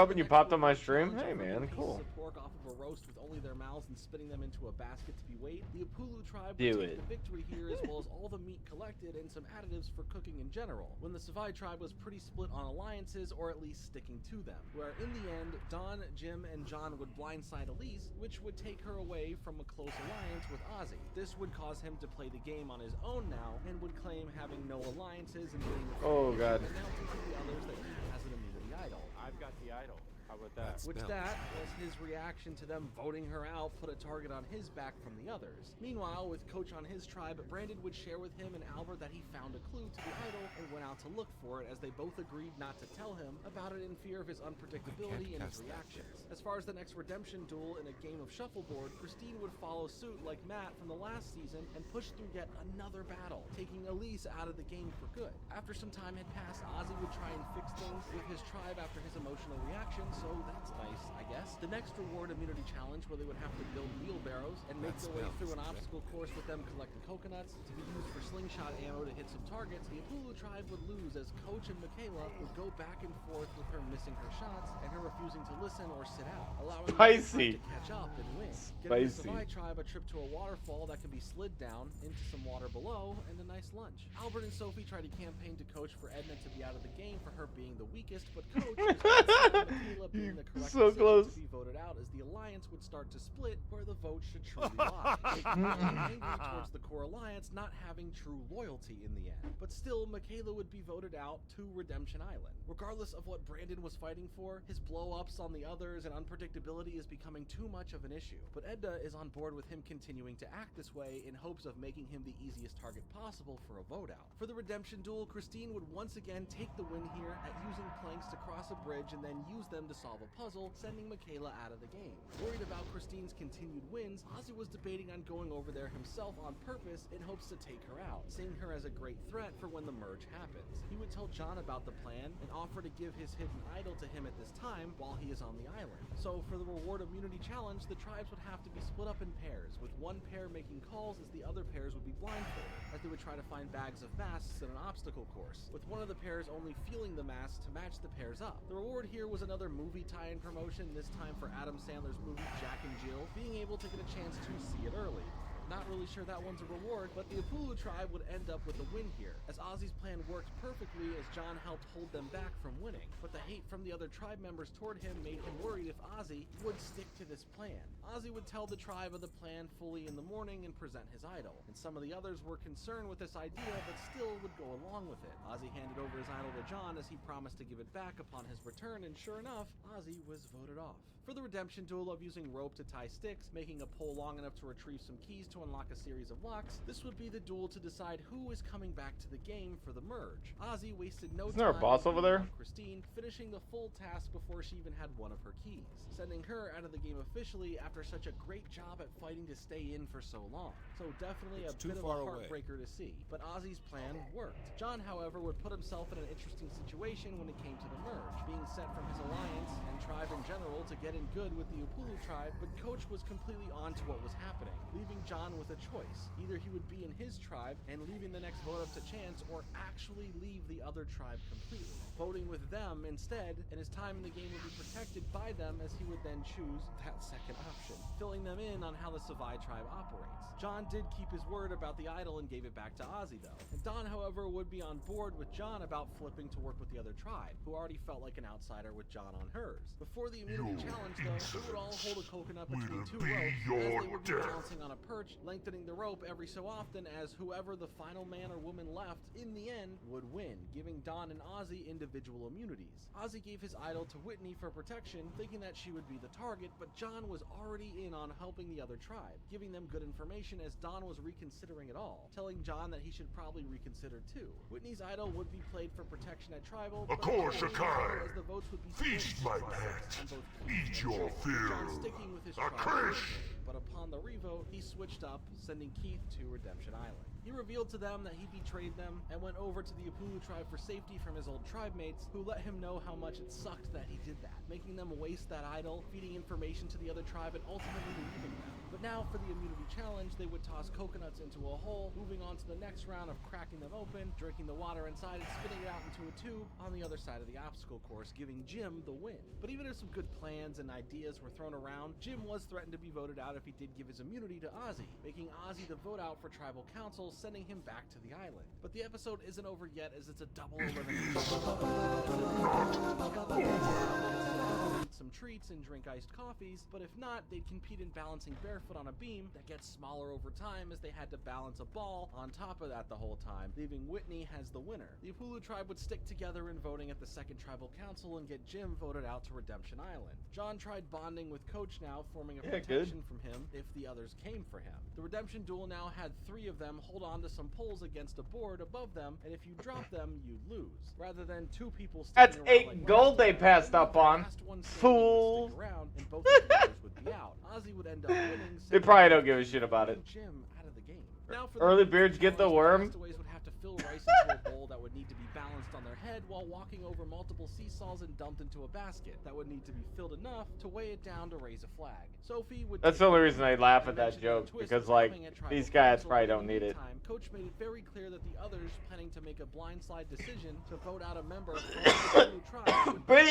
and you popped on my stream? Hey man, cool. Of pork off of a roast with only their mouths and spitting them into a basket to be weighed, the Apulu tribe would take the victory here, as well as all the meat collected and some additives for cooking in general, when the Savai tribe was pretty split on alliances, or at least sticking to them, where in the end, Don, Jim, and John would blindside Elise, which would take her away from a close alliance with Ozzy. This would cause him to play the game on his own now, and would claim having no alliances and being announcing to the others that he has an immunity idol. I've got the idol. How about that? Which that was his reaction to them voting her out, put a target on his back from the others. Meanwhile, with Coach on his tribe, Brandon would share with him and Albert that he found a clue to the idol and went out to look for it, as they both agreed not to tell him about it in fear of his unpredictability and his reactions. As far as the next redemption duel in a game of shuffleboard, Christine would follow suit like Matt from the last season and push through yet another battle, taking Elise out of the game for good. After some time had passed, Ozzy would try and fix things with his tribe after his emotional reaction, so that's nice, I guess. The next reward immunity challenge, where they would have to build wheelbarrows and make their way through an obstacle course with them collecting coconuts to be used for slingshot ammo to hit some targets, the Apulu tribe would lose, as Coach and Michaela would go back and forth with her missing her shots and her refusing to listen or sit out, allowing her to catch up and win. Getting the Savai tribe a trip to a waterfall that can be slid down into some water below, and a nice lunch. Albert and Sophie tried to campaign to Coach for Edna to be out of the game for her being the weakest, but Coach Michaela being the correct so close to be voted out, as the alliance would start to split where the vote should truly lie, making them angry towards the core alliance not having true loyalty in the end. But still, Michaela would be voted out to Redemption Island. Regardless of what Brandon was fighting for, his blow-ups on the others and unpredictability is becoming too much of an issue. But Edna is on board with him continuing to act this way in hopes of making him the easiest target possible for a vote out. For the redemption duel, Christine would once again take the win here at using planks to cross a bridge and then use them to solve a puzzle, sending Michaela out of the game. Worried about Christine's continued wins, Ozzy was debating on going over there himself on purpose in hopes to take her out, seeing her as a great threat for when the merge happens. He would tell John about the plan and offer to give his hidden idol to him at this time while he is on the island. So for the reward immunity challenge, the tribes would have to be split up in pairs, with one pair making calls as the other pairs would be blindfolded, as they would try to find bags of masks in an obstacle course, with one of the pairs only feeling the mask to match the pairs up. The reward here was another movie tie-in promotion, this time for Adam Sandler's movie Jack and Jill, being able to get a chance to see it early. Not really sure that one's a reward, but the Apulu tribe would end up with a win here, as Ozzy's plan worked perfectly as John helped hold them back from winning. But the hate from the other tribe members toward him made him worried if Ozzy would stick to this plan. Ozzy would tell the tribe of the plan fully in the morning and present his idol, and some of the others were concerned with this idea but still would go along with it. Ozzy handed over his idol to John as he promised to give it back upon his return, and sure enough, Ozzy was voted off. For the redemption duel of using rope to tie sticks, making a pole long enough to retrieve some keys to unlock a series of locks, this would be the duel to decide who is coming back to the game for the merge. Ozzy wasted no time. Isn't there a boss over there? Christine, finishing the full task before she even had one of her keys, sending her out of the game officially after such a great job at fighting to stay in for so long. So definitely a bit of a heartbreaker to see, but Ozzy's plan worked. John, however, would put himself in an interesting situation when it came to the merge, being sent from his alliance and tribe in general to get in good with the Apulu tribe, but Coach was completely on to what was happening, leaving John John with a choice. Either he would be in his tribe and leaving the next vote up to chance, or actually leave the other tribe completely, voting with them instead, and his time in the game would be protected by them as he would then choose that second option, filling them in on how the Savai tribe operates. John did keep his word about the idol and gave it back to Ozzy though, and Don however would be on board with John about flipping to work with the other tribe, who already felt like an outsider with John on hers. Before the immunity challenge though, they would all hold a coconut between two ropes as they would be balancing on a perch, lengthening the rope every so often as whoever the final man or woman left in the end would win, giving Don and Ozzy individual immunities. Ozzy gave his idol to Whitney for protection, thinking that she would be the target, but John was already in on helping the other tribe, giving them good information as Don was reconsidering it all, telling John that he should probably reconsider too. Whitney's idol would be played for protection at tribal, Of course, Shakai. as the votes would be Feast, my pet. Eat your John fill. sticking with his A tribe, crash. but upon the revote, he switched up, sending Keith to Redemption Island. He revealed to them that he betrayed them and went over to the Apulu tribe for safety from his old tribe mates, who let him know how much it sucked that he did that, making them waste that idol, feeding information to the other tribe, and ultimately leaving them. But now for the immunity challenge, they would toss coconuts into a hole, moving on to the next round of cracking them open, drinking the water inside, and spitting it out into a tube on the other side of the obstacle course, giving Jim the win. But even if some good plans and ideas were thrown around, Jim was threatened to be voted out if he did give his immunity to Ozzy, making Ozzy the vote out for tribal council, sending him back to the island. But the episode isn't over yet as it's a double elimination. Eat some treats and drink iced coffees, but if not, they'd compete in balancing barefoot on a beam that gets smaller over time as they had to balance a ball on top of that the whole time, leaving Whitney as the winner. The Apulu tribe would stick together in voting at the second tribal council and get Jim voted out to Redemption Island. John tried bonding with Coach now, forming a protection from him if the others came for him. The Redemption duel now had 3 of them hold on to some poles against a board above them, and if you drop them, you'd lose, rather than 2 people That's sticking around 8 like gold they together. passed up on. Fool. Stick around, and both of the others would be out. Ozzy would end up winning. They probably don't give a shit about it. Jim out of the game. Now for Early the beards get the challenge, worm. castaways would have to fill rice into a bowl that would need to be balanced on their head while walking over multiple seesaws and dumped into a basket that would need to be filled enough to weigh it down to raise a flag. Sophie would. That's the only reason I laugh at that joke, because like these guys probably don't need it. Coach made it very clear that the others planning to make a blindside decision to vote out a member from the new tribe. But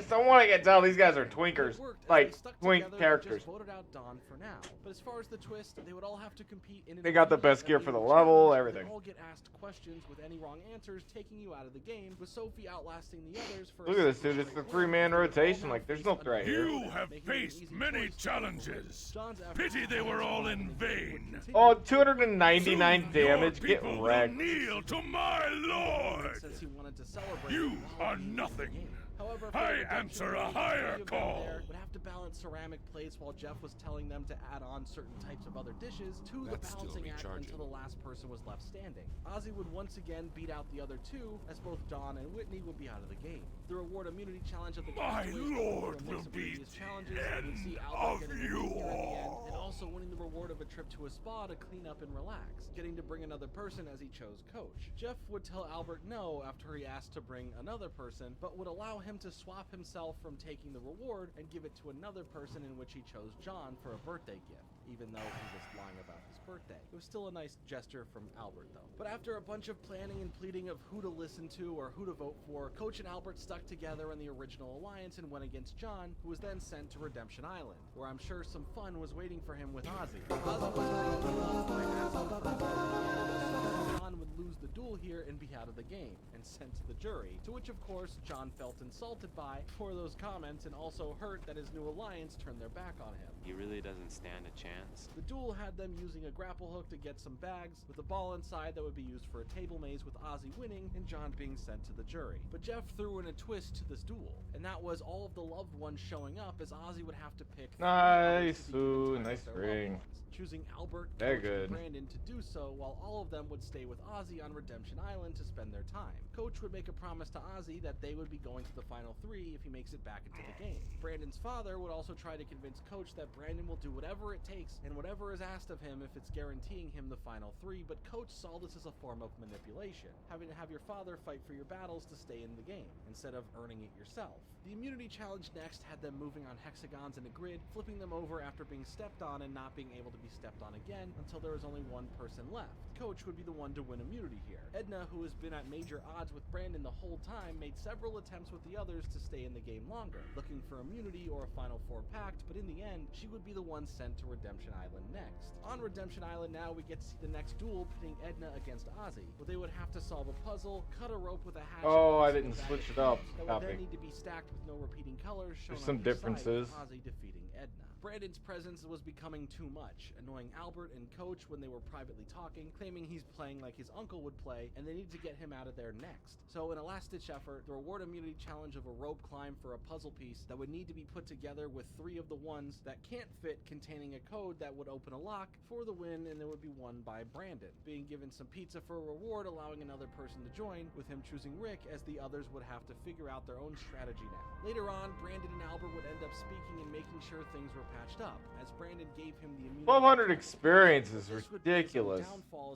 someone can tell these guys are twinkers, like twink characters. Just voted out Don for now. But as far as the twist, they would all have to compete in. They got the best gear for the level, everything. All get asked questions with any wrong answers, taking you out of the game. With Sophie outlasting the others for. Look at this dude. It's the 3-man rotation. Like there's no threat here. You have faced many challenges. Pity they were all in vain. Oh, 299 damage. Get wrecked. Kneel to my lord. Since he wanted to celebrate. You are nothing. However, I answer a higher call. Would have to balance ceramic plates while Jeff was telling them to add on certain types of other dishes to the balancing act until the last person was left standing. Ozzy would once again beat out the other 2, as both Don and Whitney would be out of the game. The reward immunity challenge of the My lord will be see Albert getting you in the end, and also winning the reward of a trip to a spa to clean up and relax, getting to bring another person as he chose Coach. Jeff would tell Albert no after he asked to bring another person, but would allow him to swap himself from taking the reward and give it to another person, in which he chose John for a birthday gift, even though he was lying about his birthday. It was still a nice gesture from Albert though. But after a bunch of planning and pleading of who to listen to or who to vote for, Coach and Albert stuck together in the original alliance and went against John, who was then sent to Redemption Island, where I'm sure some fun was waiting for him with Ozzy. Ozzy was John would lose the duel here and be out of the game and sent to the jury, to which of course John felt insulted by for those comments and also hurt that his new alliance turned their back on him. He really doesn't stand a chance. The duel had them using a grapple hook to get some bags with a ball inside that would be used for a table maze, with Ozzy winning and John being sent to the jury. But Jeff threw in a twist to this duel, and that was all of the loved ones showing up, as Ozzy would have to pick. Nice, ooh, nice ring. Choosing Albert, Very Coach, good. and Brandon to do so, while all of them would stay with Ozzy on Redemption Redemption Island to spend their time. Coach would make a promise to Ozzy that they would be going to the final 3 if he makes it back into the game. Brandon's father would also try to convince Coach that Brandon will do whatever it takes and whatever is asked of him if it's guaranteeing him the final 3, but Coach saw this as a form of manipulation, having to have your father fight for your battles to stay in the game, instead of earning it yourself. The immunity challenge next had them moving on hexagons in a grid, flipping them over after being stepped on and not being able to be stepped on again until there was only one person left. Coach would be the one to win immunity here. Edna, who has been at major odds with Brandon the whole time, made several attempts with the others to stay in the game longer, looking for immunity or a Final Four pact, but in the end, she would be the one sent to Redemption Island next. On Redemption Island now, we get to see the next duel pitting Edna against Ozzy, where they would have to solve a puzzle, cut a rope with a hatchet. Oh, I didn't switch it up. That would then need to be stacked with no repeating colors shown There's some on each differences. side, Ozzy defeating Edna. Brandon's presence was becoming too much, annoying Albert and Coach when they were privately talking, claiming he's playing like his uncle would play, and they needed to get him out of there next. So in a last-ditch effort, the reward immunity challenge of a rope climb for a puzzle piece that would need to be put together with 3 of the ones that can't fit containing a code that would open a lock for the win, and it would be won by Brandon, being given some pizza for a reward, allowing another person to join, with him choosing Rick, as the others would have to figure out their own strategy now. Later on, Brandon and Albert would end up speaking and making sure things were patched up, as Brandon gave him the immunity. 1200 experience is ridiculous.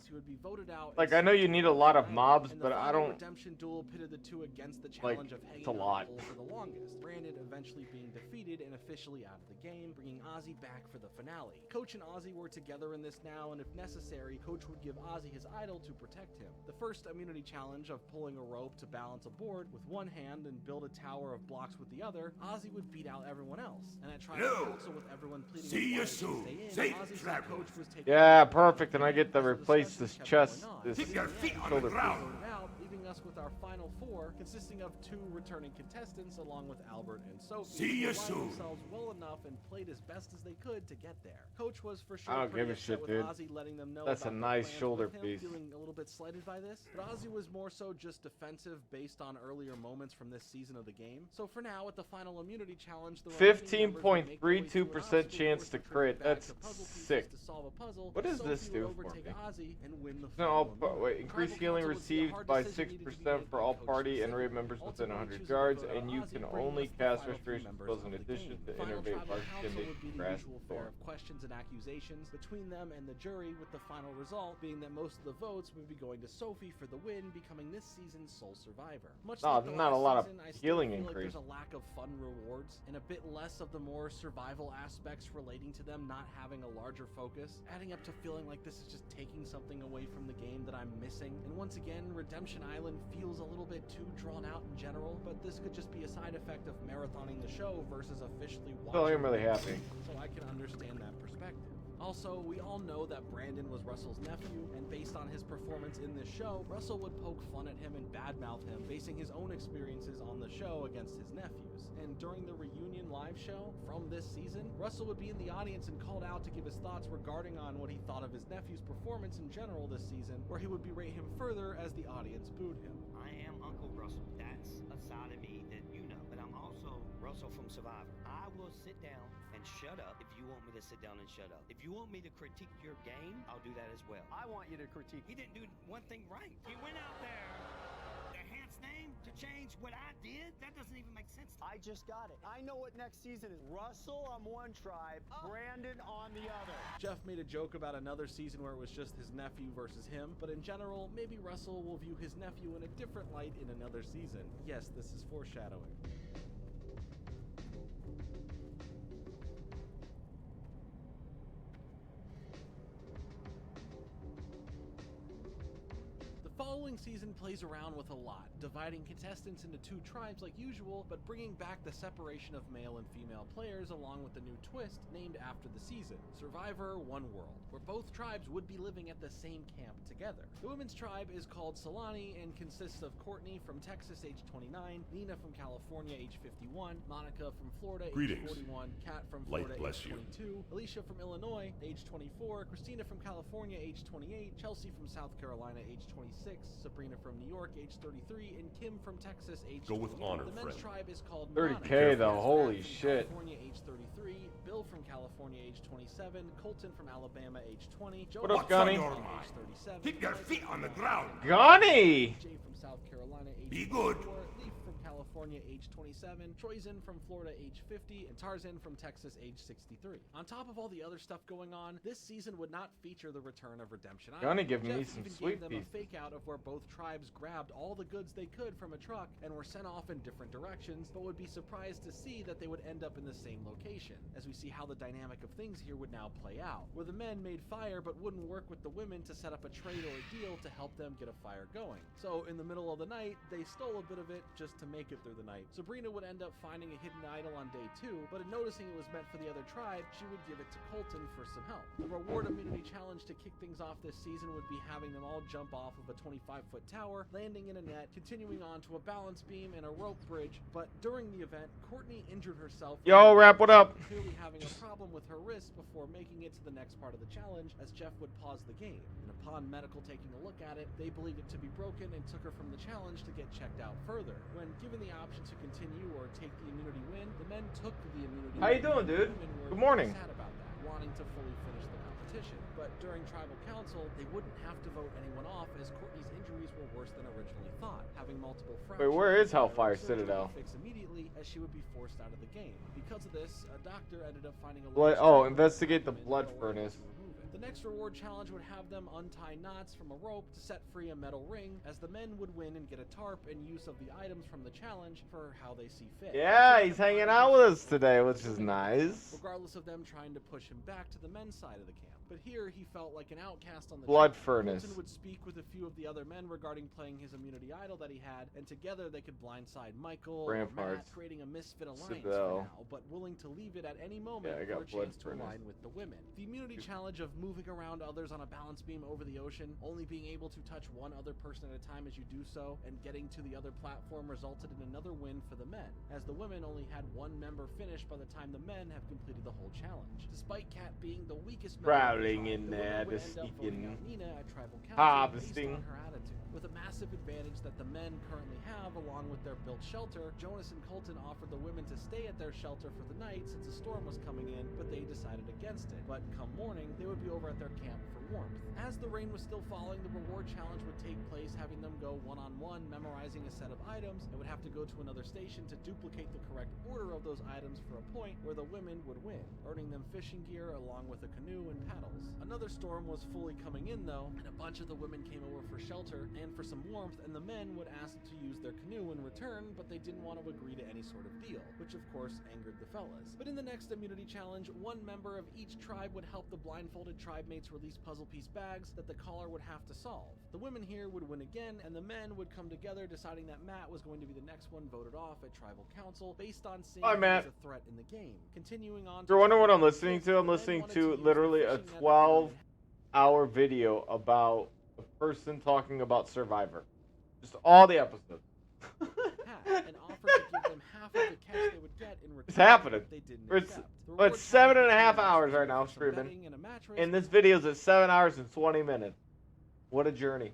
He would be voted out. Like, I know you need a lot of mobs, but I don't... Redemption duel pitted the two against the challenge of hanging it's a lot. on the pole for the longest. Brandon eventually being defeated and officially out of the game, bringing Ozzy back for the finale. Coach and Ozzy were together in this now, and if necessary, Coach would give Ozzy his idol to protect him. The first immunity challenge of pulling a rope to balance a board with one hand and build a tower of blocks with the other, Ozzy would beat out everyone else. And at Tribal Council, with everyone pleading See you to soon. stay in, Ozzy said Coach was taking Yeah, perfect, and I get to replace this chest, this Keep your feet on the shoulder ground. piece. out, leaving us with our final 4, consisting of 2 returning contestants along with Albert and Sophie. See you who aligned soon. themselves well enough and played as best as they could to get there. Coach was for sure I don't pretty give a upset shit, with dude. Ozzy letting them know That's a about their nice plans shoulder with him, piece. feeling a little bit slighted by this, but Ozzy was more so just defensive based on earlier moments from this season of the game. So for now, at the final immunity challenge, the 15.32% chance to crit. That's sick. to solve a puzzle. What does Sophie this do would for overtake me? Ozzy and win the No, final wait, increase Tribal healing Council would be a received hard by decision needed to be 6% made for by all Coach party and specifically, raid members within ultimately 100 choosing yards, to vote and you Ozzy, can bringing only us the cast final 3 restoration members spells of in the addition game. to Final innervate Tribal large Council would be the grass usual storm. fair of questions and accusations between them and the jury, with the final result being that most of the votes would be going to Sophie for the win, becoming this season's sole survivor. Much No, like the not a last lot of season, I still healing feel like increase. there's a lack of fun rewards and a bit less of the more survival aspects relating to them not having a larger focus, adding up to feeling like this is just taking something away from the game that I'm missing. And once again, Redemption Island feels a little bit too drawn out in general, but this could just be a side effect of marathoning the show versus officially watching. So I'm really happy. So I can understand that perspective. Also, we all know that Brandon was Russell's nephew, and based on his performance in this show, Russell would poke fun at him and badmouth him, basing his own experiences on the show against his nephews. And during the reunion live show from this season, Russell would be in the audience and called out to give his thoughts regarding on what he thought of his nephew's performance in general this season, where he would berate him further as the audience booed him. I am Uncle Russell. That's a side of me that you know, but I'm also Russell from Survivor. I will sit down and shut up if you want me to sit down and shut up. If you want me to critique your game, I'll do that as well. I want you to critique. He didn't do one thing right. He went out there, the Hans name, to change what I did? That doesn't even make sense to me. I just got it. I know what next season is. Russell on one tribe, Brandon on the other. Jeff made a joke about another season where it was just his nephew versus him, but in general, maybe Russell will view his nephew in a different light in another season. Yes, this is foreshadowing. The following season plays around with a lot, dividing contestants into 2 tribes like usual, but bringing back the separation of male and female players along with a new twist named after the season, Survivor One World, where both tribes would be living at the same camp together. The women's tribe is called Solani and consists of Courtney from Texas, age 29, Nina from California, age 51, Monica from Florida, age Greetings. 41, Kat from Light Florida, bless age you. 22, Alicia from Illinois, age 24, Christina from California, age 28, Chelsea from South Carolina, age 26, Sabrina from New York, age 33, and Kim from Texas, age Go with 28. honor, The men's friend. tribe is called 30K though, Matt holy from shit. California, age 33, Bill from California, age 27, Colton from Alabama, age 20, Joe What up, from Gunny? age 37, Keep your feet on the ground. Gunny! Jay from South Carolina, age Be good. 24, Leaf from California, age 27, Troyzen from Florida, age 50, and Tarzan from Texas, age 63. On top of all the other stuff going on, this season would not feature the return of Redemption Island. Gunny giving me Jeff some even sweet gave them pieces. a fake out of where both tribes grabbed all the goods they could from a truck and were sent off in different directions, but would be surprised to see that they would end up in the same location, as we see how the dynamic of things here would now play out, where the men made fire but wouldn't work with the women to set up a trade or a deal to help them get a fire going. So in the middle of the night, they stole a bit of it just to make it through the night. Sabrina would end up finding a hidden idol on day 2, but in noticing it was meant for the other tribe, she would give it to Colton for some help. The reward immunity challenge to kick things off this season would be having them all jump off of a 25-foot tower, landing in a net, continuing on to a balance beam and a rope bridge, but during the event, Courtney injured herself. Yo, wrap what up? Clearly having a problem with her wrist before making it to the next part of the challenge, as Jeff would pause the game. And upon medical taking a look at it, they believed it to be broken and took her from the challenge to get checked out further. When given the option to continue or take the immunity win, the men took the immunity. How you doing, dude? Good morning. Sad about that, wanting to fully finish the competition. But during tribal council, they wouldn't have to vote anyone off, as Courtney's injuries were worse than originally thought, having multiple fractures. Wait, where is Hellfire surgery Citadel? Fix immediately, as she would be forced out of the game. Because of this, a doctor ended up finding a Investigate the blood furnace. The next reward challenge would have them untie knots from a rope to set free a metal ring, as the men would win and get a tarp and use of the items from the challenge for how they see fit. Yeah, he's hanging out with us today, which is nice. Regardless of them trying to push him back to the men's side of the camp. But here he felt like an outcast on the Blood team. furnace. Colton would speak with a few of the other men regarding playing his immunity idol that he had, and together they could blindside Michael or Ramparts. Matt, creating a misfit alliance Citadel. for now, but willing to leave it at any moment Yeah, I for got a blood chance to furnace. align with the women. The immunity challenge of moving around others on a balance beam over the ocean, only being able to touch one other person at a time as you do so, and getting to the other platform resulted in another win for the men, as the women only had one member finish by the time the men have completed the whole challenge. Despite Kat being the weakest member of the Prowling tribe, in the there, women would just end up voting sneaking, out Nina at tribal council based harvesting. on her attitude. With a massive advantage that the men currently have, along with their built shelter, Jonas and Colton offered the women to stay at their shelter for the night since a storm was coming in, but they decided against it. But come morning, they would be over at their camp for warmth. As the rain was still falling, the reward challenge would take place, having them go one-on-one, memorizing a set of items, and would have to go to another station to duplicate the correct order of those items for a point where the women would win, earning them fishing gear along with a canoe and paddles. Another storm was fully coming in though, and a bunch of the women came over for shelter and for some warmth, and the men would ask to use their canoe in return, but they didn't want to agree to any sort of deal, which of course angered the fellas. But in the next immunity challenge, one member of each tribe would help the blindfolded tribe mates release puzzle piece bags that the caller would have to solve. The women here would win again, and the men would come together, deciding that Matt was going to be the next one voted off at tribal council based on seeing Hi, him Matt. as a threat in the game. Continuing on If you're wondering what I'm listening to, I'm listening to literally a 12-hour video about a person talking about Survivor. Just all the episodes. and offered to give them half of the cash they would get in return. It's happening. If they didn't It's, accept. The well, reward it's 7.5 challenge hours right now for some bedding streaming. and a mattress. And this video's at 7 hours and 20 minutes. What a journey.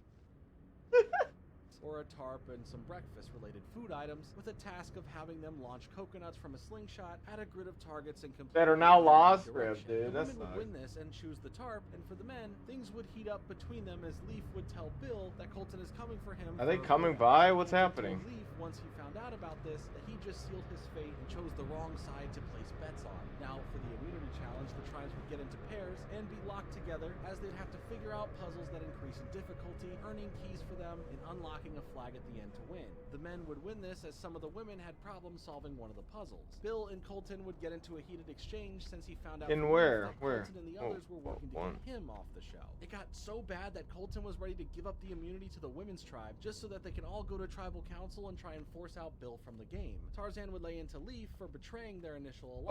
Or a tarp and some breakfast-related food items, with a task of having them launch coconuts from a slingshot at a grid of targets and complete That are now the lost, direction. Rip, dude. The That's women not. would win this and choose the tarp, and for the men, things would heat up between them as Leaf would tell Bill that Colton is coming for him. Are they for a coming vote. by? What's Colton happening? told Leaf, once he found out about this, that he just sealed his fate and chose the wrong side to place bets on. Now, for the immunity challenge, the tribes would get into pairs and be locked together, as they'd have to figure out puzzles that increase in difficulty, earning keys for them, and unlocking a flag at the end to win. The men would win this, as some of the women had problems solving one of the puzzles. Bill and Colton would get into a heated exchange since he found out In from where? Leaf that Where? Colton and the Oh, others were working to one. get him off the show. It got so bad that Colton was ready to give up the immunity to the women's tribe just so that they can all go to tribal council and try and force out Bill from the game. Tarzan would lay into Leaf for betraying their initial alliance.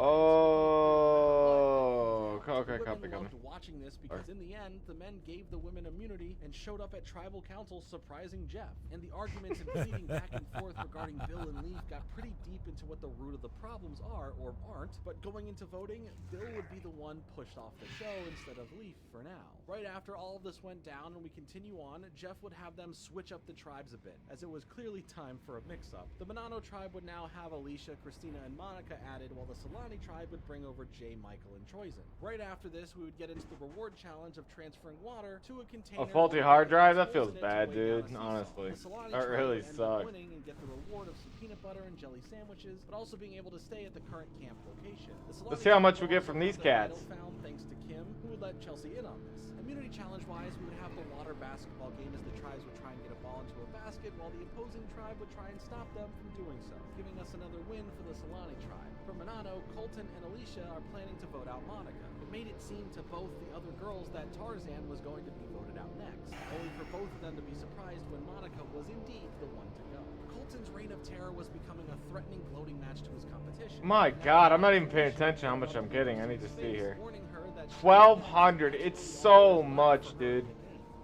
Oh, okay, The copy, women copy. loved watching this because in the end, the men gave the women immunity and showed up at tribal council surprising Jeff. And the arguments and pleading back and forth regarding Bill and Leaf got pretty deep into what the root of the problems are or aren't. But going into voting, Bill would be the one pushed off the show instead of Leaf for now. Right after all of this went down and we continue on, Jeff would have them switch up the tribes a bit, as it was clearly time for a mix-up. The Monano tribe would now have Alicia, Christina, and Monica added, while the Solani tribe would bring over Jay, Michael, and Troyzen. Right after this, we would get into the reward challenge of transferring water to a container. A faulty hard drive? That feels bad, dude. Honestly, that really sucks. Winning and get the reward of some peanut butter and jelly sandwiches, but also being able to stay at the current camp location. Let's see how much we get from these cats. Found thanks to Kim, who would let Chelsea in on this. Immunity challenge-wise, we would have the water basketball game as the tribes would try and get a ball into a basket, while the opposing tribe would try and stop them from doing so, giving us another win for the Solani tribe. For Monano, Colton and Alicia are planning to vote out Monica. It made it seem to both the other girls that Tarzan was going to be voted out next, only for both of them to be surprised when Monica was indeed the one to go. Colton's reign of terror was becoming a threatening gloating match to his competition. My God, I'm not even paying attention how much I'm getting. I need to see here. 1,200. It's so much, dude.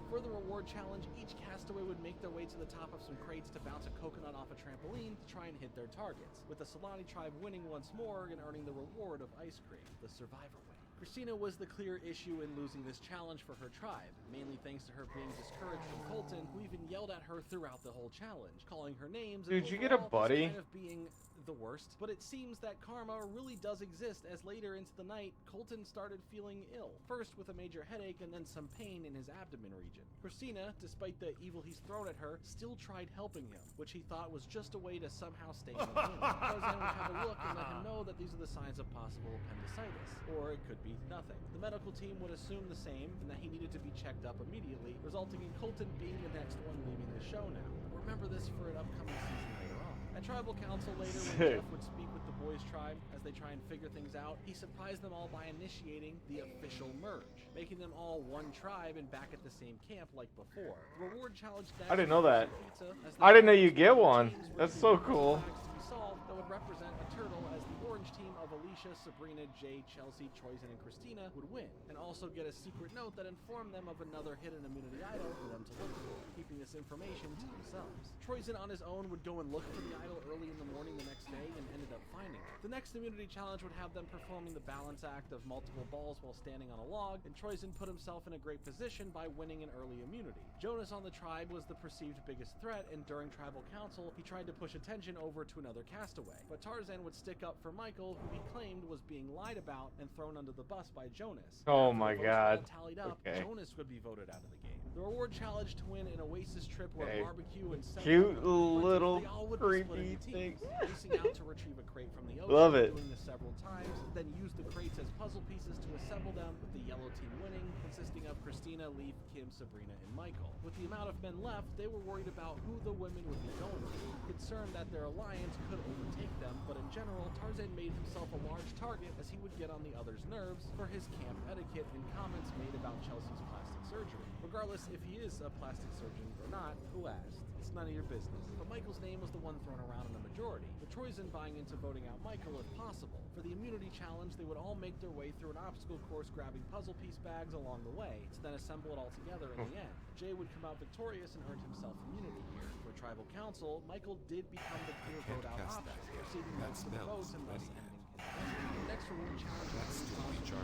For the reward challenge, each castaway would make their way to the top of some crates to bounce a coconut off a trampoline to try and hit their targets, with the Solani tribe winning once more and earning the reward of ice cream, the survivor way. Christina was the clear issue in losing this challenge for her tribe, mainly thanks to her being discouraged from Colton, who even yelled at her throughout the whole challenge, calling her names. Dude, you get a buddy? Kind of being the worst, but it seems that karma really does exist, as later into the night, Colton started feeling ill, first with a major headache and then some pain in his abdomen region. Christina, despite the evil he's thrown at her, still tried helping him, which he thought was just a way to somehow stay in the win. Tarzan would have a look and let him know that these are the signs of possible appendicitis, or it could be nothing. The medical team would assume the same, and that he needed to be checked up immediately, resulting in Colton being the next one leaving the show now. Remember this for an upcoming season later on. At tribal council later, when Jeff would speak with the boys' tribe as they try and figure things out, he surprised them all by initiating the official merge, making them all one tribe and back at the same camp like before. The reward challenge next I didn't know that. pizza, as I didn't know you get one. That's so cool. to be solved that would represent a turtle, as the orange team of Alicia, Sabrina, Jay, Chelsea, Troyzen, and Christina would win, and also get a secret note that informed them of another hidden immunity idol for them to look for, keeping this information to themselves. Troyzen on his own would go and look for the idol early in the morning the next day and ended up finding it. The next immunity challenge would have them performing the balance act of multiple balls while standing on a log, and Troyzen put himself in a great position by winning an early immunity. Jonas on the tribe was the perceived biggest threat, and during tribal council, he tried to push attention over to another castaway, but Tarzan would stick up for Michael, who he claimed was being lied about and thrown under the bus by Jonas. Oh After my the votes God. all tallied up, Okay. Jonas would be voted out of the game. The reward challenge to win an Oasis trip where Okay. barbecue and Cute little they all would be split creepy into teams, racing out to retrieve a crate from the ocean, Love it. doing this several times, then use the crates as puzzle pieces to assemble them, with the yellow team winning, consisting of Christina, Leaf, Kim, Sabrina, and Michael. With the amount of men left, they were worried about who the women would be going to, concerned that their alliance could overtake them, but in general, Tarzan made himself a large target as he would get on the others' nerves for his camp etiquette and comments made about Chelsea's plastic surgery. Regardless if he is a plastic surgeon or not, who asked? It's none of your business. But Michael's name was the one thrown around in the majority, with Troyzen buying into voting out Michael if possible. For the immunity challenge, they would all make their way through an obstacle course, grabbing puzzle piece bags along the way, to then assemble it all together in the end. Jay would come out victorious and earned himself immunity here. For tribal council, Michael did become the clear vote out option, receiving most of the votes and thus ending his run. The next reward challenge was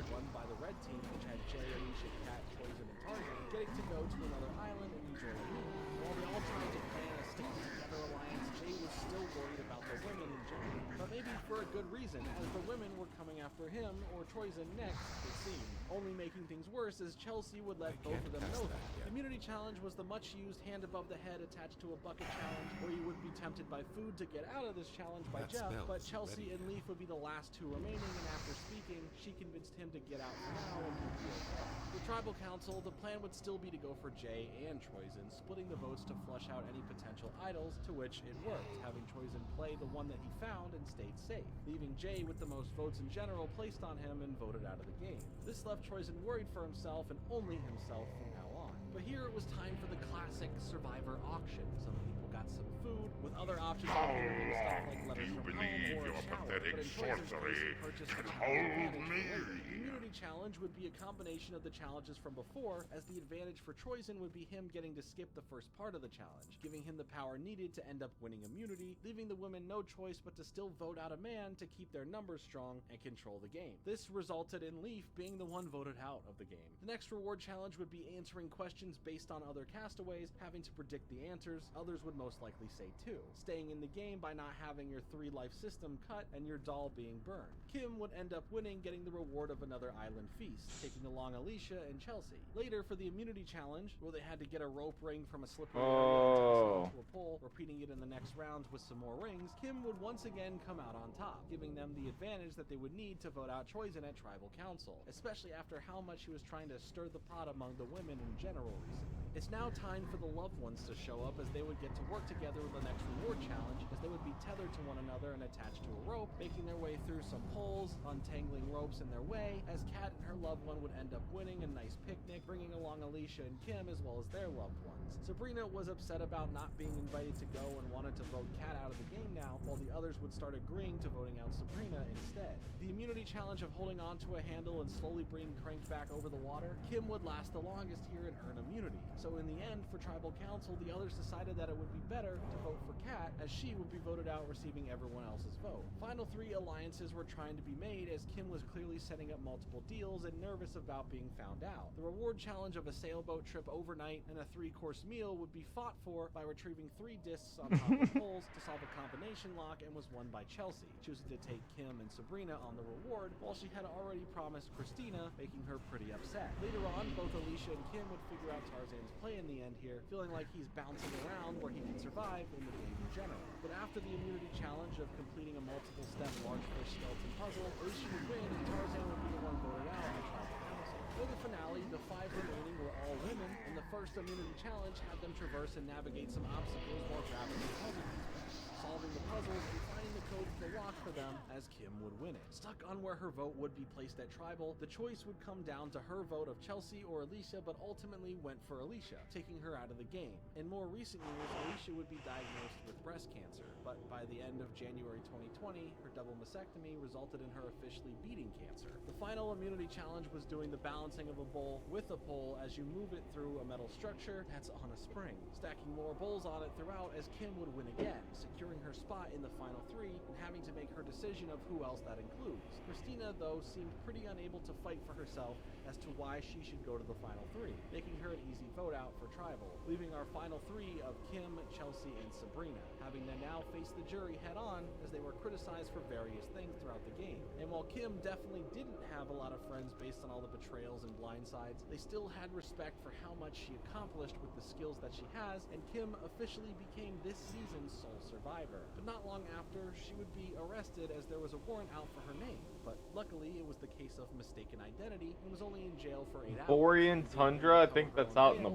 run by the red team, which had Jay, Alicia, Kat, Troyzen, and Tarzan, getting to go to another island and enjoy a meal. While they all tried to plan a stick-together alliance, Jay was still worried about the women in general. But maybe for a good reason, as the women were coming after him, or Troyzen next, it seemed. Only making things worse as Chelsea would let both of them know that. The immunity challenge was the much-used hand above the head attached to a bucket challenge, where you would be tempted by food to get out of this challenge by Jeff, but Chelsea and Leaf would be the last two remaining, and after speaking, she convinced him to get out for now and he'd be okay. For tribal council, the plan would still be to go for Jay and Troyzen, splitting the votes to flush out any potential idols, to which it worked, having Troyzen play the one that he found and stayed safe, leaving Jay with the most votes in general placed on him and voted out of the game. This left Troyzen worried for himself and only himself from now on. But here it was time for the classic Survivor auction. Some people got some food, with other options including stuff like letters from home or a shower. Pathetic but in Troy's sorcery case, purchase can the hold advantage me. for later. The immunity challenge would be a combination of the challenges from before, as the advantage for Troyzen would be him getting to skip the first part of the challenge, giving him the power needed to end up winning immunity, leaving the women no choice but to still vote out a man to keep their numbers strong and control the game. This resulted in Leaf being the one voted out of the game. The next reward challenge would be answering questions based on other castaways, having to predict the answers. Others would most likely say 2. Staying in the game by not having your 3 life system cut and your doll being burned. Kim would end up winning, getting the reward of another island feast, taking along Alicia and Chelsea. Later, for the immunity challenge, where they had to get a rope ring from a slippery area and toss it onto a pole, repeating it in the next rounds with some more rings, Kim would once again come out on top, giving them the advantage that they would need to vote out Troyzen at Tribal Council, especially after how much he was trying to stir the pot among the women in general recently. It's now time for the loved ones to show up, as they would get to work together with the next reward challenge, as they would be tethered to one another and attached to a rope, making their way through some poles, untangling ropes in their way, as Kat and her loved one would end up winning a nice picnic, bringing along Alicia and Kim as well as their loved ones. Sabrina was upset about not being invited to go and wanted to vote Kat out of the game now, while the others would start agreeing to voting out Sabrina instead. The immunity challenge of holding onto a handle and slowly being cranked back over the water, Kim would last the longest here and earn immunity. So in the end, for Tribal Council, the others decided that it would be better to vote for Kat, as she would be voted out, receiving everyone else's vote. Final 3 alliances were trying to be made, as Kim was clearly setting up multiple deals and nervous about being found out. The reward challenge of a sailboat trip overnight and a 3-course meal would be fought for by retrieving 3 discs on top of poles to solve a combination lock, and was won by Chelsea, choosing to take Kim and Sabrina on the reward, while she had already promised Christina, making her pretty upset. Later on, both Alicia and Kim would figure out Tarzan's play in the end here, feeling like he's bouncing around where he can survive in the game in general. But after the immunity challenge of completing a multiple-step large fish skeleton puzzle, Alicia would win and Tarzan would be the one voted out at Tribal Council. For the finale, the 5 remaining were all women, and the first immunity challenge had them traverse and navigate some obstacles while grabbing the puzzle piece back, solving the puzzles and finding the code to the lock for them, as Kim would win it. Stuck on where her vote would be placed at Tribal, the choice would come down to her vote of Chelsea or Alicia, but ultimately went for Alicia, taking her out of the game. In more recent years, Alicia would be diagnosed with breast cancer, but by the end of January 2020, her double mastectomy resulted in her officially beating cancer. The final immunity challenge was doing the balancing of a bowl with a pole as you move it through a metal structure that's on a spring, stacking more bowls on it throughout, as Kim would win again, securing her spot in the final 3 and having to make her decision of who else that includes. Christina, though, seemed pretty unable to fight for herself as to why she should go to the final 3, making her an easy vote out for Tribal, leaving our final 3 of Kim, Chelsea, and Sabrina, having to now face the jury head on, as they were criticized for various things throughout the game. And while Kim definitely didn't have a lot of friends based on all the betrayals and blindsides, they still had respect for how much she accomplished with the skills that she has, and Kim officially became this season's sole survivor. But not long after, she would be arrested as there was a warrant out for her name, but luckily it was the case of mistaken identity and was only in jail for 8 hours. Borean Tundra, I think that's out in the...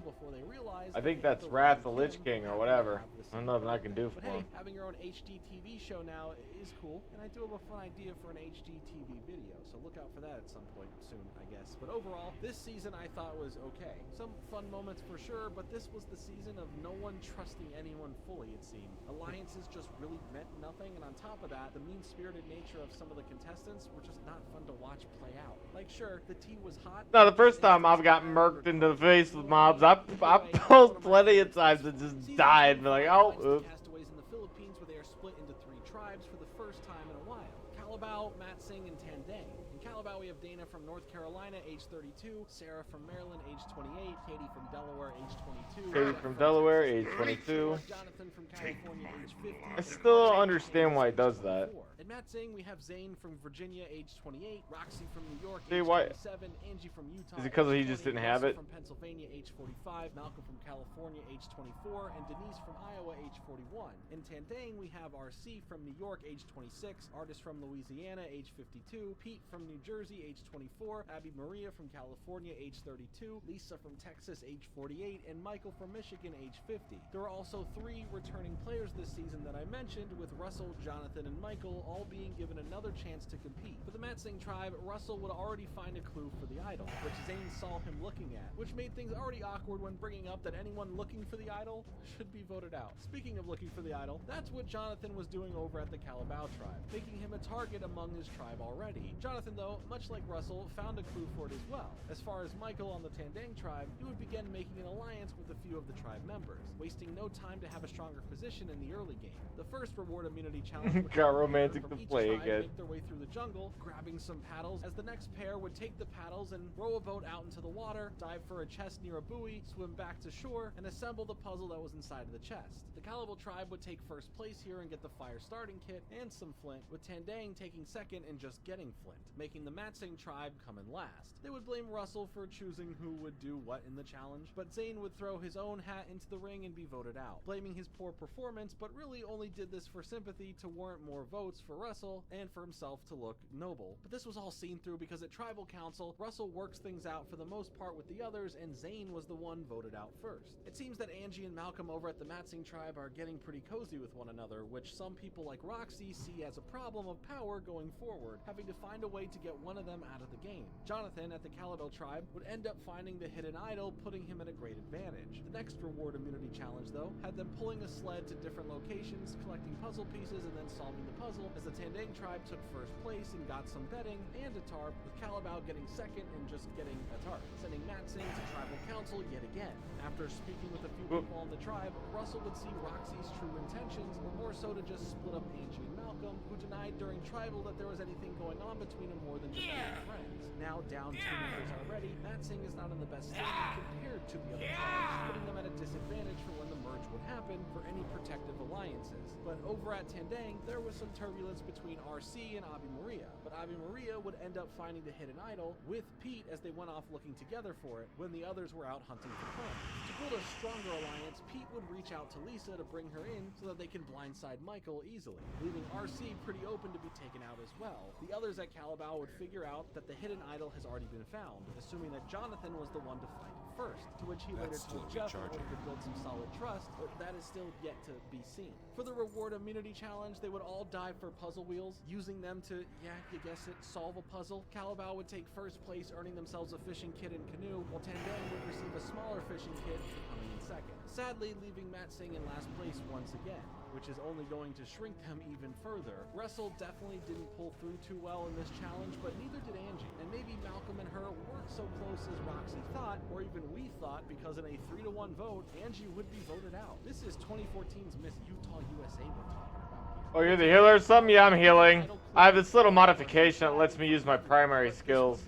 I think that's Wrath of the Lich King or whatever. I don't know if I can do for him. Hey, having your own HD TV show now is cool, and I do have a fun idea for an HD TV video, so look out for that at some point soon, I guess. But overall, this season I thought was okay. Some fun moments for sure, but this was the season of no one trusting anyone fully, it seemed. Alliances just really meant nothing, and on top of that, the mean-spirited nature of some of the contestants were just not fun to watch play out. Like, sure, the tea was hot. No, the first time I've got murked in the face with mobs, I pulled plenty of times and just died and be like, oh, oops. Castaways in the Philippines, where they are split into 3 tribes for the first time in a while. Calabao, Matsing, and Tandang. In Calabao, we have Dana from North Carolina, age 32, Sarah from Maryland, age 28, Katie from Delaware, age 22, Katie from Delaware, age 22. Jonathan from California, age 50. I still don't understand why he does that. In Matsing, we have Zane from Virginia, age 28, Roxy from New York, See, age why- 27, Angie from Utah, Is it because age he just 20, didn't have Russell it? from Pennsylvania, age 45, Malcolm from California, age 24, and Denise from Iowa, age 41. In Tandang, we have RC from New York, age 26, Artist from Louisiana, age 52, Pete from New Jersey, age 24, Abby Maria from California, age 32, Lisa from Texas, age 48, and Michael from Michigan, age 50. There are also 3 returning players this season that I mentioned, with Russell, Jonathan, and Michael all being given another chance to compete. For the Matsing tribe, Russell would already find a clue for the idol, which Zane saw him looking at, which made things already awkward when bringing up that anyone looking for the idol should be voted out. Speaking of looking for the idol, that's what Jonathan was doing over over at the Calabao tribe, making him a target among his tribe already. Jonathan, though, much like Russell, found a clue for it as well. As far as Michael on the Tandang tribe, he would begin making an alliance with a few of the tribe members, wasting no time to have a stronger position in the early game. The first reward immunity challenge would Got have a pair romantic from to each play tribe again. make their way through the jungle, grabbing some paddles, as the next pair would take the paddles and row a boat out into the water, dive for a chest near a buoy, swim back to shore, and assemble the puzzle that was inside of the chest. The Calabal tribe would take first place here and get the fire starting kit and some flint, with Tandang taking second and just getting flint, making the Matsing tribe come in last. They would blame Russell for choosing who would do what in the challenge, but Zane would throw his own hat into the ring and be voted out, blaming his poor performance, but really only did this for sympathy to warrant more votes for Russell and for himself to look noble. But this was all seen through because at Tribal Council, Russell works things out for the most part with the others, and Zane was the one voted out first. It seems that Angie and Malcolm over at the Matsing tribe are getting pretty cozy with one another, which some people like Roxy see as a problem of power going forward, having to find a way to get one of them out of the game. Jonathan at the Calabel tribe would end up finding the hidden idol, putting him at a great advantage. The next reward immunity challenge, though, had them pulling a sled to different locations, collecting puzzle pieces, and then solving the puzzle, as the Tandang tribe took first place and got some betting and a tarp, with Calabao getting second and just getting a tarp, sending Matsing to Tribal Council yet again. After speaking with a few people on the tribe, Russell would see Roxy's true intentions were more so to just split up Angie and Malcolm, who denied during Tribal that there was anything going on between them more than just being friends. Now down 2 members already, Matsing is not in the best standing compared to the other tribes, putting them at a disadvantage for when the merge would happen for any protective alliances. But over at Tandang, there was some turbulence between RC and Abi Maria, but Abi Maria would end up finding the hidden idol with Pete as they went off looking together for it when the others were out hunting for fun. To build a stronger alliance, Pete would reach out to Lisa to bring her in so that they can blindside Michael easily, leaving RC pretty open to be taken out as well. The others at Calabao would figure out that the hidden idol has already been found, assuming that Jonathan was the one to find it first, to which he later told Jeff in order to build some solid trust, but that is still yet to be seen. For the reward immunity challenge, they would all dive for puzzle wheels, using them to, yeah, you guess it, solve a puzzle. Calabao would take first place, earning themselves a fishing kit and canoe, while Tandang would receive a smaller fishing kit for coming in second. Sadly, leaving Matsing in last place once again, which is only going to shrink them even further. Russell definitely didn't pull through too well in this challenge, but neither did Angie. And maybe Malcolm and her weren't so close as Roxy thought, or even we thought, because in a 3-to-1 vote, Angie would be voted out. This is 2014's Miss Utah USA we're talking about here. Oh, you're the healer or something? Yeah, I'm healing. I have this little modification that lets me use my primary skills.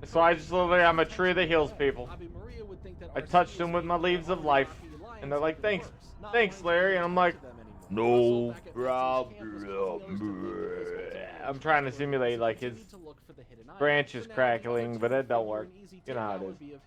So I just literally, I'm a tree that heals people. I touched them with my leaves of life. And they're like, thanks, Larry. And I'm like, no problem. I'm trying to simulate like his branches crackling, but it don't work. You know how it is.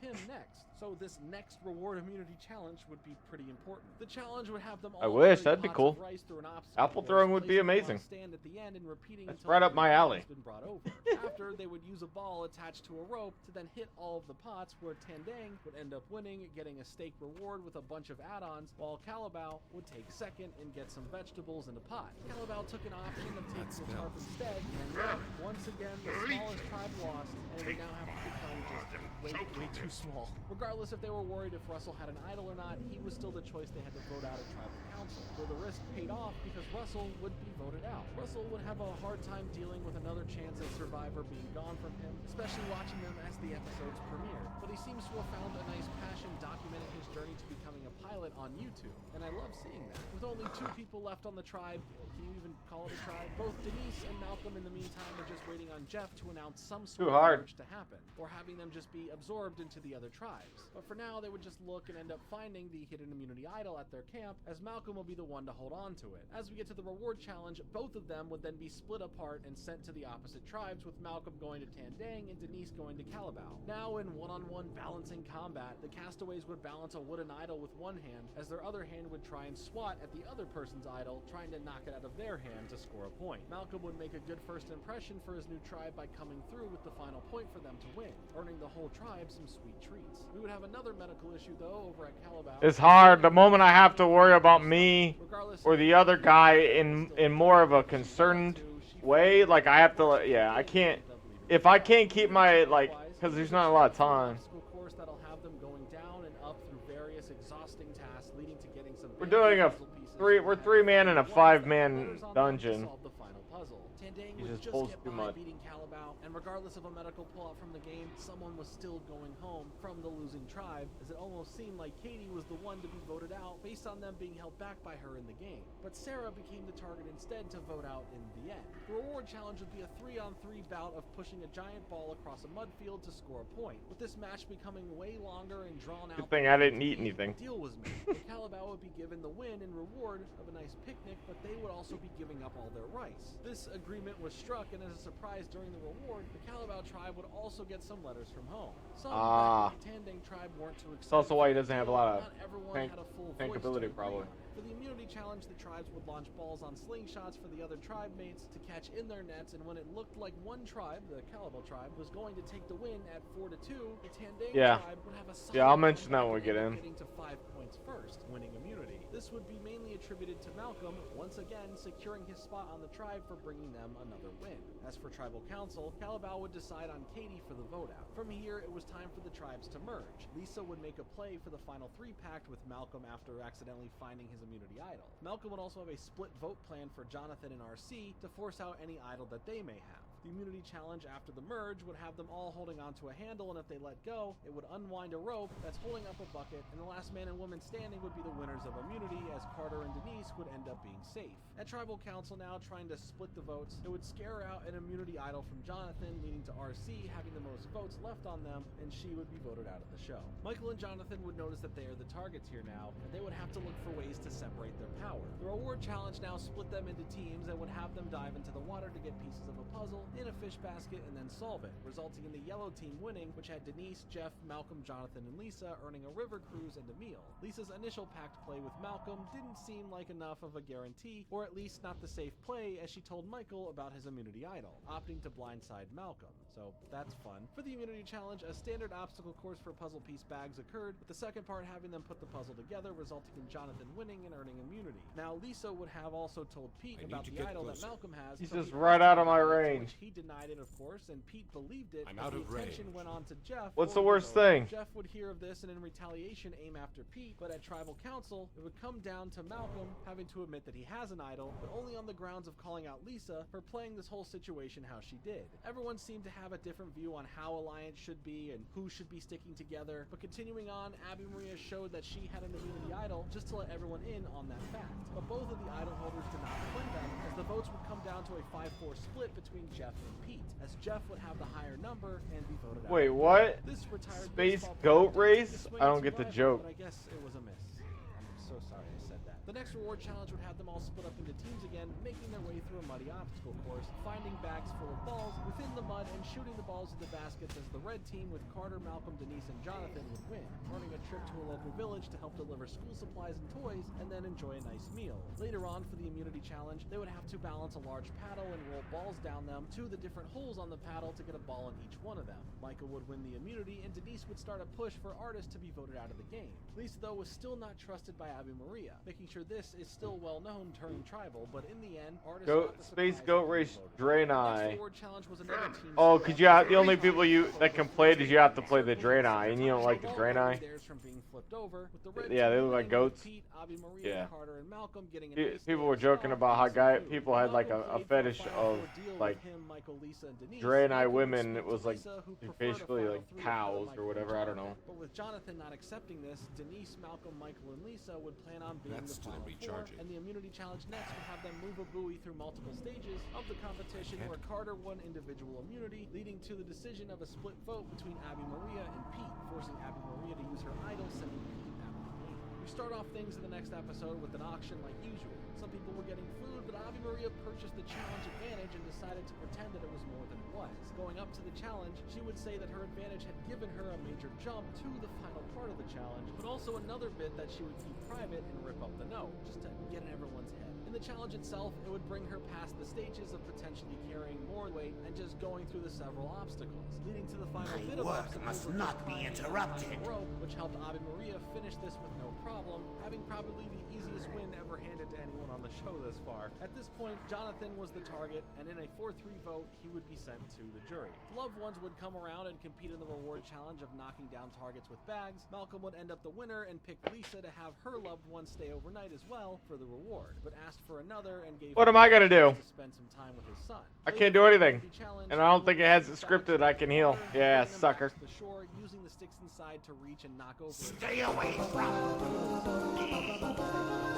So this next reward immunity challenge would be pretty important. The challenge would have them all I wish, carry that'd be pots cool. of rice through an obstacle Apple course, throwing would be placing them on amazing. a stand at the end and repeating That's until right up the my pot alley. has been brought over. After, they would use a ball attached to a rope to then hit all of the pots, where Tandang would end up winning, getting a steak reward with a bunch of add-ons, while Calabao would take second and get some vegetables in a pot. Calabao took an option of taking the tarp instead, and look, once again, the smallest tribe lost, and it would now have to become just way too small. Regardless if they were worried if Russell had an idol or not, he was still the choice they had to vote out at Tribal Council, where the risk paid off because Russell would be voted out. Russell would have a hard time dealing with another chance at Survivor being gone from him, especially watching them as the episodes premiered, but he seems to have found a nice passion documenting his journey to becoming a pilot on YouTube, and I love seeing that. With only 2 people left on the tribe, can you even call it a tribe? Both Denise and Malcolm in the meantime are just waiting on Jeff to announce some sort of merge to happen, or having them just be absorbed into the other tribes. But for now, they would just look and end up finding the hidden immunity idol at their camp, as Malcolm will be the one to hold on to it. As we get to the reward challenge, both of them would then be split apart and sent to the opposite tribes, with Malcolm going to Tandang and Denise going to Calabao. Now in one-on-one balancing combat, the castaways would balance a wooden idol with one hand, as their other hand would try and swat at the other person's idol, trying to knock it out of their hand to score a point. Malcolm would make a good first impression for his new tribe by coming through with the final point for them to win, earning the whole tribe some sweet treats. We would have another medical issue though over at Calabao. It's hard. The moment I have to worry about me or the other guy in more of a concerned way, like I have to, yeah, I can't. If I can't keep my because there's not a lot of time. Course that'll have them going down and up through various exhausting tasks, leading to getting some We're doing a we're 3-man in a 5-man dungeon. Solve the final puzzle. Tandang He would just just pulls get too by much. beating Calabao, and regardless of a medical pullout from the game, someone was still going home from the losing tribe, as it almost seemed like Katie was the one to be voted out based on them being held back by her in the game. But Sarah became the target instead to vote out in the end. The reward challenge would be a 3-on-3 bout of pushing a giant ball across a mud field to score a point, with this match becoming way longer and drawn out. Good thing I didn't eat anything. The deal was made. Calabao would be given the win in reward of a nice picnic, but they would also be giving up all their rice. This agreement was struck, and as a surprise during the reward, the Calabao tribe would also get some letters from home. Some back at the Tandang tribe weren't too excited. That's also why he doesn't have a lot of Not everyone had a full voice to tankability, agree probably. on. For the immunity challenge, the tribes would launch balls on slingshots for the other tribe mates to catch in their nets, and when it looked like one tribe, the Calabao tribe, was going to take the win at 4-2, the Tandang tribe would have a solid I'll mention that when we get in. getting to 5 points first, winning immunity. This would be mainly attributed to Malcolm, once again securing his spot on the tribe for bringing them another win. As for tribal council, Calabao would decide on Katie for the vote out. From here, it was time for the tribes to merge. Lisa would make a play for the final 3-pact with Malcolm after accidentally finding his immunity idol. Malcolm would also have a split vote plan for Jonathan and RC to force out any idol that they may have. The immunity challenge after the merge would have them all holding onto a handle, and if they let go, it would unwind a rope that's holding up a bucket, and the last man and woman standing would be the winners of immunity, as Carter and Denise would end up being safe. At tribal council now trying to split the votes, it would scare out an immunity idol from Jonathan, leading to RC having the most votes left on them, and she would be voted out of the show. Michael and Jonathan would notice that they are the targets here now, and they would have to look for ways to separate their power. The reward challenge now split them into teams and would have them dive into the water to get pieces of a puzzle in a fish basket and then solve it, resulting in the yellow team winning, which had Denise, Jeff, Malcolm, Jonathan, and Lisa earning a river cruise and a meal. Lisa's initial pact play with Malcolm didn't seem like enough of a guarantee, or at least not the safe play, as she told Michael about his immunity idol, opting to blindside Malcolm. So that's fun. For the immunity challenge, a standard obstacle course for puzzle piece bags occurred, with the second part having them put the puzzle together, resulting in Jonathan winning and earning immunity. Now, Lisa would have also told Pete about the idol that Malcolm has. He's so just he right asked out of him my about it, to range. which he denied it, of course, and Pete believed it. I'm but out the of attention range. went on to Jeff. What's for the worst vote. thing? Jeff would hear of this and in retaliation aim after Pete, but at tribal council, it would come down to Malcolm having to admit that he has an idol, but only on the grounds of calling out Lisa for playing this whole situation how she did. Everyone seemed to have a different view on how Alliance should be and who should be sticking together, but continuing on, Abby Maria showed that she had an immunity idol just to let everyone in on that fact. But both of the idol holders did not claim them, as the votes would come down to a 5-4 split between Jeff and Pete, as Jeff would have the higher number and be voted out. Wait, what? This retired Space baseball goat player race? swing I don't and get the survival, joke. But I guess it was a miss. I'm so sorry I said that. The next reward challenge would have them all split up into teams again, making their way through a muddy obstacle course, finding bags full of balls within the mud and shooting the balls into baskets, as the red team with Carter, Malcolm, Denise, and Jonathan would win, earning a trip to a local village to help deliver school supplies and toys, and then enjoy a nice meal. Later on, for the immunity challenge, they would have to balance a large paddle and roll balls down them to the different holes on the paddle to get a ball in each one of them. Michael would win the immunity, and Denise would start a push for Artist to be voted out of the game. Lisa, though, was still not trusted by Abby Maria, making sure this is still well-known turning tribal, but in the end, Artist got the Space surprise goat and race voted. Draenei. Next reward challenge was another team Oh, split cause up. you have, the only people that can play it is you have to play the Draenei, and you don't like the Draenei. Theirs from being flipped over, with the red Yeah, they team look like winning, with goats. Pete, Abby Maria, Yeah. Carter, and Malcolm getting a Pe- nice People little were joking spot about how and some food. people had like Malcolm a played for fetish final of four deal with like him, Michael, Lisa, and Denise. Draenei Michael would women. speak It was to like Lisa, who preferred a basically final like three cows with or Michael whatever. and I don't know. But with Jonathan not accepting this, Denise, Malcolm, Michael, and Lisa would plan on being That's the still final four, recharging. and the immunity challenge next would have them move a buoy through multiple stages of the competition, where Carter won individual immunity, leading to the decision of a split vote between Abby Maria and Pete, forcing Abby Maria to use her idol, sending Pete out of the game. We start off things in the next episode with an auction like usual. Some people were getting food, but Abby Maria purchased the challenge advantage and decided to pretend that it was more than it was. Going up to the challenge, she would say that her advantage had given her a major jump to the final part of the challenge, but also another bit that she would keep private and rip up the note, just to get in everyone's head. In In the challenge itself, it would bring her past the stages of potentially carrying more weight and just going through the several obstacles, leading to the final bit of work obstacles must of not just be climbing the interrupted. final rope, which helped Ave Maria finish this with no problem, having probably the easiest win ever handed to anyone on the show thus far. At this point, Jonathan was the target, and in a 4-3 vote, he would be sent to the jury. Loved ones would come around and compete in the reward challenge of knocking down targets with bags. Malcolm would end up the winner and pick Lisa to have her loved one stay overnight as well for the reward, but asked for another and gave What him am I gonna a chance do? to spend some time with his son. I can't do anything. And I don't think it has it scripted I can heal. Yeah, sucker. The shore, using the sticks inside to reach and knock over. Stay away from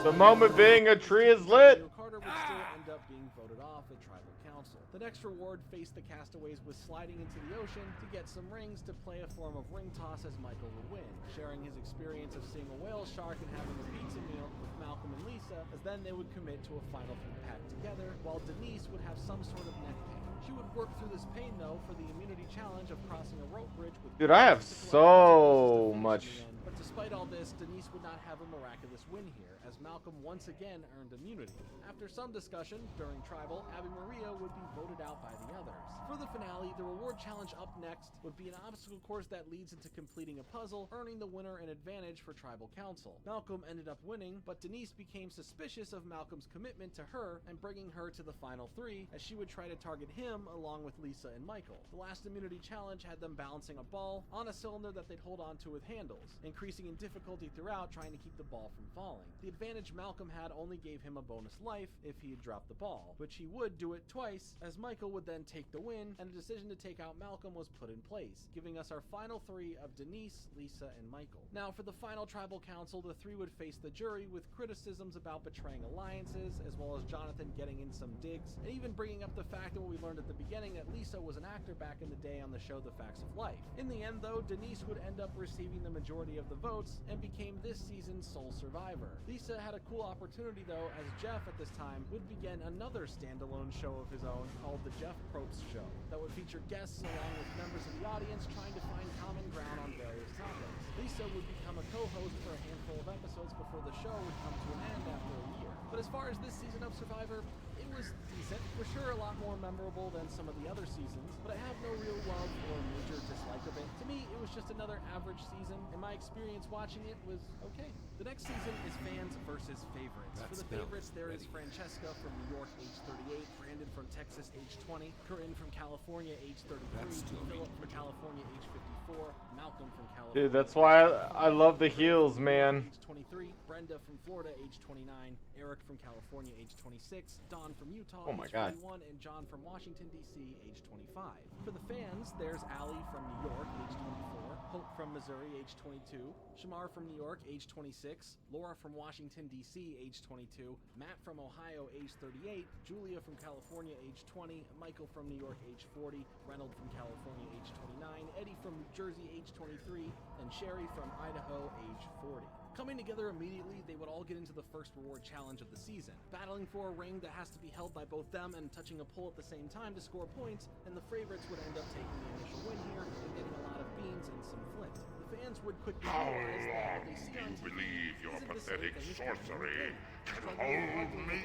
The moment being a tree is lit. Carter would still end up being voted off at tribal council. The next reward faced the castaways with sliding into the ocean to get some rings to play a form of ring toss as Michael would win, sharing his experience of seeing a whale shark and having a pizza meal with Malcolm and Lisa, as then they would commit to a final few pack together, while Denise would have some sort of neck pain. She would work through this pain though for the immunity challenge of crossing a rope bridge with Dude, I have so much. But despite all this, Denise would not have a miraculous win here, as Malcolm once again earned immunity. After some discussion during Tribal, Ave Maria would be voted out by the others. For the finale, the reward challenge up next would be an obstacle course that leads into completing a puzzle, earning the winner an advantage for Tribal Council. Malcolm ended up winning, but Denise became suspicious of Malcolm's commitment to her and bringing her to the final three, as she would try to target him along with Lisa and Michael. The last immunity challenge had them balancing a ball on a cylinder that they'd hold onto with handles, increasing in difficulty throughout trying to keep the ball from falling. The advantage Malcolm had only gave him a bonus life if he had dropped the ball, which he would do it twice, as Michael would then take the win, and a decision to take out Malcolm was put in place, giving us our final three of Denise, Lisa, and Michael. Now for the final tribal council, the three would face the jury with criticisms about betraying alliances, as well as Jonathan getting in some digs, and even bringing up the fact that what we learned at the beginning that Lisa was an actor back in the day on the show The Facts of Life. In the end though, Denise would end up receiving the majority of the votes and became this season's sole survivor. Lisa had a cool opportunity though, as Jeff at this time would begin another standalone show of his own called The Jeff Probst Show, that would feature guests along with members of the audience trying to find common ground on various topics. Lisa would become a co-host for a handful of episodes before the show would come to an end after a year. But as far as this season of Survivor, it was decent. For sure a lot more memorable than some of the other seasons, but I have no real love or major dislike of it. To me, it was just another average season, and my experience watching it was okay. The next season is fans versus favorites. For the favorites, there is Francesca from New York, age 38, Brandon from Texas, age 20, Corinne from California, age 33, Philip from California, age 54, Malcolm from California. Dude, that's why I love the heels, man. Age 23, Brenda from Florida, age 29, Eric from California, age 26, Don from Utah, Oh my age God. 21, and John from Washington, D.C., age 25. For the fans, there's Allie from New York, age 24, Hope from Missouri, age 22, Shamar from New York, age 26, Laura from Washington, D.C., age 22, Matt from Ohio, age 38, Julia from California, age 20, Michael from New York, age 40, Reynold from California, age 29, Eddie from New Jersey, age 23, and Sherry from Idaho, age 40. Coming together immediately, they would all get into the first reward challenge of the season, battling for a ring that has to be held by both them and touching a pole at the same time to score points, and the favorites would end up taking the initial win here and getting a lot of beans and some flint. The fans would quickly realize that what they see on TV your isn't the pathetic same thing as sorcery can Like hold me?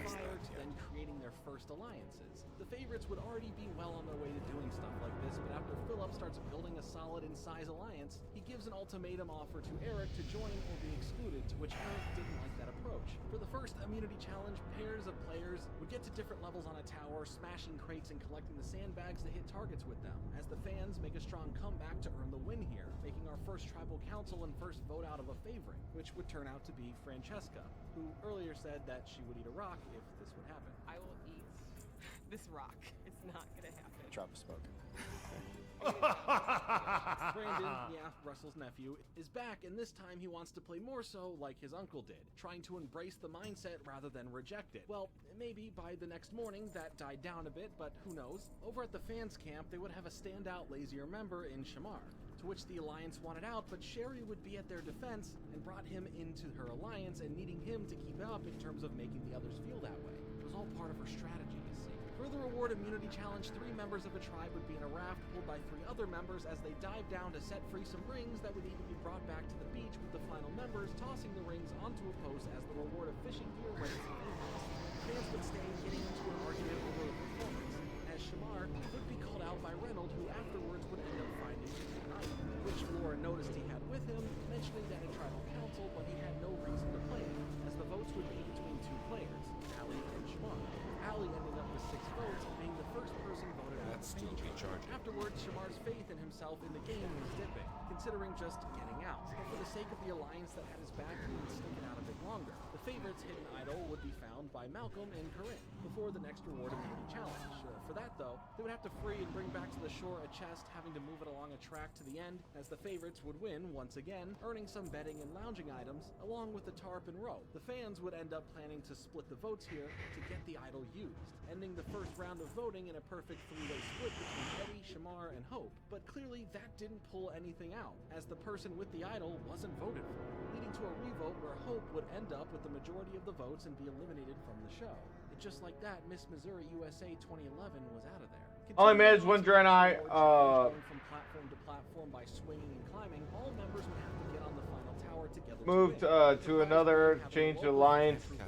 prior to then creating their first alliances. The favorites would already be well on their way to doing stuff like this, but after Philip starts building a solid in size alliance, he gives an ultimatum offer to Eric to join or be excluded, to which Eric didn't like that approach. For the first immunity challenge, pairs of players would get to different levels on a tower, smashing crates and collecting the sandbags to hit targets with them, as the fans make a strong comeback to earn the win here, making our first tribal council and first vote out of a favorite, which would turn out to be Francesca, who earlier said that she would eat a rock if this would happen. I will eat this rock. It's not gonna happen. Drop a smoke. Brandon, yeah, Russell's nephew, is back, and this time he wants to play more so like his uncle did, trying to embrace the mindset rather than reject it. Well, maybe by the next morning that died down a bit, but who knows? Over at the fans camp, they would have a standout lazier member in Shamar, to which the Alliance wanted out, but Sherry would be at their defense and brought him into her alliance and needing him to keep up in terms of making the others feel that way. It was all part of her strategy, you see. For the reward immunity challenge, 3 members of a tribe would be in a raft pulled by 3 other members as they dive down to set free some rings that would need to be brought back to the beach, with the final members tossing the rings onto a post as the reward of fishing gear when it's famous. Fans would stay getting into an argument over the performance, as Shamar would be called out by Reynolds, who afterwards would end up finding an item, which Laura noticed he had with him, mentioning that in tribal council, but he had no reason to play it, as the votes would be between 2 players, Allie and Shamar. Allie ending up with 6 votes, being the first person voted out. That's still recharging. Afterwards, Shamar's faith in himself in the game was dipping, considering just getting out. But for the sake of the alliance that had his back, he would stick it out a bit longer. The favorite's hidden idol would be found by Malcolm and Corinne before the next reward immunity challenge. For that, though, they would have to free and bring back to the shore a chest, having to move it along a track to the end, as the favorites would win once again, earning some bedding and lounging items, along with the tarp and rope. The fans would end up planning to split the votes here to get the idol used, ending the first round of voting in a perfect 3-way split between Eddie, Shamar, and Hope. But clearly that didn't pull anything out, as the person with the idol wasn't voted for, leading to a revote where Hope would end up with the majority of the votes and be eliminated from the show. And just like that, Miss Missouri USA 2011 was out of there. Only managed one Draenei, From platform to platform by swinging and climbing, all members would have to get on the final tower together. moved to another, changed alliance. And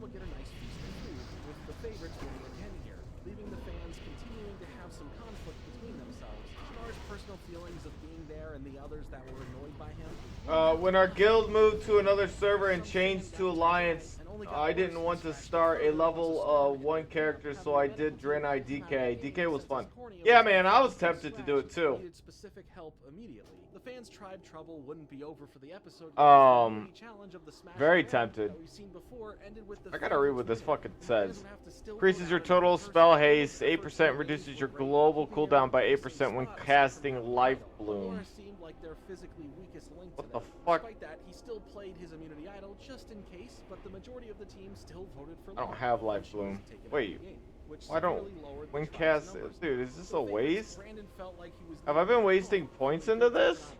would get a nice feast of food, with the favorites winning again here, leaving the fans continuing to have some conflict between themselves. Shamar's personal feelings of being there and the others that were annoyed by him. When our guild moved to another server and changed to alliance, I didn't want to start a level 1 character, so I did Draenei DK. DK was fun. Yeah, man, I was tempted to do it too. Needed specific help immediately. The fans' tribe trouble wouldn't be over for the episode. Very tempted. I gotta read what this fucking says. Increases your total spell haste 8%, reduces your global cooldown by 8% when casting Life Bloom. What the fuck? Despite that, he still played his immunity idol just in case, but the majority of the team still voted for I don't have Life Bloom. Wait, why don't when cast? Dude, is this a waste? Have I been wasting points into this?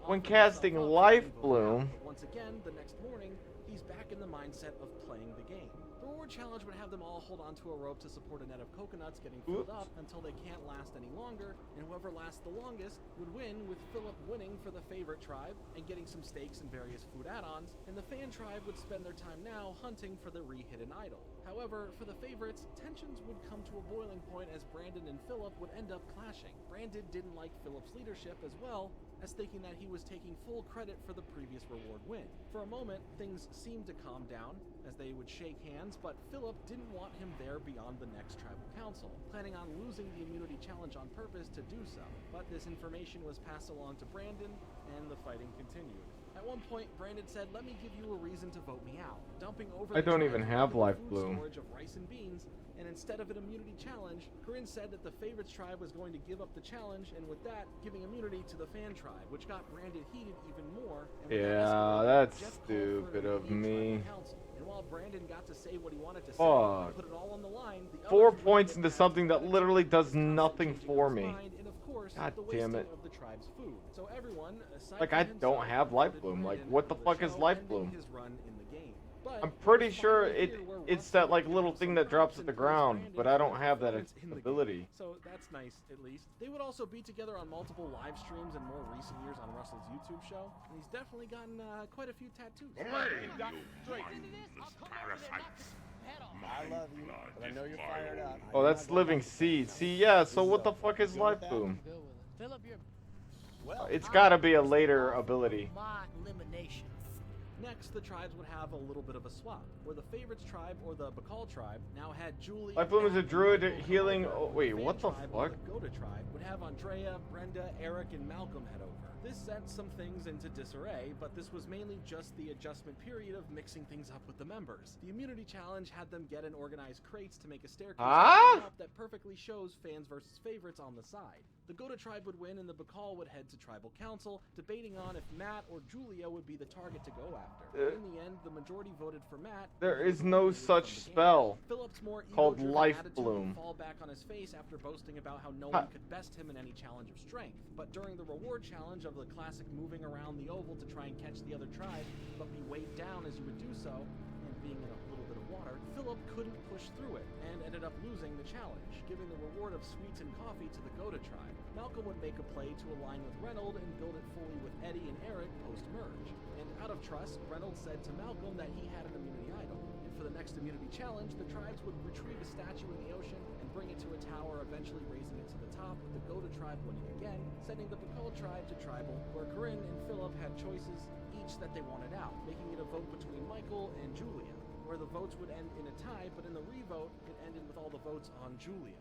When casting Life Bloom. Once again, the next morning, he's back in the mindset of playing the game. The reward challenge would have them all hold onto a rope to support a net of coconuts getting filled up until they can't last any longer, and whoever lasts the longest would win, with Philip winning for the favorite tribe and getting some steaks and various food add-ons, and the fan tribe would spend their time now hunting for the re-hidden idol. However, for the favorites, tensions would come to a boiling point as Brandon and Philip would end up clashing. Brandon didn't like Philip's leadership as well, as thinking that he was taking full credit for the previous reward win. For a moment, things seemed to calm down as they would shake hands, but Philip didn't want him there beyond the next tribal council, planning on losing the immunity challenge on purpose to do so. But this information was passed along to Brandon, and the fighting continued. At one point, Brandon said, "Let me give you a reason to vote me out," dumping over I don't even have Life food Bloom. storage of rice and beans. And instead of an immunity challenge, Corinne said that the favorites tribe was going to give up the challenge, and with that, giving immunity to the fan tribe, which got Brandon heated even more. And Yeah, that's stupid of me. And while Brandon got to say what he wanted to say, Fuck. put it all on the line, the 4 points into something that literally does nothing for me. and of course, God the damn it. wasting of the tribe's food. So everyone, aside Like, from I himself, don't have Life voted Bloom. Like, Brandon what the for fuck is show, Life ending Bloom? his run in the game. But I'm pretty sure it's that like little thing that drops at the ground, but I don't have that ability. So that's nice, at least. They would also be together on multiple live streams in more recent years on Russell's YouTube show, and he's definitely gotten quite a few tattoos. I love you, but I know you're fired up. Oh, that's Living Seed. See, yeah, so what the fuck is Life Bloom? It's gotta be a later ability. Next, the tribes would have a little bit of a swap, where the favorites tribe, or the Bacall tribe, now had Julie. Life Bloom is a druid healing. Oh, wait, what the fuck? The Goda tribe would have Andrea, Brenda, Eric, and Malcolm head over. This sent some things into disarray, but this was mainly just the adjustment period of mixing things up with the members. The immunity challenge had them get and organize crates to make a staircase that perfectly shows fans versus favorites on the side. The Goda tribe would win, and the Bacall would head to tribal council, debating on if Matt or Julia would be the target to go after. In the end, the majority voted for Matt. There is no such spell Philip's more called ego-driven Life attitude Bloom. would fall back on his face after boasting about how no one could best him in any challenge of strength. But during the reward challenge of the classic moving around the oval to try and catch the other tribe, but be weighed down as you would do so, and being in a little bit of water, Philip couldn't push pushed through it and ended up losing the challenge, giving the reward of sweets and coffee to the Goda tribe. Malcolm would make a play to align with Reynold and build it fully with Eddie and Eric post-merge. And out of trust, Reynold said to Malcolm that he had an immunity idol. And for the next immunity challenge, the tribes would retrieve a statue in the ocean and bring it to a tower, eventually raising it to the top, with the Goda tribe winning again, sending the Pakal tribe to tribal, where Corinne and Philip had choices each that they wanted out, making it a vote between Michael and Julia, where the votes would end in a tie, but in the revote, it ended with all the votes on Julia.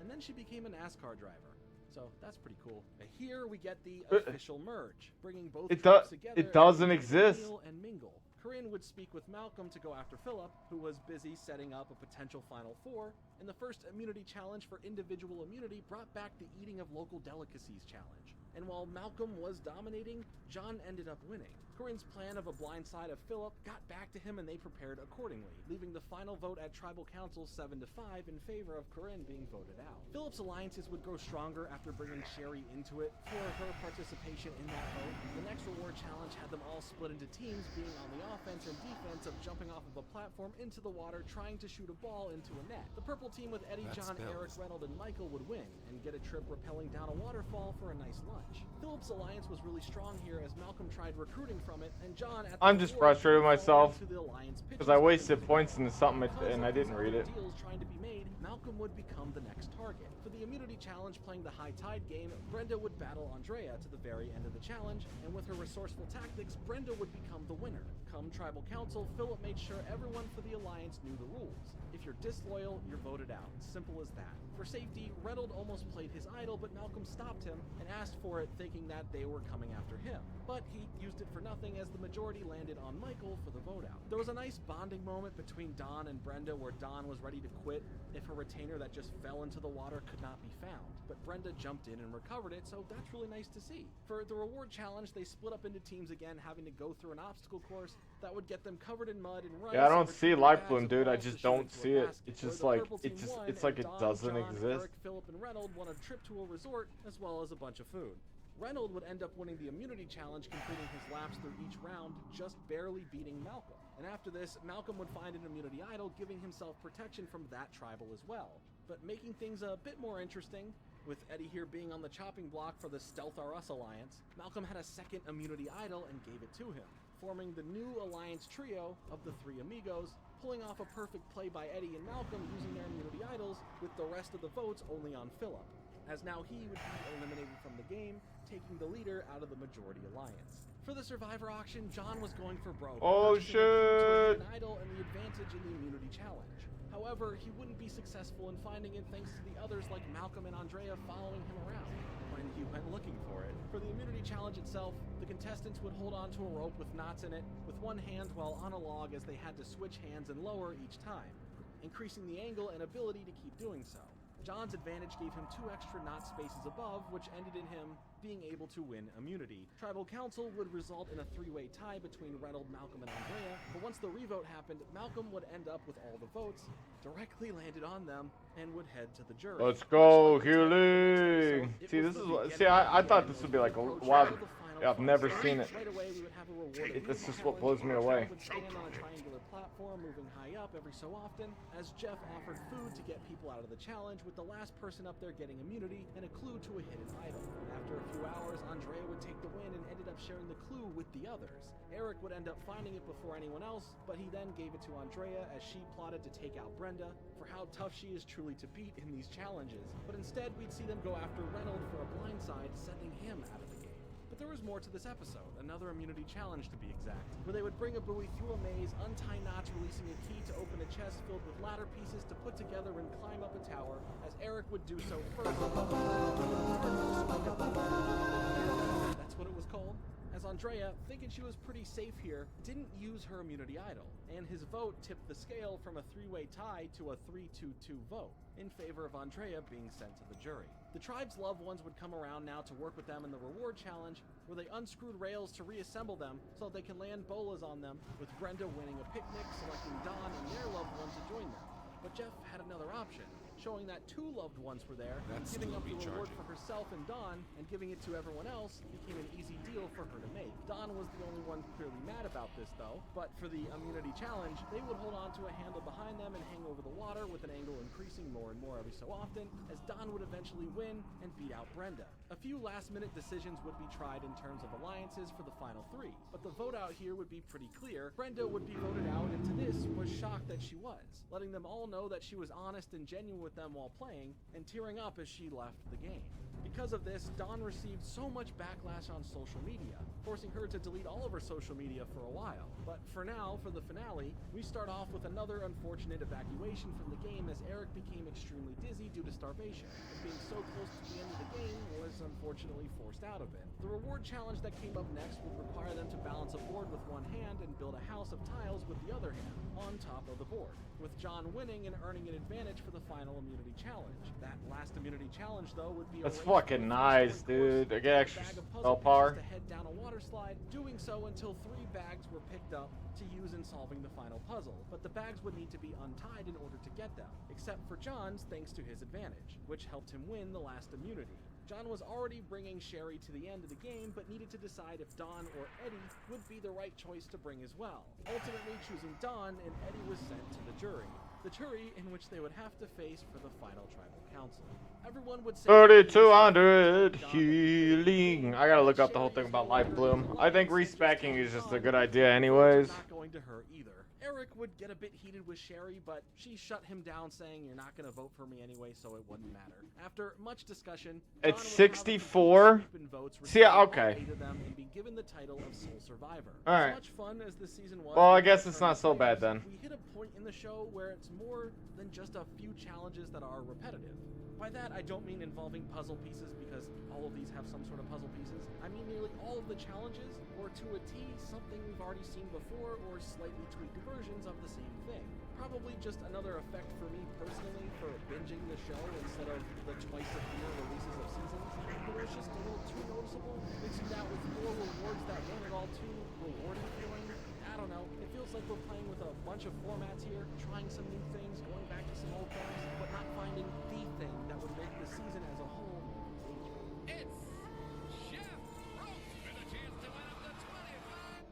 And then she became a NASCAR driver. So that's pretty cool. And here we get the official merge, bringing both tribes together. It doesn't to exist. Kneel and mingle. Corinne would speak with Malcolm to go after Philip, who was busy setting up a potential Final Four, and the first immunity challenge for individual immunity brought back the eating of local delicacies challenge. And while Malcolm was dominating, John ended up winning. Corinne's plan of a blindside of Philip got back to him and they prepared accordingly, leaving the final vote at Tribal Council 7-5 in favor of Corinne being voted out. Philip's alliances would grow stronger after bringing Sherry into it for her participation in that vote. The next reward challenge had them all split into teams, being on the offense and defense of jumping off of a platform into the water trying to shoot a ball into a net. The purple team with Eddie, John, Eric, Reynold, and Michael would win and get a trip rappelling down a waterfall for a nice lunch. Philip's alliance was really strong here as Malcolm tried recruiting from it, and John at the I'm just frustrated with myself to the alliance because I wasted points into something and I didn't read it. Deals trying to be made, Malcolm would become the next target. For the immunity challenge playing the high tide game, Brenda would battle Andrea to the very end of the challenge, and with her resourceful tactics, Brenda would become the winner. Come Tribal Council, Philip made sure everyone for the alliance knew the rules. If you're disloyal, you're voted out. Simple as that. For safety, Reynold almost played his idol, but Malcolm stopped him and asked for it, thinking that they were coming after him. But he used it for nothing as the majority landed on Michael for the vote out. There was a nice bonding moment between Dawn and Brenda where Dawn was ready to quit if her retainer that just fell into the water could not be found. But Brenda jumped in and recovered it, so that's really nice to see. For the reward challenge, they split up into teams again, having to go through an obstacle course that would get them covered in mud and rice. Yeah, I don't see life bloom, dude. I just don't see it. It's just like it's like it doesn't exist. Eric, Philip, and Reynold won a trip to a resort as well as a bunch of food. Reynold would end up winning the immunity challenge, completing his laps through each round, just barely beating Malcolm. And after this, Malcolm would find an immunity idol, giving himself protection from that tribal as well. But making things a bit more interesting, with Eddie here being on the chopping block for the Stealth R Us alliance, Malcolm had a second immunity idol and gave it to him, forming the new alliance trio of the three amigos, pulling off a perfect play by Eddie and Malcolm using their immunity idols, with the rest of the votes only on Philip, as now he would be eliminated from the game, taking the leader out of the majority alliance. For the Survivor auction, John was going for broke, shit! an idol and the advantage in the immunity challenge. However, he wouldn't be successful in finding it thanks to the others like Malcolm and Andrea following him around when he went looking for it. For the immunity challenge itself, the contestants would hold on to a rope with knots in it with one hand while on a log, as they had to switch hands and lower each time, increasing the angle and ability to keep doing so. John's advantage gave him 2 extra knot spaces above, which ended in him being able to win immunity. Tribal Council would result in a 3-way tie between Reynold, Malcolm, and Andrea, but once the revote happened, Malcolm would end up with all the votes, directly landed on them, and would head to the jury. Let's go, healing! See, this is I thought this would be like a wild. I've never seen it. Right away, we would have a reward. This is what blows me away. Would stand on a triangular platform, moving high up every so often, as Jeff offered food to get people out of the challenge, with the last person up there getting immunity and a clue to a hidden idol. After a few hours, Andrea would take the win and ended up sharing the clue with the others. Eric would end up finding it before anyone else, but he then gave it to Andrea as she plotted to take out Brenda for how tough she is truly to beat in these challenges. But instead, we'd see them go after Reynold for a blindside, sending him out of the game. But there was more to this episode, another immunity challenge to be exact, where they would bring a buoy through a maze, untie knots, releasing a key to open a chest filled with ladder pieces to put together and climb up a tower, as Eric would do so first. That's what it was called. As Andrea, thinking she was pretty safe here, didn't use her immunity idol, and his vote tipped the scale from a 3-way tie to a 3-2-2 vote, in favor of Andrea being sent to the jury. The tribe's loved ones would come around now to work with them in the reward challenge, where they unscrewed rails to reassemble them so that they can land bolas on them, with Brenda winning a picnic, selecting Dawn and their loved one to join them. But Jeff had another option, showing that 2 loved ones were there, giving up the reward for herself and Dawn, and giving it to everyone else became an easy deal for her to make. Dawn was the only one clearly mad about this though, but for the immunity challenge, they would hold on to a handle behind them and hang over the water water, with an angle increasing more and more every so often, as Don would eventually win and beat out Brenda. A few last-minute decisions would be tried in terms of alliances for the final 3, but the vote out here would be pretty clear. Brenda would be voted out, and to this was shocked that she was, letting them all know that she was honest and genuine with them while playing, and tearing up as she left the game. Because of this, Dawn received so much backlash on social media, forcing her to delete all of her social media for a while. But for now, for the finale, we start off with another unfortunate evacuation from the game, as Eric became extremely dizzy due to starvation, and being so close to the end of the game was unfortunately forced out of it. The reward challenge that came up next would require them to balance a board with one hand and build a house of tiles with the other hand, on top of the board, with John winning and earning an advantage for the final immunity challenge. That last immunity challenge, though, would be a That's fucking nice, dude. I get extra spell power. to head down a water slide, doing so until 3 bags were picked up to use in solving the final puzzle. But the bags would need to be untied in order to get them, except for John's thanks to his advantage, which helped him win the last immunity. John was already bringing Sherry to the end of the game, but needed to decide if Dawn or Eddie would be the right choice to bring as well, ultimately choosing Dawn, and Eddie was sent to the jury in which they would have to face for the final tribal council. Everyone would say 3200 healing. I gotta look up the whole thing about Life Bloom. I think respecking is just a good idea anyways. Not going to her either. Eric would get a bit heated with Sherry, but she shut him down, saying, "You're not going to vote for me anyway, so it wouldn't matter." After much discussion, It's 64. See, okay. And be given the title of sole survivor. All right. As much fun as the season was, Well, I guess it's not so bad then. we hit a point in the show where it's more than just a few challenges that are repetitive. By that, I don't mean involving puzzle pieces, because all of these have some sort of puzzle pieces. I mean nearly all of the challenges, or to a T, something we've already seen before, or slightly tweaked versions of the same thing. Probably just another effect for me personally for binging the show instead of the twice-a-year releases of seasons. But it was just a little too noticeable, mixing that with more rewards that weren't at all too rewarding feeling. I don't know, it feels like we're playing with a bunch of formats here, trying some new things, going back to some old things, but not finding the thing that would make the season as a whole engaging. It's Chef Roast with a chance to win up to 25.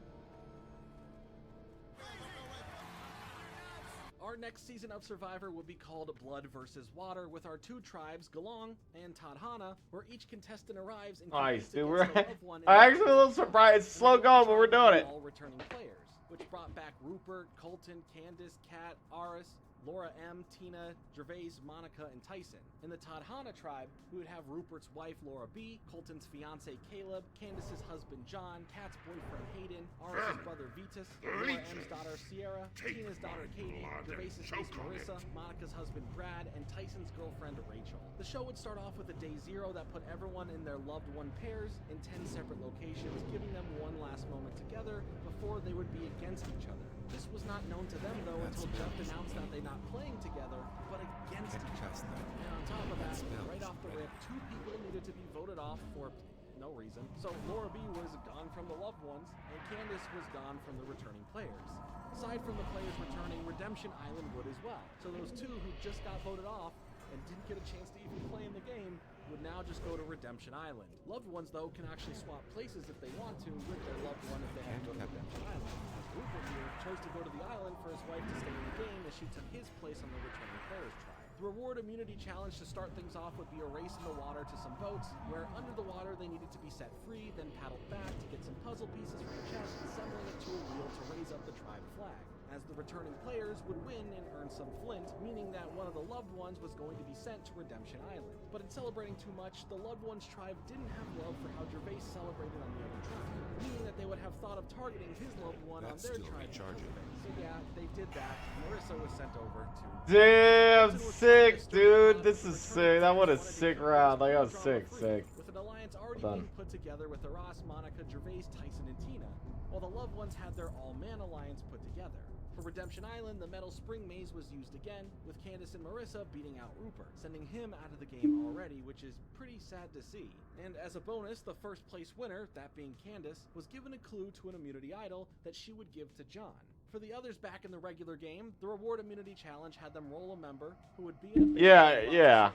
Our next season of Survivor will be called Blood vs. Water, with our 2 tribes, Galong and Tadhana, where each contestant arrives and Nice, competes dude. against their loved one in I'm actually a little surprised. It's slow going, but we're doing it. all returning players, which brought back Rupert, Colton, Candace, Kat, Aris, Laura M, Tina, Gervais, Monica, and Tyson. In the Tadhana tribe, we would have Rupert's wife, Laura B, Colton's fiance, Caleb, Candace's husband, John, Kat's boyfriend, Hayden, Aris's brother, Vitus, Laura M's daughter, Sierra, Tina's daughter, Katie, Gervais's niece, Marissa, Monica's husband, Brad, and Tyson's girlfriend, Rachel. The show would start off with a day 0 that put everyone in their loved one pairs in 10 separate locations, giving them one last moment together before they would be against each other. This was not known to them, though, until Jeff announced that they're not playing together, but against each other. And on top of that, right off the rip, 2 people needed to be voted off for no reason. So Laura B was gone from the loved ones, and Candace was gone from the returning players. Aside from the players returning, Redemption Island would as well. So those 2 who just got voted off and didn't get a chance to even play in the game would now just go to Redemption Island. Loved ones, though, can actually swap places if they want to with their loved one if they have to go to Redemption Island. As Rupert here chose to go to the island for his wife to stay in the game, as she took his place on the returning players tribe. The reward immunity challenge to start things off would be a race in the water to some boats, where under the water they needed to be set free, then paddled back to get some puzzle pieces from the chest, assembling it to a wheel to raise up the tribe flag. As the returning players would win and earn some flint, meaning that one of the loved ones was going to be sent to Redemption Island. But in celebrating too much, the loved one's tribe didn't have love for how Gervais celebrated on the other tribe, meaning that they would have thought of targeting his loved one on their tribe. So yeah, they did that. Marissa was sent over to... Damn, sick, dude. This is sick. That was a sick round. Like, that was sick. With an alliance already being put together with Aras, Monica, Gervais, Tyson, and Tina, while the loved ones had their all-man alliance put together. For Redemption Island, the Metal Spring Maze was used again, with Candace and Marissa beating out Rupert, sending him out of the game already, which is pretty sad to see. And as a bonus, the first place winner, that being Candace, was given a clue to an immunity idol that she would give to John. For the others back in the regular game, the reward immunity challenge had them roll a member who would be in a Yeah.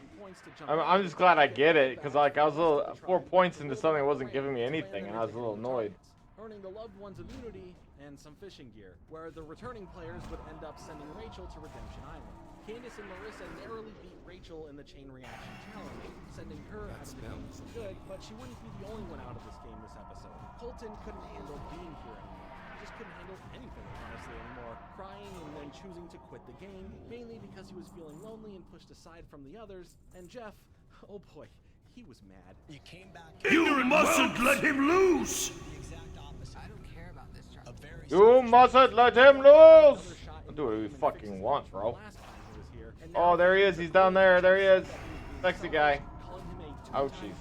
I'm just glad I get it, because like I was a little 4 points into something that wasn't giving me anything, and I was a little annoyed. Earning the loved one's immunity and some fishing gear, where the returning players would end up sending Rachel to Redemption Island. Candace and Marissa narrowly beat Rachel in the chain reaction challenge, sending her out of the game for good, but she wouldn't be the only one out of this game this episode. Colton couldn't handle being here anymore. He just couldn't handle anything, honestly, anymore. Crying and then choosing to quit the game, mainly because he was feeling lonely and pushed aside from the others. And Jeff, oh boy, he was mad. You came back. You mustn't let him loose! The exact opposite. I don't care about this chart. You mustn't let him loose! I'll do what he fucking wants, bro. Oh, there he is. He's down there. There he is. Sexy guy. Ouchies.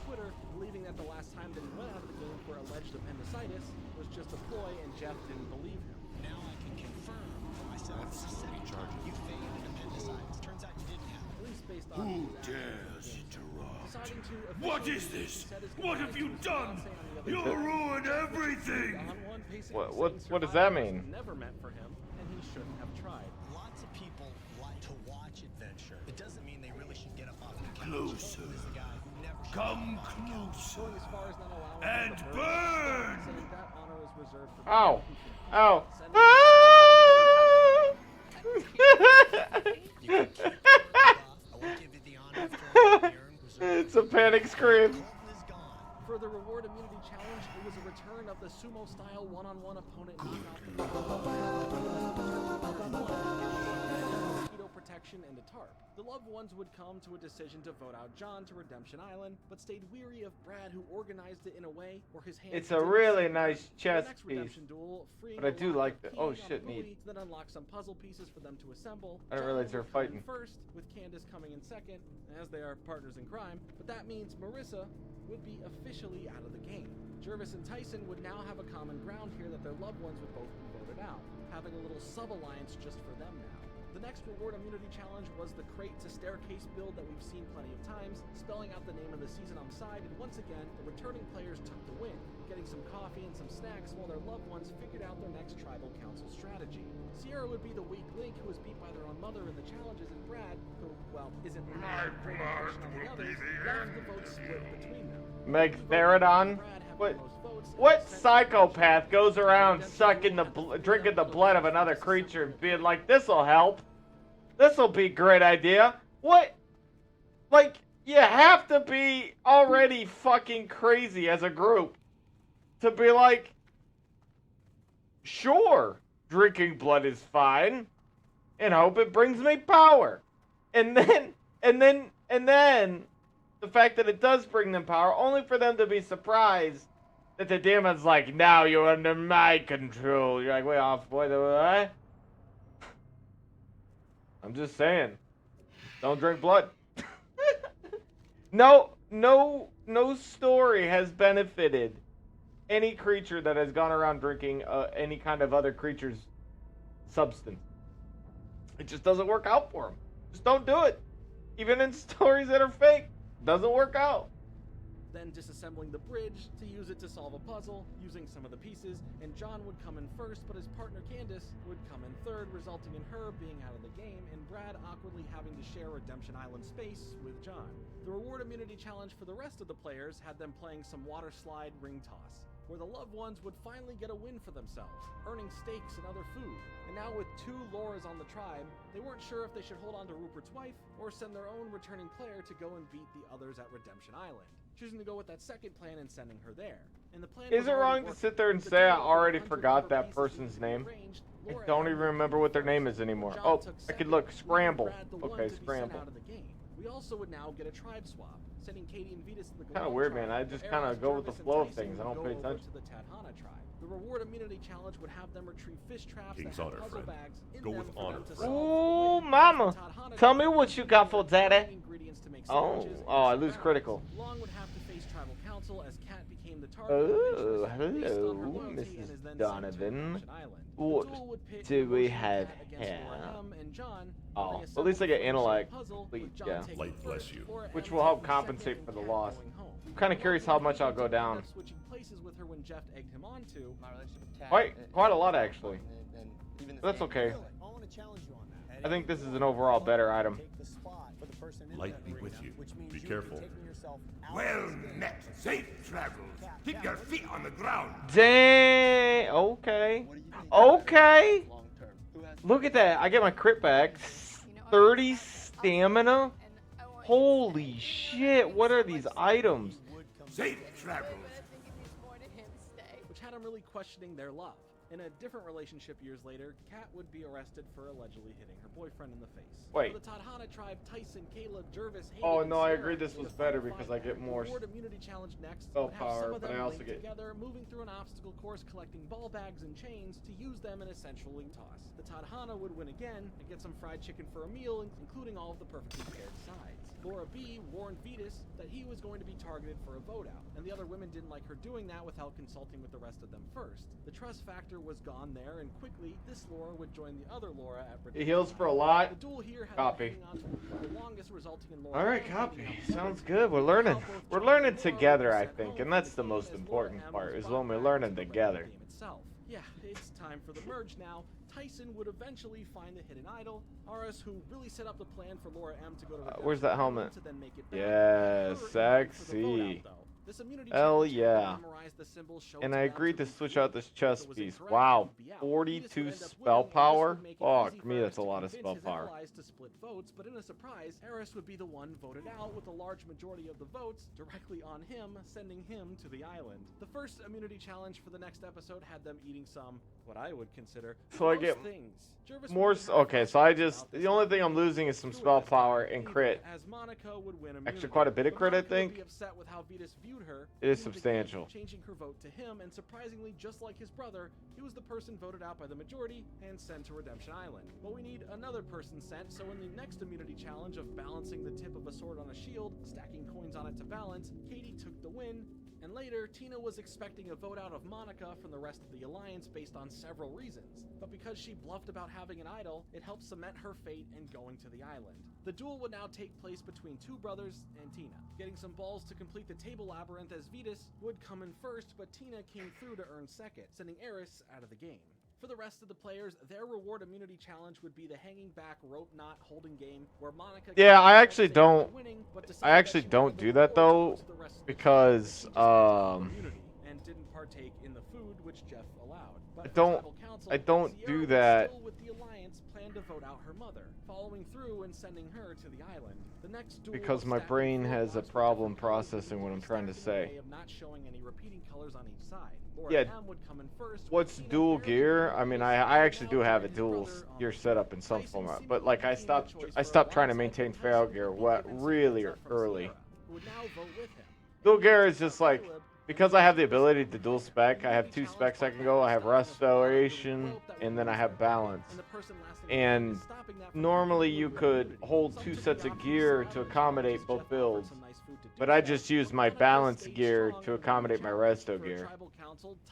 Believing that the last time that he went out of the game for alleged appendicitis was just a ploy, and Jeff didn't believe him. Now I can confirm for myself. You feigned appendicitis. Turns out you didn't have it. At least based on Who dares interrupt? What is this? What have you done? You ruined everything! What does that mean? Never meant for him, and he shouldn't have tried. Lots of people like to watch adventure. It doesn't mean they really should get up off the couch. Closer. Come closer. Going as far as not allowing and him to burn! saying that honor is reserved for Ow. Ow. It's a panic scream. For the reward immunity challenge, it was a return of the sumo-style one-on-one opponent mosquito protection and a tarp. The loved ones would come to a decision to vote out John to Redemption Island, but stayed weary of Brad, who organized it in a way where his hands. It's a really nice chess piece, but I do like the. Oh shit, neat. Then unlock some puzzle pieces for them to assemble. I didn't realize they're fighting. First, with Candace coming in second, as they are partners in crime. But that means Marissa would be officially out of the game. Jervis and Tyson would now have a common ground here that their loved ones would both be voted out, having a little sub-alliance just for them now. The next reward immunity challenge was the crate to staircase build that we've seen plenty of times, spelling out the name of the season on the side, and once again, the returning players took the win, getting some coffee and some snacks while their loved ones figured out their next tribal council strategy. Sierra would be the weak link who was beat by their own mother in the challenges, and Brad, who, well, isn't a great impression on the others, left the votes split between them. Meg Therodon? What psychopath goes around sucking drinking the blood of another creature and being like, this'll help? This'll be a great idea. What? Like, you have to be already fucking crazy as a group to be like, sure, drinking blood is fine, and hope it brings me power. And then, the fact that it does bring them power, only for them to be surprised that the demon's like, now you're under my control. You're like, wait, off, boy, what? I'm just saying, don't drink blood. No story has benefited any creature that has gone around drinking any kind of other creature's substance. It just doesn't work out for them. Just don't do it. Even in stories that are fake, doesn't work out. Then disassembling the bridge to use it to solve a puzzle, using some of the pieces, and John would come in first, but his partner Candace would come in third, resulting in her being out of the game, and Brad awkwardly having to share Redemption Island space with John. The reward immunity challenge for the rest of the players had them playing some water slide ring toss, where the loved ones would finally get a win for themselves, earning steaks and other food. And now with 2 Lauras on the tribe, they weren't sure if they should hold on to Rupert's wife, or send their own returning player to go and beat the others at Redemption Island, choosing to go with that second plan and sending her there. And the plan is it wrong to sit there and say I already forgot that person's name? I don't even remember what their name is anymore. Oh, I could look. Scramble. Okay, Scramble. We also would now get a tribe swap, sending Katie and Vetus to the kind of weird, man. I just kind of go with the flow of things. I don't pay attention. To the Tadhana tribe. The reward immunity challenge would have them retrieve fish traps King's that had honor, puzzle friend. bags in Go them with for honor, them to friend. Ooh, mama. Tell me what you got for daddy. Oh, I lose critical. Long would have to face tribal council as Kat became the target. Oh, hello, Mrs. Donovan. What do we have here? Oh, at least I get intellect. Yeah. Light bless you. Which will help compensate for the loss. I'm kind of curious how much I'll go down. Switching places with her when Jeff egged him on to. Quite a lot, actually. That's okay. I think this is an overall better item. Light be with you. Be careful. Well met. Safe travels. Keep your feet on the ground. Dang. Okay. Okay. Look at that. I get my crit back. 30 stamina? Holy shit, what are these items? Safe travels. Which had him really questioning their love. In a different relationship years later, Kat would be arrested for allegedly hitting her boyfriend in the face. Wait. For the Tadhana tribe, Tyson, Caleb, Jervis, Hayden, Oh and no, I Sarah agree this made was a better final because fight. I get more The Reward Immunity Challenge next spell would have some power, of but them I also linked get... together, moving through an obstacle course, collecting ball bags and chains to use them in a central link toss. The Tadhana would win again and get some fried chicken for a meal, including all of the perfectly paired sides. Laura B warned Vetus that he was going to be targeted for a vote out, and the other women didn't like her doing that without consulting with the rest of them first. The trust factor was gone there, and quickly, this Laura would join the other Laura at It heals for a lot. The duel here had Copy. on to the longest, resulting in Laura Alright, M copy. ending up Sounds winning. good. We're learning. Now both We're John learning and Laura together, were I sent think, home and that's from the game most as Laura important M part, was is brought when we're back learning to the together. game itself. Yeah, it's time for the merge now. Tyson would eventually find the hidden idol. Aris, who really set up the plan for Laura M to go to Where's that helmet? to then make it back, Yeah, had her in for the vote out, sexy. though. This immunity Hell challenge had to yeah. memorize the symbols shown And to I them agreed to be switch clear. out this If chess it was piece. incorrect, Wow, he'd be out. Vetus 42 would end up spell winning, and this power? would make it Fuck easy me, for that's a Aris to lot of convince spell his power. allies to split votes, but in a surprise, Aris would be the one voted out with a large majority of the votes directly on him, sending him to the island. The first immunity challenge for the next episode had them eating some, what I would consider, So I gross get things. Jervis more... would have Okay, so I flashbacks just... about this The only time. thing I'm losing is some Let's do it spell this time. power and crit. As Monica would win Actually, immunity. quite a bit of But crit, I Monica would think. be upset with how Vetus viewed her. It is leaving the game, substantial. Changing her vote to him, and surprisingly, just like his brother, he was the person voted out by the majority and sent to Redemption Island. But we need another person sent, so in the next immunity challenge of balancing the tip of a sword on a shield, stacking coins on it to balance, Katie took the win. And later, Tina was expecting a vote out of Monica from the rest of the Alliance based on several reasons. But because she bluffed about having an idol, it helped cement her fate in going to the island. The duel would now take place between two brothers and Tina. Getting some balls to complete the table labyrinth as Vetus would come in first, but Tina came through to earn second, sending Eris out of the game. For the rest of the players, their reward immunity challenge would be the hanging back rope knot holding game, where Monica... Yeah, I actually don't... winning, but I decided actually that she don't wanted do the that, reward though, to go to the rest of the because, immunity and didn't partake in the food which Jeff allowed. But I don't do that. Still with the Alliance planned to vote out her mother, following through and sending her to the island. The next duel Because of my stacking brain four has a blocks with problem different colors processing would what be I'm trying to stacked in a say. way of not showing any repeating colors on each side. Laura Yeah, M would come in first, with what's Tina dual barely gear? winning I mean, the I race, actually and do now have a joined his dual brother on gear the setup in some Tyson format, seemingly but like I became the stopped choice I for stopped trying to alongside maintain contestant fail who gear would be what given really support from early. Sierra, who would now vote with him. Dual gear is just like, because I have the ability to dual spec, I have two specs I can go. I have restoration and then I have balance. And normally you could hold two sets of gear to accommodate both builds, but I just used my balance gear to accommodate my resto gear,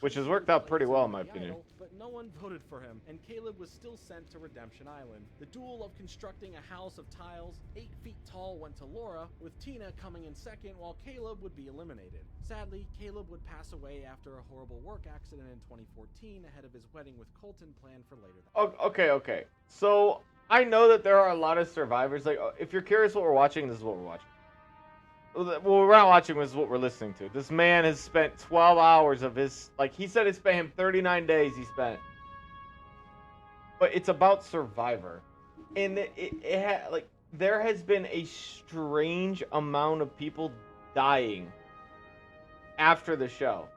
which has worked out pretty well in my opinion. But no one voted for him, and Caleb was still sent to Redemption Island. The duel of constructing a house of tiles 8 feet tall went to Laura, with Tina coming in second while Caleb would be eliminated. Sadly, Caleb would pass away after a horrible work accident in 2014 ahead of his wedding with Colton planned for later that year. Okay. So I know that there are a lot of survivors. Like, if you're curious what we're watching, this is what we're watching. Well, we're not watching, this is what we're listening to. This man has spent 12 hours of his, like, he said it's been him 39 days he spent. But it's about Survivor. And like, there has been a strange amount of people dying after the show.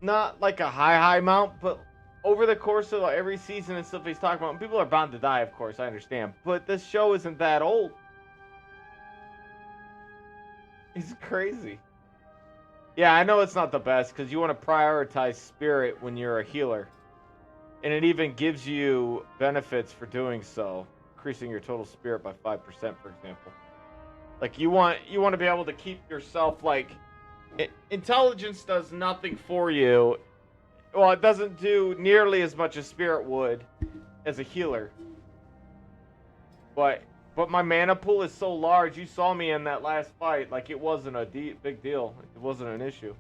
Not like a high amount, but over the course of every season and stuff he's talking about, people are bound to die, of course, I understand. But this show isn't that old. It's crazy. Yeah, I know it's not the best because you want to prioritize spirit when you're a healer. And it even gives you benefits for doing so. Increasing your total spirit by 5%, for example. Like, you want to be able to keep yourself, like... Intelligence does nothing for you. Well, it doesn't do nearly as much as spirit would as a healer. But my mana pool is so large. You saw me in that last fight. Like, it wasn't a big deal. It wasn't an issue.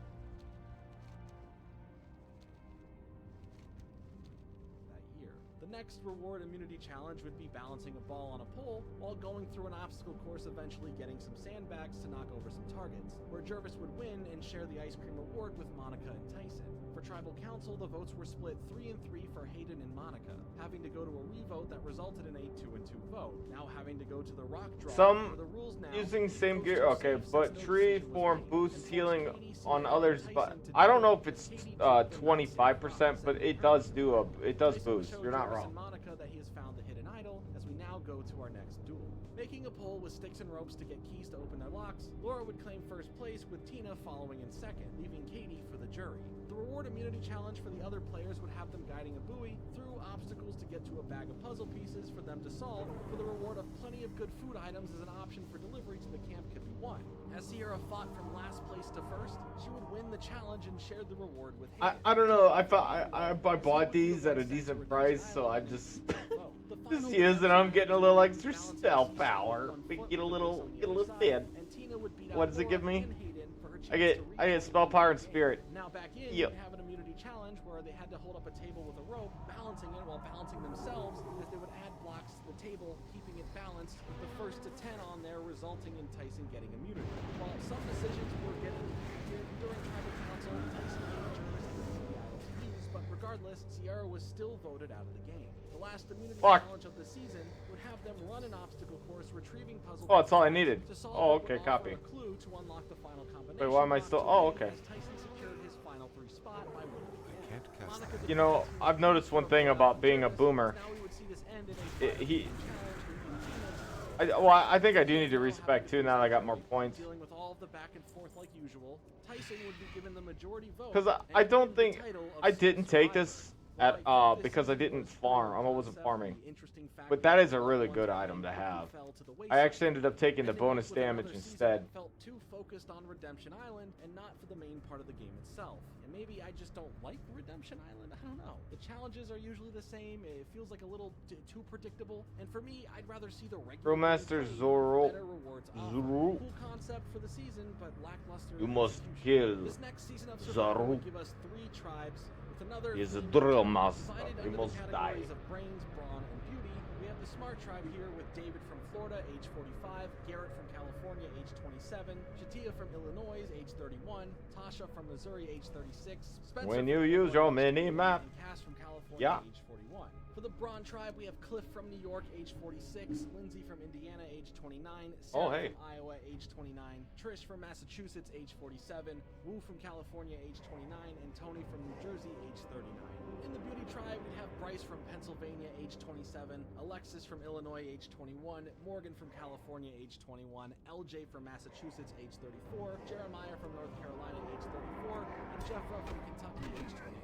That year. The next reward immunity challenge would be balancing a ball on a pole while going through an obstacle course, eventually getting some sandbags to knock over some targets, where Jervis would win and share the ice cream award with Monica and Tyson. For Tribal Council, the votes were split 3-3 for Hayden and Monica, having to go to a revote that resulted in a 2-2 vote. Now having to go to the rock draw. Some the rules now using same gear. Okay, but tree form boosts healing on others. But I don't know if it's 25%, but it does boost. You're not wrong. Monica that he has found the hidden idol, as we now go to our next duel. Making a pole with sticks and ropes to get keys to open their locks, Laura would claim first place with Tina following in second, leaving Katie for the jury. The reward immunity challenge for the other players would have them guiding a buoy through obstacles to get to a bag of puzzle pieces for them to solve, for the reward of plenty of good food items as an option for delivery to the camp could be won. As Sierra fought from last place to first, she would win the challenge and shared the reward with Hayden. I don't know. I bought these at a decent price, so I just using them, getting a little extra spell power. Get a little thin. What does it give me? I get spell power and spirit. Now back in, yep. We have an immunity challenge where they had to hold up a table with a rope, balancing it while balancing themselves, as they would add blocks to the table, keeping it balanced, with the first to 10 on there, resulting in Tyson getting immunity. While some decisions were getting during Tribal Council, Tyson gave Jervis the items to use, but regardless, Sierra was still voted out of the game. The last immunity challenge of the season would have them run an obstacle course, retrieving puzzle. Oh, that's all I needed. Oh, okay, to copy. a clue to unlock the final combination. Wait, why am I still? Oh, okay. Tyson secured his final 3 spot by winning. I can't cast that. You know, I've noticed one thing about being a boomer. I think I do need to respect too now that I got more points. Dealing with all of the back and forth like usual, Tyson would be given the majority vote. Because I don't think I didn't take this at because I didn't farm. I wasn't farming. But that is a really good item to have. I actually ended up taking the bonus damage instead. Felt too focused on Redemption Island and not for the main part of the game itself. And maybe I just don't like Redemption Island. I don't know. The challenges are usually the same. It feels like a little too predictable. And for me, I'd rather see the regular Brewmaster Zoro. better rewards offered. Cool concept for the season, but lackluster. You must kill This next season of Survivor Zoro. would give us 3 tribes. Another He is a drill master. divided He under must the die. categories of brains, brawn, and beauty. We have the smart tribe here with David from Florida, age 45, Garrett from California, age 27, Shatia from Illinois, age 31, Tasha from Missouri, age 36, Spencer When from you use your mini map. and Cass from California, Yeah. age 41. For the Braun tribe, we have Cliff from New York, age 46, Lindsay from Indiana, age 29, Sarah Oh, hey. from Iowa, age 29, Trish from Massachusetts, age 47, Wu from California, age 29, and Tony from New Jersey, age 39. In the beauty tribe, we have Bryce from Pennsylvania, age 27, Alexis from Illinois, age 21, Morgan from California, age 21, LJ from Massachusetts, age 34, Jeremiah from North Carolina, age 34, and Jeffra from Kentucky, age 23.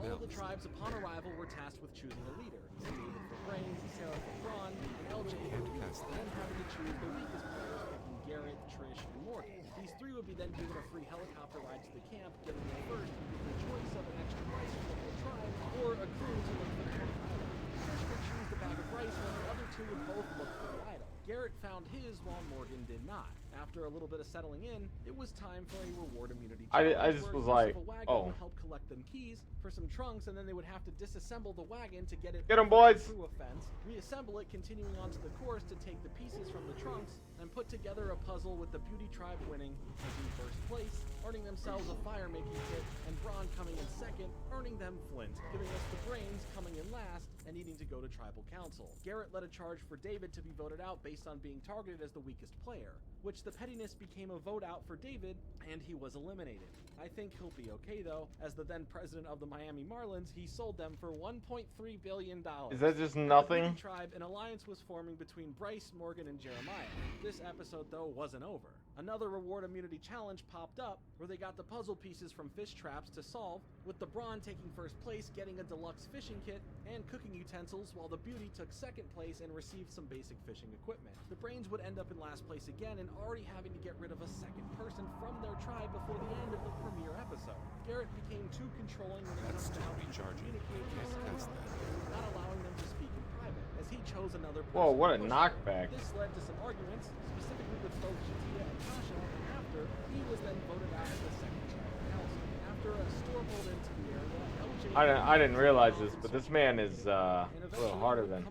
All of the tribes upon arrival were tasked with choosing a leader. David for brains, Sarah for brawn, and LJ for beauty, then having to choose the weakest players, picking Garrett, Trish, and Morgan. These 3 would be then given a free helicopter ride to the camp, getting there first with the choice of an extra price for the whole tribe, or a crew to look for the idol. Trish would choose the bag of rice, while the other 2 would both look for the idol. Garrett found his, while Morgan did not. After a little bit of settling in, it was time for a reward immunity challenge. I just where was use like, of a wagon oh. would help collect them keys for some trunks, and then they would have to disassemble the wagon to get it Get 'em, boys. through a fence, reassemble it, continuing onto the course to take the pieces from the trunks, and put together a puzzle with the beauty tribe winning, taking first place, earning themselves a fire making kit, and Braun coming in second, earning them flint, giving us the brains coming in last, and needing to go to tribal council. Garrett led a charge for David to be voted out based on being targeted as the weakest player, which the pettiness became a vote out for David, and he was eliminated. I think he'll be okay though. As the then president of the Miami Marlins, he sold them for $1.3 billion. Is that just At the nothing? Beauty tribe, an alliance was forming between Bryce, Morgan, and Jeremiah. This episode though wasn't over. Another reward immunity challenge popped up where they got the puzzle pieces from fish traps to solve, with the Braun taking first place, getting a deluxe fishing kit and cooking utensils, while the Beauty took second place and received some basic fishing equipment. The Brains would end up in last place again and already having to get rid of a second person from their tribe before the end of the premiere episode. Garrett became too controlling when it comes to how he communicated with someone, not allowing them to speak in private, as he chose another person. Whoa, what a to push. knockback. This led to some arguments, specifically with both Shatia and Tasha, and after, he was then voted out of the second tribal council. After a store pulled into the area, LJ I didn't realize this, but this man is a little harder than.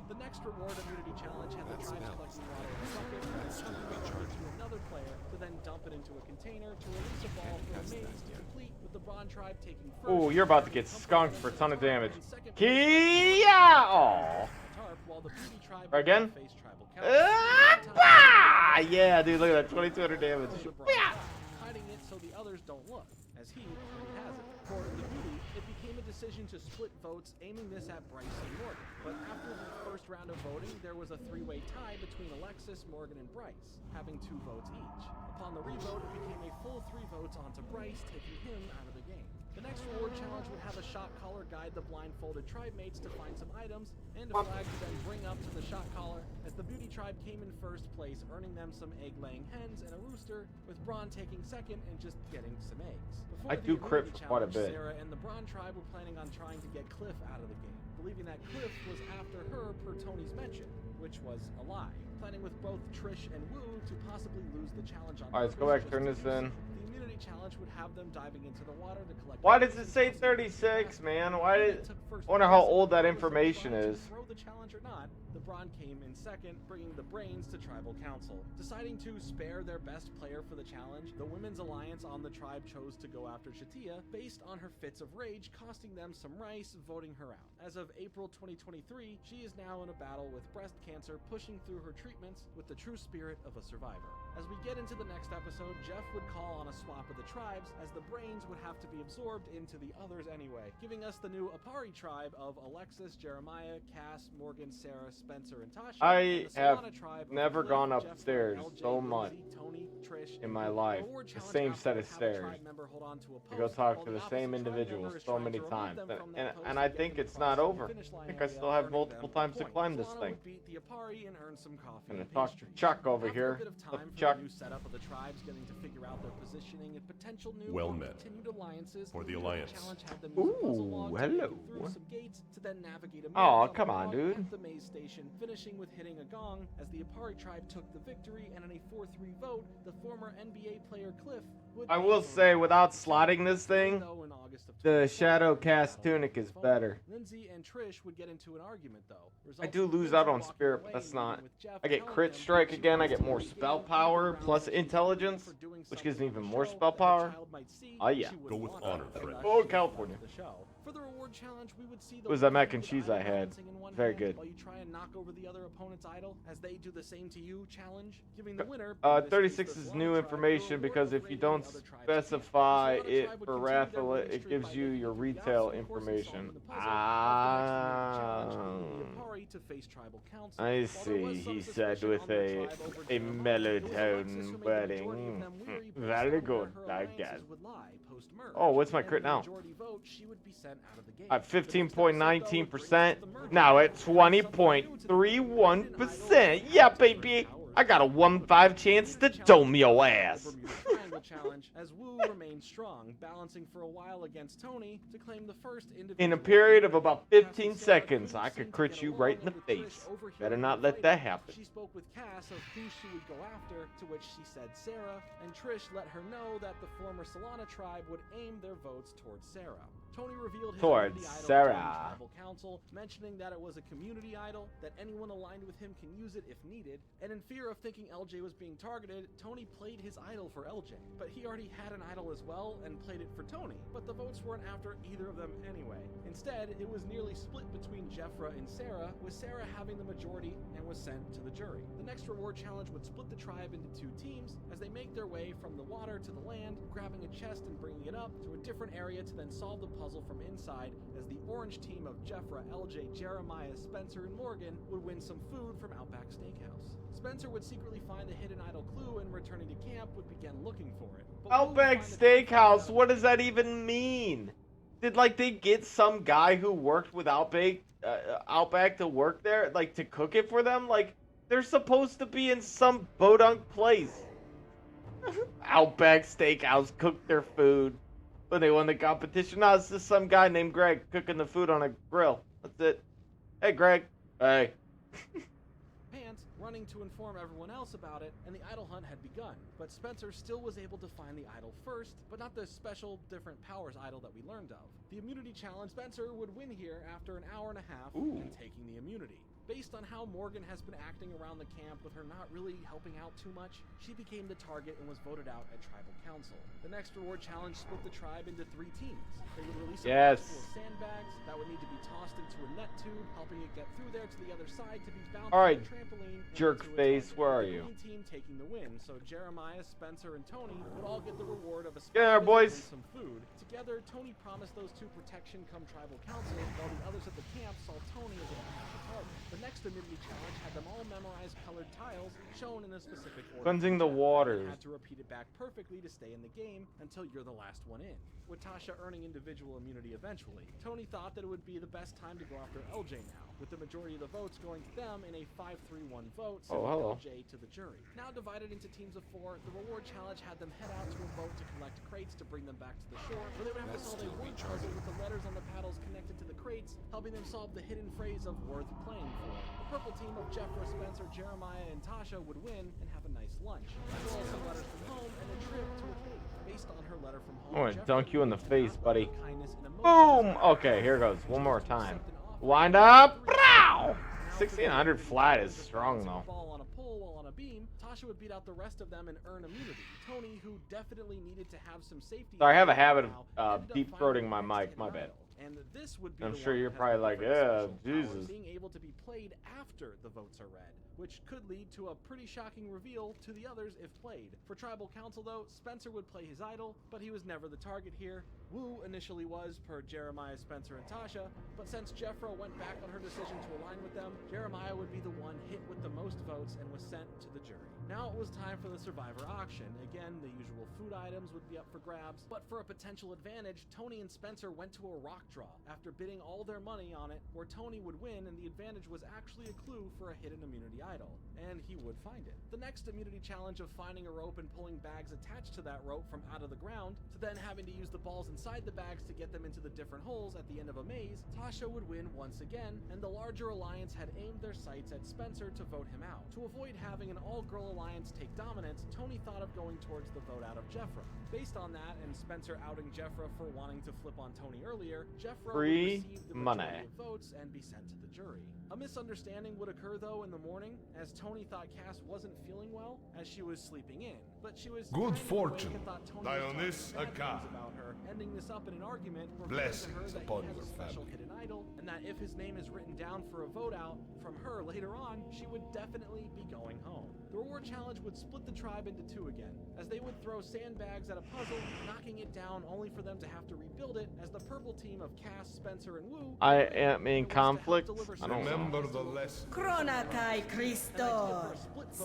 The next reward immunity challenge had the tribes collecting water in a bucket and chucking it to another player to then dump it into a container to release a ball for a maze to complete, with the Bron tribe taking first. Ooh, you're about to get skunked for a ton of damage. Kia! Aw. Again? Yeah, dude, look at that, 2200 damage. Hiding it so the others don't look, as he already has it. For the beauty, it became a decision to split votes, aiming this at Bryce and Morgan. But after the first round of voting, there was a three-way tie between Alexis, Morgan, and Bryce, having 2 votes each. Upon the revote, it became a full 3 votes onto Bryce, taking him out of the game. The next reward challenge would have a shot caller guide the blindfolded tribe mates to find some items, and a flag to then bring up to the shot caller, as the beauty tribe came in first place, earning them some egg-laying hens and a rooster, with Bron taking second and just getting some eggs. Before I do crit for quite a bit. Sarah and the Bron tribe were planning on trying to get Cliff out of the game, believing that Cliff was after her per Tony's mention, which was a lie. Planning with both Trish and Woo to possibly lose the challenge on Alright, let's go back, turn this in. The immunity challenge would have them diving into the water to collect. Why does it say 36, man? Why did... I wonder how old that information is. Throw the challenge or not, the Bron came in second, bringing the brains to Tribal Council. Deciding to spare their best player for the challenge, the Women's Alliance on the tribe chose to go after Shatia based on her fits of rage, costing them some rice, voting her out. As of April 2023, she is now in a battle with breast cancer, pushing through her treatments with the true spirit of a survivor. As we get into the next episode, Jeff would call on a swap of the tribes, as the brains would have to be absorbed into the others anyway, giving us the new Apari tribe of Alexis, Jeremiah, Cass, Morgan, Sarah, Spencer, and Tasha. I have never gone upstairs so much in my life. The same set of stairs. To go talk to the same individuals so many times. And I think it's not over. I think I still have multiple times to climb this thing. I'm gonna talk to Chuck over here. Chuck. Well met. For the Alliance. Ooh, hello. Oh, come on, dude. The maze station, finishing with hitting a gong as the Apari tribe took the victory, and in a 4-3 vote, the former NBA player Cliff would... I will say, without slotting this thing, the Shadow Cast Tunic is better. Lindsay and Trish would get into an argument, though. I do lose out on Spirit, but that's not... I get Crit Strike again, I get more spell power, plus Intelligence, which gives me even more spell power. Oh yeah. Go with honor, friend. Oh, California. For the reward challenge, we would see It was that mac and cheese I had. Very good. While you try and knock over the other opponent's idol as they do the same to you challenge, giving the winner 36 is new information because if you don't specify it for raffle, it gives you your retail information. I see. He said with a mellow-tone wedding. Very good, I guess. Oh, what's my crit now? At 15.19%. Now at 20.31%. Yeah, baby. I got a 1-5 chance to dome your ass. Challenge as Wu remained strong, balancing for a while against Tony to claim the first individual. In a period of about 15 seconds, I could crit you right in the face. Better not let that happen. She spoke with Cass of who she would go after, to which she said Sarah, and Trish let her know that the former Solana tribe would aim their votes towards Sarah. Tony revealed his towards Sarah. Tribal Council, mentioning that it was a community idol, that anyone aligned with him can use it if needed, and in fear of thinking LJ was being targeted, Tony played his idol for LJ. But he already had an idol as well and played it for Tony, but the votes weren't after either of them anyway. Instead, it was nearly split between Jeffra and Sarah, with Sarah having the majority and was sent to the jury. The next reward challenge would split the tribe into 2 teams as they make their way from the water to the land, grabbing a chest and bringing it up to a different area to then solve the puzzle from inside, as the orange team of Jeffra, LJ, Jeremiah, Spencer, and Morgan would win some food from Outback Steakhouse. Spencer would secretly find the hidden idol clue and, returning to camp, would begin looking for it. Outback Steakhouse, what does that even mean? Did, like, they get some guy who worked with Outback to work there, like, to cook it for them? Like, they're supposed to be in some bodunk place. Outback Steakhouse cooked their food when they won the competition. No, it's just some guy named Greg cooking the food on a grill. That's it. Hey, Greg. Hey. running to inform everyone else about it, and the idol hunt had begun. But Spencer still was able to find the idol first, but not the special different powers idol that we learned of. The immunity challenge, Spencer would win here after an hour and a half and taking the immunity. Based on how Morgan has been acting around the camp with her not really helping out too much, she became the target and was voted out at Tribal Council. The next reward challenge split the tribe into 3 teams. They would release a box full of sandbags that would need to be tossed into a net tube, helping it get through there to the other side to be bounced on a trampoline. Jerk face, where are you? The team taking the win, so Jeremiah, Spencer, and Tony would all get the reward of a Yeah, boys. and some food. Together, Tony promised those 2 protection come Tribal Council, while the others at the camp saw Tony as a potential target. The next immunity challenge had them all memorize colored tiles shown in a specific order. Cleansing the waters. You had to repeat it back perfectly to stay in the game until you're the last one in. With Tasha earning individual immunity eventually, Tony thought that it would be the best time to go after LJ now, with the majority of the votes going to them in a 5-3-1 vote, sending LJ to the jury. Now divided into teams of 4, the reward challenge had them head out to a boat to collect crates to bring them back to the shore, where they would have to solve a word puzzle with the letters on the paddles connected to the crates, helping them solve the hidden phrase of worth playing for. The purple team of Jeffra, Spencer, Jeremiah, and Tasha would win and have a nice lunch, as well as some letters from home and a trip to a cave. Based on her letter from home, I'm gonna dunk you in the face, buddy. Boom! Okay, here goes. One more time. Wind up. 1600 flat is strong though. Ball on a pole while on a beam, Tasha would beat out the rest of them and earn immunity. Tony, who definitely needed to have some safety. So I have a habit of deep throating my mic. My bad. And this would be I'm sure you're probably like, yeah, Jesus. Being able to be played after the votes are read, which could lead to a pretty shocking reveal to the others if played. For Tribal Council though, Spencer would play his idol, but he was never the target here. Wu initially was, per Jeremiah, Spencer, and Tasha, but since Jeffra went back on her decision to align with them, Jeremiah would be the one hit with the most votes and was sent to the jury. Now it was time for the Survivor auction. Again, the usual food items would be up for grabs, but for a potential advantage, Tony and Spencer went to a rock draw after bidding all their money on it, where Tony would win, and the advantage was actually a clue for a hidden immunity idol, and he would find it. The next immunity challenge of finding a rope and pulling bags attached to that rope from out of the ground, to then having to use the balls inside the bags to get them into the different holes at the end of a maze, Tasha would win once again, and the larger alliance had aimed their sights at Spencer to vote him out. To avoid having an all-girl alliance take dominance, Tony thought of going towards the vote out of Jeffra. Based on that, and Spencer outing Jeffra for wanting to flip on Tony earlier, Jeffra would receive the majority of votes and be sent to the jury. A misunderstanding would occur though in the morning, as Tony thought Cass wasn't feeling well, as she was sleeping in. But she was good fortune. Lie on this account about her, ending this up in an argument Blessings upon your your special family. hidden idol, and that if his name is written down for a vote out from her later on, she would definitely be going home. The reward challenge would split the tribe into 2 again, as they would throw sandbags at a puzzle, knocking it down only for them to have to rebuild it, as the purple team of Cass, Spencer, and Wu. I am in conflict. I don't Remember the lesson. Kronakai Christo.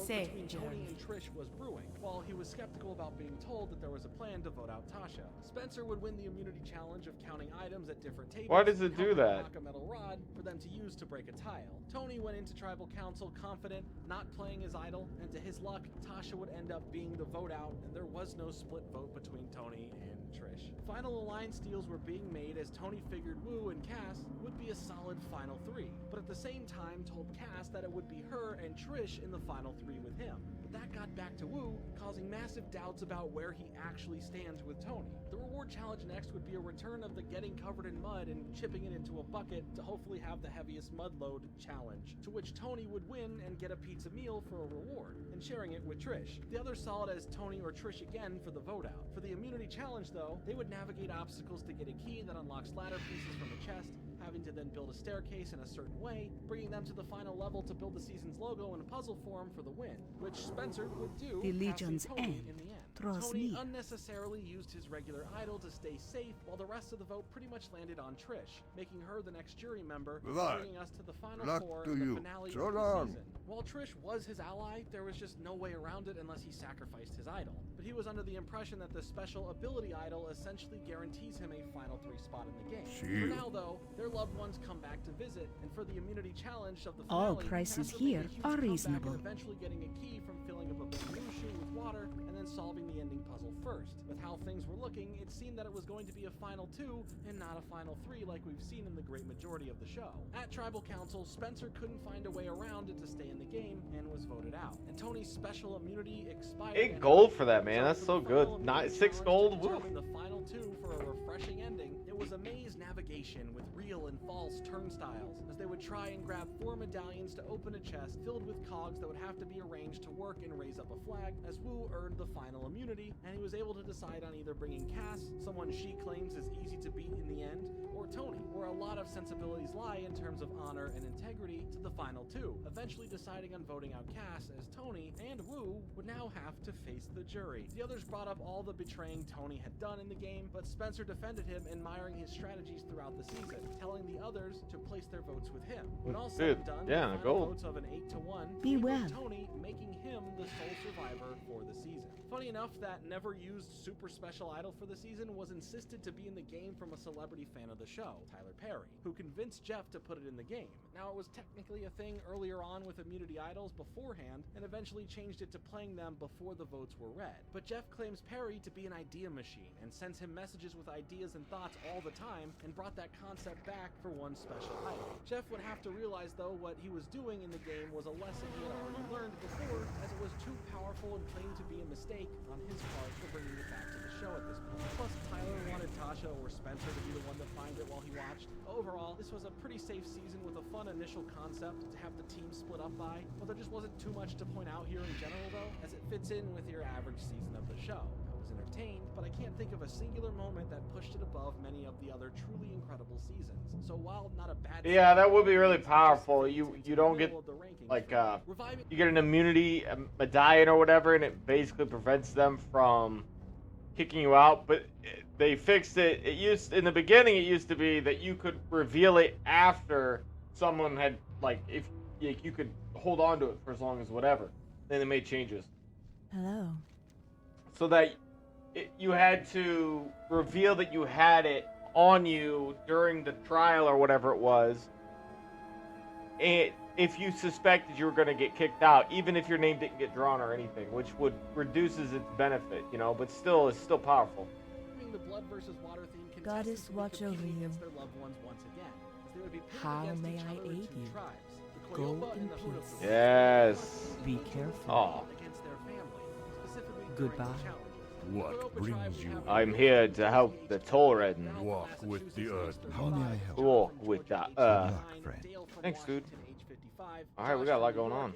Between Tony and Trish was brewing, while he was skeptical about being told that there was a plan to vote out Tasha. Spencer would win the immunity challenge of counting items at different tables. Why does it do that? Knock a metal rod for them to use to break a tile. Tony went into Tribal Council confident, not playing his idol, and to his luck, Tasha would end up being the vote out, and there was no split vote between Tony and Trish. Final alliance deals were being made as Tony figured Wu and Cass would be a solid final 3, but at the same time told Cass that it would be her and Trish in the final 3 with him. But that got back to Wu, causing massive doubts about where he actually stands with Tony. The reward challenge next would be a return of the getting covered in mud and chipping it into a bucket to hopefully have the heaviest mud load challenge, to which Tony would win and get a pizza meal for a reward, and sharing it with Trish. The others saw it as Tony or Trish again for the vote out. For the immunity challenge though, they would navigate obstacles to get a key that unlocks ladder pieces from the chest, having to then build a staircase in a certain way, bringing them to the final level to build the season's logo in a puzzle form for the win, which Spencer would do, The Legion's passing Tony end in the end. draws Tony near. unnecessarily used his regular idol to stay safe, while the rest of the vote pretty much landed on Trish, making her the next jury member, Right. bringing us to the final Luck 4 to and the you. finale So of the long. season. While Trish was his ally, there was just no way around it unless he sacrificed his idol. But he was under the impression that the special ability idol essentially guarantees him a final 3 spot in the game. For Shield. now though, their loved ones come back to visit, and for the immunity challenge of the All finale, prices Cass would make here a huge are comeback and reasonable. eventually getting a key from filling up a bamboo shoe with water, and then solving the ending puzzle first. With how things were looking, it seemed that it was going to be a final 2 and not a final 3 like we've seen in the great majority of the show. At Tribal Council, Spencer couldn't find a way around it to stay in the game and was voted out. And Tony's special immunity expired. 8 gold for that, man. That's so good. 6 gold. Woo. The final 2 for a refreshing ending. It was a maze navigation with real and false turnstiles, as they would try and grab 4 medallions to open a chest filled with cogs that would have to be arranged to work and raise up a flag, as Wu earned the final immunity, and he was able to decide on either bringing Cass, someone she claims is easy to beat in the end, or Tony, where a lot of sensibilities lie in terms of honor and integrity, to the final 2, eventually deciding on voting out Cass, as Tony and Wu would now have to face the jury. The others brought up all the betraying Tony had done in the game, but Spencer defended him, admiring his strategies throughout the season, telling the others to place their votes with him. When all said and done, the final votes of an 8-1 favored Tony, making him the sole survivor for the season. Funny enough, that never used super special idol for the season was insisted to be in the game from a celebrity fan of the show, Tyler Perry, who convinced Jeff to put it in the game. Now, it was technically a thing earlier on with immunity idols beforehand, and eventually changed it to playing them before the votes were read. But Jeff claims Perry to be an idea machine, and sends him messages with ideas and thoughts all the time, and brought that concept back for one special idol. Jeff would have to realize, though, what he was doing in the game was a lesson he had already learned before, as it was too powerful and claimed to be a mistake on his part for bringing it back to the show at this point. Plus, Tyler wanted Tasha or Spencer to be the one to find it while he watched. Overall, this was a pretty safe season with a fun initial concept to have the team split up by, but there just wasn't too much to point out here in general, though, as it fits in with your average season of the show. I was entertained, but I can't think of a singular moment that pushed it above many of the other truly incredible seasons. So while not a bad Yeah, that would be really powerful. You don't get like you get an immunity medallion or whatever, and it basically prevents them from kicking you out. But they fixed it. In the beginning, it used to be that you could reveal it after someone had if you could hold on to it for as long as whatever. Then they made changes. Hello. So that you had to reveal that you had it on you during the trial or whatever it was. And if you suspected you were going to get kicked out, even if your name didn't get drawn or anything, which reduces its benefit, but still is still powerful. The blood versus water theme Goddess, watch over you. Their loved ones once again, as they would be pitted How against may each I other in aid two you? tribes. The Go Cleopa in and the peace. Hunapu. Yes. Be careful. Oh. Against their family, specifically Goodbye. during the challenges. What brings you? I'm here to help the Tauren. Walk with the earth. How may I help? Walk with the Luck, friend. Thanks, dude. Alright, we got a lot going on.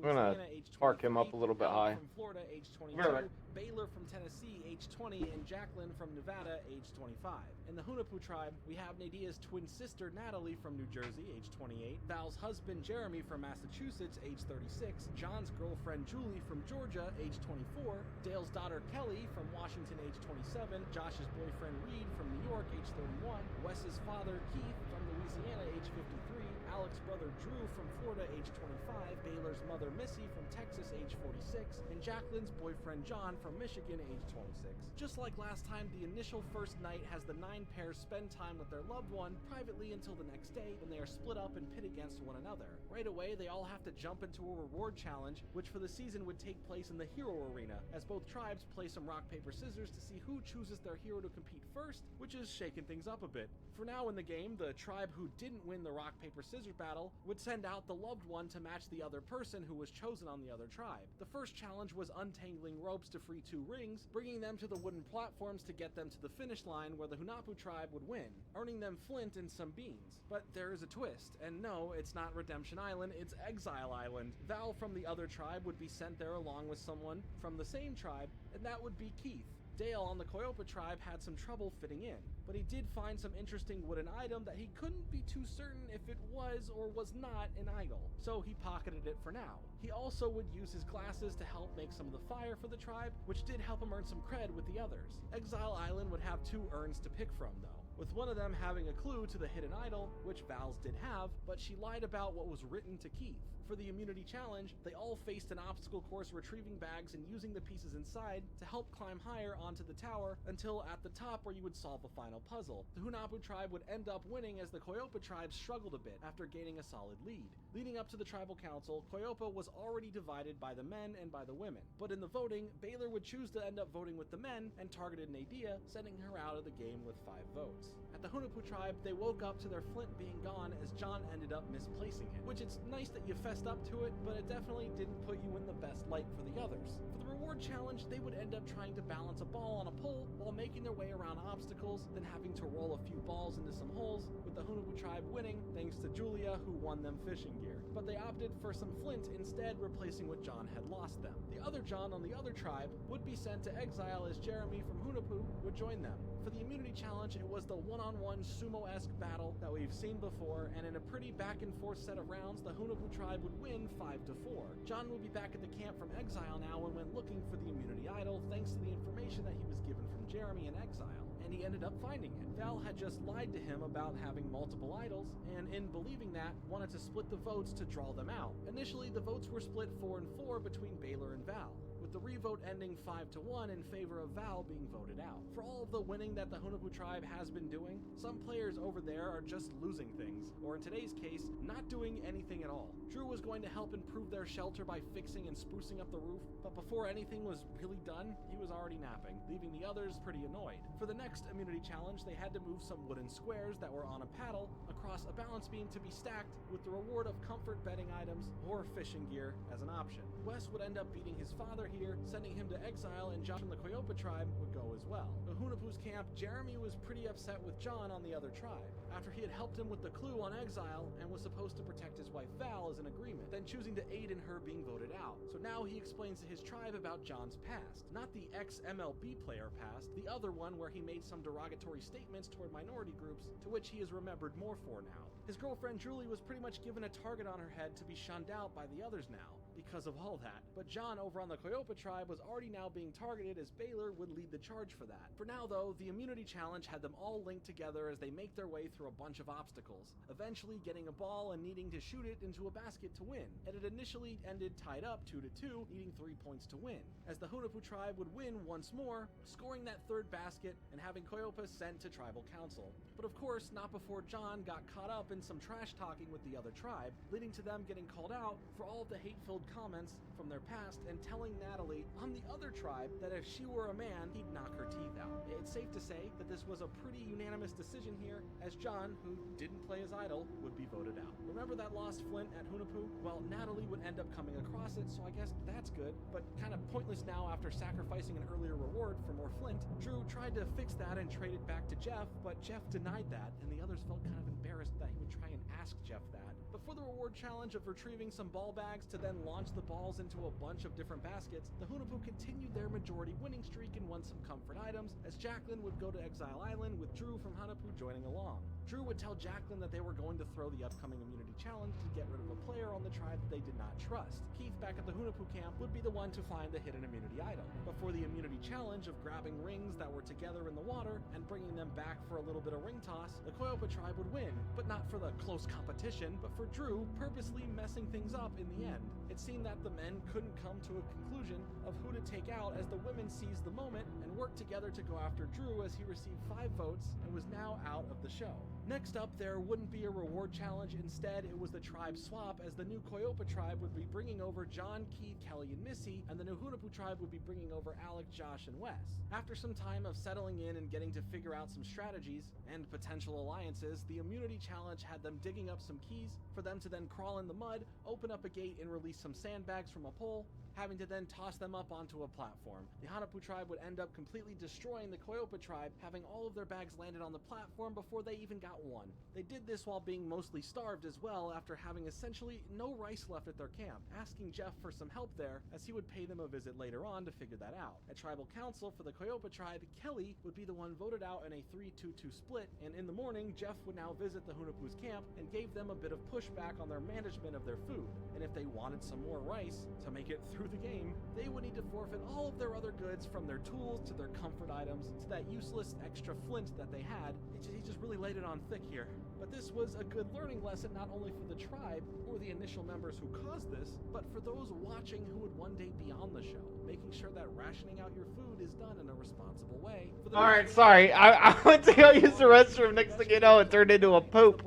We're gonna park him up a little bit high. From Florida, age 22, Baylor from Tennessee, age 20, and Jacqueline from Nevada, age 25. In the Hunapu tribe, we have Nadia's twin sister Natalie from New Jersey, age 28, Val's husband Jeremy from Massachusetts, age 36, John's girlfriend Julie from Georgia, age 24, Dale's daughter Kelly from Washington, age 27, Josh's boyfriend Reed from New York, age 31, Wes's father Keith from Louisiana, age 53, Alex's brother Drew from Florida, age 25, Baylor's mother Missy from Texas, age 46, and Jacqueline's boyfriend John from Michigan, age 26. Just like last time, the initial first night has the 9 pairs spend time with their loved one privately until the next day, when they are split up and pit against one another. Right away, they all have to jump into a reward challenge, which for the season would take place in the hero arena, as both tribes play some rock, paper, scissors to see who chooses their hero to compete first, which is shaking things up a bit. For now in the game, the tribe who didn't win the rock, paper, scissors battle would send out the loved one to match the other person who was chosen on the other tribe. The first challenge was untangling ropes to free 2 rings, bringing them to the wooden platforms to get them to the finish line where the Hunapu tribe would win, earning them flint and some beans. But there is a twist, and no, it's not Redemption Island, it's Exile Island. Val from the other tribe would be sent there along with someone from the same tribe, and that would be Keith. Dale on the Cleopa tribe had some trouble fitting in, but he did find some interesting wooden item that he couldn't be too certain if it was or was not an idol, so he pocketed it for now. He also would use his glasses to help make some of the fire for the tribe, which did help him earn some cred with the others. Exile Island would have 2 urns to pick from though, with one of them having a clue to the hidden idol, which Val's did have, but she lied about what was written to Keith. For the immunity challenge, they all faced an obstacle course retrieving bags and using the pieces inside to help climb higher onto the tower until at the top where you would solve a final puzzle. The Hunahpu tribe would end up winning as the Koyopa tribe struggled a bit after gaining a solid lead. Leading up to the tribal council, Koyopa was already divided by the men and by the women. But in the voting, Baylor would choose to end up voting with the men and targeted Nadia, sending her out of the game with 5 votes. At the Hunahpu tribe, they woke up to their flint being gone as John ended up misplacing it, which it's nice that you fessed up to it, but it definitely didn't put you in the best light for the others. For the reward challenge, they would end up trying to balance a ball on a pole while making their way around obstacles, then having to roll a few balls into some holes, with the Hunahpu tribe winning thanks to Julia, who won them fishing gear. But they opted for some flint instead, replacing what John had lost them. The other John on the other tribe would be sent to exile as Jeremy from Hunahpu would join them. For the immunity challenge, it was the one-on-one sumo-esque battle that we've seen before, and in a pretty back-and-forth set of rounds, the Hunahpu tribe would win 5-4. John would be back at the camp from exile now and went looking for the immunity idol thanks to the information that he was given from Jeremy in exile, and he ended up finding it. Val had just lied to him about having multiple idols, and in believing that, wanted to split the votes to draw them out. Initially, the votes were split 4-4 between Baylor and Val, with the revote ending 5-1 in favor of Val being voted out. For all of the winning that the Hunahpu tribe has been doing, some players over there are just losing things, or in today's case, not doing anything at all. Drew was going to help improve their shelter by fixing and sprucing up the roof, but before anything was really done, he was already napping, leaving the others pretty annoyed. For the next immunity challenge, they had to move some wooden squares that were on a paddle across a balance beam to be stacked, with the reward of comfort bedding items or fishing gear as an option. Wes would end up beating his father here, sending him to exile, and John from the Koyopa tribe would go as well. At Hunahpu's camp, Jeremy was pretty upset with John on the other tribe, after he had helped him with the clue on exile and was supposed to protect his wife Val as an agreement, then choosing to aid in her being voted out. So now he explains to his tribe about John's past. Not the ex-MLB player past, the other one where he made some derogatory statements toward minority groups, to which he is remembered more for now. His girlfriend Julie was pretty much given a target on her head to be shunned out by the others now, because of all that. But John over on the Koyopa tribe was already now being targeted as Baylor would lead the charge for that. For now though, the immunity challenge had them all linked together as they make their way through a bunch of obstacles, eventually getting a ball and needing to shoot it into a basket to win. And it initially ended tied up 2-2, needing 3 points to win, as the Hunahpu tribe would win once more, scoring that third basket and having Koyopa sent to tribal council. But of course, not before John got caught up in some trash talking with the other tribe, leading to them getting called out for all of the hate-filled comments from their past and telling Natalie on the other tribe that if she were a man, he'd knock her teeth out. It's safe to say that this was a pretty unanimous decision here, as John, who didn't play his idol, would be voted out. Remember that lost flint at Hunahpu? Well, Natalie would end up coming across it, so I guess that's good, but kind of pointless now after sacrificing an earlier reward for more flint. Drew tried to fix that and trade it back to Jeff, but Jeff denied that, and the others felt kind of embarrassed that he would try and ask Jeff that. But for the reward challenge of retrieving some ball bags to then launch the balls into a bunch of different baskets, the Hunahpu continued their majority winning streak and won some comfort items, as Jacqueline would go to Exile Island with Drew from Hunahpu joining along. Drew would tell Jacqueline that they were going to throw the upcoming immunity challenge to get rid of a player on the tribe that they did not trust. Keith back at the Hunahpu camp would be the one to find the hidden immunity idol. But for the immunity challenge of grabbing rings that were together in the water and bringing them back for a little bit of ring toss, the Koyopa tribe would win, but not for the close competition, but for Drew purposely messing things up in the end. It seemed that the men couldn't come to a conclusion of who to take out as the women seized the moment and worked together to go after Drew as he received 5 votes and was now out of the show. Next up, there wouldn't be a reward challenge. Instead, it was the tribe swap, as the new Koyopa tribe would be bringing over John, Keith, Kelly, and Missy, and the new Hunahpu tribe would be bringing over Alec, Josh, and Wes. After some time of settling in and getting to figure out some strategies and potential alliances, the immunity challenge had them digging up some keys for them to then crawl in the mud, open up a gate, and release some sandbags from a pole, having to then toss them up onto a platform. The Hunahpu tribe would end up completely destroying the Koyopa tribe, having all of their bags landed on the platform before they even got one. They did this while being mostly starved as well, after having essentially no rice left at their camp, asking Jeff for some help there, as he would pay them a visit later on to figure that out. At tribal council for the Koyopa tribe, Kelly would be the one voted out in a 3-2-2 split, and in the morning, Jeff would now visit the Hunahpu's camp and gave them a bit of pushback on their management of their food, and if they wanted some more rice, to make it through the game, they would need to forfeit all of their other goods, from their tools to their comfort items to that useless extra flint that they had. He just really laid it on thick here. But this was a good learning lesson, not only for the tribe or the initial members who caused this, but for those watching who would one day be on the show, making sure that rationing out your food is done in a responsible way. Alright, sorry. I went to go use the restroom. Next thing you know, it turned into a poop.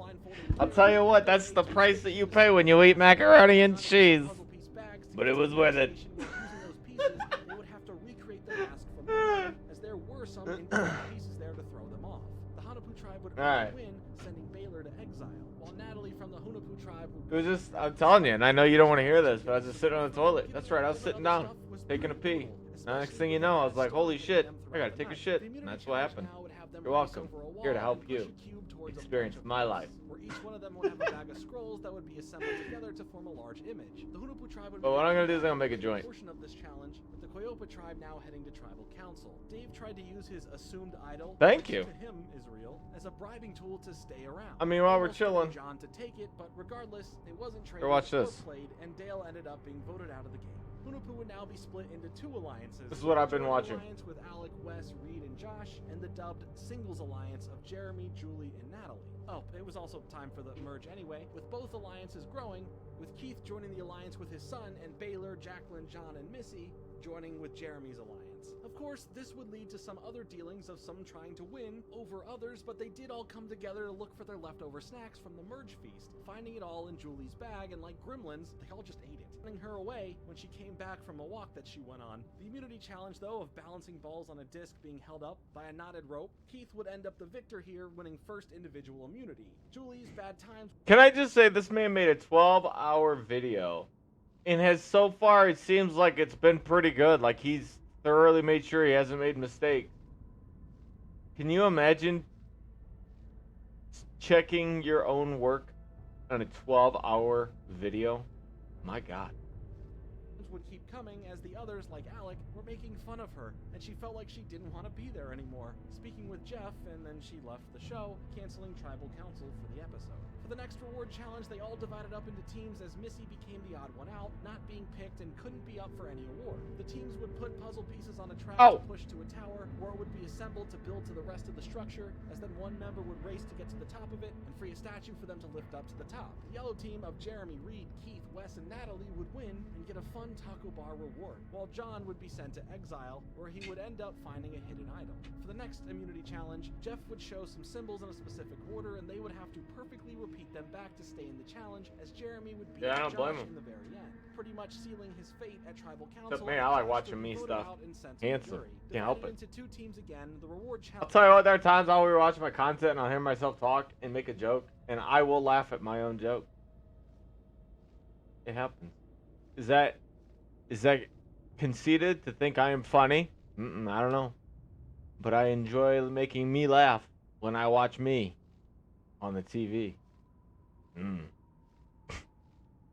I'll tell you what, that's the price that you pay when you eat macaroni and cheese. But it was worth it. They would have to recreate the mask from the as there were some incomplete pieces there to throw them off. The Hanapu tribe would win, sending Baylor to exile, while Natalie from the Hunapu tribe would... It was just, I'm telling you, and I know you don't want to hear this, but I was just sitting on the toilet. That's right, I was sitting down, taking a pee. And the next thing you know, I was like, holy shit, I gotta take a shit. And that's what happened. You're welcome. Here to help you experience my life. Where each one of them would have a bag of scrolls that would be assembled together to form a large image. The Hunapu tribe would But what I'm gonna do is I'm gonna make a joint. portion of this challenge, with the Koyopa tribe now heading to tribal council. Dave tried to use his assumed idol, Thank which you. to him is real, as a bribing tool to stay around. I mean, while we're Almost getting chilling. John to take it, but regardless, it wasn't traded Here, watch or this. played, and Dale ended up being voted out of the game. Hunapu would now be split into two alliances. This is what I've been Joint watching. Alliance with Alec, Wes, Reed, and Josh, and the dubbed singles alliance of Jeremy, Julie, and Natalie. Oh, it was also time for the merge anyway, with both alliances growing, with Keith joining the alliance with his son, and Baylor, Jacqueline, John, and Missy joining with Jeremy's alliance. Of course, this would lead to some other dealings of some trying to win over others, but they did all come together to look for their leftover snacks from the merge feast, finding it all in Julie's bag, and like gremlins, they all just ate it, running her away when she came back from a walk that she went on. The immunity challenge, though, of balancing balls on a disc being held up by a knotted rope, Keith would end up the victor here, winning first individual immunity. Julie's bad times... Can I just say, this man made a 12-hour video, and has so far, it seems like it's been pretty good. Like, he's thoroughly made sure he hasn't made mistakes. Can you imagine checking your own work on a 12-hour video? My God. would keep coming as the others, like Alec, were making fun of her, and she felt like she didn't want to be there anymore. Speaking with Jeff, and then she left the show, canceling tribal council for the episode. For the next reward challenge, they all divided up into teams as Missy became the odd one out, not being picked and couldn't be up for any award. The teams would put puzzle pieces on a track to push to a tower, or it would be assembled to build to the rest of the structure, as then one member would race to get to the top of it and free a statue for them to lift up to the top. The yellow team of Jeremy, Reed, Keith, Wes, and Natalie would win and get a fun taco bar reward, while John would be sent to exile, where he would end up finding a hidden item. For the next immunity challenge, Jeff would show some symbols in a specific order, and they would have to perfectly repeat them back to stay in the challenge, as Jeremy would beat Josh in the very end, pretty much sealing his fate at tribal council. Except me, I like watching me stuff. Handsome. Can't help it. Into two teams again, the reward challenge. I'll tell you what, there are times I'll be watching my content and I'll hear myself talk and make a joke, and I will laugh at my own joke. It happens. Is that conceited to think I am funny? I don't know. But I enjoy making me laugh when I watch me on the TV.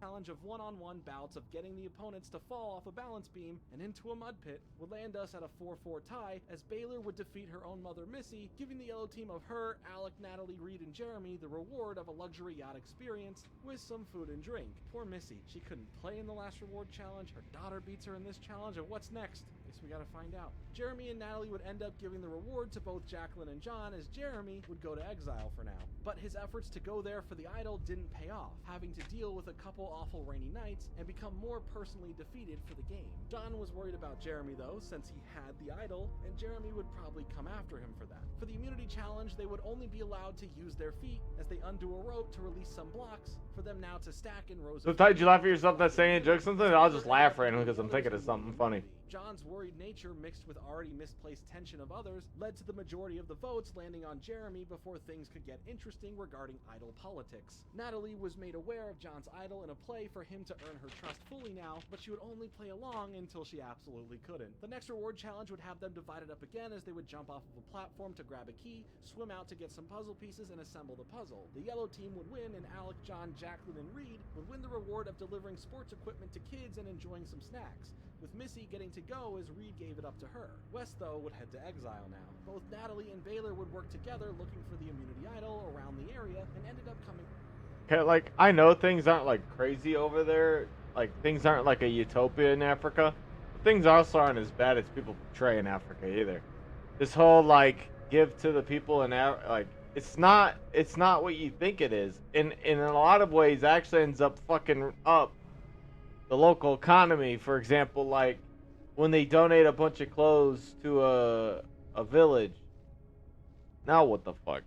Challenge of one-on-one bouts of getting the opponents to fall off a balance beam and into a mud pit would land us at a 4-4 tie, as Baylor would defeat her own mother Missy, giving the yellow team of her, Alec, Natalie, Reed, and Jeremy the reward of a luxury yacht experience with some food and drink. Poor Missy, she couldn't play in the last reward challenge, her daughter beats her in this challenge, and what's next? Guess we gotta find out. Jeremy and Natalie would end up giving the reward to both Jacqueline and John, as Jeremy would go to exile for now. But his efforts to go there for the idol didn't pay off, having to deal with a couple awful rainy nights and become more personally defeated for the game. John was worried about Jeremy though, since he had the idol, and Jeremy would probably come after him for that. For the immunity challenge, they would only be allowed to use their feet as they undo a rope to release some blocks for them now to stack in rows of... So, did you laugh at yourself that's saying a joke something? I'll just laugh randomly because I'm thinking of something funny. John's worried nature mixed with already misplaced tension of others led to the majority of the votes landing on Jeremy before things could get interesting regarding idol politics. Natalie was made aware of John's idol in a play for him to earn her trust fully now, but she would only play along until she absolutely couldn't. The next reward challenge would have them divided up again as they would jump off of a platform to grab a key, swim out to get some puzzle pieces, and assemble the puzzle. The yellow team would win, and Alec, John, Jacqueline, and Reed would win the reward of delivering sports equipment to kids and enjoying some snacks, with Missy getting to go as Reed gave it up to her. Wes, though, would head to exile now. Both Natalie and Baylor would work together looking for the immunity idol around the area and ended up coming... Okay, like, I know things aren't, like, crazy over there, like things aren't like a utopia in Africa. But things also aren't as bad as people portray in Africa either. This whole like give to the people in like it's not what you think it is. In a lot of ways, actually ends up fucking up the local economy. For example, like when they donate a bunch of clothes to a village. Now what the fuck?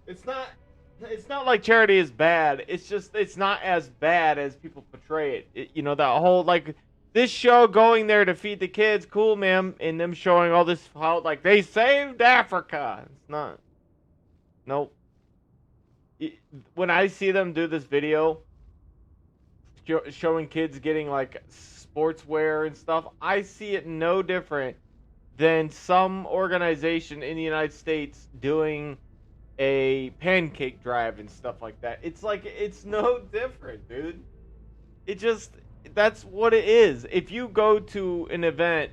It's not like charity is bad. It's just it's not as bad as people portray it. You know, that whole like this show going there to feed the kids, cool, man, and them showing all this how like they saved Africa. It's not. Nope. When I see them do this video showing kids getting like sportswear and stuff, I see it no different than some organization in the United States doing a pancake drive and stuff like that. It's like it's no different, dude. It just that's what it is. If you go to an event,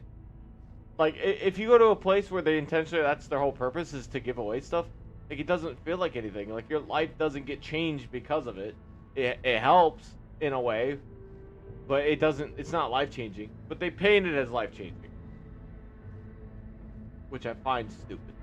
like if you go to a place where they intentionally that's their whole purpose is to give away stuff, like it doesn't feel like anything. Like your life doesn't get changed because of it. It helps in a way, but it doesn't. It's not life changing. But they paint it as life changing, which I find stupid.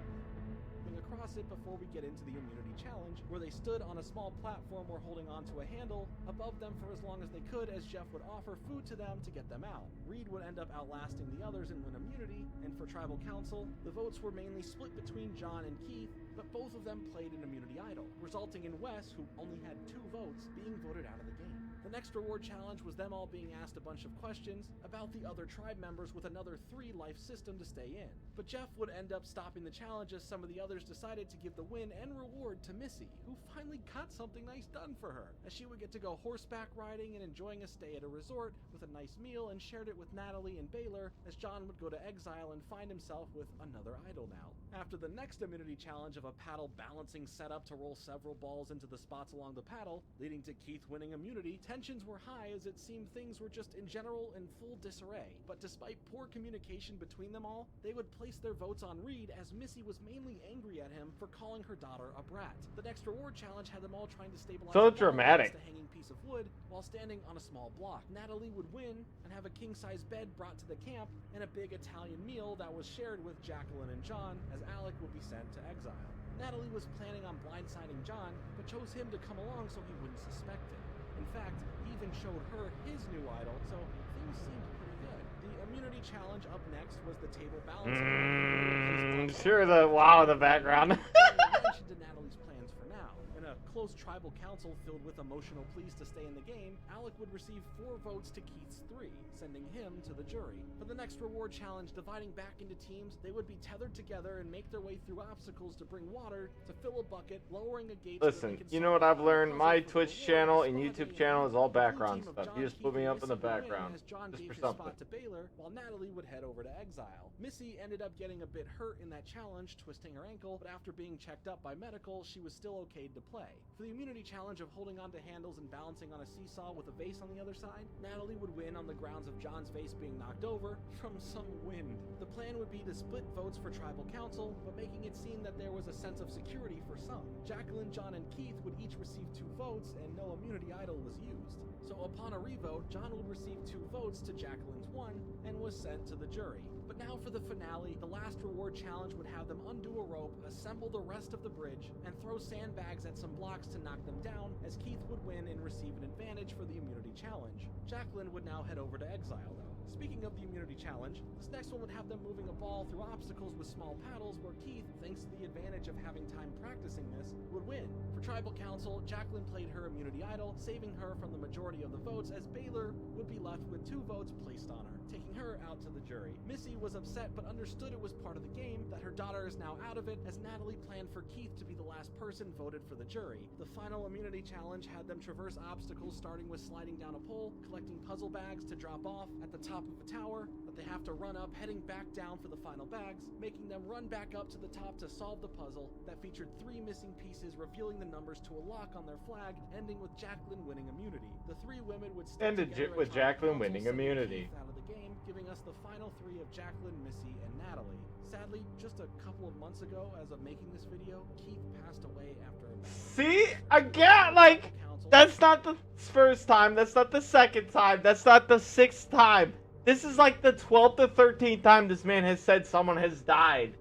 Across it before we get into the immunity challenge, where they stood on a small platform or holding onto a handle above them for as long as they could, as Jeff would offer food to them to get them out. Reed would end up outlasting the others and win immunity, and for tribal council, the votes were mainly split between John and Keith, but both of them played an immunity idol, resulting in Wes, who only had 2 votes, being voted out of the game. The next reward challenge was them all being asked a bunch of questions about the other tribe members with another 3 life system to stay in. But Jeff would end up stopping the challenge as some of the others decided to give the win and reward to Missy, who finally got something nice done for her, as she would get to go horseback riding and enjoying a stay at a resort with a nice meal, and shared it with Natalie and Baylor, as John would go to exile and find himself with another idol now. After the next immunity challenge of a paddle balancing setup to roll several balls into the spots along the paddle, leading to Keith winning immunity, tensions were high as it seemed things were just in general in full disarray. But despite poor communication between them all, they would place their votes on Reed, as Missy was mainly angry at him for calling her daughter a brat. The next reward challenge had them all trying to stabilize So a ball dramatic. against a hanging piece of wood while standing on a small block. Natalie would win and have a king-size bed brought to the camp and a big Italian meal that was shared with Jacqueline and John, as Alec would be sent to exile. Natalie was planning on blindsiding John, but chose him to come along so he wouldn't suspect it. In fact, he even showed her his new idol, so things seemed pretty good. The immunity challenge up next was the table balancing. Sure, the wow in the background. Attention to Natalie's plans for now. In a close tribal council filled with emotional pleas to stay in the game, Alec would receive 4 votes to Keith's 3, sending him to the jury. For the next reward challenge, dividing back into teams, they would be tethered together and make their way through obstacles to bring water, to fill a bucket, lowering a gate. Listen, you know what I've learned? My Twitch channel and YouTube channel is all background stuff. You just put me up in the background, as John just gave for his something. spot to Baylor, while Natalie would head over to exile. Missy ended up getting a bit hurt in that challenge, twisting her ankle, but after being checked up by medical, she was still okayed to play. For the immunity challenge of holding onto handles and balancing on a seesaw with a vase on the other side, Natalie would win on the grounds of John's vase being knocked over from some wind. The plan would be to split votes for tribal council, but making it seem that there was a sense of security for some. Jacqueline, John, and Keith would each receive 2 votes, and no immunity idol was used. So upon a revote, John would receive 2 votes to Jacqueline's 1, and was sent to the jury. But now for the finale, the last reward challenge would have them undo a rope, assemble the rest of the bridge, and throw sandbags at some blocks to knock them down, as Keith would win and receive an advantage for the immunity challenge. Jacqueline would now head over to exile, though. Speaking of the immunity challenge, this next one would have them moving a ball through obstacles with small paddles, where Keith, thanks to the advantage of having time practicing this, would win. For tribal council, Jacqueline played her immunity idol, saving her from the majority of the votes, as Baylor would be left with 2 votes placed on her, taking her out to the jury. Missy was upset but understood it was part of the game, that her daughter is now out of it, as Natalie planned for Keith to be the last person voted for the jury. The final immunity challenge had them traverse obstacles, starting with sliding down a pole, collecting puzzle bags to drop off at the top of a tower that they have to run up, heading back down for the final bags, making them run back up to the top to solve the puzzle that featured 3 missing pieces, revealing the numbers to a lock on their flag, ending with Jacqueline winning immunity. The 3 women would stick Ended together with as tribal Jacqueline council, winning sending immunity. Keith out of the game, giving us the final 3 of Jacqueline, Missy, and Natalie. Sadly, just a couple of months ago, as of making this video, Keith passed away after a See? Again, like, That's not the first time. That's not the second time. That's not the 6th time. This is like the 12th or 13th time this man has said someone has died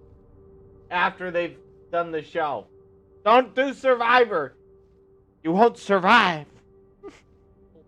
after they've done the show. Don't do Survivor. You won't survive.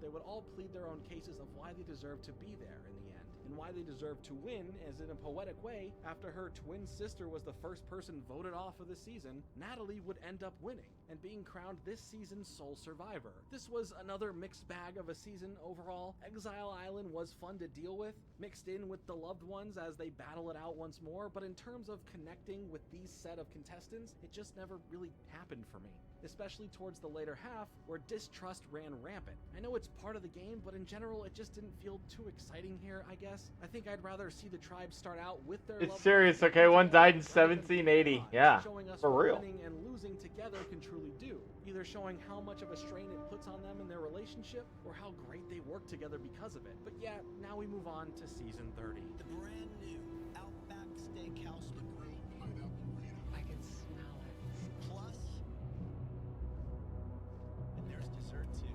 They would all plead their own cases of why they deserve to be there in the end, and why they deserve to win, as in a poetic way, after her twin sister was the first person voted off of the season, Natalie would end up winning, and being crowned this season's sole survivor. This was another mixed bag of a season overall. Exile Island was fun to deal with, mixed in with the loved ones as they battle it out once more, but in terms of connecting with these set of contestants, it just never really happened for me. Especially towards the later half, where distrust ran rampant. I know it's part of the game, but in general, it just didn't feel too exciting here, I guess. I think I'd rather see the tribe start out with their It's serious, okay? One died in 1780. Yeah, showing us for what real. winning and losing together can truly do. Either showing how much of a strain it puts on them in their relationship, or how great they work together because of it. But yeah, now we move on to season 30. The brand new Outback Steakhouse McGrill Pineapple Burrito. I can smell it. Plus, and there's dessert too.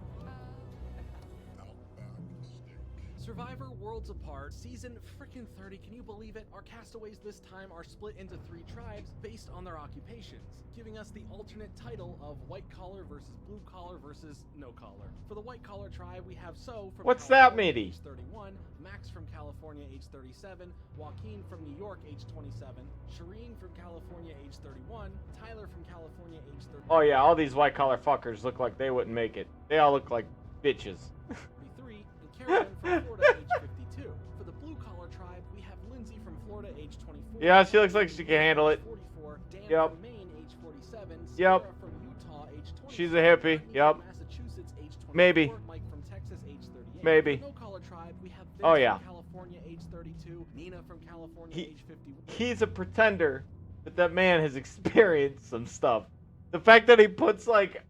Survivor Worlds Apart, season frickin' 30, can you believe it? Our castaways this time are split into 3 tribes based on their occupations, giving us the alternate title of white collar versus blue collar versus no collar. For the white collar tribe, we have So from What's that, California, matey? age 31, Max from California, age 37, Joaquin from New York, age 27, Shireen from California, age 31, Tyler from California, age 30. Oh yeah, all these white collar fuckers look like they wouldn't make it. They all look like bitches. 33, and Carolyn from Florida, age 52. For the blue collar tribe, we have Lindsay from Florida, age 24. Yeah, she looks like she can handle it. 44, Dan Yep. from Maine, age 47. Yep. Sarah from Utah, age 20. She's a hippie. Brittany Yep. from Massachusetts, age 24. Maybe. Mike from Texas, age 38. Maybe. For the no collar tribe, we have Vince Oh, yeah. from California, age 32. Nina from California, age 51. He's a pretender, but that man has experienced some stuff. The fact that he puts like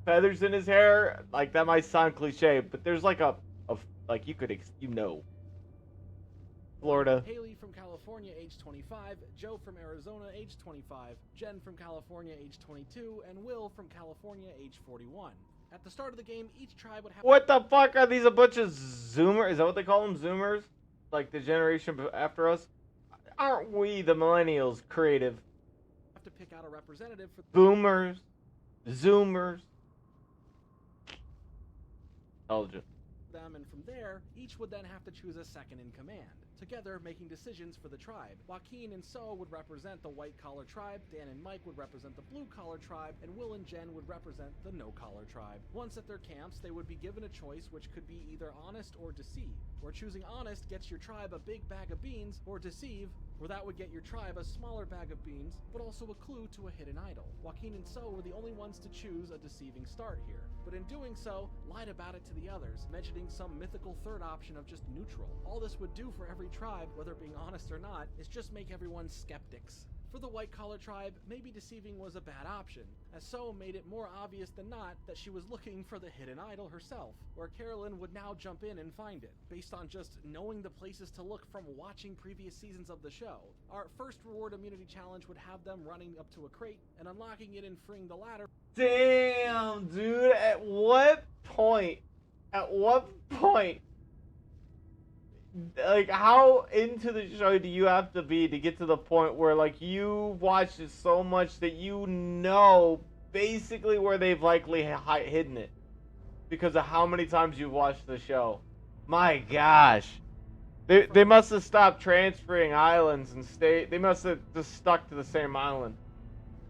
feathers in his hair, like that might sound cliche, but there's like like you could Florida. Haley from California, age 25. Joe from Arizona, age 25. Jen from California, age 22. And Will from California, age 41. At the start of the game, each tribe would have... What the fuck are these? A bunch of Zoomers? Is that what they call them? Zoomers? Like the generation after us? Aren't we, the millennials, creative? ...to pick out a representative for... Boomers. Zoomers. Intelligent. ...them, and from there, each would then have to choose a second in command, together making decisions for the tribe. Joaquin and So would represent the white-collar tribe, Dan and Mike would represent the blue-collar tribe, and Will and Jen would represent the no-collar tribe. Once at their camps, they would be given a choice which could be either honest or deceive, where choosing honest gets your tribe a big bag of beans, or deceive, where that would get your tribe a smaller bag of beans, but also a clue to a hidden idol. Joaquin and So were the only ones to choose a deceiving start here, but in doing so, lied about it to the others, mentioning some mythical third option of just neutral. All this would do for every tribe, whether being honest or not, is just make everyone skeptics. For the white-collar tribe, maybe deceiving was a bad option, as So made it more obvious than not that she was looking for the hidden idol herself, where Carolyn would now jump in and find it, based on just knowing the places to look from watching previous seasons of the show. Our first reward immunity challenge would have them running up to a crate and unlocking it and freeing the ladder. Damn, dude, at what point, like, how into the show do you have to be to get to the point where, like, you watched it so much that you know basically where they've likely hidden it because of how many times you've watched the show? My gosh. They must have stopped transferring islands and they must have just stuck to the same island.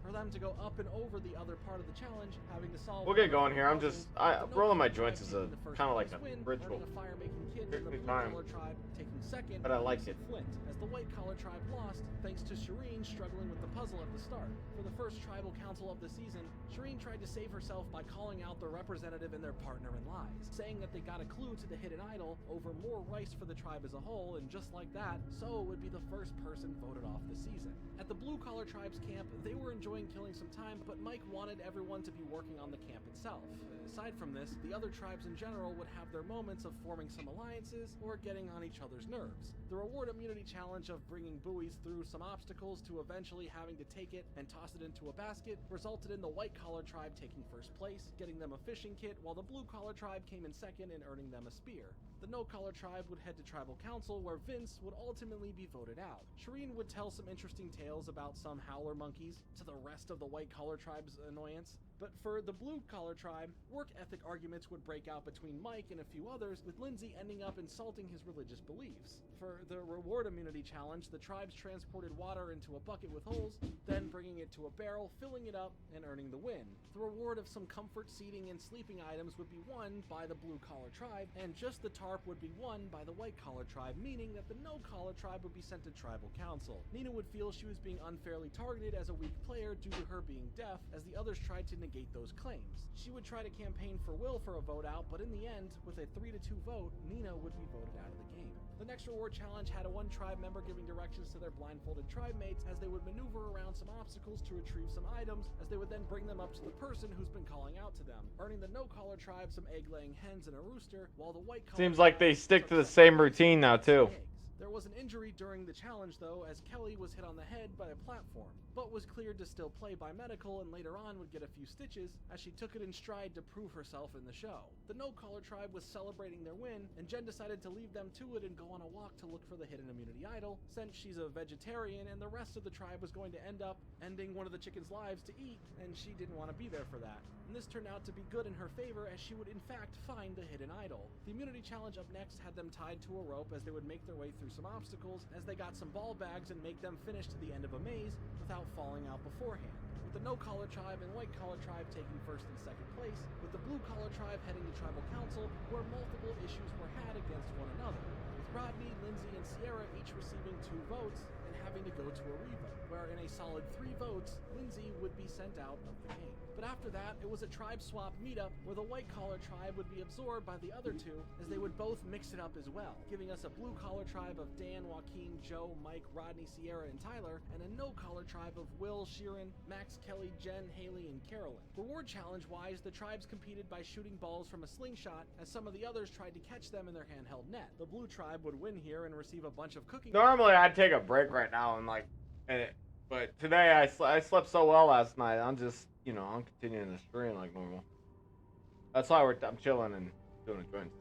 For them to go up and over the other part of the challenge, having to solve... We'll get going here. I'm just... rolling my joints is a kind of like a ritual. But I like it. Flint, as the white-collar tribe lost, thanks to Shireen struggling with the puzzle at the start. For the first tribal council of the season, Shireen tried to save herself by calling out the representative and their partner in lies, saying that they got a clue to the hidden idol over more rice for the tribe as a whole, and just like that, So would be the first person voted off the season. At the blue-collar tribe's camp, they were enjoying and killing some time, but Mike wanted everyone to be working on the camp itself. Aside from this, the other tribes in general would have their moments of forming some alliances or getting on each other's nerves. The reward immunity challenge of bringing buoys through some obstacles to eventually having to take it and toss it into a basket resulted in the white collar tribe taking first place, getting them a fishing kit, while the blue collar tribe came in second and earning them a spear. The no collar tribe would head to tribal council, where Vince would ultimately be voted out. Shireen would tell some interesting tales about some howler monkeys, to the rest of the white collar tribe's annoyance. But for the blue collar tribe, work ethic arguments would break out between Mike and a few others, with Lindsay ending up insulting his religious beliefs. For the reward immunity challenge, the tribes transported water into a bucket with holes, then bringing it to a barrel, filling it up, and earning the win. The reward of some comfort seating and sleeping items would be won by the blue collar tribe, and just the tarp would be won by the white collar tribe, meaning that the no collar tribe would be sent to tribal council. Nina would feel she was being unfairly targeted as a weak player due to her being deaf, as the others tried to negate those claims. She would try to campaign for Will for a vote out, but in the end, with a 3-2 vote, Nina would be voted out of the game. The next reward challenge had a one tribe member giving directions to their blindfolded tribe mates as they would maneuver around some obstacles to retrieve some items, as they would then bring them up to the person who's been calling out to them, earning the no collar tribe some egg-laying hens and a rooster, while the white collar Seems like they stick to the same routine now too. There was an injury during the challenge, though, as Kelly was hit on the head by a platform, but was cleared to still play by medical and later on would get a few stitches as she took it in stride to prove herself in the show. The no-collar tribe was celebrating their win, and Jen decided to leave them to it and go on a walk to look for the hidden immunity idol, since she's a vegetarian and the rest of the tribe was going to end up ending one of the chicken's lives to eat, and she didn't want to be there for that. And this turned out to be good in her favor, as she would in fact find the hidden idol. The immunity challenge up next had them tied to a rope as they would make their way through some obstacles, as they got some ball bags and make them finish to the end of a maze without falling out beforehand. With the no-collar tribe and white-collar tribe taking first and second place, with the blue-collar tribe heading to tribal council, where multiple issues were had against one another, with Rodney, Lindsay, and Sierra each receiving 2 votes and having to go to a revote, where in a solid 3 votes, Lindsay would be sent out of the game. But after that, it was a tribe swap meetup where the white-collar tribe would be absorbed by the other 2, as they would both mix it up as well, giving us a blue-collar tribe of Dan, Joaquin, Joe, Mike, Rodney, Sierra, and Tyler, and a no-collar tribe of Will, Sheeran, Max, Kelly, Jen, Haley, and Carolyn. Reward challenge-wise, the tribes competed by shooting balls from a slingshot, as some of the others tried to catch them in their handheld net. The blue tribe would win here and receive a bunch of cooking. Normally, I'd take a break right now and but today I slept so well last night. I'm just, I'm continuing to stream like normal. That's why I'm chilling and doing a joint.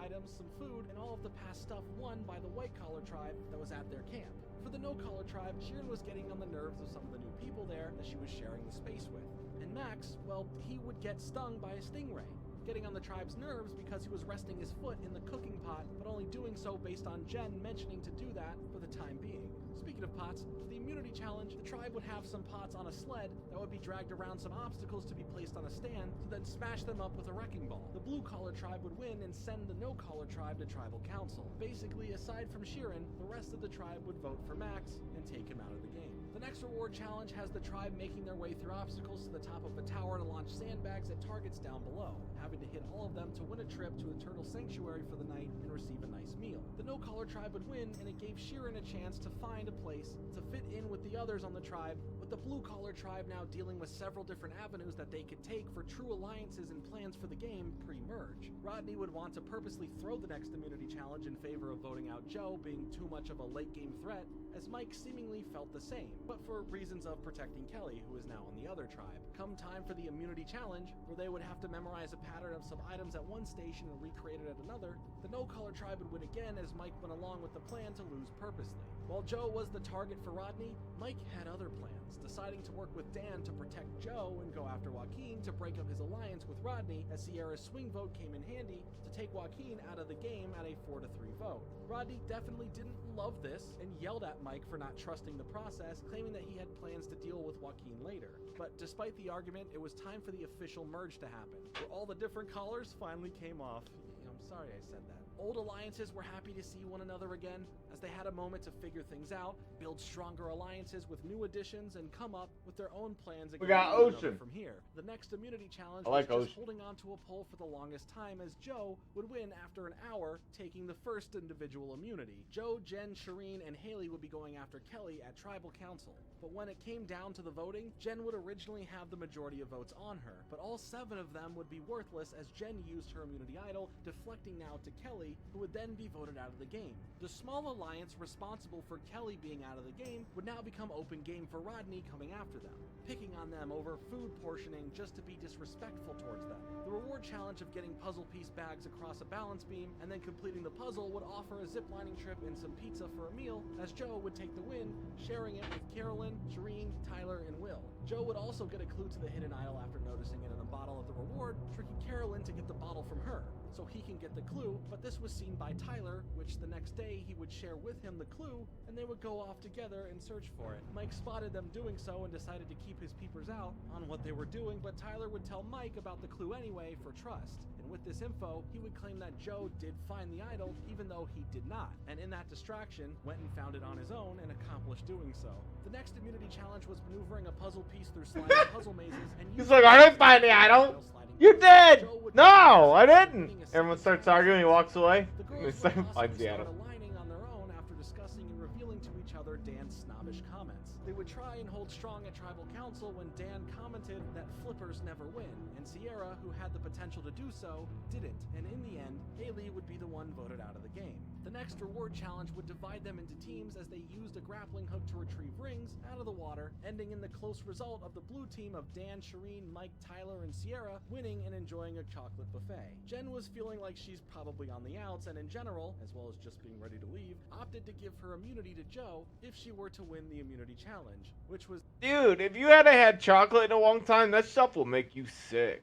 Items, some food, and all of the past stuff won by the white-collar tribe that was at their camp. For the no-collar tribe, Sheeran was getting on the nerves of some of the new people there that she was sharing the space with. And Max, well, he would get stung by a stingray, getting on the tribe's nerves because he was resting his foot in the cooking pot, but only doing so based on Jen mentioning to do that for the time being. Speaking of pots, for the immunity challenge, the tribe would have some pots on a sled that would be dragged around some obstacles to be placed on a stand, to then smash them up with a wrecking ball. The blue-collar tribe would win and send the no-collar tribe to tribal council. Basically, aside from Sheeran, the rest of the tribe would vote for Max and take him out of the game. The next reward challenge has the tribe making their way through obstacles to the top of a tower to launch sandbags at targets down below, having to hit all of them to win a trip to Eternal Sanctuary for the night and receive a nice meal. The no-collar tribe would win, and it gave Sheeran a chance to find a place to fit in with the others on the tribe, with the blue-collar tribe now dealing with several different avenues that they could take for true alliances and plans for the game pre-merge. Rodney would want to purposely throw the next immunity challenge in favor of voting out Joe being too much of a late-game threat, as Mike seemingly felt the same, but for reasons of protecting Kelly, who is now on the other tribe. Come time for the immunity challenge, where they would have to memorize a pattern of some items at one station and recreate it at another, the no-collar tribe would win again as Mike went along with the plan to lose purposely. While Joe was the target for Rodney, Mike had other plans, deciding to work with Dan to protect Joe and go after Joaquin to break up his alliance with Rodney, as Sierra's swing vote came in handy to take Joaquin out of the game at a 4-3 vote. Rodney definitely didn't love this and yelled at Mike for not trusting the process, claiming that he had plans to deal with Joaquin later. But despite the argument, it was time for the official merge to happen, where all the different collars finally came off. I'm sorry I said that. Old alliances were happy to see one another again, as they had a moment to figure things out, build stronger alliances with new additions, and come up with their own plans again got for one another Ocean. from here. The next immunity challenge I like was just Ocean. holding on to a pole for the longest time, as Joe would win after an hour, taking the first individual immunity. Joe, Jen, Shireen, and Haley would be going after Kelly at Tribal Council. But when it came down to the voting, Jen would originally have the majority of votes on her, but all 7 of them would be worthless as Jen used her immunity idol, deflecting now to Kelly, who would then be voted out of the game. The small alliance responsible for Kelly being out of the game would now become open game for Rodney coming after them, picking on them over food portioning just to be disrespectful towards them. The reward challenge of getting puzzle piece bags across a balance beam and then completing the puzzle would offer a ziplining trip and some pizza for a meal, as Joe would take the win, sharing it with Carolyn, Shireen, Tyler, and Will. Joe would also get a clue to the hidden idol after noticing it in the bottle of the reward, tricking Carolyn to get the bottle from her, so he can get the clue, but this was seen by Tyler, which the next day he would share with him the clue, and they would go off together and search for it. Mike spotted them doing so and decided to keep his peepers out on what they were doing, but Tyler would tell Mike about the clue anyway for trust. And with this info, he would claim that Joe did find the idol, even though he did not, and in that distraction, went and found it on his own and accomplished doing so. The next immunity challenge was maneuvering a puzzle piece through sliding puzzle mazes, and He's like, I didn't find the idol. You did! No, I didn't! Everyone starts arguing, he walks away. And Sam finds the idol. Aligning on their own after discussing and revealing to each other Dan's snobbish comments. They would try and hold strong at Tribal Council when Dan commented that flippers never win, and Sierra, who had the potential to do so, didn't, and in the end, Haley would be the one voted out of the game. The next reward challenge would divide them into teams as they used a grappling hook to retrieve rings out of the water, ending in the close result of the blue team of Dan, Shireen, Mike, Tyler, and Sierra winning and enjoying a chocolate buffet. Jen was feeling like she's probably on the outs, and in general, as well as just being ready to leave, opted to give her immunity to Joe if she were to win the immunity challenge, which was— Dude, if you hadn't had chocolate in a long time, that stuff will make you sick.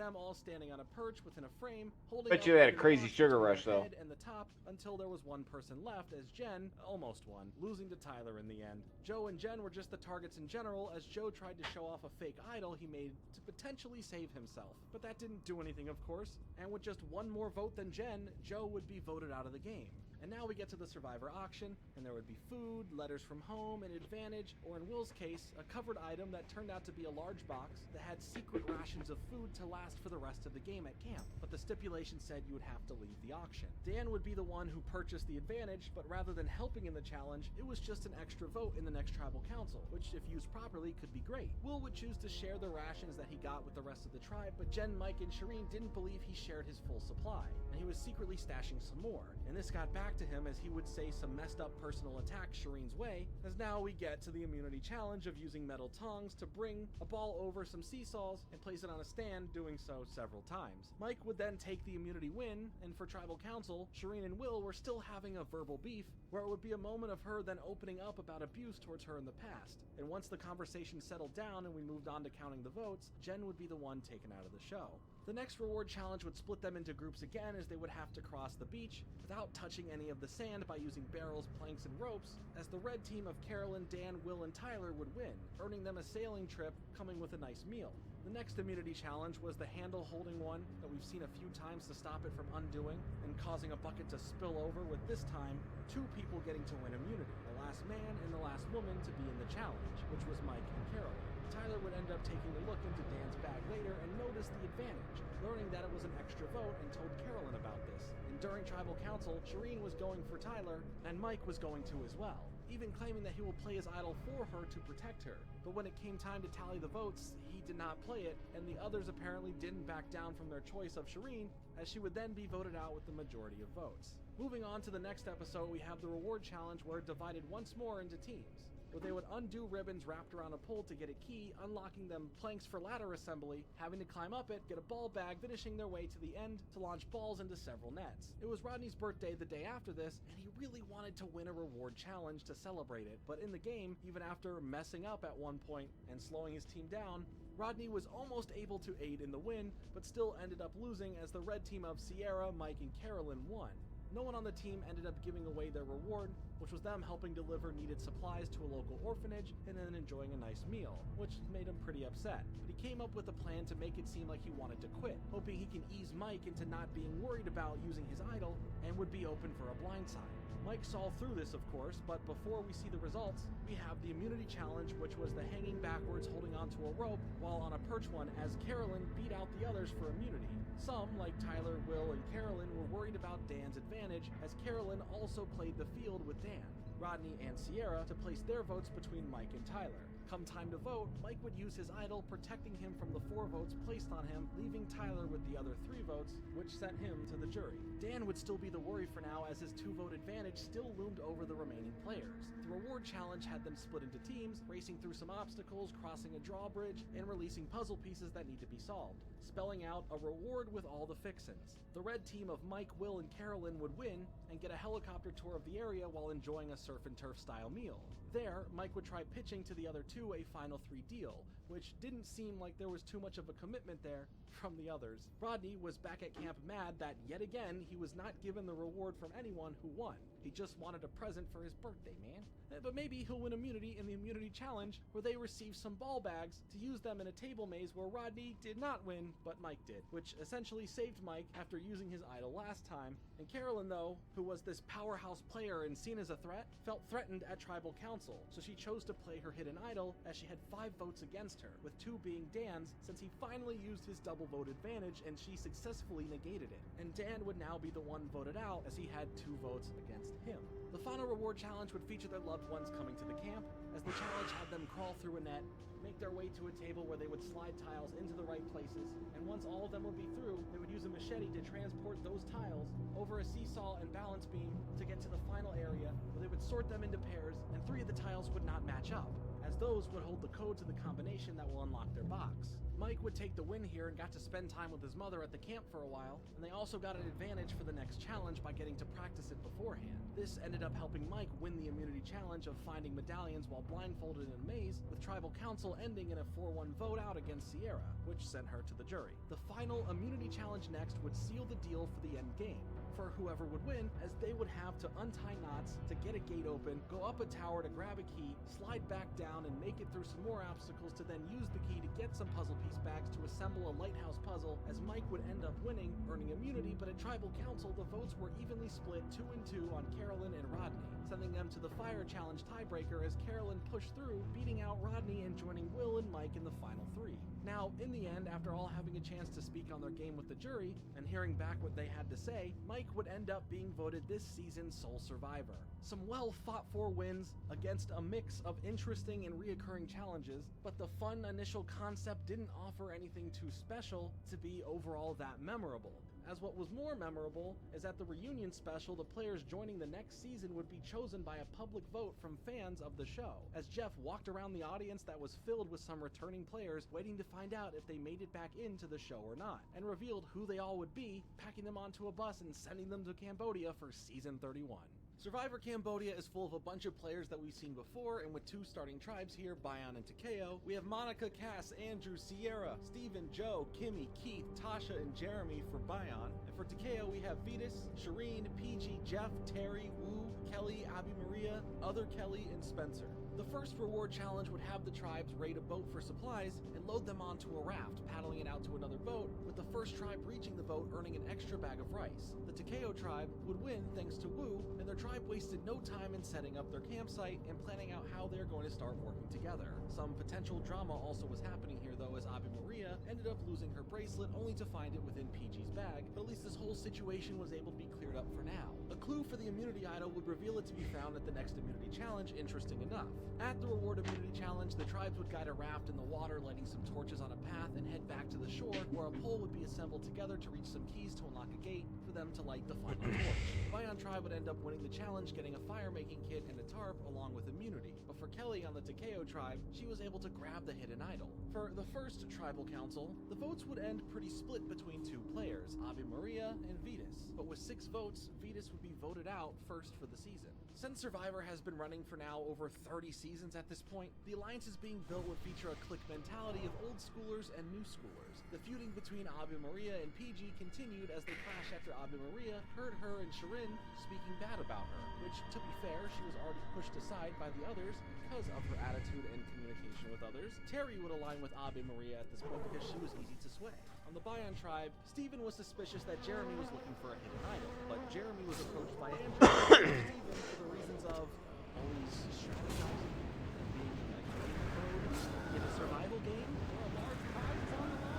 them all standing on a perch within a frame, holding Bet up you they had a the crazy box sugar between rush, their though. head and the top until there was one person left, as Jen almost won, losing to Tyler in the end. Joe and Jen were just the targets in general, as Joe tried to show off a fake idol he made to potentially save himself. But that didn't do anything, of course, and with just one more vote than Jen, Joe would be voted out of the game. And now we get to the Survivor auction, and there would be food, letters from home, an advantage, or in Will's case, a covered item that turned out to be a large box that had secret rations of food to last for the rest of the game at camp. But the stipulation said you would have to leave the auction. Dan would be the one who purchased the advantage, but rather than helping in the challenge, it was just an extra vote in the next tribal council, which if used properly could be great. Will would choose to share the rations that he got with the rest of the tribe, but Jen, Mike, and Shireen didn't believe he shared his full supply, and he was secretly stashing some more. And this got back to him as he would say some messed up personal attacks Shireen's way, as now we get to the immunity challenge of using metal tongs to bring a ball over some seesaws and place it on a stand, doing so several times. Mike would then take the immunity win, and for tribal council, Shireen and Will were still having a verbal beef, where it would be a moment of her then opening up about abuse towards her in the past. And once the conversation settled down and we moved on to counting the votes, Jen would be the one taken out of the show. The next reward challenge would split them into groups again, as they would have to cross the beach without touching any of the sand by using barrels, planks, and ropes, as the red team of Carolyn, Dan, Will, and Tyler would win, earning them a sailing trip coming with a nice meal. The next immunity challenge was the handle holding one that we've seen a few times to stop it from undoing and causing a bucket to spill over, with this time 2 people getting to win immunity, the last man and the last woman to be in the challenge, which was Mike and Carolyn. Tyler would end up taking a look into Dan's bag later and noticed the advantage, learning that it was an extra vote, and told Carolyn about this. And during tribal council, Shireen was going for Tyler, and Mike was going to as well, even claiming that he will play his idol for her to protect her. But when it came time to tally the votes, he did not play it, and the others apparently didn't back down from their choice of Shireen, as she would then be voted out with the majority of votes. Moving on to the next episode, we have the reward challenge, where it divided once more into teams, where they would undo ribbons wrapped around a pole to get a key, unlocking them planks for ladder assembly, having to climb up it, get a ball bag, finishing their way to the end to launch balls into several nets. It was Rodney's birthday the day after this, and he really wanted to win a reward challenge to celebrate it, but in the game, even after messing up at one point and slowing his team down, Rodney was almost able to aid in the win, but still ended up losing, as the red team of Sierra, Mike, and Carolyn won. no one on the team ended up giving away their reward, which was them helping deliver needed supplies to a local orphanage and then enjoying a nice meal, which made him pretty upset. But he came up with a plan to make it seem like he wanted to quit, hoping he can ease Mike into not being worried about using his idol and would be open for a blindside. Mike saw through this, of course, but before we see the results, we have the immunity challenge, which was the hanging backwards holding onto a rope while on a perch one as Carolyn beat out the others for immunity. Some, like Tyler, Will, and Carolyn, were worried about Dan's advantage, as Carolyn also played the field with Dan, Rodney, and Sierra to place their votes between Mike and Tyler. Come time to vote, Mike would use his idol, protecting him from the 4 votes placed on him, leaving Tyler with the other 3 votes, which sent him to the jury. Dan would still be the worry for now, as his 2-vote advantage still loomed over the remaining players. The reward challenge had them split into teams, racing through some obstacles, crossing a drawbridge, and releasing puzzle pieces that need to be solved, spelling out a reward with all the fixins. The red team of Mike, Will, and Carolyn would win and get a helicopter tour of the area while enjoying a surf and turf style meal. There, Mike would try pitching to the other 2 a final 3 deal, which didn't seem like there was too much of a commitment there from the others. Rodney was back at camp mad that, yet again, he was not given the reward from anyone who won. He just wanted a present for his birthday, man. But maybe he'll win immunity in the immunity challenge, where they receive some ball bags to use them in a table maze where Rodney did not win, but Mike did, which essentially saved Mike after using his idol last time. And Carolyn, though, who was this powerhouse player and seen as a threat, felt threatened at tribal council, so she chose to play her hidden idol, as she had 5 votes against her, with 2 being Dan's, since he finally used his double vote advantage and she successfully negated it. And Dan would now be the one voted out, as he had 2 votes against him. The final reward challenge would feature their loved ones coming to the camp, as the challenge had them crawl through a net, make their way to a table where they would slide tiles into the right places, and once all of them would be through, they would use a machete to transport those tiles over a seesaw and balance beam to get to the final area, where they would sort them into pairs, and 3 of the tiles would not match up, as those would hold the code to the combination that will unlock their box. Mike would take the win here and got to spend time with his mother at the camp for a while, and they also got an advantage for the next challenge by getting to practice it beforehand. This ended up helping Mike win the immunity challenge of finding medallions while blindfolded in a maze, with tribal council ending in a 4-1 vote out against Sierra, which sent her to the jury. The final immunity challenge next would seal the deal for the end game for whoever would win, as they would have to untie knots to get a gate open, go up a tower to grab a key, slide back down and make it through some more obstacles to then use the key to get some puzzle piece bags to assemble a lighthouse puzzle, as Mike would end up winning, earning immunity, but at tribal council the votes were evenly split 2 and 2 on Carolyn and Rodney, sending them to the fire challenge tiebreaker as Carolyn pushed through, beating out Rodney and joining Will and Mike in the final 3. Now, in the end, after all having a chance to speak on their game with the jury and hearing back what they had to say, Mike would end up being voted this season's sole survivor. Some well fought for wins against a mix of interesting and reoccurring challenges, but the fun initial concept didn't offer anything too special to be overall that memorable. As what was more memorable is at the reunion special, the players joining the next season would be chosen by a public vote from fans of the show, as Jeff walked around the audience that was filled with some returning players waiting to find out if they made it back into the show or not, and revealed who they all would be, packing them onto a bus and sending them to Cambodia for season 31. Survivor Cambodia is full of a bunch of players that we've seen before, and with 2 starting tribes here, Bion and Takeo, we have Monica, Cass, Andrew, Sierra, Steven, Joe, Kimmy, Keith, Tasha, and Jeremy for Bion, and for Takeo we have Vetus, Shireen, PG, Jeff, Terry, Wu, Kelly, Abby Maria, Other Kelly, and Spencer. The first reward challenge would have the tribes raid a boat for supplies and load them onto a raft, paddling it out to another boat, with the first tribe reaching the boat earning an extra bag of rice. The Takeo tribe would win thanks to Wu, and their tribe wasted no time in setting up their campsite and planning out how they're going to start working together. Some potential drama also was happening here though, as Abby Maria ended up losing her bracelet only to find it within PG's bag, but at least this whole situation was able to be cleared up for now. A clue for the immunity idol would reveal it to be found at the next immunity challenge, interesting enough. At the reward immunity challenge, the tribes would guide a raft in the water, lighting some torches on a path, and head back to the shore, where a pole would be assembled together to reach some keys to unlock a gate for them to light the final torch. Bion tribe would end up winning the challenge, getting a fire making kit and a tarp along with immunity, but for Kelly on the Takeo tribe, she was able to grab the hidden idol. For the first tribal council, the votes would end pretty split between 2 players, Abby Maria and Vetus, but with 6 votes, Vetus would be voted out first for the season. Since Survivor has been running for now over 30 seasons at this point, the alliances being built would feature a clique mentality of old schoolers and new schoolers, The feuding between Ave Maria and PG continued as they clashed after Ave Maria heard her and Shirin speaking bad about her, which, to be fair, she was already pushed aside by the others because of her attitude and communication with others. Terry would align with Ave Maria at this point because she was easy to sway. On the Bion tribe, Stephen was suspicious that Jeremy was looking for a hidden idol, but Jeremy was approached by Andrew and Stephen for the reasons of always strategizing and being in a game mode in a survival game where a large prize is on the line.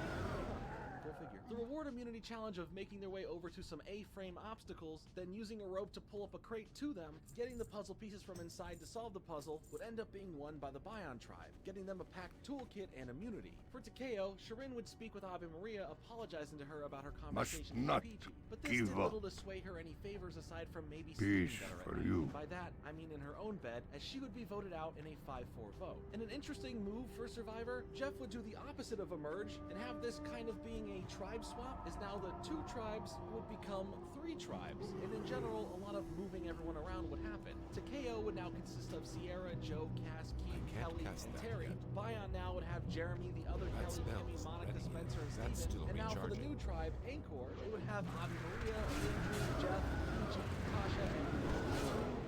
Go figure. The reward immunity challenge of making their way over to some A-frame obstacles, then using a rope to pull up a crate to them, getting the puzzle pieces from inside to solve the puzzle, would end up being won by the Bion tribe, getting them a packed toolkit and immunity. For Takeo, Shirin would speak with Ave Maria, apologizing to her about her conversation with PG. But this did little to sway her any favors aside from maybe sleeping better at night. By that, I mean in her own bed, as she would be voted out in a 5-4 vote. In an interesting move for Survivor, Jeff would do the opposite of a merge and have this kind of being a tribe swap, as now the 2 tribes would become 3 tribes, and in general, a lot of moving everyone around would happen. Takeo would now consist of Sierra, Joe, Cass, Keith, Kelly, and Terry. Bion now would have Jeremy, the other Kelly, Kimmy, Monica, Spencer, and Steven. And now for the new tribe, Anchor, it would have Ave Maria, Andrew, Jeff, PG, Tasha, and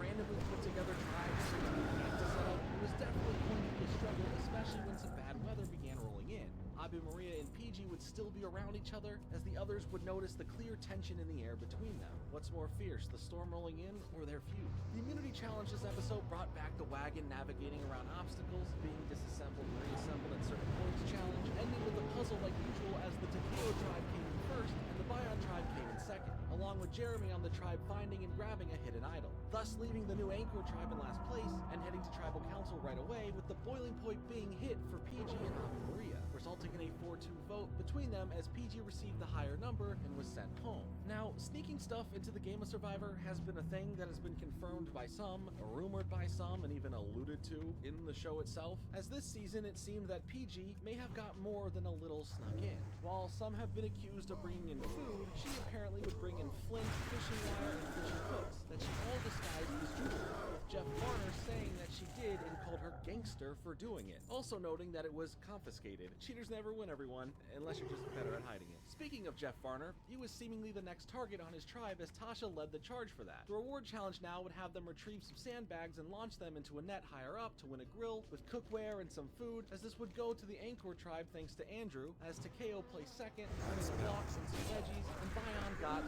randomly put together tribes to set up. It was definitely going to be a struggle, especially when some bad weather began rolling in. Ave Maria and PG would still be around each other, as the others would notice the clear tension in the air between them. What's more fierce, the storm rolling in or their feud? The immunity challenge this episode brought back the wagon navigating around obstacles, being disassembled and reassembled at certain points challenge, ending with a puzzle like usual as the Takeo tribe came in first and the Bion tribe came in second, along with Jeremy on the tribe finding and grabbing a hidden idol, thus leaving the new Anchor tribe in last place and heading to tribal council right away, with the boiling point being hit for PG and Ave Maria, resulting in a 4-2 vote between them as PG received the higher number and was sent home. Now, sneaking stuff into the game of Survivor has been a thing that has been confirmed by some, rumored by some, and even alluded to in the show itself, as this season it seemed that PG may have got more than a little snuck in. While some have been accused of bringing in food, she apparently would bring in flint, fishing wire, and fishing hooks that she all disguised as jewelry, with Jeff Varner saying that she did and called her gangster for doing it, also noting that it was confiscated. Cheaters never win, everyone, unless you're just better at hiding it. Speaking of Jeff Varner, he was seemingly the next target on his tribe as Tasha led the charge for that. The reward challenge now would have them retrieve some sandbags and launch them into a net higher up to win a grill with cookware and some food, as this would go to the Anchor tribe thanks to Andrew, as Takeo placed second, winning the blocks and some veggies, and Bion got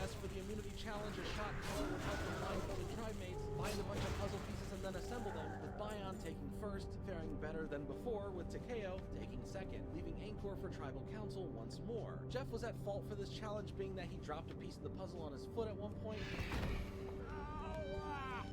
as for the immunity challenge, a shot caller would help the blindfolded tribe mates find a bunch of puzzle pieces and then assemble them, with Bion taking first, faring better than before, with Takeo taking second, leaving Anchor for tribal council once more. Jeff was at fault for this challenge, being that he dropped a piece of the puzzle on his foot at one point.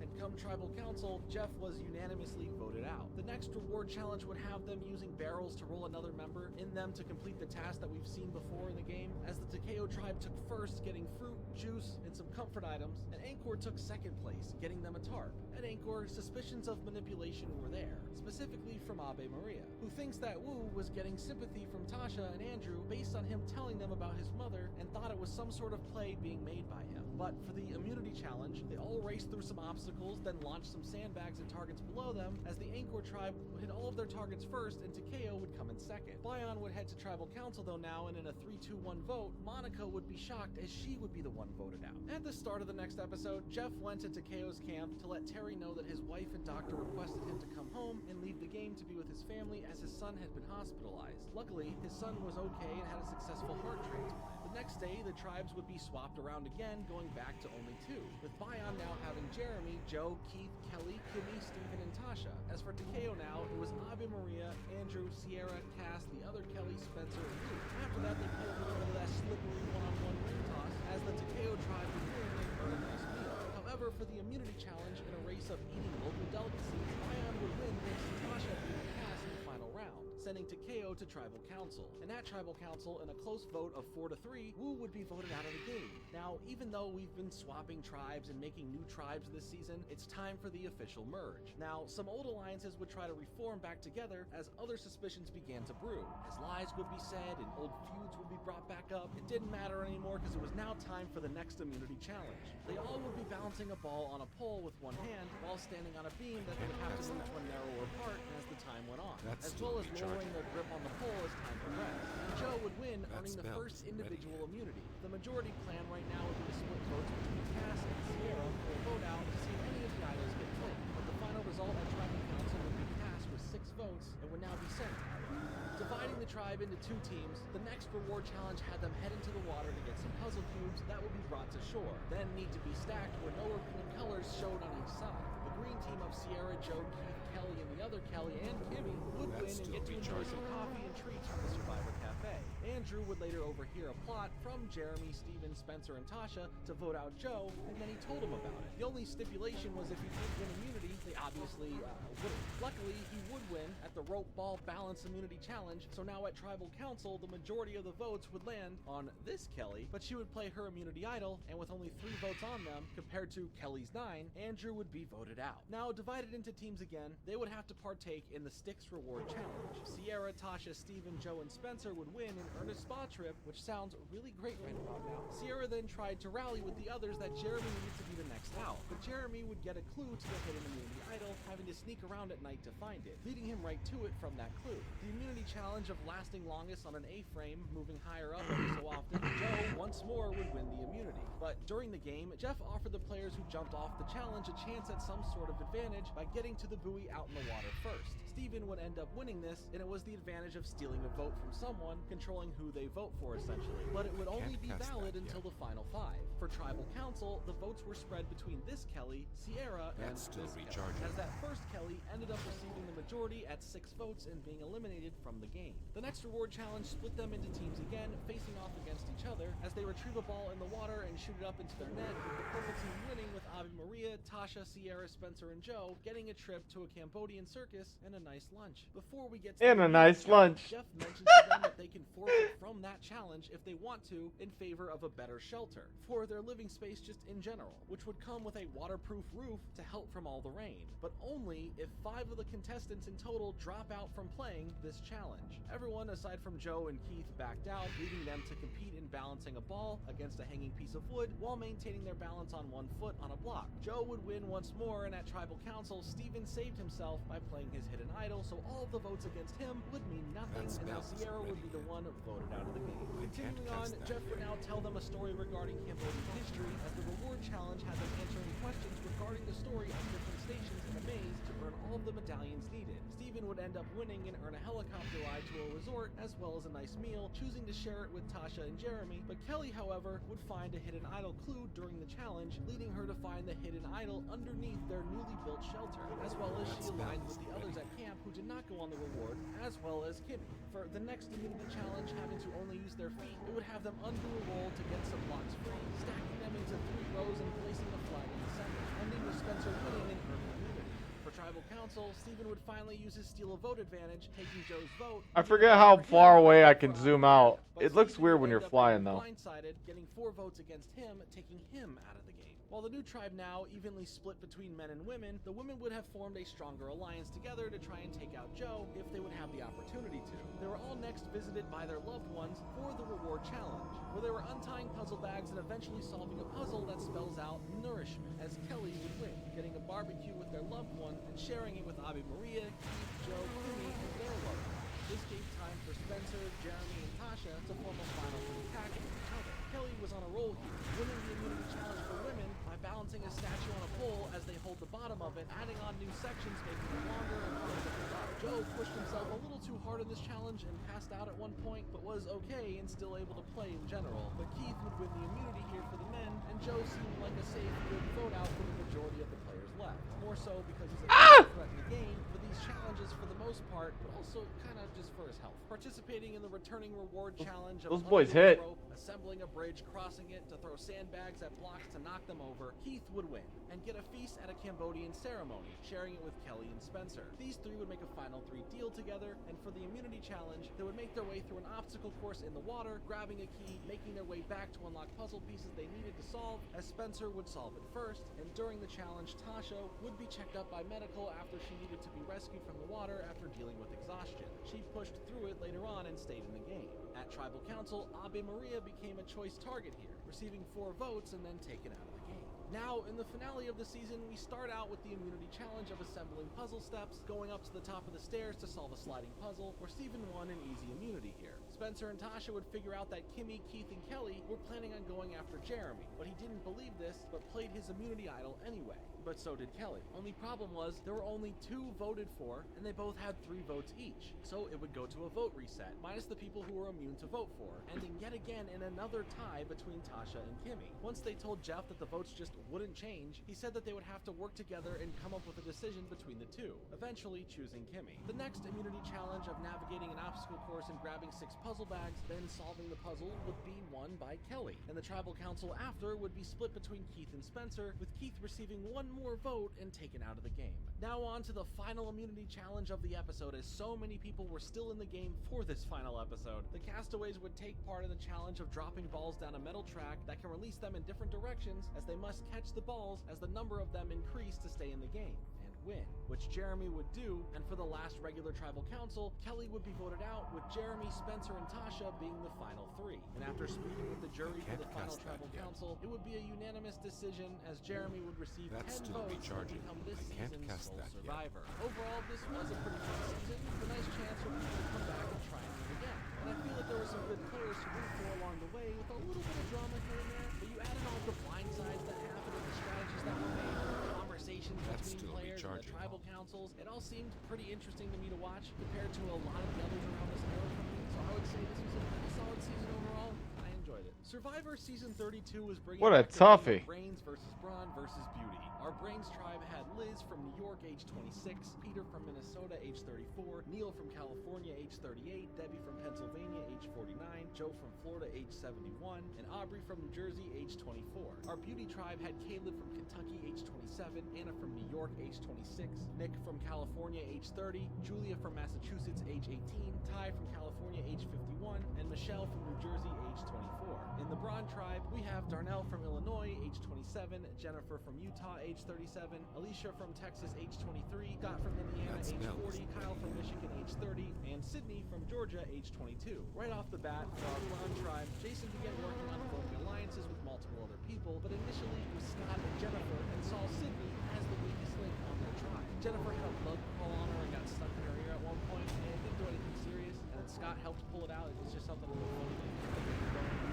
And come tribal council, Jeff was unanimously voted out. The next reward challenge would have them using barrels to roll another member in them to complete the task that we've seen before in the game, as the Takeo tribe took first, getting fruit, juice, and some comfort items, and Anchor took second place, getting them a tarp. At Anchor, suspicions of manipulation were there, specifically from Ave Maria, who thinks that Wu was getting sympathy from Tasha and Andrew based on him telling them about his mother and thought it was some sort of play being made by him. But for the immunity challenge, they all raced through some obstacles, then launched some sandbags and targets below them, as the Anchor tribe would hit all of their targets first and Takeo would come in second. Bion would head to tribal council though now, and in a 3-2-1 vote, Monica would be shocked as she would be the one voted out. At the start of the next episode, Jeff went to Takeo's camp to let Terry know that his wife and doctor requested him to come home and leave the game to be with his family as his son had been hospitalized. Luckily, his son was okay and had a successful heart transplant. The next day, the tribes would be swapped around again, going back to only 2, with Bion now having Jeremy, Joe, Keith, Kelly, Kimmy, Stephen, and Tasha. As for Takeo now, it was Ave Maria, Andrew, Sierra, Cass, the other Kelly, Spencer, and Luke. After that, they pulled a little bit of that slippery one-on-one ring toss, as the Takeo tribe would win and earn a nice meal. However, for the immunity challenge in a race of eating local delicacies, Bion would win thanks to Tasha being Cass in the final round, sending Takeo to tribal council. And at tribal council, in a close vote of 4-3, Wu would be voted out of the game. Now, even though we've been swapping tribes and making new tribes this season, it's time for the official merge. Now, some old alliances would try to reform back together as other suspicions began to brew, as lies would be said and old feuds would be brought back up. It didn't matter anymore because it was now time for the next immunity challenge. They all would be balancing a ball on a pole with one hand while standing on a beam that they would have to move to a narrower part as the time went on, as well as roll showing their grip on the pole as time progressed. And Joe would win, earning the first individual immunity. The majority plan right now would be to split votes between Cass and Sierra for a vote out to see if any of the idols get claimed. But the final result at Tribal Council would be Cass with 6 votes and would now be Senate idol. Dividing the tribe into 2 teams, the next reward challenge had them head into the water to get some puzzle cubes that would be brought to shore, then need to be stacked where no repeating colors showed on each side. The green team of Sierra, Joe, Keith, Kelly, and the other Kelly and Kimmy would win and get to enjoy some coffee and treats from the Survivor Cafe. Andrew would later overhear a plot from Jeremy, Steven, Spencer, and Tasha to vote out Joe, and then he told him about it. The only stipulation was if he did win immunity, they obviously wouldn't. Luckily, he would win at the rope ball balance immunity challenge, so now at Tribal Council, the majority of the votes would land on this Kelly, but she would play her immunity idol, and with only 3 votes on them, compared to Kelly's 9, Andrew would be voted out. Now, divided into teams again, they would have to partake in the Styx Reward Challenge. Sierra, Tasha, Steven, Joe, and Spencer would win and earn a spa trip, which sounds really great right about now. Sierra then tried to rally with the others that Jeremy needed to be the next out, but Jeremy would get a clue to the hidden immunity idol, having to sneak around at night to find it, leading him right to it from that clue. The immunity challenge of lasting longest on an A-frame, moving higher up every so often, Joe once more would win the immunity. But during the game, Jeff offered the players who jumped off the challenge a chance at some sort of advantage by getting to the buoy out in the water first. Steven would end up winning this, and it was the advantage of stealing a vote from someone, controlling who they vote for essentially. But it would only be valid until the final 5. For Tribal Council, the votes were spread between this Kelly, Sierra, and this Kelly, as that first Kelly ended up receiving the majority at 6 votes and being eliminated from the game. The next reward challenge split them into teams again, facing off against each other as they retrieve a ball in the water and shoot it up into their net, with the purple team winning with Ave Maria, Tasha, Sierra, Spencer, and Joe getting a trip to a Cambodian circus and a nice lunch. Before we get to and a nice lunch, Jeff mentions to them that they can forfeit from that challenge if they want to in favor of a better shelter for their living space just in general, which would come with a waterproof roof to help from all the rain, but only if 5 of the contestants in total drop out from playing this challenge. Everyone aside from Joe and Keith backed out, leaving them to compete in balancing a ball against a hanging piece of wood while maintaining their balance on 1 foot on a block. Joe would win once more, and at Tribal Council, Steven saved himself by playing his hidden idol, so all of the votes against him would mean nothing, and now Sierra would be the one voted out of the game. Continuing on, Jeff would now tell them a story regarding Cambodian history, as the reward challenge had them answering questions regarding the story of different stations in a maze to earn all of the medallions needed. Steven would end up winning and earn a helicopter ride to a resort, as well as a nice meal, choosing to share it with Tasha and Jeremy, but Kelly, however, would find a hidden idol clue during the challenge, leading her to find the hidden idol underneath their newly built shelter, as well as she aligned with the others at camp who did not go on the reward, as well as Kimmy. For the next immunity challenge, having to only use their feet, it would have them undo a roll to get some blocks free, stacking them into 3 rows and placing the flag in the center, ending with Spencer winning and earning immunity. For Tribal Council, Steven would finally use his steal a vote advantage, taking Joe's vote. I forget how far away I can zoom out. It looks weird when you're flying though. Blindsided, getting 4 votes against him, taking him out of the game. While the new tribe now evenly split between men and women, the women would have formed a stronger alliance together to try and take out Joe if they would have the opportunity to. They were all next visited by their loved ones for the reward challenge, where they were untying puzzle bags and eventually solving a puzzle that spells out nourishment, as Kelly would win, getting a barbecue with their loved one and sharing it with Ave Maria, Keith, Joe, Kimmy, and their loved one. This gave time for Spencer, Jeremy, and Tasha to form a final attack with each other. Kelly was on a roll here, winning the immunity challenge for women by balancing a statue on a pole as they hold the bottom of it, adding on new sections, making it longer and harder to pick up. Joe pushed himself a little too hard in this challenge and passed out at one point, but was okay and still able to play in general. But Keith would win the immunity here for the men, and Joe seemed like a safe, good vote out for the majority of the players left. More so because he's able to threaten the game for these challenges for the most part, but also kind of just for his health. Participating in the returning reward challenge of those boys hit. Rope, assembling a bridge, crossing it to throw sandbags at blocks to knock them over, Keith would win and get a feast at a Cambodian ceremony, sharing it with Kelly and Spencer. These 3 would make a final 3 deal together, and for the immunity challenge, they would make their way through an obstacle course in the water, grabbing a key, making their way back to unlock puzzle pieces they needed to solve, as Spencer would solve it first, and during the challenge, Tasha would be checked up by medical after she needed to be rescued from the water after dealing with exhaustion. She pushed through it later on and stayed in the game. At Tribal Council, Ave Maria became a choice target here, receiving 4 votes and then taken out of the game. Now, in the finale of the season, we start out with the immunity challenge of assembling puzzle steps, going up to the top of the stairs to solve a sliding puzzle, or Steven won an easy immunity here. Spencer and Tasha would figure out that Kimmy, Keith, and Kelly were planning on going after Jeremy, but he didn't believe this, but played his immunity idol anyway. But so did Kelly. Only problem was, there were only 2 voted for, and they both had 3 votes each. So it would go to a vote reset, minus the people who were immune to vote for, ending yet again in another tie between Tasha and Kimmy. Once they told Jeff that the votes just wouldn't change, he said that they would have to work together and come up with a decision between the 2, eventually choosing Kimmy. The next immunity challenge of navigating an obstacle course and grabbing 6 puzzle bags, then solving the puzzle, would be won by Kelly. And the tribal council after would be split between Keith and Spencer, with Keith receiving 1 more vote and taken out of the game. Now on to the final immunity challenge of the episode, as so many people were still in the game for this final episode. The castaways would take part in the challenge of dropping balls down a metal track that can release them in different directions, as they must catch the balls as the number of them increase to stay in the game and win, which Jeremy would do. And for the last regular tribal council, Kelly would be voted out, with Jeremy, Spencer, and Tasha being the final 3. And after speaking with the jury for the final tribal council, it would be a unanimous decision, as Jeremy would receive 10 votes and become this season's sole survivor. Overall, this was a pretty fun season, with a nice chance for people to come back and try and win again. And I feel like there were some good players to root for along the way, with a little bit of drama here and there, but you added all the blind sides that happened and the strategies that were made, conversations between players and the tribal councils. It all seemed pretty interesting to me to watch compared to a lot of the others around this era for me, so I would say this was a pretty solid season overall. I enjoyed it. Survivor Season 32 was bringing What a back the theme toughie. of Brains versus Brawn versus Beauty. Our Brains tribe had Liz from New York, age 26, Peter from Minnesota, age 34, Neil from California, age 38, Debbie from Pennsylvania, age 49, Joe from Florida, age 71, and Aubrey from New Jersey, age 24. Our Beauty tribe had Caleb from Kentucky, age 27, Anna from New York, age 26, Nick from California, age 30, Julia from Massachusetts, age 18, Ty from California, age 51, and Michelle from New Jersey, age 24. In the Braun tribe, we have Darnell from Illinois, age 27, Jennifer from Utah, age 37, Alicia from Texas, age 23, Scott from Indiana, age 40, Kyle from Michigan, age 30, and Sydney from Georgia, age 22. Right off the bat, for our Braun tribe, Jason began working on forming alliances with multiple other people, but initially it was Scott and Jennifer, and saw Sydney as the weakest link on their tribe. Jennifer had a bug crawl on her and got stuck in her ear at one point, and it didn't do anything serious, and then Scott helped pull it out. It was just something a little funny.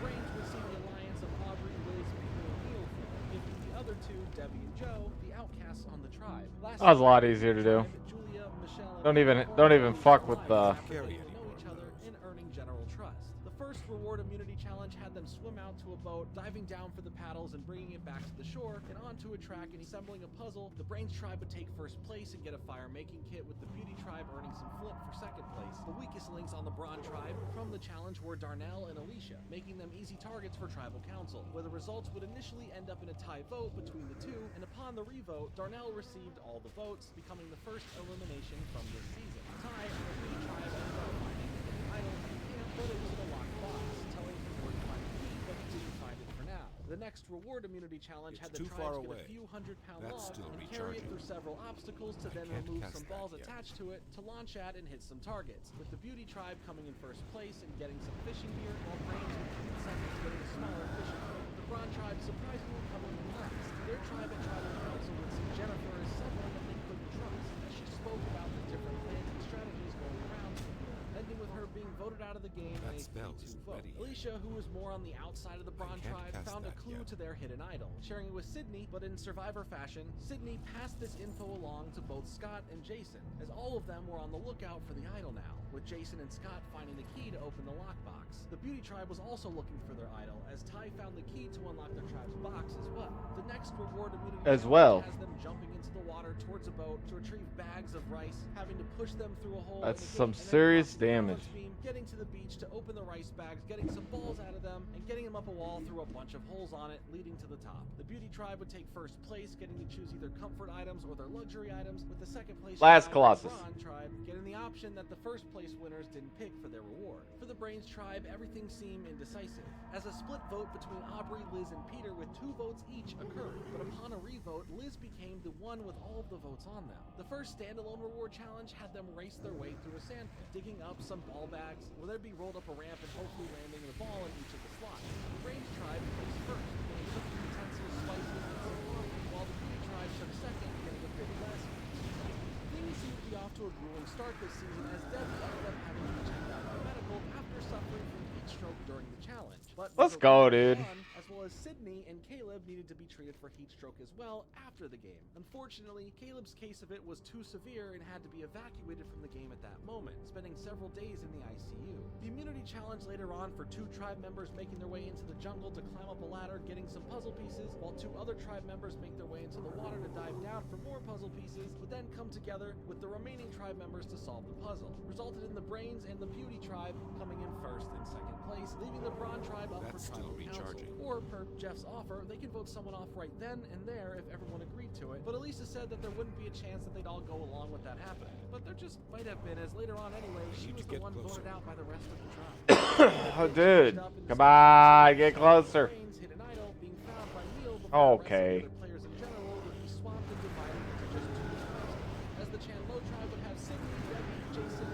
Brains would see the alliance of Aubrey, Liz, Peter, and Neil form, giving the other 2, Debbie and Joe, the outcasts on the tribe. That was a lot easier to do. Julia, Michelle, and Don't even fuck with the. know each other and earning general trust. The first reward immunity challenge had them swim out to a boat, diving down for the paddles and bringing it back to the shore and onto a track and assembling a puzzle. The Brains tribe would take first place and get a fire making kit, with the Beauty tribe earning some flint for second place. The weakest links on the Brawn tribe from the challenge were Darnell and Alicia, making them easy targets for tribal council, where the results would initially end up in a tie vote between the 2, and upon the revote, Darnell received all the votes, becoming the first elimination from this season. Ty and the Beauty tribe ended up finding an idol in the camp, but it was in a locked box, telling him where to find the key, but he didn't find it for now. The next reward immunity challenge had the tribes get a few 100-pound log and carry it through several obstacles to then remove some balls attached to it to launch at and hit some targets, with the Beauty tribe coming in first place and getting some fishing gear, while Brains would come in second, getting a smaller fishing boat. The Braun tribe surprisingly coming in last. Their tribe and tribal council would see Jennifer as someone that they couldn't trust, as she spoke about the different plans and strategies going around, ending with her being voted out of the game in a 3-2 vote. Alicia, who was more on the outside of the Braun tribe, found a clue to their hidden idol, sharing it with Sydney, but in Survivor fashion, Sydney passed this info along to both Scott and Jason, as all of them were on the lookout for the idol now, with Jason and Scott finding the key to open the lockbox. The Beauty tribe was also looking for their idol, as Ty found the key to unlock their tribe's box as well. The next reward immunity as well has them jumping into the water towards a boat to retrieve bags of rice, having to push them through a hole. That's in the some gate, and then serious crossing the damage. balance beam, getting to the beach to open the rice bags, getting some balls out of them, and getting them up a wall through a bunch of holes on it, leading to the top. The Beauty tribe would take first place, getting to choose either comfort items or their luxury items, with the second place Last Colossus. Braun tribe getting the option that the first place winners didn't pick for their reward. For the Brains tribe, everything seemed indecisive, as a split vote between Aubrey, Liz, and Peter with 2 votes each occurred, but upon a revote, Liz became the one with all of the votes on them. The first standalone reward challenge had them race their way through a sand pit, digging up some ball bags, where they'd be rolled up a ramp and hopefully landing the ball in each of the slots. The Brains tribe placed first, getting cooking utensils, spices, and some strong start this season as Debbie ended up having to be checked out by medical after suffering from heat stroke during the challenge. But Let's go, dude. as well as Sydney and Caleb needed to be treated for heat stroke as well after the game. Unfortunately, Caleb's case of it was too severe and had to be evacuated from the game at that moment, spending several days in the ICU. The immunity challenge later on for 2 tribe members making their way into the jungle to climb up a ladder, getting some puzzle pieces, while 2 other tribe members make their way into the water to dive down for more puzzle pieces, would then come together with the remaining tribe members to solve the puzzle. Resulted in the Brains and the Beauty tribe coming in first and second place, leaving the Brawn tribe up That's for still tribal council. recharging. Or per Jeff's offer, they can vote someone off right then and there if everyone agreed to it, but Elisa said that there wouldn't be a chance that they'd all go along with that happening. But there just might have been, as later on anyway, she was the one voted out by the rest of the tribe. Oh, dude. Come on, get closer. Brains hit an idol, being found by Neil before Okay. the rest of the other players in general would be swamped and divided into just 2 tribes. As the Chandlo tribe would have Sydney, Debbie, Jason,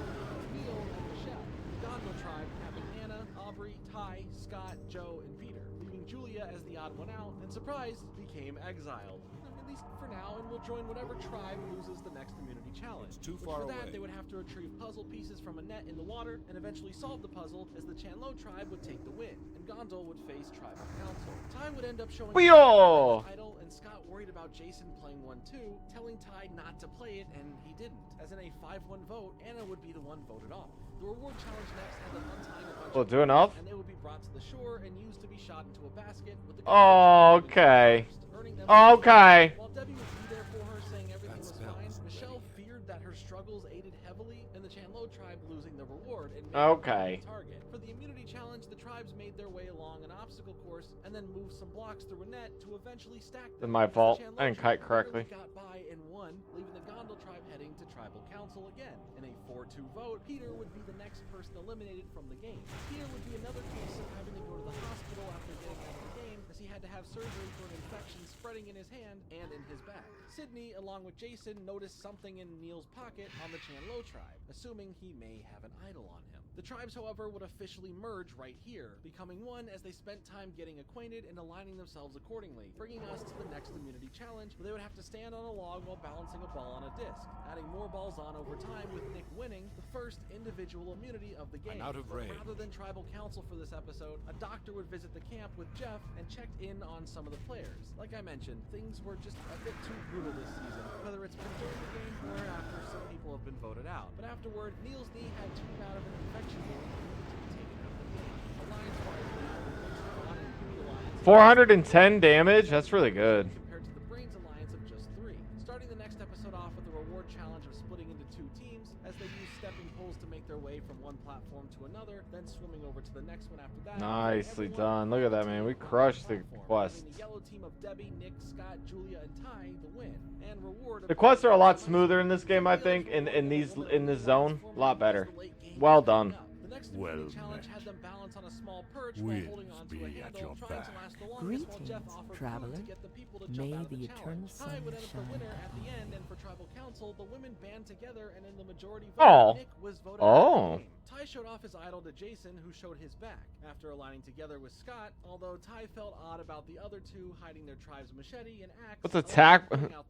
Neil, and Michelle. The Gondel tribe having Anna, Aubrey, Ty, Scott, Joe, and Peter, leaving Julia as the odd one out, and surprised, became exiled. At least for now, and will join whatever tribe loses the next immunity challenge. It's too Which far for that, away. they would have to retrieve puzzle pieces from a net in the water and eventually solve the puzzle, as the Chandlo tribe would take the win, and Gondol would face tribal council. Ty would end up showing Wheel! idol, and Scott worried about Jason playing one too, telling Ty not to play it, and he didn't. As in a 5-1 vote, Anna would be the one voted off. The reward challenge next had them untying a bunch Well, of do enough? and they would be brought to the shore and used to be shot into a basket with the Oh, okay. earning them Okay. While Debbie would be there for her, saying everything That's was fine, balanced, Michelle Debbie. feared that her struggles aided heavily in the Chandlo tribe losing the reward and Okay. the target. For the immunity challenge, the tribes made their way along an obstacle course and then moved some blocks through a net to eventually stack them. It's my As the fault. Chandlo I didn't tribe kite correctly. barely got by and won, leaving the Gondel tribe heading to tribal council again. In a 4-2 vote, Peter would be the next person eliminated from the game. Peter would be another case of having to go to the hospital after getting out of the game, as he had to have surgery for an infection spreading in his hand and in his back. Sydney, along with Jason, noticed something in Neil's pocket on the Chandlo tribe, assuming he may have an idol on him. The tribes, however, would officially merge right here, becoming one as they spent time getting acquainted and aligning themselves accordingly, bringing us to the next immunity challenge, where they would have to stand on a log while balancing a ball on a disc, adding more balls on over time, with Nick winning the first individual immunity of the game. I'm out of But range. rather than tribal council for this episode, a doctor would visit the camp with Jeff and checked in on some of the players. Like I mentioned, things were just a bit too brutal this season, whether it's been during the game or after some people have been voted out. But afterward, Neil's knee had turned out of an infection wound and needed to be taken out of the game. Alliance-wise, the Brawn and Beauty Alliance 410 damage? That's really good. compared to the Brains Alliance of just 3. Starting the next episode off with the reward challenge of splitting into 2 teams, as they use stepping poles to make their way from one platform to another, then swimming over to the next one after that. Nicely Everyone done. Look at that, man. We crushed the platform, quest. giving the yellow team of Debbie, Nick, Scott, Julia, and Ty the win. And reward The quests are a lot smoother in this game, I think, in this zone. A lot better. Well done. The next Well immunity challenge met. had them balance on a small perch while We'll holding onto a be at handle, your trying to back. last the longest while Jeff Greetings, offered food traveler. to get the people to jump May out of the the eternal challenge. Ty sun would end up the shine winner at the upon end, and for tribal council, the women band together, and in the majority Oh. vote, Nick was voted Oh. out of the game. Ty showed off his idol to Jason, who showed his back. After aligning together with Scott, although Ty felt odd about the other two hiding their tribe's machete and axe. What's attack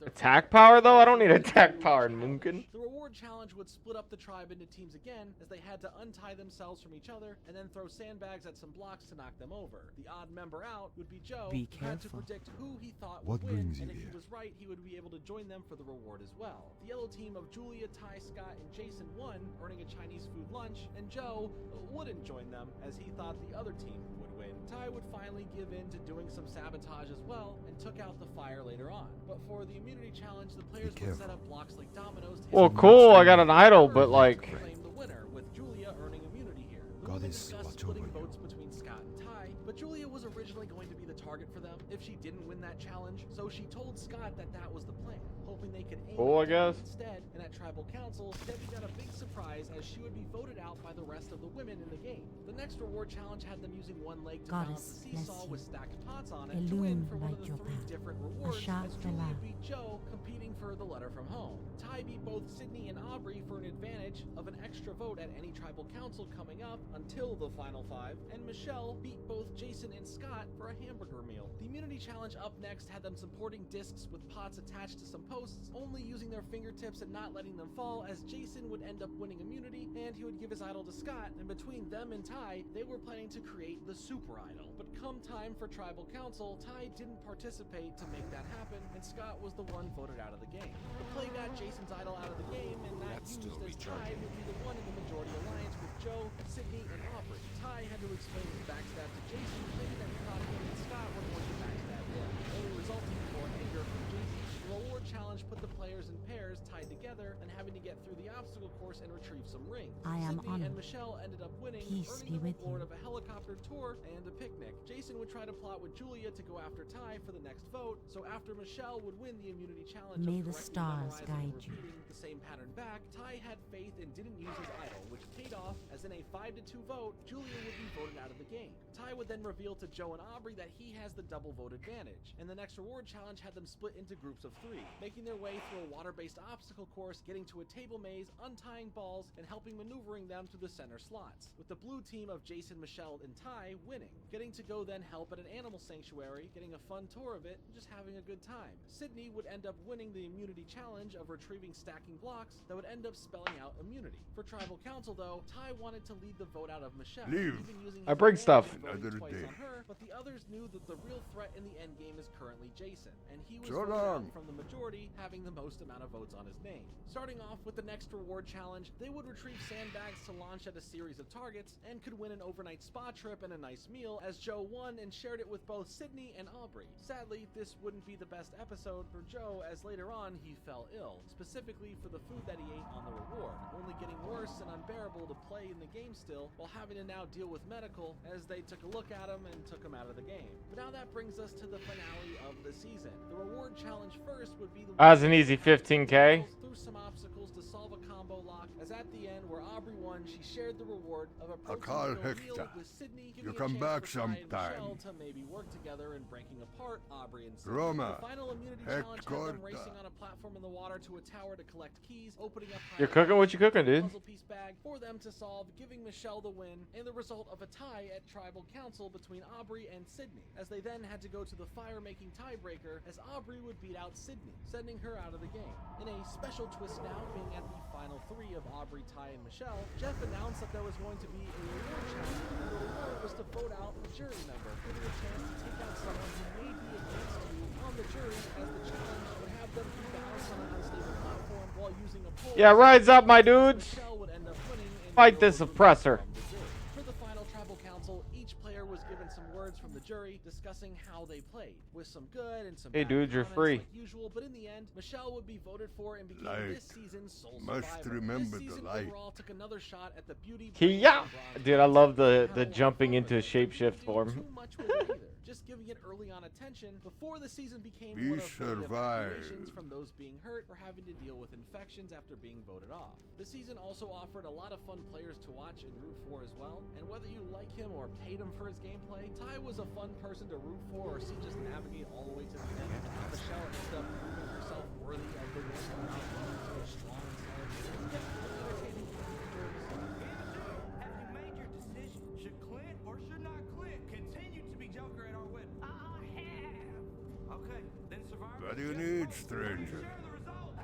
attack power though? I don't need attack power in Moonkin. The reward challenge would split up the tribe into teams again, as they had to untie themselves from each other and then throw sandbags at some blocks to knock them over. The odd member out would be Joe, Be who had to careful. predict who he thought What would win, brings and you if he here? was right, he would be able to join them for the reward as well. The yellow team of Julia, Ty, Scott, and Jason won, earning a Chinese food lunch, and Joe wouldn't join them, as he thought the other team would win. Ty would finally give in to doing some sabotage as well, and took out the fire later on. But for the immunity challenge, the players would set up blocks like dominoes to Well, hit cool. I got an idol, first but to like, proclaim the winner, with Julia earning immunity here. The God women is discussed watch splitting over you. votes between Scott and Ty, but Julia was originally going to be the target for them if she didn't win that challenge, so she told Scott that that was the plan, hoping they could aim Cool, at I Debbie guess. instead. And at tribal council, Debbie got a big surprise as she would be voted out by the rest of the women in the game. The next reward challenge had them using one leg to balance Goddess the bless seesaw you. with stacked pots on it to win Illume for one of light the your 3 path. different rewards, Asha as Julia Bella. beat Joe, competing for the letter from home. Ty beat both Sydney and Aubrey for an advantage of an extra vote at any tribal council coming up until the final 5, and Michelle beat both Jason and Scott for a hamburger per meal. The immunity challenge up next had them supporting discs with pots attached to some posts, only using their fingertips and not letting them fall, as Jason would end up winning immunity, and he would give his idol to Scott, and between them and Ty, they were planning to create the super idol. But come time for tribal council, Ty didn't participate to make that happen, and Scott was the one voted out of the game. The play got Jason's idol out of the game, and not used as Ty would be the one in the majority alliance with Joe, Sydney, and Aubrey. Ty had to explain his backstab to Jason, thinking that he thought him and Scott were going to backstab him, only resulting in more anger from Jason. The reward challenge put the players in pairs tied together and having to get through the obstacle course and retrieve some rings. I am Sydney honored. and Michelle ended up winning, Peace earning be the with reward you. of a helicopter tour and a picnic. Jason would try to plot with Julia to go after Ty for the next vote, so after Michelle would win the immunity challenge May of the correctly stars memorizing guide and you. repeating the same pattern back, Ty had faith and didn't use his idol, which paid off, as in a 5-2 vote, Julia would be voted out of the game. Ty would then reveal to Joe and Aubrey that he has the double vote advantage, and the next reward challenge had them split into groups of 3, making their way through a water-based obstacle course, getting to a table maze, untying balls, and helping maneuvering them through the center slots, with the blue team of Jason, Michelle, and Ty winning, getting to go then help at an animal sanctuary, getting a fun tour of it, and just having a good time. Sydney would end up winning the immunity challenge of retrieving stacking blocks that would end up spelling out immunity. For tribal council though, Ty wanted to lead the vote out of Michelle, Leave. even using I his bring advantage stuff. of voting Another twice day. on her, but the others knew that the real threat in the end game is currently Jason, and he was So voted out long. from the majority, having the most amount of votes on his name. Starting off with the next reward challenge, they would retrieve sandbags to launch at a series of targets, and could win an overnight spa trip and a nice meal, as Joe won and shared it with both Sydney and Aubrey. Sadly, this wouldn't be the best episode for Joe, as later on he fell ill, specifically for the food that he ate on the reward, only getting worse and unbearable to play in the game still, while having to now deal with medical, as they took a look at him and took him out of the game. But now that brings us to the finale of the season. The reward challenge first would be the That was an easy 15K. through some obstacles to solve a combo lock, as at the end where Aubrey won, she shared the reward of a I'll protein call filled meal Hector. with Sydney, You giving come a back chance for Ty and sometime. Michelle to maybe work together in breaking apart Aubrey and Sydney. Roma, The final immunity challenge had them Hector. racing on a platform in the water to a tower to collect keys, opening up You're cooking what you cooking, dude. puzzle piece bag for them to solve, giving Michelle the win, and the result of a tie at tribal council between Aubrey and Sydney, as they then had to go to the fire-making tiebreaker, as Aubrey would beat out Sydney, sending her out of the game. In a special twist now, being at the final 3 of Aubrey, Ty, and Michelle, Jeff announced that there was going to be a reward challenge, and the reward was to vote out a jury member, giving a chance to take out someone who may be against you on the jury, as the challenge would have them do balance on an unstable platform while using a pole. Yeah, rise up, my dudes. Michelle would end up winning and Fight go this with the oppressor. from the jury. For the final tribal council, each player was given some words from the jury discussing how they played, with some good and some Hey, bad dude, you're comments free. like usual, but in the end, Michelle would be voted for and became Like, this season's sole must survivor. remember This the season light. overall took another shot at the beauty Yeah, dude, I love the Had a lot of jumping fun into with it. shapeshift Didn't do form. too much with it either. Just giving it early on attention before the season became We one of many survived. evacuations from those being hurt or having to deal with infections after being voted off. The season also offered a lot of fun players to watch and root for as well, and whether you like him or paid him for his gameplay, Ty was a fun person to root for or see just navigate all the way to the end, and how Michelle ended up proving herself worthy of the win without being so strong and solid. Yeah, entertaining during the season. Have you made your decision? Should Clint or should not Clint continue to be Joker at our wedding? I have. Okay, then Survivor. What do you need, stranger? Share the results.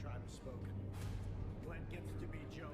Tribe has spoken. Clint gets to be Joker.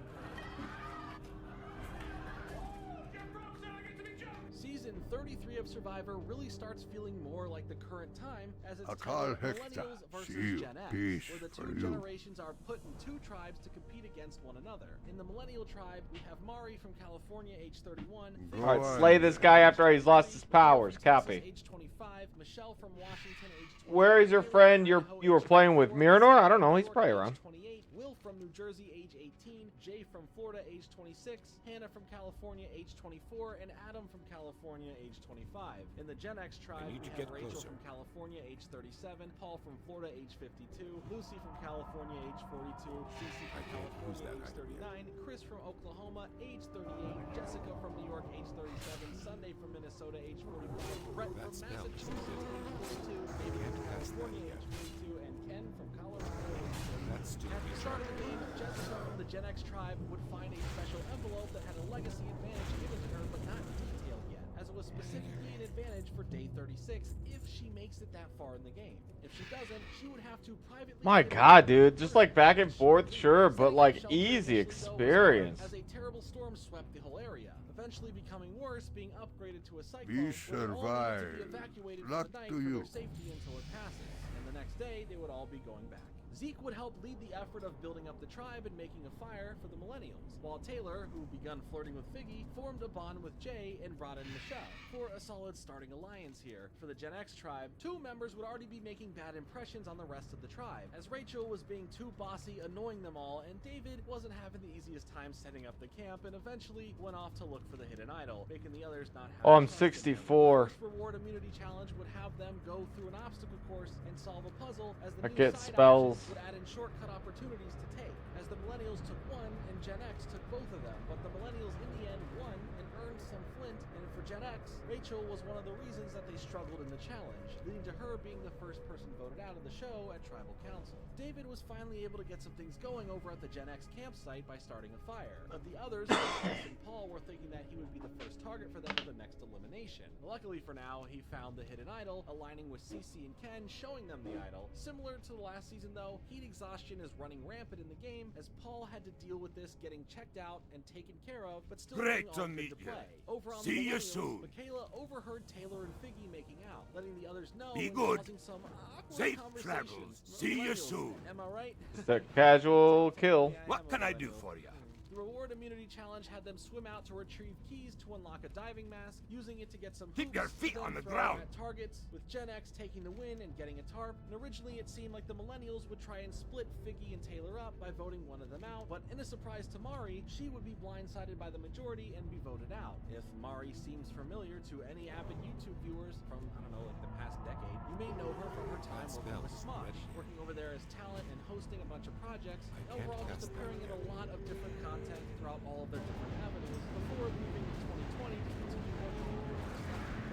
Season 33 of Survivor really starts feeling more like the current time, as it's I call titled Hector. Millennials versus Shield, Gen X, peace where the for two you. generations are put in 2 tribes to compete against one another. In the Millennial tribe, we have Mari from California, age 31. Go Alright, on. slay this guy after he's lost his powers. Copy. Age 25. Michelle from Washington, age 28. Where is your friend you were playing with? Mirador? I don't know. He's probably around. 28. Will from New Jersey, age 18. Jay from Florida, age 26. Hannah from California, age 24. And Adam from California, age 25. In the Gen X tribe, need we to have get Rachel closer. from California, age 37. Paul from Florida, age 52. Lucy from California, age 42. Cece from who's California, that age hiding 39. Chris from Oklahoma, age 38. Jessica from New York, age 37. Sunday from Minnesota, age 45. Brett from That smell is Massachusetts, age 42. Baby from California, age 42. And Ken from Colorado, age 40. That still At the start of the recharging. game, Jessica from the Gen X tribe would find a special envelope that had a legacy advantage given to her, but not detailed yet, as it was specifically an advantage for day 36 if she makes it that far in the game. If she doesn't, she would have to privately... My God, dude, just like back and forth, sure, but like easy experience. As a terrible storm swept the whole area, eventually becoming worse, being upgraded to a cyclone. We where they all needed to survived. be evacuated Luck for the night to for you. their safety until it passes, and the next day they would all be going back. Zeke would help lead the effort of building up the tribe and making a fire for the millennials, while Taylor, who begun flirting with Figgy, formed a bond with Jay and brought in Michelle for a solid starting alliance here. For the Gen X tribe, 2 members would already be making bad impressions on the rest of the tribe, as Rachel was being too bossy, annoying them all, and David wasn't having the easiest time setting up the camp and eventually went off to look for the hidden idol, making the others not have Oh, I'm trust in him. 64. The first reward immunity challenge would have them go through an obstacle course and solve a puzzle, as the I new get side spells. options would add in shortcut opportunities to take, as the millennials took one and Gen X took both of them, but the millennials in the end won and earned some flint, and for Gen X, Rachel was one of the reasons that they struggled in the challenge, leading to her being the first person voted out of the show at Tribal Council. David was finally able to get some things going over at the Gen X campsite by starting a fire, but the others, Chris and Paul, were thinking that he would be the first target for them for the next elimination. Luckily for now, he found the hidden idol, aligning with Cece and Ken, showing them the idol. Similar to the last season though, heat exhaustion is running rampant in the game, as Paul had to deal with this getting checked out and taken care of, but still Great being all to good meet to you. play. Over on See the you millennials, soon. Michaela overheard Taylor and Figgy making out, letting the others know Be and good. causing some awkward Safe conversations. travels. See you Millennials, soon. Am I right? Just a casual kill. Yeah, What I'm a can I do millennial. for you? The reward immunity challenge had them swim out to retrieve keys to unlock a diving mask, using it to get some Keep your hoops, feet then on the throw ground. at targets, with Gen X taking the win and getting a tarp. And originally it seemed like the millennials would try and split Figgy and Taylor up by voting one of them out, but in a surprise to Mari, she would be blindsided by the majority and be voted out. If Mari seems familiar to any avid YouTube viewers from, I don't know, like the past decade, you may know her from her time working with Smosh, working over there as talent and hosting a bunch of projects, and overall just appearing in a lot of different content throughout all of their different avenues before leaving in 2020 to continue working with Warriors.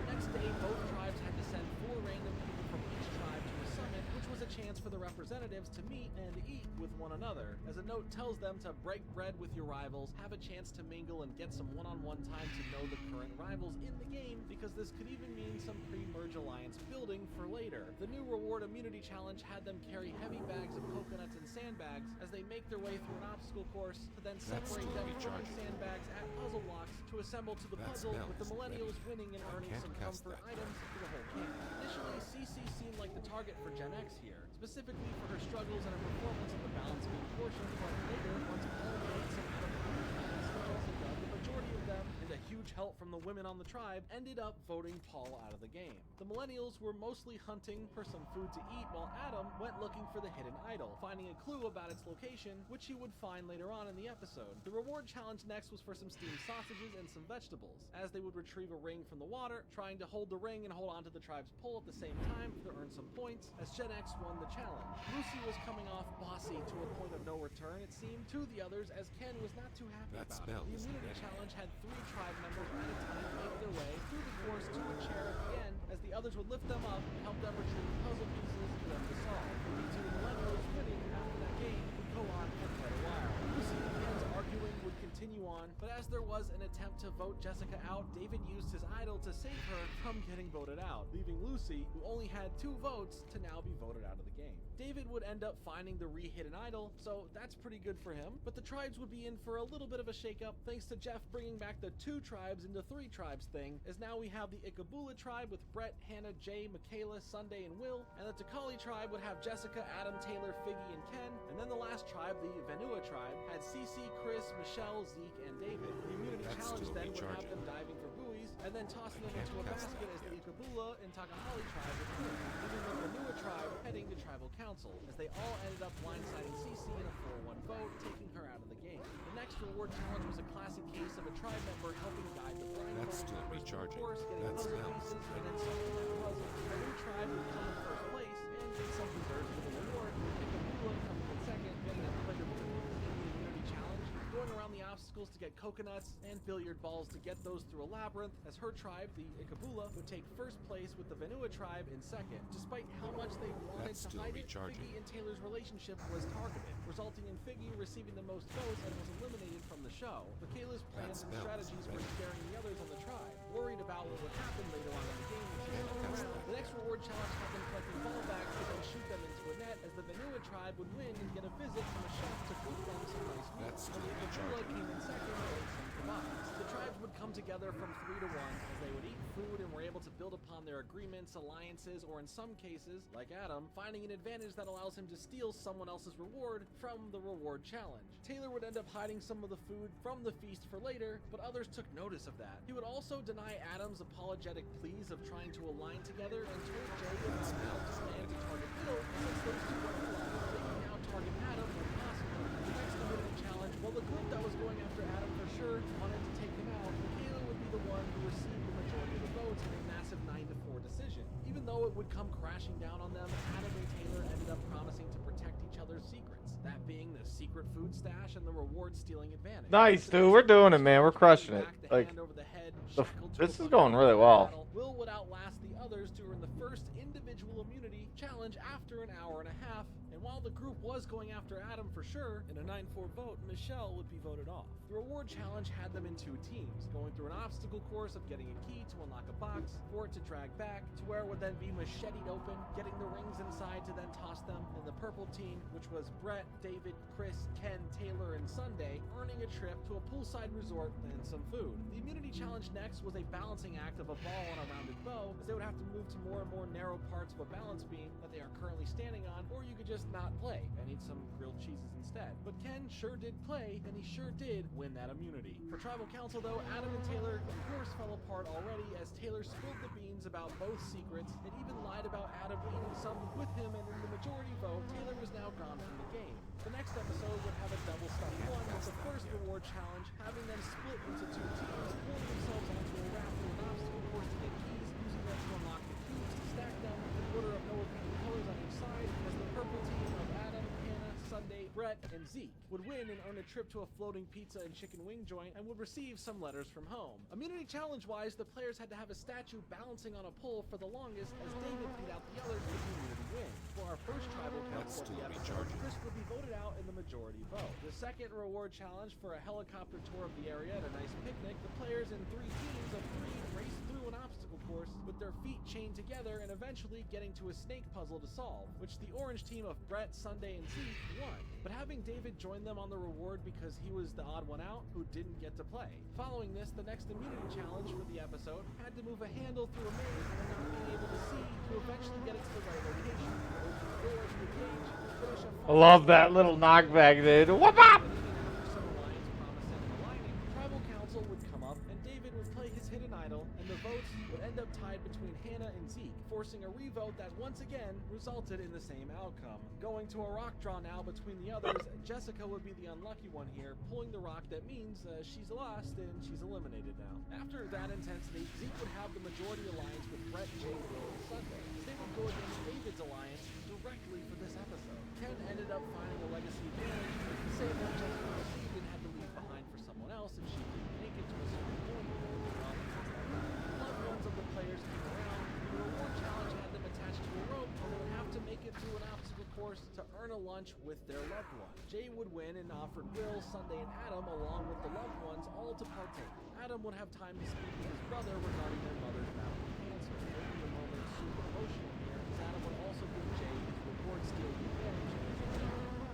The next day, both tribes had to send 4 random people from each tribe to a summit, which was a chance for the representatives to meet and eat with one another, as a note tells them to break bread with your rivals, have a chance to mingle and get some one-on-one time to know the current rivals in the game, because this could even mean some pre-merge alliance building for later. The new reward immunity challenge had them carry heavy bags of coconuts and sandbags as they make their way through an obstacle course to then separate them from the sandbags at puzzle blocks to assemble to the puzzle, with the millennials winning and earning some comfort items for the whole camp. Initially, Cece seemed like the target for Gen X here, specifically for her struggles and her performance in the balance beam portion, but later, once Paul made some out-of-pocket plans, which also done, the majority of them, and a huge help from the women on the tribe, ended up voting Paul out of the game. The millennials were mostly hunting for some food to eat, while Adam went looking for the hidden idol, finding a clue about its location, which he would find later on in the episode. The reward challenge next was for some steamed sausages and some vegetables, as they would retrieve a ring from the water, trying to hold the ring and hold onto the tribe's pole at the same time to earn some points, as Gen X won the challenge. Lucy was coming off bossy to a point of no return, it seemed, to the others, as Ken was not too happy about it. The immunity challenge had 3 tribe members at a time make their way through the course to a chair at the end, as the others would lift them up and help them retrieve puzzle pieces for them to solve. The 2 millennials winning after that game would go on for quite a while. Lucy and Ken's arguing would continue on, but as there was an attempt to vote Jessica out, David used his idol to save her from getting voted out, leaving Lucy, who only had 2 votes, to now be voted out of the game. David would end up finding the re-hidden idol, so that's pretty good for him, but the tribes would be in for a little bit of a shakeup thanks to Jeff bringing back the 2 tribes into 3 tribes thing, as now we have the Ikabula tribe with Brett, Hannah, Jay, Michaela, Sunday, and Will, and the Takali tribe would have Jessica, Adam, Taylor, Figgy, and Ken, and then the last tribe, the Vanua tribe, had Cece, Chris, Michelle, Zeke, and David. The immunity challenge then would have them diving for buoys, and then tossing them into a basket as the Ikabula and Takahali tribe would win, leaving the Vanua tribe heading to Tribal Council, as they all ended up blindsiding Cece in a 4-1 vote, taking her out of the game. The next reward challenge was a classic case of a tribe member helping guide the blindfolded members through the course, getting puzzle pieces, and then solving that puzzle. A new tribe would come in first place, and get some dessert for the reward, with Ikabula coming in second, getting a plate of cookies in the immunity challenge. Going around the obstacle obstacles to get coconuts and billiard balls to get those through a labyrinth, as her tribe, the Ikabula, would take first place with the Vanua tribe in second. Despite how much they wanted to hide it, Figgy and Taylor's relationship was targeted, resulting in Figgy receiving the most votes and was eliminated from the show. Michaela's plans and strategies were scaring the others on the tribe, worried about what would happen later on in the game if she stuck around. The next reward challenge had them collecting ball bags to then shoot them into a net, as the Vanua tribe would win and get a visit from a chef to cook them some nice meals. When the Ikabula came in second, they ate some kebabs. The tribes would come together from 3 to 1 as they would eat food and were able to build upon their agreements, alliances, or in some cases, like Adam, finding an advantage that allows him to steal someone else's reward from the reward challenge. Taylor would end up hiding some of the food from the feast for later, but others took notice of that. He would also deny Adam's apologetic pleas of trying to align together and told Jay about how to stand to target Bill, since those two were aligned, they can now target Adam when possible. The next divinity challenge, while the group that was going after Adam for sure wanted to take him out, Michaela would be the one who received the majority of the votes in a massive 9-4 decision. Even though it would come crashing down on them, Adam and Taylor ended up promising to protect each other's secrets, that being the secret food stash and the reward stealing advantage. Nice, dude. We're doing it, man. We're crushing it. Like, this is going really well. Will would outlast the others to earn the first individual immunity challenge after an hour and a half, and while the group was going after Adam for sure, in a 9-4 vote, Michelle would be voted off. The reward challenge had them in 2 teams, going through an obstacle course of getting a key to unlock a box, for it to drag back, to where it would then be macheted open, getting the rings inside to then toss them, and the purple team, which was Brett, David, Chris, Ken, Taylor, and Sunday, earning a trip to a poolside resort and some food. The immunity challenge next was a balancing act of a ball on a rounded bow, as they would have to move to more and more narrow parts of a balance beam that they are currently standing on, or you could just not play and eat some grilled cheeses instead. But Ken sure did play, and he sure did win that immunity. For Tribal Council though, Adam and Taylor of course fell apart already, as Taylor spilled the beans about both secrets and even lied about Adam eating some with him, and in the majority vote, Taylor was now gone from the game. The next episode would have a double stuff one, with the first reward challenge having them split into 2 teams, pulling themselves onto a raft with an obstacle course to get keys, using them to unlock the cubes to stack them in order of no repeating colors on each side, as the purple team of Adam, Hannah, Sunday, Brett, and Zeke would win and earn a trip to a floating pizza and chicken wing joint, and would receive some letters from home. Immunity challenge wise, the players had to have a statue balancing on a pole for the longest, as David beat out the others with the immunity win. For our first Tribal Council of the episode, Chris would be voted out in the majority vote. The second reward challenge for a helicopter tour of the area and a nice picnic, the players in 3 teams of 3 raced through an obstacle course with their feet chained together and eventually getting to a snake puzzle to solve, which the orange team of Brett, Sunday, and Zeke won. But having David join them on the reward because he was the odd one out who didn't get to play. Following this, the next immunity challenge for the episode had to move a handle through a maze and not being able to see to eventually get it to the right location. Open the door to the cage, finish a I love that little knockback, dude. Whoop up! Tribal Council would come up, and David would play his hidden idol, and the votes would end up tied between Hannah and Zeke, forcing a revote that once again resulted in the same outcome. Going to a rock draw now between the others, Jessica would be the unlucky one here, pulling the rock that means she's lost and she's eliminated now. After that intensity, Zeke would have the majority alliance with Brett, Jay, Will, and Sunday. They would go against David's alliance directly for this episode. Ken ended up finding a legacy advantage, but he saved that Jessica received and had to leave behind for someone else if she didn't make it to a certain point. Loved ones of the players came around, and the reward challenge had them attached to a rope, and they would have to make it through an obstacle course to earn a lunch with their loved one. Jay would win and offered Will, Sunday, and Adam along with the loved ones all to partake. Adam would have time to speak with his brother regarding their mother's battle with cancer, making the moment super emotional here, as Adam would also give Jay his reward stealing advantage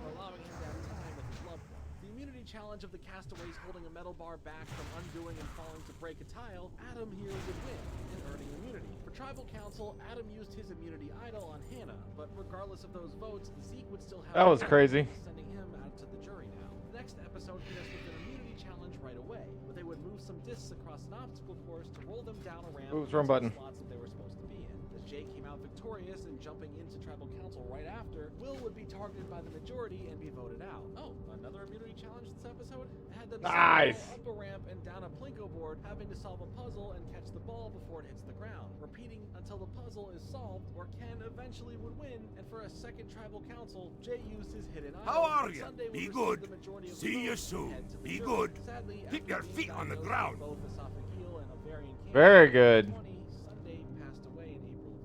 for allowing him to have time with his loved one. The immunity challenge of the castaways holding a metal bar back from undoing and falling to break a tile, Adam here would win and earning immunity. For Tribal Council, Adam used his immunity idol on Hannah, but regardless of those votes, Zeke would still have that was crazy. Sending him out to the jury now. The next episode hit us with an immunity challenge right away, where they would move some discs across an obstacle course to roll them down a ramp Oops, wrong button. slots that they were supposed to be in. As Jay came out victorious and jumping into tribal council right after, Will would be targeted by the majority and be voted out. Oh, another immunity challenge this episode? It had them Nice. up a ramp and down a plinko board, having to solve a puzzle and catch the ball before it hits the ground, repeating until the puzzle is solved, where Ken eventually would win. And for a second tribal council, Jay used his hidden idol. How are you? Be good. See you soon. Be good. Sadly, Keep your feet on the ground. Both esophageal and ovarian cancer, Very good. Sunday passed away in April of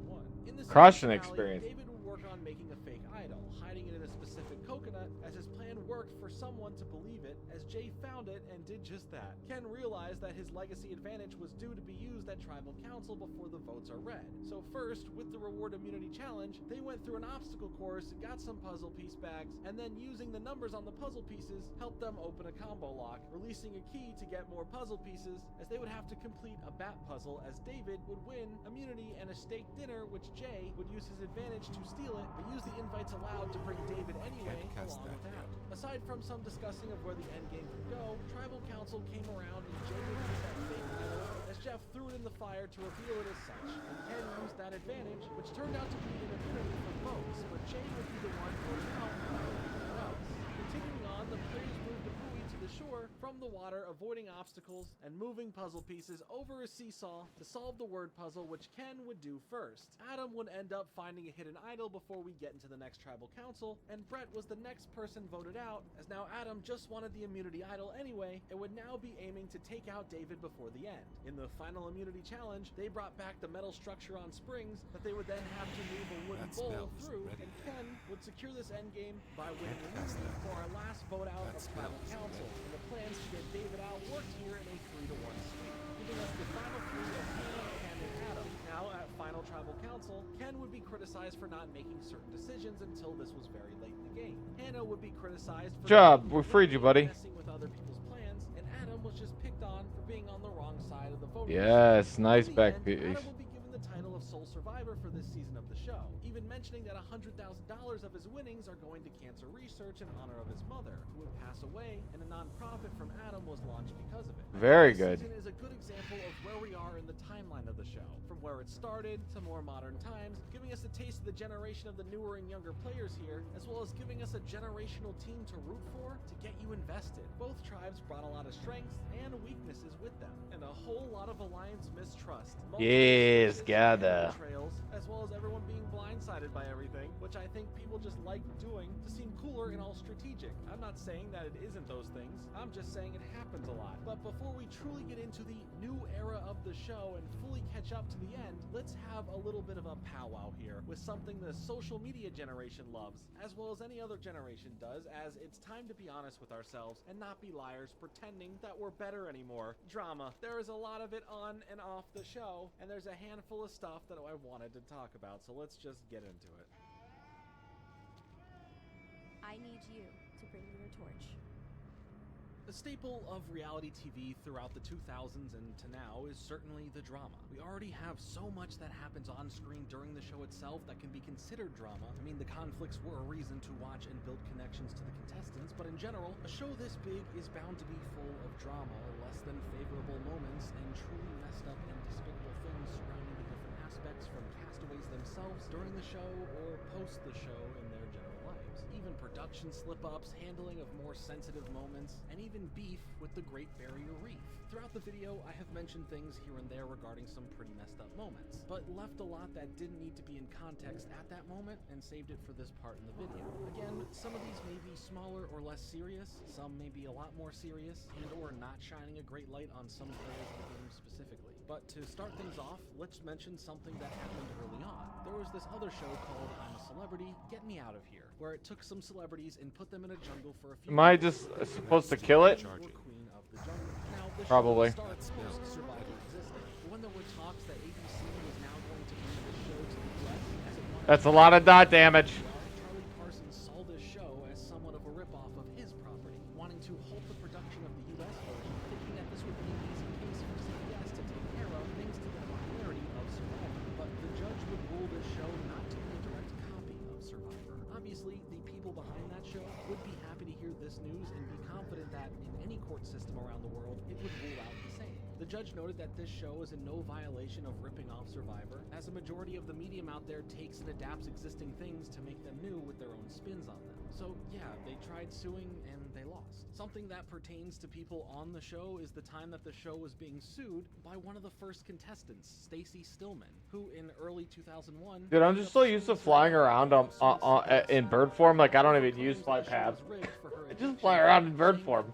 2021. In the Crushing finale, experience. David would work on making a fake idol, hiding it in a specific coconut, as his plan worked for someone to believe it, as Jay found it and did just that. Ken realized that his legacy advantage was due to be used at tribal council before the votes are read. So first, with the reward immunity challenge, they went through an obstacle course, got some puzzle piece bags, and then using the numbers on the puzzle pieces helped them open a combo lock, releasing a key to get more puzzle pieces, as they would have to complete a bat puzzle, as David would win immunity and a steak dinner, which Jay would use his advantage to steal it, but use the invites allowed to bring David anyway along with that. Aside from some discussing of where the end game could go, tribal council came around and Jay would use that fake idol, as Jeff threw it in the fire to reveal it as such, and Ken used that advantage, which turned out to be an immunity for votes, but Jay would be the one voted out by everyone else. Continuing on, the players moved the buoy to the shore from the water, avoiding obstacles and moving puzzle pieces over a seesaw to solve the word puzzle, which Ken would do first. Adam would end up finding a hidden idol before we get into the next tribal council, and Brett was the next person voted out, as now Adam just wanted the immunity idol anyway, and would now be aiming to take out David before the end. In the final immunity challenge, they brought back the metal structure on springs that they would then have to move a wooden bowl through, and Ken would secure this endgame by winning immunity for our last vote out of tribal council. And the plans to get David out worked here in a 3-1 sweep, giving us the final three of Hannah, Ken, and Adam. Now at final tribal council, Ken would be criticized for not making certain decisions until this was very late in the game. Hannah would be criticized for We freed you, buddy. messing with other people's plans, and Adam was just picked on for being on the wrong side of the voting. Yes, nice In the back end, piece. Adam will be given the title of sole survivor for this season of the show, even mentioning that $100,000 of his winnings are going to cancer research in honor of his mother, who would pass away, and a non-profit from Adam was launched because of it. Very This good. season is a good example of where we are in the timeline of the show, from where it started to more modern times, giving us a taste of the generation of the newer and younger players here, as well as giving us a generational team to root for to get you invested. Both tribes brought a lot of strengths and weaknesses with them, and a whole lot of alliance mistrust. Yes, gather. Trails, as well as everyone being blindsided by everything, which I think people just like doing to seem cooler and all strategic. I'm not saying that it isn't those things, I'm just saying it happens a lot. But before we truly get into the new era of the show and fully catch up to the end, let's have a little bit of a powwow here with something the social media generation loves, as well as any other generation does, as it's time to be honest with ourselves and not be liars pretending that we're better anymore. Drama. There is a lot of it on and off the show, and there's a handful of stuff that I wanted to talk about, so let's just get into it. I need you to bring me your torch. A staple of reality TV throughout the 2000s and to now is certainly the drama. We already have so much that happens on screen during the show itself that can be considered drama. I mean, the conflicts were a reason to watch and build connections to the contestants, but in general, a show this big is bound to be full of drama, less than favorable moments, and truly messed up and despicable things surrounding the different aspects from castaways themselves during the show or post the show in their general lives. Even production slip-ups, handling of more sensitive moments, and even beef with the Great Barrier Reef. Throughout the video, I have mentioned things here and there regarding some pretty messed up moments, but left a lot that didn't need to be in context at that moment and saved it for this part in the video. Again, some of these may be smaller or less serious, some may be a lot more serious, and or not shining a great light on some players of the game specifically. But to start things off, let's mention something that happened early on. There was this other show called I'm a Celebrity, Get Me Out of Here, where it took some celebrities and put them in a jungle for a few Am I just supposed to kill it? Queen of the jungle. Now, the Probably. show starts post-Survivor existed. When there were talks that ABC was now going to bring the show to the US, as it wanted That's a lot of dot damage. Charlie Parsons saw this show as somewhat of a ripoff of his property, wanting to halt the production of the US version, thinking that this would be an easy case for CBS to take care of thanks to the popularity of Survivor. But the judge would rule this show not to be a direct copy of Survivor. Obviously, the people behind that show would be happy to hear this news and be confident that in any court system around the world, it would rule out the same. The judge noted that this show is in no violation of ripping off Survivor, as a majority of the medium out there takes and adapts existing things to make them new with their own spins on them. So yeah, they tried suing and they lost. Something that pertains to people on the show is the time that the show was being sued by one of the first contestants, Stacy Stillman, who in early 2001... Dude, I'm just so used to flying around in bird form, like I don't even use fly paths. I just fly around in bird form.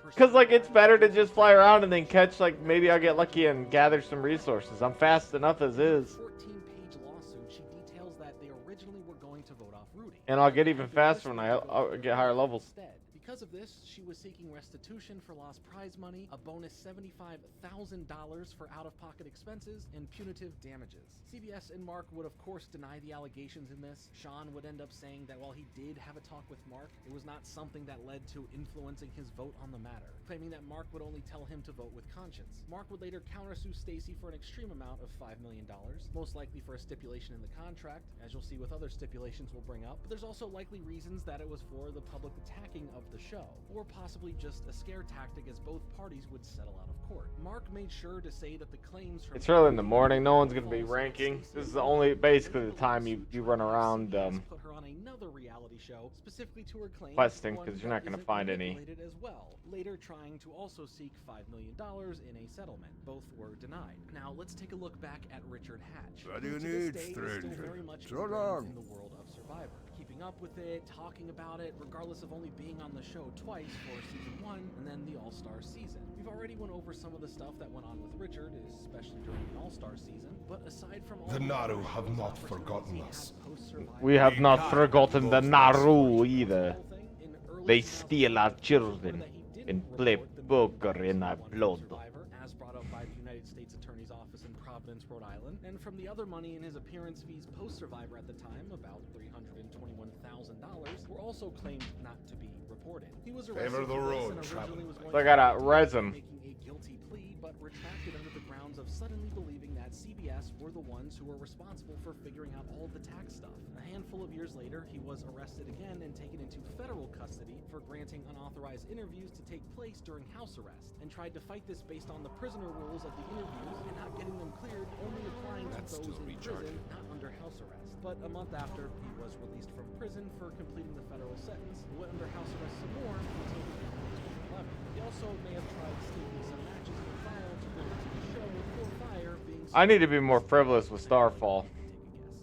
Because, like, it's better to just fly around and then catch, like, maybe I'll get lucky and gather some resources. I'm fast enough as is. 14-page lawsuit, she details that they originally were going to vote off Rudy. And I'll get even faster when I get higher levels. Instead, because of this, she was seeking restitution for lost prize money, a bonus $75,000 for out-of-pocket expenses, and punitive damages. CBS and Mark would of course deny the allegations in this. Sean would end up saying that while he did have a talk with Mark, it was not something that led to influencing his vote on the matter, claiming that Mark would only tell him to vote with conscience. Mark would later countersue Stacy for an extreme amount of $5 million, most likely for a stipulation in the contract, as you'll see with other stipulations we'll bring up, but there's also likely reasons that it was for the public attacking of the show, or possibly just a scare tactic as both parties would settle out of court. Mark made sure to say that the claims from... It's early in the morning, no one's gonna be ranking. This is the only, basically the time you run around put her on another reality show specifically to her claim, questing, because you're not gonna find any. As well, later trying to also seek $5 million in a settlement. Both were denied. Now let's take a look back at Richard Hatch. What do who you to this need, day is stranger? still very much So ingrained long. in the world of Survivor, keeping up with it, talking about it, regardless of only being on the show twice for season 1 and then the All-Star season. We've already went over some of the stuff that went on with Richard, especially during the All-Star season, but aside from all The Naru have not forgotten us. We have not forgotten the Naru either. They steal our children and play poker in our blood. As brought up by the United States Attorney's Office in Providence, Rhode Island, and from the other money in his appearance fees post-Survivor at the time, about $321,000, were also claimed not to be reported. He was arrested Favor the for this road, and originally was going So I gotta res him. making a guilty plea, but retracted under the grounds of suddenly believing that CBS were the ones who were responsible for figuring out all the tax stuff. A handful of years later, he was arrested again and taken into federal custody for granting unauthorized interviews to take place during house arrest, and tried to fight this based on the prisoner rules of the interviews and not getting them cleared, only applying to those in prison, not under house arrest. But a month after, he was released from prison for completing the federal sentence, went under house arrest some more until the end of 2011. He also may have tried sneaking some matches in the file to bring it to the show before Fire being... I need to be more frivolous with Starfall.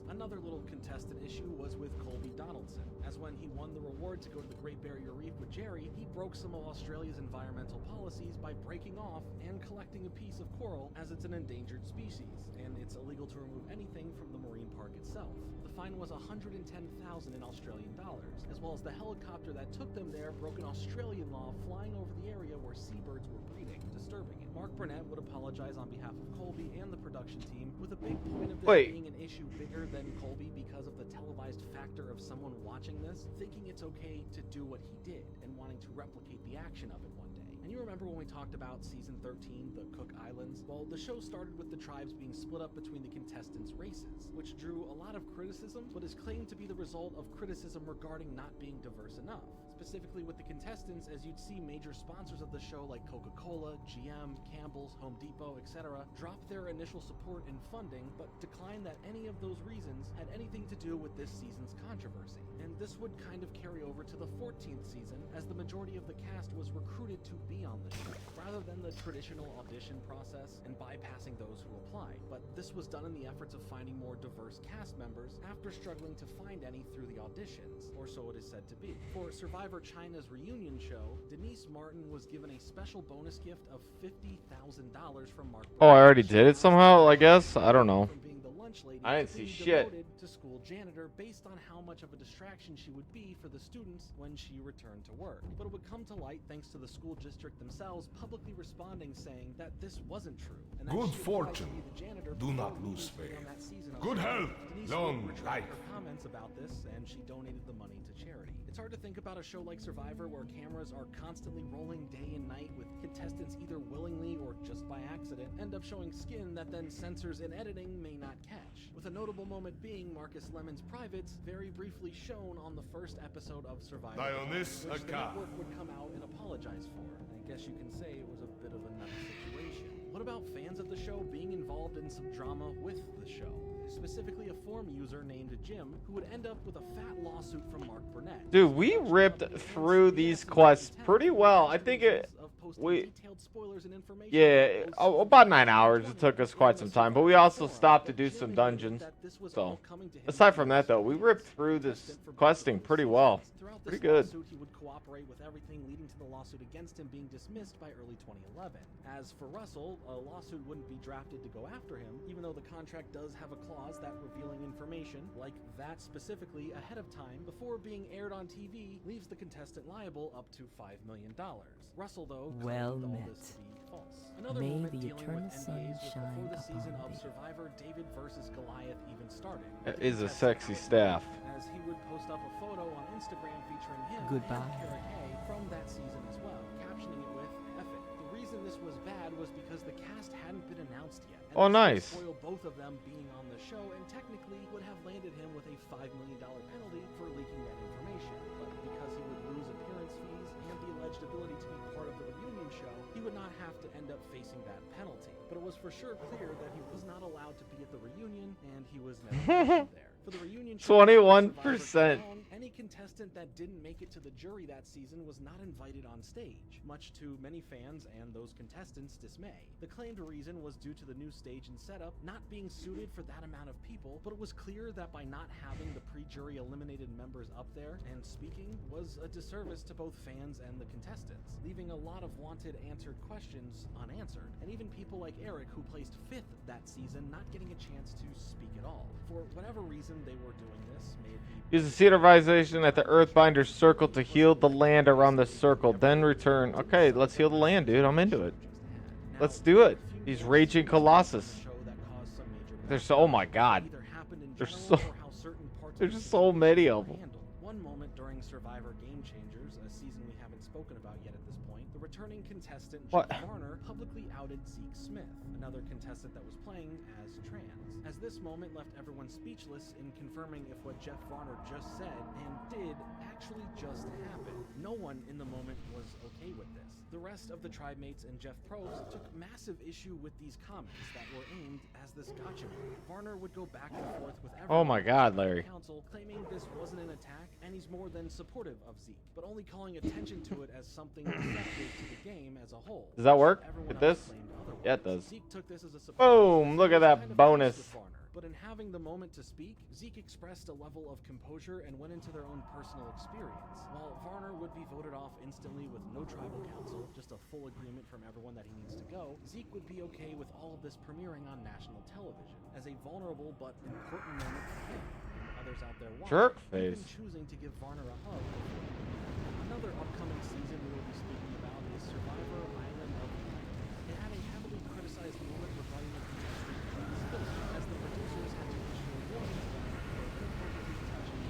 Another little contested issue was with Colby Donaldson, as when he won the reward to go to the Great Barrier Reef with Jerry, he broke some of Australia's environmental policies by breaking off and collecting a piece of coral, as it's an endangered species, and it's illegal to remove anything from the marine park itself. The fine was $110,000 in Australian dollars, as well as the helicopter that took them there broke an Australian law flying over the area where seabirds were breeding, disturbing it. Mark Burnett would apologize on behalf of Colby and the production team, with a big point of this being an issue bigger than Colby because of the televised factor of someone watching this, thinking it's okay to do what he did, and wanting to replicate the action of it one day. And you remember when we talked about season 13, the Cook Islands? Well, the show started with the tribes being split up between the contestants' races, which drew a lot of criticism, but is claimed to be the result of criticism regarding not being diverse enough. Specifically with the contestants, as you'd see major sponsors of the show like Coca-Cola, GM, Campbell's, Home Depot, etc. drop their initial support and funding, but decline that any of those reasons had anything to do with this season's controversy. And this would kind of carry over to the 14th season, as the majority of the cast was recruited to be on the show, rather than the traditional audition process and bypassing those who applied. But this was done in the efforts of finding more diverse cast members after struggling to find any through the auditions, or so it is said to be. For Survivor China's reunion show, Denise Martin was given a special bonus gift of $50,000 from Mark. Oh, I already did it somehow, I guess? I don't know. I didn't see shit. To school janitor based on how much of a distraction she would be for the students when she returned to work. But it would come to light thanks to the school district themselves publicly responding saying that this wasn't true. And that Good she fortune. applied to be the janitor Do not before lose being faith. on that season of Good Survivor. health. Denise Long would retract life. her comments about this, and she donated the money to charity. It's hard to think about a show like Survivor where cameras are constantly rolling day and night with contestants either willingly or just by accident end up showing skin that then censors and editing may not catch. With a notable notable moment being Marcus Lemon's privates very briefly shown on the first episode of Survivor, Lie on this, which a the car. network would come out and apologize for. I guess you can say it was a bit of a nutty situation. What about fans of the show being involved in some drama with the show? Specifically a forum user named Jim, who would end up with a fat lawsuit from Mark Burnett. Dude, we ripped through these quests pretty well. I think about 9 hours. It took us quite some time, but we also stopped to do some dungeons. So, aside from that, though, we ripped through this questing pretty well. Pretty good. He would cooperate with everything, leading to the lawsuit against him being dismissed by early 2011. As for Russell, a lawsuit wouldn't be drafted to go after him, even though the contract does have a clause that revealing information, like that specifically ahead of time, before being aired on TV, leaves the contestant liable up to $5 million. Russell, though, Well claimed all met. this to be false. Another May moment the dealing eternal with sun NDAs was shine before the season upon of thee. Survivor David versus Goliath even started. That is a sexy staff. As he would post up a photo on Instagram featuring him Goodbye. and Kara Kay from that season as well, captioning it with "F it." The reason this was bad was because the cast hadn't been announced yet. And Oh, this would nice. spoil both of them being on the show and technically would have landed him with a $5 million penalty for leaking that information. But because he would lose appearance fees and the alleged ability to be part of the reunion show, he would not have to end up facing that penalty. But it was for sure clear that he was not allowed to be at the reunion, and he was never mentioned there. For the reunion show, 21%. any contestant that didn't make it to the jury that season was not invited on stage, much to many fans and those contestants' dismay. The claimed reason was due to the new stage and setup not being suited for that amount of people, but it was clear that by not having the pre-jury eliminated members up there and speaking was a disservice to both fans and the contestants, leaving a lot of wanted answered questions unanswered, and even people like Eric, who placed 5th that season, not getting a chance to speak at all. For whatever reason they were doing this, may it be Use the seed of visualization at the Earthbinder's circle to heal the land around the circle, then return. Okay, let's heal the land, dude. I'm into it. Let's do it. These raging colossus. There's so, oh my god. There's just so many of them. One moment during Survivor Game Changers, a season we haven't spoken about yet at this point, the returning contestant What? Jeff Varner publicly outed Zeke Smith, another contestant that was playing as trans. As this moment left everyone speechless in confirming if what Jeff Varner just said and did actually just happened. No one in the moment was okay with this. The rest of the tribe mates and Jeff Probst took massive issue with these comments that were aimed as this gotcha move. Varner would go back and forth with everyone. Oh my god, Larry. Council, claiming this wasn't an attack and he's more than supportive of Zeke, but only calling attention to it as something deceptive to the game as a whole. Does that work? Everyone With else this? claimed otherwise. Yeah, it does. Zeke took this as a Boom! Look at that kind of bonus. with Varner. But in having the moment to speak, Zeke expressed a level of composure and went into their own personal experience. While Varner would be voted off instantly with no tribal council, just a full agreement from everyone that he needs to go, Zeke would be okay with all of this premiering on national television as a vulnerable but important moment for him and others out there watching, Jerk even face. choosing to give Varner a hug. Another upcoming season we will be speaking about is Survivor Island of Light. It had a heavily criticized moment regarding the contestant as the producers had to issue a warning to them for inappropriately touching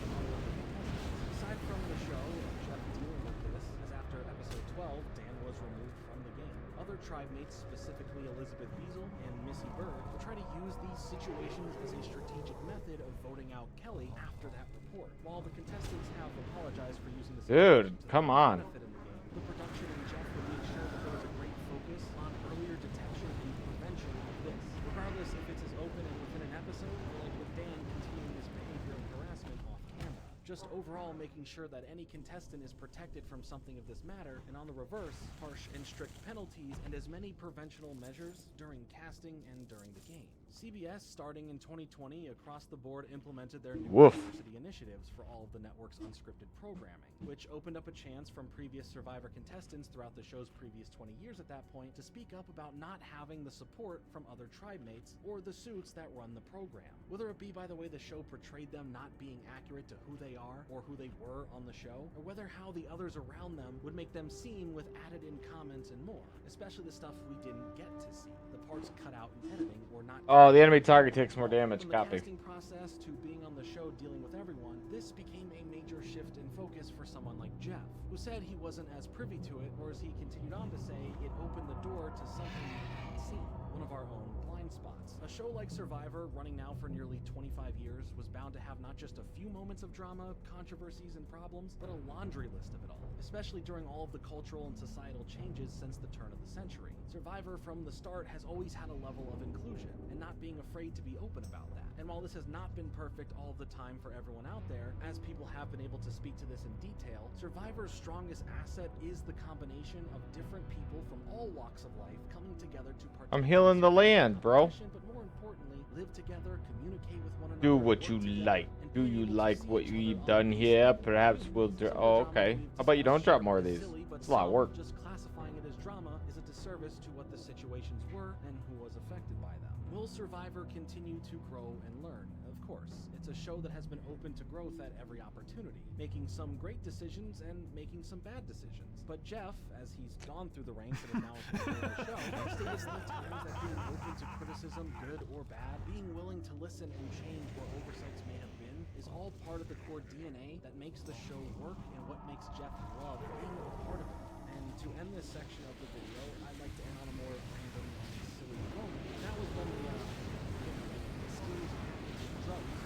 some other contestants. Aside from the show and Jeff dealing with this, as after episode 12, Dan was removed from the game. Other tribe mates, specifically Elizabeth Wiesel and Missy Berg, will try to use these situations as a strategic method of voting out Kelly after that report. While the contestants have apologized for using the Dude, situation to come their on. benefit in the game, the production and Jeff would make sure that there was a great focus on earlier detection and prevention of this. Regardless if it's as open and within an episode, or like with Dan continuing his behavior and harassment off camera. Just overall making sure that any contestant is protected from something of this matter, and on the reverse, harsh and strict penalties and as many preventional measures during casting and during the game. CBS, starting in 2020, across the board implemented their new Woof. diversity initiatives for all of the network's unscripted programming, which opened up a chance from previous Survivor contestants throughout the show's previous 20 years at that point to speak up about not having the support from other tribe mates or the suits that run the program. Whether it be by the way the show portrayed them not being accurate to who they are or who they were on the show, or whether how the others around them would make them seem with added in comments and more, especially the stuff we didn't get to see. The parts cut out in editing or not. Oh, the enemy target takes more damage. From the Copy. casting process to being on the show dealing with everyone, this became a major shift in focus for someone like Jeff, who said he wasn't as privy to it, or as he continued on to say, it opened the door to something we hadn't seen. One of our own blind blind spots. A show like Survivor, running now for nearly 25 years, was bound to have not just a few moments of drama, controversies, and problems, but a laundry list of it all, especially during all of the cultural and societal changes since the turn of the century. Survivor from the start has always had a level of inclusion, and not being afraid to be open about that. And while this has not been perfect all the time for everyone out there, as people have been able to speak to this in detail, Survivor's strongest asset is the combination of different people from all walks of life coming together to participate. I'm healing the land, bro. But more importantly, live together, communicate with one another. Do what you like. Do you like what you've done here? Perhaps we'll do. Oh, okay. How about you don't drop more of these? It's a lot of work. Just classifying it as drama is a disservice to what the situations were and who was affected by them. Will Survivor continue to grow and learn? Of course. It's a show that has been open to growth at every opportunity, making some great decisions and making some bad decisions. But Jeff, as he's gone through the ranks and is now a the show, has stated many times that being open to criticism, good or bad, being willing to listen and change where oversights may have been, is all part of the core DNA that makes the show work and what makes Jeff love being a part of it. And to end this section of the video, I'd like to end on a more random and silly moment. That was when the schemes and drugs.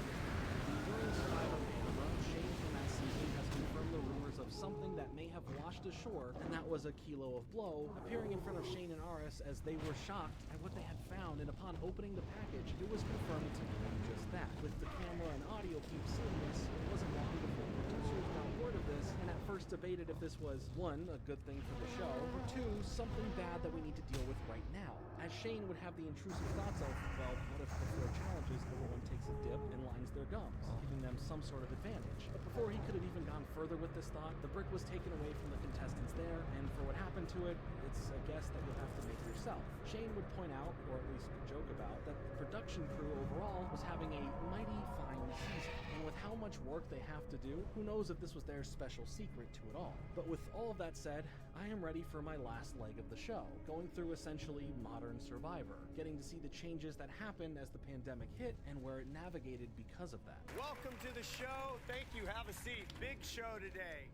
During Survivor Panama, Shane from that season has confirmed the rumors of something that may have washed ashore, and that was a kilo of blow, appearing in front of Shane and Aris as they were shocked at what they had found, and upon opening the package, it was confirmed to be just that. With the camera and audio peeps seeing this, it wasn't long before producers got word of this, and at first debated if this was, one, a good thing for the show, or two, something bad that we need to deal with right now. As Shane would have the intrusive thoughts of, well, what if before challenges everyone takes a dip and lines their gums, giving them some sort of advantage. But before he could have even gone further with this thought, the brick was taken away from the contestants there, and for what happened to it, it's a guess that you'll have to make yourself. Shane would point out, or at least joke about, that the production crew overall was having a mighty fine season. And with how much work they have to do, who knows if this was their special secret to it all. But with all of that said, I am ready for my last leg of the show, going through essentially modern Survivor, getting to see the changes that happened as the pandemic hit and where it navigated because of that. Welcome to the show. Thank you. Have a seat. Big show today.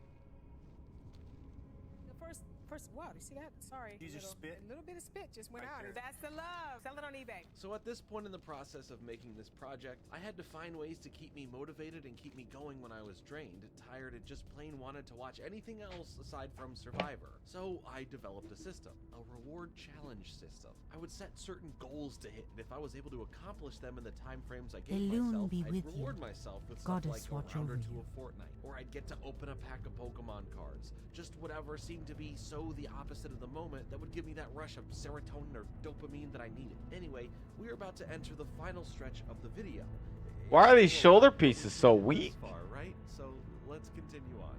Wow, you see that? Sorry. You just spit? A little bit of spit just went Right out. there. That's the love. Sell it on eBay. So at this point in the process of making this project, I had to find ways to keep me motivated and keep me going when I was drained, tired, and just plain wanted to watch anything else aside from Survivor. So I developed a system, a reward challenge system. I would set certain goals to hit, and if I was able to accomplish them in the time frames I gave myself, I'd reward myself with something like a round or two of Fortnite, or I'd get to open a pack of Pokemon cards. Just whatever seemed to be so the opposite of the moment that would give me that rush of serotonin or dopamine that I needed. Anyway, we are about to enter the final stretch of the video. Why are these shoulder pieces so weak? Far, right? So let's continue on.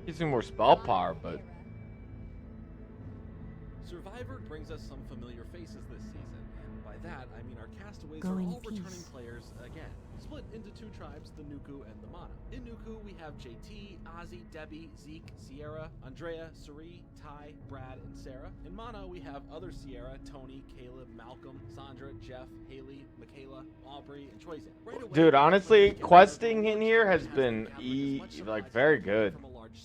Gives me more spell power, but Survivor brings us some familiar faces this season, and by that I mean our castaways Go are in all returning peace. players again, split into two tribes, the Nuku and the Mana. In Nuku we have JT, Ozzy, Debbie, Zeke, Sierra, Andrea, Suri, Ty, Brad, and Sarah. In Mana we have other Sierra, Tony, Caleb, Malcolm, Sandra, Jeff, Haley, Michaela, Aubrey, and Troyzen. Right away, dude, honestly, questing in here has been like very good.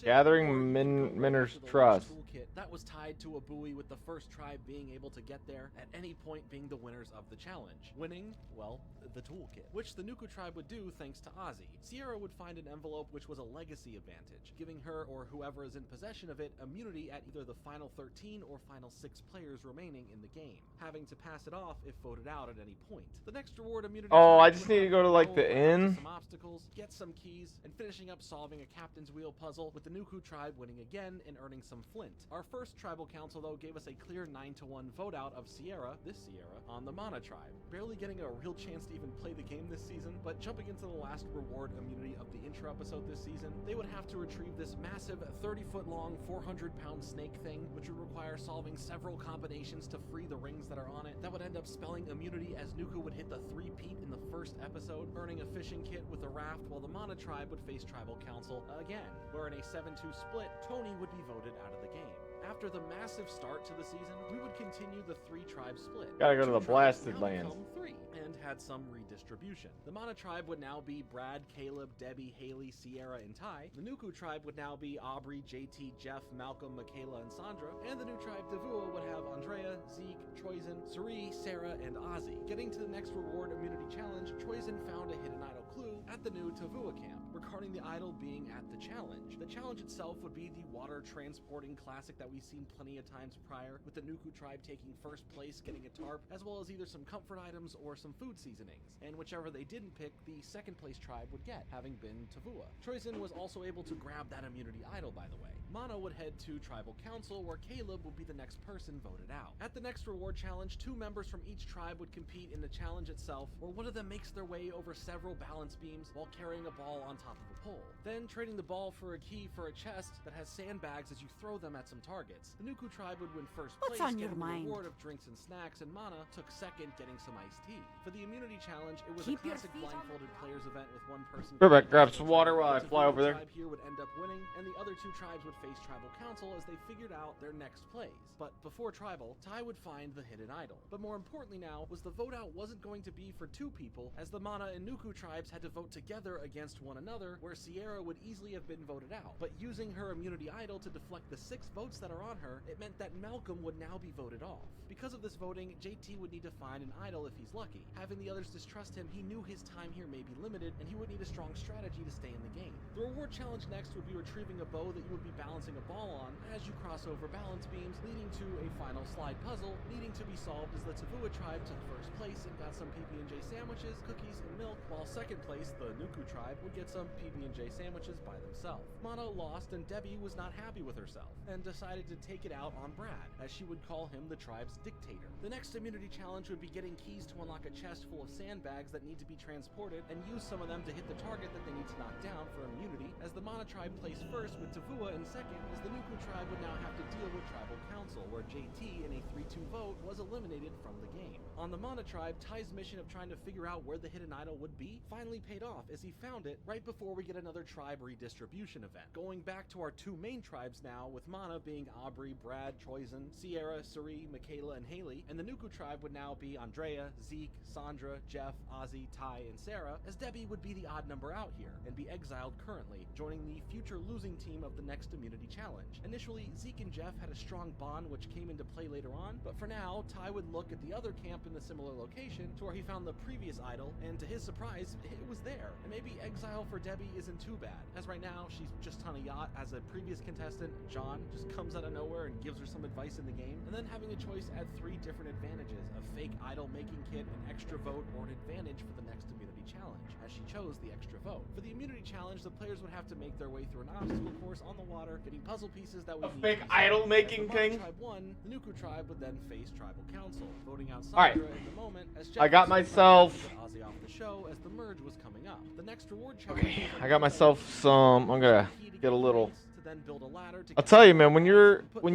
Gathering Minner's trust. That was tied to a buoy, with the first tribe being able to get there at any point being the winners of the challenge. Winning, well, the toolkit, which the Nuku tribe would do thanks to Ozzy. Sierra would find an envelope which was a legacy advantage, giving her or whoever is in possession of it immunity at either the final 13 or final 6 players remaining in the game, having to pass it off if voted out at any point. The next reward immunity. Oh, I just need to go to like the inn. Some obstacles, get some keys, and finishing up solving a captain's wheel puzzle, with the Nuku tribe winning again and earning some flint. Our first tribal council though gave us a clear 9-1 vote out of Sierra, this Sierra, on the Mana tribe. Barely getting a real chance to even play the game this season, but jumping into the last reward immunity of the intro episode this season, they would have to retrieve this massive 30-foot long, 400-pound snake thing, which would require solving several combinations to free the rings that are on it. That would end up spelling immunity, as Nuku would hit the 3-peat in the first episode, earning a fishing kit with a raft, while the Mana tribe would face tribal council again, where in a 7-2 split, Tony would be voted out of the game. After the massive start to the season, we would continue the 3-tribe split. Gotta go to the Two tribes blasted now lands. become 3, and had had some redistribution. The Mana tribe would now be Brad, Caleb, Debbie, Haley, Sierra, and Ty. The Nuku tribe would now be Aubrey, JT, Jeff, Malcolm, Michaela, and Sandra. And the new tribe Tavua would have Andrea, Zeke, Troyzen, Suri, Sarah, and Ozzy. Getting to the next reward immunity challenge, Troyzen found a hidden idol clue at the new Tavua camp, regarding the idol being at the challenge. The challenge itself would be the water transporting classic that we've seen plenty of times prior, with the Nuku tribe taking first place, getting a tarp, as well as either some comfort items or some food seasonings. And whichever they didn't pick, the second place tribe would get, having been Tavua. Troyzen was also able to grab that immunity idol, by the way. Mana would head to Tribal Council, where Caleb would be the next person voted out. At the next reward challenge, 2 members from each tribe would compete in the challenge itself, where one of them makes their way over several balance beams while carrying a ball on top of a pole. Then, trading the ball for a key for a chest that has sandbags as you throw them at some targets. The Nuku tribe would win first place, getting the reward of drinks and snacks, and Mana took second, getting some iced tea. For the immunity challenge, it was a classic blindfolded players event with one person. Perfect. Grab some water while I fly over there. The tribe here would end up winning, and the other 2 tribes would face Tribal Council as they figured out their next plays. But before Tribal, Ty would find the hidden idol. But more importantly now was the vote out wasn't going to be for 2 people, as the Mana and Nuku tribes had to vote together against one another, where Sierra would easily have been voted out. But using her immunity idol to deflect the 6 votes that are on her, it meant that Malcolm would now be voted off. Because of this voting, JT would need to find an idol if he's lucky. Having the others distrust him, he knew his time here may be limited, and he would need a strong strategy to stay in the game. The reward challenge next would be retrieving a bow that you would be balancing a ball on as you cross over balance beams, leading to a final slide puzzle, needing to be solved as the Tavua tribe took first place and got some PB&J sandwiches, cookies, and milk, while second place, the Nuku tribe, would get some PB&J sandwiches by themselves. Mana lost, and Debbie was not happy with herself, and decided to take it out on Brad, as she would call him the tribe's dictator. The next immunity challenge would be getting keys to unlock a chest full of sandbags that need to be transported, and use some of them to hit the target that they need to knock down for immunity, as the Mana tribe placed first with Tavua in second, as the Nuku tribe would now have to deal with Tribal Council, where JT, in a 3-2 vote, was eliminated from the game. On the Mana tribe, Ty's mission of trying to figure out where the hidden idol would be finally paid off, as he found it right before we get another tribe redistribution event. Going back to our 2 main tribes now, with Mana being Aubrey, Brad, Troyzen, Sierra, Suri, Michaela, and Haley, and the Nuku tribe would now be Andrea, Zeke, Sandra, Jeff, Ozzy, Ty, and Sarah, as Debbie would be the odd number out here, and be exiled currently, joining the future losing team of the next immunity challenge. Initially, Zeke and Jeff had a strong bond which came into play later on, but for now, Ty would look at the other camp in a similar location to where he found the previous idol, and to his surprise, it was there. And maybe exile for Debbie isn't too bad, as right now, she's just on a yacht as a previous contestant, John, just comes out of nowhere and gives her some advice in the game, and then having a choice at 3 different advantages: a fake idol making kit, an extra vote, or an advantage for the next immunity challenge, as she chose the extra vote. For the immunity challenge, the players would have to make their way through an obstacle course on the water, getting puzzle pieces that would fake idol making thing. Tribe won, the Nuku tribe would then face Tribal Council, voting out Sandra Alright. in the moment, as I got myself Ozzy off the show as the merge was coming up. The next reward challenge. Okay, I got myself some. I'm gonna get a little. Then build a ladder to I'll tell you, man, when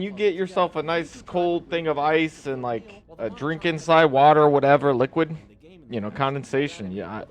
you get yourself a nice cold thing of ice and like a drink inside, water or whatever, liquid, you know, condensation, yeah,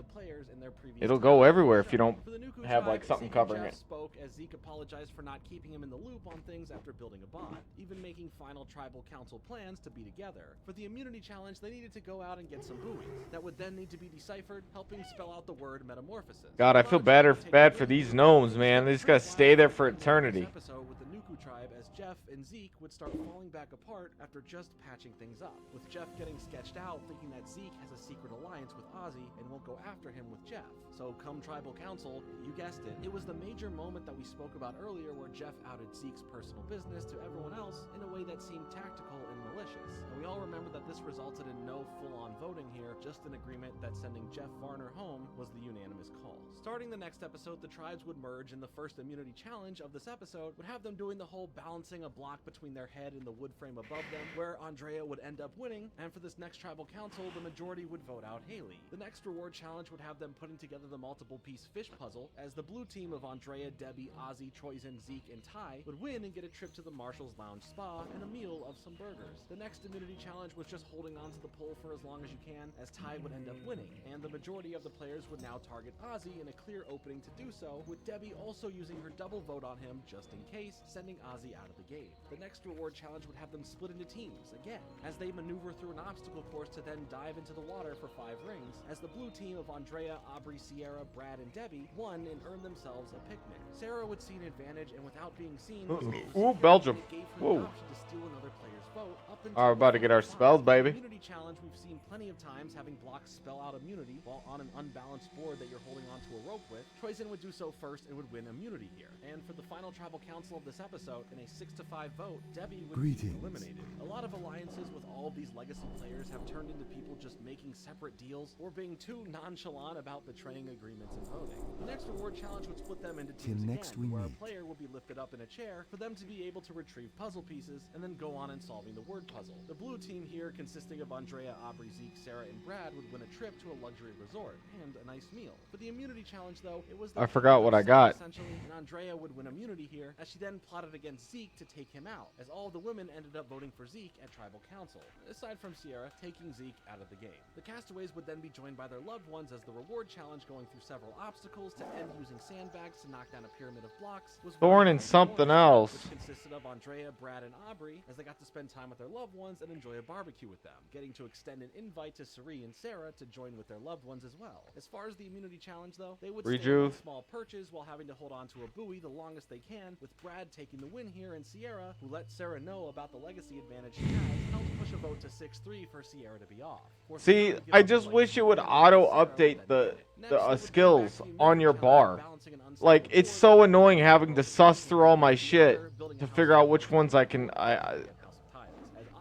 it'll go everywhere if you don't have like something covering it. Spoke as Zeke apologized for not keeping him in the loop on things after building a bond, even making final Tribal Council plans to be together. For the immunity challenge, they needed to go out and get some buoys that would then need to be deciphered, helping spell out the word metamorphosis. God, I feel bad for these gnomes, man. They just gotta stay there for eternity. Episode with the Nuku tribe, as Jeff and Zeke would start falling back apart after just patching things up, with Jeff getting sketched out, thinking that Zeke has a secret alliance with Ozzy and won't go after him with Jeff. So come Tribal Council, you guessed it, it was the major moment that we spoke about earlier where Jeff outed Zeke's personal business to everyone else in a way that seemed tactical and malicious. And we all remember that this resulted in no full-on voting here, just an agreement that sending Jeff Varner home was the unanimous call. Starting the next episode, the tribes would merge, and the first immunity challenge of this episode would have them doing the whole balancing a block between their head and the wood frame above them, where Andrea would end up winning, and for this next Tribal Council, the majority would vote out Haley. The next reward challenge would have them putting together the multiple piece fish puzzle, as the blue team of Andrea, Debbie, Ozzy, Troyzen, Zeke, and Ty would win and get a trip to the Marshall's Lounge Spa and a meal of some burgers. The next immunity challenge was just holding on to the pole for as long as you can, as Ty would end up winning, and the majority of the players would now target Ozzy in a clear opening to do so, with Debbie also using her double vote on him just in case, sending Ozzy out of the game. The next reward challenge would have them split into teams, again, as they maneuver through an obstacle course to then dive into the water for 5 rings, as the blue team of Andrea, Aubrey, Sierra, Brad, and Debbie won and earned themselves a picnic. Sarah would see an advantage, and without being seen, Ooh, Belgium. it gave her Whoa. the option to steal another player's vote. Up until We're about to get our spells, baby. Immunity challenge we've seen plenty of times, having blocks spell out immunity while on an unbalanced board that you're holding onto a rope with. Troyzen would do so first and would win immunity here. And for the final tribal council of this episode, in a 6-5 vote, Debbie would be eliminated. A lot of alliances with all of these legacy players have turned into people just making separate deals or being too nonchalant about betraying agreements and voting. The next reward challenge would split them into teams again, where a player will be lifted up in a chair for them to be able to retrieve puzzle pieces and then go on and solving the word puzzle. The blue team here, consisting of Andrea, Aubrey, Zeke, Sarah, and Brad, would win a trip to a luxury resort and a nice meal. For the immunity challenge, though, it was the I forgot what I got. essentially, and Andrea would win immunity here, as she then plotted against Zeke to take him out, as all of the women ended up voting for Zeke at tribal council, aside from Sierra taking Zeke out of the game. The castaways would then be joined by their loved ones as the reward challenge, going through several obstacles to end using sandbags to knock down a pyramid of blocks, was Thorn and something else. which consisted of Andrea, Brad, and Aubrey, as they got to spend time with their loved ones and enjoy a barbecue with them, getting to extend an invite to Suri and Sarah to join with their loved ones as well. As far as the immunity challenge, though, they would stay on small perches while having to hold on to a buoy the longest they can, with Brad taking the win here, and Sierra, who let Sarah know about the legacy advantage she has, helped push a vote to 6-3 for Sierra to be off. See, I just wish it would auto-update the skills on your bar. Like, it's so annoying having to suss through all my shit to figure out which ones I can... As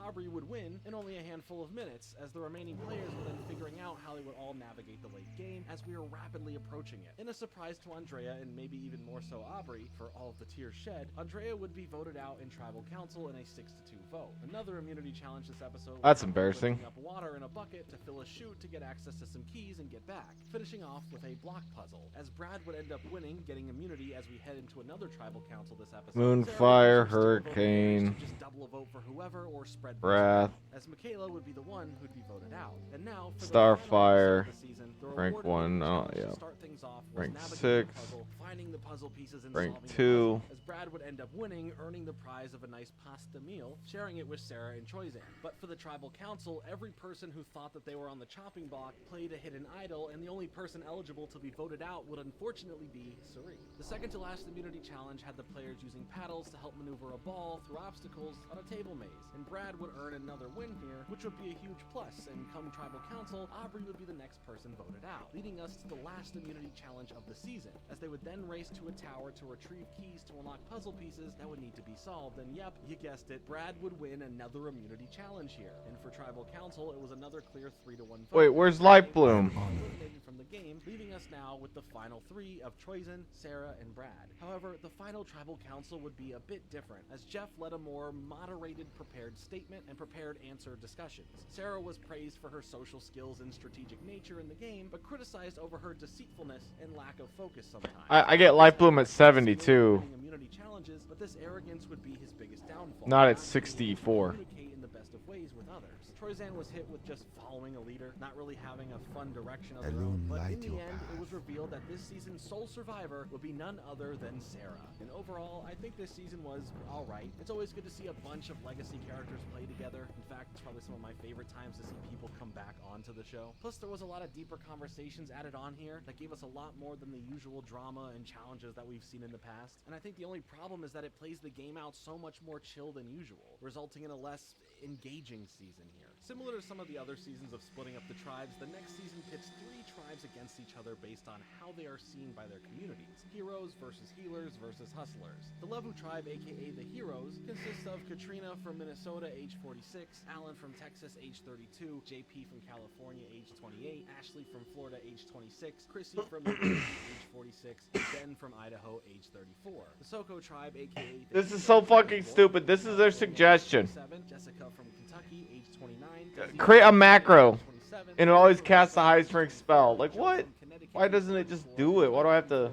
Aubrey would win in only a handful of minutes, as the remaining players were then figuring out how they would all navigate the late game as we were rapidly approaching it. In a surprise to Andrea, and maybe even more so Aubrey, for all of the tears shed, Andrea would be voted out in tribal council in a 6-2 vote. Another immunity challenge this episode. That's embarrassing. Lifting up water in a bucket to fill a chute to get access to some keys and get back, finishing off with a block puzzle, as Brad would end up winning, getting immunity as we head into another tribal council this episode. Moonfire, Hurricane, just double a vote for whoever or spread Wrath, as Michaela would be the one who'd be voted out. And now for Starfire, the season, the rank 1, oh yeah, start things off rank was 6, puzzle, finding the puzzle pieces and rank solving 2, the puzzle, as Brad would end up winning, earning the prize of a nice pasta meal, sharing it with Sarah and Troyzen. But for the tribal council, every person who thought that they were on the chopping block played a hidden idol, and the only person eligible to be voted out would unfortunately be Suri. The second to last immunity challenge had the players using paddles to help maneuver a ball through obstacles on a table maze, and Brad would earn another win here, which would be a huge plus, and come tribal council, Aubrey would be the next person voted out, leading us to the last immunity challenge of the season, as they would then race to a tower to retrieve keys to unlock puzzle pieces that would need to be solved, and yep, you guessed it, Brad would win another immunity challenge here, and for tribal council, it was another clear 3-1 vote. Wait, where's Light Bloom? Eliminated from the game, leaving us now with the final 3 of Troyzen, Sarah, and Brad. However, the final tribal council would be a bit different, as Jeff led a more moderated, prepared statement and prepared answer discussions. Sarah was praised for her social skills and strategic nature in the game, but criticized over her deceitfulness and lack of focus sometimes. I get Light Bloom at 72. Immunity challenges, but this arrogance would be his biggest downfall. Not at 64. Communicate in the best of ways with others. Troyzen was hit with just following a leader, not really having a fun direction of their own, but in the end, it was revealed that this season's sole survivor would be none other than Sarah. And overall, I think this season was alright. It's always good to see a bunch of legacy characters play together. In fact, it's probably some of my favorite times to see people come back onto the show. Plus, there was a lot of deeper conversations added on here that gave us a lot more than the usual drama and challenges that we've seen in the past. And I think the only problem is that it plays the game out so much more chill than usual, resulting in a less engaging season here. Similar to some of the other seasons of splitting up the tribes, the next season pits 3 tribes against each other based on how they are seen by their communities. Heroes versus healers versus hustlers. The Levu tribe, aka the Heroes, consists of Katrina from Minnesota, age 46, Alan from Texas, age 32, JP from California, age 28, Ashley from Florida, age 26, Chrissy from New York, age 46, and Ben from Idaho, age 34. The Soko tribe, aka This is so fucking stupid. This is their suggestion. Jessica from Kentucky, age 29. Create a macro, and it always casts the highest rank spell. Like, what? Why doesn't it just do it? Why do I have to...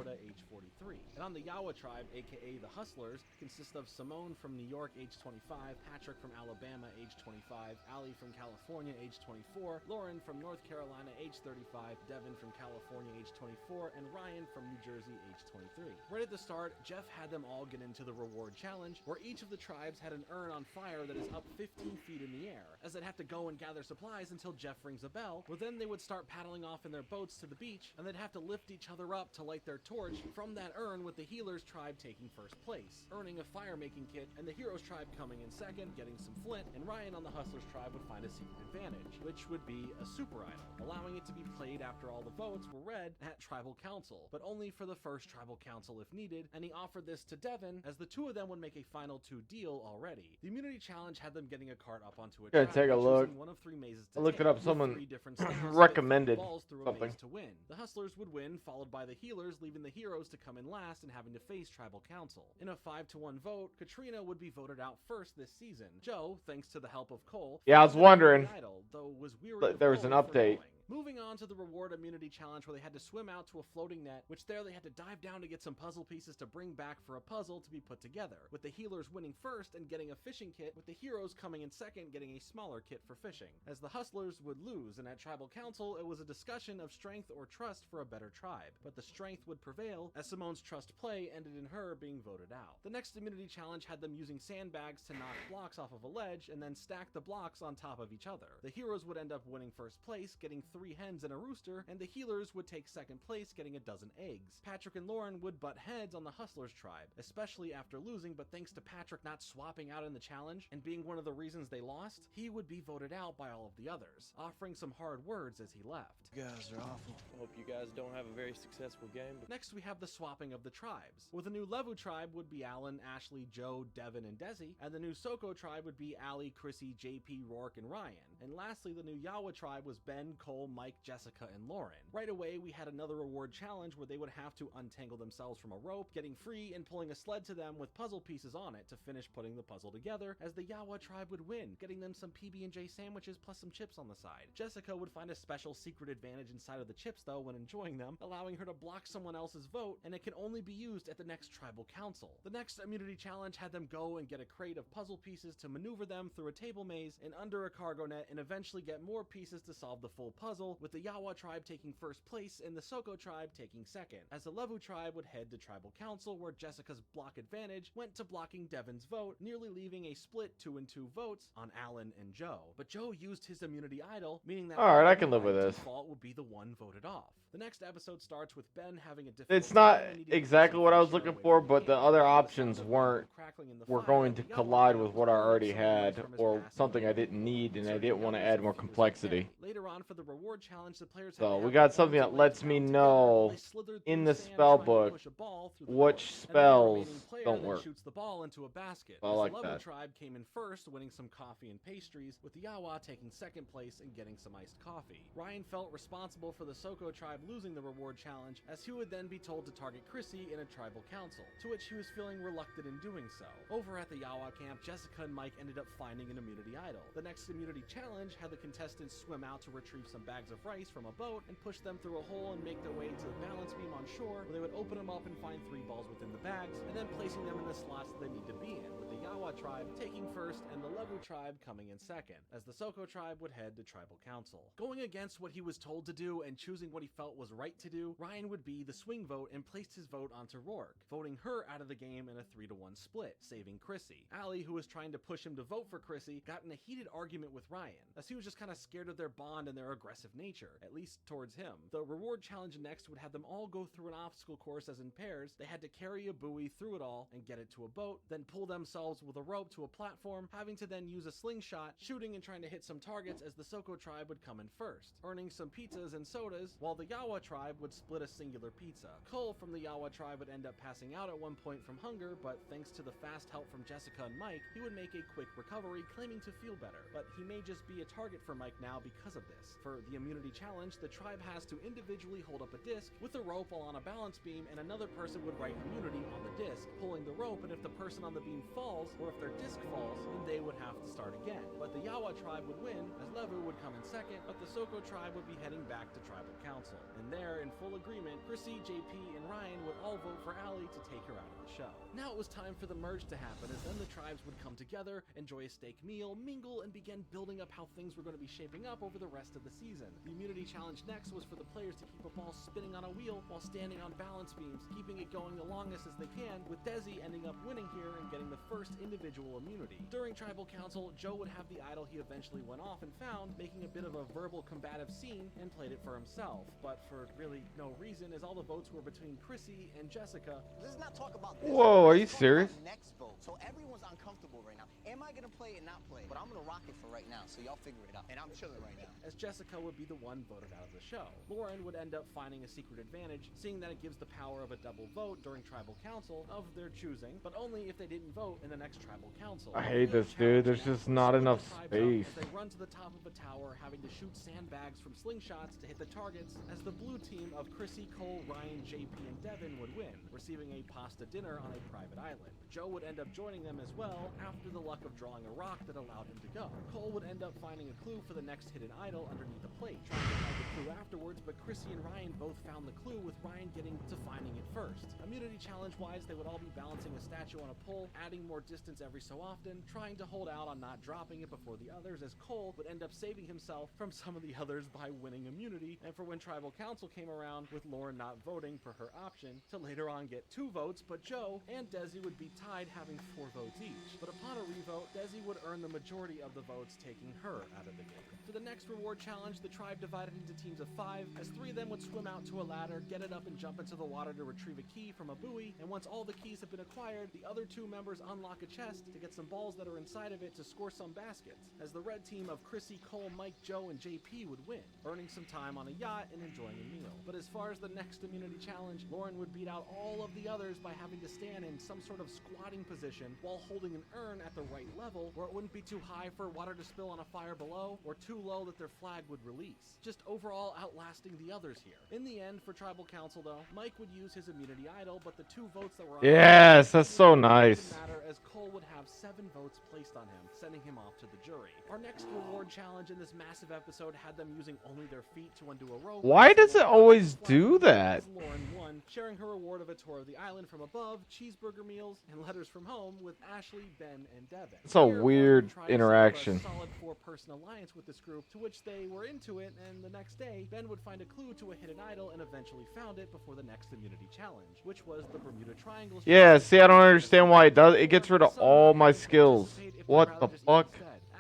on the Yawa tribe, aka the Hustlers, consist of Simone from New York, age 25, Patrick from Alabama, age 25, Ali from California, age 24, Lauren from North Carolina, age 35, Devin from California, age 24, and Ryan from New Jersey, age 23. Right at the start, Jeff had them all get into the reward challenge, where each of the tribes had an urn on fire that is up 15 feet in the air, as they'd have to go and gather supplies until Jeff rings a bell, where then they would start paddling off in their boats to the beach, and they'd have to lift each other up to light their torch from that urn, with the Healers tribe taking first place, earning a fire making kit, and the Heroes tribe coming in second, getting some flint, and Ryan on the Hustlers tribe would find a secret advantage, which would be a super idol, allowing it to be played after all the votes were read at Tribal Council, but only for the first Tribal Council if needed, and he offered this to Devin, as the two of them would make a final two deal already. The immunity challenge had them getting a cart up onto a Gotta track, take a look. choosing one of 3 mazes to I looked take, it up. with Someone 3 different styles to fit recommended balls through a something. maze to win. The Hustlers would win, followed by the Healers, leaving the Heroes to come in last and having to face Tribal Council. In a 5-to-1 vote, Katrina would be voted out first this season. Joe, thanks to the help of Cole, Yeah, I was wondering. idol, though was weary But of there was an Cole for update. going. Moving on to the reward immunity challenge, where they had to swim out to a floating net, which there they had to dive down to get some puzzle pieces to bring back for a puzzle to be put together, with the Healers winning first and getting a fishing kit, with the Heroes coming in second getting a smaller kit for fishing, as the Hustlers would lose, and at Tribal Council it was a discussion of strength or trust for a better tribe, but the strength would prevail, as Simone's trust play ended in her being voted out. The next immunity challenge had them using sandbags to knock blocks off of a ledge and then stack the blocks on top of each other. The Heroes would end up winning first place, getting 3 hens and a rooster, and the Healers would take second place, getting a dozen eggs. Patrick and Lauren would butt heads on the Hustlers tribe, especially after losing, but thanks to Patrick not swapping out in the challenge and being one of the reasons they lost, he would be voted out by all of the others, offering some hard words as he left. You guys are awful. Hope you guys don't have a very successful game. Next, we have the swapping of the tribes, where the new Levu tribe would be Alan, Ashley, Joe, Devin, and Desi, and the new Soko tribe would be Ali, Chrissy, JP, Rourke, and Ryan. And lastly, the new Yawa tribe was Ben, Cole, Mike, Jessica, and Lauren. Right away, we had another reward challenge where they would have to untangle themselves from a rope, getting free and pulling a sled to them with puzzle pieces on it to finish putting the puzzle together, as the Yawa tribe would win, getting them some PB&J sandwiches plus some chips on the side. Jessica would find a special secret advantage inside of the chips though when enjoying them, allowing her to block someone else's vote, and it can only be used at the next Tribal Council. The next immunity challenge had them go and get a crate of puzzle pieces to maneuver them through a table maze and under a cargo net, and eventually get more pieces to solve the full puzzle, with the Yawa tribe taking first place and the Soko tribe taking second, as the Levu tribe would head to Tribal Council, where Jessica's block advantage went to blocking Devin's vote, nearly leaving a split 2-2 votes on Alan and Joe. But Joe used his immunity idol, meaning that Alright, I can live with this. default would be the one voted off. The next episode starts with Ben having a difficult It's not time needing to exactly get what I was some looking away for, from but the game. other The options sound of were crackling in the were fire, going and to the Yawa collide tribe with was what I pulling already someone away had, from his or massive something I game. didn't need, and I Inserting didn't want to others add more if he was complexity. okay. Later on for the reward challenge, the players had So to we have got their something arms that and legs lets me bound know together. They slithered in through the sand spell trying to book push a ball through the which hole, and then the spells remaining player don't then work. shoots the ball into a basket. I As like the Levu that. tribe came in first, winning some coffee and pastries, with the Yawa taking second place and getting some iced coffee. Ryan felt responsible for the Soko tribe losing the reward challenge, as he would then be told to target Chrissy in a Tribal Council, to which he was feeling reluctant in doing so. Over at the Yawa camp, Jessica and Mike ended up finding an immunity idol. The next immunity challenge had the contestants swim out to retrieve some bags of rice from a boat and push them through a hole and make their way to the balance beam on shore, where they would open them up and find 3 balls within the bags, and then placing them in the slots that they need to be in, with the Yawa tribe taking first and the Levu tribe coming in second, as the Soko tribe would head to Tribal Council. Going against what he was told to do and choosing what he felt was right to do, Ryan would be the swing vote and placed his vote onto Rourke, voting her out of the game in a 3-to-1 split, saving Chrissy. Ali, who was trying to push him to vote for Chrissy, got in a heated argument with Ryan, as he was just kind of scared of their bond and their aggressive nature, at least towards him. The reward challenge next would have them all go through an obstacle course as in pairs. They had to carry a buoy through it all and get it to a boat, then pull themselves with a rope to a platform, having to then use a slingshot, shooting and trying to hit some targets, as the Soko tribe would come in first, earning some pizzas and sodas, while the Yawa tribe would split a singular pizza. Cole from the Yawa tribe would end up passing out at one point from hunger, but thanks to the fast help from Jessica and Mike, he would make a quick recovery, claiming to feel better. But he may just be a target for Mike now because of this. For the immunity challenge, the tribe has to individually hold up a disc with a rope while on a balance beam, and another person would write immunity on the disc, pulling the rope, and if the person on the beam falls, or if their disc falls, then they would have to start again. But the Yawa tribe would win, as Levu would come in second, but the Soko tribe would be heading back to Tribal Council. Council. And there, in full agreement, Chrissy, JP, and Ryan would all vote for Allie to take her out of the show. Now it was time for the merge to happen, as then the tribes would come together, enjoy a steak meal, mingle, and begin building up how things were going to be shaping up over the rest of the season. The immunity challenge next was for the players to keep a ball spinning on a wheel while standing on balance beams, keeping it going the longest as they can, with Desi ending up winning here and getting the first individual immunity. During Tribal Council, Joe would have the idol he eventually went off and found, making a bit of a verbal combative scene, and played it for himself, but for really no reason, as all the votes were between Chrissy and Jessica. Let's not talk about this. Whoa, are you Let's talk serious? about next vote. So everyone's uncomfortable right now. Am I gonna play and not play? But I'm gonna rock it for right now, so y'all figure it out. And I'm chilling right now. As Jessica would be the one voted out of the show. Lauren would end up finding a secret advantage, seeing that it gives the power of a double vote during Tribal Council of their choosing, but only if they didn't vote in the next Tribal Council. I hate this, dude. There's just not enough space. As they run to the top of a tower, having to shoot sandbags from slingshots to hit the targets, as the blue team of Chrissy, Cole, Ryan, JP, and Devin would win, receiving a pasta dinner on a private island. Joe would end up joining them as well, after the luck of drawing a rock that allowed him to go. Cole would end up finding a clue for the next hidden idol underneath a plate, trying to find the clue afterwards, but Chrissy and Ryan both found the clue, with Ryan getting to finding it first. Immunity challenge-wise, they would all be balancing a statue on a pole, adding more distance every so often, trying to hold out on not dropping it before the others, as Cole would end up saving himself from some of the others by winning immunity, and for when Tribal Council came around, with Lauren not voting per her option, to later on get 2 votes, but Joe and Desi would be tied, having 4 votes each. But upon a revote, Desi would earn the majority of the votes, taking her out of the game. For the next reward challenge, the tribe divided into teams of 5, as 3 of them would swim out to a ladder, get it up and jump into the water to retrieve a key from a buoy, and once all the keys have been acquired, the other 2 members unlock a chest to get some balls that are inside of it to score some baskets, as the red team of Chrissy, Cole, Mike, Joe, and JP would win, earning some time on a yacht and enjoying a meal. But as far as the next immunity challenge, Lauren would beat out all of the others by having to stand in some sort of squatting position while holding an urn at the right level, where it wouldn't be too high for water to spill on a fire below, or too low that their flag would release. Just overall outlasting the others here. In the end, for Tribal Council though, Mike would use his immunity idol, but the 2 votes that were on Yes, that's so nice. matter, as Cole would have 7 votes placed on him, sending him off to the jury. Our next reward challenge in this massive episode had them using only their feet to undo a rope. Why does it always do that? Lauren won, sharing her reward of a tour of the island from above, cheeseburger meals, and letters from home with Ashley, Ben, and Devin. It's a weird interaction. A solid 4-person alliance with this group, to which they were into it, and the next day, Ben would find a clue to a hidden idol and eventually found it before the next immunity challenge, which was the Bermuda Triangle. Yeah, see, I don't understand why it does. It gets rid of all my skills. What the fuck?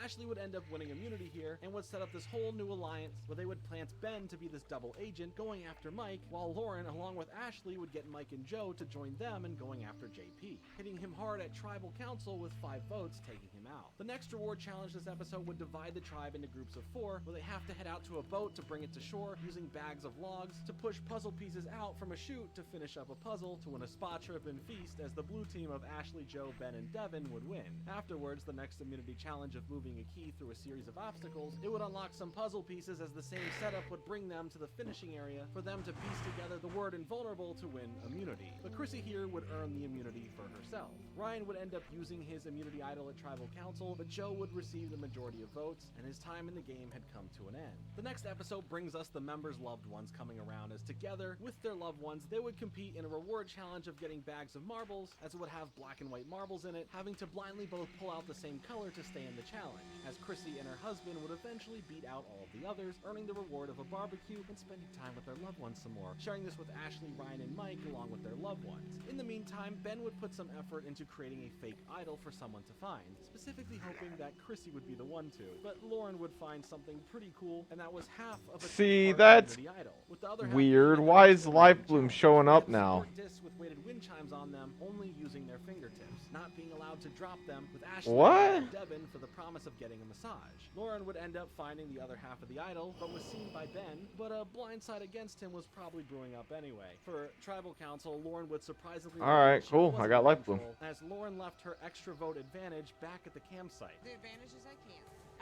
Ashley would end up winning immunity here and would set up this whole new alliance where they would plant Ben to be this double agent going after Mike, while Lauren, along with Ashley, would get Mike and Joe to join them in going after JP, hitting him hard at Tribal Council with 5 votes, taking him out. The next reward challenge this episode would divide the tribe into groups of 4, where they have to head out to a boat to bring it to shore, using bags of logs to push puzzle pieces out from a chute to finish up a puzzle to win a spa trip and feast, as the blue team of Ashley, Joe, Ben, and Devin would win. Afterwards, the next immunity challenge of moving a key through a series of obstacles, it would unlock some puzzle pieces, as the same setup would bring them to the finishing area for them to piece together the word invulnerable to win immunity. But Chrissy here would earn the immunity for herself. Ryan would end up using his immunity idol at Tribal Council, but Joe would receive the majority of votes, and his time in the game had come to an end. The next episode brings us the members' loved ones coming around, as together with their loved ones, they would compete in a reward challenge of getting bags of marbles, as it would have black and white marbles in it, having to blindly both pull out the same color to stay in the challenge, as Chrissy and her husband would eventually beat out all of the others, earning the reward of a barbecue and spending time with their loved ones some more, sharing this with Ashley, Ryan, and Mike along with their loved ones. In the meantime, Ben would put some effort into creating a fake idol for someone to find, specifically hoping that Chrissy would be the one to, but Lauren would find something pretty cool, and that was half of a See, that's idol, with the other half weird. Why is Life Bloom showing up now? discs with weighted wind chimes on them, only using their fingertips, not being allowed to drop them, with Ashley and Devin for the promise of getting a massage. Lauren would end up finding the other half of the idol, but was seen by Ben, but a blindside against him was probably brewing up anyway. For Tribal Council, Lauren would surprisingly... Alright, cool. I got Life Bloom. As Lauren left her extra vote advantage back at the campsite. The advantage is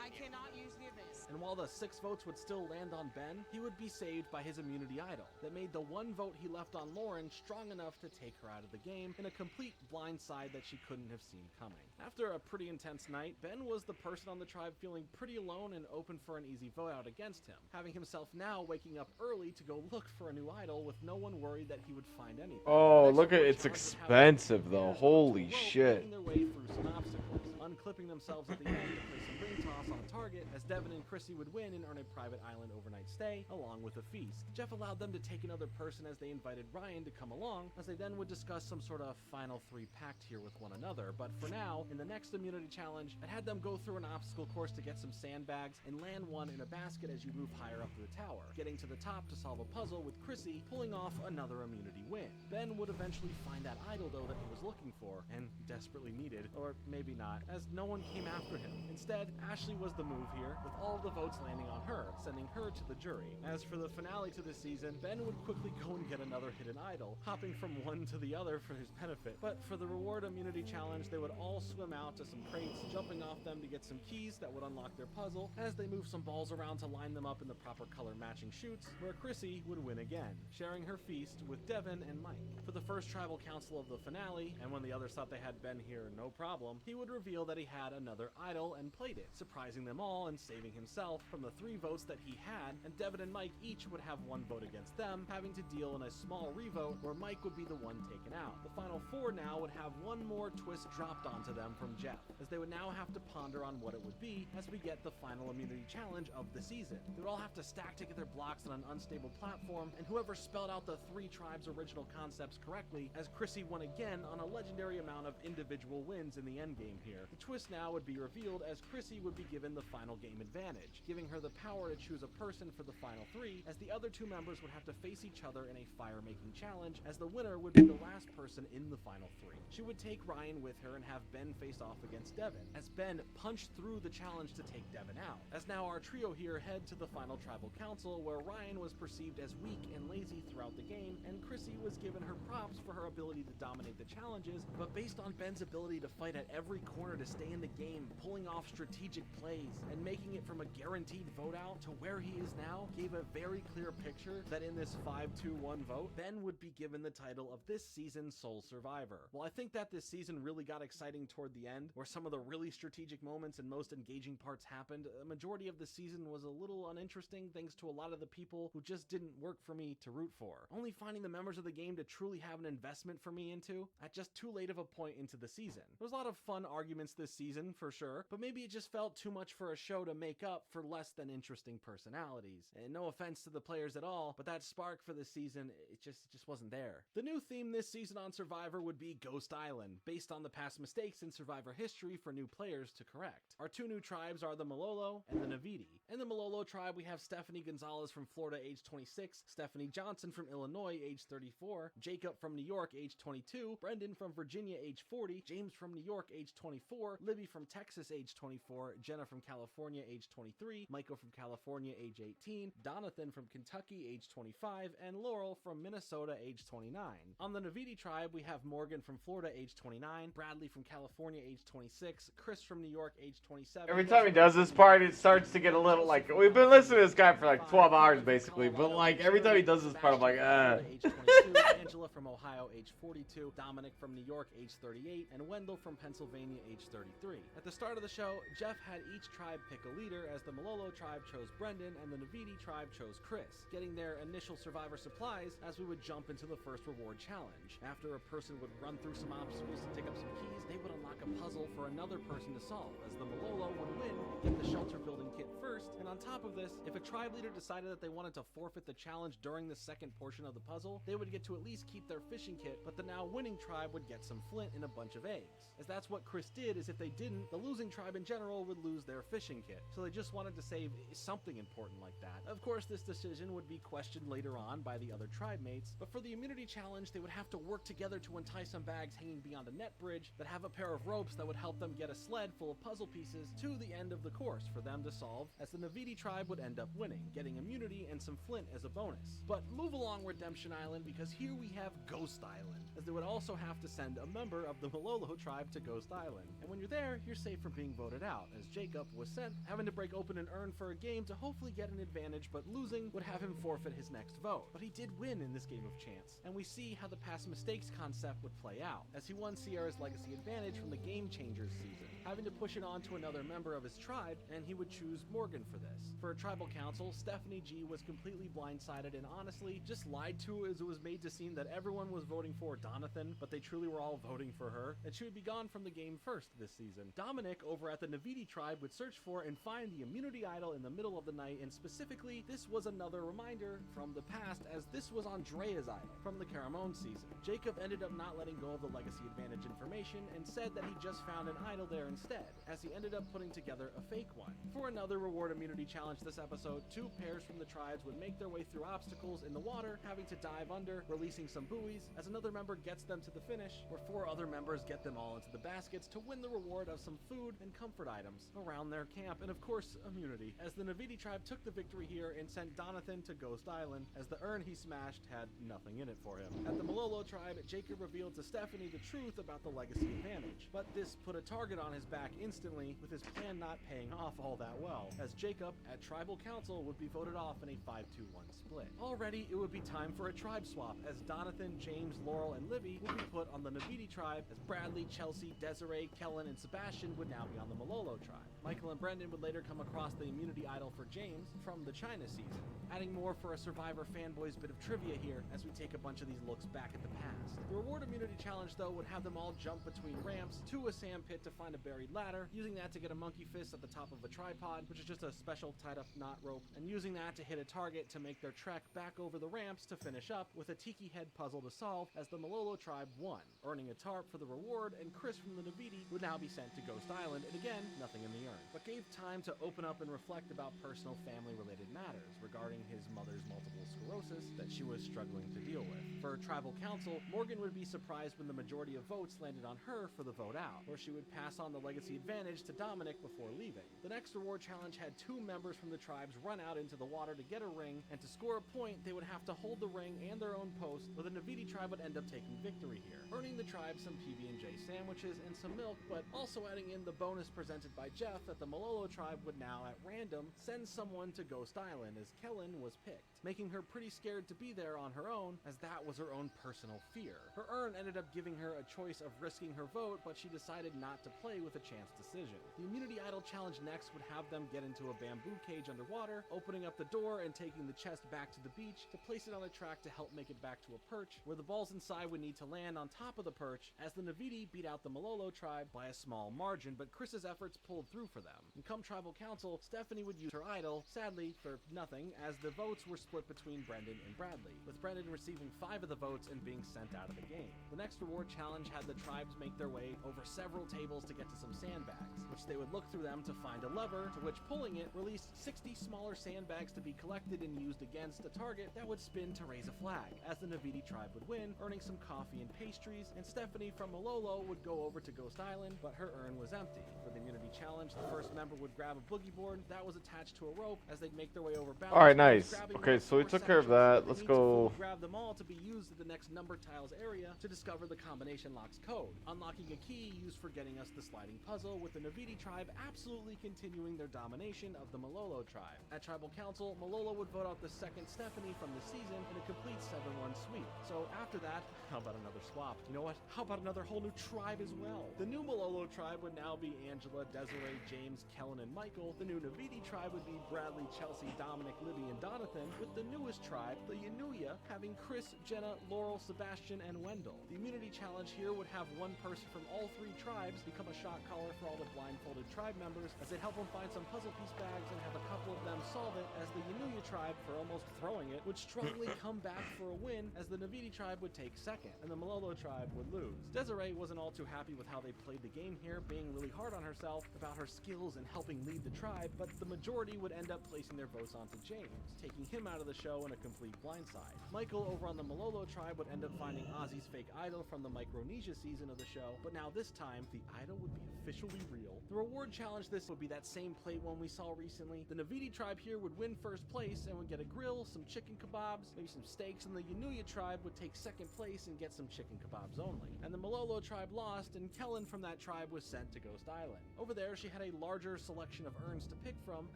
I cannot use the advantage. and while the 6 votes would still land on Ben, he would be saved by his immunity idol that made the 1 vote he left on Lauren strong enough to take her out of the game in a complete blind side that she couldn't have seen coming. After a pretty intense night, Ben was the person on the tribe feeling pretty alone and open for an easy vote out against him, having himself now waking up early to go look for a new idol with no one worried that he would find anything. Oh, look at it's expensive though. Holy shit. Making their way through some obstacles, unclipping themselves at the end to play some ring toss on a target, as Devin and Chrissy would win and earn a private island overnight stay, along with a feast. Jeff allowed them to take another person as they invited Ryan to come along, as they then would discuss some sort of final 3 pact here with one another. But for now, in the next immunity challenge, it had them go through an obstacle course to get some sandbags and land one in a basket as you move higher up the tower, getting to the top to solve a puzzle with Chrissy pulling off another immunity win. Ben would eventually find that idol though that he was looking for, and desperately needed, or maybe not, as no one came after him. Instead, Ashley was the move here, with all the votes landing on her, sending her to the jury. As for the finale to this season, Ben would quickly go and get another hidden idol, hopping from one to the other for his benefit. But for the reward immunity challenge, they would all swim out to some crates, jumping off them to get some keys that would unlock their puzzle, as they move some balls around to line them up in the proper color matching chutes, where Chrissy would win again, sharing her feast with Devin and Mike. For the first tribal council of the finale, and when the others thought they had Ben here no problem, he would reveal that he had another idol and played it, surprising them all and saving himself from the 3 votes that he had, and Devin and Mike each would have 1 vote against them, having to deal in a small revote where Mike would be the one taken out. The final 4 now would have 1 more twist dropped onto them from Jeff, as they would now have to ponder on what it would be as we get the final immunity challenge of the season. They would all have to stack together blocks on an unstable platform, and whoever spelled out the 3 tribes' original concepts correctly, as Chrissy won again on a legendary amount of individual wins in the endgame here. The twist now would be revealed as Chrissy would be given the final game advantage, giving her the power to choose a person for the final 3, as the other 2 members would have to face each other in a fire-making challenge, as the winner would be the last person in the final 3. She would take Ryan with her and have Ben face off against Devin, as Ben punched through the challenge to take Devin out. As now our trio here head to the final tribal council, where Ryan was perceived as weak and lazy throughout the game, and Chrissy was given her props for her ability to dominate the challenges, but based on Ben's ability to fight at every corner to stay in the game, pulling off strategic plays, and making it from a guaranteed vote out to where he is now, gave a very clear picture that in this 5-2-1 vote, Ben would be given the title of this season's sole survivor. While I think that this season really got exciting toward the end, where some of the really strategic moments and most engaging parts happened, a majority of the season was a little uninteresting thanks to a lot of the people who just didn't work for me to root for. Only finding the members of the game to truly have an investment for me into at just too late of a point into the season. There was a lot of fun arguments this season, for sure, but maybe it just felt too much for a show to make up for less than interesting personalities. And no offense to the players at all, but that spark for this season, it just wasn't there. The new theme this season on Survivor would be Ghost Island, based on the past mistakes in Survivor history for new players to correct. Our 2 new tribes are the Malolo and the Navidi. In the Malolo tribe, we have Stephanie Gonzalez from Florida, age 26, Stephanie Johnson from Illinois, age 34, Jacob from New York, age 22, Brendan from Virginia, age 40, James from New York, age 24, Libby from Texas, age 24, Jenna from California, age 23, Michael from California, age 18, Donathan from Kentucky, age 25, and Laurel from Minnesota, age 29. On the Navidi tribe, we have Morgan from Florida, age 29, Bradley from California, age 26, Chris from New York, age 27. Every time he does this part, it starts to get a little like, we've been listening to this guy for like 12 hours basically, but like every time he does this part, I'm like, age 22, Angela from Ohio, age 42, Dominic from New York, age 38, and Wendell from Pennsylvania, age 33. At the start of the show, Jeff had each tribe pick a leader, as the Malolo tribe chose Brendan and the Navidi tribe chose Chris, getting their initial survivor supplies as we would jump into the first reward challenge. After a person would run through some obstacles to take up some keys, they would unlock a puzzle for another person to solve, as the Malolo would win and get the shelter building kit first, and on top of this, if a tribe leader decided that they wanted to forfeit the challenge during the second portion of the puzzle, they would get to at least keep their fishing kit, but the now winning tribe would get some flint and a bunch of eggs. As that's what Chris did, is if they didn't, the losing tribe in general would lose their fishing kit, so they just wanted to save something important like that. Of course, this decision would be questioned later on by the other tribe mates, but for the immunity challenge, they would have to work together to untie some bags hanging beyond a net bridge that have a pair of ropes that would help them get a sled full of puzzle pieces to the end of the course for them to solve, as the Navidi tribe would end up winning, getting immunity and some flint as a bonus. But move along Redemption Island, because here we have Ghost Island, as they would also have to send a member of the Malolo tribe to Ghost Island. And when you're there, you're safe from being voted out, as Jacob was sent, having to break open an urn for a game to hopefully get an advantage, but losing would have him forfeit his next vote. But he did win in this game of chance, and we see how the past mistakes concept would play out, as he won Sierra's legacy advantage from the Game Changers season, having to push it on to another member of his tribe, and he would choose Morgan for this. For a tribal council, Stephanie G was completely blindsided and honestly just lied to, as it was made to seem that everyone was voting for Donathan, but they truly were all voting for her, and she would be gone from the game first this season. Dominic over at the Navidi tribe would search for and find the immunity idol in the middle of the night, and specifically, this was another reminder from the past, as this was Andrea's idol from the Caramon season. Jacob ended up not letting go of the legacy advantage information and said that he just found an idol there instead, as he ended up putting together a fake one. For another reward immunity challenge this episode, 2 pairs from the tribes would make their way through obstacles in the water, having to dive under, releasing some buoys, as another member gets them to the finish, where 4 other members get them all into the baskets to win the reward of some food and comfort items around their camp, and of course, immunity, as the Navidi tribe took the victory here and sent Donathan to Ghost Island, as the urn he smashed had nothing in it for him. At the Malolo tribe, Jacob revealed to Stephanie the truth about the legacy advantage, but this put a target on his back instantly, with his plan not paying off all that well, as Jacob at tribal council would be voted off in a 5-2-1 split. Already, it would be time for a tribe swap, as Donathan, James, Laurel, and Livy would be put on the Navidi tribe, as Bradley, Chelsea, Desiree, Kellen, and Sebastian would now be on the Malolo tribe. Michael and Brendan would later come across the immunity idol for James from the China season. Adding more for a Survivor fanboys bit of trivia here, as we take a bunch of these looks back at the past. The reward immunity challenge, though, would have them all jump between ramps to a sand pit to find a buried ladder, using that to get a monkey fist at the top of a tripod, which is just a special tied up knot rope, and using that to hit a target to make their trek back over the ramps to finish up with a tiki head puzzle to solve, as the Malolo tribe won, earning a tarp for the reward, and Chris from the Navidi would now be sent to Ghost Island, and again, nothing in the urn, but gave time to open up and reflect about personal family-related matters regarding his mother's multiple sclerosis that she was struggling to deal with. For tribal council, Morgan would be surprised when the majority of votes landed on her for the vote out, where she would pass on the legacy advantage to Dominic before leaving. The next reward challenge had 2 members from the tribes run out into the water to get a ring, and to score a point, they would have to hold the ring and their own post, where the Navidi tribe would end up taking victory here, earning the tribe some PB&J sandwiches and some milk, but also adding in the bonus presented by Jeff that the Malolo tribe would now, at random, send someone to Ghost Island, as Kellen was picked, making her pretty scared to be there on her own, as that was her own personal fear. Her urn ended up giving her a choice of risking her vote, but she decided not to play with a chance decision. The immunity idol challenge next would have them get into a bamboo cage underwater, opening up the door and taking the chest back to the beach to place it on a track to help make it back to a perch, where the balls inside would need to land on top of the perch, as the Navidi beat out the Malolo tribe by a small margin, but Chris's efforts pulled through for them. And come tribal council, Stephanie would use her idol, sadly for nothing, as the votes were split between Brendan and Bradley, with Brendan receiving 5 of the votes and being sent out of the game. The next reward challenge had the tribes make their way over several tables to get to some sandbags, which they would look through them to find a lever, to which pulling it released 60 smaller sandbags to be collected and used against a target that would spin to raise a flag, as the Navidi tribe would win, earning some coffee and pastries, and Stephanie from Malolo would go over to Ghost Island, but her urn was empty. For the immunity challenge, the first member would grab a boogie board that was attached to a rope as they'd make their way over balance. Alright, nice. Okay, so we took care of that. Let's go. Grab them all to be used at the next number tiles area to discover the combination lock's code, unlocking a key used for getting us the sliding puzzle, with the Navidi tribe absolutely continuing their domination of the Malolo tribe. At tribal council, Malolo would vote out the second Stephanie from the season in a complete 7-1 sweep. So after that, how about another swap? You know what? How about another whole new tribe as well? The new Malolo tribe would now be Angela, Desiree, James, Kellen, and Michael. The new Navidi tribe would be Bradley, Chelsea, Dominic, Libby, and Donathan, with the newest tribe, the Yanuya, having Chris, Jenna, Laurel, Sebastian, and Wendell. The immunity challenge here would have one person from all 3 tribes become a shot caller for all the blindfolded tribe members, as they'd help them find some puzzle piece bags and have a couple of them solve it, as the Yanuya tribe, for almost throwing it, would strongly come back for a win, as the Navidi tribe would take second, and the Malolo tribe would lose. Desiree wasn't all too happy with how they played the game here, being really hard on herself about her skills in helping lead the tribe, but the majority would end up placing their votes onto James, taking him out of the show in a complete blind. blindside. Michael over on the Malolo tribe would end up finding Ozzy's fake idol from the Micronesia season of the show, but now this time, the idol would be officially real. The reward challenge this would be that same plate one we saw recently. The Navidi tribe here would win first place and would get a grill, some chicken kebabs, maybe some steaks, and the Yanuya tribe would take second place and get some chicken kebabs only. And the Malolo tribe lost, and Kellen from that tribe was sent to Ghost Island. Over there, she had a larger selection of urns to pick from,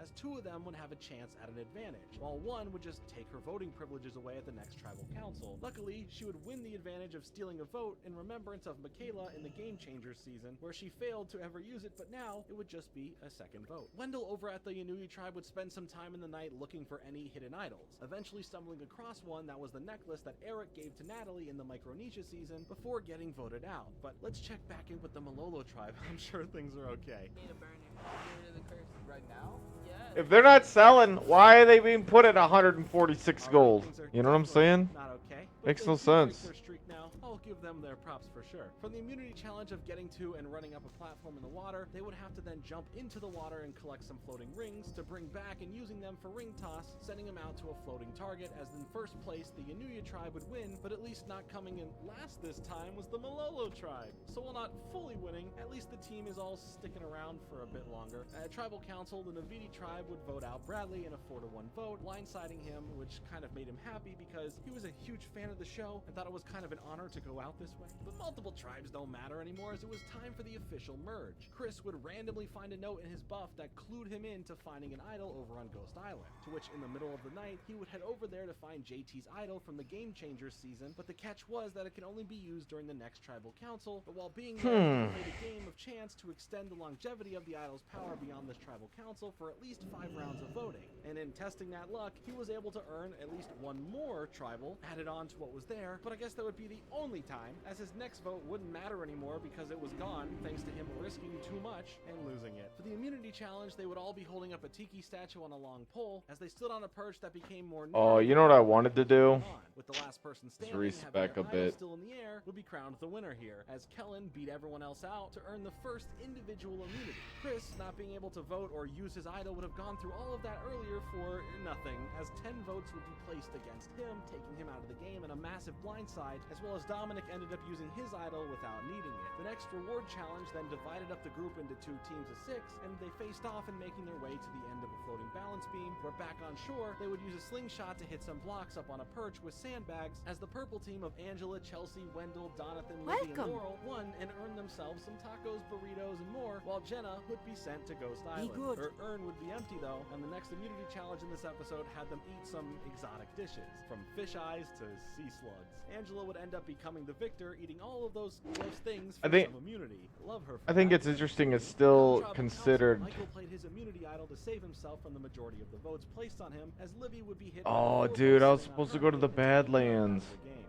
as 2 of them would have a chance at an advantage, while 1 would just take her voting privileges away at the next tribal council. Luckily, she would win the advantage of stealing a vote in remembrance of Michaela in the Game Changers season, where she failed to ever use it, but now it would just be a second vote. Wendell over at the Yanuya tribe would spend some time in the night looking for any hidden idols, eventually stumbling across one that was the necklace that Eric gave to Natalie in the Micronesia season before getting voted out. But let's check back in with the Malolo tribe. I'm sure things are okay. Need a burner. Get rid of the curse. Right now? Yes. If they're not selling, why are they being put at 146 gold? You know what I'm saying? Not okay. Makes no sense. Their streak now. I'll give them their props for sure. From the immunity challenge of getting to and running up a platform in the water, they would have to then jump into the water and collect some floating rings to bring back and using them for ring toss, sending them out to a floating target, as in first place the Yanuya tribe would win, but at least not coming in last this time was the Malolo tribe. So while not fully winning, at least the team is all sticking around for a bit longer. At tribal council, the Navidi tribe would vote out Bradley in a 4-1 vote, blindsiding him, which kind of made him happy because he was a huge fan of the show and thought it was kind of an honor to go out this way. But multiple tribes don't matter anymore, as it was time for the official merge. Chris would randomly find a note in his buff that clued him in to finding an idol over on Ghost Island, to which in the middle of the night, he would head over there to find JT's idol from the Game Changers season, but the catch was that it could only be used during the next tribal council, but while being there, he played a game of chance to extend the longevity of the idol's power beyond this tribal council for at least 5 rounds of voting. And in testing that luck, he was able to earn at least 1 more tribal added on to what was there, but I guess that would be the only time, as his next vote wouldn't matter anymore because it was gone thanks to him risking too much and losing it. For the immunity challenge, they would all be holding up a tiki statue on a long pole as they stood on a perch that became more Oh, you know what I wanted to do? With the last person standing, respec having a their idol bit. still in the air, would be crowned the winner here, as Kellen beat everyone else out to earn the first individual immunity. Chris, not being able to vote or use his idol, would have gone through all of that earlier for nothing, as 10 votes would be placed against him, taking him out of the game in a massive blindside, as well as Dominic ended up using his idol without needing it. The next reward challenge then divided up the group into 2 teams of 6, and they faced off and making their way to the end of a floating balance beam, where back on shore, they would use a slingshot to hit some blocks up on a perch with sandbags, as the purple team of Angela, Chelsea, Wendell, Donathan, Lizzie, and Laurel won and earned themselves some tacos, burritos, and more, while Jenna would be sent to Ghost Island. Her urn would be empty though, and the next immunity challenge in this episode had them eat some exotic dishes, from fish eyes to sea slugs. Angela would end up becoming the victor, eating all of those gross things for some immunity. Love her for I think that. it's interesting it's still Tribal considered. Council, Michael played his immunity idol to save himself from the majority of the votes placed on him, as Livy would be hit. Oh, dude, I was supposed to go to the Badlands.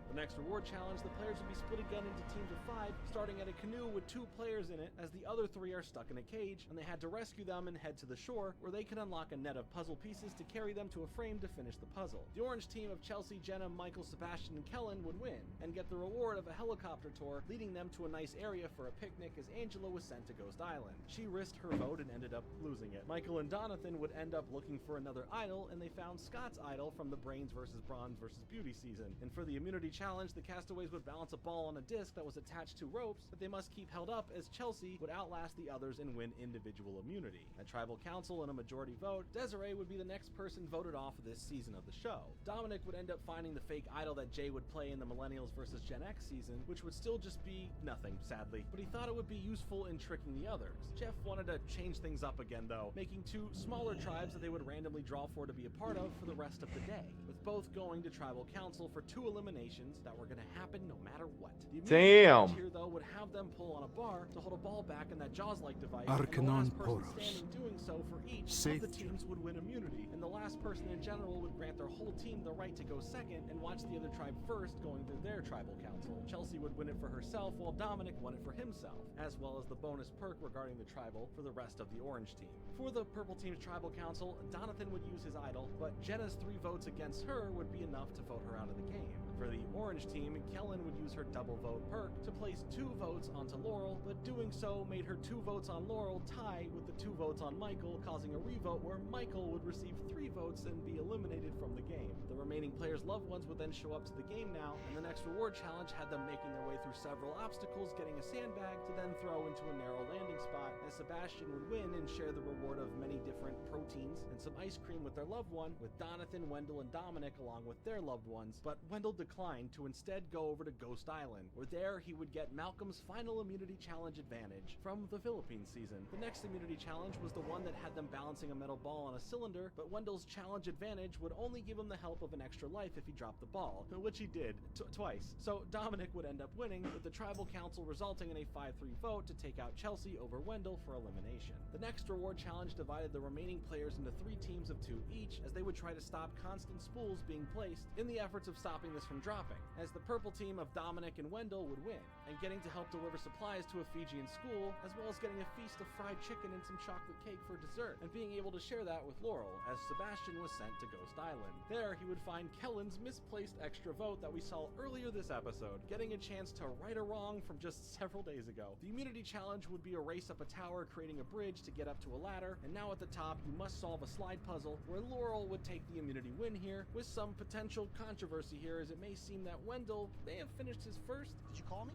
The next reward challenge, the players would be split again into teams of 5, starting at a canoe with 2 players in it, as the other 3 are stuck in a cage, and they had to rescue them and head to the shore, where they could unlock a net of puzzle pieces to carry them to a frame to finish the puzzle. The orange team of Chelsea, Jenna, Michael, Sebastian, and Kellen would win, and get the reward of a helicopter tour, leading them to a nice area for a picnic, as Angela was sent to Ghost Island. She risked her vote and ended up losing it. Michael and Donathan would end up looking for another idol, and they found Scott's idol from the Brains vs. Bronze vs. Beauty season. And for the immunity challenge, the castaways would balance a ball on a disc that was attached to ropes that they must keep held up, as Chelsea would outlast the others and win individual immunity. At tribal council and a majority vote, Desiree would be the next person voted off this season of the show. Dominic would end up finding the fake idol that Jay would play in the Millennials vs. Gen X season, which would still just be nothing, sadly, but he thought it would be useful in tricking the others. Jeff wanted to change things up again though, making 2 smaller tribes that they would randomly draw for to be a part of for the rest of the day, with both going to tribal council for 2 eliminations that were going to happen no matter what. The Damn. here though would have them pull on a bar to hold a ball back in that Jaws-like device, Arcanon and the last person Poros. standing doing so for each of the teams would win immunity, and the last person in general would grant their whole team the right to go second and watch the other tribe first going through their tribal council. Chelsea would win it for herself, while Dominic won it for himself, as well as the bonus perk regarding the tribal for the rest of the orange team. For the purple team's tribal council, Donathan would use his idol, but Jenna's 3 votes against her would be enough to vote her out of the game. For the orange team, Kellen would use her double vote perk to place 2 votes onto Laurel, but doing so made her 2 votes on Laurel tie with the 2 votes on Michael, causing a revote where Michael would receive 3 votes and be eliminated from the game. The remaining players' loved ones would then show up to the game now, and the next reward challenge had them making their way through several obstacles, getting a sandbag to then throw into a narrow landing spot, as Sebastian would win and share the reward of many different proteins and some ice cream with their loved one, with Donathan, Wendell, and Dominic along with their loved ones. But Wendell declined to instead go over to Ghost Island, where there he would get Malcolm's final immunity challenge advantage from the Philippines season. The next immunity challenge was the one that had them balancing a metal ball on a cylinder, but Wendell's challenge advantage would only give him the help of an extra life if he dropped the ball, which he did twice. So Dominic would end up winning, with the tribal council resulting in a 5-3 vote to take out Chelsea over Wendell for elimination. The next reward challenge divided the remaining players into 3 teams of 2 each, as they would try to stop constant spools being placed in the efforts of stopping this from dropping, as the purple team of Dominic and Wendell would win, and getting to help deliver supplies to a Fijian school, as well as getting a feast of fried chicken and some chocolate cake for dessert, and being able to share that with Laurel, as Sebastian was sent to Ghost Island. There he would find Kellen's misplaced extra vote that we saw earlier this episode, getting a chance to right a wrong from just several days ago. The immunity challenge would be a race up a tower, creating a bridge to get up to a ladder, and now at the top you must solve a slide puzzle, where Laurel would take the immunity win here, with some potential controversy here, as it may seem that Wendell may have finished his first. Did you call me?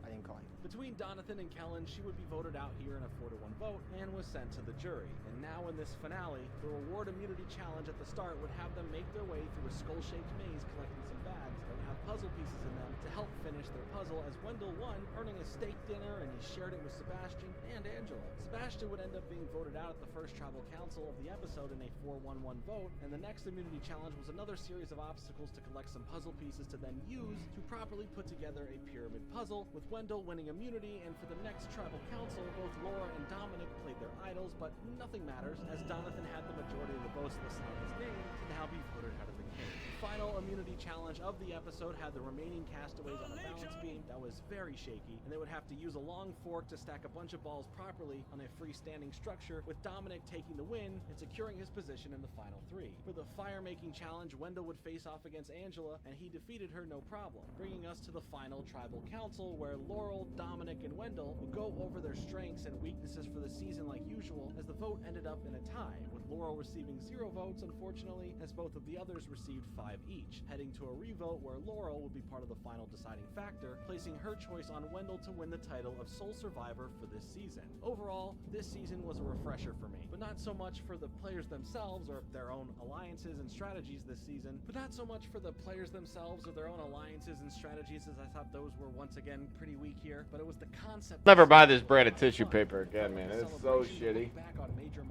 I didn't call you. Between Donathan and Kellen, she would be voted out here in a 4-1 vote and was sent to the jury. And now in this finale, the reward immunity challenge at the start would have them make their way through a skull-shaped maze collecting some bags that would have puzzle pieces in them to help finish their puzzle, as Wendell won, earning a steak dinner, and he shared it with Sebastian and Angela. Sebastian would end up being voted out at the first tribal council of the episode in a 4-1-1 vote, and the next immunity challenge was another series of obstacles to collect some puzzle pieces to then use to properly put together a pyramid puzzle, with Wendell winning immunity. And for the next tribal council, both Laura and Dominic played their idols, but nothing matters, as Donathan had the majority of the votes listed on his name to now be voted out of the game. The final immunity challenge of the episode had the remaining castaways on a balance beam that was very shaky, and they would have to use a long fork to stack a bunch of balls properly on a freestanding structure, with Dominic taking the win and securing his position in the final 3. For the fire-making challenge, Wendell would face off against Angela, and he defeated her no problem, bringing us to the final tribal council, where Laurel, Dominic, and Wendell would go over their strengths and weaknesses for the season like usual, as the vote ended up in a tie, with Laurel receiving 0 votes, unfortunately, as both of the others received 5 each, heading to a revote where Laurel would be part of the final deciding factor, placing her choice on Wendell to win the title of sole survivor for this season. Overall, this season was a refresher for me, but not so much for the players themselves or their own alliances and strategies this season, as I thought those were once again pretty weak here, but it was the concept. Never buy this brand of tissue paper again, man. It's so shitty.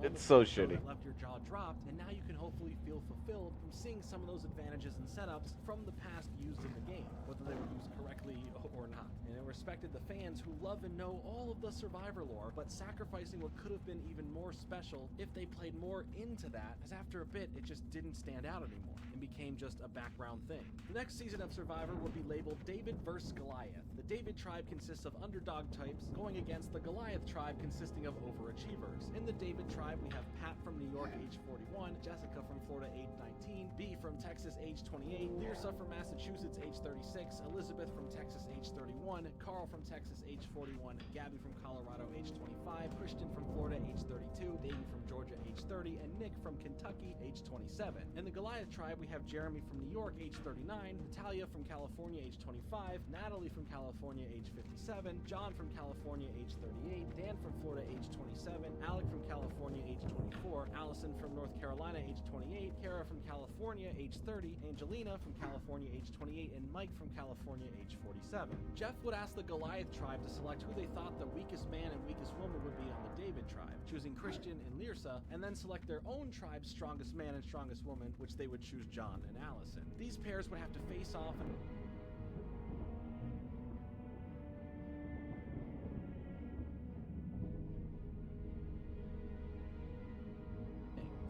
It's so shitty. That left your jaw dropped, and now you can hopefully feel fulfilled from seeing some of those advantages and setups from the past used in the game, whether they were used correctly or not. And it respected the fans who love and know all of the Survivor lore, but sacrificing what could have been even more special if they played more into that, as after a bit it just didn't stand out anymore and became just a background thing. The next season of Survivor will be labeled David vs. Goliath. The David tribe consists of underdog types going against the Goliath tribe consisting of overachievers. In the David tribe, we have Pat from New York, age 41, Jessica from Florida, age 19, B from Texas, age 28, Lirsa from Massachusetts, age 36, Elizabeth from Texas, age 31, Carl from Texas, age 41, Gabby from Colorado, age 25, Christian from Florida, age 32, Dayton from Georgia, age 30, and Nick from Kentucky, age 27. In the Goliath tribe, we have Jeremy from New York, age 39, Natalia from California, age 25, Natalie from California, age 57, John from California, age 38, Dan from Florida, age 27, Alec from California, age 24, Allison from North Carolina, age 28, Kara from California, age 30, Angelina from California, age 28, and Mike from California, age 47. Jeff would ask the Goliath tribe to select who they thought the weakest man and weakest woman would be on the David tribe, choosing Christian and Lirsa, and then select their own tribe's strongest man and strongest woman, which they would choose John and Allison. These pairs would have to face off and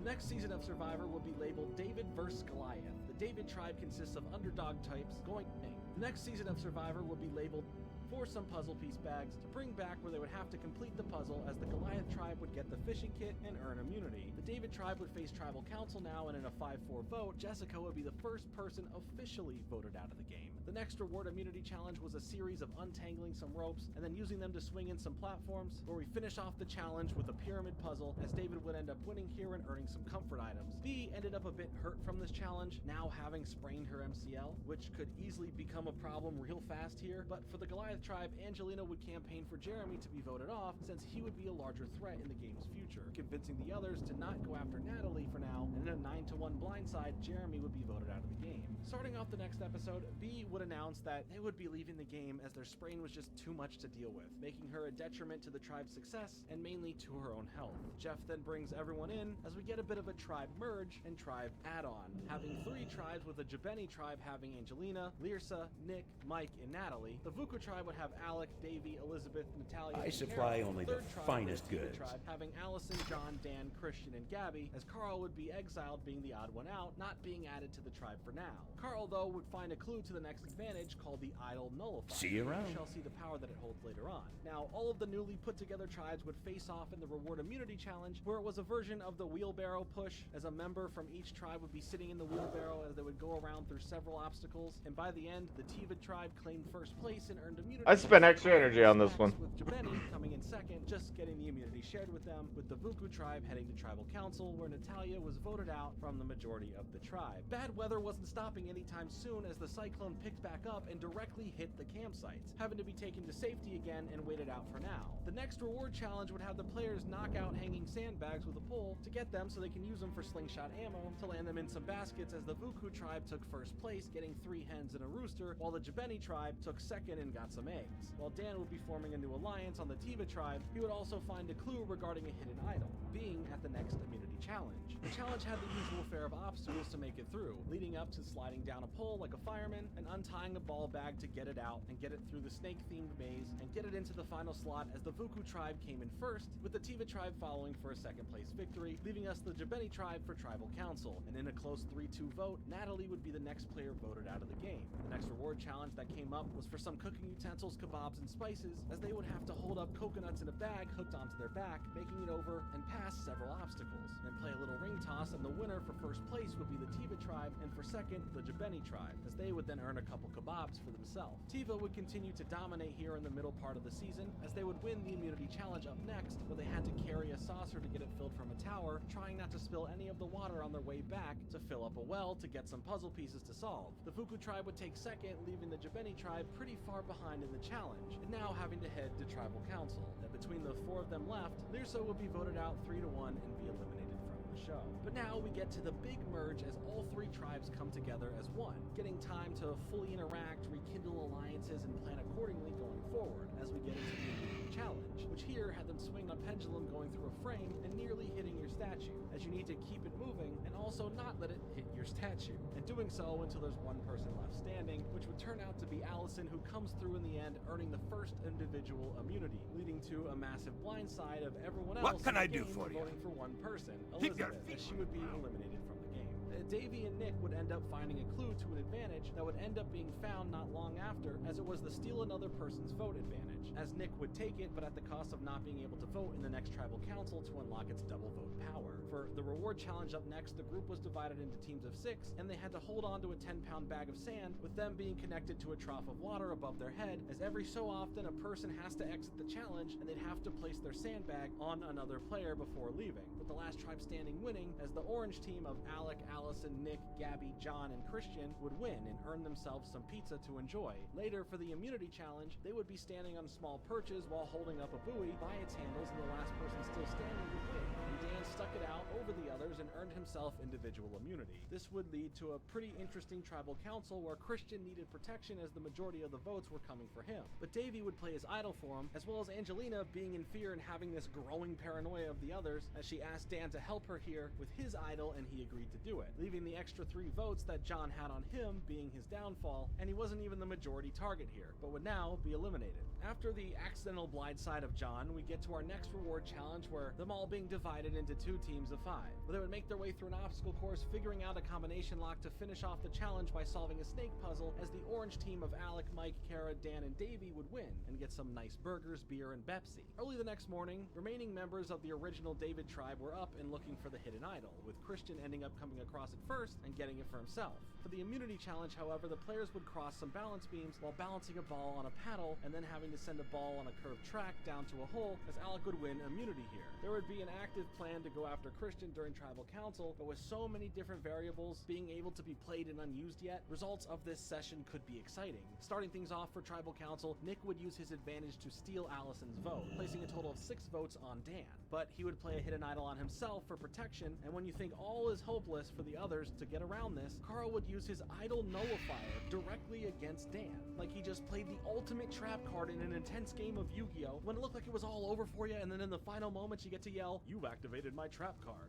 the next season of Survivor will be labeled David vs. Goliath. The David tribe consists of underdog types going. The next season of Survivor will be labeled for some puzzle piece bags to bring back where they would have to complete the puzzle, as the Goliath tribe would get the fishing kit and earn immunity. The David tribe would face tribal council now, and in a 5-4 vote, Jessica would be the first person officially voted out of the game. The next reward immunity challenge was a series of untangling some ropes and then using them to swing in some platforms, where we finish off the challenge with a pyramid puzzle, as David would end up winning here and earning some comfort items. B ended up a bit hurt from this challenge, now having sprained her MCL, which could easily become a problem real fast here, but for the Goliath tribe, Angelina would campaign for Jeremy to be voted off, since he would be a larger threat in the game's future, convincing the others to not go after Natalie for now, and in a 9-1 blindside, Jeremy would be voted out of the game. Starting off the next episode, B would announce that they would be leaving the game as their sprain was just too much to deal with, making her a detriment to the tribe's success and mainly to her own health. Jeff then brings everyone in as we get a bit of a tribe merge and tribe add-on, having 3 tribes, with the Jabeni tribe having Angelina, Lyrsa, Nick, Mike, and Natalie. The Vuku tribe would have Alec, Davey, Elizabeth, Natalia, I and supply Carol. only The the third tribe finest was the Tiva goods. tribe, having Allison, John, Dan, Christian, and Gabby, as Carl would be exiled, being the odd one out, not being added to the tribe for now. Carl, though, would find a clue to the next advantage called the Idol Nullifier. See you around. We shall see the power that it holds later on. Now, all of the newly put together tribes would face off in the Reward Immunity Challenge, where it was a version of the wheelbarrow push, as a member from each tribe would be sitting in the wheelbarrow as they would go around through several obstacles, and by the end, the Tiva tribe claimed first place and earned immunity. I spent extra energy on this one. With Jabeni coming in second, just getting the immunity shared with them, with the Vuku tribe heading to tribal council, where Natalia was voted out from the majority of the tribe. Bad weather wasn't stopping anytime soon, as the cyclone picked back up and directly hit the campsites, having to be taken to safety again and waited out for now. The next reward challenge would have the players knock out hanging sandbags with a pole to get them so they can use them for slingshot ammo to land them in some baskets, as the Vuku tribe took first place, getting 3 hens and a rooster, while the Jabeni tribe took second and got some eggs. While Dan would be forming a new alliance on the Tiva tribe, he would also find a clue regarding a hidden idol, being at the next immunity challenge. The challenge had the usual fare of obstacles to make it through, leading up to sliding down a pole like a fireman and untying a ball bag to get it out and get it through the snake-themed maze and get it into the final slot, as the Vuku tribe came in first, with the Tiva tribe following for a second place victory, leaving us the Jabeni tribe for tribal council. And in a close 3-2 vote, Natalie would be the next player voted out of the game. The next reward challenge that came up was for some cooking utensils, kebabs, and spices, as they would have to hold up coconuts in a bag hooked onto their back, making it over and pass several obstacles, and play a little ring toss, and the winner for first place would be the Tiva tribe, and for second, the Jabeni tribe, as they would then earn a couple kebabs for themselves. Tiva would continue to dominate here in the middle part of the season, as they would win the immunity challenge up next, where they had to carry a saucer to get it filled from a tower, trying not to spill any of the water on their way back to fill up a well to get some puzzle pieces to solve. The Vuku tribe would take second, leaving the Jabeni tribe pretty far behind in the challenge, and now having to head to tribal council. And between the 4 of them left, Lyrsa would be voted out 3-1 and be eliminated from the show. But now we get to the big merge, as all 3 tribes come together as one, getting time to fully interact, rekindle alliances, and plan accordingly going forward, as we get into the immunity challenge, which here had them swing a pendulum going through a frame and nearly hitting your statue, as you need to keep it moving and also not let it hit your statue, and doing so until there's one person left standing, which would turn out to be Allison, who comes through in the end, earning the first individual immunity, leading to a massive blindside of everyone else. What can I do game for you? voting for one person, Keep your Elizabeth, as she would be eliminated from the game. Davey and Nick would end up finding a clue to an advantage that would end up being found not long after, as it was the steal another person's vote advantage, as Nick would take it, but at the cost of not being able to vote in the next tribal council to unlock its double vote power. For the reward challenge up next, the group was divided into teams of 6, and they had to hold on to a 10-pound bag of sand, with them being connected to a trough of water above their head, as every so often a person has to exit the challenge, and they'd have to place their sandbag on another player before leaving, with the last tribe standing winning, as the orange team of Alec, Allison, Nick, Gabby, John, and Christian would win and earn themselves some pizza to enjoy. Later, for the immunity challenge, they would be standing on small perches while holding up a buoy by its handles, and the last person still standing would win. And Dan stuck it out over the others and earned himself individual immunity. This would lead to a pretty interesting tribal council, where Christian needed protection as the majority of the votes were coming for him. But Davey would play his idol for him, as well as Angelina being in fear and having this growing paranoia of the others, as she asked Dan to help her here with his idol, and he agreed to do it, leaving leaving the extra 3 votes that John had on him being his downfall, and he wasn't even the majority target here, but would now be eliminated. After the accidental blindside of John, we get to our next reward challenge where them all being divided into 2 teams of 5, where they would make their way through an obstacle course, figuring out a combination lock to finish off the challenge by solving a snake puzzle, as the orange team of Alec, Mike, Kara, Dan, and Davey would win and get some nice burgers, beer, and Pepsi. Early the next morning, remaining members of the original David tribe were up and looking for the hidden idol, with Christian ending up coming across it first and getting it for himself. For the immunity challenge, however, the players would cross some balance beams while balancing a ball on a paddle and then having to send a ball on a curved track down to a hole, as Alec would win immunity here. There would be an active plan to go after Christian during tribal council, but with so many different variables being able to be played and unused yet, results of this session could be exciting. Starting things off for tribal council, Nick would use his advantage to steal Allison's vote, placing a total of 6 votes on Dan. But he would play a hidden idol on himself for protection, and when you think all is hopeless for the others to get around this, Carl would use his idol nullifier directly against Dan. Like he just played the ultimate trap card in an intense game of Yu-Gi-Oh! When it looked like it was all over for you, and then in the final moments you get to yell, "You've activated my trap card."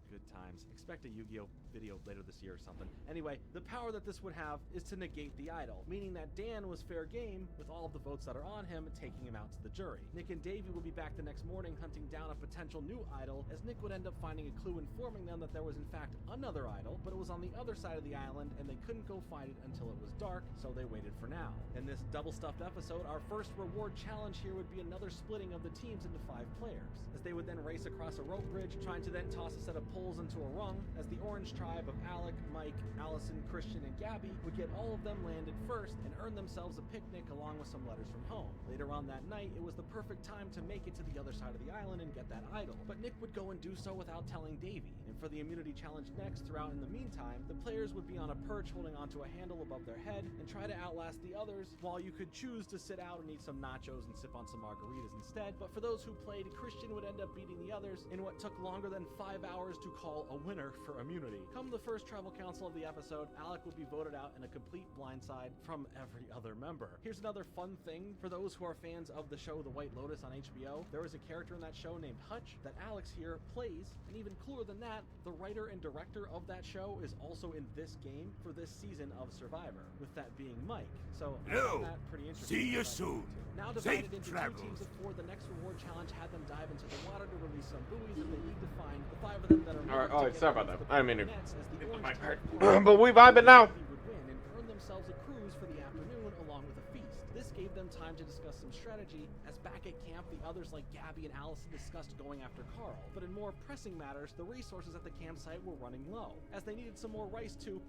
Good times. Expect a Yu-Gi-Oh! Video later this year or something. Anyway, the power that this would have is to negate the idol, meaning that Dan was fair game with all of the votes that are on him, taking him out to the jury. Nick and Davey will be back the next morning hunting down a potential new idol, as Nick would end up finding a clue informing them that there was in fact another idol, but it was on the other side of the island and they couldn't go find it until it was dark, so they waited for now. In this double-stuffed episode, our first reward challenge here would be another splitting of the teams into 5 players, as they would then race across a rope bridge, trying to then toss a set of poles into a rung, as the orange tribe of Alec, Mike, Allison, Christian, and Gabby would get all of them landed first and earn themselves a picnic along with some letters from home. Later on that night, it was the perfect time to make it to the other side of the island and get that idol, but Nick would go and do so without telling Davey. And for the immunity challenge next, throughout in the meantime, the players would be on a perch holding onto a handle above their head and try to outlast the others, while you could choose to sit out and eat some nachos and sip on some margaritas instead. But for those who played, Christian would end up beating the others in what took longer than 5 hours to call a winner for immunity. Come the first tribal council of the episode, Alec would be voted out in a complete blindside from every other member. Here's another fun thing for those who are fans of the show The White Lotus on HBO. There is a character in that show named Hutch that Alex here plays, and even cooler than that, the writer and director of that show is also in this game for this season of Survivor, with that being Mike. So I found that pretty interesting. See you soon. Now Safe divided into travels. 2 teams of 4, the next reward challenge had them dive into the water to release some buoys that they need to find. The 5 of them that are Alright, sorry about that. I didn't mean to nets, as the hit the orange mic hard. team But we vibing now. would win and earn themselves a cruise for the afternoon along with a feast. This gave them time to discuss some strategy, as back at camp the others like Gabby and Allison discussed going after Carl. But in more pressing matters, the resources at the campsite were running low, as they needed some more rice to,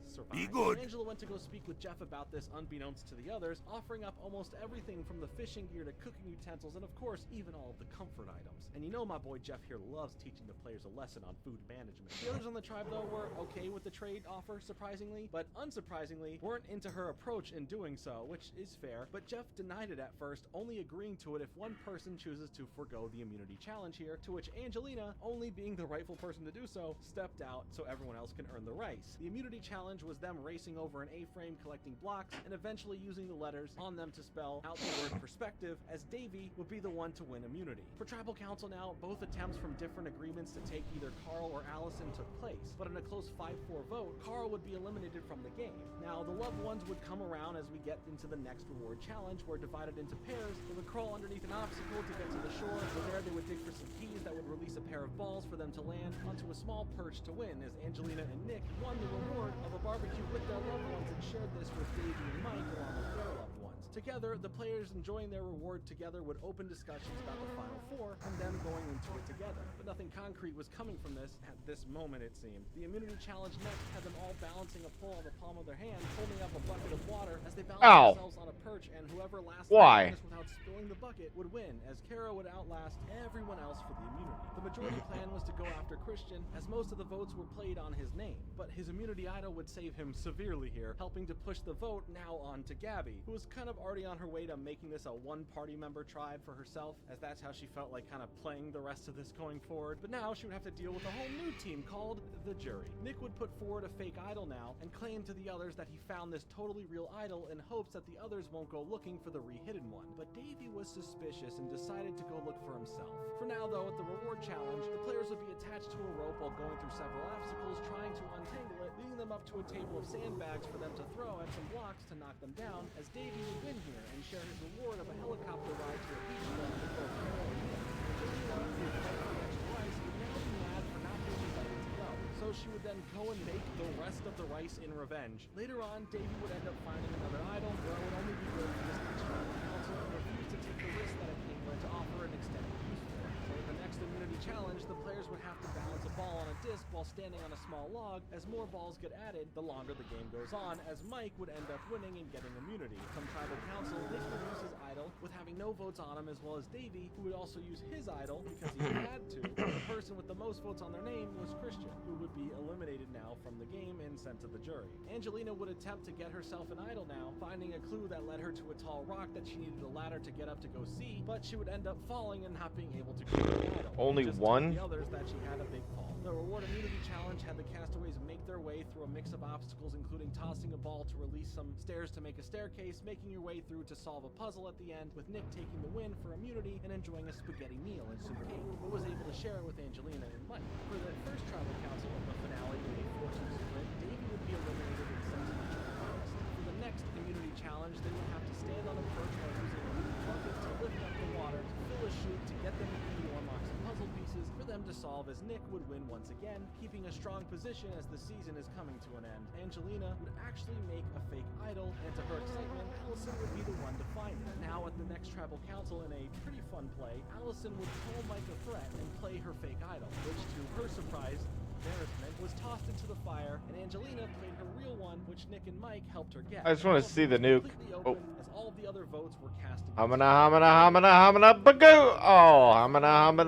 survive. Be good. Angela went to go speak with Jeff about this unbeknownst to the others, offering up almost everything from the fishing gear to cooking utensils and of course even all of the comfort items. And you know my boy Jeff here loves teaching the players a lesson on food management. The others on the tribe though were okay with the trade offer, surprisingly, but unsurprisingly weren't into her approach in doing so, which is fair, but Jeff denied it at first, only agreeing to it if one person chooses to forgo the immunity challenge here, to which Angelina, only being the rightful person to do so, stepped out so everyone else can earn the rice. The immunity challenge was them racing over an A-frame collecting blocks and eventually using the letters on them to spell out the word perspective, as Davey would be the one to win immunity. For tribal council now, both attempts from different agreements to take either Carl or Allison took place, but in a close 5-4 vote, Carl would be eliminated from the game. Now, the loved ones would come around as we get into the next reward challenge, where divided into pairs, they would crawl underneath an obstacle to get to the shore, where there they would dig for some keys that would release a pair of balls for them to land onto a small perch to win, as Angelina and Nick won the reward of a barbecue with their loved ones and shared this with Davey and Mike along with their loved ones. Together, the players enjoying their reward together would open discussions about the final 4 and them going into it together. But nothing concrete was coming from this at this moment, it seemed. The immunity challenge next had them all balancing a pole on the palm of their hand, holding up a bucket of water as they balanced themselves on a perch, and whoever lasted without spilling the bucket would win, as Kara would outlast everyone else for the immunity. The majority plan was to go after Christian, as most of the votes were played on his name, but his immunity idol would save him severely here, helping to push the vote now on to Gabby, who was kind of already on her way to making this a one-party member tribe for herself, as that's how she felt like kind of playing the rest of this going forward. But now she would have to deal with a whole new team called the jury. Nick would put forward a fake idol now and claim to the others that he found this totally real idol in hopes that the others won't go looking for the re-hidden one. But Davey was suspicious and decided to go look for himself. For now though, at the reward challenge, the players would be attached to a rope while going through several obstacles trying to untangle it, leading them up to a table of sandbags for them to throw at some blocks to knock them down, as Davey would win here and share his reward of a helicopter ride to a beach club with both Carol and Nick. Angelina, who would fight for the extra rice, would now be mad for not being invited to go, so she would then go and make the rest of the rice in revenge. Later on, Davey would end up finding another idol where it would only be good for this next tribal council and refuse to take the risk that it came with to offer an extended use for it. So in the next immunity challenge, the players would have to balance a ball on a disc while standing on a small log. As more balls get added, the longer the game goes on, as Mike would end up winning and getting immunity. From tribal council, Nick would use his idol with having no votes on him, as well as Davey, who would also use his idol because he had to. The person with the most votes on their name was Christian, who would be eliminated now from the game and sent to the jury. Angelina would attempt to get herself an idol now, finding a clue that led her to a tall rock that she needed a ladder to get up to go see, but she would end up falling and not being able to create the idol. Only Just one? told the others that she had a big fall. The reward immunity challenge had the castaways make their way through a mix of obstacles, including tossing a ball to release some stairs to make a staircase, making your way through to solve a puzzle at the end, with Nick taking the win for immunity and enjoying a spaghetti meal and some cake, but was able to share it with Angelina and Mike. For the first tribal council of the finale in a 4-2 split, Davey would be eliminated and sent to the forest. For the next immunity challenge, they would have to stand on a perch while using a wooden bucket to lift up the water to fill a chute to get them a key to unlock some puzzle pieces for them to solve, as Nick would win once again, keeping a strong position as the season is coming to an end. Angelina would actually make a fake idol, and to her excitement, Allison would be the one to find it. Now at the next tribal council, in a pretty fun play, Allison would call Mike a threat and play her fake idol, which to her surprise, embarrassment, was tossed into the fire, and Angelina played her real one, which Nick and Mike helped her get. I just want to see the nuke. Oh. As all of the other votes were cast against Hamana, hamana, bagoo! Oh, hamana,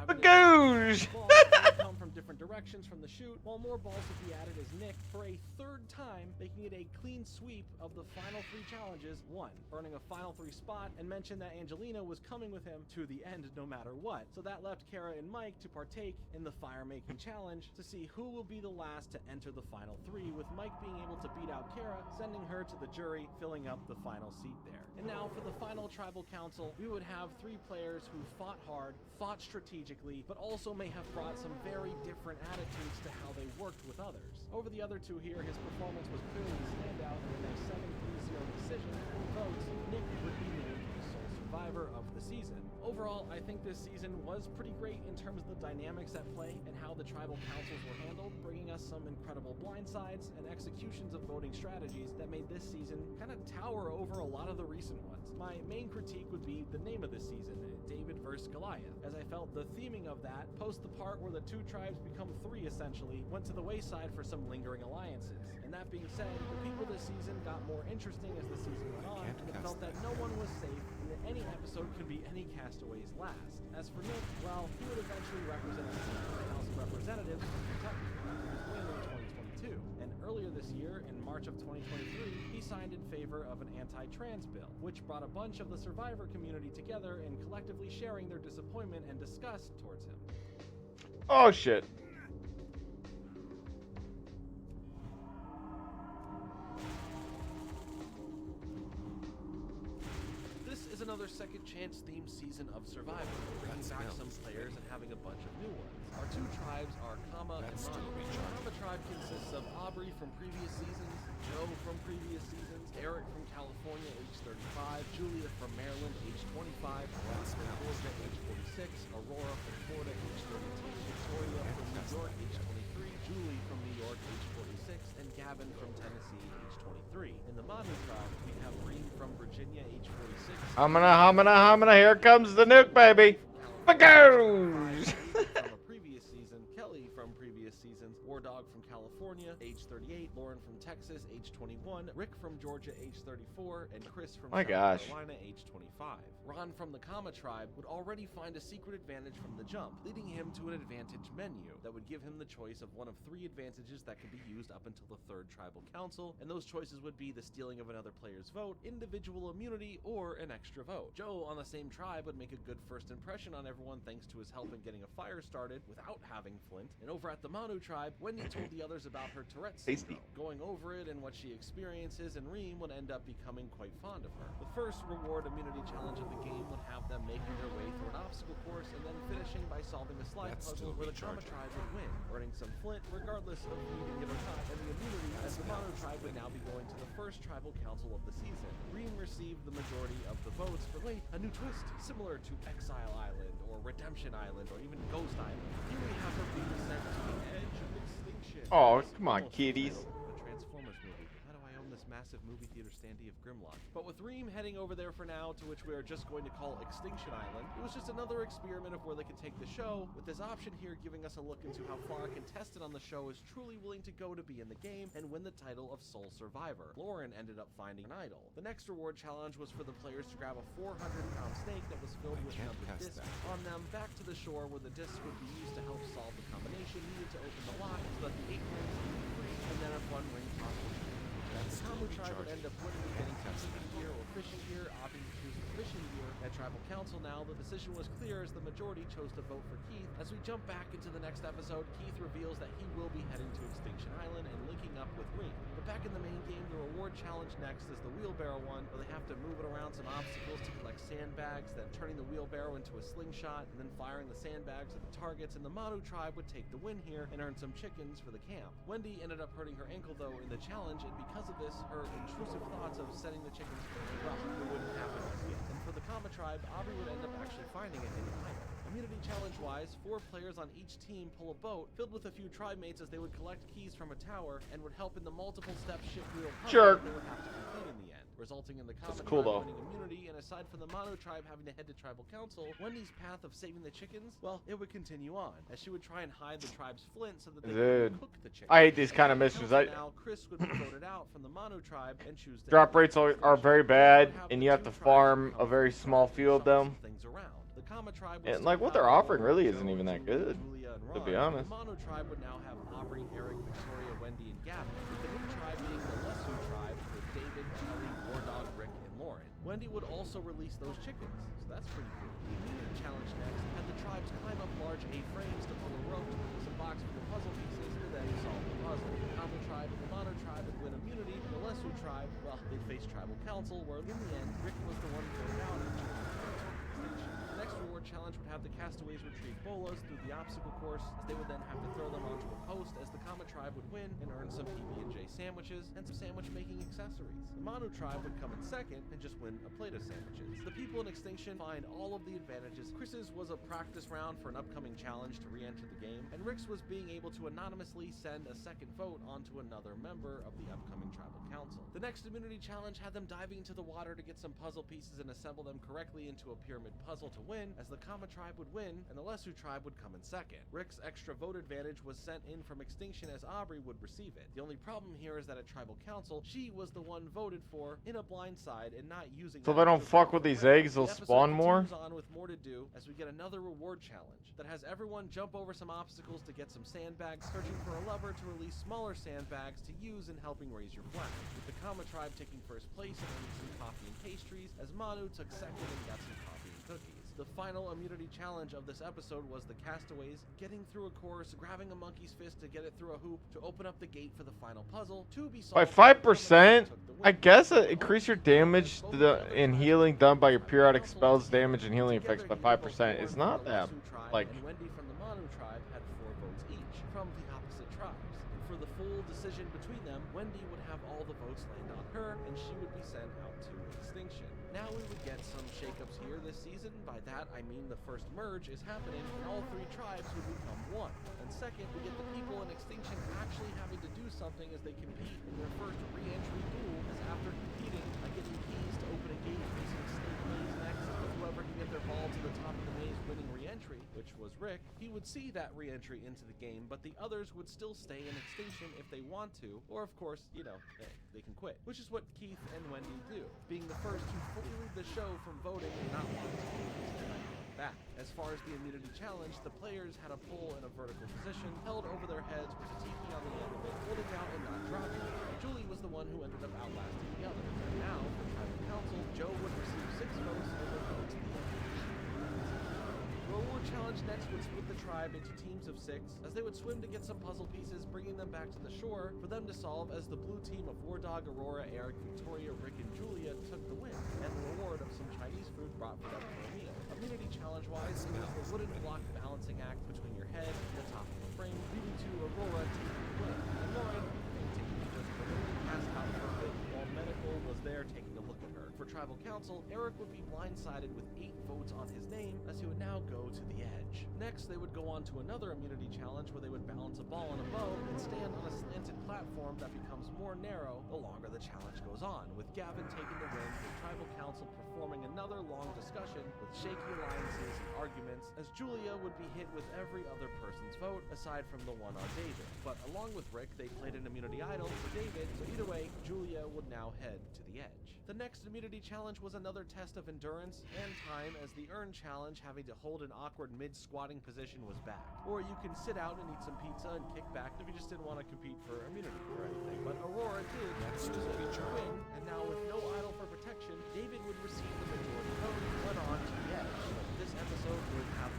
bagoosh! come from different directions from the chute, while more balls would be added as Nick, for a third time, making it a clean sweep of the final 3 challenges, won, earning a final 3 spot, and mentioned that Angelina was coming with him to the end no matter what. So that left Kara and Mike to partake in the fire-making challenge to see who will be the last to enter the final 3, with Mike being able to beat out Kara, sending her to the jury, filling up the final seat there. And now for the final tribal council, we would have 3 players who fought hard, fought strategically, but also may have brought some very different attitudes to how they worked with others. Over the other 2 here, his performance was clearly the standout, and in a 7-3-0 decision, votes, Nick would be named the sole survivor of the season. Overall, I think this season was pretty great in terms of the dynamics at play and how the tribal councils were handled, bringing us some incredible blindsides and executions of voting strategies that made this season kind of tower over a lot of the recent ones. My main critique would be the name of this season, David vs. Goliath, as I felt the theming of that, post the part where the 2 tribes become 3 essentially, went to the wayside for some lingering alliances. And that being said, the people this season got more interesting as the season went on, and it felt that no one was safe, and that any episode could be any castaway's last. As for Nick, well, he would eventually represent a seat in the House of Representatives of Kentucky, after his win in 2022. And earlier this year, in March of 2023, he signed in favor of an anti-trans bill, which brought a bunch of the survivor community together and collectively sharing their disappointment and disgust towards him. Oh shit. This is another second chance themed season of Survivor, bringing back some players and having a bunch of new ones. Our 2 tribes are Kama and Manu. The Kama tribe consists of Aubrey from previous seasons, Joe from previous seasons, Eric from California, age 35, Julia from Maryland, age 25, Ross from Georgia, age 46, Aurora from Florida, age 32, Victoria from New York, age 23, Julie from New York, age 46, and Gavin from Tennessee, age 23. In the Manu tribe, we have Reem from Virginia, age 46. Hamana, here comes the nuke, baby. Bagoosh! From a previous season, Kelly from previous seasons, War Dog from California, age 38, Lauren from Texas, age 21, Rick from Georgia, age 34, and Chris from South Carolina, age 25. Ron from the Kama tribe would already find a secret advantage from the jump, leading him to an advantage menu that would give him the choice of one of 3 advantages that could be used up until the 3rd tribal council, and those choices would be the stealing of another player's vote, individual immunity, or an extra vote. Joe on the same tribe would make a good first impression on everyone thanks to his help in getting a fire started without having flint, and over at the Manu tribe, Wendy told the others about her her Tourette Tasty. syndrome, going over it and what she experiences, and Reem would end up becoming quite fond of her. The first reward immunity challenge of the game would have them making their way through an obstacle course and then finishing by solving a slide puzzle where the Kama tribe would win, earning some flint regardless of needing it or not, and the immunity as the Mono tribe would now be going to the first tribal council of the season. Reem received the majority of the votes, but wait, a new twist, similar to Exile Island or Redemption Island or even Ghost Island. Here we have her being sent to the edge of extinction. Oh, come on, kiddies. A Transformers movie. Why do I own this massive movie theater standee of Grimlock? But with Reem heading over there for now, to which we are just going to call Extinction Island, it was just another experiment of where they could take the show, with this option here giving us a look into how far a contestant on the show is truly willing to go to be in the game and win the title of Sole Survivor. Lauren ended up finding an idol. The next reward challenge was for the players to grab a 400-pound snake that was filled with numbered discs on them back to the shore, where the discs would be used to help solve the combination needed to open the lock so that the 8 rings would be free, and then a fun ring toss would be. The Kamu tribe would end up winning, getting some fishing gear or fishing gear, opting to choose the fishing gear. At tribal council now, the decision was clear as the majority chose to vote for Keith. As we jump back into the next episode, Keith reveals that he will be heading to Extinction Island and linking up with Reem. But back in the main game, the reward challenge next is the wheelbarrow one, where they have to move it around some obstacles to collect sandbags, then turning the wheelbarrow into a slingshot, and then firing the sandbags at the targets, and the Manu tribe would take the win here and earn some chickens for the camp. Wendy ended up hurting her ankle though in the challenge, and because of this, her intrusive thoughts of setting the chickens free, well, it wouldn't happen as yet. And for the Kama tribe, Aubrey would end up actually finding a hidden idol. Immunity challenge-wise, 4 players on each team pull a boat filled with a few tribe mates as they would collect keys from a tower and would help in the multiple-step ship wheel puzzle they would have to complete in the end, resulting in the Kama tribe winning immunity. And aside from the Mono tribe having to head to tribal council, Wendy's path of saving the chickens, well, it would continue on as she would try and hide the tribe's flint so that they could cook the chickens. I hate these kind of missions. Now Chris would be voted out from the Mono tribe and choose to Drop rates are very bad, and you have to farm a very small field though. Things around. The Kama tribe And like what they're offering really isn't even that good, to be honest. The Mono tribe would now have Aubrey, Eric, Victoria, Wendy, and Gavin, with the new tribe being the Lesu tribe with David, Kelly, Wardog, Rick, and Lauren. Wendy would also release those chickens, so that's pretty cool. The immunity challenge next had the tribes climb up large A-frames to pull a rope to release a box full of puzzle pieces to then solve the puzzle. The Kama tribe and the Mono tribe would win immunity. The Lesu tribe, well, they'd face tribal council, where in the end, Rick was the one voted out and chose the next reward challenge would have the castaways retrieve bolas through the obstacle course, as they would then have to throw them onto a post, as the Kama tribe would win and earn some PB&J sandwiches and some sandwich making accessories. The Manu tribe would come in second and just win a plate of sandwiches. The people in Extinction find all of the advantages. Chris's was a practice round for an upcoming challenge to re-enter the game, and Rick's was being able to anonymously send a second vote onto another member of the upcoming tribal council. The next immunity challenge had them diving into the water to get some puzzle pieces and assemble them correctly into a pyramid puzzle to win, as the Kama tribe would win and the Lesu tribe would come in second. Rick's extra vote advantage was sent in from Extinction, as Aubrey would receive it. The only problem here is that at tribal council, she was the one voted for in a blind side and not using. So they don't fuck with these eggs, they'll spawn more? On with more to do as we get another reward challenge that has everyone jump over some obstacles to get some sandbags, searching for a lever to release smaller sandbags to use in helping raise your flag. With the Kama tribe taking first place and earning some coffee and pastries, as Manu took second and got some coffee and cookies. The final immunity challenge of this episode was the castaways getting through a course, grabbing a monkey's fist to get it through a hoop to open up the gate for the final puzzle to be solved. By 5%, I guess increase your damage and healing done by your periodic spells, damage and healing effects by 5%. It's not that like. And Wendy from the Manu tribe had 4 votes each from the opposite tribes. And for the full decision between them, Wendy would have all the votes land on her, and she would be sent out to Extinction. Now we would get some shakeups here this season. By that, I mean the first merge is happening, and all 3 tribes would become one. And second, we get the people in Extinction actually having to do something as they compete in their first re-entry duel, as after competing by getting keys to open a gate facing Snake Maze next, with whoever can get their ball to the top of the maze winning re-entry, which was Rick, he would see that re-entry into the game, but the others would still stay in Extinction if they want to, or of course, you know, they can quit, which is what Keith and Wendy do, being the first to fully leave the show from voting and not wanting to be back. As far as the immunity challenge, the players had a pole in a vertical position, held over their heads with a tiki on the end of it, holding out and not dropping. Julie was the one who ended up outlasting the others. And now, for tribal council, Joe would receive 6 votes over votes. Reward challenge next would split the tribe into teams of 6, as they would swim to get some puzzle pieces, bringing them back to the shore for them to solve, as the blue team of Wardog, Aurora, Eric, Victoria, Rick, and Julia took the win, and the reward of some Chinese food brought for them for a meal. Immunity challenge-wise, it was the wooden block balancing act between your head and the top of the frame, leading to Aurora taking the win, and Lauren taking the first passed out for a bit while Medical was there taking a look at her. For Tribal Council, Eric would be blindsided with 8 votes on his name, as he would now go to the edge. Next, they would go on to another immunity challenge where they would balance a ball and a bow and stand on a slanted platform that becomes more narrow the longer the challenge goes on, with Gavin taking the win, with Tribal Council performing another long discussion with shaky alliances and arguments, as Julia would be hit with every other person's vote aside from the one on David. But along with Rick, they played an immunity idol for David, so either way, Julia would now head to the edge. The next immunity challenge was another test of endurance and time, as the urn challenge, having to hold an awkward mid-squatting position, was back. Or you can sit out and eat some pizza and kick back if you just didn't want to compete for immunity or anything. But Aurora did use it to win, and now with no idol for protection, David would receive the majority vote and went on to the edge. This episode would have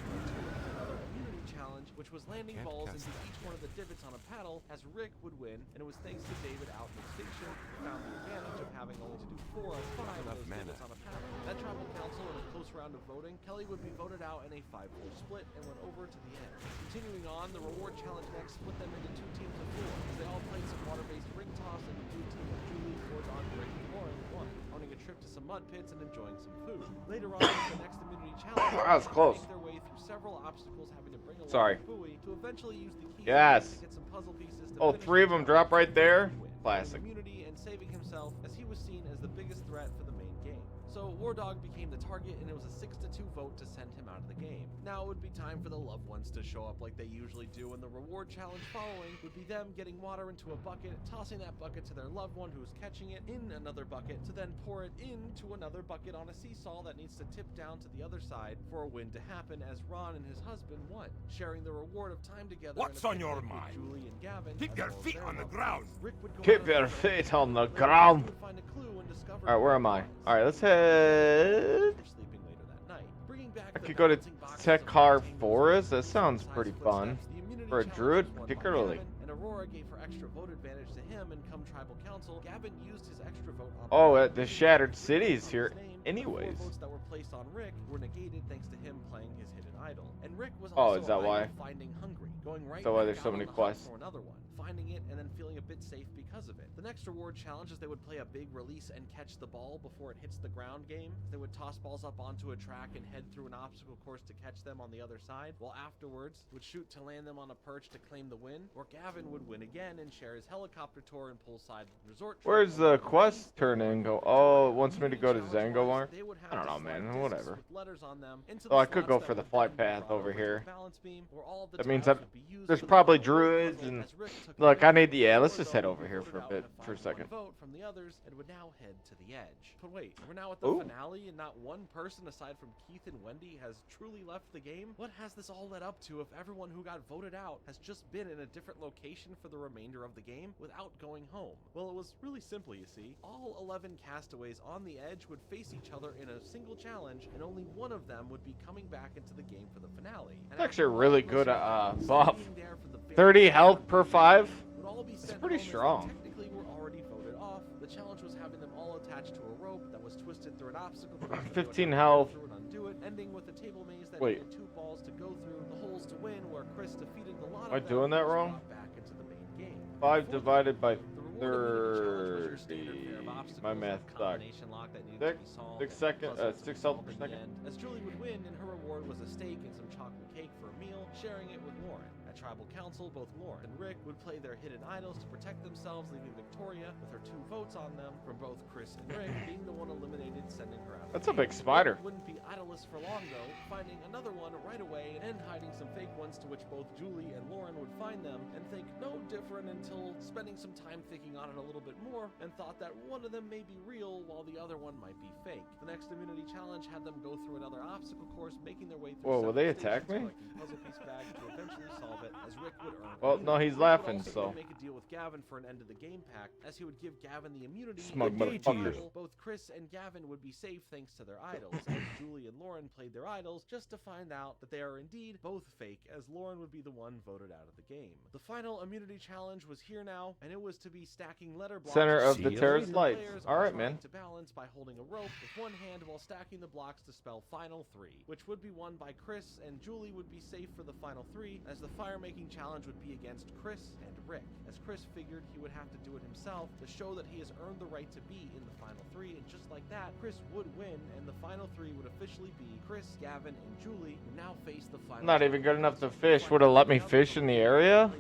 another immunity challenge, which was landing balls into each one of the divots on a paddle, as Rick would win, and it was thanks to David out in extinction, who found the advantage of having only to do 4 of 5 of those divots on a paddle. That Tribal Council, in a close round of voting, Kelly would be voted out in a 5-4 split and went over to the end. Continuing on, the reward challenge next split them into 2 teams of 4, as they all played some water-based ring toss, and the blue team of Julie, Gordon, Rick, and Lauren won, owning a trip to some mud pits and enjoying some food. Later on, the next immunity challenge, That was close. make their way through several obstacles, having to bring along Sorry. a buoy to eventually use the key Yes. to get some puzzle pieces to Oh, finish 3 of the them drop right there. win. Classic. Immunity and saving himself, as he was seen as the biggest threat for the main game. So Wardog became the target, and it was a 6-2 vote to send him out of the game. Now it would be time for the loved ones to show up like they usually do, and the reward challenge following would be them getting water into a bucket, tossing that bucket to their loved one who's catching it in another bucket, to then pour it into another bucket on a seesaw that needs to tip down to the other side for a win to happen, as Ron and his husband won, sharing the reward of time together. What's on your mind? Julie and Gavin, Keep your feet on the ground. Rick would go Keep out your and feet on the ground. find a clue and discover Alright, where am I? Alright, let's head. sleeping later that night. Bringing back I the could go to balancing boxes of Tekar rectangles Forest. That and sounds size pretty footsteps, fun. the immunity For a challenge druid, was won by particularly. Gavin, and Aurora gave her extra vote advantage to him, and come Tribal Council, Gavin used his extra vote on Oh, Rick, the Shattered his City's name, here and the 4 anyways. votes that were placed on Rick were negated thanks to him playing his hidden idol. And Rick was Oh, also is that idle why? finding hungry, going right So why back there's so out on many the hunt quests? for another one, finding it and then feeling a bit safe because of it. The next reward challenge is they would play a big release and catch the ball before it hits the ground game. They would toss balls up onto a track and head through an obstacle course to catch them on the other side, while afterwards would shoot to land them on a perch to claim the win, or Gavin would win again and share his helicopter tour and poolside resort trip. Where's the quest turn and go? Oh, it wants me to go to Zangomar? They would have I don't to know, slide man. discs Whatever. with letters on them into Oh, the I could slots go that for the would flight then be path brought over to here. the balance beam, where all of the That means tiles I'm, would be used there's for the probably final druids puzzle, and as Rick took look. the I win. need the yeah. Let's just head Wardog over here voted for a out bit, in for a 5-1 second. vote from the others, and would now head to the edge. But wait, we're now at the Ooh. finale, and not one person aside from Keith and Wendy has truly left the game. What has this all led up to if everyone who got voted out has just been in a different location for the remainder of the game without going home? Well, it was really simple, you see. All 11 castaways on the edge would face each other in a single challenge, and only one of them would be coming back into the game for the finale. And It's actually a after really all good those buff. being there for the very 30 first health time per in the 5. game would all be It's sent pretty home as they strong. technically were already voted off. The challenge was having them all attached to a rope that was twisted through an obstacle course that they would 15 have to health. go through and undo it, ending with a table maze that Wait. needed 2 balls to go through, the holes to win, where Chris defeated the lot Am I of them doing that and was wrong? brought back into the main game. 5 Before divided by the reward immunity challenge was your standard 30. pair of obstacles My with math a sucks. combination lock that needed to be solved, 6 and seconds. puzzles to 6 be health solved per in the second. end, as Julie would win, and her reward was a steak and some chocolate cake for a meal, sharing it with Lauren. At Tribal Council, both Lauren and Rick would play their hidden idols to protect themselves, leaving Victoria with her 2 votes on them from both Chris and Rick, being the one eliminated, sending her out. That's a big spider. Wouldn't be idoless for long though, finding another one right away and hiding some fake ones, to which both Julie and Lauren would find them and think no different, until spending some time thinking on it a little bit more and thought that one of them may be real while the other one might be fake. The next immunity challenge had them go through another obstacle course, making their way through Whoa, will they several attack stations, me? collecting puzzle piece bags to eventually solve profit, as Rick would earn. Well, no, he's Rick laughing, would also so. make a deal with Gavin for an end of the game pack, as he would give Gavin the immunity. Smug and motherfuckers. both Chris and Gavin would be safe thanks to their idols, as Julie and Lauren played their idols just to find out that they are indeed both fake, as Lauren would be the one voted out of the game. The final immunity challenge was here now, and it was to be stacking letter blocks. Center of the terrace The lights. players All are right, trying man. to balance by holding a rope with one hand while stacking the blocks to spell final 3, which would be won by Chris, and Julie would be safe for the final 3, as the fire making challenge would be against Chris and Rick, as Chris figured he would have to do it himself to show that he has earned the right to be in the final 3, and just like that, Chris would win, and the final 3 would officially be Chris, Gavin, and Julie, who now face the final. Not even good enough to fish. Would have let me fish in the area?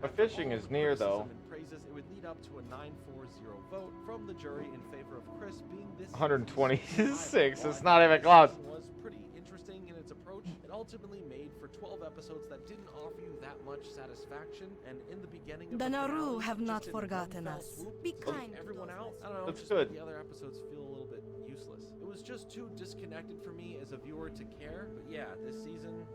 The fishing is near, though. Praises, it would lead up to a 9-4-0 vote from the jury in favor of Chris being this 126. It's not even close. Was pretty interesting in its approach. It ultimately made for 12 episodes that didn't offer you that much satisfaction, and in the beginning of The Naru finale, have just not in one forgotten fell us. swoop, Be took kind to everyone those out. less I don't know. That's just good. The other episodes feel a little bit useless. It was just too disconnected for me as a viewer to care. But yeah, this season,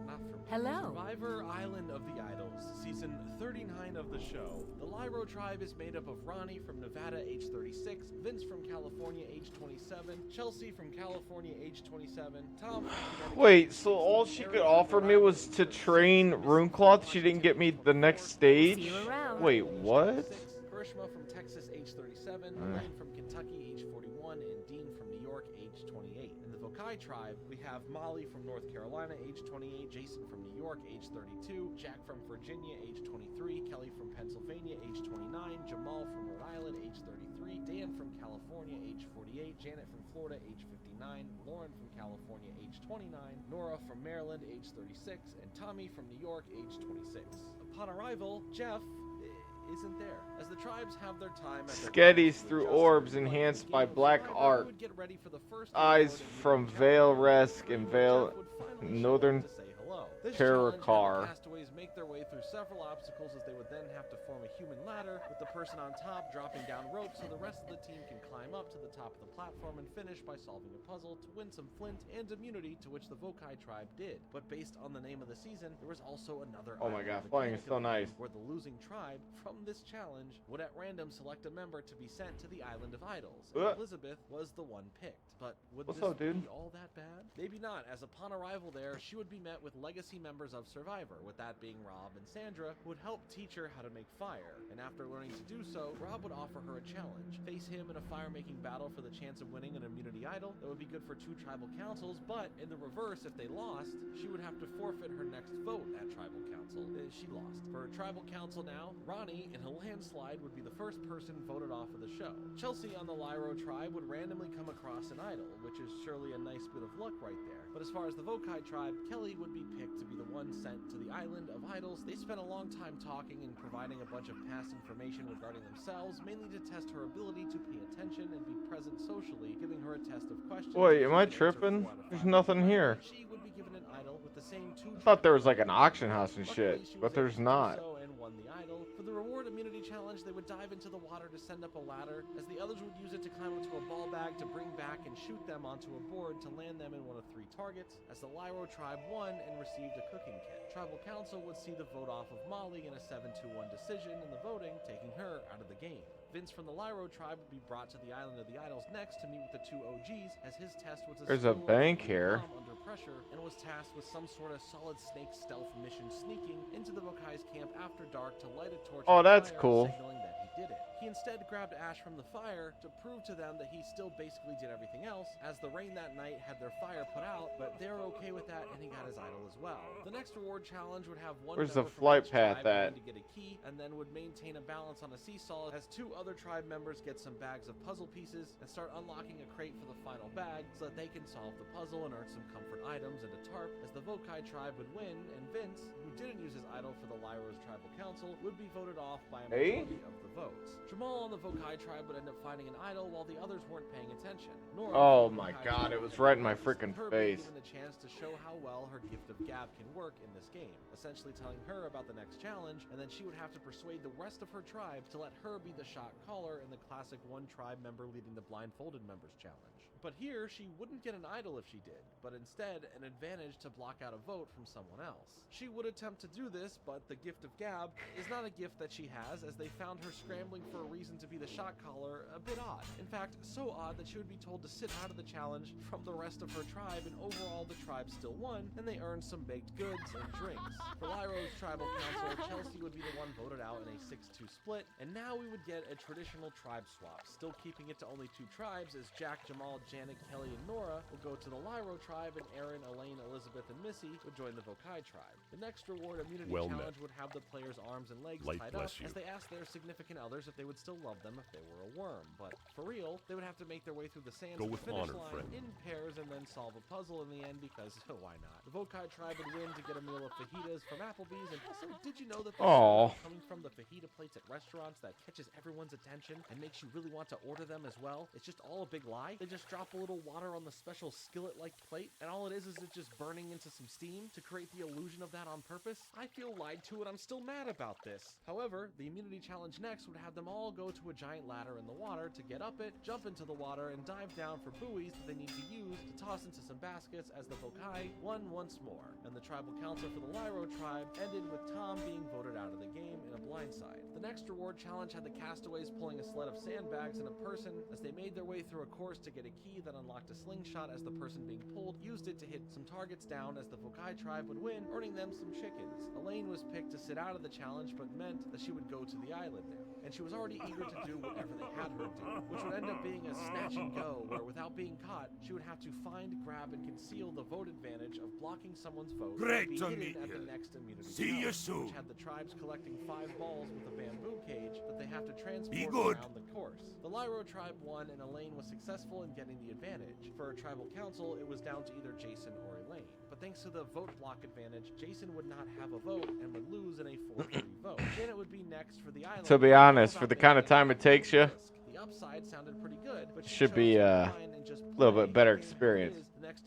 not for me. Hello. Survivor Island of the Idols, season 39 of the show. The Lyro tribe is made up of Ronnie from Nevada, age 36, Vince from California, age 27, Chelsea from California, age 27, Tom from Connecticut. Wait, so all she could offer me was to train Runecloth? She didn't get me the next stage? Wait, what? Karishma from Texas, age 37, Elaine from Kentucky, age 41, and Dean from New York, age 28. In the Vokai tribe, we have Molly from North Carolina, age 28, Jason from New York, age 32, Jack from Virginia, age 23, Kelly from Pennsylvania, age 29, Jamal from Rhode Island, age 33, Dan from California, age 48, Janet from Florida, age 59, Lauren from California, age 29, Nora from Maryland, age 36, and Tommy from New York, age 26. Upon arrival, Jeff isn't there, as the tribes have their time at their Sketties through orbs enhanced by black art. Eyes from Vale Resk and Vale Northern Terracar. Castaways make their way through several obstacles, as they would then have to form a human ladder with the person on top dropping down ropes so the rest of the team can climb up to the top of the platform and finish by solving a puzzle to win some flint and immunity, to which the Vokai tribe did. But based on the name of the season, there was also another Oh my god, flying is so nice. where the losing tribe from this challenge would at random select a member to be sent to the Island of Idols. And Elizabeth was the one picked. But would What's this up, dude? be all that bad? Maybe not, as upon arrival there, she would be met with legacy members of Survivor, with that being Rob and Sandra, who would help teach her how to make fire. And after learning to do so, Rob would offer her a challenge. Face him in a fire-making battle for the chance of winning an immunity idol that would be good for 2 tribal councils, but in the reverse, if they lost, she would have to forfeit her next vote at tribal council. She lost. For tribal council now, Ronnie, in a landslide, would be the first person voted off of the show. Chelsea on the Lyro tribe would randomly come across an idol, which is surely a nice bit of luck right there. But as far as the Vokai tribe, Kelly would be picked to be the one sent to the Island of Idols. They spent a long time talking and providing a bunch of past information regarding themselves, mainly to test her ability to pay attention and be present socially, giving her a test of questions. Wait, am I tripping? There's nothing here. She would be given an idol with the same 2 I thought there was like an auction house and shit, but there's not. and won the idol. For the reward immunity challenge, they would dive into the water to send up a ladder, as the others would use it to climb into a ball bag to bring back and shoot them onto a board to land them in one of 3 targets, as the Lyro tribe won and received a cooking kit. Tribal council would see the vote off of Molly in a 7-1 decision in the voting, taking her out of the game. Vince from the Lyro tribe would be brought to the Island of the Idols next to meet with the 2 OGs, as his test was There's a bank here. under pressure, and was tasked with some sort of solid snake stealth mission, sneaking into the Vokai's camp after dark to light a torch. Oh, on that's fire, cool. signaling that he did it. He instead grabbed ash from the fire to prove to them that he still basically did everything else, as the rain that night had their fire put out, but they were okay with that, and he got his idol as well. The next reward challenge would have one Where's the member from flight each path tribe at? to get a key, and then would maintain a balance on a seesaw, as 2 other tribe members get some bags of puzzle pieces and start unlocking a crate for the final bag so that they can solve the puzzle and earn some comfort items and a tarp, as the Vokai tribe would win, and Vince, who didn't use his idol for the Lyro's tribal council, would be voted off by a majority of the votes. Jamal on the Vokai tribe would end up finding an idol while the others weren't paying attention. Nora Oh from the my Vokai god, tribe it was would right in end my up freaking her being face. given the chance to show how well her gift of gab can work in this game, essentially telling her about the next challenge, and then she would have to persuade the rest of her tribe to let her be the shot caller in the classic one tribe member leading the blindfolded members challenge. But here, she wouldn't get an idol if she did, but instead an advantage to block out a vote from someone else. She would attempt to do this, but the gift of gab is not a gift that she has, as they found her scrambling for a reason to be the shot caller a bit odd. In fact, so odd that she would be told to sit out of the challenge from the rest of her tribe, and overall the tribe still won, and they earned some baked goods and drinks. For Lyro's tribal council, Chelsea would be the one voted out in a 6-2 split, and now we would get a traditional tribe swap, still keeping it to only 2 tribes, as Jack, Jamal, Janet, Kelly, and Nora will go to the Lyro tribe, and Aaron, Elaine, Elizabeth, and Missy would join the Vokai tribe. The next reward immunity challenge would have the players' arms and legs tied up as they asked their significant others if they would still love them if they were a worm. But for real, they would have to make their way through the sands of the finish line in pairs and then solve a puzzle in the end because why not? The Vokai tribe would win to get a meal of fajitas from Applebee's, and also, did you know that the smell coming from the fajita plates at restaurants that catches everyone's attention and makes you really want to order them as well? It's just all a big lie. They just drop a little water on the special skillet-like plate, and all it is it just burning into some steam to create the illusion of that on purpose? I feel lied to, and I'm still mad about this. However, the immunity challenge next would have them all go to a giant ladder in the water to get up it, jump into the water, and dive down for buoys that they need to use to toss into some baskets as the Vokai won once more. And the tribal council for the Lyro tribe ended with Tom being voted out of the game in a blindside. The next reward challenge had the castaways pulling a sled of sandbags and a person as they made their way through a course to get a key that unlocked a slingshot as the person being pulled used it to hit some targets down as the Vokai tribe would win, earning them some chickens. Elaine was picked to sit out of the challenge, but meant that she would go to the island now. And she was already eager to do whatever they had her do, which would end up being a snatch and go, where without being caught, she would have to find, grab, and conceal the vote advantage of blocking someone's vote and be hidden at the next immunity challenge, which had the tribes collecting 5 balls with a bamboo cage that they have to transport around the course. The Lyro tribe won, and Elaine was successful in getting the advantage. For a tribal council, it was down to either Jason or Elaine. But thanks to the vote block advantage, Jason would not have a vote and would lose in a 4-3 vote. Janet would be next for the island. To be honest, for the kind of time it takes you, the upside sounded pretty good, but should be a little bit better experience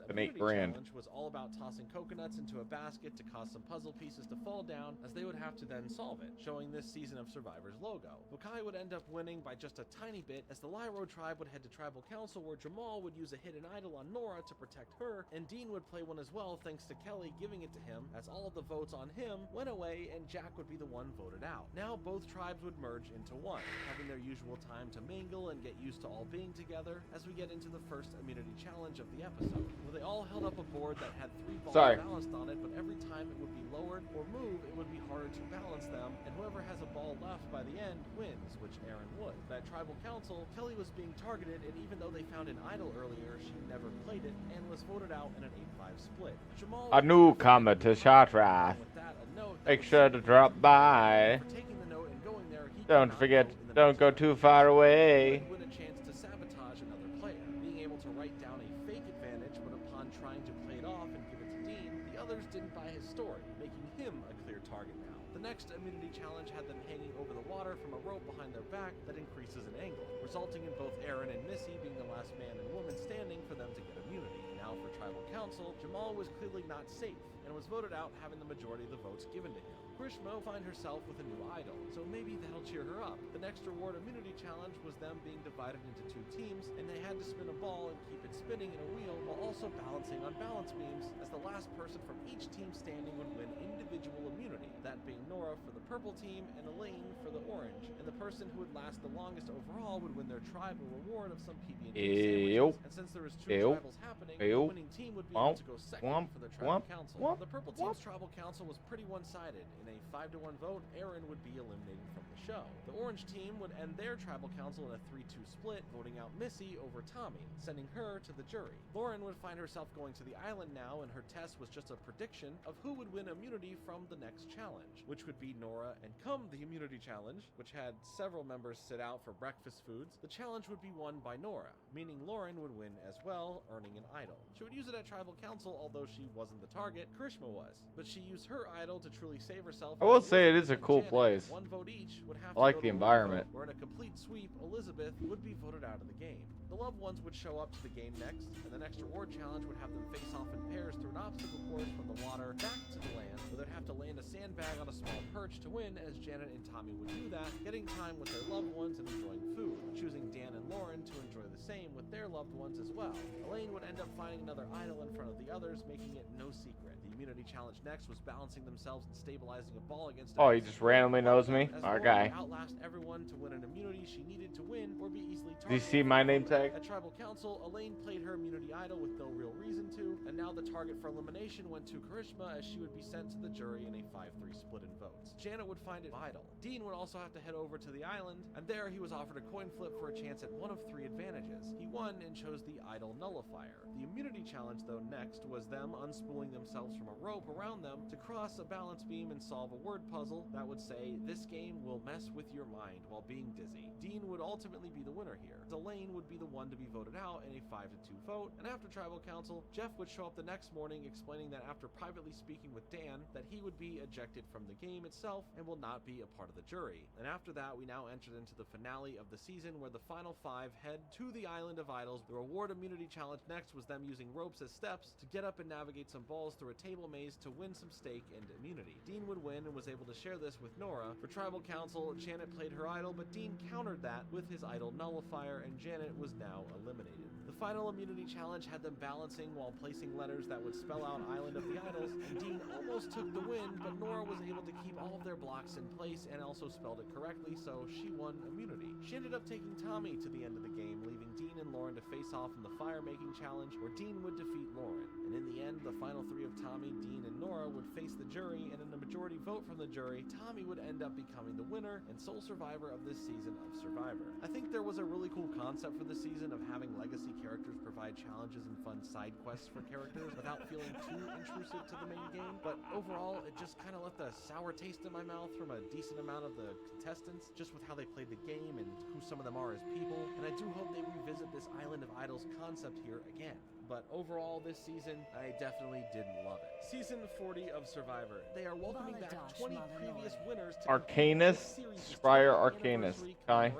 than $8 grand. Challenge was all about tossing coconuts into a basket to cause some puzzle pieces to fall down, as they would have to then solve it, showing this season of Survivor's logo. Vokai would end up winning by just a tiny bit, as the Lyro tribe would head to tribal council, where Jamal would use a hidden idol on Nora to protect her, and Dean would play one as well thanks to Kelly giving it to him, as all of the votes on him went away and Jack would be the one voted out. Now both tribes would merge into one, having their usual time to mingle and get used to all being together, as we get into the first immunity challenge of the episode, where they all held up a board that had 3 balls balanced on it, but every time it would be lowered or moved, it would be harder to balance them, and whoever has a ball left by the end wins, which Aaron would. That tribal council, Kelly was being targeted, and even though they found an idol earlier, she never played it, and was voted out in an 8-5 split. Jamal, a newcomer to Shartrath. Make sure to drop by. Don't forget, don't go too far away. Win a chance to sabotage another player, being able to write down a fake advantage, but upon trying to play it off and give it to Dean, the others didn't buy his story, making him a clear target now. The next immunity challenge had them hanging over the water from a rope behind their back that increases in angle, resulting in both Aaron and Missy being the last man and woman standing for them to get immunity. Now for tribal council, Jamal was clearly not safe, and was voted out, having the majority of the votes given to him. Grishma will find herself with a new idol, so maybe that'll cheer her up. The next reward immunity challenge was them being divided into 2 teams, and they had to spin a ball and keep it spinning in a wheel while also balancing on balance beams, as the last person from each team standing would win individual immunity, that being Nora for the purple team and Elaine for the orange, and the person who would last the longest overall would win their tribal reward of some PB&J sandwiches, and since there was 2 tribals happening, the winning team would be able to go second for the tribal council. The purple team's tribal council was pretty one-sided. In a 5-1 vote, Aaron would be eliminated from the show. The orange team would end their tribal council in a 3-2 split, voting out Missy over Tommy, sending her to the jury. Lauren would find herself going to the island now, and her test was just a prediction of who would win immunity from the next challenge, which would be Nora. And come the immunity challenge, which had several members sit out for breakfast foods, the challenge would be won by Nora, meaning Lauren would win as well, earning an idol. She would use it at Tribal Council, although she wasn't the target, Karishma was. But she used her idol to truly save herself. I will say it is a and cool Janet, place. One vote each would have I like to go the to a environment. vote, where in a complete sweep, Elizabeth would be voted out of the game. The loved ones would show up to the game next, and the next reward challenge would have them face off in pairs through an obstacle course from the water back to the land, where they'd have to land a sandbag on a small perch to win, as Janet and Tommy would do that, getting time with their loved ones and enjoying food, choosing Dan and Lauren to enjoy the same with their loved ones as well. Elaine would end up finding another idol in front of the others, making it no secret. The immunity challenge next was balancing themselves and stabilizing a ball against Oh, he just randomly knows me? Our guy. Outlast everyone to win an immunity she needed to win or be easily targeted. Do you see my name tag? At Tribal Council, Elaine played her immunity idol with no real reason to, and now the target for elimination went to Karishma, as she would be sent to the jury in a 5-3 split in votes. Janet would find it vital. Dean would also have to head over to the island, and there he was offered a coin flip for a chance at one of 3 advantages. He won and chose the idol nullifier. The immunity challenge, though, next was them unspooling themselves from a rope around them to cross a balance beam and solve a word puzzle that would say, "This game will mess with your mind while being dizzy." Dean would ultimately be the winner here. Elaine would be the one to be voted out in a 5-2 vote, and after Tribal Council, Jeff would show up the next morning explaining that after privately speaking with Dan, that he would be ejected from the game itself and will not be a part of the jury. And after that, we now entered into the finale of the season, where the final 5 head to the Island of Idols. The reward immunity challenge next was them using ropes as steps to get up and navigate some balls through a table maze to win some stake and immunity. Dean would win and was able to share this with Nora. For Tribal Council, Janet played her idol, but Dean countered that with his idol nullifier, and Janet was now eliminated. The final immunity challenge had them balancing while placing letters that would spell out Island of the Idols, and Dean almost took the win, but Nora was able to keep all of their blocks in place and also spelled it correctly, so she won immunity. She ended up taking Tommy to the end of the game, leaving Dean and Lauren to face off in the fire making challenge, where Dean would defeat Lauren. And in the end, the final 3 of Tommy, Dean, and Nora would face the jury, and in a majority vote from the jury, Tommy would end up becoming the winner and sole survivor of this season of Survivor. I think there was a really cool concept for this season of having legacy characters provide challenges and fun side quests for characters without feeling too intrusive to the main game, but overall, it just kind of left a sour taste in my mouth from a decent amount of the contestants, just with how they played the game and who some of them are as people, and I do hope they revisit this Island of Idols concept here again. But overall, this season, I definitely did love it. Season 40 of Survivor. They are welcoming back 20 previous winners to Arcanus, Spire Arcanus. Kai.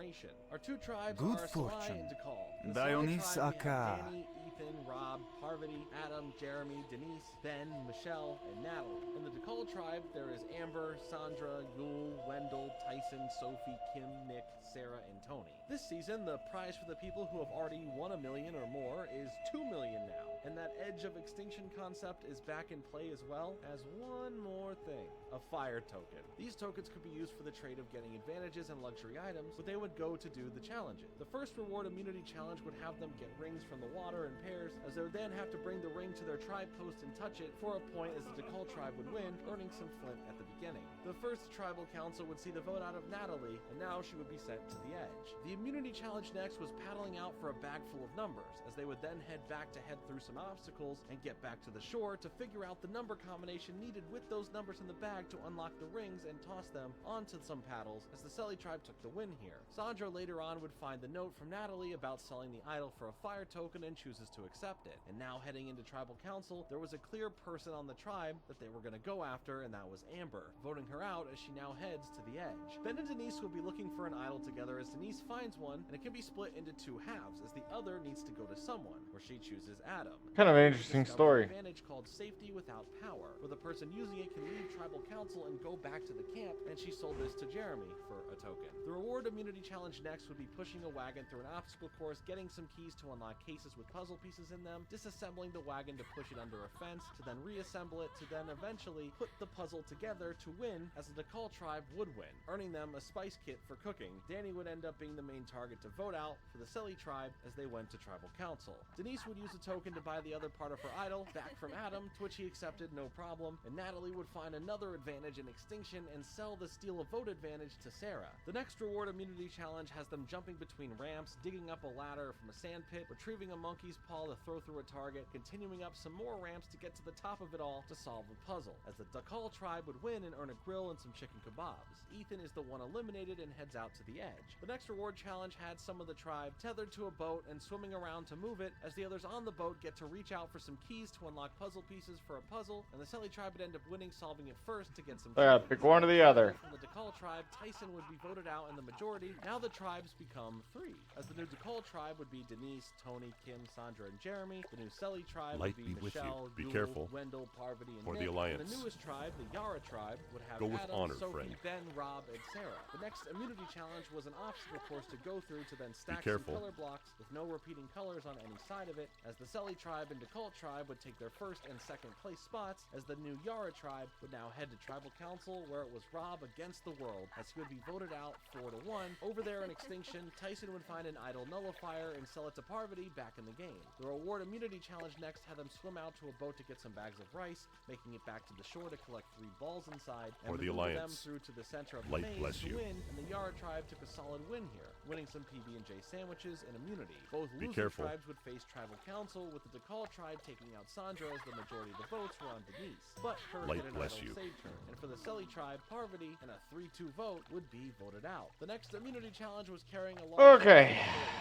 Our 2 tribes Good are fortune. Salai and Dakal. Dionys Aka. Danny, Ethan, Rob, Parvati, Adam, Jeremy, Denise, Ben, Michelle, and Natalie. In the Dakal tribe, there is Amber, Sandra, Yul, Wendell, Tyson, Sophie, Kim, Nick, Sarah, and Tony. This season, the prize for the people who have already won $1 million or more is $2 million now. And that Edge of Extinction concept is back in play as well as one more thing, a fire token. These tokens could be used for the trade of getting advantages and luxury items, but they would go to do the challenges. The first reward immunity challenge would have them get rings from the water in pairs, as they would then have to bring the ring to their tribe post and touch it for a point, as the Dakal tribe would win, earning some flint at the beginning. The first Tribal Council would see the vote out of Natalie, and now she would be sent to the edge. The immunity challenge next was paddling out for a bag full of numbers, as they would then head back to head through some obstacles and get back to the shore to figure out the number combination needed with those numbers in the bag to unlock the rings and toss them onto some paddles, as the Selly tribe took the win here. Sandra later on would find the note from Natalie about selling the idol for a fire token and chooses to accept it. And now heading into Tribal Council, there was a clear person on the tribe that they were going to go after, and that was Amber, voting her out as she now heads to the edge. Ben and Denise will be looking for an idol together, as Denise finds one, and it can be split into 2 halves, as the other needs to go to someone, where she chooses Adam. Kind of an interesting story. An advantage called Safety Without Power, where the person using it can leave Tribal Council and go back to the camp, and she sold this to Jeremy for a token. The reward immunity challenge next would be pushing a wagon through an obstacle course, getting some keys to unlock cases with puzzle pieces in them, disassembling the wagon to push it under a fence, to then reassemble it, to then eventually put the puzzle together to win, as the Dakal tribe would win, earning them a spice kit for cooking. Danny would end up being the main target to vote out for the Selly tribe as they went to Tribal Council. Denise would use a token to buy the other part of her idol back from Adam, to which he accepted no problem, and Natalie would find another advantage in Extinction and sell the steal a vote advantage to Sarah. The next reward immunity challenge has them jumping between ramps, digging up a ladder from a sand pit, retrieving a monkey's paw to throw through a target, continuing up some more ramps to get to the top of it all to solve the puzzle, as the Dakal tribe would win and earn a grill and some chicken kebabs. Ethan is the one eliminated and heads out to the edge. The next reward challenge had some of the tribe tethered to a boat and swimming around to move it, as the others on the boat get to reach out for some keys to unlock puzzle pieces for a puzzle, and the Selly tribe would end up winning, solving it first to get some Yeah, pick one or the other. From the Dakal tribe, Tyson would be voted out in the majority. Now the tribes become 3, as the new Dakal tribe would be Denise, Tony, Kim, Sandra, and Jeremy. The new Selly tribe Light would be be with you. Michelle, Be Yul, careful. Wendell, Parvati, and For the Nick. Alliance. And the newest tribe, the Yara tribe, would have Go with Adam, honor, Sophie, friend. Ben, Rob, and Sarah. The next immunity challenge was an obstacle course to go through to then stack some careful. color blocks with no repeating colors on any side of it, as the Selly tribe and Dakal tribe would take their first and second place spots, as the new Yara tribe would now head to Tribal Council, where it was Rob against the world, as he would be voted out 4-1. Over there in Extinction, Tyson would find an idol nullifier and sell it to Parvati back in the game. The reward immunity challenge next had them swim out to a boat to get some bags of rice, making it back to the shore to collect 3 balls inside, and For the maneuver them Alliance. through to the center of the Light maze bless to you. win, and the Yara tribe took a solid win here, winning some PB&J sandwiches and immunity. Both Be losing careful. tribes would face Tribal Council, with the Dakal tribe taking out Sandra, as the majority of the votes were on Denise. But her Light hidden bless idol you. saved her, and for the Selly tribe, Parvati, and a 3-2 vote would be voted out. The next immunity challenge was carrying a large Okay.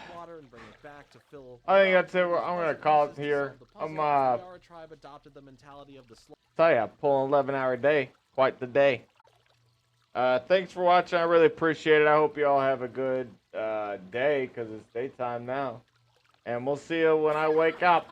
of water and bring it back to fill. I think that's it. I'm gonna call it here. I'm The Yara tribe adopted the mentality of the tell ya, pulling 11-hour day, quite the day. Thanks for watching. I really appreciate it. I hope you all have a good day, because it's daytime now, and we'll see you when I wake up.